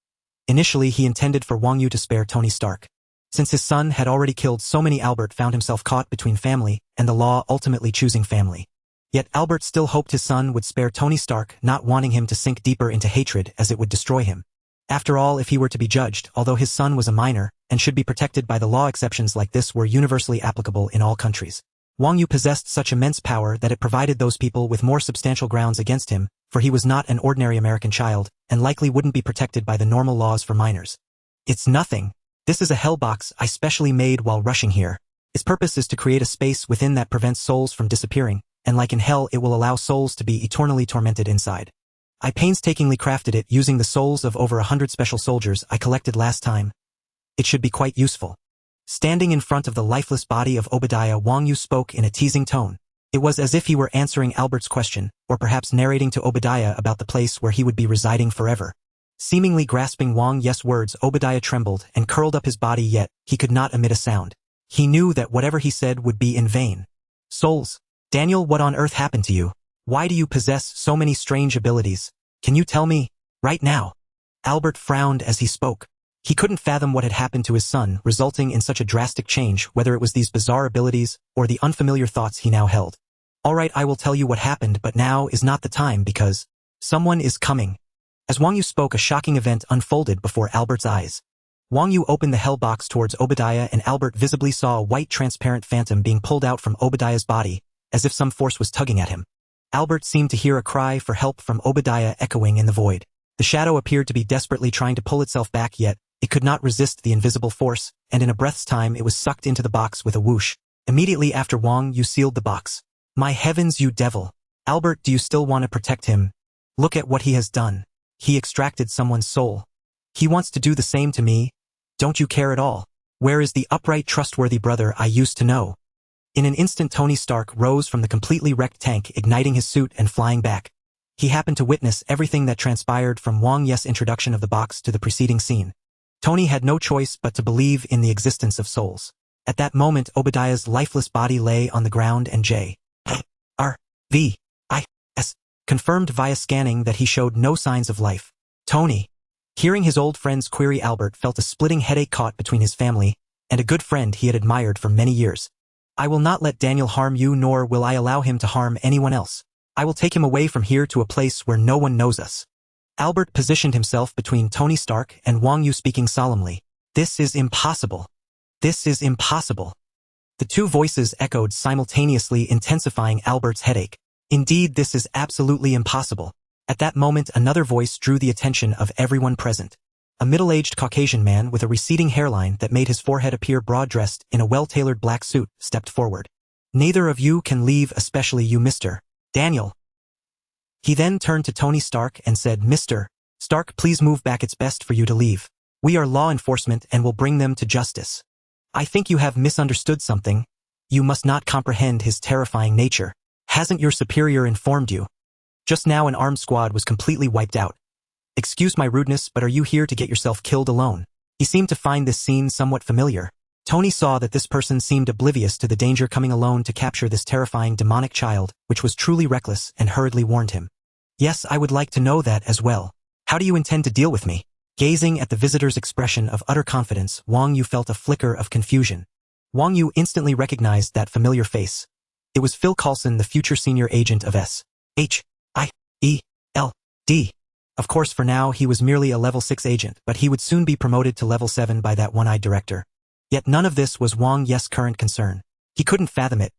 Speaker 1: Initially, he intended for Wang Yu to spare Tony Stark. Since his son had already killed so many, Albert found himself caught between family and the law, ultimately choosing family. Yet Albert still hoped his son would spare Tony Stark, not wanting him to sink deeper into hatred as it would destroy him. After all, if he were to be judged, although his son was a minor and should be protected by the law, exceptions like this were universally applicable in all countries. Wang Yu possessed such immense power that it provided those people with more substantial grounds against him, for he was not an ordinary American child and likely wouldn't be protected by the normal laws for minors. It's nothing. This is a hell box I specially made while rushing here. Its purpose is to create a space within that prevents souls from disappearing, and like in hell, it will allow souls to be eternally tormented inside. I painstakingly crafted it using the souls of over 100 special soldiers I collected last time. It should be quite useful. Standing in front of the lifeless body of Obadiah, Wang Yu spoke in a teasing tone. It was as if he were answering Albert's question, or perhaps narrating to Obadiah about the place where he would be residing forever. Seemingly grasping Wang Yu's words, Obadiah trembled and curled up his body, yet he could not emit a sound. He knew that whatever he said would be in vain. Souls. Daniel, what on earth happened to you? Why do you possess so many strange abilities? Can you tell me? Right now. Albert frowned as he spoke. He couldn't fathom what had happened to his son, resulting in such a drastic change, whether it was these bizarre abilities or the unfamiliar thoughts he now held. All right, I will tell you what happened, but now is not the time because someone is coming. As Wang Yu spoke, a shocking event unfolded before Albert's eyes. Wang Yu opened the hell box towards Obadiah, and Albert visibly saw a white transparent phantom being pulled out from Obadiah's body, as if some force was tugging at him. Albert seemed to hear a cry for help from Obadiah echoing in the void. The shadow appeared to be desperately trying to pull itself back, yet it could not resist the invisible force, and in a breath's time it was sucked into the box with a whoosh. Immediately after, Wang Yu sealed the box. My heavens, you devil! Albert, do you still want to protect him? Look at what he has done. He extracted someone's soul. He wants to do the same to me. Don't you care at all? Where is the upright, trustworthy brother I used to know? In an instant, Tony Stark rose from the completely wrecked tank, igniting his suit and flying back. He happened to witness everything that transpired from Wang Yu's introduction of the box to the preceding scene. Tony had no choice but to believe in the existence of souls. At that moment, Obadiah's lifeless body lay on the ground, and J.R.V.I.S. confirmed via scanning that he showed no signs of life. Tony. Hearing his old friend's query, Albert felt a splitting headache caught between his family and a good friend he had admired for many years. I will not let Daniel harm you, nor will I allow him to harm anyone else. I will take him away from here to a place where no one knows us. Albert positioned himself between Tony Stark and Wang Yu, speaking solemnly. This is impossible. This is impossible. The two voices echoed simultaneously, intensifying Albert's headache. Indeed, this is absolutely impossible. At that moment, another voice drew the attention of everyone present. A middle-aged Caucasian man with a receding hairline that made his forehead appear broad, dressed in a well-tailored black suit, stepped forward. Neither of you can leave, especially you, Mr. Daniel. He then turned to Tony Stark and said, Mr. Stark, please move back. It's best for you to leave. We are law enforcement and will bring them to justice. I think you have misunderstood something. You must not comprehend his terrifying nature. Hasn't your superior informed you? Just now an armed squad was completely wiped out. Excuse my rudeness, but are you here to get yourself killed alone? He seemed to find this scene somewhat familiar. Tony saw that this person seemed oblivious to the danger coming alone to capture this terrifying demonic child, which was truly reckless, and hurriedly warned him. Yes, I would like to know that as well. How do you intend to deal with me? Gazing at the visitor's expression of utter confidence, Wang Yu felt a flicker of confusion. Wang Yu instantly recognized that familiar face. It was Phil Coulson, the future senior agent of S.H.I.E.L.D. Of course, for now, he was merely a level 6 agent, but he would soon be promoted to level 7 by that one-eyed director. Yet none of this was Wang Yu's current concern. He couldn't fathom it.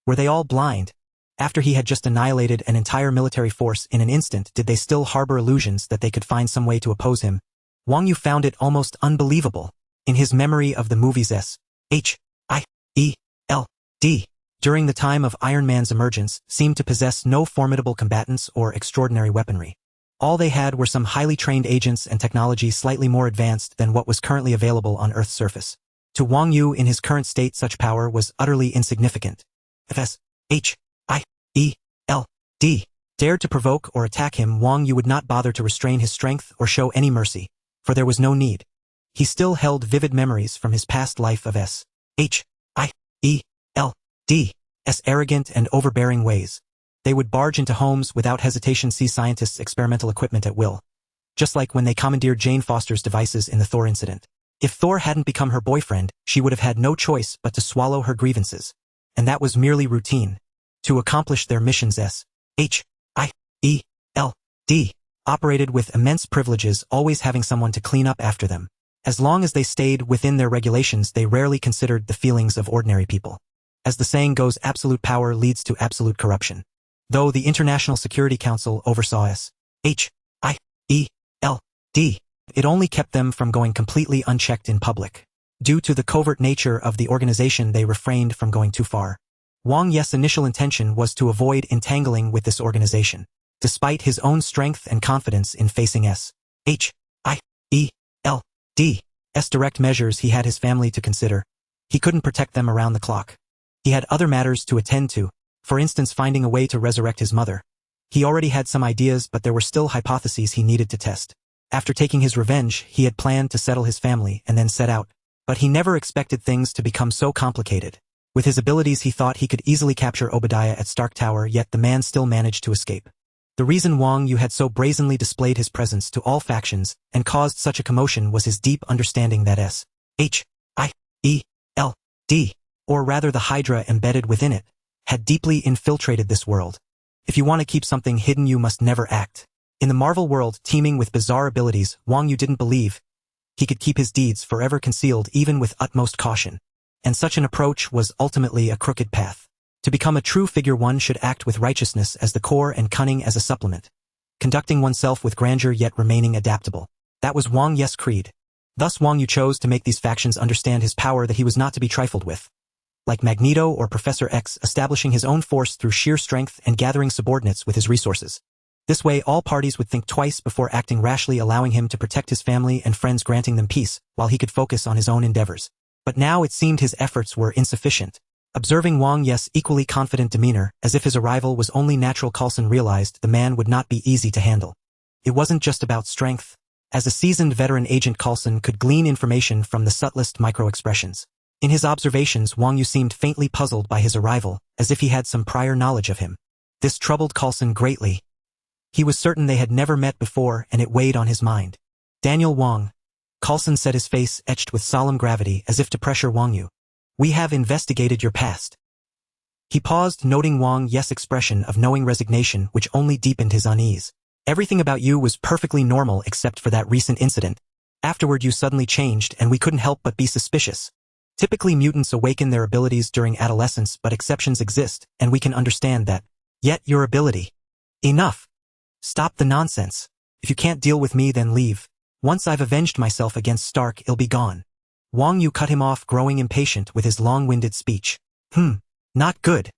Speaker 1: Were they all blind? After he had just annihilated an entire military force in an instant, did they still harbor illusions that they could find some way to oppose him? Wang Yu found it almost unbelievable. In his memory of the movies S.H.I.E.L.D., during the time of Iron Man's emergence, seemed to possess no formidable combatants or extraordinary weaponry. All they had were some highly trained agents and technology slightly more advanced than what was currently available on Earth's surface. To Wang Yu in his current state, such power was utterly insignificant. If S.H.I.E.L.D. dared to provoke or attack him, Wang Yu would not bother to restrain his strength or show any mercy, for there was no need. He still held vivid memories from his past life of S.H.I.E.L.D.'s arrogant and overbearing ways. They would barge into homes without hesitation, seize scientists' experimental equipment at will, just like when they commandeered Jane Foster's devices in the Thor incident. If Thor hadn't become her boyfriend, she would have had no choice but to swallow her grievances. And that was merely routine. To accomplish their missions, S.H.I.E.L.D. operated with immense privileges, always having someone to clean up after them. As long as they stayed within their regulations, they rarely considered the feelings of ordinary people. As the saying goes, absolute power leads to absolute corruption. Though the International Security Council oversaw S.H.I.E.L.D., it only kept them from going completely unchecked in public. Due to the covert nature of the organization, they refrained from going too far. Wang Yu's initial intention was to avoid entangling with this organization. Despite his own strength and confidence in facing S.H.I.E.L.D.'s direct measures, he had his family to consider. He couldn't protect them around the clock. He had other matters to attend to, for instance finding a way to resurrect his mother. He already had some ideas, but there were still hypotheses he needed to test. After taking his revenge, he had planned to settle his family and then set out. But he never expected things to become so complicated. With his abilities, he thought he could easily capture Obadiah at Stark Tower, yet the man still managed to escape. The reason Wang Yu had so brazenly displayed his presence to all factions and caused such a commotion was his deep understanding that S.H.I.E.L.D., or rather the Hydra embedded within it, had deeply infiltrated this world. If you want to keep something hidden, you must never act. In the Marvel world teeming with bizarre abilities, Wang Yu didn't believe he could keep his deeds forever concealed even with utmost caution. And such an approach was ultimately a crooked path. To become a true figure, one should act with righteousness as the core and cunning as a supplement, conducting oneself with grandeur yet remaining adaptable. That was Wang Yu's creed. Thus Wang Yu chose to make these factions understand his power, that he was not to be trifled with. Like Magneto or Professor X, establishing his own force through sheer strength and gathering subordinates with his resources. This way all parties would think twice before acting rashly, allowing him to protect his family and friends, granting them peace, while he could focus on his own endeavors. But now it seemed his efforts were insufficient. Observing Wang Yu's equally confident demeanor, as if his arrival was only natural, Coulson realized the man would not be easy to handle. It wasn't just about strength. As a seasoned veteran agent, Coulson could glean information from the subtlest micro-expressions. In his observations, Wang Yu seemed faintly puzzled by his arrival, as if he had some prior knowledge of him. This troubled Coulson greatly. He was certain they had never met before, and it weighed on his mind. Daniel Wang. Coulson said, his face etched with solemn gravity as if to pressure Wang Yu. We have investigated your past. He paused, noting Wang Yu's expression of knowing resignation, which only deepened his unease. Everything about you was perfectly normal except for that recent incident. Afterward you suddenly changed and we couldn't help but be suspicious. Typically mutants awaken their abilities during adolescence, but exceptions exist, and we can understand that. Yet your ability. Enough. Stop the nonsense. If you can't deal with me, then leave. Once I've avenged myself against Stark, it'll be gone. Wang Yu cut him off, growing impatient with his long-winded speech. Not good.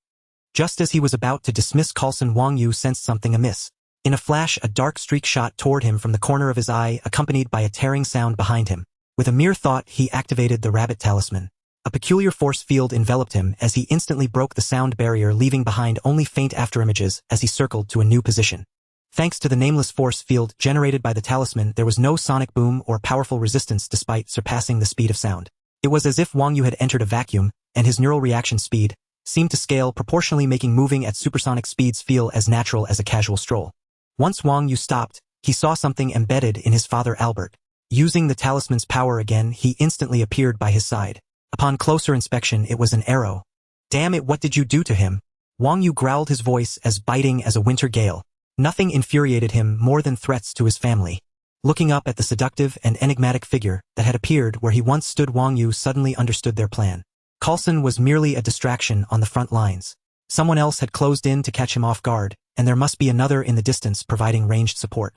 Speaker 1: Just as he was about to dismiss Coulson, Wang Yu sensed something amiss. In a flash, a dark streak shot toward him from the corner of his eye, accompanied by a tearing sound behind him. With a mere thought, he activated the rabbit talisman. A peculiar force field enveloped him as he instantly broke the sound barrier, leaving behind only faint afterimages as he circled to a new position. Thanks to the nameless force field generated by the talisman, there was no sonic boom or powerful resistance despite surpassing the speed of sound. It was as if Wang Yu had entered a vacuum, and his neural reaction speed seemed to scale proportionally, making moving at supersonic speeds feel as natural as a casual stroll. Once Wang Yu stopped, he saw something embedded in his father Albert. Using the talisman's power again, he instantly appeared by his side. Upon closer inspection, it was an arrow. Damn it, what did you do to him? Wang Yu growled, his voice as biting as a winter gale. Nothing infuriated him more than threats to his family. Looking up at the seductive and enigmatic figure that had appeared where he once stood, Wang Yu suddenly understood their plan. Coulson was merely a distraction on the front lines. Someone else had closed in to catch him off guard, and there must be another in the distance providing ranged support.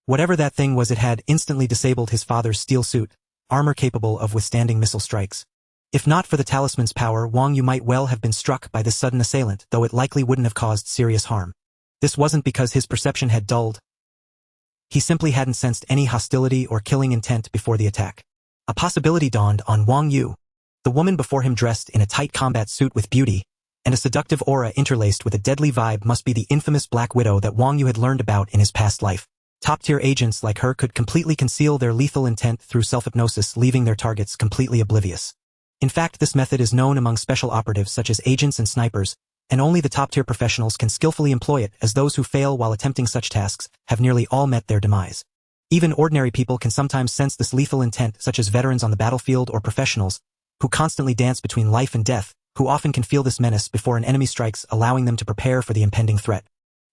Speaker 1: Whatever that thing was, it had instantly disabled his father's steel suit, armor capable of withstanding missile strikes. If not for the talisman's power, Wang Yu might well have been struck by this sudden assailant, though it likely wouldn't have caused serious harm. This wasn't because his perception had dulled. He simply hadn't sensed any hostility or killing intent before the attack. A possibility dawned on Wang Yu. The woman before him, dressed in a tight combat suit with beauty and a seductive aura interlaced with a deadly vibe, must be the infamous Black Widow that Wang Yu had learned about in his past life. Top-tier agents like her could completely conceal their lethal intent through self-hypnosis, leaving their targets completely oblivious. In fact, this method is known among special operatives such as agents and snipers, and only the top-tier professionals can skillfully employ it, as those who fail while attempting such tasks have nearly all met their demise. Even ordinary people can sometimes sense this lethal intent, such as veterans on the battlefield or professionals who constantly dance between life and death, who often can feel this menace before an enemy strikes, allowing them to prepare for the impending threat.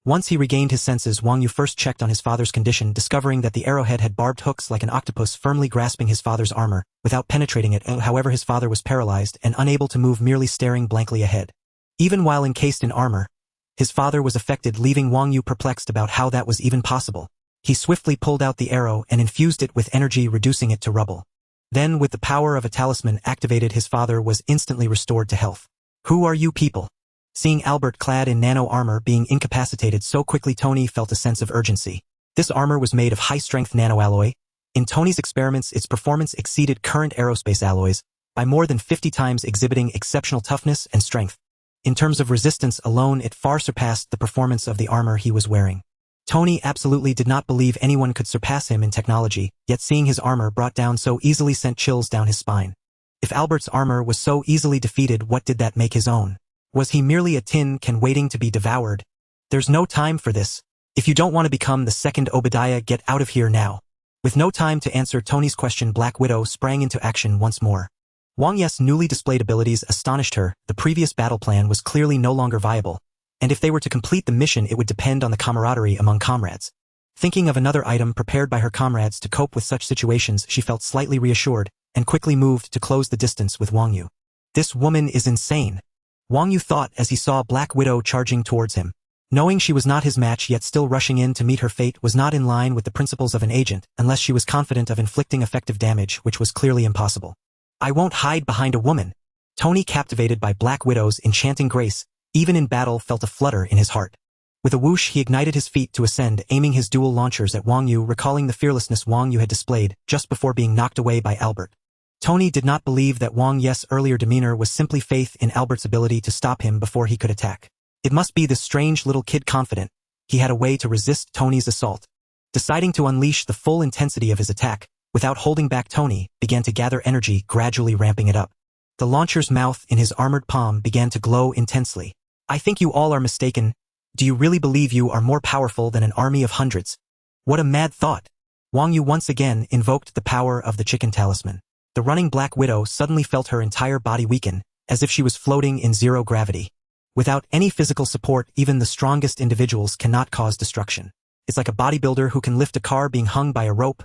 Speaker 1: Once he regained his senses, Wang Yu first checked on his father's condition, discovering that the arrowhead had barbed hooks like an octopus firmly grasping his father's armor, without penetrating it. However, his father was paralyzed and unable to move, merely staring blankly ahead. Even while encased in armor, his father was affected, leaving Wang Yu perplexed about how that was even possible. He swiftly pulled out the arrow and infused it with energy, reducing it to rubble. Then, with the power of a talisman activated, his father was instantly restored to health. "Who are you people?" Seeing Albert clad in nano armor being incapacitated so quickly, Tony felt a sense of urgency. This armor was made of high-strength nanoalloy. In Tony's experiments, its performance exceeded current aerospace alloys by more than 50 times, exhibiting exceptional toughness and strength. In terms of resistance alone, it far surpassed the performance of the armor he was wearing. Tony absolutely did not believe anyone could surpass him in technology, yet seeing his armor brought down so easily sent chills down his spine. If Albert's armor was so easily defeated, what did that make his own? Was he merely a tin can waiting to be devoured? "There's no time for this. If you don't want to become the second Obadiah, get out of here now." With no time to answer Tony's question, Black Widow sprang into action once more. Wang Yu's newly displayed abilities astonished her. The previous battle plan was clearly no longer viable, and if they were to complete the mission, it would depend on the camaraderie among comrades. Thinking of another item prepared by her comrades to cope with such situations, she felt slightly reassured and quickly moved to close the distance with Wang Yu. "This woman is insane," Wang Yu thought as he saw Black Widow charging towards him. Knowing she was not his match, yet still rushing in to meet her fate, was not in line with the principles of an agent, unless she was confident of inflicting effective damage, which was clearly impossible. "I won't hide behind a woman." Tony, captivated by Black Widow's enchanting grace, even in battle felt a flutter in his heart. With a whoosh, he ignited his feet to ascend, aiming his dual launchers at Wang Yu, recalling the fearlessness Wang Yu had displayed just before being knocked away by Albert. Tony did not believe that Wang Yu's earlier demeanor was simply faith in Albert's ability to stop him before he could attack. It must be this strange little kid confident he had a way to resist Tony's assault. Deciding to unleash the full intensity of his attack, without holding back, Tony began to gather energy, gradually ramping it up. The launcher's mouth in his armored palm began to glow intensely. "I think you all are mistaken. Do you really believe you are more powerful than an army of hundreds? What a mad thought." Wang Yu once again invoked the power of the chicken talisman. The running Black Widow suddenly felt her entire body weaken, as if she was floating in zero gravity. Without any physical support, even the strongest individuals cannot cause destruction. It's like a bodybuilder who can lift a car being hung by a rope.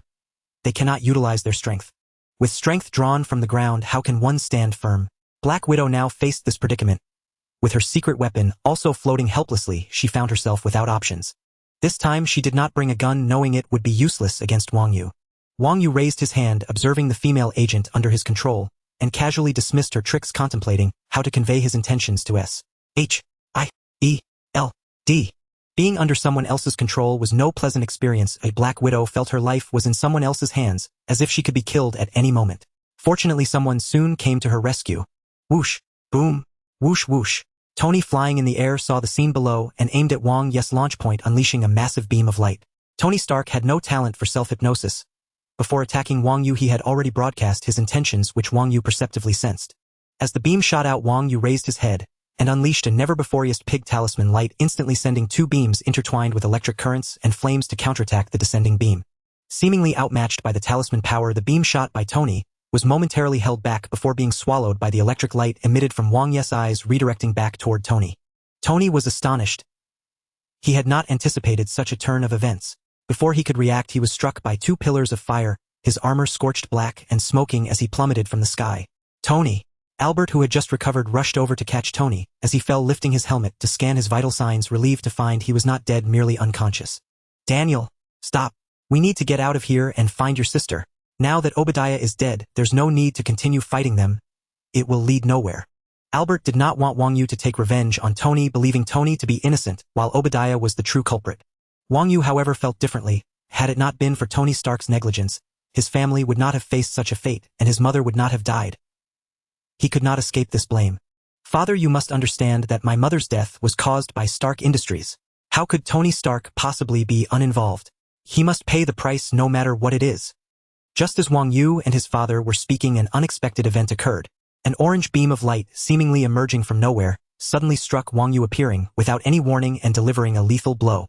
Speaker 1: They cannot utilize their strength. With strength drawn from the ground, how can one stand firm? Black Widow now faced this predicament. With her secret weapon also floating helplessly, she found herself without options. This time she did not bring a gun, knowing it would be useless against Wang Yu. Wang Yu raised his hand, observing the female agent under his control, and casually dismissed her tricks, contemplating how to convey his intentions to S-H-I-E-L-D. Being under someone else's control was no pleasant experience. A Black Widow felt her life was in someone else's hands, as if she could be killed at any moment. Fortunately, someone soon came to her rescue. Whoosh, boom, whoosh whoosh. Tony, flying in the air, saw the scene below and aimed at Wang Yu's launch point, unleashing a massive beam of light. Tony Stark had no talent for self-hypnosis. Before attacking Wang Yu, he had already broadcast his intentions, which Wang Yu perceptively sensed. As the beam shot out, Wang Yu raised his head and unleashed a never-before-used pig talisman light, instantly sending two beams intertwined with electric currents and flames to counterattack the descending beam. Seemingly outmatched by the talisman power, the beam shot by Tony was momentarily held back before being swallowed by the electric light emitted from Wang Yu's eyes, redirecting back toward Tony. Tony was astonished. He had not anticipated such a turn of events. Before he could react, he was struck by two pillars of fire, his armor scorched black and smoking as he plummeted from the sky. "Tony!" Albert, who had just recovered, rushed over to catch Tony as he fell, lifting his helmet to scan his vital signs, relieved to find he was not dead, merely unconscious. "Daniel, stop!" We need to get out of here and find your sister. Now that Obadiah is dead, there's no need to continue fighting them. It will lead nowhere. Albert did not want Wang Yu to take revenge on Tony, believing Tony to be innocent, while Obadiah was the true culprit. Wang Yu, however, felt differently. Had it not been for Tony Stark's negligence, his family would not have faced such a fate, and his mother would not have died. He could not escape this blame. Father, you must understand that my mother's death was caused by Stark Industries. How could Tony Stark possibly be uninvolved? He must pay the price no matter what it is. Just as Wang Yu and his father were speaking, an unexpected event occurred. An orange beam of light, seemingly emerging from nowhere, suddenly struck Wang Yu, appearing without any warning and delivering a lethal blow.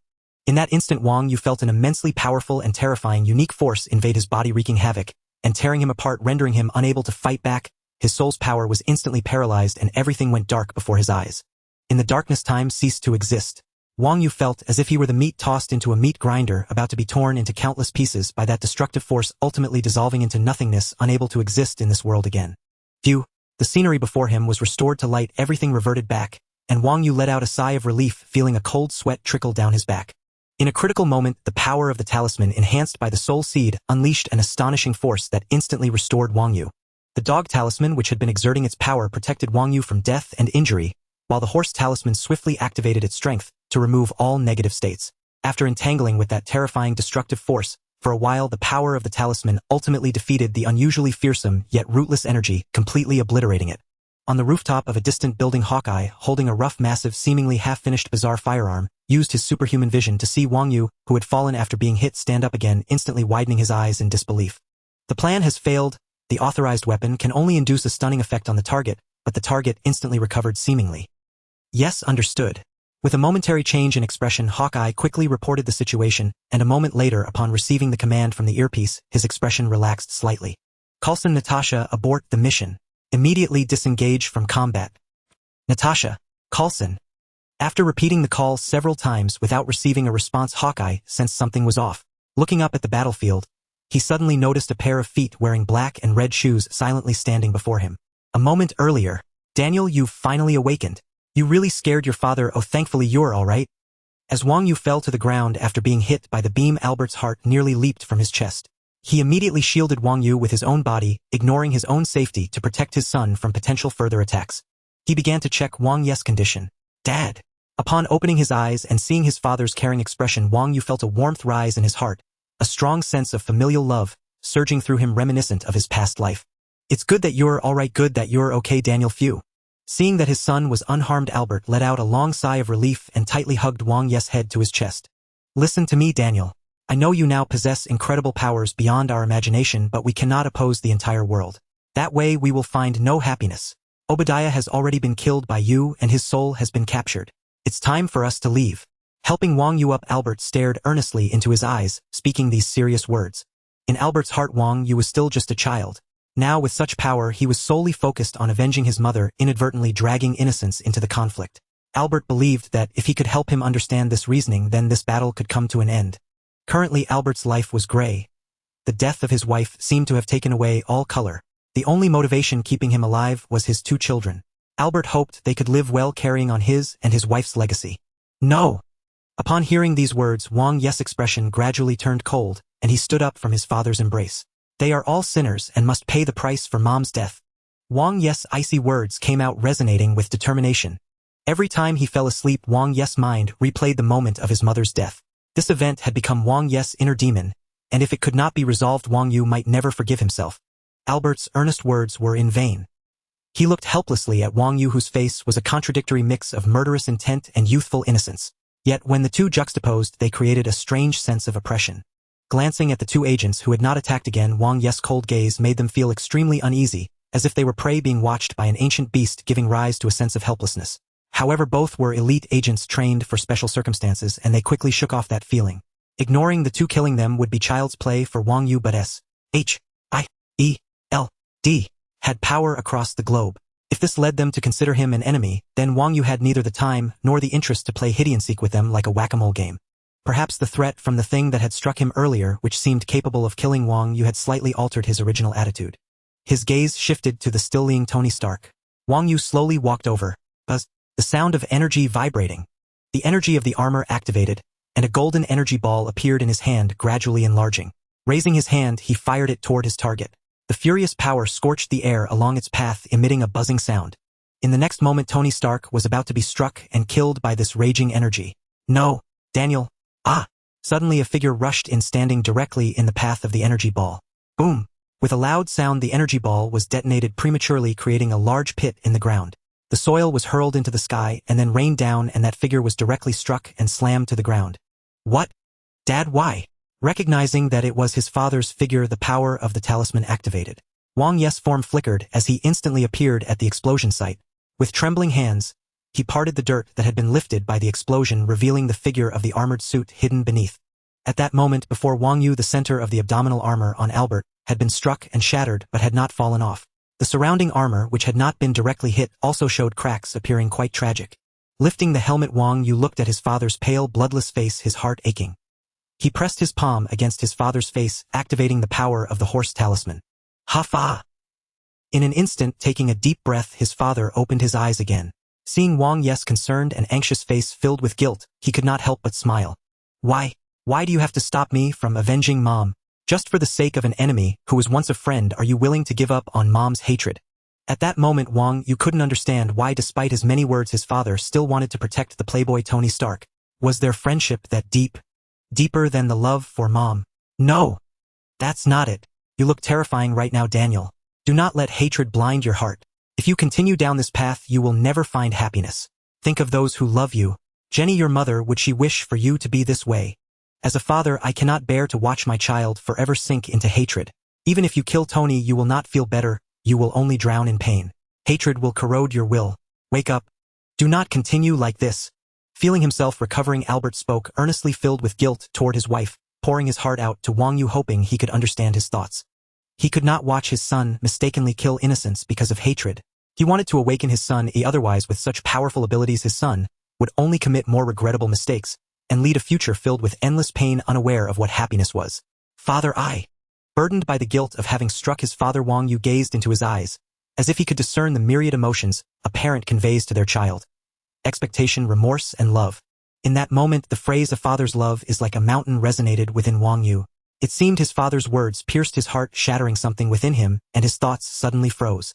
Speaker 1: In that instant, Wang Yu felt an immensely powerful and terrifying unique force invade his body, wreaking havoc and tearing him apart, rendering him unable to fight back. His soul's power was instantly paralyzed and everything went dark before his eyes. In the darkness, time ceased to exist. Wang Yu felt as if he were the meat tossed into a meat grinder, about to be torn into countless pieces by that destructive force, ultimately dissolving into nothingness, unable to exist in this world again. Phew! The scenery before him was restored to light, everything reverted back, and Wang Yu let out a sigh of relief, feeling a cold sweat trickle down his back. In a critical moment, the power of the talisman, enhanced by the soul seed, unleashed an astonishing force that instantly restored Wang Yu. The dog talisman, which had been exerting its power, protected Wang Yu from death and injury, while the horse talisman swiftly activated its strength to remove all negative states. After entangling with that terrifying destructive force, for a while the power of the talisman ultimately defeated the unusually fearsome yet rootless energy, completely obliterating it. On the rooftop of a distant building, Hawkeye, holding a rough, massive, seemingly half-finished bizarre firearm, used his superhuman vision to see Wang Yu, who had fallen after being hit, stand up again, instantly widening his eyes in disbelief. The plan has failed. The authorized weapon can only induce a stunning effect on the target, but the target instantly recovered seemingly. Yes, understood. With a momentary change in expression, Hawkeye quickly reported the situation, and a moment later, upon receiving the command from the earpiece, his expression relaxed slightly. Coulson, Natasha, abort the mission. Immediately disengage from combat. Natasha, Coulson. After repeating the call several times without receiving a response, Hawkeye sensed something was off. Looking up at the battlefield, he suddenly noticed a pair of feet wearing black and red shoes silently standing before him. A moment earlier, Daniel, you've finally awakened. You really scared your father. Oh, thankfully you're all right. As Wang Yu fell to the ground after being hit by the beam, Albert's heart nearly leaped from his chest. He immediately shielded Wang Yu with his own body, ignoring his own safety to protect his son from potential further attacks. He began to check Wang Yu's condition. Dad. Upon opening his eyes and seeing his father's caring expression, Wang Yu felt a warmth rise in his heart, a strong sense of familial love surging through him, reminiscent of his past life. It's good that you're all right. Good that you're okay, Daniel. Phew. Seeing that his son was unharmed, Albert let out a long sigh of relief and tightly hugged Wang Yu's head to his chest. Listen to me, Daniel. I know you now possess incredible powers beyond our imagination, but we cannot oppose the entire world. That way we will find no happiness. Obadiah has already been killed by you and his soul has been captured. It's time for us to leave. Helping Wang Yu up, Albert stared earnestly into his eyes, speaking these serious words. In Albert's heart, Wang Yu was still just a child. Now, with such power, he was solely focused on avenging his mother, inadvertently dragging innocence into the conflict. Albert believed that if he could help him understand this reasoning, then this battle could come to an end. Currently, Albert's life was gray. The death of his wife seemed to have taken away all color. The only motivation keeping him alive was his 2 children. Albert hoped they could live well, carrying on his and his wife's legacy. No! Upon hearing these words, Wang Yu's expression gradually turned cold, and he stood up from his father's embrace. They are all sinners and must pay the price for Mom's death. Wang Yu's icy words came out resonating with determination. Every time he fell asleep, Wang Yu's mind replayed the moment of his mother's death. This event had become Wang Yu's inner demon, and if it could not be resolved, Wang Yu might never forgive himself. Albert's earnest words were in vain. He looked helplessly at Wang Yu, whose face was a contradictory mix of murderous intent and youthful innocence. Yet when the two juxtaposed, they created a strange sense of oppression. Glancing at the 2 agents who had not attacked again, Wang Yu's cold gaze made them feel extremely uneasy, as if they were prey being watched by an ancient beast, giving rise to a sense of helplessness. However, both were elite agents trained for special circumstances, and they quickly shook off that feeling. Ignoring the 2, killing them would be child's play for Wang Yu, but S-H-I-E-L-D had power across the globe. If this led them to consider him an enemy, then Wang Yu had neither the time nor the interest to play hide-and-seek with them like a whack-a-mole game. Perhaps the threat from the thing that had struck him earlier, which seemed capable of killing Wang Yu, had slightly altered his original attitude. His gaze shifted to the still-lying Tony Stark. Wang Yu slowly walked over. Buzz. The sound of energy vibrating. The energy of the armor activated, and a golden energy ball appeared in his hand, gradually enlarging. Raising his hand, he fired it toward his target. The furious power scorched the air along its path, emitting a buzzing sound. In the next moment, Tony Stark was about to be struck and killed by this raging energy. No, Daniel. Ah! Suddenly a figure rushed in, standing directly in the path of the energy ball. Boom! With a loud sound, the energy ball was detonated prematurely, creating a large pit in the ground. The soil was hurled into the sky and then rained down, and that figure was directly struck and slammed to the ground. What? Dad, why? Recognizing that it was his father's figure, the power of the talisman activated. Wang Yu's form flickered as he instantly appeared at the explosion site. With trembling hands, he parted the dirt that had been lifted by the explosion, revealing the figure of the armored suit hidden beneath. At that moment, before Wang Yu, the center of the abdominal armor on Albert had been struck and shattered but had not fallen off. The surrounding armor, which had not been directly hit, also showed cracks, appearing quite tragic. Lifting the helmet, Wang Yu looked at his father's pale, bloodless face, his heart aching. He pressed his palm against his father's face, activating the power of the horse talisman. Ha-fa! In an instant, taking a deep breath, his father opened his eyes again. Seeing Wang Yu's concerned and anxious face filled with guilt, he could not help but smile. Why do you have to stop me from avenging Mom? Just for the sake of an enemy who was once a friend, are you willing to give up on Mom's hatred? At that moment, Wang Yu couldn't understand why, despite his many words, his father still wanted to protect the playboy Tony Stark. Was their friendship that deep? Deeper than the love for Mom? No! That's not it. You look terrifying right now, Daniel. Do not let hatred blind your heart. If you continue down this path, you will never find happiness. Think of those who love you. Jenny, your mother, would she wish for you to be this way? As a father, I cannot bear to watch my child forever sink into hatred. Even if you kill Tony, you will not feel better, you will only drown in pain. Hatred will corrode your will. Wake up. Do not continue like this. Feeling himself recovering, Albert spoke, earnestly, filled with guilt toward his wife, pouring his heart out to Wang Yu, hoping he could understand his thoughts. He could not watch his son mistakenly kill innocents because of hatred. He wanted to awaken his son, otherwise with such powerful abilities his son would only commit more regrettable mistakes and lead a future filled with endless pain, unaware of what happiness was. Father, burdened by the guilt of having struck his father, Wang Yu gazed into his eyes, as if he could discern the myriad emotions a parent conveys to their child. Expectation, remorse, and love. In that moment, the phrase "a father's love is like a mountain" resonated within Wang Yu. It seemed his father's words pierced his heart, shattering something within him, and his thoughts suddenly froze.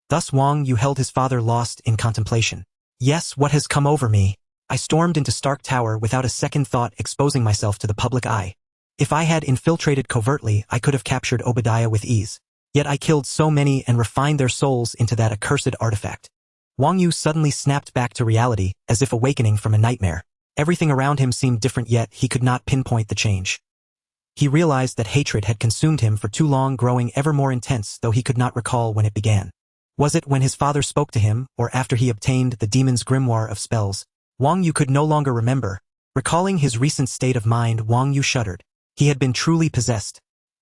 Speaker 1: Thus Wang Yu held his father, lost in contemplation. Yes, what has come over me? I stormed into Stark Tower without a second thought, exposing myself to the public eye. If I had infiltrated covertly, I could have captured Obadiah with ease. Yet I killed so many and refined their souls into that accursed artifact. Wang Yu suddenly snapped back to reality, as if awakening from a nightmare. Everything around him seemed different, yet he could not pinpoint the change. He realized that hatred had consumed him for too long, growing ever more intense, though he could not recall when it began. Was it when his father spoke to him, or after he obtained the demon's grimoire of spells? Wang Yu could no longer remember. Recalling his recent state of mind, Wang Yu shuddered. He had been truly possessed.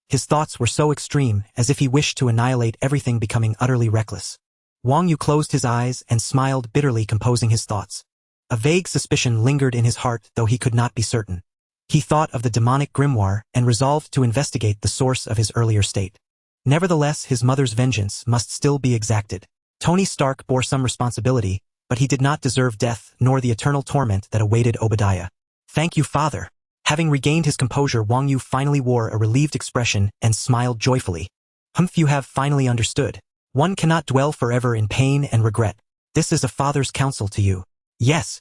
Speaker 1: His thoughts were so extreme, as if he wished to annihilate everything, becoming utterly reckless. Wang Yu closed his eyes and smiled bitterly, composing his thoughts. A vague suspicion lingered in his heart, though he could not be certain. He thought of the demonic grimoire and resolved to investigate the source of his earlier state. Nevertheless, his mother's vengeance must still be exacted. Tony Stark bore some responsibility, but he did not deserve death nor the eternal torment that awaited Obadiah. Thank you, Father. Having regained his composure, Wang Yu finally wore a relieved expression and smiled joyfully. Humph, you have finally understood. One cannot dwell forever in pain and regret. This is a father's counsel to you. Yes.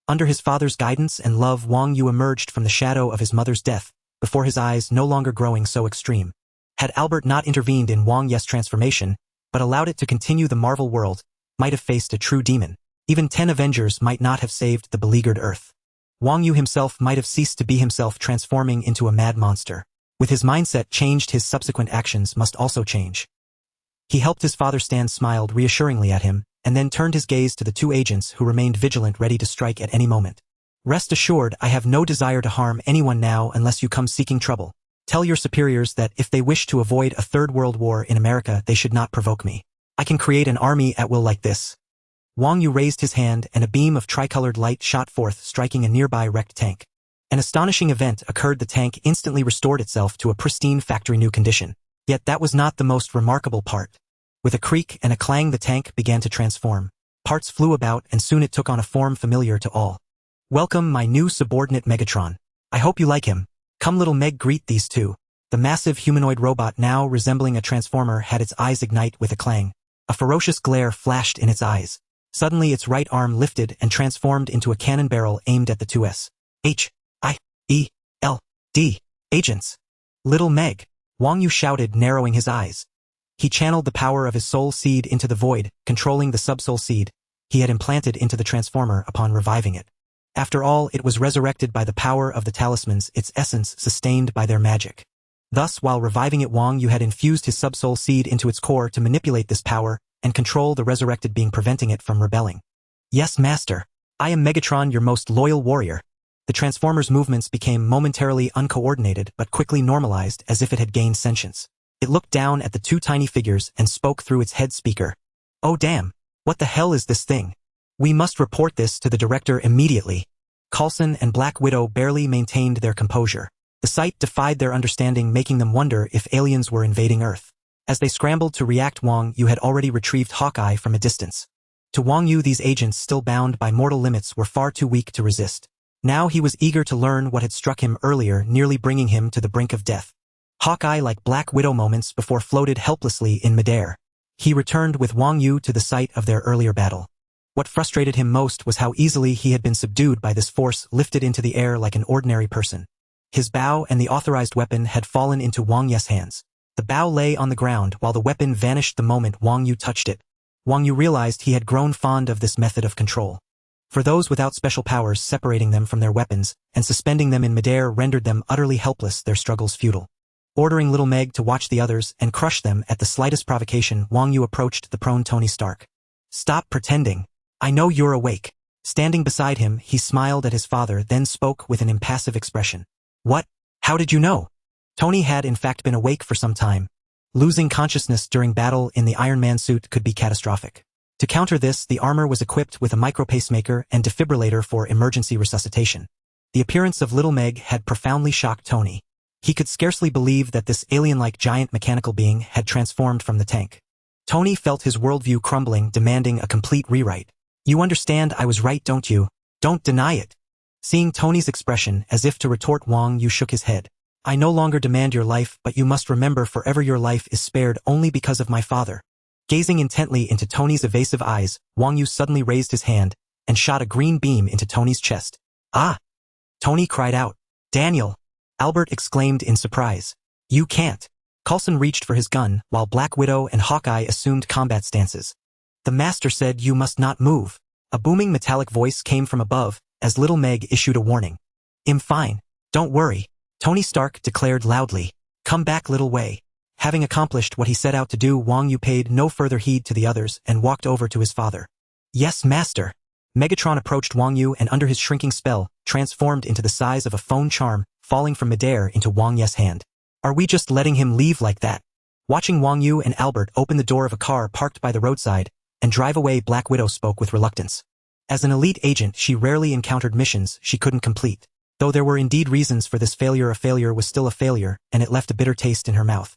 Speaker 1: Under his father's guidance and love, Wang Yu emerged from the shadow of his mother's death, before his eyes no longer growing so extreme. Had Albert not intervened in Wang Yu's transformation, but allowed it to continue, the Marvel world might have faced a true demon. Even 10 Avengers might not have saved the beleaguered Earth. Wang Yu himself might have ceased to be himself, transforming into a mad monster. With his mindset changed, his subsequent actions must also change. He helped his father stand, smiled reassuringly at him, and then turned his gaze to the two agents who remained vigilant, ready to strike at any moment. Rest assured, I have no desire to harm anyone now unless you come seeking trouble. Tell your superiors that if they wish to avoid a third world war in America, they should not provoke me. I can create an army at will like this. Wang Yu raised his hand and a beam of tricolored light shot forth, striking a nearby wrecked tank. An astonishing event occurred. The tank instantly restored itself to a pristine factory-new condition. Yet that was not the most remarkable part. With a creak and a clang, the tank began to transform. Parts flew about, and soon it took on a form familiar to all. Welcome, my new subordinate Megatron. I hope you like him. Come little Meg, greet these two. The massive humanoid robot, now resembling a transformer, had its eyes ignite with a clang. A ferocious glare flashed in its eyes. Suddenly its right arm lifted and transformed into a cannon barrel aimed at the two H-I-E-L-D agents. Little Meg, Wang Yu shouted, narrowing his eyes. He channeled the power of his soul seed into the void, controlling the sub-soul seed he had implanted into the transformer upon reviving it. After all, it was resurrected by the power of the talismans, its essence sustained by their magic. Thus, while reviving it, Wang Yu had infused his sub-soul seed into its core to manipulate this power and control the resurrected being, preventing it from rebelling. Yes, Master. I am Megatron, your most loyal warrior. The Transformer's movements became momentarily uncoordinated but quickly normalized as if it had gained sentience. It looked down at the two tiny figures and spoke through its head speaker. Oh damn! What the hell is this thing? We must report this to the director immediately. Coulson and Black Widow barely maintained their composure. The sight defied their understanding, making them wonder if aliens were invading Earth. As they scrambled to react, Wang Yu had already retrieved Hawkeye from a distance. To Wang Yu, these agents, still bound by mortal limits, were far too weak to resist. Now he was eager to learn what had struck him earlier, nearly bringing him to the brink of death. Hawkeye, like Black Widow moments before, floated helplessly in midair. He returned with Wang Yu to the site of their earlier battle. What frustrated him most was how easily he had been subdued by this force, lifted into the air like an ordinary person. His bow and the authorized weapon had fallen into Wang Yu's hands. The bow lay on the ground while the weapon vanished the moment Wang Yu touched it. Wang Yu realized he had grown fond of this method of control. For those without special powers, separating them from their weapons and suspending them in midair rendered them utterly helpless, their struggles futile. Ordering little Meg to watch the others and crush them at the slightest provocation, Wang Yu approached the prone Tony Stark. Stop pretending. I know you're awake. Standing beside him, he smiled at his father, then spoke with an impassive expression. What? How did you know? Tony had in fact been awake for some time. Losing consciousness during battle in the Iron Man suit could be catastrophic. To counter this, the armor was equipped with a micro-pacemaker and defibrillator for emergency resuscitation. The appearance of little Meg had profoundly shocked Tony. He could scarcely believe that this alien-like giant mechanical being had transformed from the tank. Tony felt his worldview crumbling, demanding a complete rewrite. You understand I was right, don't you? Don't deny it. Seeing Tony's expression, as if to retort, Wang Yu shook his head. I no longer demand your life, but you must remember forever your life is spared only because of my father. Gazing intently into Tony's evasive eyes, Wang Yu suddenly raised his hand and shot a green beam into Tony's chest. Ah! Tony cried out. Daniel! Albert exclaimed in surprise. You can't. Coulson reached for his gun, while Black Widow and Hawkeye assumed combat stances. The Master said you must not move. A booming metallic voice came from above, as little Meg issued a warning. I'm fine. Don't worry. Tony Stark declared loudly. Come back, little Wei. Having accomplished what he set out to do, Wang Yu paid no further heed to the others and walked over to his father. Yes, Master. Megatron approached Wang Yu and under his shrinking spell, transformed into the size of a phone charm, falling from midair into Wang Yu's hand. Are we just letting him leave like that? Watching Wang Yu and Albert open the door of a car parked by the roadside and drive away, Black Widow spoke with reluctance. As an elite agent, she rarely encountered missions she couldn't complete. Though there were indeed reasons for this failure, a failure was still a failure, and it left a bitter taste in her mouth.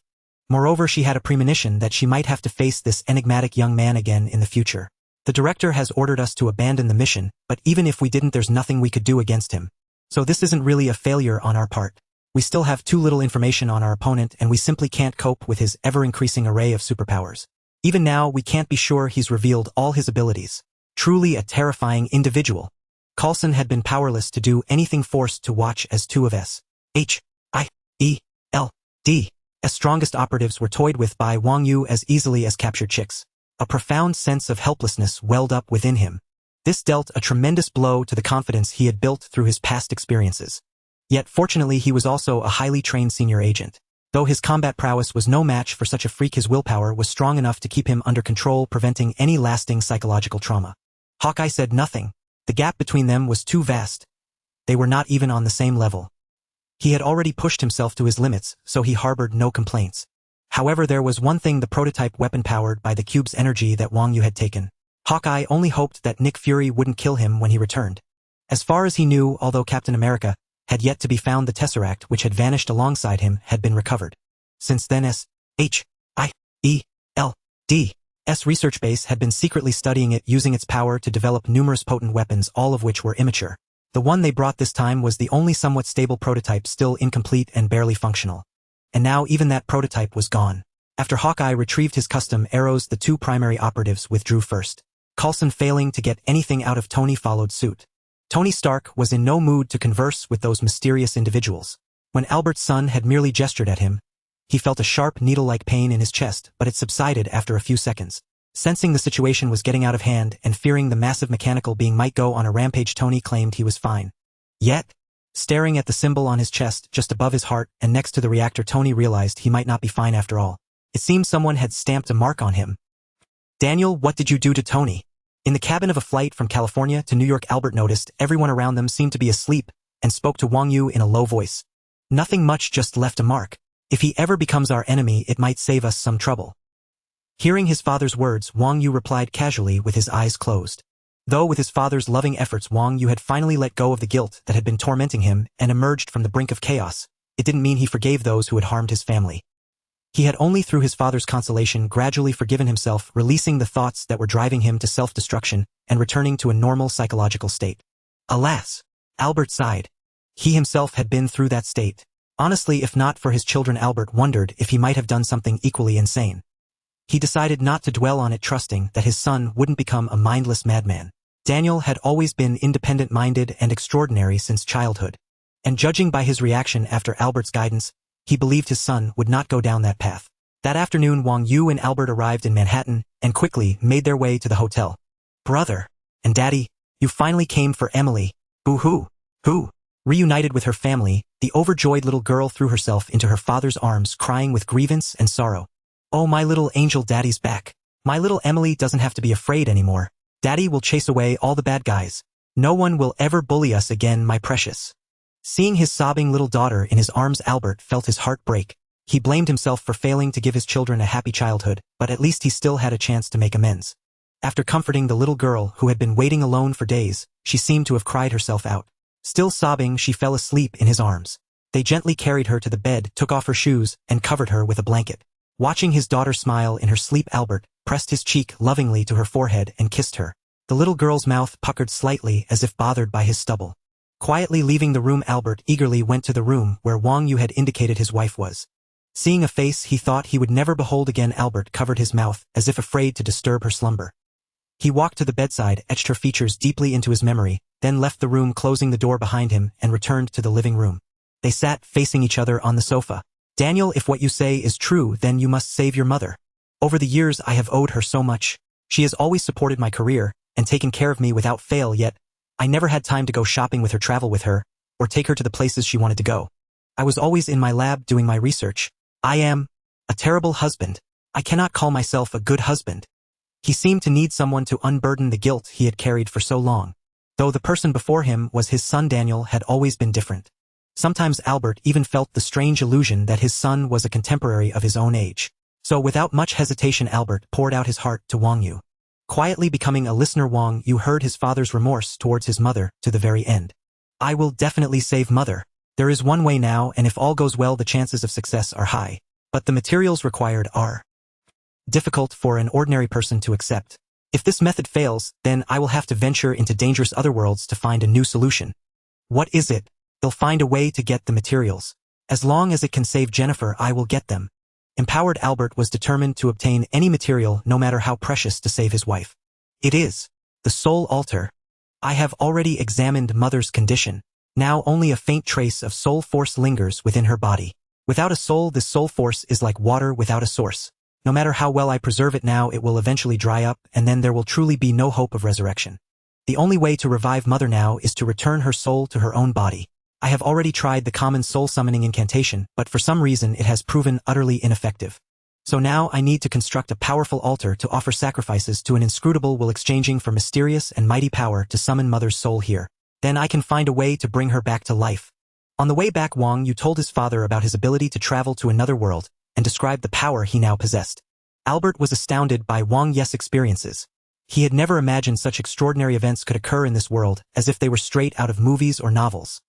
Speaker 1: Moreover, she had a premonition that she might have to face this enigmatic young man again in the future. The director has ordered us to abandon the mission, but even if we didn't, there's nothing we could do against him. So this isn't really a failure on our part. We still have too little information on our opponent, and we simply can't cope with his ever-increasing array of superpowers. Even now, we can't be sure he's revealed all his abilities. Truly a terrifying individual. Coulson had been powerless to do anything, forced to watch as two of H-I-E-L-D strongest operatives were toyed with by Wang Yu as easily as captured chicks. A profound sense of helplessness welled up within him. This dealt a tremendous blow to the confidence he had built through his past experiences. Yet fortunately, he was also a highly trained senior agent. Though his combat prowess was no match for such a freak, his willpower was strong enough to keep him under control, preventing any lasting psychological trauma. Hawkeye said nothing. The gap between them was too vast. They were not even on the same level. He had already pushed himself to his limits, so he harbored no complaints. However, there was one thing: the prototype weapon powered by the cube's energy that Wang Yu had taken. Hawkeye only hoped that Nick Fury wouldn't kill him when he returned. As far as he knew, although Captain America had yet to be found, the Tesseract, which had vanished alongside him, had been recovered. Since then, S.H.I.E.L.D.'s research base had been secretly studying it, using its power to develop numerous potent weapons, all of which were immature. The one they brought this time was the only somewhat stable prototype, still incomplete and barely functional. And now even that prototype was gone. After Hawkeye retrieved his custom arrows, the two primary operatives withdrew first. Coulson, failing to get anything out of Tony, followed suit. Tony Stark was in no mood to converse with those mysterious individuals. When Albert's son had merely gestured at him, he felt a sharp needle-like pain in his chest, but it subsided after a few seconds. Sensing the situation was getting out of hand and fearing the massive mechanical being might go on a rampage, Tony claimed he was fine. Yet, staring at the symbol on his chest just above his heart and next to the reactor, Tony realized he might not be fine after all. It seemed someone had stamped a mark on him. Daniel, what did you do to Tony? In the cabin of a flight from California to New York, Albert noticed everyone around them seemed to be asleep and spoke to Wang Yu in a low voice. Nothing much, just left a mark. If he ever becomes our enemy, it might save us some trouble. Hearing his father's words, Wang Yu replied casually with his eyes closed. Though with his father's loving efforts, Wang Yu had finally let go of the guilt that had been tormenting him and emerged from the brink of chaos, it didn't mean he forgave those who had harmed his family. He had only through his father's consolation gradually forgiven himself, releasing the thoughts that were driving him to self-destruction and returning to a normal psychological state. Alas, Albert sighed. He himself had been through that state. Honestly, if not for his children, Albert wondered if he might have done something equally insane. He decided not to dwell on it, trusting that his son wouldn't become a mindless madman. Daniel had always been independent-minded and extraordinary since childhood, and judging by his reaction after Albert's guidance, he believed his son would not go down that path. That afternoon, Wang Yu and Albert arrived in Manhattan and quickly made their way to the hotel. Brother and Daddy, you finally came for Emily. Boo-hoo. Who? Reunited with her family, the overjoyed little girl threw herself into her father's arms, crying with grievance and sorrow. Oh, my little angel, Daddy's back. My little Emily doesn't have to be afraid anymore. Daddy will chase away all the bad guys. No one will ever bully us again, my precious. Seeing his sobbing little daughter in his arms, Albert felt his heart break. He blamed himself for failing to give his children a happy childhood, but at least he still had a chance to make amends. After comforting the little girl who had been waiting alone for days, she seemed to have cried herself out. Still sobbing, she fell asleep in his arms. They gently carried her to the bed, took off her shoes, and covered her with a blanket. Watching his daughter smile in her sleep, Albert pressed his cheek lovingly to her forehead and kissed her. The little girl's mouth puckered slightly as if bothered by his stubble. Quietly leaving the room, Albert eagerly went to the room where Wang Yu had indicated his wife was. Seeing a face he thought he would never behold again, Albert covered his mouth as if afraid to disturb her slumber. He walked to the bedside, etched her features deeply into his memory, then left the room, closing the door behind him, and returned to the living room. They sat facing each other on the sofa. Daniel, if what you say is true, then you must save your mother. Over the years I have owed her so much. She has always supported my career and taken care of me without fail, yet I never had time to go shopping with her, travel with her, or take her to the places she wanted to go. I was always in my lab doing my research. I am a terrible husband. I cannot call myself a good husband. He seemed to need someone to unburden the guilt he had carried for so long. Though the person before him was his son, Daniel had always been different. Sometimes Albert even felt the strange illusion that his son was a contemporary of his own age. So without much hesitation, Albert poured out his heart to Wang Yu. Quietly becoming a listener, Wang Yu heard his father's remorse towards his mother to the very end. I will definitely save mother. There is one way now, and if all goes well, the chances of success are high. But the materials required are difficult for an ordinary person to accept. If this method fails, then I will have to venture into dangerous other worlds to find a new solution. What is it? They'll find a way to get the materials. As long as it can save Jennifer, I will get them. Empowered, Albert was determined to obtain any material, no matter how precious, to save his wife. It is the soul altar. I have already examined mother's condition. Now only a faint trace of soul force lingers within her body. Without a soul, this soul force is like water without a source. No matter how well I preserve it now, it will eventually dry up, and then there will truly be no hope of resurrection. The only way to revive mother now is to return her soul to her own body. I have already tried the common soul summoning incantation, but for some reason it has proven utterly ineffective. So now I need to construct a powerful altar to offer sacrifices to an inscrutable will, exchanging for mysterious and mighty power to summon mother's soul here. Then I can find a way to bring her back to life. On the way back, Wang Yu told his father about his ability to travel to another world and described the power he now possessed. Albert was astounded by Wang Yu's experiences. He had never imagined such extraordinary events could occur in this world, as if they were straight out of movies or novels.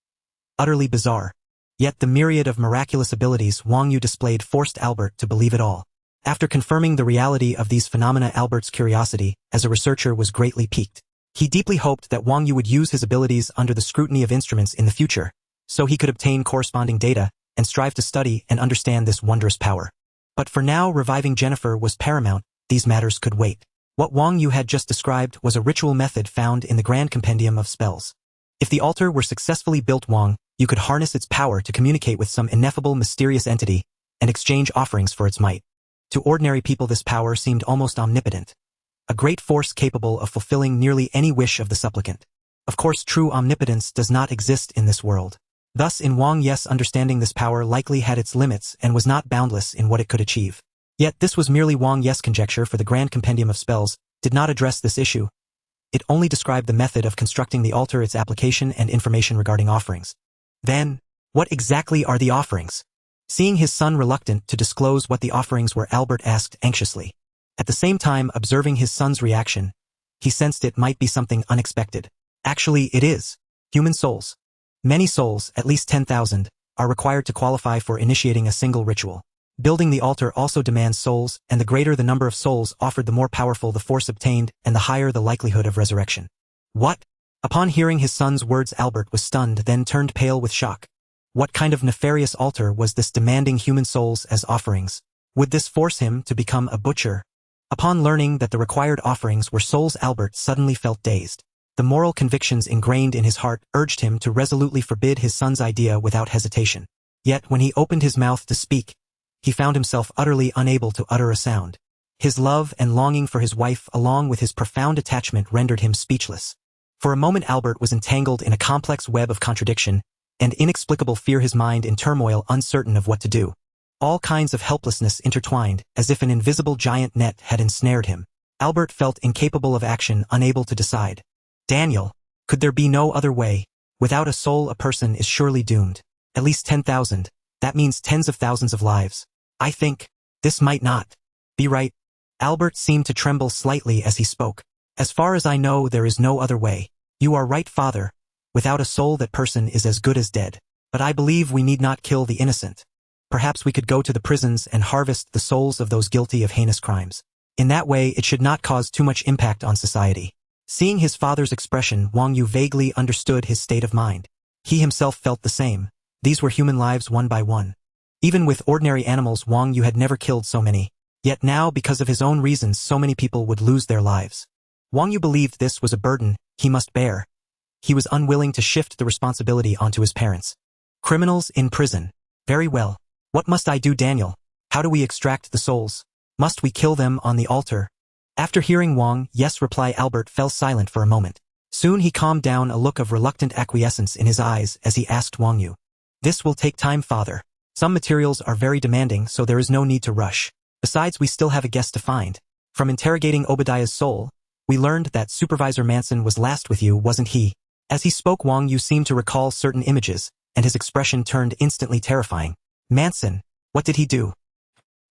Speaker 1: Utterly bizarre. Yet the myriad of miraculous abilities Wang Yu displayed forced Albert to believe it all. After confirming the reality of these phenomena, Albert's curiosity, as a researcher, was greatly piqued. He deeply hoped that Wang Yu would use his abilities under the scrutiny of instruments in the future, so he could obtain corresponding data and strive to study and understand this wondrous power. But for now, reviving Jennifer was paramount. These matters could wait. What Wang Yu had just described was a ritual method found in the Grand Compendium of Spells. If the altar were successfully built, Wang Yu could harness its power to communicate with some ineffable mysterious entity and exchange offerings for its might. To ordinary people, this power seemed almost omnipotent, a great force capable of fulfilling nearly any wish of the supplicant. Of course, true omnipotence does not exist in this world. Thus, in Wang Yu's understanding, this power likely had its limits and was not boundless in what it could achieve. Yet this was merely Wang Yu's conjecture, for the Grand Compendium of Spells did not address this issue. It only described the method of constructing the altar, its application, and information regarding offerings. Then, what exactly are the offerings? Seeing his son reluctant to disclose what the offerings were, Albert asked anxiously. At the same time, observing his son's reaction, he sensed it might be something unexpected. Actually, it is. Human souls. Many souls, at least 10,000, are required to qualify for initiating a single ritual. Building the altar also demands souls, and the greater the number of souls offered, the more powerful the force obtained, and the higher the likelihood of resurrection. What? Upon hearing his son's words, Albert was stunned, then turned pale with shock. What kind of nefarious altar was this, demanding human souls as offerings? Would this force him to become a butcher? Upon learning that the required offerings were souls, Albert suddenly felt dazed. The moral convictions ingrained in his heart urged him to resolutely forbid his son's idea without hesitation. Yet when he opened his mouth to speak, he found himself utterly unable to utter a sound. His love and longing for his wife, along with his profound attachment, rendered him speechless. For a moment, Albert was entangled in a complex web of contradiction and inexplicable fear, his mind in turmoil, uncertain of what to do. All kinds of helplessness intertwined, as if an invisible giant net had ensnared him. Albert felt incapable of action, unable to decide. Daniel, could there be no other way? Without a soul, a person is surely doomed. At least 10,000. That means tens of thousands of lives. I think this might not be right. Albert seemed to tremble slightly as he spoke. As far as I know, there is no other way. You are right, father. Without a soul, that person is as good as dead. But I believe we need not kill the innocent. Perhaps we could go to the prisons and harvest the souls of those guilty of heinous crimes. In that way, it should not cause too much impact on society. Seeing his father's expression, Wang Yu vaguely understood his state of mind. He himself felt the same. These were human lives, one by one. Even with ordinary animals, Wang Yu had never killed so many. Yet now, because of his own reasons, so many people would lose their lives. Wang Yu believed this was a burden he must bear. He was unwilling to shift the responsibility onto his parents. Criminals in prison. Very well. What must I do, Daniel? How do we extract the souls? Must we kill them on the altar? After hearing Wang Yu's reply, Albert fell silent for a moment. Soon he calmed down, a look of reluctant acquiescence in his eyes as he asked Wang Yu. This will take time, father. Some materials are very demanding, so there is no need to rush. Besides, we still have a guest to find. From interrogating Obadiah's soul, we learned that Supervisor Manson was last with you, wasn't he? As he spoke, Wang Yu seemed to recall certain images, and his expression turned instantly terrifying. Manson, what did he do?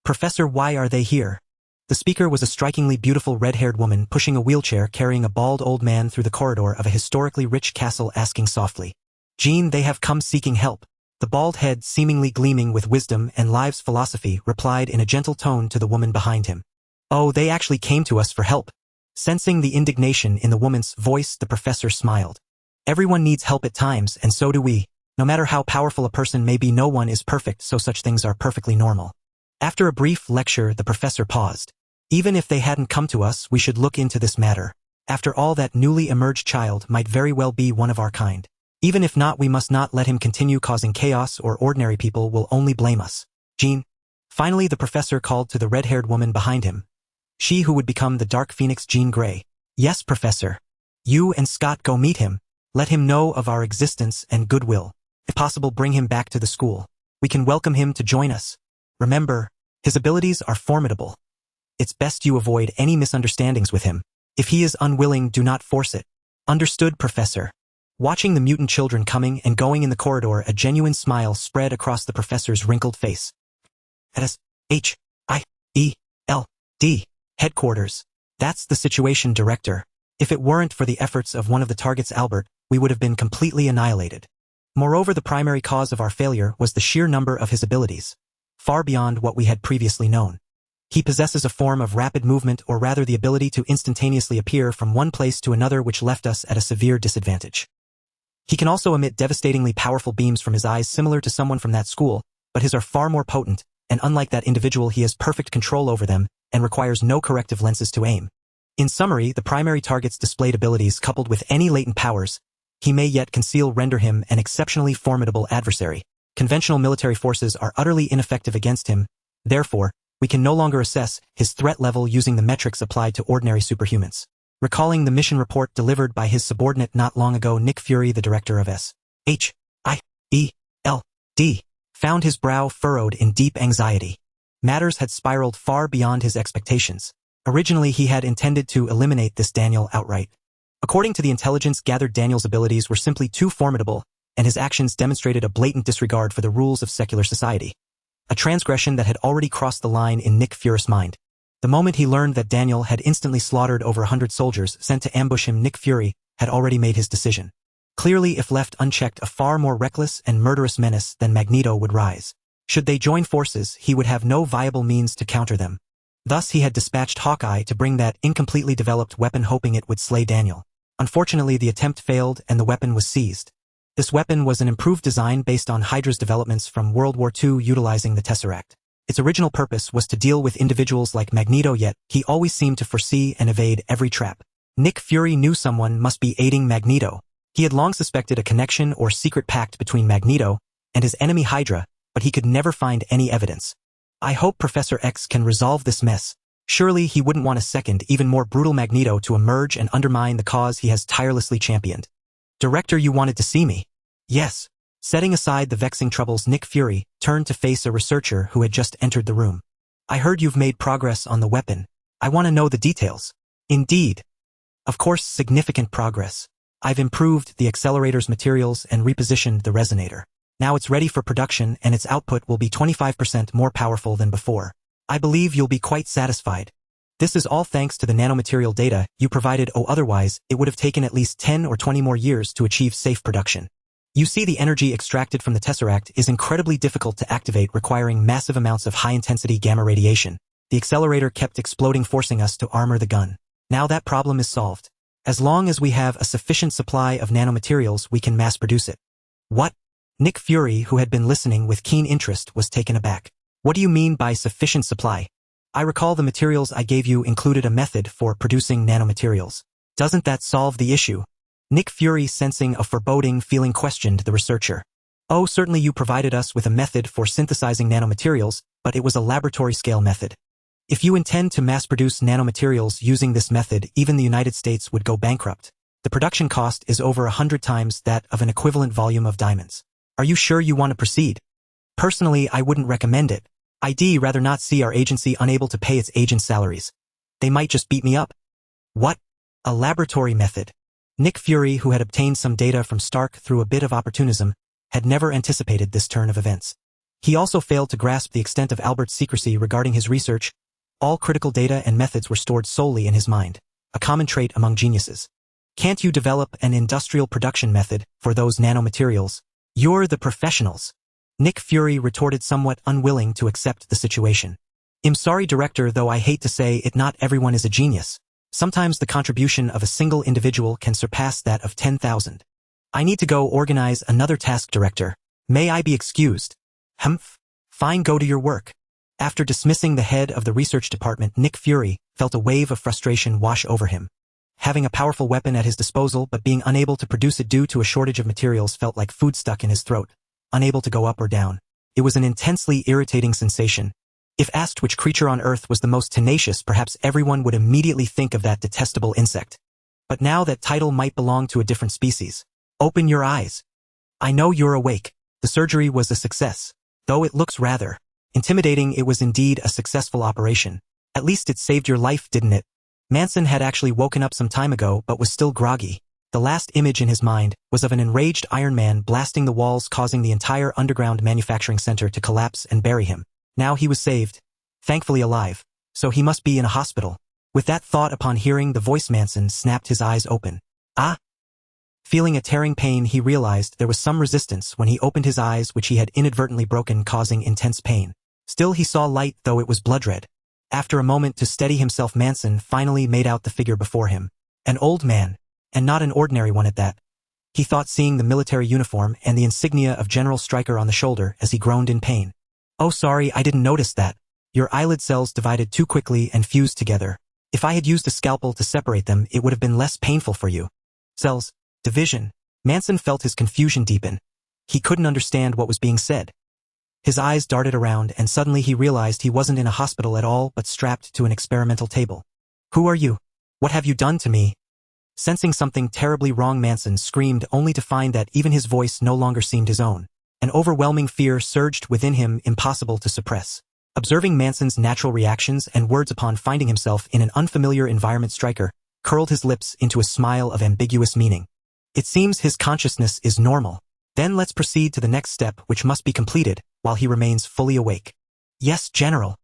Speaker 1: Professor, why are they here? The speaker was a strikingly beautiful red-haired woman pushing a wheelchair, carrying a bald old man through the corridor of a historically rich castle, asking softly. Jean, they have come seeking help. The bald head, seemingly gleaming with wisdom and life's philosophy, replied in a gentle tone to the woman behind him. Oh, they actually came to us for help. Sensing the indignation in the woman's voice, the professor smiled. Everyone needs help at times, and so do we. No matter how powerful a person may be, no one is perfect, so such things are perfectly normal. After a brief lecture, the professor paused. Even if they hadn't come to us, we should look into this matter. After all, that newly emerged child might very well be one of our kind. Even if not, we must not let him continue causing chaos, or ordinary people will only blame us. Jean. Finally, the professor called to the red-haired woman behind him. She who would become the Dark Phoenix, Jean Grey. Yes, Professor. You and Scott go meet him. Let him know of our existence and goodwill. If possible, bring him back to the school. We can welcome him to join us. Remember, his abilities are formidable. It's best you avoid any misunderstandings with him. If he is unwilling, do not force it. Understood, Professor. Watching the mutant children coming and going in the corridor, a genuine smile spread across the professor's wrinkled face. S-H-I-E-L-D. Headquarters. That's the situation, Director. If it weren't for the efforts of one of the targets, Albert, we would have been completely annihilated. Moreover, the primary cause of our failure was the sheer number of his abilities, far beyond what we had previously known. He possesses a form of rapid movement, or rather the ability to instantaneously appear from one place to another, which left us at a severe disadvantage. He can also emit devastatingly powerful beams from his eyes, similar to someone from that school, but his are far more potent, and unlike that individual, he has perfect control over them and requires no corrective lenses to aim. In summary, the primary target's displayed abilities coupled with any latent powers he may yet conceal render him an exceptionally formidable adversary. Conventional military forces are utterly ineffective against him. Therefore, we can no longer assess his threat level using the metrics applied to ordinary superhumans. Recalling the mission report delivered by his subordinate not long ago, Nick Fury, the director of SHIELD, found his brow furrowed in deep anxiety. Matters had spiraled far beyond his expectations. Originally, he had intended to eliminate this Daniel outright. According to the intelligence gathered, Daniel's abilities were simply too formidable, and his actions demonstrated a blatant disregard for the rules of secular society. A transgression that had already crossed the line in Nick Fury's mind. The moment he learned that Daniel had instantly slaughtered over 100 soldiers sent to ambush him, Nick Fury had already made his decision. Clearly, if left unchecked, a far more reckless and murderous menace than Magneto would rise. Should they join forces, he would have no viable means to counter them. Thus, he had dispatched Hawkeye to bring that incompletely developed weapon, hoping it would slay Daniel. Unfortunately, the attempt failed and the weapon was seized. This weapon was an improved design based on Hydra's developments from World War II, utilizing the Tesseract. Its original purpose was to deal with individuals like Magneto, yet he always seemed to foresee and evade every trap. Nick Fury knew someone must be aiding Magneto. He had long suspected a connection or secret pact between Magneto and his enemy Hydra, but he could never find any evidence. I hope Professor X can resolve this mess. Surely he wouldn't want a second, even more brutal Magneto to emerge and undermine the cause he has tirelessly championed. Director, you wanted to see me? Yes. Setting aside the vexing troubles, Nick Fury turned to face a researcher who had just entered the room. I heard you've made progress on the weapon. I want to know the details. Indeed. Of course, significant progress. I've improved the accelerator's materials and repositioned the resonator. Now it's ready for production, and its output will be 25% more powerful than before. I believe you'll be quite satisfied. This is all thanks to the nanomaterial data you provided. Otherwise, it would have taken at least 10 or 20 more years to achieve safe production. You see, the energy extracted from the Tesseract is incredibly difficult to activate, requiring massive amounts of high-intensity gamma radiation. The accelerator kept exploding, forcing us to armor the gun. Now that problem is solved. As long as we have a sufficient supply of nanomaterials, we can mass-produce it. What? Nick Fury, who had been listening with keen interest, was taken aback. What do you mean by sufficient supply? I recall the materials I gave you included a method for producing nanomaterials. Doesn't that solve the issue? Nick Fury, sensing a foreboding feeling, questioned the researcher. Oh, certainly you provided us with a method for synthesizing nanomaterials, but it was a laboratory-scale method. If you intend to mass-produce nanomaterials using this method, even the United States would go bankrupt. The production cost is over 100 times that of an equivalent volume of diamonds. Are you sure you want to proceed? Personally, I wouldn't recommend it. I'd rather not see our agency unable to pay its agents' salaries. They might just beat me up. What? A laboratory method? Nick Fury, who had obtained some data from Stark through a bit of opportunism, had never anticipated this turn of events. He also failed to grasp the extent of Albert's secrecy regarding his research. All critical data and methods were stored solely in his mind, a common trait among geniuses. Can't you develop an industrial production method for those nanomaterials? You're the professionals. Nick Fury retorted, somewhat unwilling to accept the situation. I'm sorry, Director, though I hate to say it, not everyone is a genius. Sometimes the contribution of a single individual can surpass that of 10,000. I need to go organize another task, Director. May I be excused? Humph. Fine, go to your work. After dismissing the head of the research department, Nick Fury felt a wave of frustration wash over him. Having a powerful weapon at his disposal but being unable to produce it due to a shortage of materials felt like food stuck in his throat, unable to go up or down. It was an intensely irritating sensation. If asked which creature on Earth was the most tenacious, perhaps everyone would immediately think of that detestable insect. But now that title might belong to a different species. Open your eyes. I know you're awake. The surgery was a success. Though it looks rather intimidating, it was indeed a successful operation. At least it saved your life, didn't it? Manson had actually woken up some time ago but was still groggy. The last image in his mind was of an enraged Iron Man blasting the walls, causing the entire underground manufacturing center to collapse and bury him. Now he was saved. Thankfully alive. So he must be in a hospital. With that thought, upon hearing the voice, Manson snapped his eyes open. Ah! Feeling a tearing pain, he realized there was some resistance when he opened his eyes, which he had inadvertently broken, causing intense pain. Still he saw light, though it was blood red. After a moment to steady himself, Manson finally made out the figure before him. An old man, and not an ordinary one at that. He thought, seeing the military uniform and the insignia of General Stryker on the shoulder as he groaned in pain. "Oh, sorry, I didn't notice that. Your eyelid cells divided too quickly and fused together. If I had used a scalpel to separate them, it would have been less painful for you." Cells, division. Manson felt his confusion deepen. He couldn't understand what was being said. His eyes darted around, and suddenly he realized he wasn't in a hospital at all but strapped to an experimental table. "Who are you? What have you done to me?" Sensing something terribly wrong, Manson screamed, only to find that even his voice no longer seemed his own. An overwhelming fear surged within him, impossible to suppress. Observing Manson's natural reactions and words upon finding himself in an unfamiliar environment, Stryker curled his lips into a smile of ambiguous meaning. "It seems his consciousness is normal. Then let's proceed to the next step, which must be completed while he remains fully awake." "Yes, General."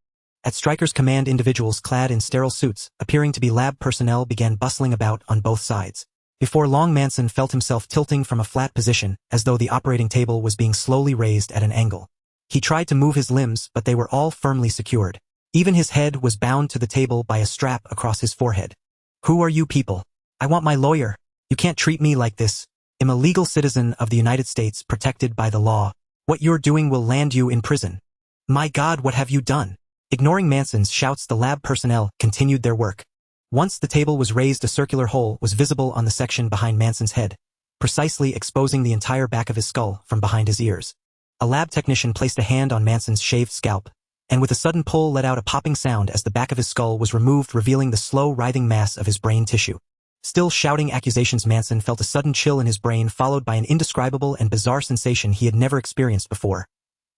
Speaker 1: At Stryker's command, individuals clad in sterile suits, appearing to be lab personnel, began bustling about on both sides. Before long, Manson felt himself tilting from a flat position, as though the operating table was being slowly raised at an angle. He tried to move his limbs, but they were all firmly secured. Even his head was bound to the table by a strap across his forehead. "Who are you people? I want my lawyer. You can't treat me like this. I'm a legal citizen of the United States, protected by the law. What you're doing will land you in prison." "My God, what have you done?" Ignoring Manson's shouts, the lab personnel continued their work. Once the table was raised, a circular hole was visible on the section behind Manson's head, precisely exposing the entire back of his skull from behind his ears. A lab technician placed a hand on Manson's shaved scalp, and with a sudden pull let out a popping sound as the back of his skull was removed, revealing the slow writhing mass of his brain tissue. Still shouting accusations, Manson felt a sudden chill in his brain, followed by an indescribable and bizarre sensation he had never experienced before.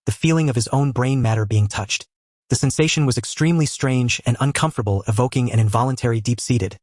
Speaker 1: The feeling of his own brain matter being touched. The sensation was extremely strange and uncomfortable, evoking an involuntary deep-seated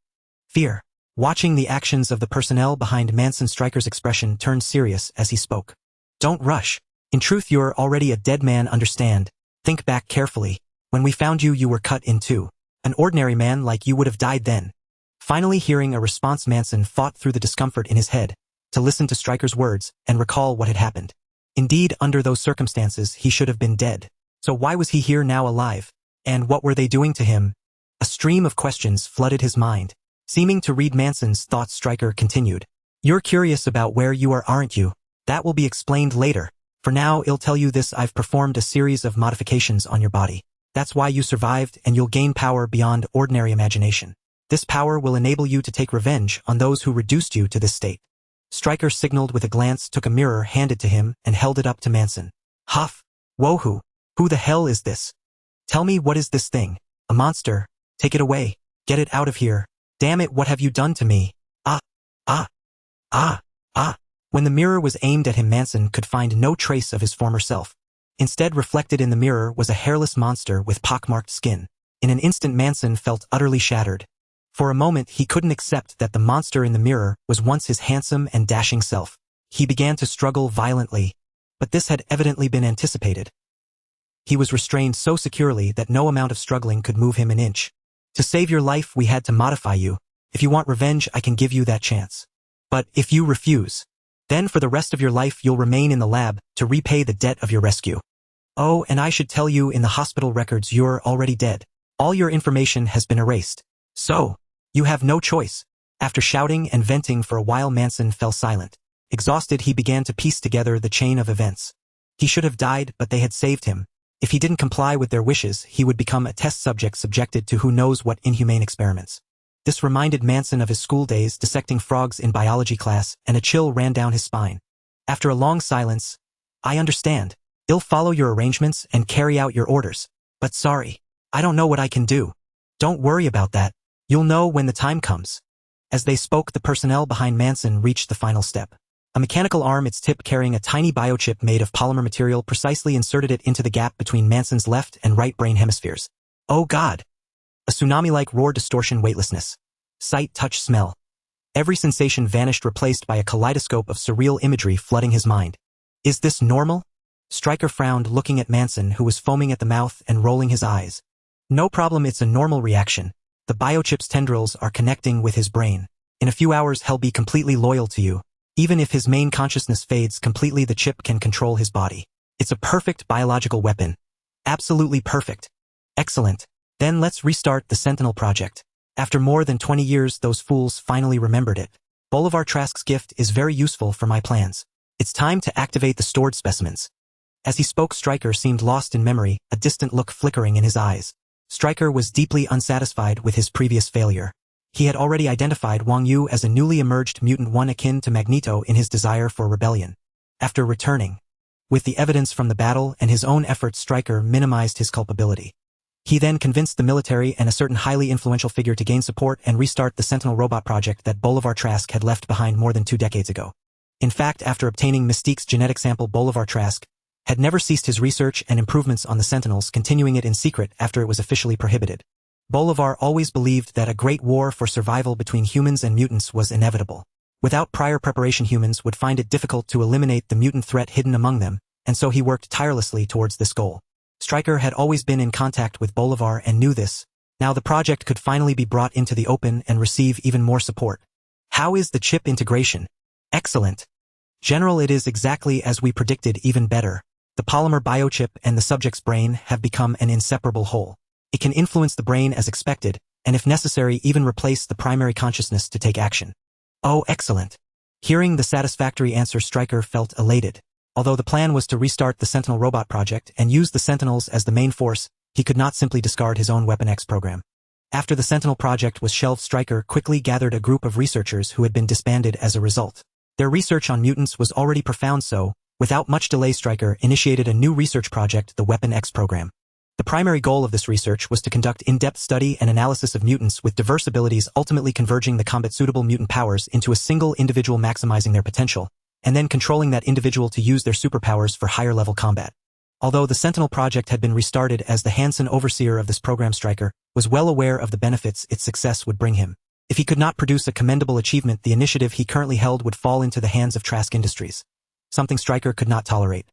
Speaker 1: fear. Watching the actions of the personnel behind Manson, Stryker's expression turned serious as he spoke. "Don't rush. In truth, you're already a dead man, understand? Think back carefully. When we found you, you were cut in two. An ordinary man like you would have died then." Finally hearing a response, Manson fought through the discomfort in his head to listen to Stryker's words and recall what had happened. Indeed, under those circumstances, he should have been dead. So why was he here now, alive? And what were they doing to him? A stream of questions flooded his mind. Seeming to read Manson's thoughts, Stryker continued. "You're curious about where you are, aren't you? That will be explained later. For now, I'll tell you this: I've performed a series of modifications on your body. That's why you survived, and you'll gain power beyond ordinary imagination. This power will enable you to take revenge on those who reduced you to this state." Stryker signaled with a glance, took a mirror handed to him, and held it up to Manson. "Huff. Wohoo. Who the hell is this? Tell me, what is this thing? A monster? Take it away. Get it out of here. Damn it, what have you done to me? Ah. Ah. Ah. Ah." When the mirror was aimed at him, Manson could find no trace of his former self. Instead, reflected in the mirror was a hairless monster with pockmarked skin. In an instant, Manson felt utterly shattered. For a moment, he couldn't accept that the monster in the mirror was once his handsome and dashing self. He began to struggle violently, but this had evidently been anticipated. He was restrained so securely that no amount of struggling could move him an inch. "To save your life, we had to modify you. If you want revenge, I can give you that chance. But if you refuse, then for the rest of your life you'll remain in the lab to repay the debt of your rescue. Oh, and I should tell you, in the hospital records you're already dead. All your information has been erased. So, you have no choice." After shouting and venting for a while, Manson fell silent. Exhausted, he began to piece together the chain of events. He should have died, but they had saved him. If he didn't comply with their wishes, he would become a test subject subjected to who knows what inhumane experiments. This reminded Manson of his school days dissecting frogs in biology class, and a chill ran down his spine. After a long silence, "I understand. I'll follow your arrangements and carry out your orders. But sorry, I don't know what I can do." "Don't worry about that. You'll know when the time comes." As they spoke, the personnel behind Manson reached the final step. A mechanical arm, its tip carrying a tiny biochip made of polymer material, precisely inserted it into the gap between Manson's left and right brain hemispheres. "Oh God!" A tsunami-like roar, distortion, weightlessness. Sight, touch, smell. Every sensation vanished, replaced by a kaleidoscope of surreal imagery flooding his mind. "Is this normal?" Stryker frowned, looking at Manson, who was foaming at the mouth and rolling his eyes. "No problem, it's a normal reaction. The biochip's tendrils are connecting with his brain. In a few hours he'll be completely loyal to you. Even if his main consciousness fades completely, the chip can control his body. It's a perfect biological weapon. Absolutely perfect. Excellent. Then let's restart the Sentinel project. After more than 20 years, those fools finally remembered it. Bolivar Trask's gift is very useful for my plans. It's time to activate the stored specimens. As he spoke, Stryker seemed lost in memory, a distant look flickering in his eyes. Stryker was deeply unsatisfied with his previous failure. He had already identified Wang Yu as a newly emerged mutant, one akin to Magneto in his desire for rebellion. After returning with the evidence from the battle and his own efforts, Stryker minimized his culpability. He then convinced the military and a certain highly influential figure to gain support and restart the Sentinel robot project that Bolivar Trask had left behind more than 2 decades ago. In fact, after obtaining Mystique's genetic sample, Bolivar Trask had never ceased his research and improvements on the Sentinels, continuing it in secret after it was officially prohibited. Bolivar always believed that a great war for survival between humans and mutants was inevitable. Without prior preparation, humans would find it difficult to eliminate the mutant threat hidden among them, and so he worked tirelessly towards this goal. Stryker had always been in contact with Bolivar and knew this. Now the project could finally be brought into the open and receive even more support. How is the chip integration? Excellent. General, it is exactly as we predicted, even better. The polymer biochip and the subject's brain have become an inseparable whole. It can influence the brain as expected, and if necessary, even replace the primary consciousness to take action. Oh, excellent. Hearing the satisfactory answer, Stryker felt elated. Although the plan was to restart the Sentinel robot project and use the Sentinels as the main force, he could not simply discard his own Weapon X program. After the Sentinel project was shelved, Stryker quickly gathered a group of researchers who had been disbanded as a result. Their research on mutants was already profound, so, without much delay, Stryker initiated a new research project, the Weapon X program. The primary goal of this research was to conduct in-depth study and analysis of mutants with diverse abilities, ultimately converging the combat-suitable mutant powers into a single individual, maximizing their potential, and then controlling that individual to use their superpowers for higher-level combat. Although the Sentinel project had been restarted as the Hansen overseer of this program, Stryker was well aware of the benefits its success would bring him. If he could not produce a commendable achievement, the initiative he currently held would fall into the hands of Trask Industries, something Stryker could not tolerate.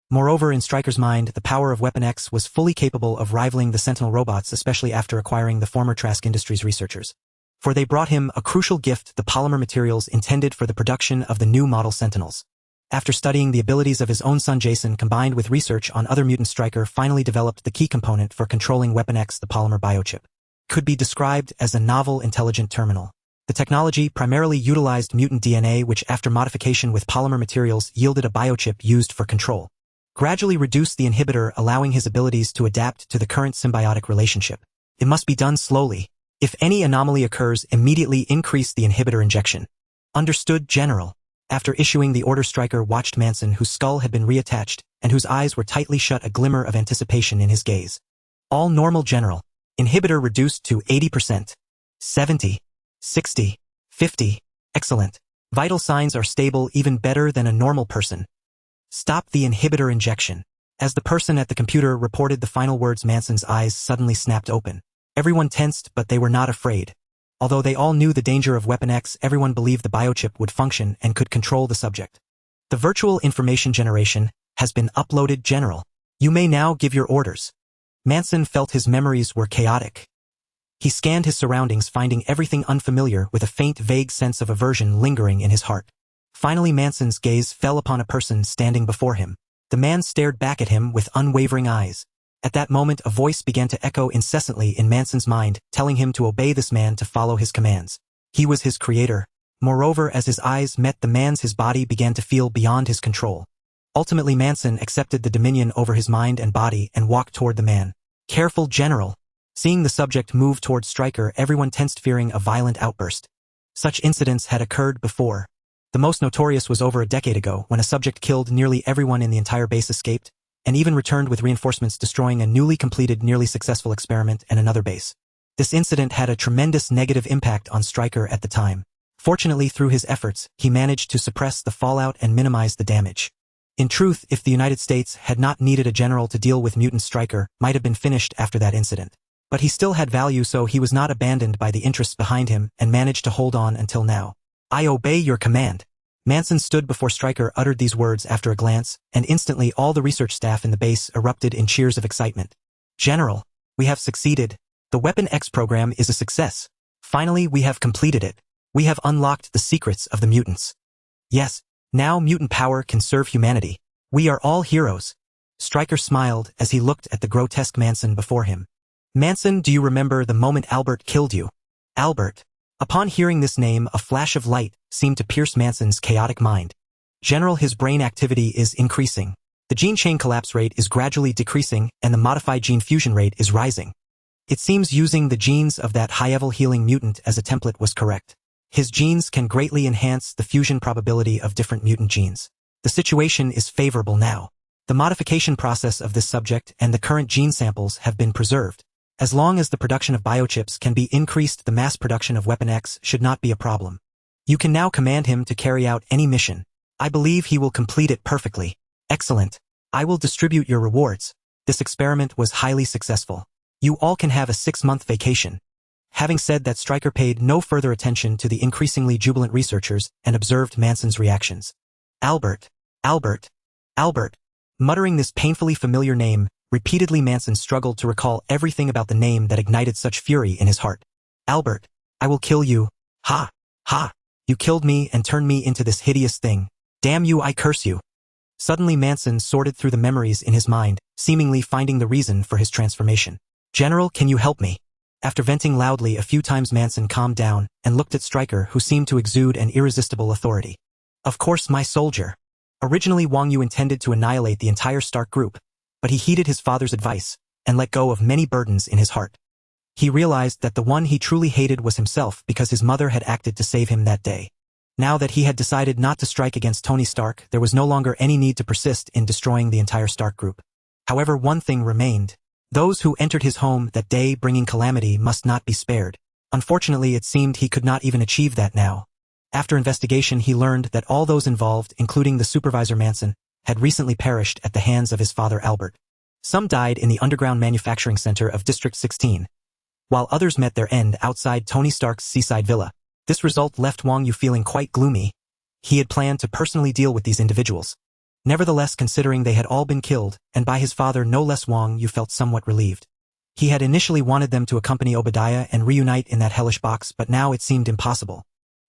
Speaker 1: Moreover, in Stryker's mind, the power of Weapon X was fully capable of rivaling the Sentinel robots, especially after acquiring the former Trask Industries researchers. For they brought him a crucial gift, the polymer materials intended for the production of the new model Sentinels. After studying the abilities of his own son Jason combined with research on other mutants, Stryker finally developed the key component for controlling Weapon X, the polymer biochip. Could be described as a novel intelligent terminal. The technology primarily utilized mutant DNA, which after modification with polymer materials yielded a biochip used for control. Gradually reduced the inhibitor, allowing his abilities to adapt to the current symbiotic relationship. It must be done slowly. If any anomaly occurs, immediately increase the inhibitor injection. Understood, General. After issuing the order, Stryker watched Manson, whose skull had been reattached and whose eyes were tightly shut, a glimmer of anticipation in his gaze. All normal, General. Inhibitor reduced to 80%. 70. 60. 50. Excellent. Vital signs are stable, even better than a normal person. Stop the inhibitor injection. As the person at the computer reported the final words, Manson's eyes suddenly snapped open. Everyone tensed, but they were not afraid. Although they all knew the danger of Weapon X, everyone believed the biochip would function and could control the subject. The virtual information generation has been uploaded, General. You may now give your orders. Manson felt his memories were chaotic. He scanned his surroundings, finding everything unfamiliar, with a faint, vague sense of aversion lingering in his heart. Finally, Manson's gaze fell upon a person standing before him. The man stared back at him with unwavering eyes. At that moment, a voice began to echo incessantly in Manson's mind, telling him to obey this man, to follow his commands. He was his creator. Moreover, as his eyes met the man's, his body began to feel beyond his control. Ultimately, Manson accepted the dominion over his mind and body and walked toward the man. Careful, General. Seeing the subject move toward Stryker, everyone tensed, fearing a violent outburst. Such incidents had occurred before. The most notorious was over a decade ago, when a subject killed nearly everyone in the entire base, escaped, and even returned with reinforcements, destroying a newly completed, nearly successful experiment and another base. This incident had a tremendous negative impact on Stryker at the time. Fortunately, through his efforts, he managed to suppress the fallout and minimize the damage. In truth, if the United States had not needed a general to deal with mutant, Stryker might have been finished after that incident. But he still had value, so he was not abandoned by the interests behind him and managed to hold on until now. I obey your command. Manson stood before Stryker, uttered these words after a glance, and instantly all the research staff in the base erupted in cheers of excitement. General, we have succeeded. The Weapon X program is a success. Finally, we have completed it. We have unlocked the secrets of the mutants. Yes, now mutant power can serve humanity. We are all heroes. Stryker smiled as he looked at the grotesque Manson before him. Manson, do you remember the moment Albert killed you? Albert. Upon hearing this name, a flash of light seemed to pierce Manson's chaotic mind. General, his brain activity is increasing. The gene chain collapse rate is gradually decreasing and the modified gene fusion rate is rising. It seems using the genes of that high-level healing mutant as a template was correct. His genes can greatly enhance the fusion probability of different mutant genes. The situation is favorable now. The modification process of this subject and the current gene samples have been preserved. As long as the production of biochips can be increased, the mass production of Weapon X should not be a problem. You can now command him to carry out any mission. I believe he will complete it perfectly. Excellent. I will distribute your rewards. This experiment was highly successful. You all can have a 6-month vacation. Having said that, Stryker paid no further attention to the increasingly jubilant researchers and observed Manson's reactions. Albert. Albert. Albert. Muttering this painfully familiar name, repeatedly Manson struggled to recall everything about the name that ignited such fury in his heart. Albert. I will kill you. Ha. Ha. You killed me and turned me into this hideous thing. Damn you, I curse you. Suddenly Manson sorted through the memories in his mind, seemingly finding the reason for his transformation. General, can you help me? After venting loudly a few times, Manson calmed down and looked at Stryker, who seemed to exude an irresistible authority. Of course, my soldier. Originally, Wang Yu intended to annihilate the entire Stark group, but he heeded his father's advice and let go of many burdens in his heart. He realized that the one he truly hated was himself because his mother had acted to save him that day. Now that he had decided not to strike against Tony Stark, there was no longer any need to persist in destroying the entire Stark group. However, one thing remained. Those who entered his home that day bringing calamity must not be spared. Unfortunately, it seemed he could not even achieve that now. After investigation, he learned that all those involved, including the supervisor Manson, had recently perished at the hands of his father Albert. Some died in the underground manufacturing center of District 16, while others met their end outside Tony Stark's seaside villa. This result left Wang Yu feeling quite gloomy. He had planned to personally deal with these individuals. Nevertheless, considering they had all been killed, and by his father no less, Wang Yu felt somewhat relieved. He had initially wanted them to accompany Obadiah and reunite in that hellish box, but now it seemed impossible.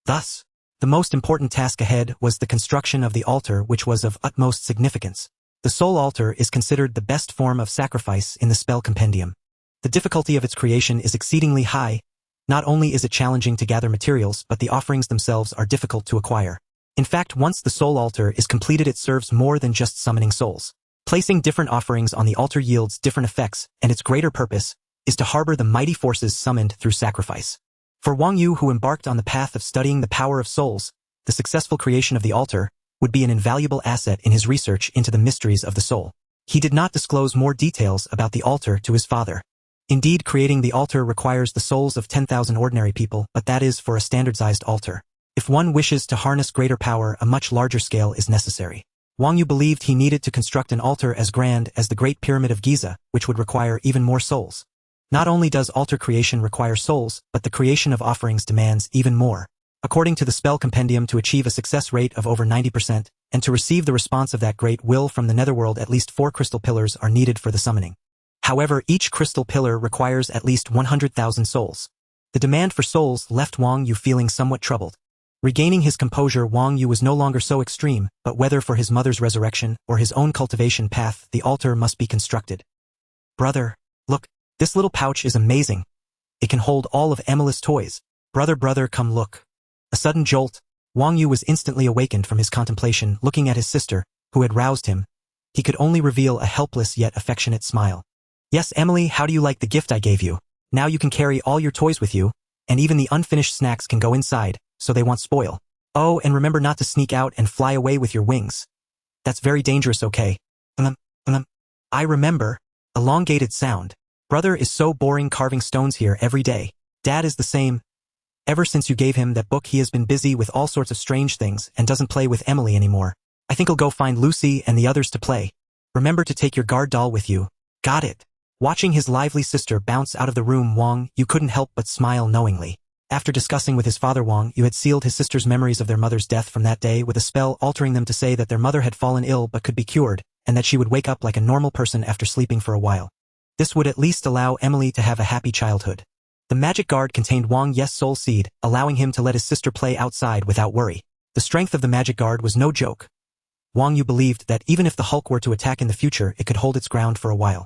Speaker 1: Thus, the most important task ahead was the construction of the altar, which was of utmost significance. The soul altar is considered the best form of sacrifice in the spell compendium. The difficulty of its creation is exceedingly high. Not only is it challenging to gather materials, but the offerings themselves are difficult to acquire. In fact, once the soul altar is completed, it serves more than just summoning souls. Placing different offerings on the altar yields different effects, and its greater purpose is to harbor the mighty forces summoned through sacrifice. For Wang Yu, who embarked on the path of studying the power of souls, the successful creation of the altar would be an invaluable asset in his research into the mysteries of the soul. He did not disclose more details about the altar to his father. Indeed, creating the altar requires the souls of 10,000 ordinary people, but that is for a standardized altar. If one wishes to harness greater power, a much larger scale is necessary. Wang Yu believed he needed to construct an altar as grand as the Great Pyramid of Giza, which would require even more souls. Not only does altar creation require souls, but the creation of offerings demands even more. According to the spell compendium, to achieve a success rate of over 90%, and to receive the response of that great will from the netherworld, at least 4 crystal pillars are needed for the summoning. However, each crystal pillar requires at least 100,000 souls. The demand for souls left Wang Yu feeling somewhat troubled. Regaining his composure, Wang Yu was no longer so extreme, but whether for his mother's resurrection or his own cultivation path, the altar must be constructed. Brother, look, this little pouch is amazing. It can hold all of Emily's toys. Brother, come look. A sudden jolt, Wang Yu was instantly awakened from his contemplation. Looking at his sister, who had roused him, he could only reveal a helpless yet affectionate smile. Yes, Emily, how do you like the gift I gave you? Now you can carry all your toys with you, and even the unfinished snacks can go inside, so they won't spoil. Oh, and remember not to sneak out and fly away with your wings. That's very dangerous, okay? I remember. Elongated sound. Brother is so boring carving stones here every day. Dad is the same. Ever since you gave him that book, he has been busy with all sorts of strange things and doesn't play with Emily anymore. I think he'll go find Lucy and the others to play. Remember to take your guard doll with you. Got it. Watching his lively sister bounce out of the room, Wang Yu couldn't help but smile knowingly. After discussing with his father, Wang Yu had sealed his sister's memories of their mother's death from that day with a spell, altering them to say that their mother had fallen ill but could be cured, and that she would wake up like a normal person after sleeping for a while. This would at least allow Emily to have a happy childhood. The magic guard contained Wang Yu's soul seed, allowing him to let his sister play outside without worry. The strength of the magic guard was no joke. Wang Yu believed that even if the Hulk were to attack in the future, it could hold its ground for a while.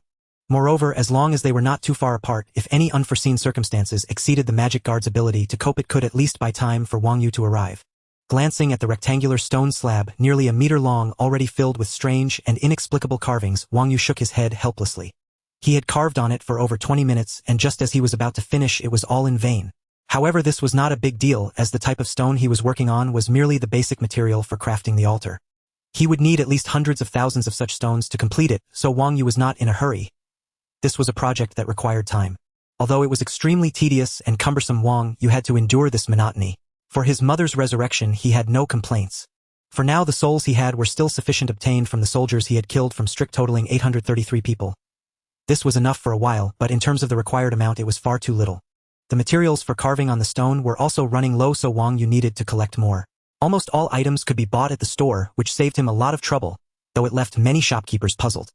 Speaker 1: Moreover, as long as they were not too far apart, if any unforeseen circumstances exceeded the magic guard's ability to cope, it could at least buy time for Wang Yu to arrive. Glancing at the rectangular stone slab, nearly a meter long, already filled with strange and inexplicable carvings, Wang Yu shook his head helplessly. He had carved on it for over 20 minutes, and just as he was about to finish, it was all in vain. However, this was not a big deal, as the type of stone he was working on was merely the basic material for crafting the altar. He would need at least hundreds of thousands of such stones to complete it, so Wang Yu was not in a hurry. This was a project that required time. Although it was extremely tedious and cumbersome, Wang Yu had to endure this monotony. For his mother's resurrection, he had no complaints. For now, the souls he had were still sufficient, obtained from the soldiers he had killed, from strict totaling 833 people. This was enough for a while, but in terms of the required amount, it was far too little. The materials for carving on the stone were also running low, so Wang Yu needed to collect more. Almost all items could be bought at the store, which saved him a lot of trouble, though it left many shopkeepers puzzled.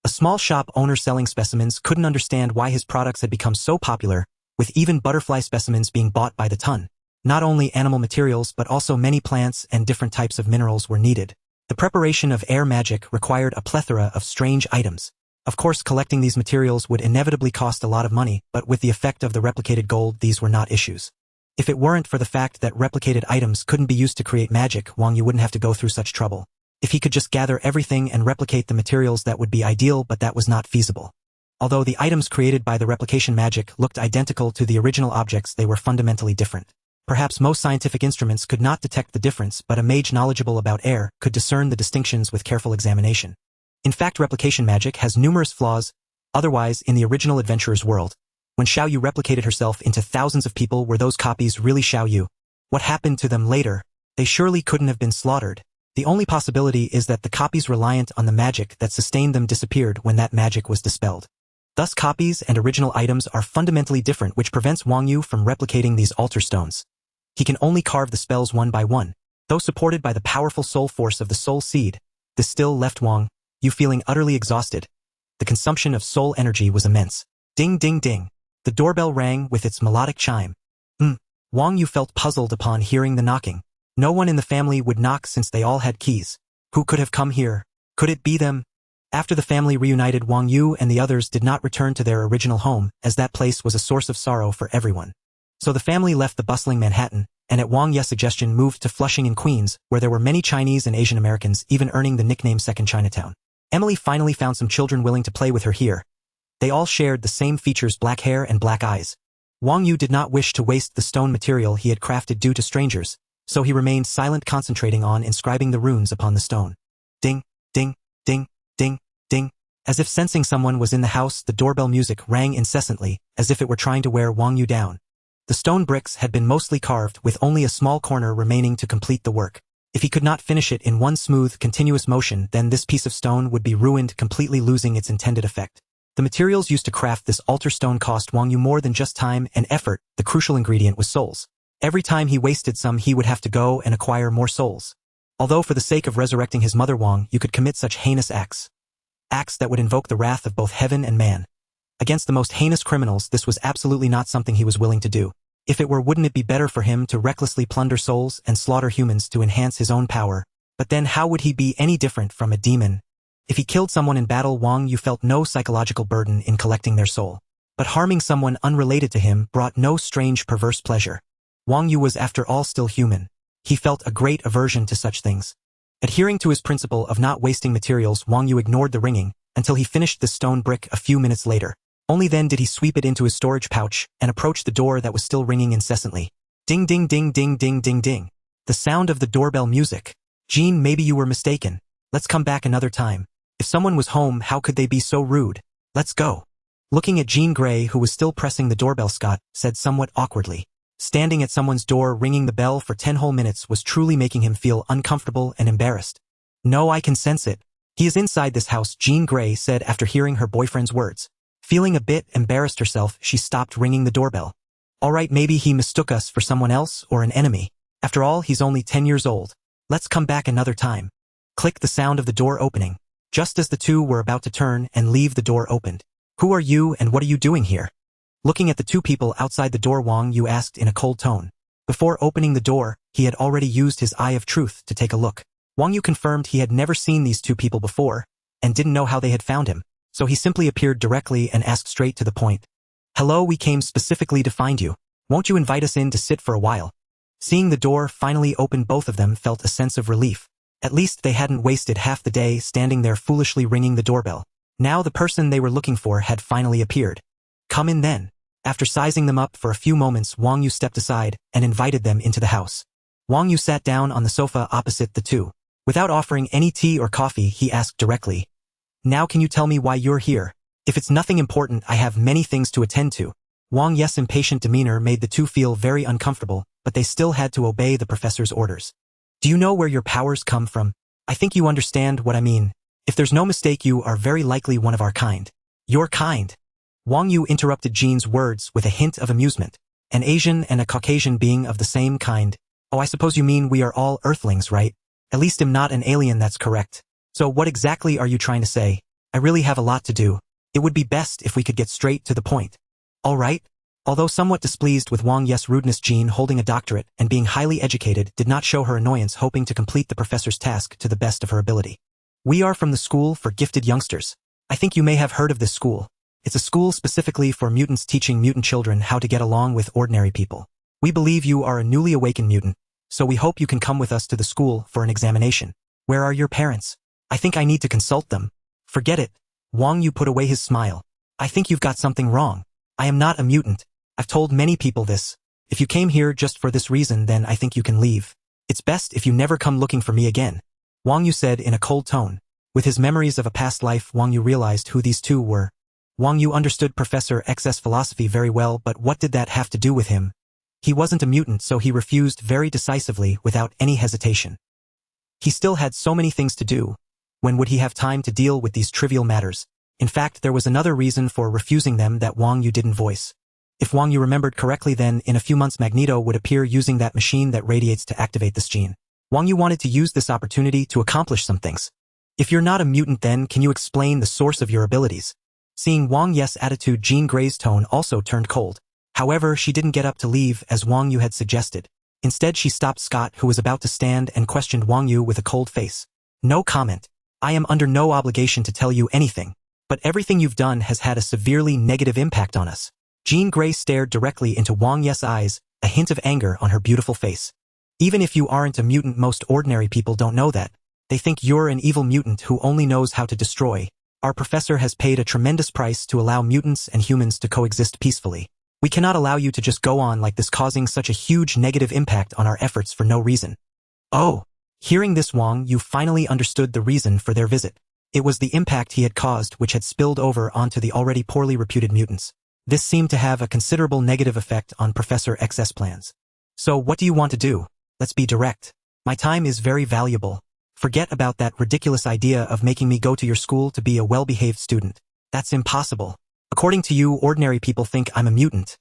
Speaker 1: A small shop owner selling specimens couldn't understand why his products had become so popular, with even butterfly specimens being bought by the ton. Not only animal materials but also many plants and different types of minerals were needed. The preparation of air magic required a plethora of strange items. Of course, collecting these materials would inevitably cost a lot of money, but with the effect of the replicated gold, these were not issues. If it weren't for the fact that replicated items couldn't be used to create magic, Wang Yu wouldn't have to go through such trouble. If he could just gather everything and replicate the materials, that would be ideal, but that was not feasible. Although the items created by the replication magic looked identical to the original objects, they were fundamentally different. Perhaps most scientific instruments could not detect the difference, but a mage knowledgeable about air could discern the distinctions with careful examination. In fact, replication magic has numerous flaws. Otherwise, in the original adventurer's world, when Xiao Yu replicated herself into thousands of people, were those copies really Xiao Yu? What happened to them later? They surely couldn't have been slaughtered. The only possibility is that the copies reliant on the magic that sustained them disappeared when that magic was dispelled. Thus, copies and original items are fundamentally different, which prevents Wang Yu from replicating these altar stones. He can only carve the spells one by one. Though supported by the powerful soul force of the soul seed, this still left Wang Yu feeling utterly exhausted. The consumption of soul energy was immense. Ding ding ding. The doorbell rang with its melodic chime. Wang Yu felt puzzled upon hearing the knocking. No one in the family would knock since they all had keys. Who could have come here? Could it be them? After the family reunited, Wang Yu and the others did not return to their original home, as that place was a source of sorrow for everyone. So the family left the bustling Manhattan, and at Wang Ye's suggestion moved to Flushing in Queens, where there were many Chinese and Asian Americans, even earning the nickname Second Chinatown. Emily finally found some children willing to play with her here. They all shared the same features: black hair and black eyes. Wang Yu did not wish to waste the stone material he had crafted due to strangers, so he remained silent, concentrating on inscribing the runes upon the stone. Ding, ding, ding, ding, ding. As if sensing someone was in the house, the doorbell music rang incessantly, as if it were trying to wear Wang Yu down. The stone bricks had been mostly carved, with only a small corner remaining to complete the work. If he could not finish it in one smooth, continuous motion, then this piece of stone would be ruined, completely losing its intended effect. The materials used to craft this altar stone cost Wang Yu more than just time and effort. The crucial ingredient was souls. Every time he wasted some, he would have to go and acquire more souls. Although for the sake of resurrecting his mother, Wang Yu could commit such heinous acts that would invoke the wrath of both heaven and man. Against the most heinous criminals, this was absolutely not something he was willing to do. If it were, wouldn't it be better for him to recklessly plunder souls and slaughter humans to enhance his own power? But then how would he be any different from a demon? If he killed someone in battle, Wang Yu felt no psychological burden in collecting their soul. But harming someone unrelated to him brought no strange, perverse pleasure. Wang Yu was, after all, still human. He felt a great aversion to such things. Adhering to his principle of not wasting materials, Wang Yu ignored the ringing until he finished the stone brick a few minutes later. Only then did he sweep it into his storage pouch and approach the door that was still ringing incessantly. Ding ding ding ding ding ding ding. The sound of the doorbell music. Jean, maybe you were mistaken. Let's come back another time. If someone was home, how could they be so rude? Let's go. Looking at Jean Grey, who was still pressing the doorbell, Scott said somewhat awkwardly. Standing at someone's door ringing the bell for 10 whole minutes was truly making him feel uncomfortable and embarrassed. No, I can sense it. He is inside this house, Jean Grey said after hearing her boyfriend's words. Feeling a bit embarrassed herself, she stopped ringing the doorbell. All right, maybe he mistook us for someone else or an enemy. After all, he's only 10 years old. Let's come back another time. Click. The sound of the door opening. Just as the two were about to turn and leave, the door opened. Who are you and what are you doing here? Looking at the two people outside the door, Wang Yu asked in a cold tone. Before opening the door, he had already used his eye of truth to take a look. Wang Yu confirmed he had never seen these two people before, and didn't know how they had found him. so he simply appeared directly and asked straight to the point. "Hello, we came specifically to find you. Won't you invite us in to sit for a while?" Seeing the door finally open, both of them felt a sense of relief. At least they hadn't wasted half the day standing there foolishly ringing the doorbell. Now the person they were looking for had finally appeared. "Come in then." After sizing them up for a few moments, Wang Yu stepped aside and invited them into the house. Wang Yu sat down on the sofa opposite the two. Without offering any tea or coffee, he asked directly, "Now can you tell me why you're here? If it's nothing important, I have many things to attend to." Wang Yu's impatient demeanor made the two feel very uncomfortable, but they still had to obey the professor's orders. "Do you know where your powers come from? I think you understand what I mean. If there's no mistake, you are very likely one of our kind." "Your kind?" Wang Yu interrupted Jean's words with a hint of amusement. "An Asian and a Caucasian being of the same kind. Oh, I suppose you mean we are all Earthlings, right? At least I'm not an alien, that's correct. So what exactly are you trying to say? I really have a lot to do. It would be best if we could get straight to the point." "All right." Although somewhat displeased with Wang Yu's rudeness, Jean, holding a doctorate and being highly educated, did not show her annoyance, hoping to complete the professor's task to the best of her ability. "We are from the School for Gifted Youngsters. I think you may have heard of this school. It's a school specifically for mutants, teaching mutant children how to get along with ordinary people. We believe you are a newly awakened mutant, so we hope you can come with us to the school for an examination." "Where are your parents? I think I need to consult them." "Forget it." Wang Yu put away his smile. "I think you've got something wrong. I am not a mutant. I've told many people this. If you came here just for this reason, then I think you can leave. It's best if you never come looking for me again," Wang Yu said in a cold tone. With his memories of a past life, Wang Yu realized who these two were. Wang Yu understood Professor X's philosophy very well, but what did that have to do with him? He wasn't a mutant, so he refused very decisively without any hesitation. He still had so many things to do. When would he have time to deal with these trivial matters? In fact, there was another reason for refusing them that Wang Yu didn't voice. If Wang Yu remembered correctly, then in a few months Magneto would appear using that machine that radiates to activate this gene. Wang Yu wanted to use this opportunity to accomplish some things. "If you're not a mutant, then can you explain the source of your abilities?" Seeing Wang Yu's attitude, Jean Grey's tone also turned cold. However, she didn't get up to leave as Wang Yu had suggested. Instead, she stopped Scott, who was about to stand, and questioned Wang Yu with a cold face. "No comment. I am under no obligation to tell you anything, but everything you've done has had a severely negative impact on us." Jean Grey stared directly into Wang Yu's eyes, a hint of anger on her beautiful face. "Even if you aren't a mutant, most ordinary people don't know that. They think you're an evil mutant who only knows how to destroy. Our professor has paid a tremendous price to allow mutants and humans to coexist peacefully. We cannot allow you to just go on like this, causing such a huge negative impact on our efforts for no reason." "Oh." Hearing this, Wang Yu finally understood the reason for their visit. It was the impact he had caused which had spilled over onto the already poorly reputed mutants. This seemed to have a considerable negative effect on Professor X's plans. "So what do you want to do? Let's be direct. My time is very valuable. Forget about that ridiculous idea of making me go to your school to be a well-behaved student. That's impossible. According to you, ordinary people think I'm a mutant.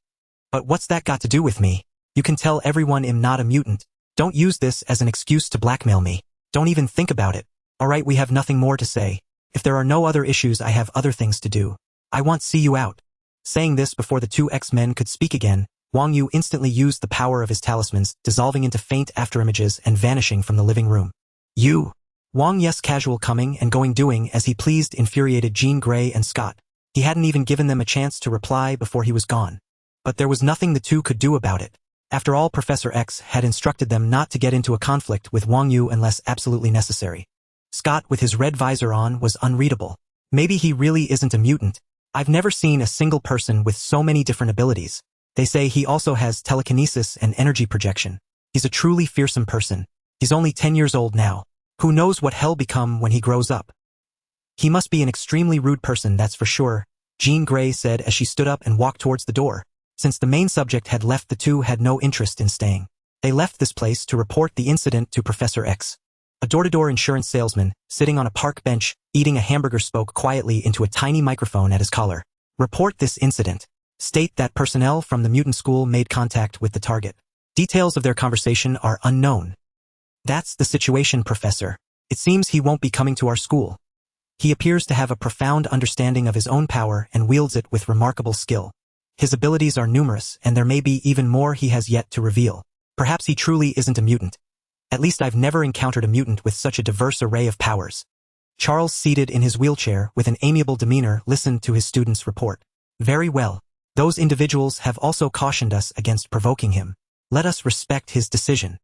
Speaker 1: But what's that got to do with me? You can tell everyone I'm not a mutant. Don't use this as an excuse to blackmail me. Don't even think about it. All right, we have nothing more to say. If there are no other issues, I have other things to do. I want to see you out." Saying this before the two X-Men could speak again, Wang Yu instantly used the power of his talismans, dissolving into faint afterimages and vanishing from the living room. "You!" Wang Yu's casual coming and going, doing as he pleased, infuriated Jean Grey and Scott. He hadn't even given them a chance to reply before he was gone. But there was nothing the two could do about it. After all, Professor X had instructed them not to get into a conflict with Wang Yu unless absolutely necessary. Scott, with his red visor on, was unreadable. Maybe he really isn't a mutant. I've never seen a single person with so many different abilities. They say he also has telekinesis and energy projection. He's a truly fearsome person. He's only 10 years old now. Who knows what he'll become when he grows up? He must be an extremely rude person, that's for sure, Jean Grey said as she stood up and walked towards the door. Since the main subject had left, the two had no interest in staying. They left this place to report the incident to Professor X. A door-to-door insurance salesman, sitting on a park bench, eating a hamburger, spoke quietly into a tiny microphone at his collar. "Report this incident. State that personnel from the mutant school made contact with the target. Details of their conversation are unknown." "That's the situation, Professor. It seems he won't be coming to our school. He appears to have a profound understanding of his own power and wields it with remarkable skill. His abilities are numerous, and there may be even more he has yet to reveal. Perhaps he truly isn't a mutant. At least I've never encountered a mutant with such a diverse array of powers." Charles, seated in his wheelchair with an amiable demeanor, listened to his student's report. Very well. Those individuals have also cautioned us against provoking him. Let us respect his decision.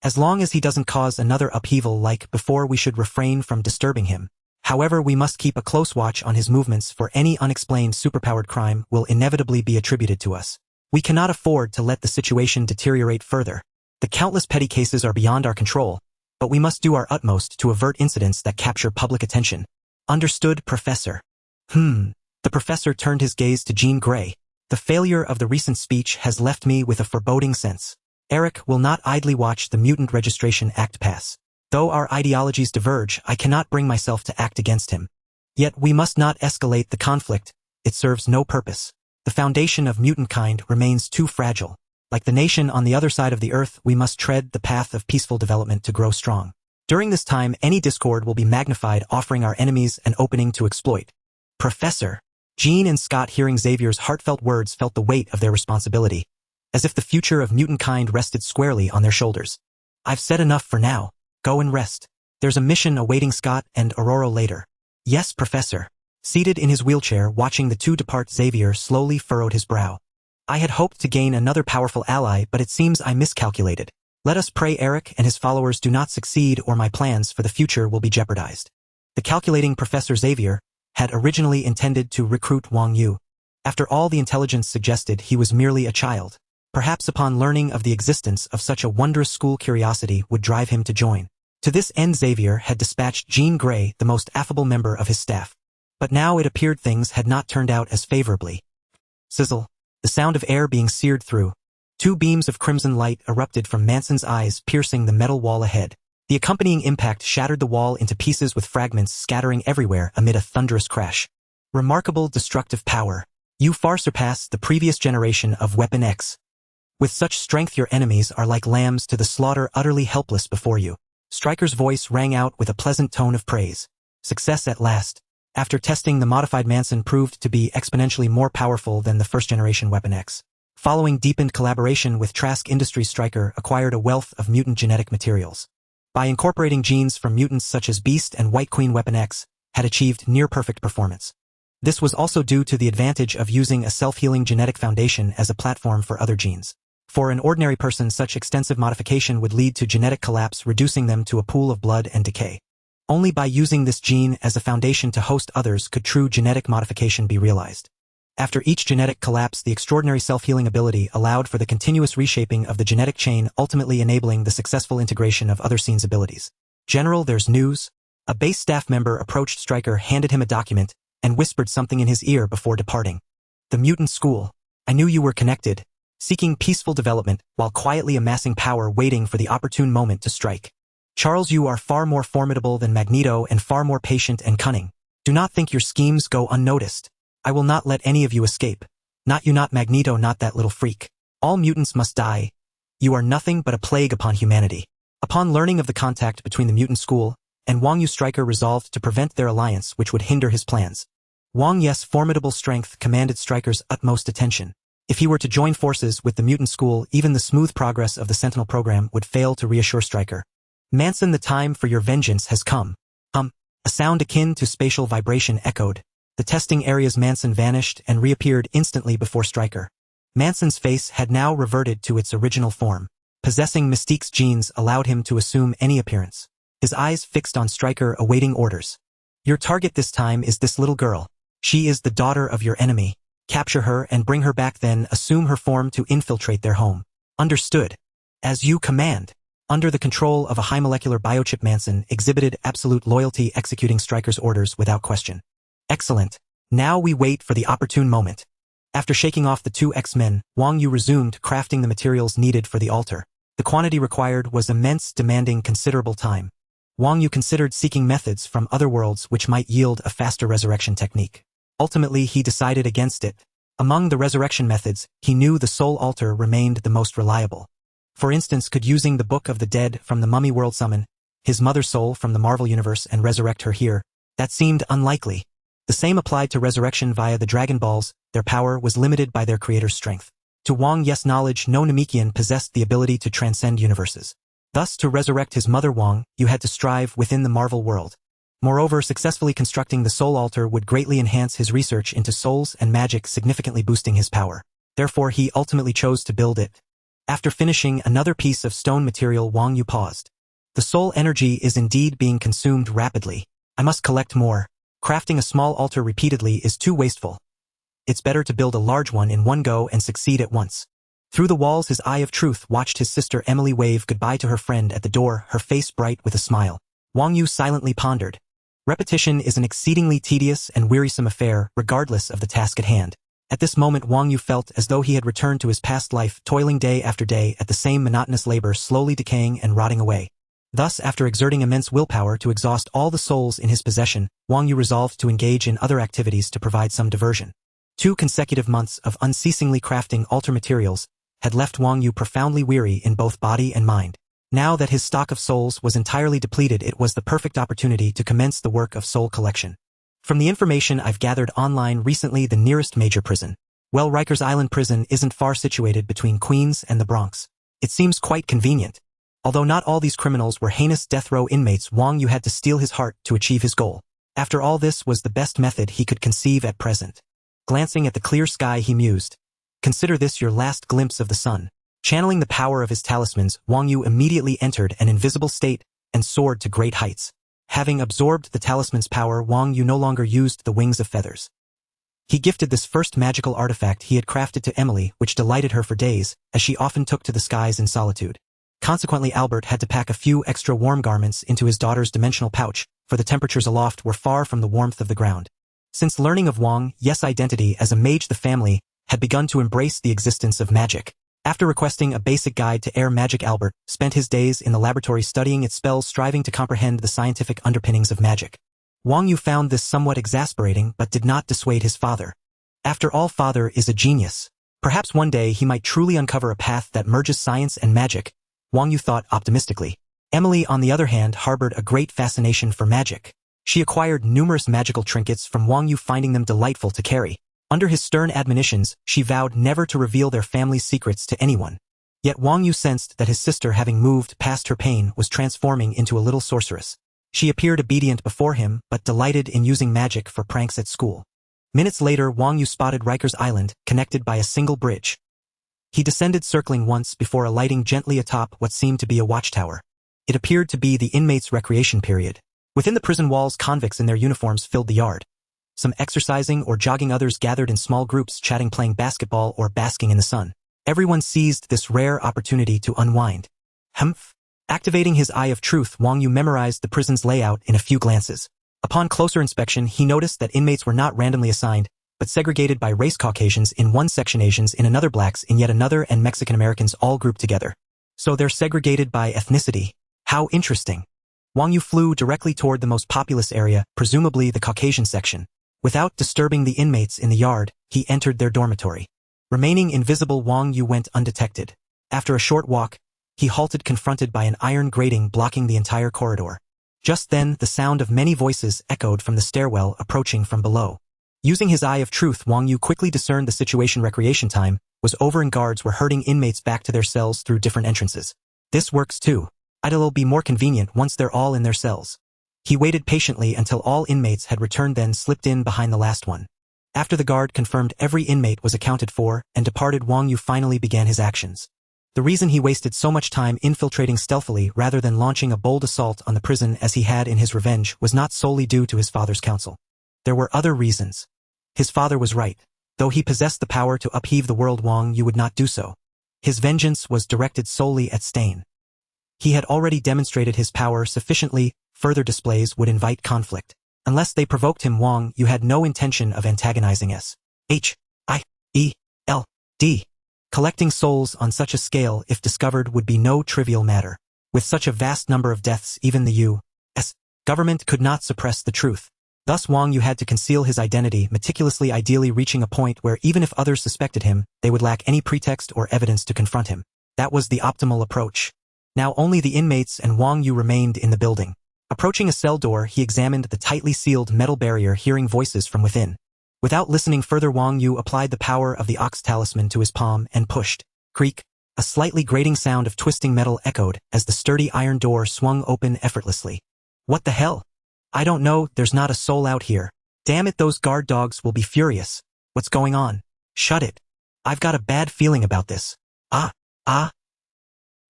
Speaker 1: As long as he doesn't cause another upheaval like before, we should refrain from disturbing him. However, we must keep a close watch on his movements, for any unexplained superpowered crime will inevitably be attributed to us. We cannot afford to let the situation deteriorate further. The countless petty cases are beyond our control, but we must do our utmost to avert incidents that capture public attention. Understood, Professor? The professor turned his gaze to Jean Grey. The failure of the recent speech has left me with a foreboding sense. Eric will not idly watch the Mutant Registration Act pass. Though our ideologies diverge, I cannot bring myself to act against him. Yet we must not escalate the conflict. It serves no purpose. The foundation of mutant kind remains too fragile. Like the nation on the other side of the earth, we must tread the path of peaceful development to grow strong. During this time, any discord will be magnified, offering our enemies an opening to exploit. Professor. Jean and Scott, hearing Xavier's heartfelt words, felt the weight of their responsibility, as if the future of mutant kind rested squarely on their shoulders. I've said enough for now. Go and rest. There's a mission awaiting Scott and Aurora later. Yes, Professor. Seated in his wheelchair, watching the two depart, Xavier slowly furrowed his brow. I had hoped to gain another powerful ally, but it seems I miscalculated. Let us pray Eric and his followers do not succeed, or my plans for the future will be jeopardized. The calculating Professor Xavier had originally intended to recruit Wang Yu. After all, the intelligence suggested he was merely a child. Perhaps upon learning of the existence of such a wondrous school, curiosity would drive him to join. To this end, Xavier had dispatched Jean Grey, the most affable member of his staff. But now it appeared things had not turned out as favorably. Sizzle. The sound of air being seared through. Two beams of crimson light erupted from Manson's eyes, piercing the metal wall ahead. The accompanying impact shattered the wall into pieces, with fragments scattering everywhere amid a thunderous crash. Remarkable destructive power. You far surpass the previous generation of Weapon X. With such strength, your enemies are like lambs to the slaughter, utterly helpless before you. Stryker's voice rang out with a pleasant tone of praise. Success at last. After testing, the modified Manson proved to be exponentially more powerful than the first-generation Weapon X. Following deepened collaboration with Trask Industries, Stryker acquired a wealth of mutant genetic materials. By incorporating genes from mutants such as Beast and White Queen, Weapon X had achieved near-perfect performance. This was also due to the advantage of using a self-healing genetic foundation as a platform for other genes. For an ordinary person, such extensive modification would lead to genetic collapse, reducing them to a pool of blood and decay. Only by using this gene as a foundation to host others could true genetic modification be realized. After each genetic collapse, the extraordinary self-healing ability allowed for the continuous reshaping of the genetic chain, ultimately enabling the successful integration of other scenes' abilities. General, there's news. A base staff member approached Stryker, handed him a document, and whispered something in his ear before departing. The mutant school. I knew you were connected, seeking peaceful development while quietly amassing power, waiting for the opportune moment to strike. Charles, you are far more formidable than Magneto and far more patient and cunning. Do not think your schemes go unnoticed. I will not let any of you escape. Not you, not Magneto, not that little freak. All mutants must die. You are nothing but a plague upon humanity. Upon learning of the contact between the mutant school and Wang Yu, Stryker resolved to prevent their alliance, which would hinder his plans. Wang Yu's formidable strength commanded Stryker's utmost attention. If he were to join forces with the mutant school, even the smooth progress of the Sentinel program would fail to reassure Stryker. Manson, the time for your vengeance has come. A sound akin to spatial vibration echoed. The testing area's Manson vanished and reappeared instantly before Stryker. Manson's face had now reverted to its original form. Possessing Mystique's genes allowed him to assume any appearance. His eyes fixed on Stryker, awaiting orders. Your target this time is this little girl. She is the daughter of your enemy. Capture her and bring her back, then assume her form to infiltrate their home. Understood. As you command. Under the control of a high molecular biochip, Manson exhibited absolute loyalty, executing Stryker's orders without question. Excellent. Now we wait for the opportune moment. After shaking off the two X-Men, Wang Yu resumed crafting the materials needed for the altar. The quantity required was immense, demanding considerable time. Wang Yu considered seeking methods from other worlds which might yield a faster resurrection technique. Ultimately, he decided against it. Among the resurrection methods, he knew the soul altar remained the most reliable. For instance, could using the Book of the Dead from the Mummy world summon his mother's soul from the Marvel universe and resurrect her here? That seemed unlikely. The same applied to resurrection via the Dragon Balls. Their power was limited by their creator's strength. To Wang Yu's knowledge, no Namekian possessed the ability to transcend universes. Thus, to resurrect his mother Wang, you had to strive within the Marvel world. Moreover, successfully constructing the soul altar would greatly enhance his research into souls and magic, significantly boosting his power. Therefore, he ultimately chose to build it. After finishing another piece of stone material, Wang Yu paused. The soul energy is indeed being consumed rapidly. I must collect more. Crafting a small altar repeatedly is too wasteful. It's better to build a large one in one go and succeed at once. Through the walls, his eye of truth watched his sister Emily wave goodbye to her friend at the door, her face bright with a smile. Wang Yu silently pondered. Repetition is an exceedingly tedious and wearisome affair, regardless of the task at hand. At this moment, Wang Yu felt as though he had returned to his past life, toiling day after day at the same monotonous labor, slowly decaying and rotting away. Thus, after exerting immense willpower to exhaust all the souls in his possession, Wang Yu resolved to engage in other activities to provide some diversion. 2 consecutive months of unceasingly crafting altar materials had left Wang Yu profoundly weary in both body and mind. Now that his stock of souls was entirely depleted, it was the perfect opportunity to commence the work of soul collection. From the information I've gathered online recently, the nearest major prison, well, Rikers Island Prison isn't far situated between Queens and the Bronx. It seems quite convenient. Although not all these criminals were heinous death row inmates, Wang Yu had to steel his heart to achieve his goal. After all, this was the best method he could conceive at present. Glancing at the clear sky, he mused. Consider this your last glimpse of the sun. Channeling the power of his talismans, Wang Yu immediately entered an invisible state and soared to great heights. Having absorbed the talisman's power, Wang Yu no longer used the wings of feathers. He gifted this first magical artifact he had crafted to Emily, which delighted her for days, as she often took to the skies in solitude. Consequently, Albert had to pack a few extra warm garments into his daughter's dimensional pouch, for the temperatures aloft were far from the warmth of the ground. Since learning of Wang Yu's identity as a mage, the family had begun to embrace the existence of magic. After requesting a basic guide to air magic, Albert spent his days in the laboratory studying its spells, striving to comprehend the scientific underpinnings of magic. Wang Yu found this somewhat exasperating, but did not dissuade his father. After all, father is a genius. Perhaps one day he might truly uncover a path that merges science and magic, Wang Yu thought optimistically. Emily, on the other hand, harbored a great fascination for magic. She acquired numerous magical trinkets from Wang Yu, finding them delightful to carry. Under his stern admonitions, she vowed never to reveal their family's secrets to anyone. Yet Wang Yu sensed that his sister, having moved past her pain, was transforming into a little sorceress. She appeared obedient before him, but delighted in using magic for pranks at school. Minutes later, Wang Yu spotted Rikers Island, connected by a single bridge. He descended, circling once before alighting gently atop what seemed to be a watchtower. It appeared to be the inmates' recreation period. Within the prison walls, convicts in their uniforms filled the yard. Some exercising or jogging, others gathered in small groups, chatting, playing basketball, or basking in the sun. Everyone seized this rare opportunity to unwind. Humph! Activating his eye of truth, Wang Yu memorized the prison's layout in a few glances. Upon closer inspection, he noticed that inmates were not randomly assigned, but segregated by race: Caucasians in one section, Asians in another, blacks in yet another, and Mexican Americans all grouped together. So they're segregated by ethnicity. How interesting. Wang Yu flew directly toward the most populous area, presumably the Caucasian section. Without disturbing the inmates in the yard, he entered their dormitory. Remaining invisible, Wang Yu went undetected. After a short walk, he halted, confronted by an iron grating blocking the entire corridor. Just then, the sound of many voices echoed from the stairwell, approaching from below. Using his eye of truth, Wang Yu quickly discerned the situation. Recreation time was over and guards were herding inmates back to their cells through different entrances. This works too. It'll be more convenient once they're all in their cells. He waited patiently until all inmates had returned, then slipped in behind the last one. After the guard confirmed every inmate was accounted for and departed, Wang Yu finally began his actions. The reason he wasted so much time infiltrating stealthily rather than launching a bold assault on the prison as he had in his revenge was not solely due to his father's counsel. There were other reasons. His father was right. Though he possessed the power to upheave the world, Wang Yu would not do so. His vengeance was directed solely at Stain. He had already demonstrated his power sufficiently. Further displays would invite conflict. Unless they provoked him, Wang Yu had no intention of antagonizing S.H.I.E.L.D. Collecting souls on such a scale, if discovered, would be no trivial matter. With such a vast number of deaths, even the U.S. government could not suppress the truth. Thus Wang Yu had to conceal his identity meticulously, ideally reaching a point where even if others suspected him, they would lack any pretext or evidence to confront him. That was the optimal approach. Now only the inmates and Wang Yu remained in the building. Approaching a cell door, he examined the tightly sealed metal barrier, hearing voices from within. Without listening further, Wang Yu applied the power of the ox talisman to his palm and pushed. Creak! A slightly grating sound of twisting metal echoed as the sturdy iron door swung open effortlessly. What the hell? I don't know, there's not a soul out here. Damn it, those guard dogs will be furious. What's going on? Shut it. I've got a bad feeling about this. Ah.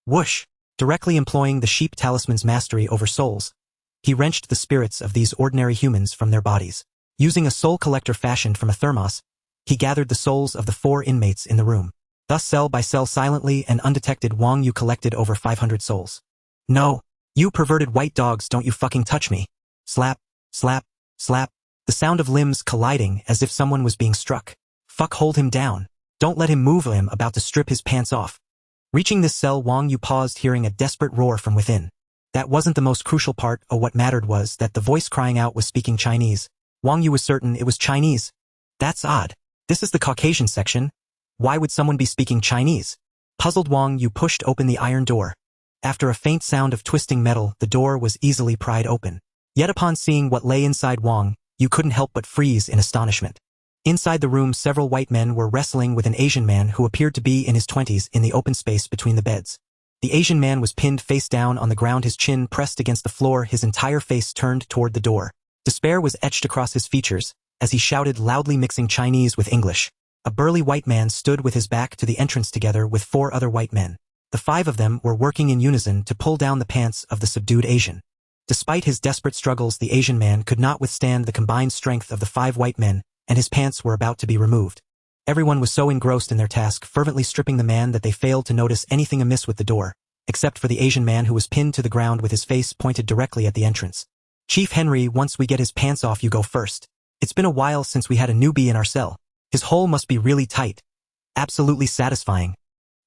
Speaker 1: Whoosh. Directly employing the sheep talisman's mastery over souls, he wrenched the spirits of these ordinary humans from their bodies. Using a soul collector fashioned from a thermos, he gathered the souls of the 4 inmates in the room. Thus cell by cell silently and undetected Wang Yu collected over 500 souls. No, you perverted white dogs, don't you fucking touch me. Slap, slap, slap. The sound of limbs colliding as if someone was being struck. Fuck, hold him down. Don't let him move, him about to strip his pants off. Reaching this cell, Wang Yu paused, hearing a desperate roar from within. That wasn't the most crucial part. What mattered was that the voice crying out was speaking Chinese. Wang Yu was certain it was Chinese. That's odd. This is the Caucasian section. Why would someone be speaking Chinese? Puzzled, Wang Yu pushed open the iron door. After a faint sound of twisting metal, the door was easily pried open. Yet upon seeing what lay inside, Wang Yu couldn't help but freeze in astonishment. Inside the room, several white men were wrestling with an Asian man who appeared to be in his 20s in the open space between the beds. The Asian man was pinned face down on the ground, his chin pressed against the floor, his entire face turned toward the door. Despair was etched across his features as he shouted loudly, mixing Chinese with English. A burly white man stood with his back to the entrance together with 4 other white men. The 5 of them were working in unison to pull down the pants of the subdued Asian. Despite his desperate struggles, the Asian man could not withstand the combined strength of the 5 white men, and his pants were about to be removed. Everyone was so engrossed in their task, fervently stripping the man, that they failed to notice anything amiss with the door, except for the Asian man who was pinned to the ground with his face pointed directly at the entrance. Chief Henry, once we get his pants off, you go first. It's been a while since we had a newbie in our cell. His hole must be really tight. Absolutely satisfying.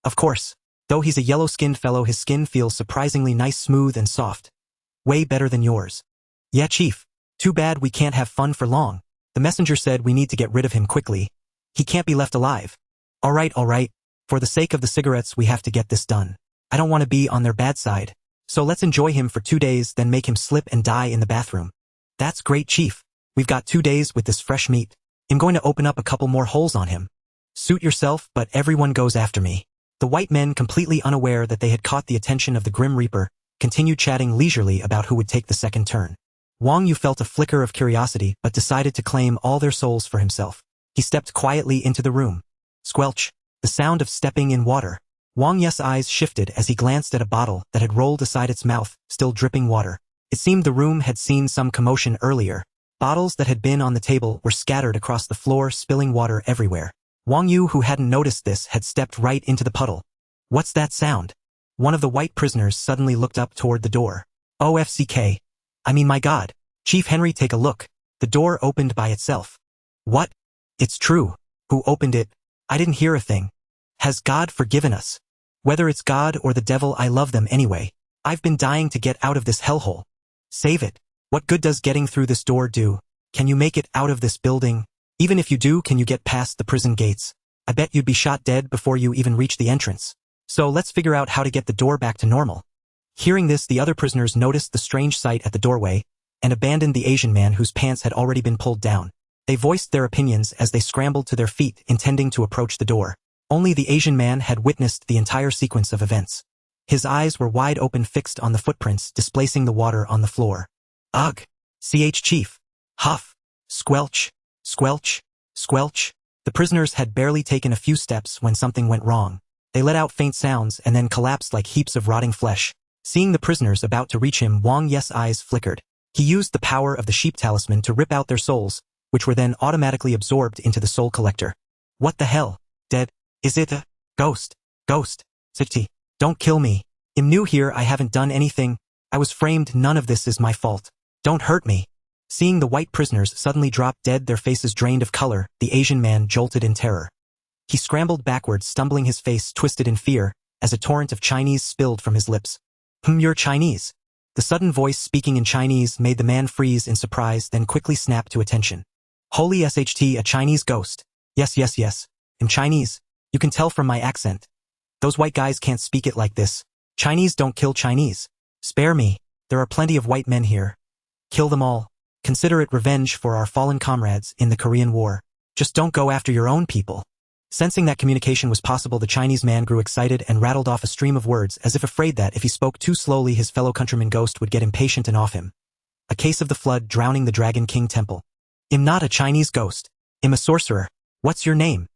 Speaker 1: Of course. Though he's a yellow-skinned fellow, his skin feels surprisingly nice, smooth and soft. Way better than yours. Yeah, Chief. Too bad we can't have fun for long. The messenger said we need to get rid of him quickly. He can't be left alive. All right. For the sake of the cigarettes, we have to get this done. I don't want to be on their bad side. So let's enjoy him for 2 days, then make him slip and die in the bathroom. That's great, Chief. We've got 2 days with this fresh meat. I'm going to open up a couple more holes on him. Suit yourself, but everyone goes after me. The white men, completely unaware that they had caught the attention of the Grim Reaper, continued chatting leisurely about who would take the second turn. Wang Yu felt a flicker of curiosity but decided to claim all their souls for himself. He stepped quietly into the room. Squelch. The sound of stepping in water. Wang Yu's eyes shifted as he glanced at a bottle that had rolled aside its mouth, still dripping water. It seemed the room had seen some commotion earlier. Bottles that had been on the table were scattered across the floor, spilling water everywhere. Wang Yu, who hadn't noticed this, had stepped right into the puddle. What's that sound? One of the white prisoners suddenly looked up toward the door. OFCK. My God. Chief Henry, take a look. The door opened by itself. What? It's true. Who opened it? I didn't hear a thing. Has God forgiven us? Whether it's God or the devil, I love them anyway. I've been dying to get out of this hellhole. Save it. What good does getting through this door do? Can you make it out of this building? Even if you do, can you get past the prison gates? I bet you'd be shot dead before you even reach the entrance. So let's figure out how to get the door back to normal. Hearing this, the other prisoners noticed the strange sight at the doorway and abandoned the Asian man whose pants had already been pulled down. They voiced their opinions as they scrambled to their feet, intending to approach the door. Only the Asian man had witnessed the entire sequence of events. His eyes were wide open, fixed on the footprints displacing the water on the floor. Ugh! Chief. Huff. Squelch. Squelch. Squelch. The prisoners had barely taken a few steps when something went wrong. They let out faint sounds and then collapsed like heaps of rotting flesh. Seeing the prisoners about to reach him, Wang Yu's eyes flickered. He used the power of the sheep talisman to rip out their souls, which were then automatically absorbed into the soul collector. What the hell? Dead? Is it a ghost? Ghost. Sichti. Don't kill me. I'm new here, I haven't done anything. I was framed, none of this is my fault. Don't hurt me. Seeing the white prisoners suddenly drop dead, their faces drained of color, the Asian man jolted in terror. He scrambled backwards, stumbling, his face twisted in fear, as a torrent of Chinese spilled from his lips. You're Chinese. The sudden voice speaking in Chinese made the man freeze in surprise, then quickly snap to attention. Holy SHT, a Chinese ghost. Yes. I'm Chinese. You can tell from my accent. Those white guys can't speak it like this. Chinese don't kill Chinese. Spare me. There are plenty of white men here. Kill them all. Consider it revenge for our fallen comrades in the Korean War. Just don't go after your own people. Sensing that communication was possible, the Chinese man grew excited and rattled off a stream of words as if afraid that if he spoke too slowly his fellow countryman ghost would get impatient and off him. a case of the flood drowning the Dragon King temple. I'm not a Chinese ghost. I'm a sorcerer. What's your name?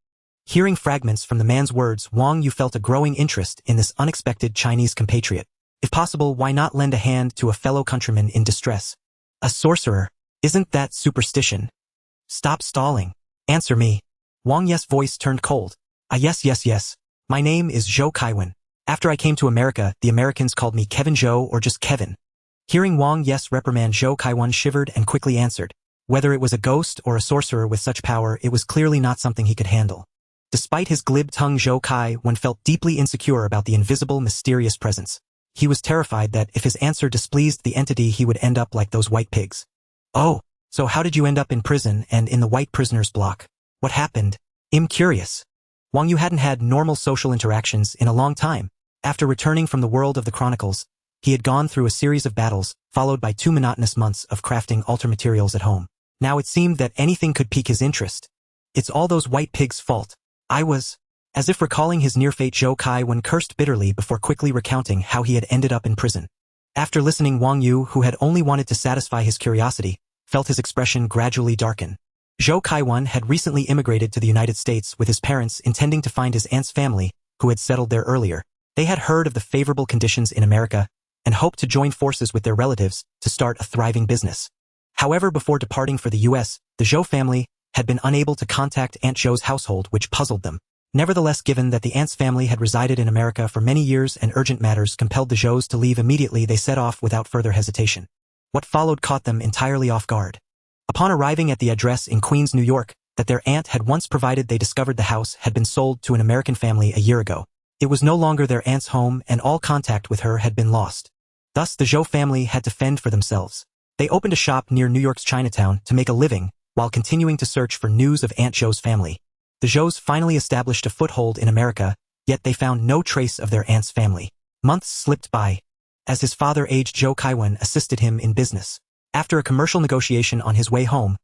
Speaker 1: Hearing fragments from the man's words, Wang Yu felt a growing interest in this unexpected Chinese compatriot. If possible, why not lend a hand to a fellow countryman in distress? A sorcerer? Isn't that superstition? Stop stalling. Answer me. Wang Yu's voice turned cold. Yes. My name is Zhou Kaiwan. After I came to America, the Americans called me Kevin Zhou or just Kevin. Hearing Wang Yu's reprimand, Zhou Kaiwan shivered and quickly answered. Whether it was a ghost or a sorcerer with such power, it was clearly not something he could handle. Despite his glib tongue, Zhou Kaiwan felt deeply insecure about the invisible, mysterious presence. He was terrified that if his answer displeased the entity, he would end up like those white pigs. Oh, so how did you end up in prison and in the white prisoners' block? What happened? I'm curious. Wang Yu hadn't had normal social interactions in a long time. After returning from the world of the Chronicles, he had gone through a series of battles, followed by 2 monotonous months of crafting altar materials at home. Now it seemed that anything could pique his interest. It's all those white pigs' fault. As if recalling his near fate, Zhou Kaiwan cursed bitterly before quickly recounting how he had ended up in prison. After listening, Wang Yu, who had only wanted to satisfy his curiosity, felt his expression gradually darken. Zhou Kaiwan had recently immigrated to the United States with his parents, intending to find his aunt's family, who had settled there earlier. They had heard of the favorable conditions in America and hoped to join forces with their relatives to start a thriving business. However, before departing for the U.S., the Zhou family had been unable to contact Aunt Zhou's household, which puzzled them. Nevertheless, given that the aunt's family had resided in America for many years and urgent matters compelled the Zhous to leave immediately, they set off without further hesitation. What followed caught them entirely off guard. Upon arriving at the address in Queens, New York, that their aunt had once provided, they discovered the house had been sold to an American family a year ago. It was no longer their aunt's home, and all contact with her had been lost. Thus, the Zhou family had to fend for themselves. They opened a shop near New York's Chinatown to make a living, while continuing to search for news of Aunt Zhou's family. The Zhous finally established a foothold in America, yet they found no trace of their aunt's family. Months slipped by. As his father aged, Zhou Kaiwan assisted him in business. After a commercial negotiation on his way home,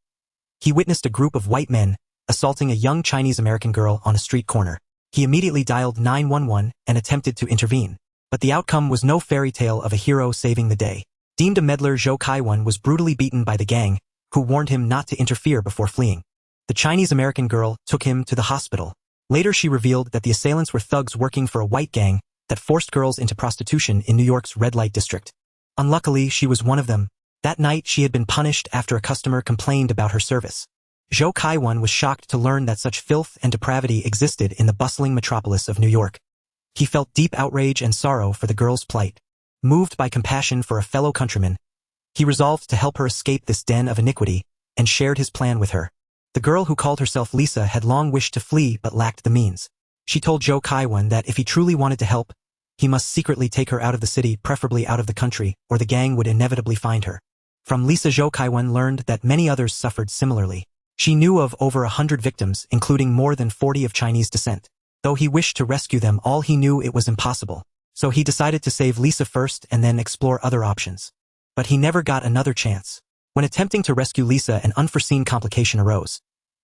Speaker 1: he witnessed a group of white men assaulting a young Chinese-American girl on a street corner. He immediately dialed 911 and attempted to intervene. But the outcome was no fairy tale of a hero saving the day. Deemed a meddler, Zhou Kaiwan was brutally beaten by the gang, who warned him not to interfere before fleeing. The Chinese-American girl took him to the hospital. Later, she revealed that the assailants were thugs working for a white gang that forced girls into prostitution in New York's red light district. Unluckily, she was one of them. That night, she had been punished after a customer complained about her service. Zhou Kaiwan was shocked to learn that such filth and depravity existed in the bustling metropolis of New York. He felt deep outrage and sorrow for the girl's plight. Moved by compassion for a fellow countryman, he resolved to help her escape this den of iniquity and shared his plan with her. The girl, who called herself Lisa, had long wished to flee but lacked the means. She told Zhou Kaiwan that if he truly wanted to help, he must secretly take her out of the city, preferably out of the country, or the gang would inevitably find her. From Lisa, Zhou Kaiwan learned that many others suffered similarly. She knew of over 100 victims, including more than 40 of Chinese descent. Though he wished to rescue them all, he knew it was impossible. So he decided to save Lisa first and then explore other options. But he never got another chance. When attempting to rescue Lisa, an unforeseen complication arose.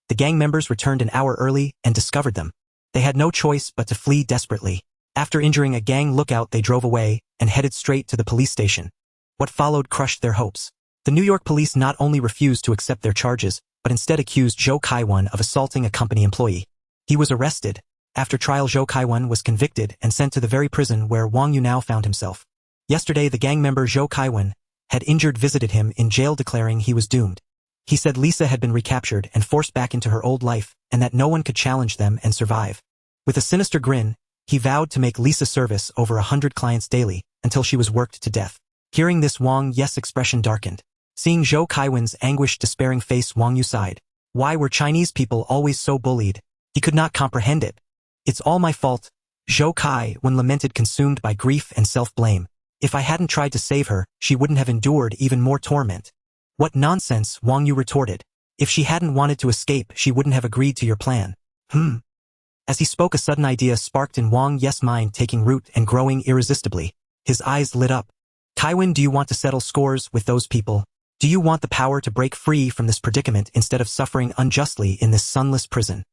Speaker 1: The gang members returned an hour early and discovered them. They had no choice but to flee desperately. After injuring a gang lookout, they drove away and headed straight to the police station. What followed crushed their hopes. The New York police not only refused to accept their charges, but instead accused Zhou Kaiwan of assaulting a company employee. He was arrested. After trial, Zhou Kaiwan was convicted and sent to the very prison where Wang Yu now found himself. Yesterday, the gang member Zhou Kaiwan had injured visited him in jail, declaring he was doomed. He said Lisa had been recaptured and forced back into her old life, and that no one could challenge them and survive. With a sinister grin, he vowed to make Lisa service over 100 clients daily until she was worked to death. Hearing this, Wang Yu's expression darkened. Seeing Zhou Kaiwan's anguished, despairing face, Wang Yu sighed. Why were Chinese people always so bullied? He could not comprehend it. It's all my fault, Zhou Kaiwan lamented, consumed by grief and self-blame. If I hadn't tried to save her, she wouldn't have endured even more torment. What nonsense, Wang Yu retorted. If she hadn't wanted to escape, she wouldn't have agreed to your plan. As he spoke, a sudden idea sparked in Wang Yu's mind, taking root and growing irresistibly. His eyes lit up. Kaiwan, do you want to settle scores with those people? Do you want the power to break free from this predicament instead of suffering unjustly in this sunless prison?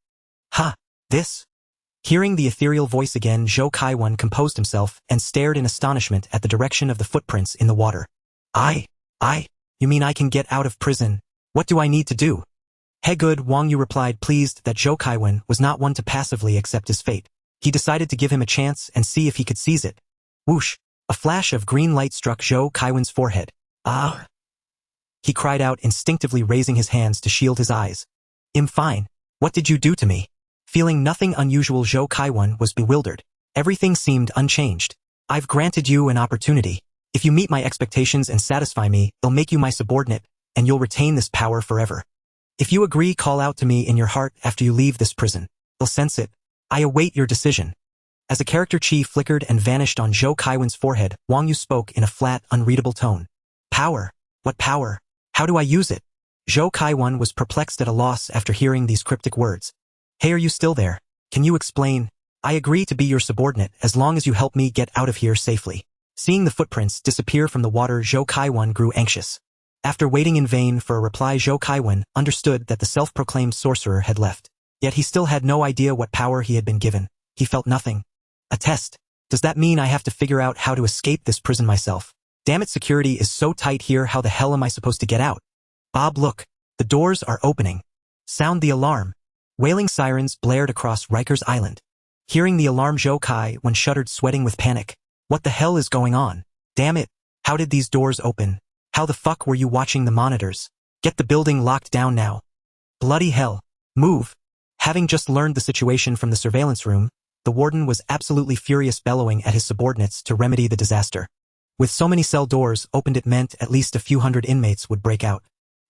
Speaker 1: This? Hearing the ethereal voice again, Zhou Kaiwan composed himself and stared in astonishment at the direction of the footprints in the water. You mean I can get out of prison? What do I need to do? Hey good, Wang Yu replied, pleased that Zhou Kaiwen was not one to passively accept his fate. He decided to give him a chance and see if he could seize it. Whoosh! A flash of green light struck Zhou Kaiwen's forehead. Ah! He cried out, instinctively raising his hands to shield his eyes. I'm fine. What did you do to me? Feeling nothing unusual, Zhou Kaiwen was bewildered. Everything seemed unchanged. I've granted you an opportunity. If you meet my expectations and satisfy me, I'll make you my subordinate, and you'll retain this power forever. If you agree, call out to me in your heart after you leave this prison. I'll sense it. I await your decision. As a character chi flickered and vanished on Zhou Kaiwen's forehead, Wang Yu spoke in a flat, unreadable tone. Power? What power? How do I use it? Zhou Kaiwen was perplexed at a loss after hearing these cryptic words. Hey, are you still there? Can you explain? I agree to be your subordinate as long as you help me get out of here safely. Seeing the footprints disappear from the water, Zhou Kaiwen grew anxious. After waiting in vain for a reply, Zhou Kaiwen understood that the self-proclaimed sorcerer had left. Yet he still had no idea what power he had been given. He felt nothing. A test. Does that mean I have to figure out how to escape this prison myself? Damn it, security is so tight here, how the hell am I supposed to get out? Bob, look. The doors are opening. Sound the alarm. Wailing sirens blared across Rikers Island. Hearing the alarm, Zhou Kaiwen shuddered, sweating with panic. What the hell is going on? Damn it. How did these doors open? How the fuck were you watching the monitors? Get the building locked down now. Bloody hell. Move. Having just learned the situation from the surveillance room, the warden was absolutely furious, bellowing at his subordinates to remedy the disaster. With so many cell doors opened, it meant at least a few hundred inmates would break out.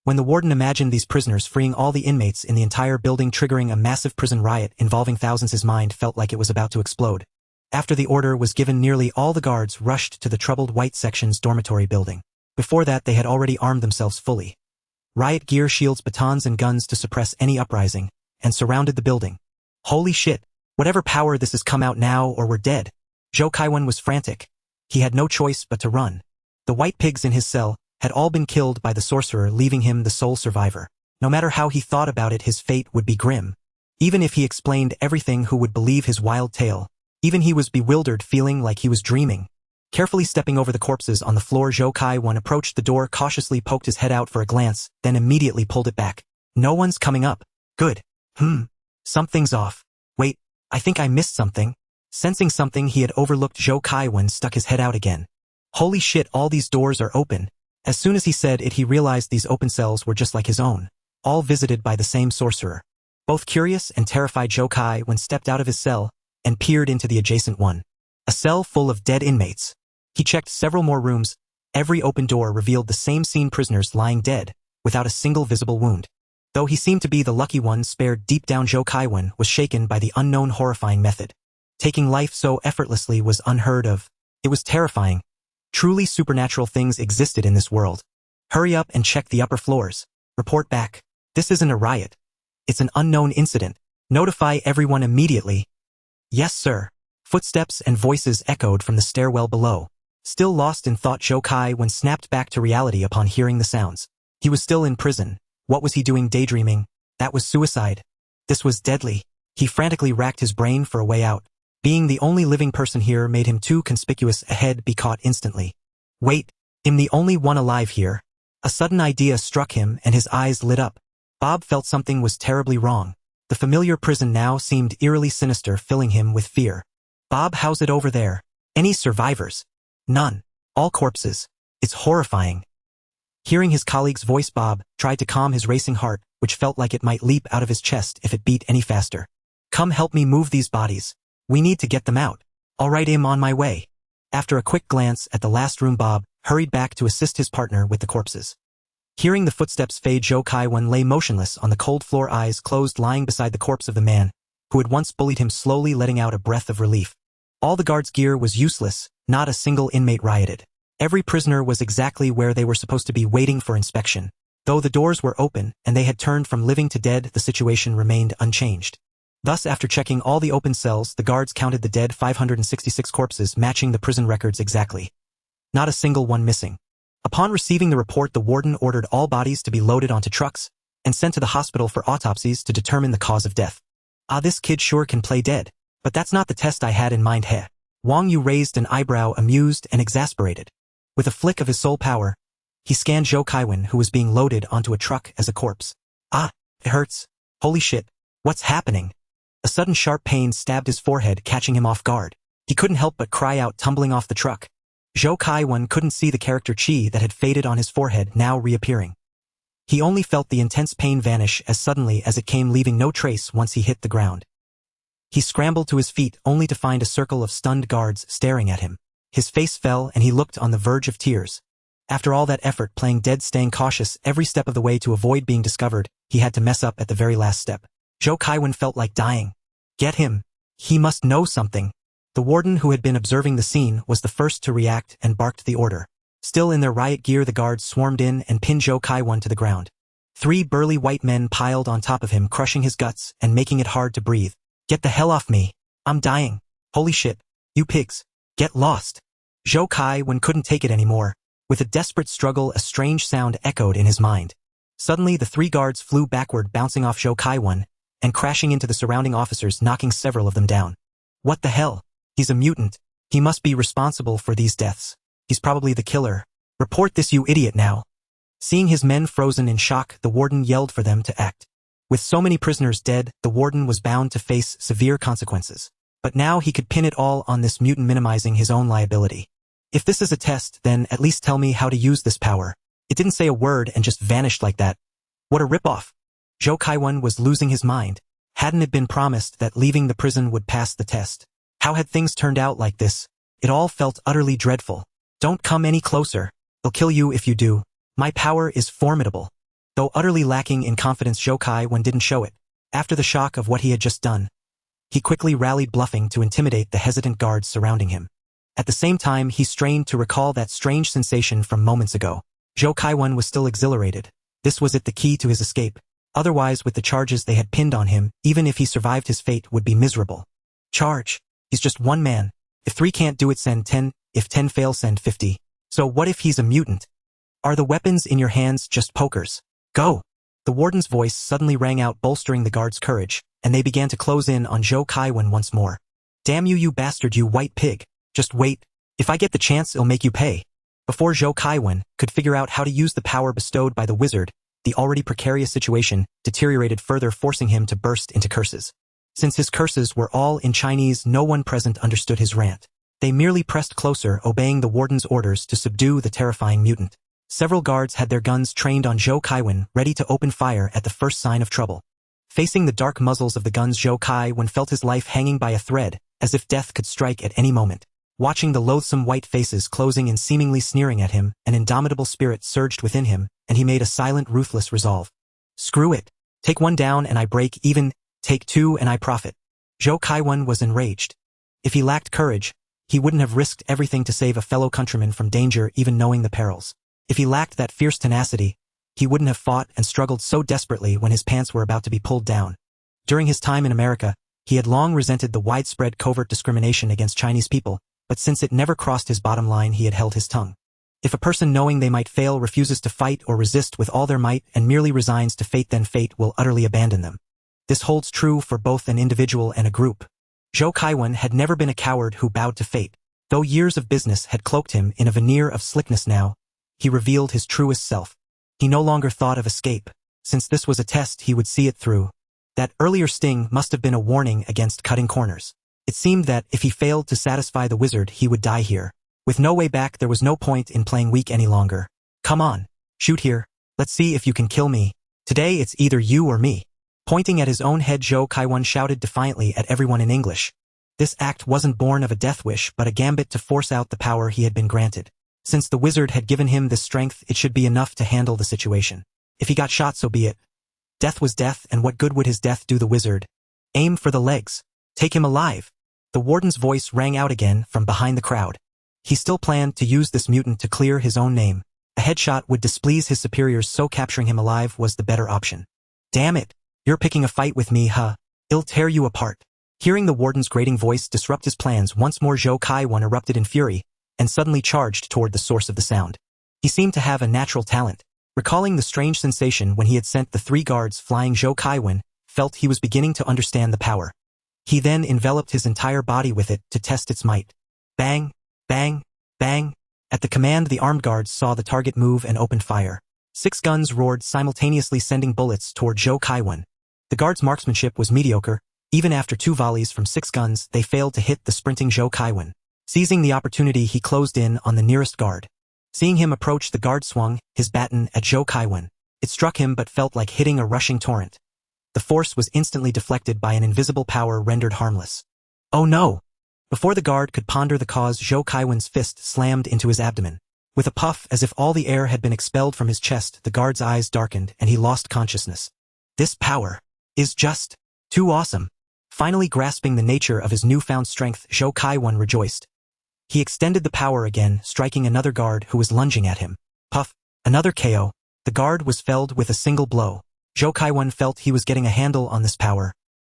Speaker 1: When the warden imagined these prisoners freeing all the inmates in the entire building, triggering a massive prison riot involving thousands, his mind felt like it was about to explode. After the order was given, nearly all the guards rushed to the troubled white section's dormitory building. Before that, they had already armed themselves fully. Riot gear, shields, batons, and guns to suppress any uprising, and surrounded the building. Holy shit! Whatever power this is, come out now or we're dead. Zhou Kaiwen was frantic. He had no choice but to run. The white pigs in his cell had all been killed by the sorcerer, leaving him the sole survivor. No matter how he thought about it, his fate would be grim. Even if he explained everything, who would believe his wild tale? Even he was bewildered, feeling like he was dreaming. Carefully stepping over the corpses on the floor, Zhou Kaiwen approached the door, cautiously poked his head out for a glance, then immediately pulled it back. No one's coming up. Good. Something's off. Wait, I think I missed something. Sensing something he had overlooked, Zhou Kaiwen stuck his head out again. Holy shit, all these doors are open. As soon as he said it, he realized these open cells were just like his own, all visited by the same sorcerer. Both curious and terrified, Zhou Kaiwen stepped out of his cell and peered into the adjacent one. A cell full of dead inmates. He checked several more rooms. Every open door revealed the same scene: prisoners lying dead, without a single visible wound. Though he seemed to be the lucky one spared, deep down Zhou Kaiwen was shaken by the unknown, horrifying method. Taking life so effortlessly was unheard of. It was terrifying. Truly supernatural things existed in this world. Hurry up and check the upper floors. Report back. This isn't a riot. It's an unknown incident. Notify everyone immediately. Yes, sir. Footsteps and voices echoed from the stairwell below. Still lost in thought, Zhou Kaiwen snapped back to reality upon hearing the sounds. He was still in prison. What was he doing, daydreaming? That was suicide. This was deadly. He frantically racked his brain for a way out. Being the only living person here made him too conspicuous. Ahead, be caught instantly. Wait, I'm the only one alive here. A sudden idea struck him and his eyes lit up. Bob felt something was terribly wrong. The familiar prison now seemed eerily sinister, filling him with fear. Bob, how's it over there? Any survivors? None. All corpses. It's horrifying. Hearing his colleague's voice, Bob tried to calm his racing heart, which felt like it might leap out of his chest if it beat any faster. Come help me move these bodies. We need to get them out. All right, I'm on my way. After a quick glance at the last room, Bob hurried back to assist his partner with the corpses. Hearing the footsteps fade, Zhou Kaiwen lay motionless on the cold floor, eyes closed, lying beside the corpse of the man who had once bullied him, slowly letting out a breath of relief. All the guards' gear was useless, not a single inmate rioted. Every prisoner was exactly where they were supposed to be, waiting for inspection. Though the doors were open and they had turned from living to dead, the situation remained unchanged. Thus, after checking all the open cells, the guards counted the dead 566 corpses, matching the prison records exactly. Not a single one missing. Upon receiving the report, the warden ordered all bodies to be loaded onto trucks and sent to the hospital for autopsies to determine the cause of death. This kid sure can play dead. But that's not the test I had in mind, heh. Wang Yu raised an eyebrow, amused and exasperated. With a flick of his soul power, He scanned Zhou Kaiwen, who was being loaded onto a truck as a corpse. Ah, it hurts. Holy shit. What's happening? A sudden sharp pain stabbed his forehead, catching him off guard. He couldn't help but cry out, tumbling off the truck. Zhou Kaiwen couldn't see the character Qi that had faded on his forehead now reappearing. He only felt the intense pain vanish as suddenly as it came, leaving no trace once he hit the ground. He scrambled to his feet only to find a circle of stunned guards staring at him. His face fell and he looked on the verge of tears. After all that effort, playing dead, staying cautious every step of the way to avoid being discovered, he had to mess up at the very last step. Zhou Kaiwen felt like dying. Get him. He must know something. The warden, who had been observing the scene, was the first to react and barked the order. Still in their riot gear, the guards swarmed in and pinned Zhou Kaiwen to the ground. 3 burly white men piled on top of him, crushing his guts and making it hard to breathe. Get the hell off me. I'm dying. Holy shit. You pigs. Get lost. Zhou Kaiwen couldn't take it anymore. With a desperate struggle, a strange sound echoed in his mind. Suddenly, the 3 guards flew backward, bouncing off Zhou Kaiwen and crashing into the surrounding officers, knocking several of them down. What the hell? He's a mutant. He must be responsible for these deaths. He's probably the killer. Report this, you idiot, now. Seeing his men frozen in shock, the warden yelled for them to act. With so many prisoners dead, the warden was bound to face severe consequences. But now he could pin it all on this mutant, minimizing his own liability. If this is a test, then at least tell me how to use this power. It didn't say a word and just vanished like that. What a ripoff. Zhou Kaiwen was losing his mind. Hadn't it been promised that leaving the prison would pass the test? How had things turned out like this? It all felt utterly dreadful. Don't come any closer. They'll kill you if you do. My power is formidable. Though utterly lacking in confidence, Zhou Kaiwen didn't show it. After the shock of what he had just done, he quickly rallied, bluffing to intimidate the hesitant guards surrounding him. At the same time, he strained to recall that strange sensation from moments ago. Zhou Kaiwen was still exhilarated. This was the key to his escape. Otherwise, with the charges they had pinned on him, even if he survived, his fate would be miserable. Charge. He's just one man. If 3 can't do it, send 10. If 10 fail, send 50. So what if he's a mutant? Are the weapons in your hands just pokers? Go. The warden's voice suddenly rang out, bolstering the guards' courage, and they began to close in on Zhou Kaiwen once more. Damn you, you bastard, you white pig. Just wait. If I get the chance, it'll make you pay. Before Zhou Kaiwen could figure out how to use the power bestowed by the wizard, the already precarious situation deteriorated further, forcing him to burst into curses. Since his curses were all in Chinese, no one present understood his rant. They merely pressed closer, obeying the warden's orders to subdue the terrifying mutant. Several guards had their guns trained on Zhou Kaiwen, ready to open fire at the first sign of trouble. Facing the dark muzzles of the guns, Zhou Kaiwen felt his life hanging by a thread, as if death could strike at any moment. Watching the loathsome white faces closing in, seemingly sneering at him, an indomitable spirit surged within him, and he made a silent, ruthless resolve. Screw it. Take 1 down and I break even. Take 2 and I profit. Zhou Kaiwen was enraged. If he lacked courage, he wouldn't have risked everything to save a fellow countryman from danger, even knowing the perils. If he lacked that fierce tenacity, he wouldn't have fought and struggled so desperately when his pants were about to be pulled down. During his time in America, he had long resented the widespread covert discrimination against Chinese people, but since it never crossed his bottom line, he had held his tongue. If a person, knowing they might fail, refuses to fight or resist with all their might and merely resigns to fate, then fate will utterly abandon them. This holds true for both an individual and a group. Zhou Kaiwen had never been a coward who bowed to fate. Though years of business had cloaked him in a veneer of slickness, now he revealed his truest self. He no longer thought of escape. Since this was a test, he would see it through. That earlier sting must have been a warning against cutting corners. It seemed that if he failed to satisfy the wizard, he would die here. With no way back, there was no point in playing weak any longer. Come on, shoot here. Let's see if you can kill me. Today it's either you or me. Pointing at his own head, Zhou Kaiwen shouted defiantly at everyone in English. This act wasn't born of a death wish, but a gambit to force out the power he had been granted. Since the wizard had given him this strength, it should be enough to handle the situation. If he got shot, so be it. Death was death, and what good would his death do the wizard? Aim for the legs. Take him alive. The warden's voice rang out again from behind the crowd. He still planned to use this mutant to clear his own name. A headshot would displease his superiors, so capturing him alive was the better option. Damn it. You're picking a fight with me, huh? I'll tear you apart. Hearing the warden's grating voice disrupt his plans once more, Zhou Kaiwen erupted in fury and suddenly charged toward the source of the sound. He seemed to have a natural talent. Recalling the strange sensation when he had sent the 3 guards flying, Zhou Kaiwen felt he was beginning to understand the power. He then enveloped his entire body with it to test its might. Bang, bang, bang. At the command, the armed guards saw the target move and opened fire. 6 guns roared simultaneously, sending bullets toward Zhou Kaiwen. The guards' marksmanship was mediocre. Even after 2 volleys from 6 guns, they failed to hit the sprinting Zhou Kaiwen. Seizing the opportunity, he closed in on the nearest guard. Seeing him approach, the guard swung his baton at Zhou Kaiwen. It struck him but felt like hitting a rushing torrent. The force was instantly deflected by an invisible power rendered harmless. Oh no! Before the guard could ponder the cause, Zhou Kaiwen's fist slammed into his abdomen. With a puff, as if all the air had been expelled from his chest, the guard's eyes darkened and he lost consciousness. This power is just too awesome. Finally grasping the nature of his newfound strength, Zhou Kaiwen rejoiced. He extended the power again, striking another guard who was lunging at him. Puff! Another KO. The guard was felled with a single blow. Zhou Kaiwen felt he was getting a handle on this power.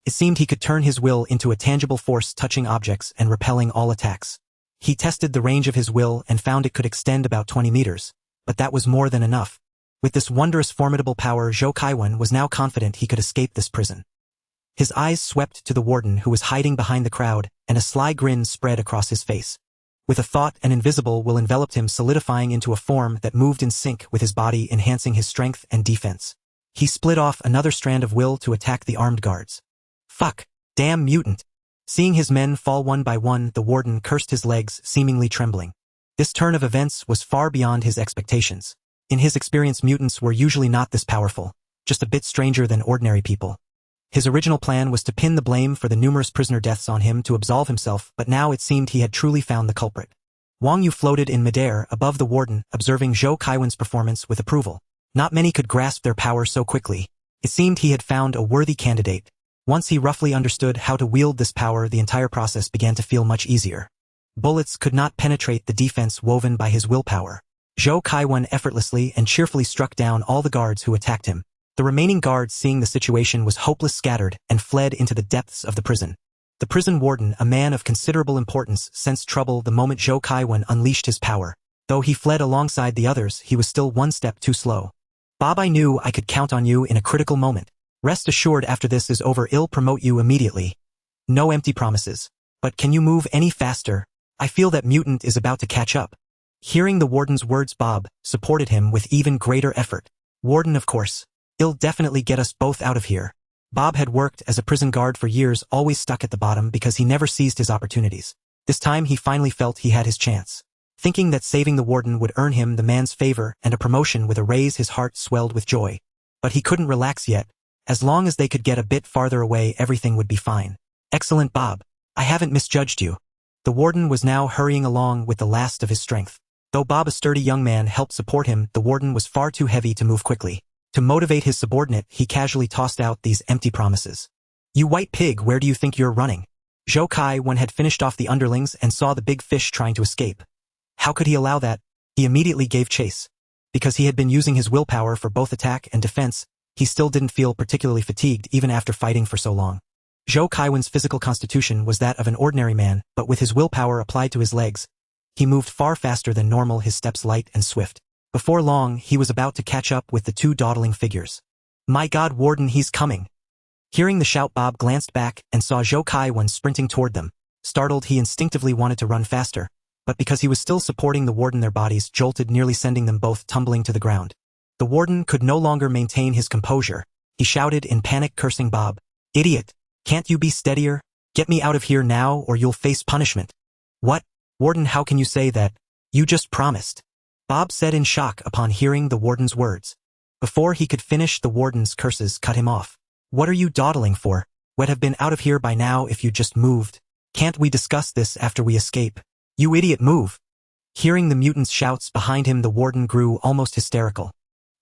Speaker 1: It seemed he could turn his will into a tangible force, touching objects and repelling all attacks. He tested the range of his will and found it could extend about 20 meters. But that was more than enough. With this wondrous formidable power, Zhou Kaiwen was now confident he could escape this prison. His eyes swept to the warden who was hiding behind the crowd, and a sly grin spread across his face. With a thought, an invisible will enveloped him, solidifying into a form that moved in sync with his body, enhancing his strength and defense. He split off another strand of will to attack the armed guards. Fuck! Damn mutant! Seeing his men fall one by one, the warden cursed his legs, seemingly trembling. This turn of events was far beyond his expectations. In his experience, mutants were usually not this powerful, just a bit stranger than ordinary people. His original plan was to pin the blame for the numerous prisoner deaths on him to absolve himself, but now it seemed he had truly found the culprit. Wang Yu floated in midair above the warden, observing Zhou Kaiwen's performance with approval. Not many could grasp their power so quickly. It seemed he had found a worthy candidate. Once he roughly understood how to wield this power, the entire process began to feel much easier. Bullets could not penetrate the defense woven by his willpower. Zhou Kaiwen effortlessly and cheerfully struck down all the guards who attacked him. The remaining guards, seeing the situation was hopeless, scattered and fled into the depths of the prison. The prison warden, a man of considerable importance, sensed trouble the moment Zhou Kaiwen unleashed his power. Though he fled alongside the others, he was still one step too slow. Bob, I knew I could count on you in a critical moment. Rest assured, after this is over, I'll promote you immediately. No empty promises. But can you move any faster? I feel that mutant is about to catch up. Hearing the warden's words, Bob supported him with even greater effort. Warden, of course. I'll definitely get us both out of here. Bob had worked as a prison guard for years, always stuck at the bottom because he never seized his opportunities. This time he finally felt he had his chance. Thinking that saving the warden would earn him the man's favor and a promotion with a raise, his heart swelled with joy. But he couldn't relax yet. As long as they could get a bit farther away, everything would be fine. Excellent, Bob. I haven't misjudged you. The warden was now hurrying along with the last of his strength. Though Bob, a sturdy young man, helped support him, the warden was far too heavy to move quickly. To motivate his subordinate, he casually tossed out these empty promises. You white pig, where do you think you're running? Zhou Kaiwen had finished off the underlings and saw the big fish trying to escape. How could he allow that? He immediately gave chase. Because he had been using his willpower for both attack and defense, he still didn't feel particularly fatigued even after fighting for so long. Zhou Kaiwen's physical constitution was that of an ordinary man, but with his willpower applied to his legs, he moved far faster than normal, his steps light and swift. Before long, he was about to catch up with the two dawdling figures. My God, warden, he's coming. Hearing the shout, Bob glanced back and saw Zhou Kaiwen sprinting toward them. Startled, he instinctively wanted to run faster, but because he was still supporting the warden, their bodies jolted, nearly sending them both tumbling to the ground. The warden could no longer maintain his composure. He shouted in panic, cursing Bob. Idiot! Can't you be steadier? Get me out of here now or you'll face punishment. What? Warden, how can you say that? You just promised. Bob said in shock upon hearing the warden's words. Before he could finish, the warden's curses cut him off. What are you dawdling for? We'd have been out of here by now if you just moved. Can't we discuss this after we escape? You idiot, move! Hearing the mutant's shouts behind him, the warden grew almost hysterical.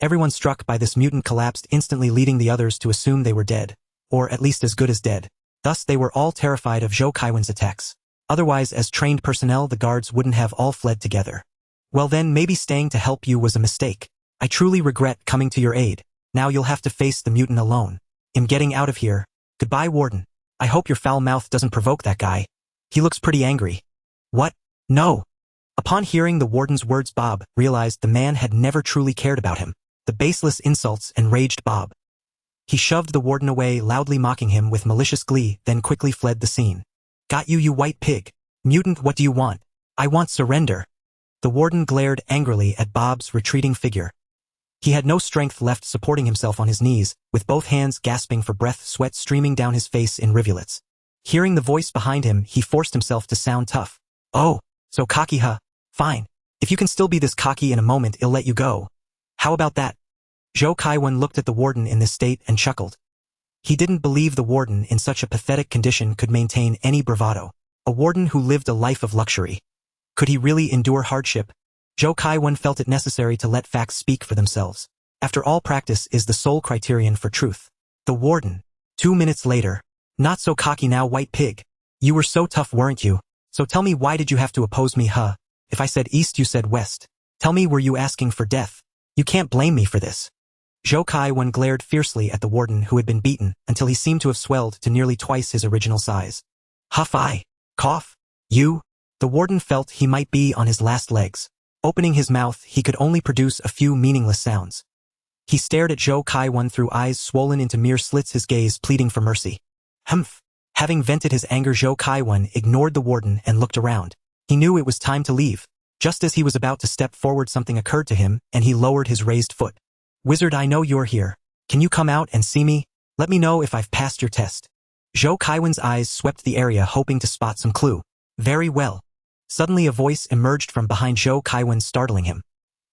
Speaker 1: Everyone struck by this mutant collapsed instantly, leading the others to assume they were dead, or at least as good as dead. Thus they were all terrified of Zhou Kaiwen's attacks. Otherwise, as trained personnel, the guards wouldn't have all fled together. Well then, maybe staying to help you was a mistake. I truly regret coming to your aid. Now you'll have to face the mutant alone. I'm getting out of here. Goodbye, warden. I hope your foul mouth doesn't provoke that guy. He looks pretty angry. What? No. Upon hearing the warden's words, Bob realized the man had never truly cared about him. The baseless insults enraged Bob. He shoved the warden away, loudly mocking him with malicious glee, then quickly fled the scene. Got you, you white pig. Mutant, what do you want? I want surrender. The warden glared angrily at Bob's retreating figure. He had no strength left supporting himself on his knees, with both hands gasping for breath, sweat streaming down his face in rivulets. Hearing the voice behind him, he forced himself to sound tough. "Oh, so cocky, huh? Fine. If you can still be this cocky in a moment, I'll let you go. How about that?" Zhou Kaiwan looked at the warden in this state and chuckled. He didn't believe the warden in such a pathetic condition could maintain any bravado. A warden who lived a life of luxury. Could he really endure hardship? Zhou Kaiwan felt it necessary to let facts speak for themselves. After all, practice is the sole criterion for truth. The warden. 2 minutes later. "Not so cocky now, white pig. You were so tough, weren't you? So tell me, why did you have to oppose me, huh? If I said east, you said west. Tell me, were you asking for death? You can't blame me for this." Zhou Kaiwan glared fiercely at the warden who had been beaten until he seemed to have swelled to nearly twice his original size. "Huff I. Cough. You?" The warden felt he might be on his last legs. Opening his mouth, he could only produce a few meaningless sounds. He stared at Zhou Kaiwan through eyes swollen into mere slits, his gaze pleading for mercy. Humph. Having vented his anger, Zhou Kaiwan ignored the warden and looked around. He knew it was time to leave. Just as he was about to step forward, something occurred to him, and he lowered his raised foot. "Wizard, I know you're here. Can you come out and see me? Let me know if I've passed your test." Zhou Kaiwan's eyes swept the area, hoping to spot some clue. "Very well." Suddenly a voice emerged from behind Zhou Kaiwan, startling him.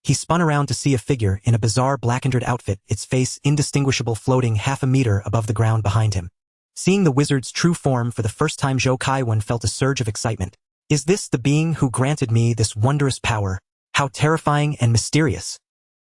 Speaker 1: He spun around to see a figure in a bizarre blackened outfit, its face indistinguishable, floating half a meter above the ground behind him. Seeing the wizard's true form for the first time, Zhou Kaiwan felt a surge of excitement. "Is this the being who granted me this wondrous power? How terrifying and mysterious."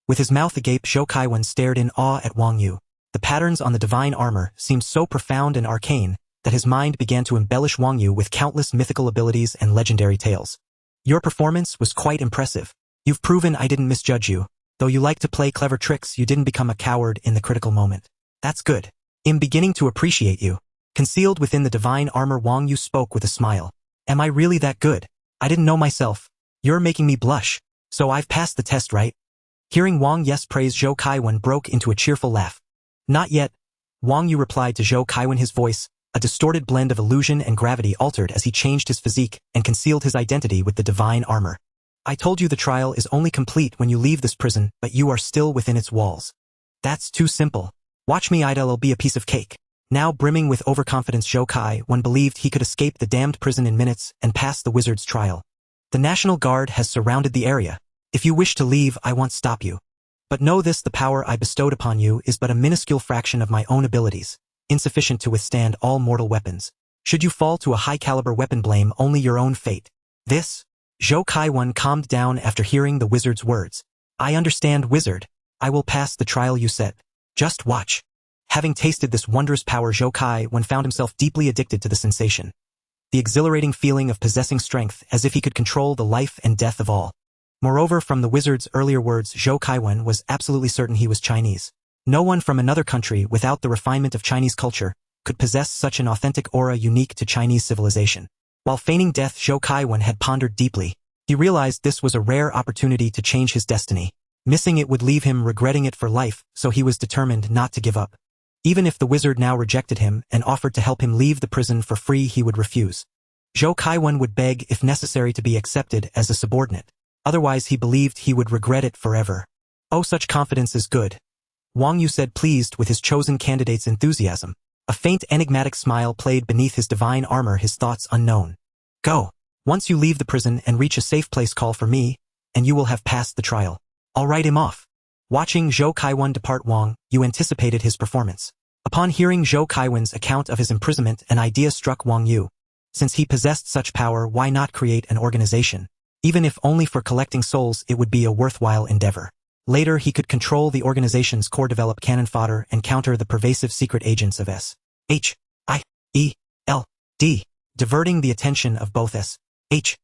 Speaker 1: With his mouth agape, Zhou Kaiwan stared in awe at Wang Yu. The patterns on the divine armor seemed so profound and arcane that his mind began to embellish Wang Yu with countless mythical abilities and legendary tales. "Your performance was quite impressive. You've proven I didn't misjudge you. Though you like to play clever tricks, you didn't become a coward in the critical moment. That's good. I'm beginning to appreciate you." Concealed within the divine armor, Wang Yu spoke with a smile. "Am I really that good? I didn't know myself. You're making me blush. So I've passed the test, right?" Hearing Wang Yu's praise, Zhou Kaiwan broke into a cheerful laugh. "Not yet," Wang Yu replied to Zhou Kaiwan, his voice, a distorted blend of illusion and gravity, altered as he changed his physique and concealed his identity with the divine armor. "I told you the trial is only complete when you leave this prison, but you are still within its walls. That's too simple. Watch me, it'll be a piece of cake." Now brimming with overconfidence, Zhou Kaiwan believed he could escape the damned prison in minutes and pass the wizard's trial. "The National Guard has surrounded the area. If you wish to leave, I won't stop you. But know this, the power I bestowed upon you is but a minuscule fraction of my own abilities, insufficient to withstand all mortal weapons. Should you fall to a high-caliber weapon, blame only your own fate." "This?" Zhou Kaiwan calmed down after hearing the wizard's words. "I understand, wizard. I will pass the trial you set. Just watch." Having tasted this wondrous power, Zhou Kaiwan found himself deeply addicted to the sensation. The exhilarating feeling of possessing strength, as if he could control the life and death of all. Moreover, from the wizard's earlier words, Zhou Kaiwan was absolutely certain he was Chinese. No one from another country without the refinement of Chinese culture could possess such an authentic aura unique to Chinese civilization. While feigning death, Zhou Kaiwan had pondered deeply. He realized this was a rare opportunity to change his destiny. Missing it would leave him regretting it for life, so he was determined not to give up. Even if the wizard now rejected him and offered to help him leave the prison for free, he would refuse. Zhou Kaiwan would beg, if necessary, to be accepted as a subordinate. Otherwise, he believed he would regret it forever. "Oh, such confidence is good," Wang Yu said, pleased with his chosen candidate's enthusiasm. A faint enigmatic smile played beneath his divine armor, his thoughts unknown. "Go. Once you leave the prison and reach a safe place, call for me, and you will have passed the trial. I'll write him off." Watching Zhou Kaiwan depart, Wang Yu anticipated his performance. Upon hearing Zhou Kaiwan's account of his imprisonment, an idea struck Wang Yu. Since he possessed such power, why not create an organization? Even if only for collecting souls, it would be a worthwhile endeavor. Later, he could control the organization's core, develop cannon fodder, and counter the pervasive secret agents of S.H.I.E.L.D., diverting the attention of both S.H.I.E.L.D.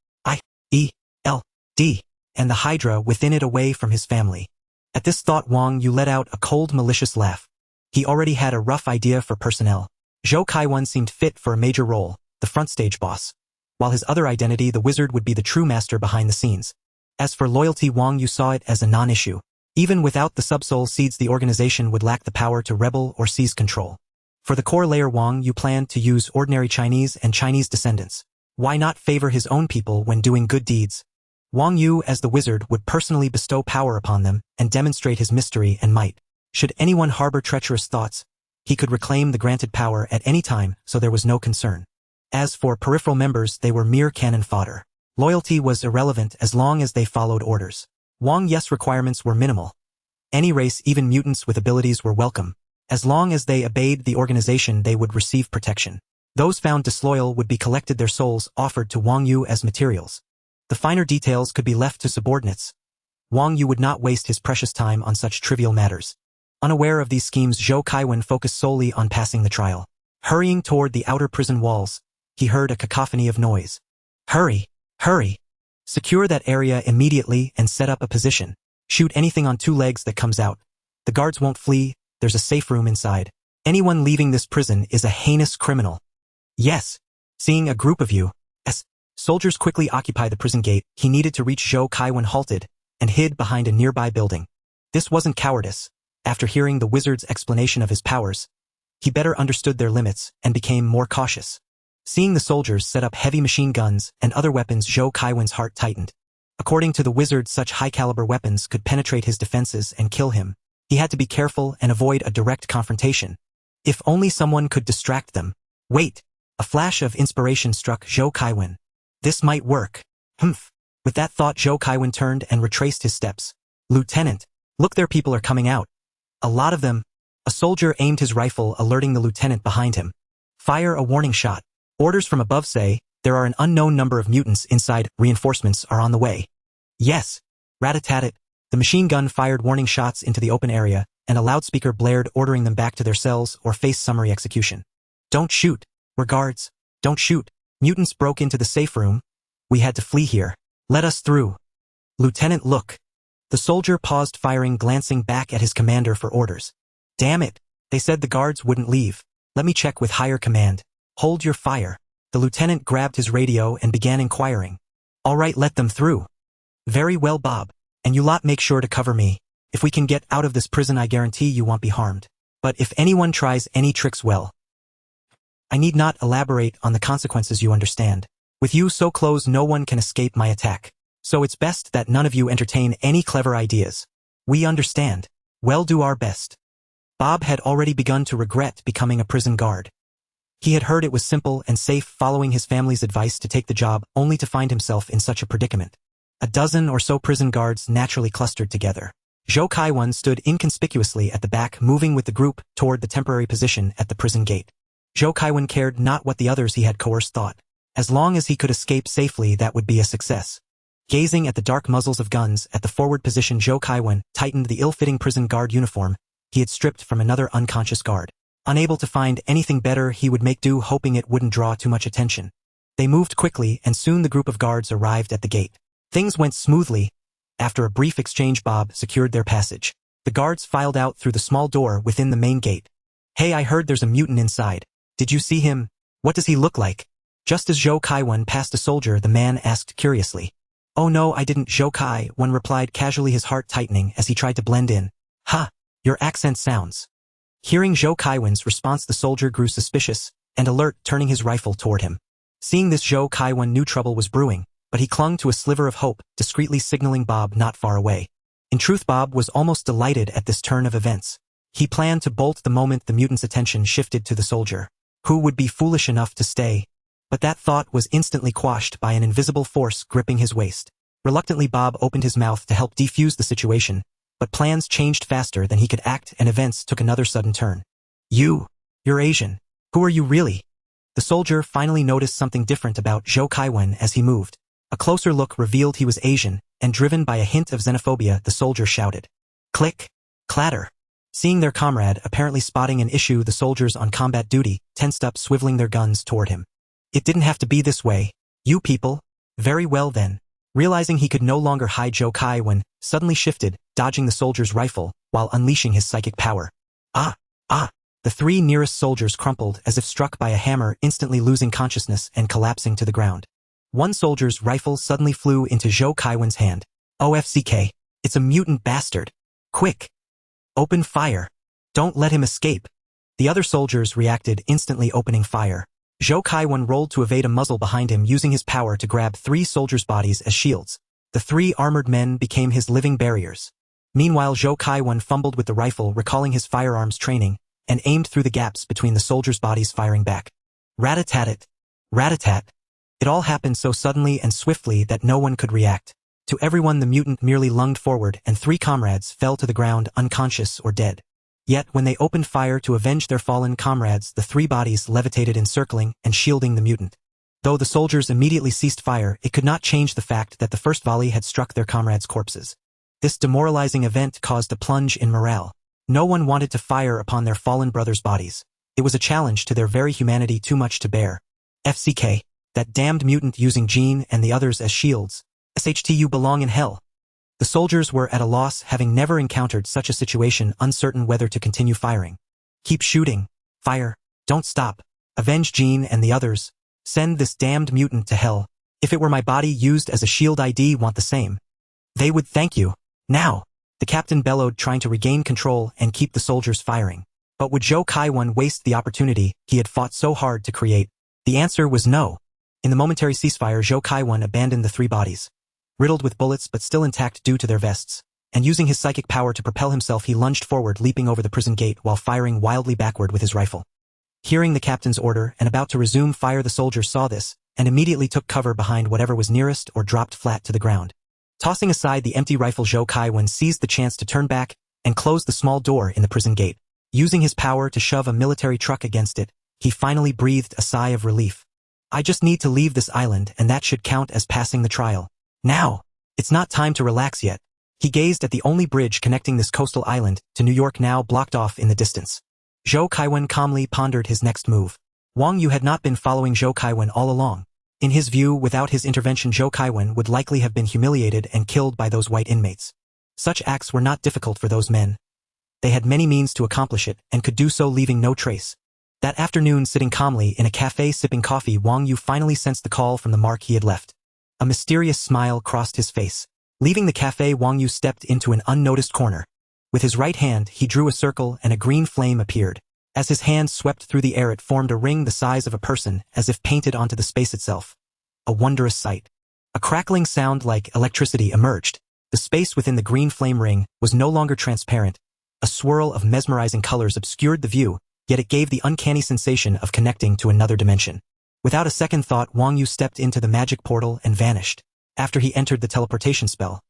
Speaker 1: and the Hydra within it away from his family. At this thought, Wang Yu let out a cold, malicious laugh. He already had a rough idea for personnel. Zhou Kaiwan seemed fit for a major role, the front stage boss. While his other identity, the wizard, would be the true master behind the scenes. As for loyalty, Wang Yu saw it as a non-issue. Even without the subsoul seeds, the organization would lack the power to rebel or seize control. For the core layer, Wang Yu planned to use ordinary Chinese and Chinese descendants. Why not favor his own people when doing good deeds? Wang Yu, as the wizard, would personally bestow power upon them and demonstrate his mystery and might. Should anyone harbor treacherous thoughts, he could reclaim the granted power at any time, so there was no concern. As for peripheral members, they were mere cannon fodder. Loyalty was irrelevant as long as they followed orders. Wang Yu's requirements were minimal. Any race, even mutants with abilities, were welcome. As long as they obeyed the organization, they would receive protection. Those found disloyal would be collected, their souls offered to Wang Yu as materials. The finer details could be left to subordinates. Wang Yu would not waste his precious time on such trivial matters. Unaware of these schemes, Zhou Kaiwen focused solely on passing the trial. Hurrying toward the outer prison walls, he heard a cacophony of noise. Hurry! Hurry! Secure that area immediately and set up a position. Shoot anything on 2 legs that comes out. The guards won't flee, there's a safe room inside. Anyone leaving this prison is a heinous criminal. Yes. Seeing a group of U.S. soldiers quickly occupy the prison gate, he needed to reach Zhou Kaiwen, halted and hid behind a nearby building. This wasn't cowardice. After hearing the wizard's explanation of his powers, he better understood their limits and became more cautious. Seeing the soldiers set up heavy machine guns and other weapons, Zhou Kaiwen's heart tightened. According to the wizard, such high-caliber weapons could penetrate his defenses and kill him. He had to be careful and avoid a direct confrontation. If only someone could distract them. Wait! A flash of inspiration struck Zhou Kaiwen. This might work. Humph! With that thought, Zhou Kaiwen turned and retraced his steps. Lieutenant! Look, their people are coming out. A lot of them. A soldier aimed his rifle, alerting the lieutenant behind him. Fire a warning shot. Orders from above say, there are an unknown number of mutants inside, reinforcements are on the way. Yes. Rat-a-tat-tat. The machine gun fired warning shots into the open area, and a loudspeaker blared ordering them back to their cells or face summary execution. Don't shoot. We're guards. Don't shoot. Mutants broke into the safe room. We had to flee here. Let us through. Lieutenant, look. The soldier paused firing, glancing back at his commander for orders. Damn it. They said the guards wouldn't leave. Let me check with higher command. Hold your fire. The lieutenant grabbed his radio and began inquiring. All right, let them through. Very well, Bob. And you lot make sure to cover me. If we can get out of this prison, I guarantee you won't be harmed. But if anyone tries any tricks, well, I need not elaborate on the consequences, you understand. With you so close, no one can escape my attack. So it's best that none of you entertain any clever ideas. We understand. We'll do our best. Bob had already begun to regret becoming a prison guard. He had heard it was simple and safe, following his family's advice to take the job, only to find himself in such a predicament. A dozen or so prison guards naturally clustered together. Zhou Kaiwen stood inconspicuously at the back, moving with the group toward the temporary position at the prison gate. Zhou Kaiwen cared not what the others he had coerced thought. As long as he could escape safely, that would be a success. Gazing at the dark muzzles of guns at the forward position, Zhou Kaiwen tightened the ill-fitting prison guard uniform he had stripped from another unconscious guard. Unable to find anything better, he would make do, hoping it wouldn't draw too much attention. They moved quickly, and soon the group of guards arrived at the gate. Things went smoothly. After a brief exchange, Bob secured their passage. The guards filed out through the small door within the main gate. Hey, I heard there's a mutant inside. Did you see him? What does he look like? Just as Zhou Kaiwen passed a soldier, the man asked curiously. Oh no, I didn't, Zhou Kaiwen replied casually, his heart tightening as he tried to blend in. Ha! Your accent sounds. Hearing Zhou Kaiwen's response, the soldier grew suspicious and alert, turning his rifle toward him. Seeing this, Zhou Kaiwen knew trouble was brewing, but he clung to a sliver of hope, discreetly signaling Bob not far away. In truth, Bob was almost delighted at this turn of events. He planned to bolt the moment the mutant's attention shifted to the soldier, who would be foolish enough to stay. But that thought was instantly quashed by an invisible force gripping his waist. Reluctantly, Bob opened his mouth to help defuse the situation, but plans changed faster than he could act, and events took another sudden turn. You're Asian. Who are you really? The soldier finally noticed something different about Zhou Kaiwen as he moved. A closer look revealed he was Asian, and driven by a hint of xenophobia, the soldier shouted. Click! Clatter! Seeing their comrade apparently spotting an issue, the soldiers on combat duty tensed up, swiveling their guns toward him. It didn't have to be this way. You people? Very well then. Realizing he could no longer hide, Zhou Kaiwen suddenly shifted, dodging the soldier's rifle while unleashing his psychic power. Ah! The 3 nearest soldiers crumpled as if struck by a hammer, instantly losing consciousness and collapsing to the ground. One soldier's rifle suddenly flew into Zhou Kaiwen's hand. OFCK! It's a mutant bastard! Quick! Open fire! Don't let him escape! The other soldiers reacted, instantly opening fire. Zhou Kaiwen rolled to evade a muzzle behind him, using his power to grab 3 soldiers' bodies as shields. The 3 armored men became his living barriers. Meanwhile, Zhou Kaiwan fumbled with the rifle, recalling his firearms training, and aimed through the gaps between the soldiers' bodies, firing back. Rat-a-tat-tat. Rat-a-tat. It all happened so suddenly and swiftly that no one could react. To everyone, the mutant merely lunged forward, and 3 comrades fell to the ground unconscious or dead. Yet, when they opened fire to avenge their fallen comrades, the 3 bodies levitated, encircling and shielding the mutant. Though the soldiers immediately ceased fire, it could not change the fact that the first volley had struck their comrades' corpses. This demoralizing event caused a plunge in morale. No one wanted to fire upon their fallen brothers' bodies. It was a challenge to their very humanity, too much to bear. FCK, that damned mutant using Jean and the others as shields. SHTU belong in hell. The soldiers were at a loss, having never encountered such a situation, uncertain whether to continue firing. Keep shooting. Fire. Don't stop. Avenge Jean and the others. Send this damned mutant to hell. If it were my body used as a shield, I'd want the same. They would thank you. Now. The captain bellowed, trying to regain control and keep the soldiers firing. But would Zhou Kaiwan waste the opportunity he had fought so hard to create? The answer was no. In the momentary ceasefire, Zhou Kaiwan abandoned the 3 bodies. Riddled with bullets but still intact due to their vests, and using his psychic power to propel himself, he lunged forward, leaping over the prison gate while firing wildly backward with his rifle. Hearing the captain's order and about to resume fire, the soldiers saw this and immediately took cover behind whatever was nearest or dropped flat to the ground. Tossing aside the empty rifle, Zhou Kaiwan seized the chance to turn back and close the small door in the prison gate. Using his power to shove a military truck against it, he finally breathed a sigh of relief. I just need to leave this island, and that should count as passing the trial. Now, it's not time to relax yet. He gazed at the only bridge connecting this coastal island to New York, now blocked off in the distance. Zhou Kaiwan calmly pondered his next move. Wang Yu had not been following Zhou Kaiwan all along. In his view, without his intervention, Zhou Kaiwan would likely have been humiliated and killed by those white inmates. Such acts were not difficult for those men. They had many means to accomplish it and could do so leaving no trace. That afternoon, sitting calmly in a cafe sipping coffee, Wang Yu finally sensed the call from the mark he had left. A mysterious smile crossed his face. Leaving the cafe, Wang Yu stepped into an unnoticed corner. With his right hand, he drew a circle and a green flame appeared. As his hand swept through the air, it formed a ring the size of a person, as if painted onto the space itself. A wondrous sight. A crackling sound like electricity emerged. The space within the green flame ring was no longer transparent. A swirl of mesmerizing colors obscured the view, yet it gave the uncanny sensation of connecting to another dimension. Without a second thought, Wang Yu stepped into the magic portal and vanished. After he entered, the teleportation spell,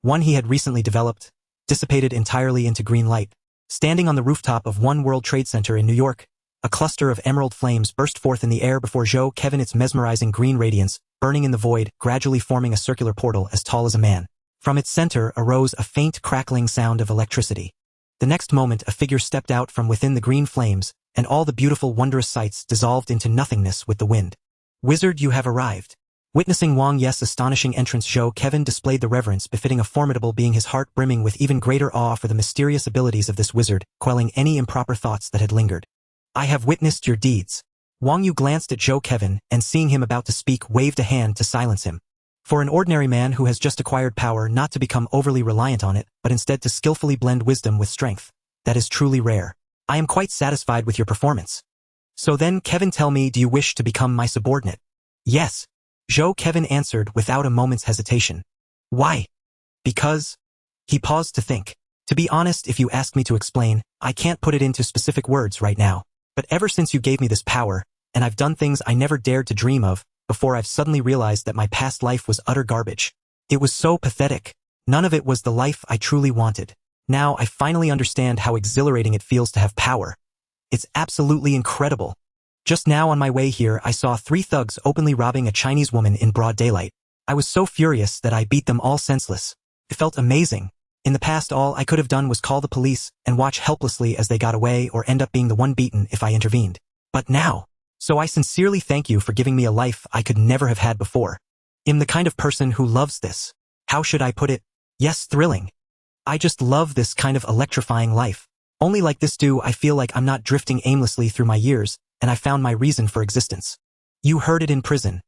Speaker 1: one he had recently developed, dissipated entirely into green light. Standing on the rooftop of One World Trade Center in New York, a cluster of emerald flames burst forth in the air before Zhou Kaiwan, its mesmerizing green radiance, burning in the void, gradually forming a circular portal as tall as a man. From its center arose a faint crackling sound of electricity. The next moment, a figure stepped out from within the green flames, and all the beautiful, wondrous sights dissolved into nothingness with the wind. Wizard, you have arrived. Witnessing Wang Yu's astonishing entrance, Zhou Kaiwan displayed the reverence befitting a formidable being, his heart brimming with even greater awe for the mysterious abilities of this wizard, quelling any improper thoughts that had lingered. I have witnessed your deeds. Wang Yu glanced at Zhou Kaiwan and, seeing him about to speak, waved a hand to silence him. For an ordinary man who has just acquired power, not to become overly reliant on it, but instead to skillfully blend wisdom with strength, that is truly rare. I am quite satisfied with your performance. So then, Kevin, tell me, do you wish to become my subordinate? Yes. Zhou Kaiwan answered without a moment's hesitation. Why? Because... He paused to think. To be honest, if you ask me to explain, I can't put it into specific words right now. But ever since you gave me this power, and I've done things I never dared to dream of, before I've suddenly realized that my past life was utter garbage. It was so pathetic. None of it was the life I truly wanted. Now I finally understand how exhilarating it feels to have power. It's absolutely incredible. Just now on my way here, I saw 3 thugs openly robbing a Chinese woman in broad daylight. I was so furious that I beat them all senseless. It felt amazing. In the past, all I could have done was call the police and watch helplessly as they got away, or end up being the one beaten if I intervened. But now... So I sincerely thank you for giving me a life I could never have had before. I'm the kind of person who loves this. How should I put it? Yes, thrilling. I just love this kind of electrifying life. Only like this do I feel like I'm not drifting aimlessly through my years, and I found my reason for existence. You heard it in prison.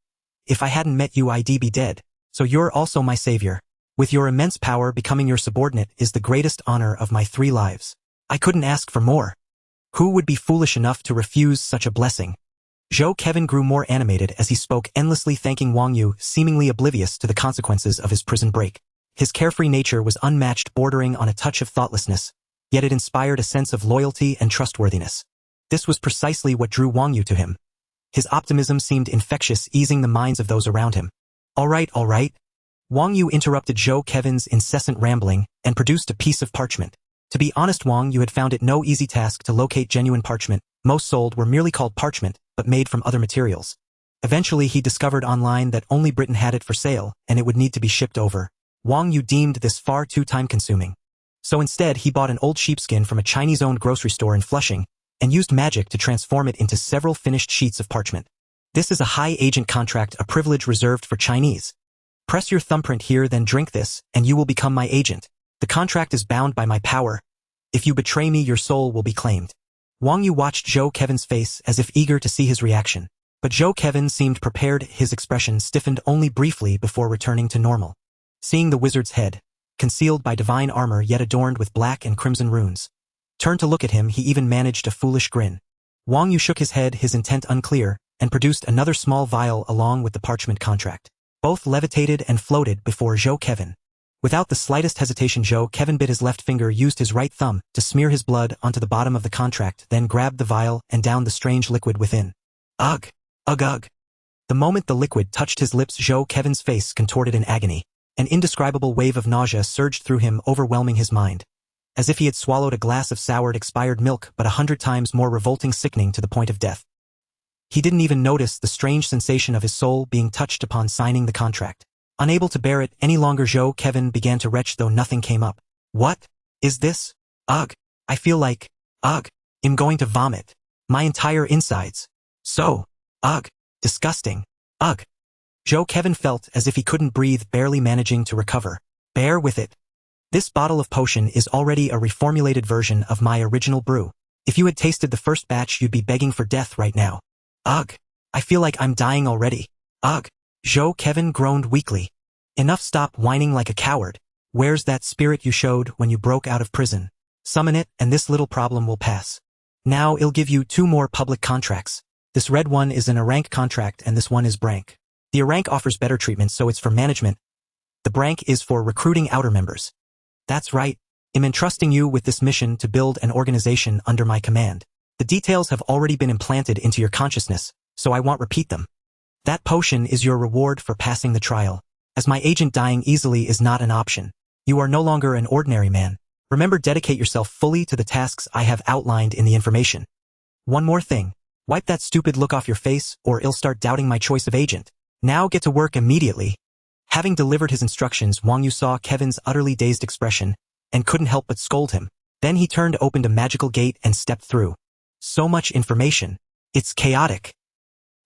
Speaker 1: If I hadn't met you, I'd be dead. So you're also my savior. With your immense power, becoming your subordinate is the greatest honor of my 3 lives. I couldn't ask for more. Who would be foolish enough to refuse such a blessing? Zhou Kevin grew more animated as he spoke, endlessly thanking Wang Yu, seemingly oblivious to the consequences of his prison break. His carefree nature was unmatched, bordering on a touch of thoughtlessness, yet it inspired a sense of loyalty and trustworthiness. This was precisely what drew Wang Yu to him. His optimism seemed infectious, easing the minds of those around him. All right. Wang Yu interrupted Zhou Kevin's incessant rambling and produced a piece of parchment. To be honest, Wang Yu had found it no easy task to locate genuine parchment. Most sold were merely called parchment, but made from other materials. Eventually he discovered online that only Britain had it for sale, and it would need to be shipped over. Wang Yu deemed this far too time-consuming. So instead he bought an old sheepskin from a Chinese-owned grocery store in Flushing, and used magic to transform it into several finished sheets of parchment. This is a high agent contract, a privilege reserved for Chinese. Press your thumbprint here, then drink this, and you will become my agent. The contract is bound by my power. If you betray me, your soul will be claimed. Wang Yu watched Zhou Kevin's face as if eager to see his reaction. But Zhou Kevin seemed prepared. His expression stiffened only briefly before returning to normal. Seeing the wizard's head, concealed by divine armor yet adorned with black and crimson runes, turned to look at him, he even managed a foolish grin. Wang Yu shook his head, his intent unclear, and produced another small vial along with the parchment contract. Both levitated and floated before Zhou Kevin. Without the slightest hesitation, Zhou Kevin bit his left finger, used his right thumb to smear his blood onto the bottom of the contract, then grabbed the vial and downed the strange liquid within. Ugh! Ugh! The moment the liquid touched his lips, Zhou Kevin's face contorted in agony. An indescribable wave of nausea surged through him, overwhelming his mind. As if he had swallowed a glass of soured expired milk, but 100 times more revolting, sickening to the point of death. He didn't even notice the strange sensation of his soul being touched upon signing the contract. Unable to bear it any longer, Zhou Kevin began to retch, though nothing came up. What is this? Ugh! I feel like, ugh, I'm going to vomit. My entire insides. So, ugh, disgusting. Ugh. Zhou Kevin felt as if he couldn't breathe, barely managing to recover. Bear with it. This bottle of potion is already a reformulated version of my original brew. If you had tasted the first batch, you'd be begging for death right now. Ugh. I feel like I'm dying already. Ugh. Zhou Kevin groaned weakly. Enough, stop whining like a coward. Where's that spirit you showed when you broke out of prison? Summon it, and this little problem will pass. Now I'll give you 2 more public contracts. This red one is an A-rank contract and this one is Brank. The A-rank offers better treatment, so it's for management. The Brank is for recruiting outer members. That's right. I'm entrusting you with this mission to build an organization under my command. The details have already been implanted into your consciousness, so I won't repeat them. That potion is your reward for passing the trial. As my agent, dying easily is not an option. You are no longer an ordinary man. Remember, dedicate yourself fully to the tasks I have outlined in the information. One more thing. Wipe that stupid look off your face, or I'll start doubting my choice of agent. Now get to work immediately. Having delivered his instructions, Wang Yu saw Kevin's utterly dazed expression and couldn't help but scold him. Then he turned, opened a magical gate, and stepped through. So much information. It's chaotic.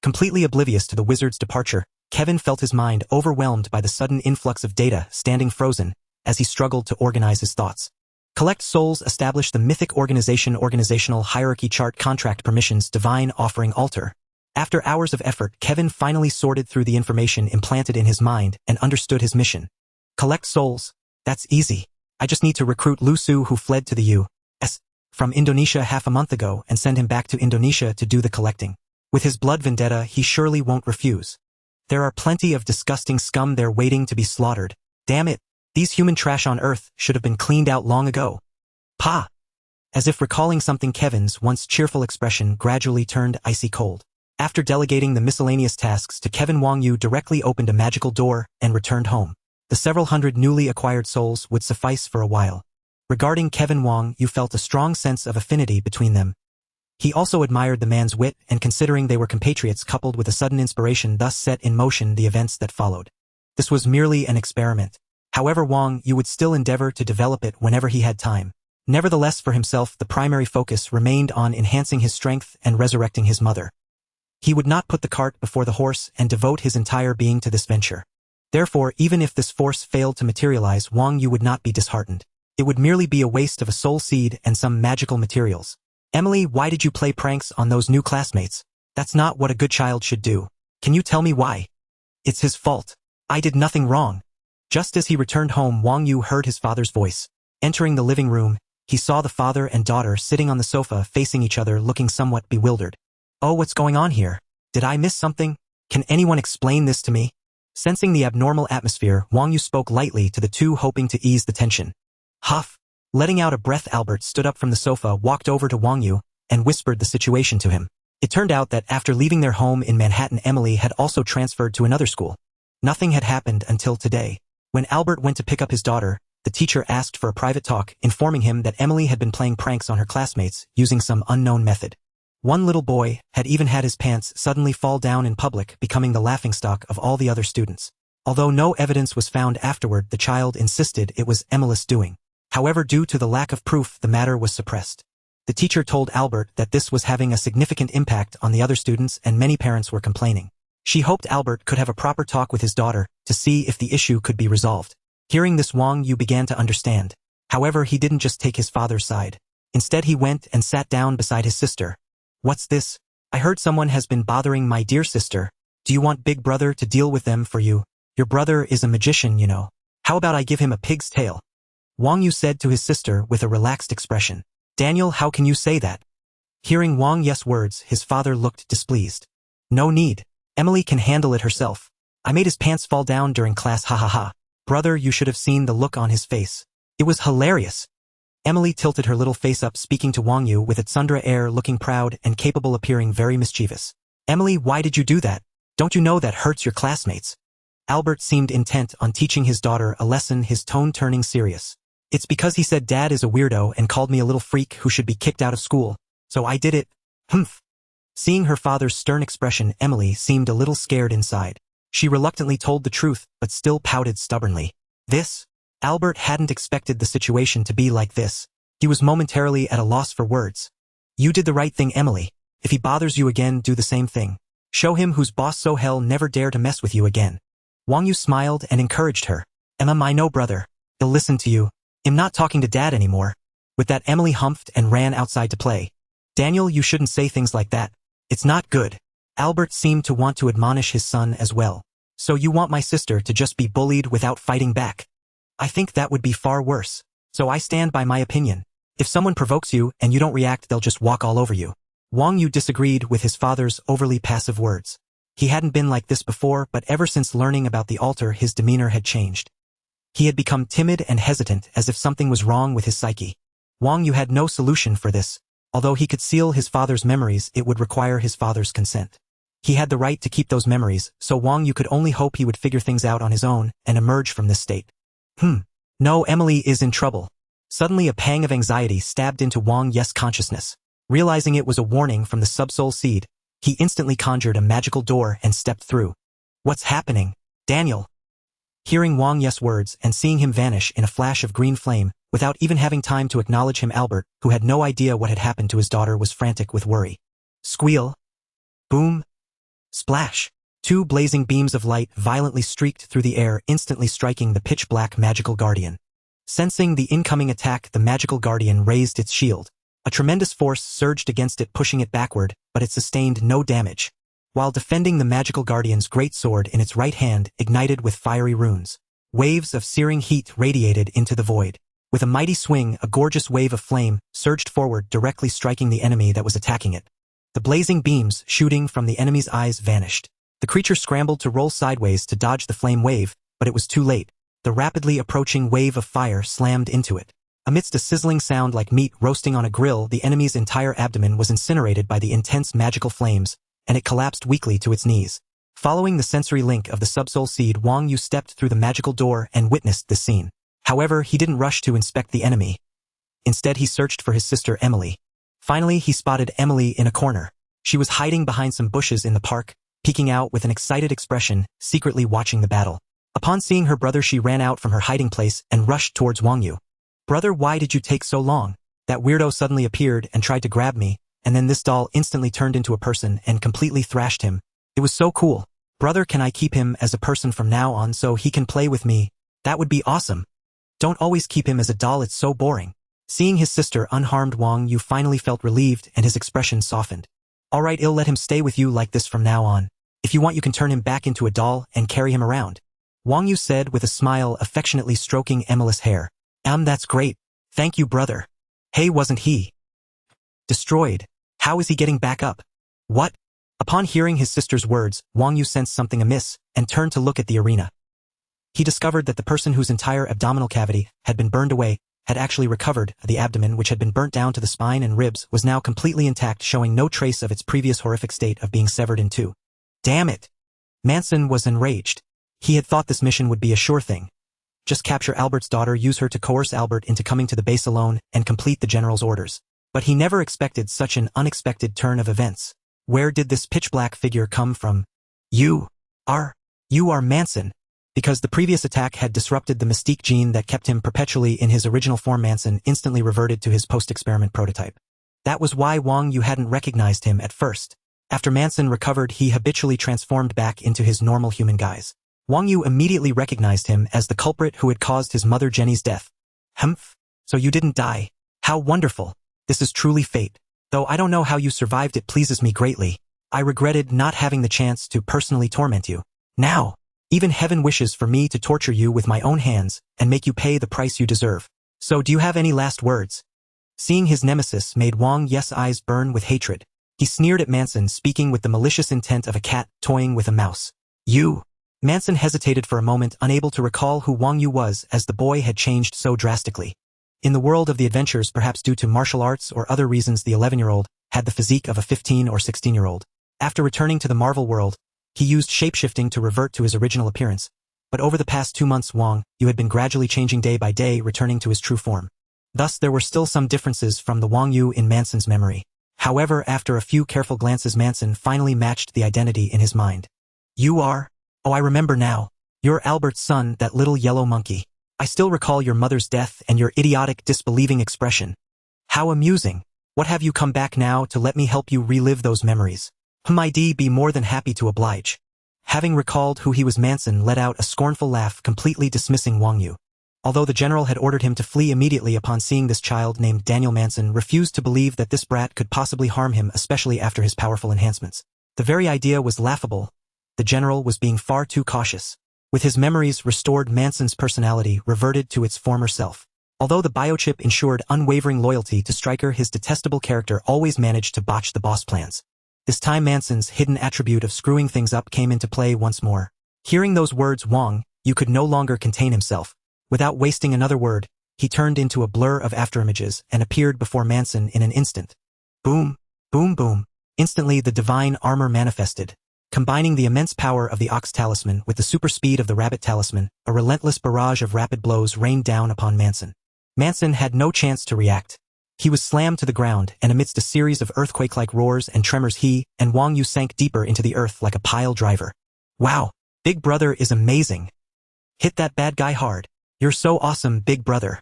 Speaker 1: Completely oblivious to the wizard's departure, Kevin felt his mind overwhelmed by the sudden influx of data, standing frozen as he struggled to organize his thoughts. Collect souls, establish the mythic organization, organizational hierarchy chart, contract permissions, divine offering altar. After hours of effort, Kevin finally sorted through the information implanted in his mind and understood his mission. Collect souls. That's easy. I just need to recruit Lu Su, who fled to the U.S. from Indonesia half a month ago, and send him back to Indonesia to do the collecting. With his blood vendetta, he surely won't refuse. There are plenty of disgusting scum there waiting to be slaughtered. Damn it. These human trash on Earth should have been cleaned out long ago. Pa! As if recalling something, Kevin's once cheerful expression gradually turned icy cold. After delegating the miscellaneous tasks to Kevin, Wang Yu directly opened a magical door and returned home. The several hundred newly acquired souls would suffice for a while. Regarding Kevin, Wang Yu felt a strong sense of affinity between them. He also admired the man's wit, and considering they were compatriots, coupled with a sudden inspiration, thus set in motion the events that followed. This was merely an experiment. However, Wang Yu would still endeavor to develop it whenever he had time. Nevertheless, for himself, the primary focus remained on enhancing his strength and resurrecting his mother. He would not put the cart before the horse and devote his entire being to this venture. Therefore, even if this force failed to materialize, Wang Yu would not be disheartened. It would merely be a waste of a soul seed and some magical materials. Emily, why did you play pranks on those new classmates? That's not what a good child should do. Can you tell me why? It's his fault. I did nothing wrong. Just as he returned home, Wang Yu heard his father's voice. Entering the living room, he saw the father and daughter sitting on the sofa facing each other, looking somewhat bewildered. Oh, what's going on here? Did I miss something? Can anyone explain this to me? Sensing the abnormal atmosphere, Wang Yu spoke lightly to the two, hoping to ease the tension. Huff. Letting out a breath, Albert stood up from the sofa, walked over to Wang Yu, and whispered the situation to him. It turned out that after leaving their home in Manhattan, Emily had also transferred to another school. Nothing had happened until today. When Albert went to pick up his daughter, the teacher asked for a private talk, informing him that Emily had been playing pranks on her classmates using some unknown method. One little boy had even had his pants suddenly fall down in public, becoming the laughingstock of all the other students. Although no evidence was found afterward, the child insisted it was Emily's doing. However, due to the lack of proof, the matter was suppressed. The teacher told Albert that this was having a significant impact on the other students, and many parents were complaining. She hoped Albert could have a proper talk with his daughter to see if the issue could be resolved. Hearing this, Wang Yu began to understand. However, he didn't just take his father's side. Instead, he went and sat down beside his sister. What's this? I heard someone has been bothering my dear sister. Do you want Big Brother to deal with them for you? Your brother is a magician, you know. How about I give him a pig's tail? Wang Yu said to his sister with a relaxed expression. Daniel, how can you say that? Hearing Wang Yu's words, his father looked displeased. No need. Emily can handle it herself. I made his pants fall down during class, ha ha ha. Brother, you should have seen the look on his face. It was hilarious. Emily tilted her little face up, speaking to Wang Yu with its Sundra air, looking proud and capable, appearing very mischievous. Emily, why did you do that? Don't you know that hurts your classmates? Albert seemed intent on teaching his daughter a lesson, his tone turning serious. It's because he said Dad is a weirdo and called me a little freak who should be kicked out of school. So I did it. Humph. Seeing her father's stern expression, Emily seemed a little scared inside. She reluctantly told the truth, but still pouted stubbornly. This? Albert hadn't expected the situation to be like this. He was momentarily at a loss for words. You did the right thing, Emily. If he bothers you again, do the same thing. Show him who's boss, so he'll never dare to mess with you again. Wang Yu smiled and encouraged her. Emma, my no brother. He'll listen to you. I'm not talking to Dad anymore. With that, Emily humphed and ran outside to play. Daniel, you shouldn't say things like that. It's not good. Albert seemed to want to admonish his son as well. So you want my sister to just be bullied without fighting back? I think that would be far worse. So I stand by my opinion. If someone provokes you and you don't react, they'll just walk all over you. Wang Yu disagreed with his father's overly passive words. He hadn't been like this before, but ever since learning about the altar, his demeanor had changed. He had become timid and hesitant, as if something was wrong with his psyche. Wang Yu had no solution for this. Although he could seal his father's memories, it would require his father's consent. He had the right to keep those memories, so Wang Yu could only hope he would figure things out on his own and emerge from this state. No, Emily is in trouble. Suddenly a pang of anxiety stabbed into Wang Yu's consciousness. Realizing it was a warning from the subsoul seed, he instantly conjured a magical door and stepped through. What's happening? Daniel. Hearing Wang Yu's words and seeing him vanish in a flash of green flame, without even having time to acknowledge him, Albert, who had no idea what had happened to his daughter, was frantic with worry. Squeal. Boom. Splash. Two blazing beams of light violently streaked through the air, instantly striking the pitch-black magical guardian. Sensing the incoming attack, the magical guardian raised its shield. A tremendous force surged against it, pushing it backward, but it sustained no damage. While defending, the magical guardian's great sword in its right hand ignited with fiery runes. Waves of searing heat radiated into the void. With a mighty swing, a gorgeous wave of flame surged forward, directly striking the enemy that was attacking it. The blazing beams shooting from the enemy's eyes vanished. The creature scrambled to roll sideways to dodge the flame wave, but it was too late. The rapidly approaching wave of fire slammed into it. Amidst a sizzling sound like meat roasting on a grill, the enemy's entire abdomen was incinerated by the intense magical flames, and it collapsed weakly to its knees. Following the sensory link of the subsoul seed, Wang Yu stepped through the magical door and witnessed this scene. However, he didn't rush to inspect the enemy. Instead, he searched for his sister Emily. Finally, he spotted Emily in a corner. She was hiding behind some bushes in the park, peeking out with an excited expression, secretly watching the battle. Upon seeing her brother, she ran out from her hiding place and rushed towards Wang Yu. Brother, why did you take so long? That weirdo suddenly appeared and tried to grab me, and then this doll instantly turned into a person and completely thrashed him. It was so cool. Brother, can I keep him as a person from now on so he can play with me? That would be awesome. Don't always keep him as a doll, it's so boring. Seeing his sister unharmed, Wang Yu finally felt relieved and his expression softened. Alright, I'll let him stay with you like this from now on. If you want, you can turn him back into a doll and carry him around. Wang Yu said with a smile, affectionately stroking Emily's hair. That's great. Thank you, brother. Hey, wasn't he destroyed? How is he getting back up? What? Upon hearing his sister's words, Wang Yu sensed something amiss and turned to look at the arena. He discovered that the person whose entire abdominal cavity had been burned away had actually recovered. The abdomen, which had been burnt down to the spine and ribs, was now completely intact, showing no trace of its previous horrific state of being severed in two. Damn it! Manson was enraged. He had thought this mission would be a sure thing. Just capture Albert's daughter, use her to coerce Albert into coming to the base alone, and complete the general's orders. But he never expected such an unexpected turn of events. Where did this pitch-black figure come from? You are Manson. Because the previous attack had disrupted the mystique gene that kept him perpetually in his original form, Manson instantly reverted to his post-experiment prototype. That was why Wang Yu hadn't recognized him at first. After Manson recovered, he habitually transformed back into his normal human guise. Wang Yu immediately recognized him as the culprit who had caused his mother Jenny's death. Humph, so you didn't die. How wonderful. This is truly fate. Though I don't know how you survived, it pleases me greatly. I regretted not having the chance to personally torment you. Now, even heaven wishes for me to torture you with my own hands and make you pay the price you deserve. So do you have any last words? Seeing his nemesis made Wang Yu's eyes burn with hatred. He sneered at Manson, speaking with the malicious intent of a cat toying with a mouse. You. Manson hesitated for a moment, unable to recall who Wang Yu was, as the boy had changed so drastically. In the world of the adventures, perhaps due to martial arts or other reasons, the 11-year-old had the physique of a 15 or 16-year-old. After returning to the Marvel world, he used shapeshifting to revert to his original appearance. But over the past 2 months, Wang Yu had been gradually changing day by day, returning to his true form. Thus, there were still some differences from the Wang Yu in Manson's memory. However, after a few careful glances, Manson finally matched the identity in his mind. You are? Oh, I remember now. You're Albert's son, that little yellow monkey. I still recall your mother's death and your idiotic, disbelieving expression. How amusing. What have you come back now to let me help you relive those memories? I'd be more than happy to oblige. Having recalled who he was, Manson let out a scornful laugh, completely dismissing Wang Yu. Although the general had ordered him to flee immediately upon seeing this child named Daniel, Manson refused to believe that this brat could possibly harm him, especially after his powerful enhancements. The very idea was laughable. The general was being far too cautious. With his memories restored, Manson's personality reverted to its former self. Although the biochip ensured unwavering loyalty to Stryker, his detestable character always managed to botch the boss plans. This time Manson's hidden attribute of screwing things up came into play once more. Hearing those words, Wang Yu could no longer contain himself. Without wasting another word, he turned into a blur of afterimages and appeared before Manson in an instant. Boom, boom, boom. Instantly the divine armor manifested. Combining the immense power of the Ox Talisman with the super speed of the Rabbit Talisman, a relentless barrage of rapid blows rained down upon Manson. Manson had no chance to react. He was slammed to the ground, and amidst a series of earthquake-like roars and tremors, he and Wang Yu sank deeper into the earth like a pile driver. Wow, Big Brother is amazing. Hit that bad guy hard. You're so awesome, Big Brother.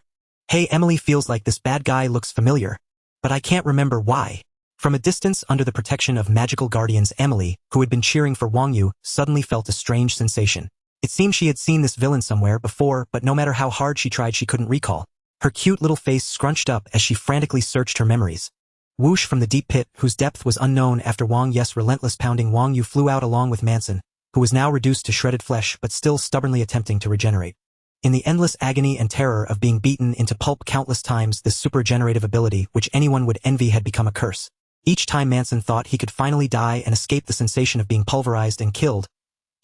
Speaker 1: Hey, Emily, feels like this bad guy looks familiar, but I can't remember why. From a distance, under the protection of magical guardians, Emily, who had been cheering for Wang Yu, suddenly felt a strange sensation. It seemed she had seen this villain somewhere before, but no matter how hard she tried, she couldn't recall. Her cute little face scrunched up as she frantically searched her memories. Whoosh, from the deep pit, whose depth was unknown after Wang Yu's relentless pounding, Wang Yu flew out along with Manson, who was now reduced to shredded flesh but still stubbornly attempting to regenerate. In the endless agony and terror of being beaten into pulp countless times, this super-generative ability, which anyone would envy, had become a curse. Each time Manson thought he could finally die and escape the sensation of being pulverized and killed,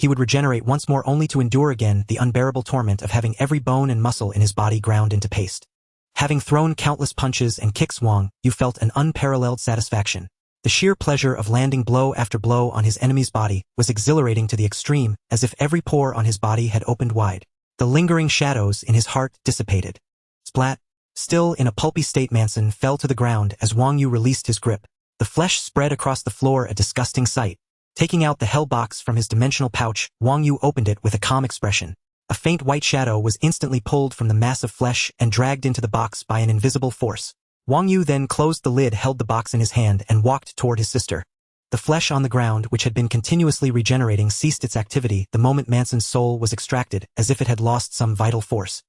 Speaker 1: he would regenerate once more, only to endure again the unbearable torment of having every bone and muscle in his body ground into paste. Having thrown countless punches and kicks, Wang Yu felt an unparalleled satisfaction. The sheer pleasure of landing blow after blow on his enemy's body was exhilarating to the extreme, as if every pore on his body had opened wide. The lingering shadows in his heart dissipated. Splat! Still in a pulpy state, Manson fell to the ground as Wang Yu released his grip. The flesh spread across the floor, a disgusting sight. Taking out the hell box from his dimensional pouch, Wang Yu opened it with a calm expression. A faint white shadow was instantly pulled from the mass of flesh and dragged into the box by an invisible force. Wang Yu then closed the lid, held the box in his hand, and walked toward his sister. The flesh on the ground, which had been continuously regenerating, ceased its activity the moment Manson's soul was extracted, as if it had lost some vital force.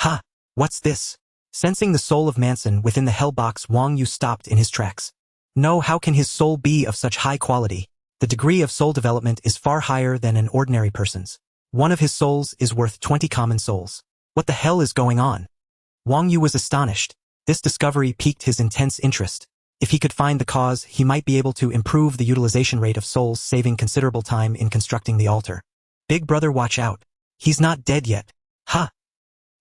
Speaker 1: Ha! What's this? Sensing the soul of Manson within the hell box, Wang Yu stopped in his tracks. No, how can his soul be of such high quality? The degree of soul development is far higher than an ordinary person's. One of his souls is worth 20 common souls. What the hell is going on? Wang Yu was astonished. This discovery piqued his intense interest. If he could find the cause, he might be able to improve the utilization rate of souls, saving considerable time in constructing the altar. Big brother, watch out. He's not dead yet. Huh.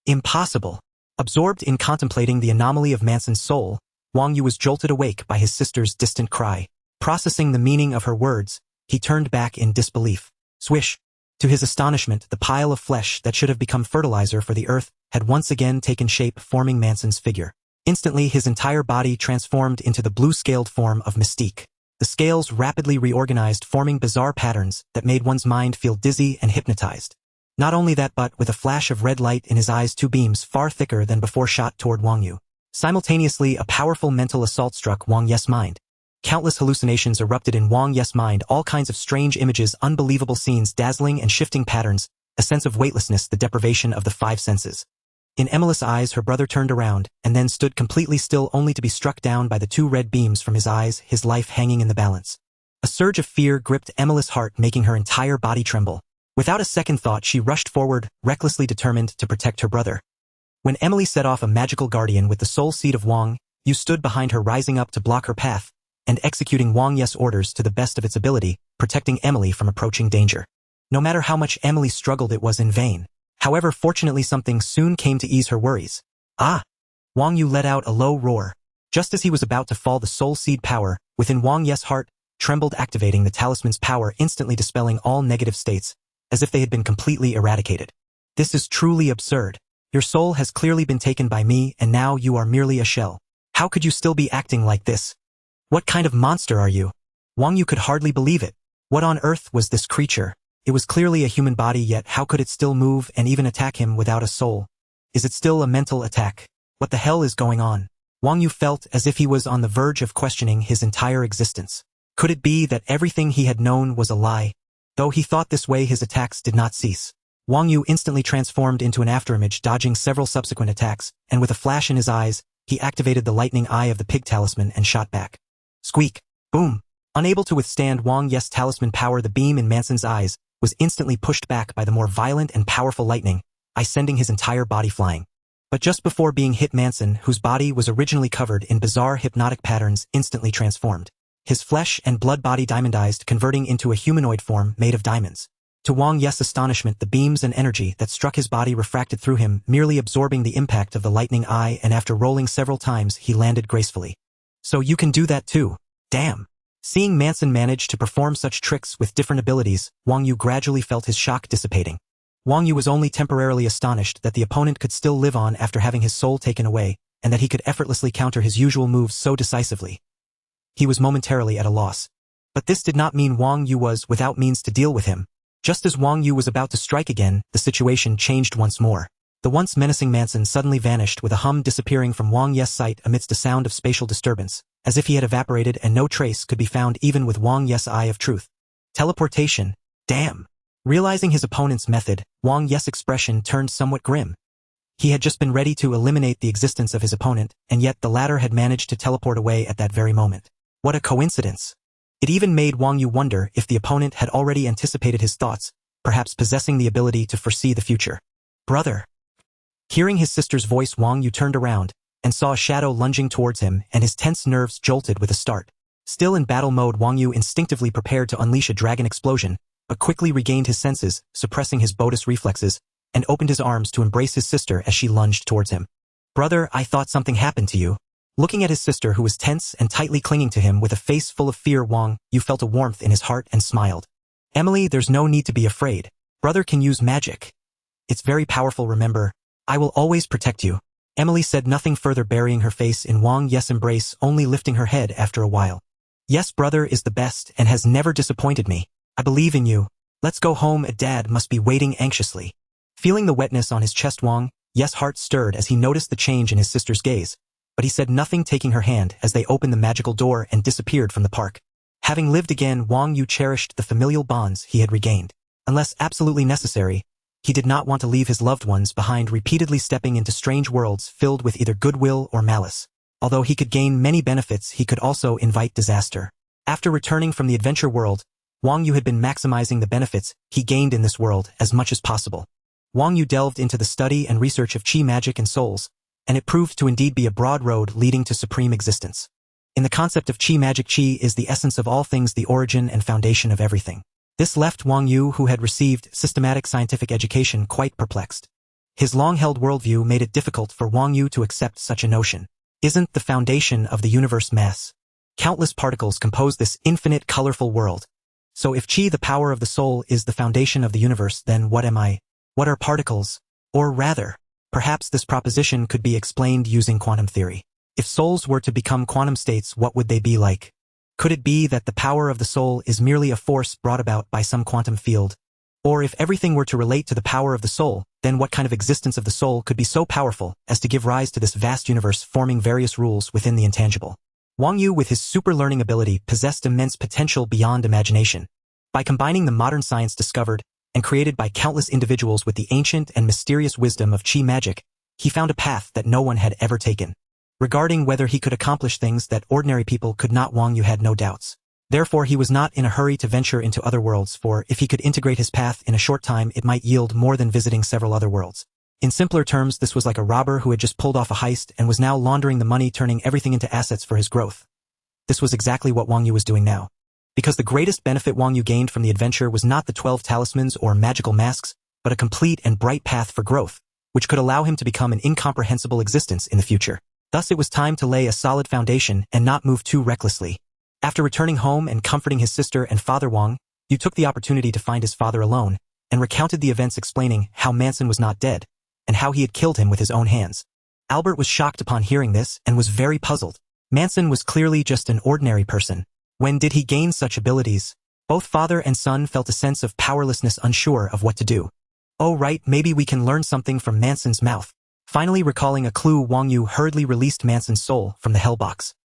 Speaker 1: Impossible. Absorbed in contemplating the anomaly of Manson's soul, Wang Yu was jolted awake by his sister's distant cry. Processing the meaning of her words, he turned back in disbelief. Swish. To his astonishment, the pile of flesh that should have become fertilizer for the earth had once again taken shape, forming Manson's figure. Instantly, his entire body transformed into the blue-scaled form of Mystique. The scales rapidly reorganized, forming bizarre patterns that made one's mind feel dizzy and hypnotized. Not only that, but with a flash of red light in his eyes, two beams far thicker than before shot toward Wang Yu. Simultaneously, a powerful mental assault struck Wang Yu's mind. Countless hallucinations erupted in Wang Yu's mind, all kinds of strange images, unbelievable scenes, dazzling and shifting patterns, a sense of weightlessness, the deprivation of the five senses. In Emily's eyes, her brother turned around, and then stood completely still, only to be struck down by the two red beams from his eyes, his life hanging in the balance. A surge of fear gripped Emily's heart, making her entire body tremble. Without a second thought, she rushed forward, recklessly determined to protect her brother. When Emily set off a magical guardian with the soul seed of Wang Yu stood behind her, rising up to block her path, and executing Wang Yu's orders to the best of its ability, protecting Emily from approaching danger. No matter how much Emily struggled, it was in vain. However, fortunately, something soon came to ease her worries. Ah! Wang Yu let out a low roar. Just as he was about to fall, the soul seed power within Wang Yu's heart trembled, activating the talisman's power, instantly dispelling all negative states, as if they had been completely eradicated. This is truly absurd. Your soul has clearly been taken by me, and now you are merely a shell. How could you still be acting like this? What kind of monster are you? Wang Yu could hardly believe it. What on earth was this creature? It was clearly a human body, yet how could it still move and even attack him without a soul? Is it still a mental attack? What the hell is going on? Wang Yu felt as if he was on the verge of questioning his entire existence. Could it be that everything he had known was a lie? Though he thought this way, his attacks did not cease. Wang Yu instantly transformed into an afterimage, dodging several subsequent attacks, and with a flash in his eyes, he activated the lightning eye of the pig talisman and shot back. Squeak! Boom! Unable to withstand Wang Yu's talisman power, the beam in Manson's eyes was instantly pushed back by the more violent and powerful lightning, sending his entire body flying. But just before being hit, Manson, whose body was originally covered in bizarre hypnotic patterns, instantly transformed. His flesh and blood body diamondized, converting into a humanoid form made of diamonds. To Wang Yu's astonishment, the beams and energy that struck his body refracted through him, merely absorbing the impact of the lightning eye, and after rolling several times, he landed gracefully. So you can do that too. Damn. Seeing Manson manage to perform such tricks with different abilities, Wang Yu gradually felt his shock dissipating. Wang Yu was only temporarily astonished that the opponent could still live on after having his soul taken away, and that he could effortlessly counter his usual moves so decisively. He was momentarily at a loss. But this did not mean Wang Yu was without means to deal with him. Just as Wang Yu was about to strike again, the situation changed once more. The once menacing Manson suddenly vanished, with a hum disappearing from Wang Yu's sight amidst a sound of spatial disturbance, as if he had evaporated and no trace could be found even with Wang Yu's eye of truth. Teleportation? Damn! Realizing his opponent's method, Wang Yu's expression turned somewhat grim. He had just been ready to eliminate the existence of his opponent, and yet the latter had managed to teleport away at that very moment. What a coincidence! It even made Wang Yu wonder if the opponent had already anticipated his thoughts, perhaps possessing the ability to foresee the future. Brother! Hearing his sister's voice, Wang Yu turned around and saw a shadow lunging towards him, and his tense nerves jolted with a start. Still in battle mode, Wang Yu instinctively prepared to unleash a dragon explosion, but quickly regained his senses, suppressing his Bodis reflexes, and opened his arms to embrace his sister as she lunged towards him. Brother, I thought something happened to you. Looking at his sister, who was tense and tightly clinging to him with a face full of fear, Wang Yu felt a warmth in his heart and smiled. Emily, there's no need to be afraid. Brother can use magic. It's very powerful, remember. I will always protect you. Emily said nothing further, burying her face in Wang Yu's embrace, only lifting her head after a while. Yes, brother is the best and has never disappointed me. I believe in you. Let's go home. Dad must be waiting anxiously. Feeling the wetness on his chest, Wang Yu's heart stirred as he noticed the change in his sister's gaze, but he said nothing, taking her hand as they opened the magical door and disappeared from the park. Having lived again, Wang Yu cherished the familial bonds he had regained. Unless absolutely necessary, he did not want to leave his loved ones behind, repeatedly stepping into strange worlds filled with either goodwill or malice. Although he could gain many benefits, he could also invite disaster. After returning from the adventure world, Wang Yu had been maximizing the benefits he gained in this world as much as possible. Wang Yu delved into the study and research of qi magic and souls, and it proved to indeed be a broad road leading to supreme existence. In the concept of qi magic, qi is the essence of all things, the origin and foundation of everything. This left Wang Yu, who had received systematic scientific education, quite perplexed. His long-held worldview made it difficult for Wang Yu to accept such a notion. Isn't the foundation of the universe mass? Countless particles compose this infinite, colorful world. So if qi, the power of the soul, is the foundation of the universe, then what am I? What are particles? Or rather, perhaps this proposition could be explained using quantum theory. If souls were to become quantum states, what would they be like? Could it be that the power of the soul is merely a force brought about by some quantum field? Or if everything were to relate to the power of the soul, then what kind of existence of the soul could be so powerful as to give rise to this vast universe forming various rules within the intangible? Wang Yu, with his super learning ability, possessed immense potential beyond imagination. By combining the modern science discovered and created by countless individuals with the ancient and mysterious wisdom of qi magic, he found a path that no one had ever taken. Regarding whether he could accomplish things that ordinary people could not, Wang Yu had no doubts. Therefore, he was not in a hurry to venture into other worlds, for if he could integrate his path in a short time, it might yield more than visiting several other worlds. In simpler terms, this was like a robber who had just pulled off a heist and was now laundering the money, turning everything into assets for his growth. This was exactly what Wang Yu was doing now. Because the greatest benefit Wang Yu gained from the adventure was not the 12 talismans or magical masks, but a complete and bright path for growth, which could allow him to become an incomprehensible existence in the future. Thus it was time to lay a solid foundation and not move too recklessly. After returning home and comforting his sister and father, Wang Yu took the opportunity to find his father alone, and recounted the events, explaining how Manson was not dead, and how he had killed him with his own hands. Albert was shocked upon hearing this and was very puzzled. Manson was clearly just an ordinary person. When did he gain such abilities? Both father and son felt a sense of powerlessness, unsure of what to do. Oh right, maybe we can learn something from Manson's mouth. Finally recalling a clue, Wang Yu hurriedly released Manson's soul from the hell box.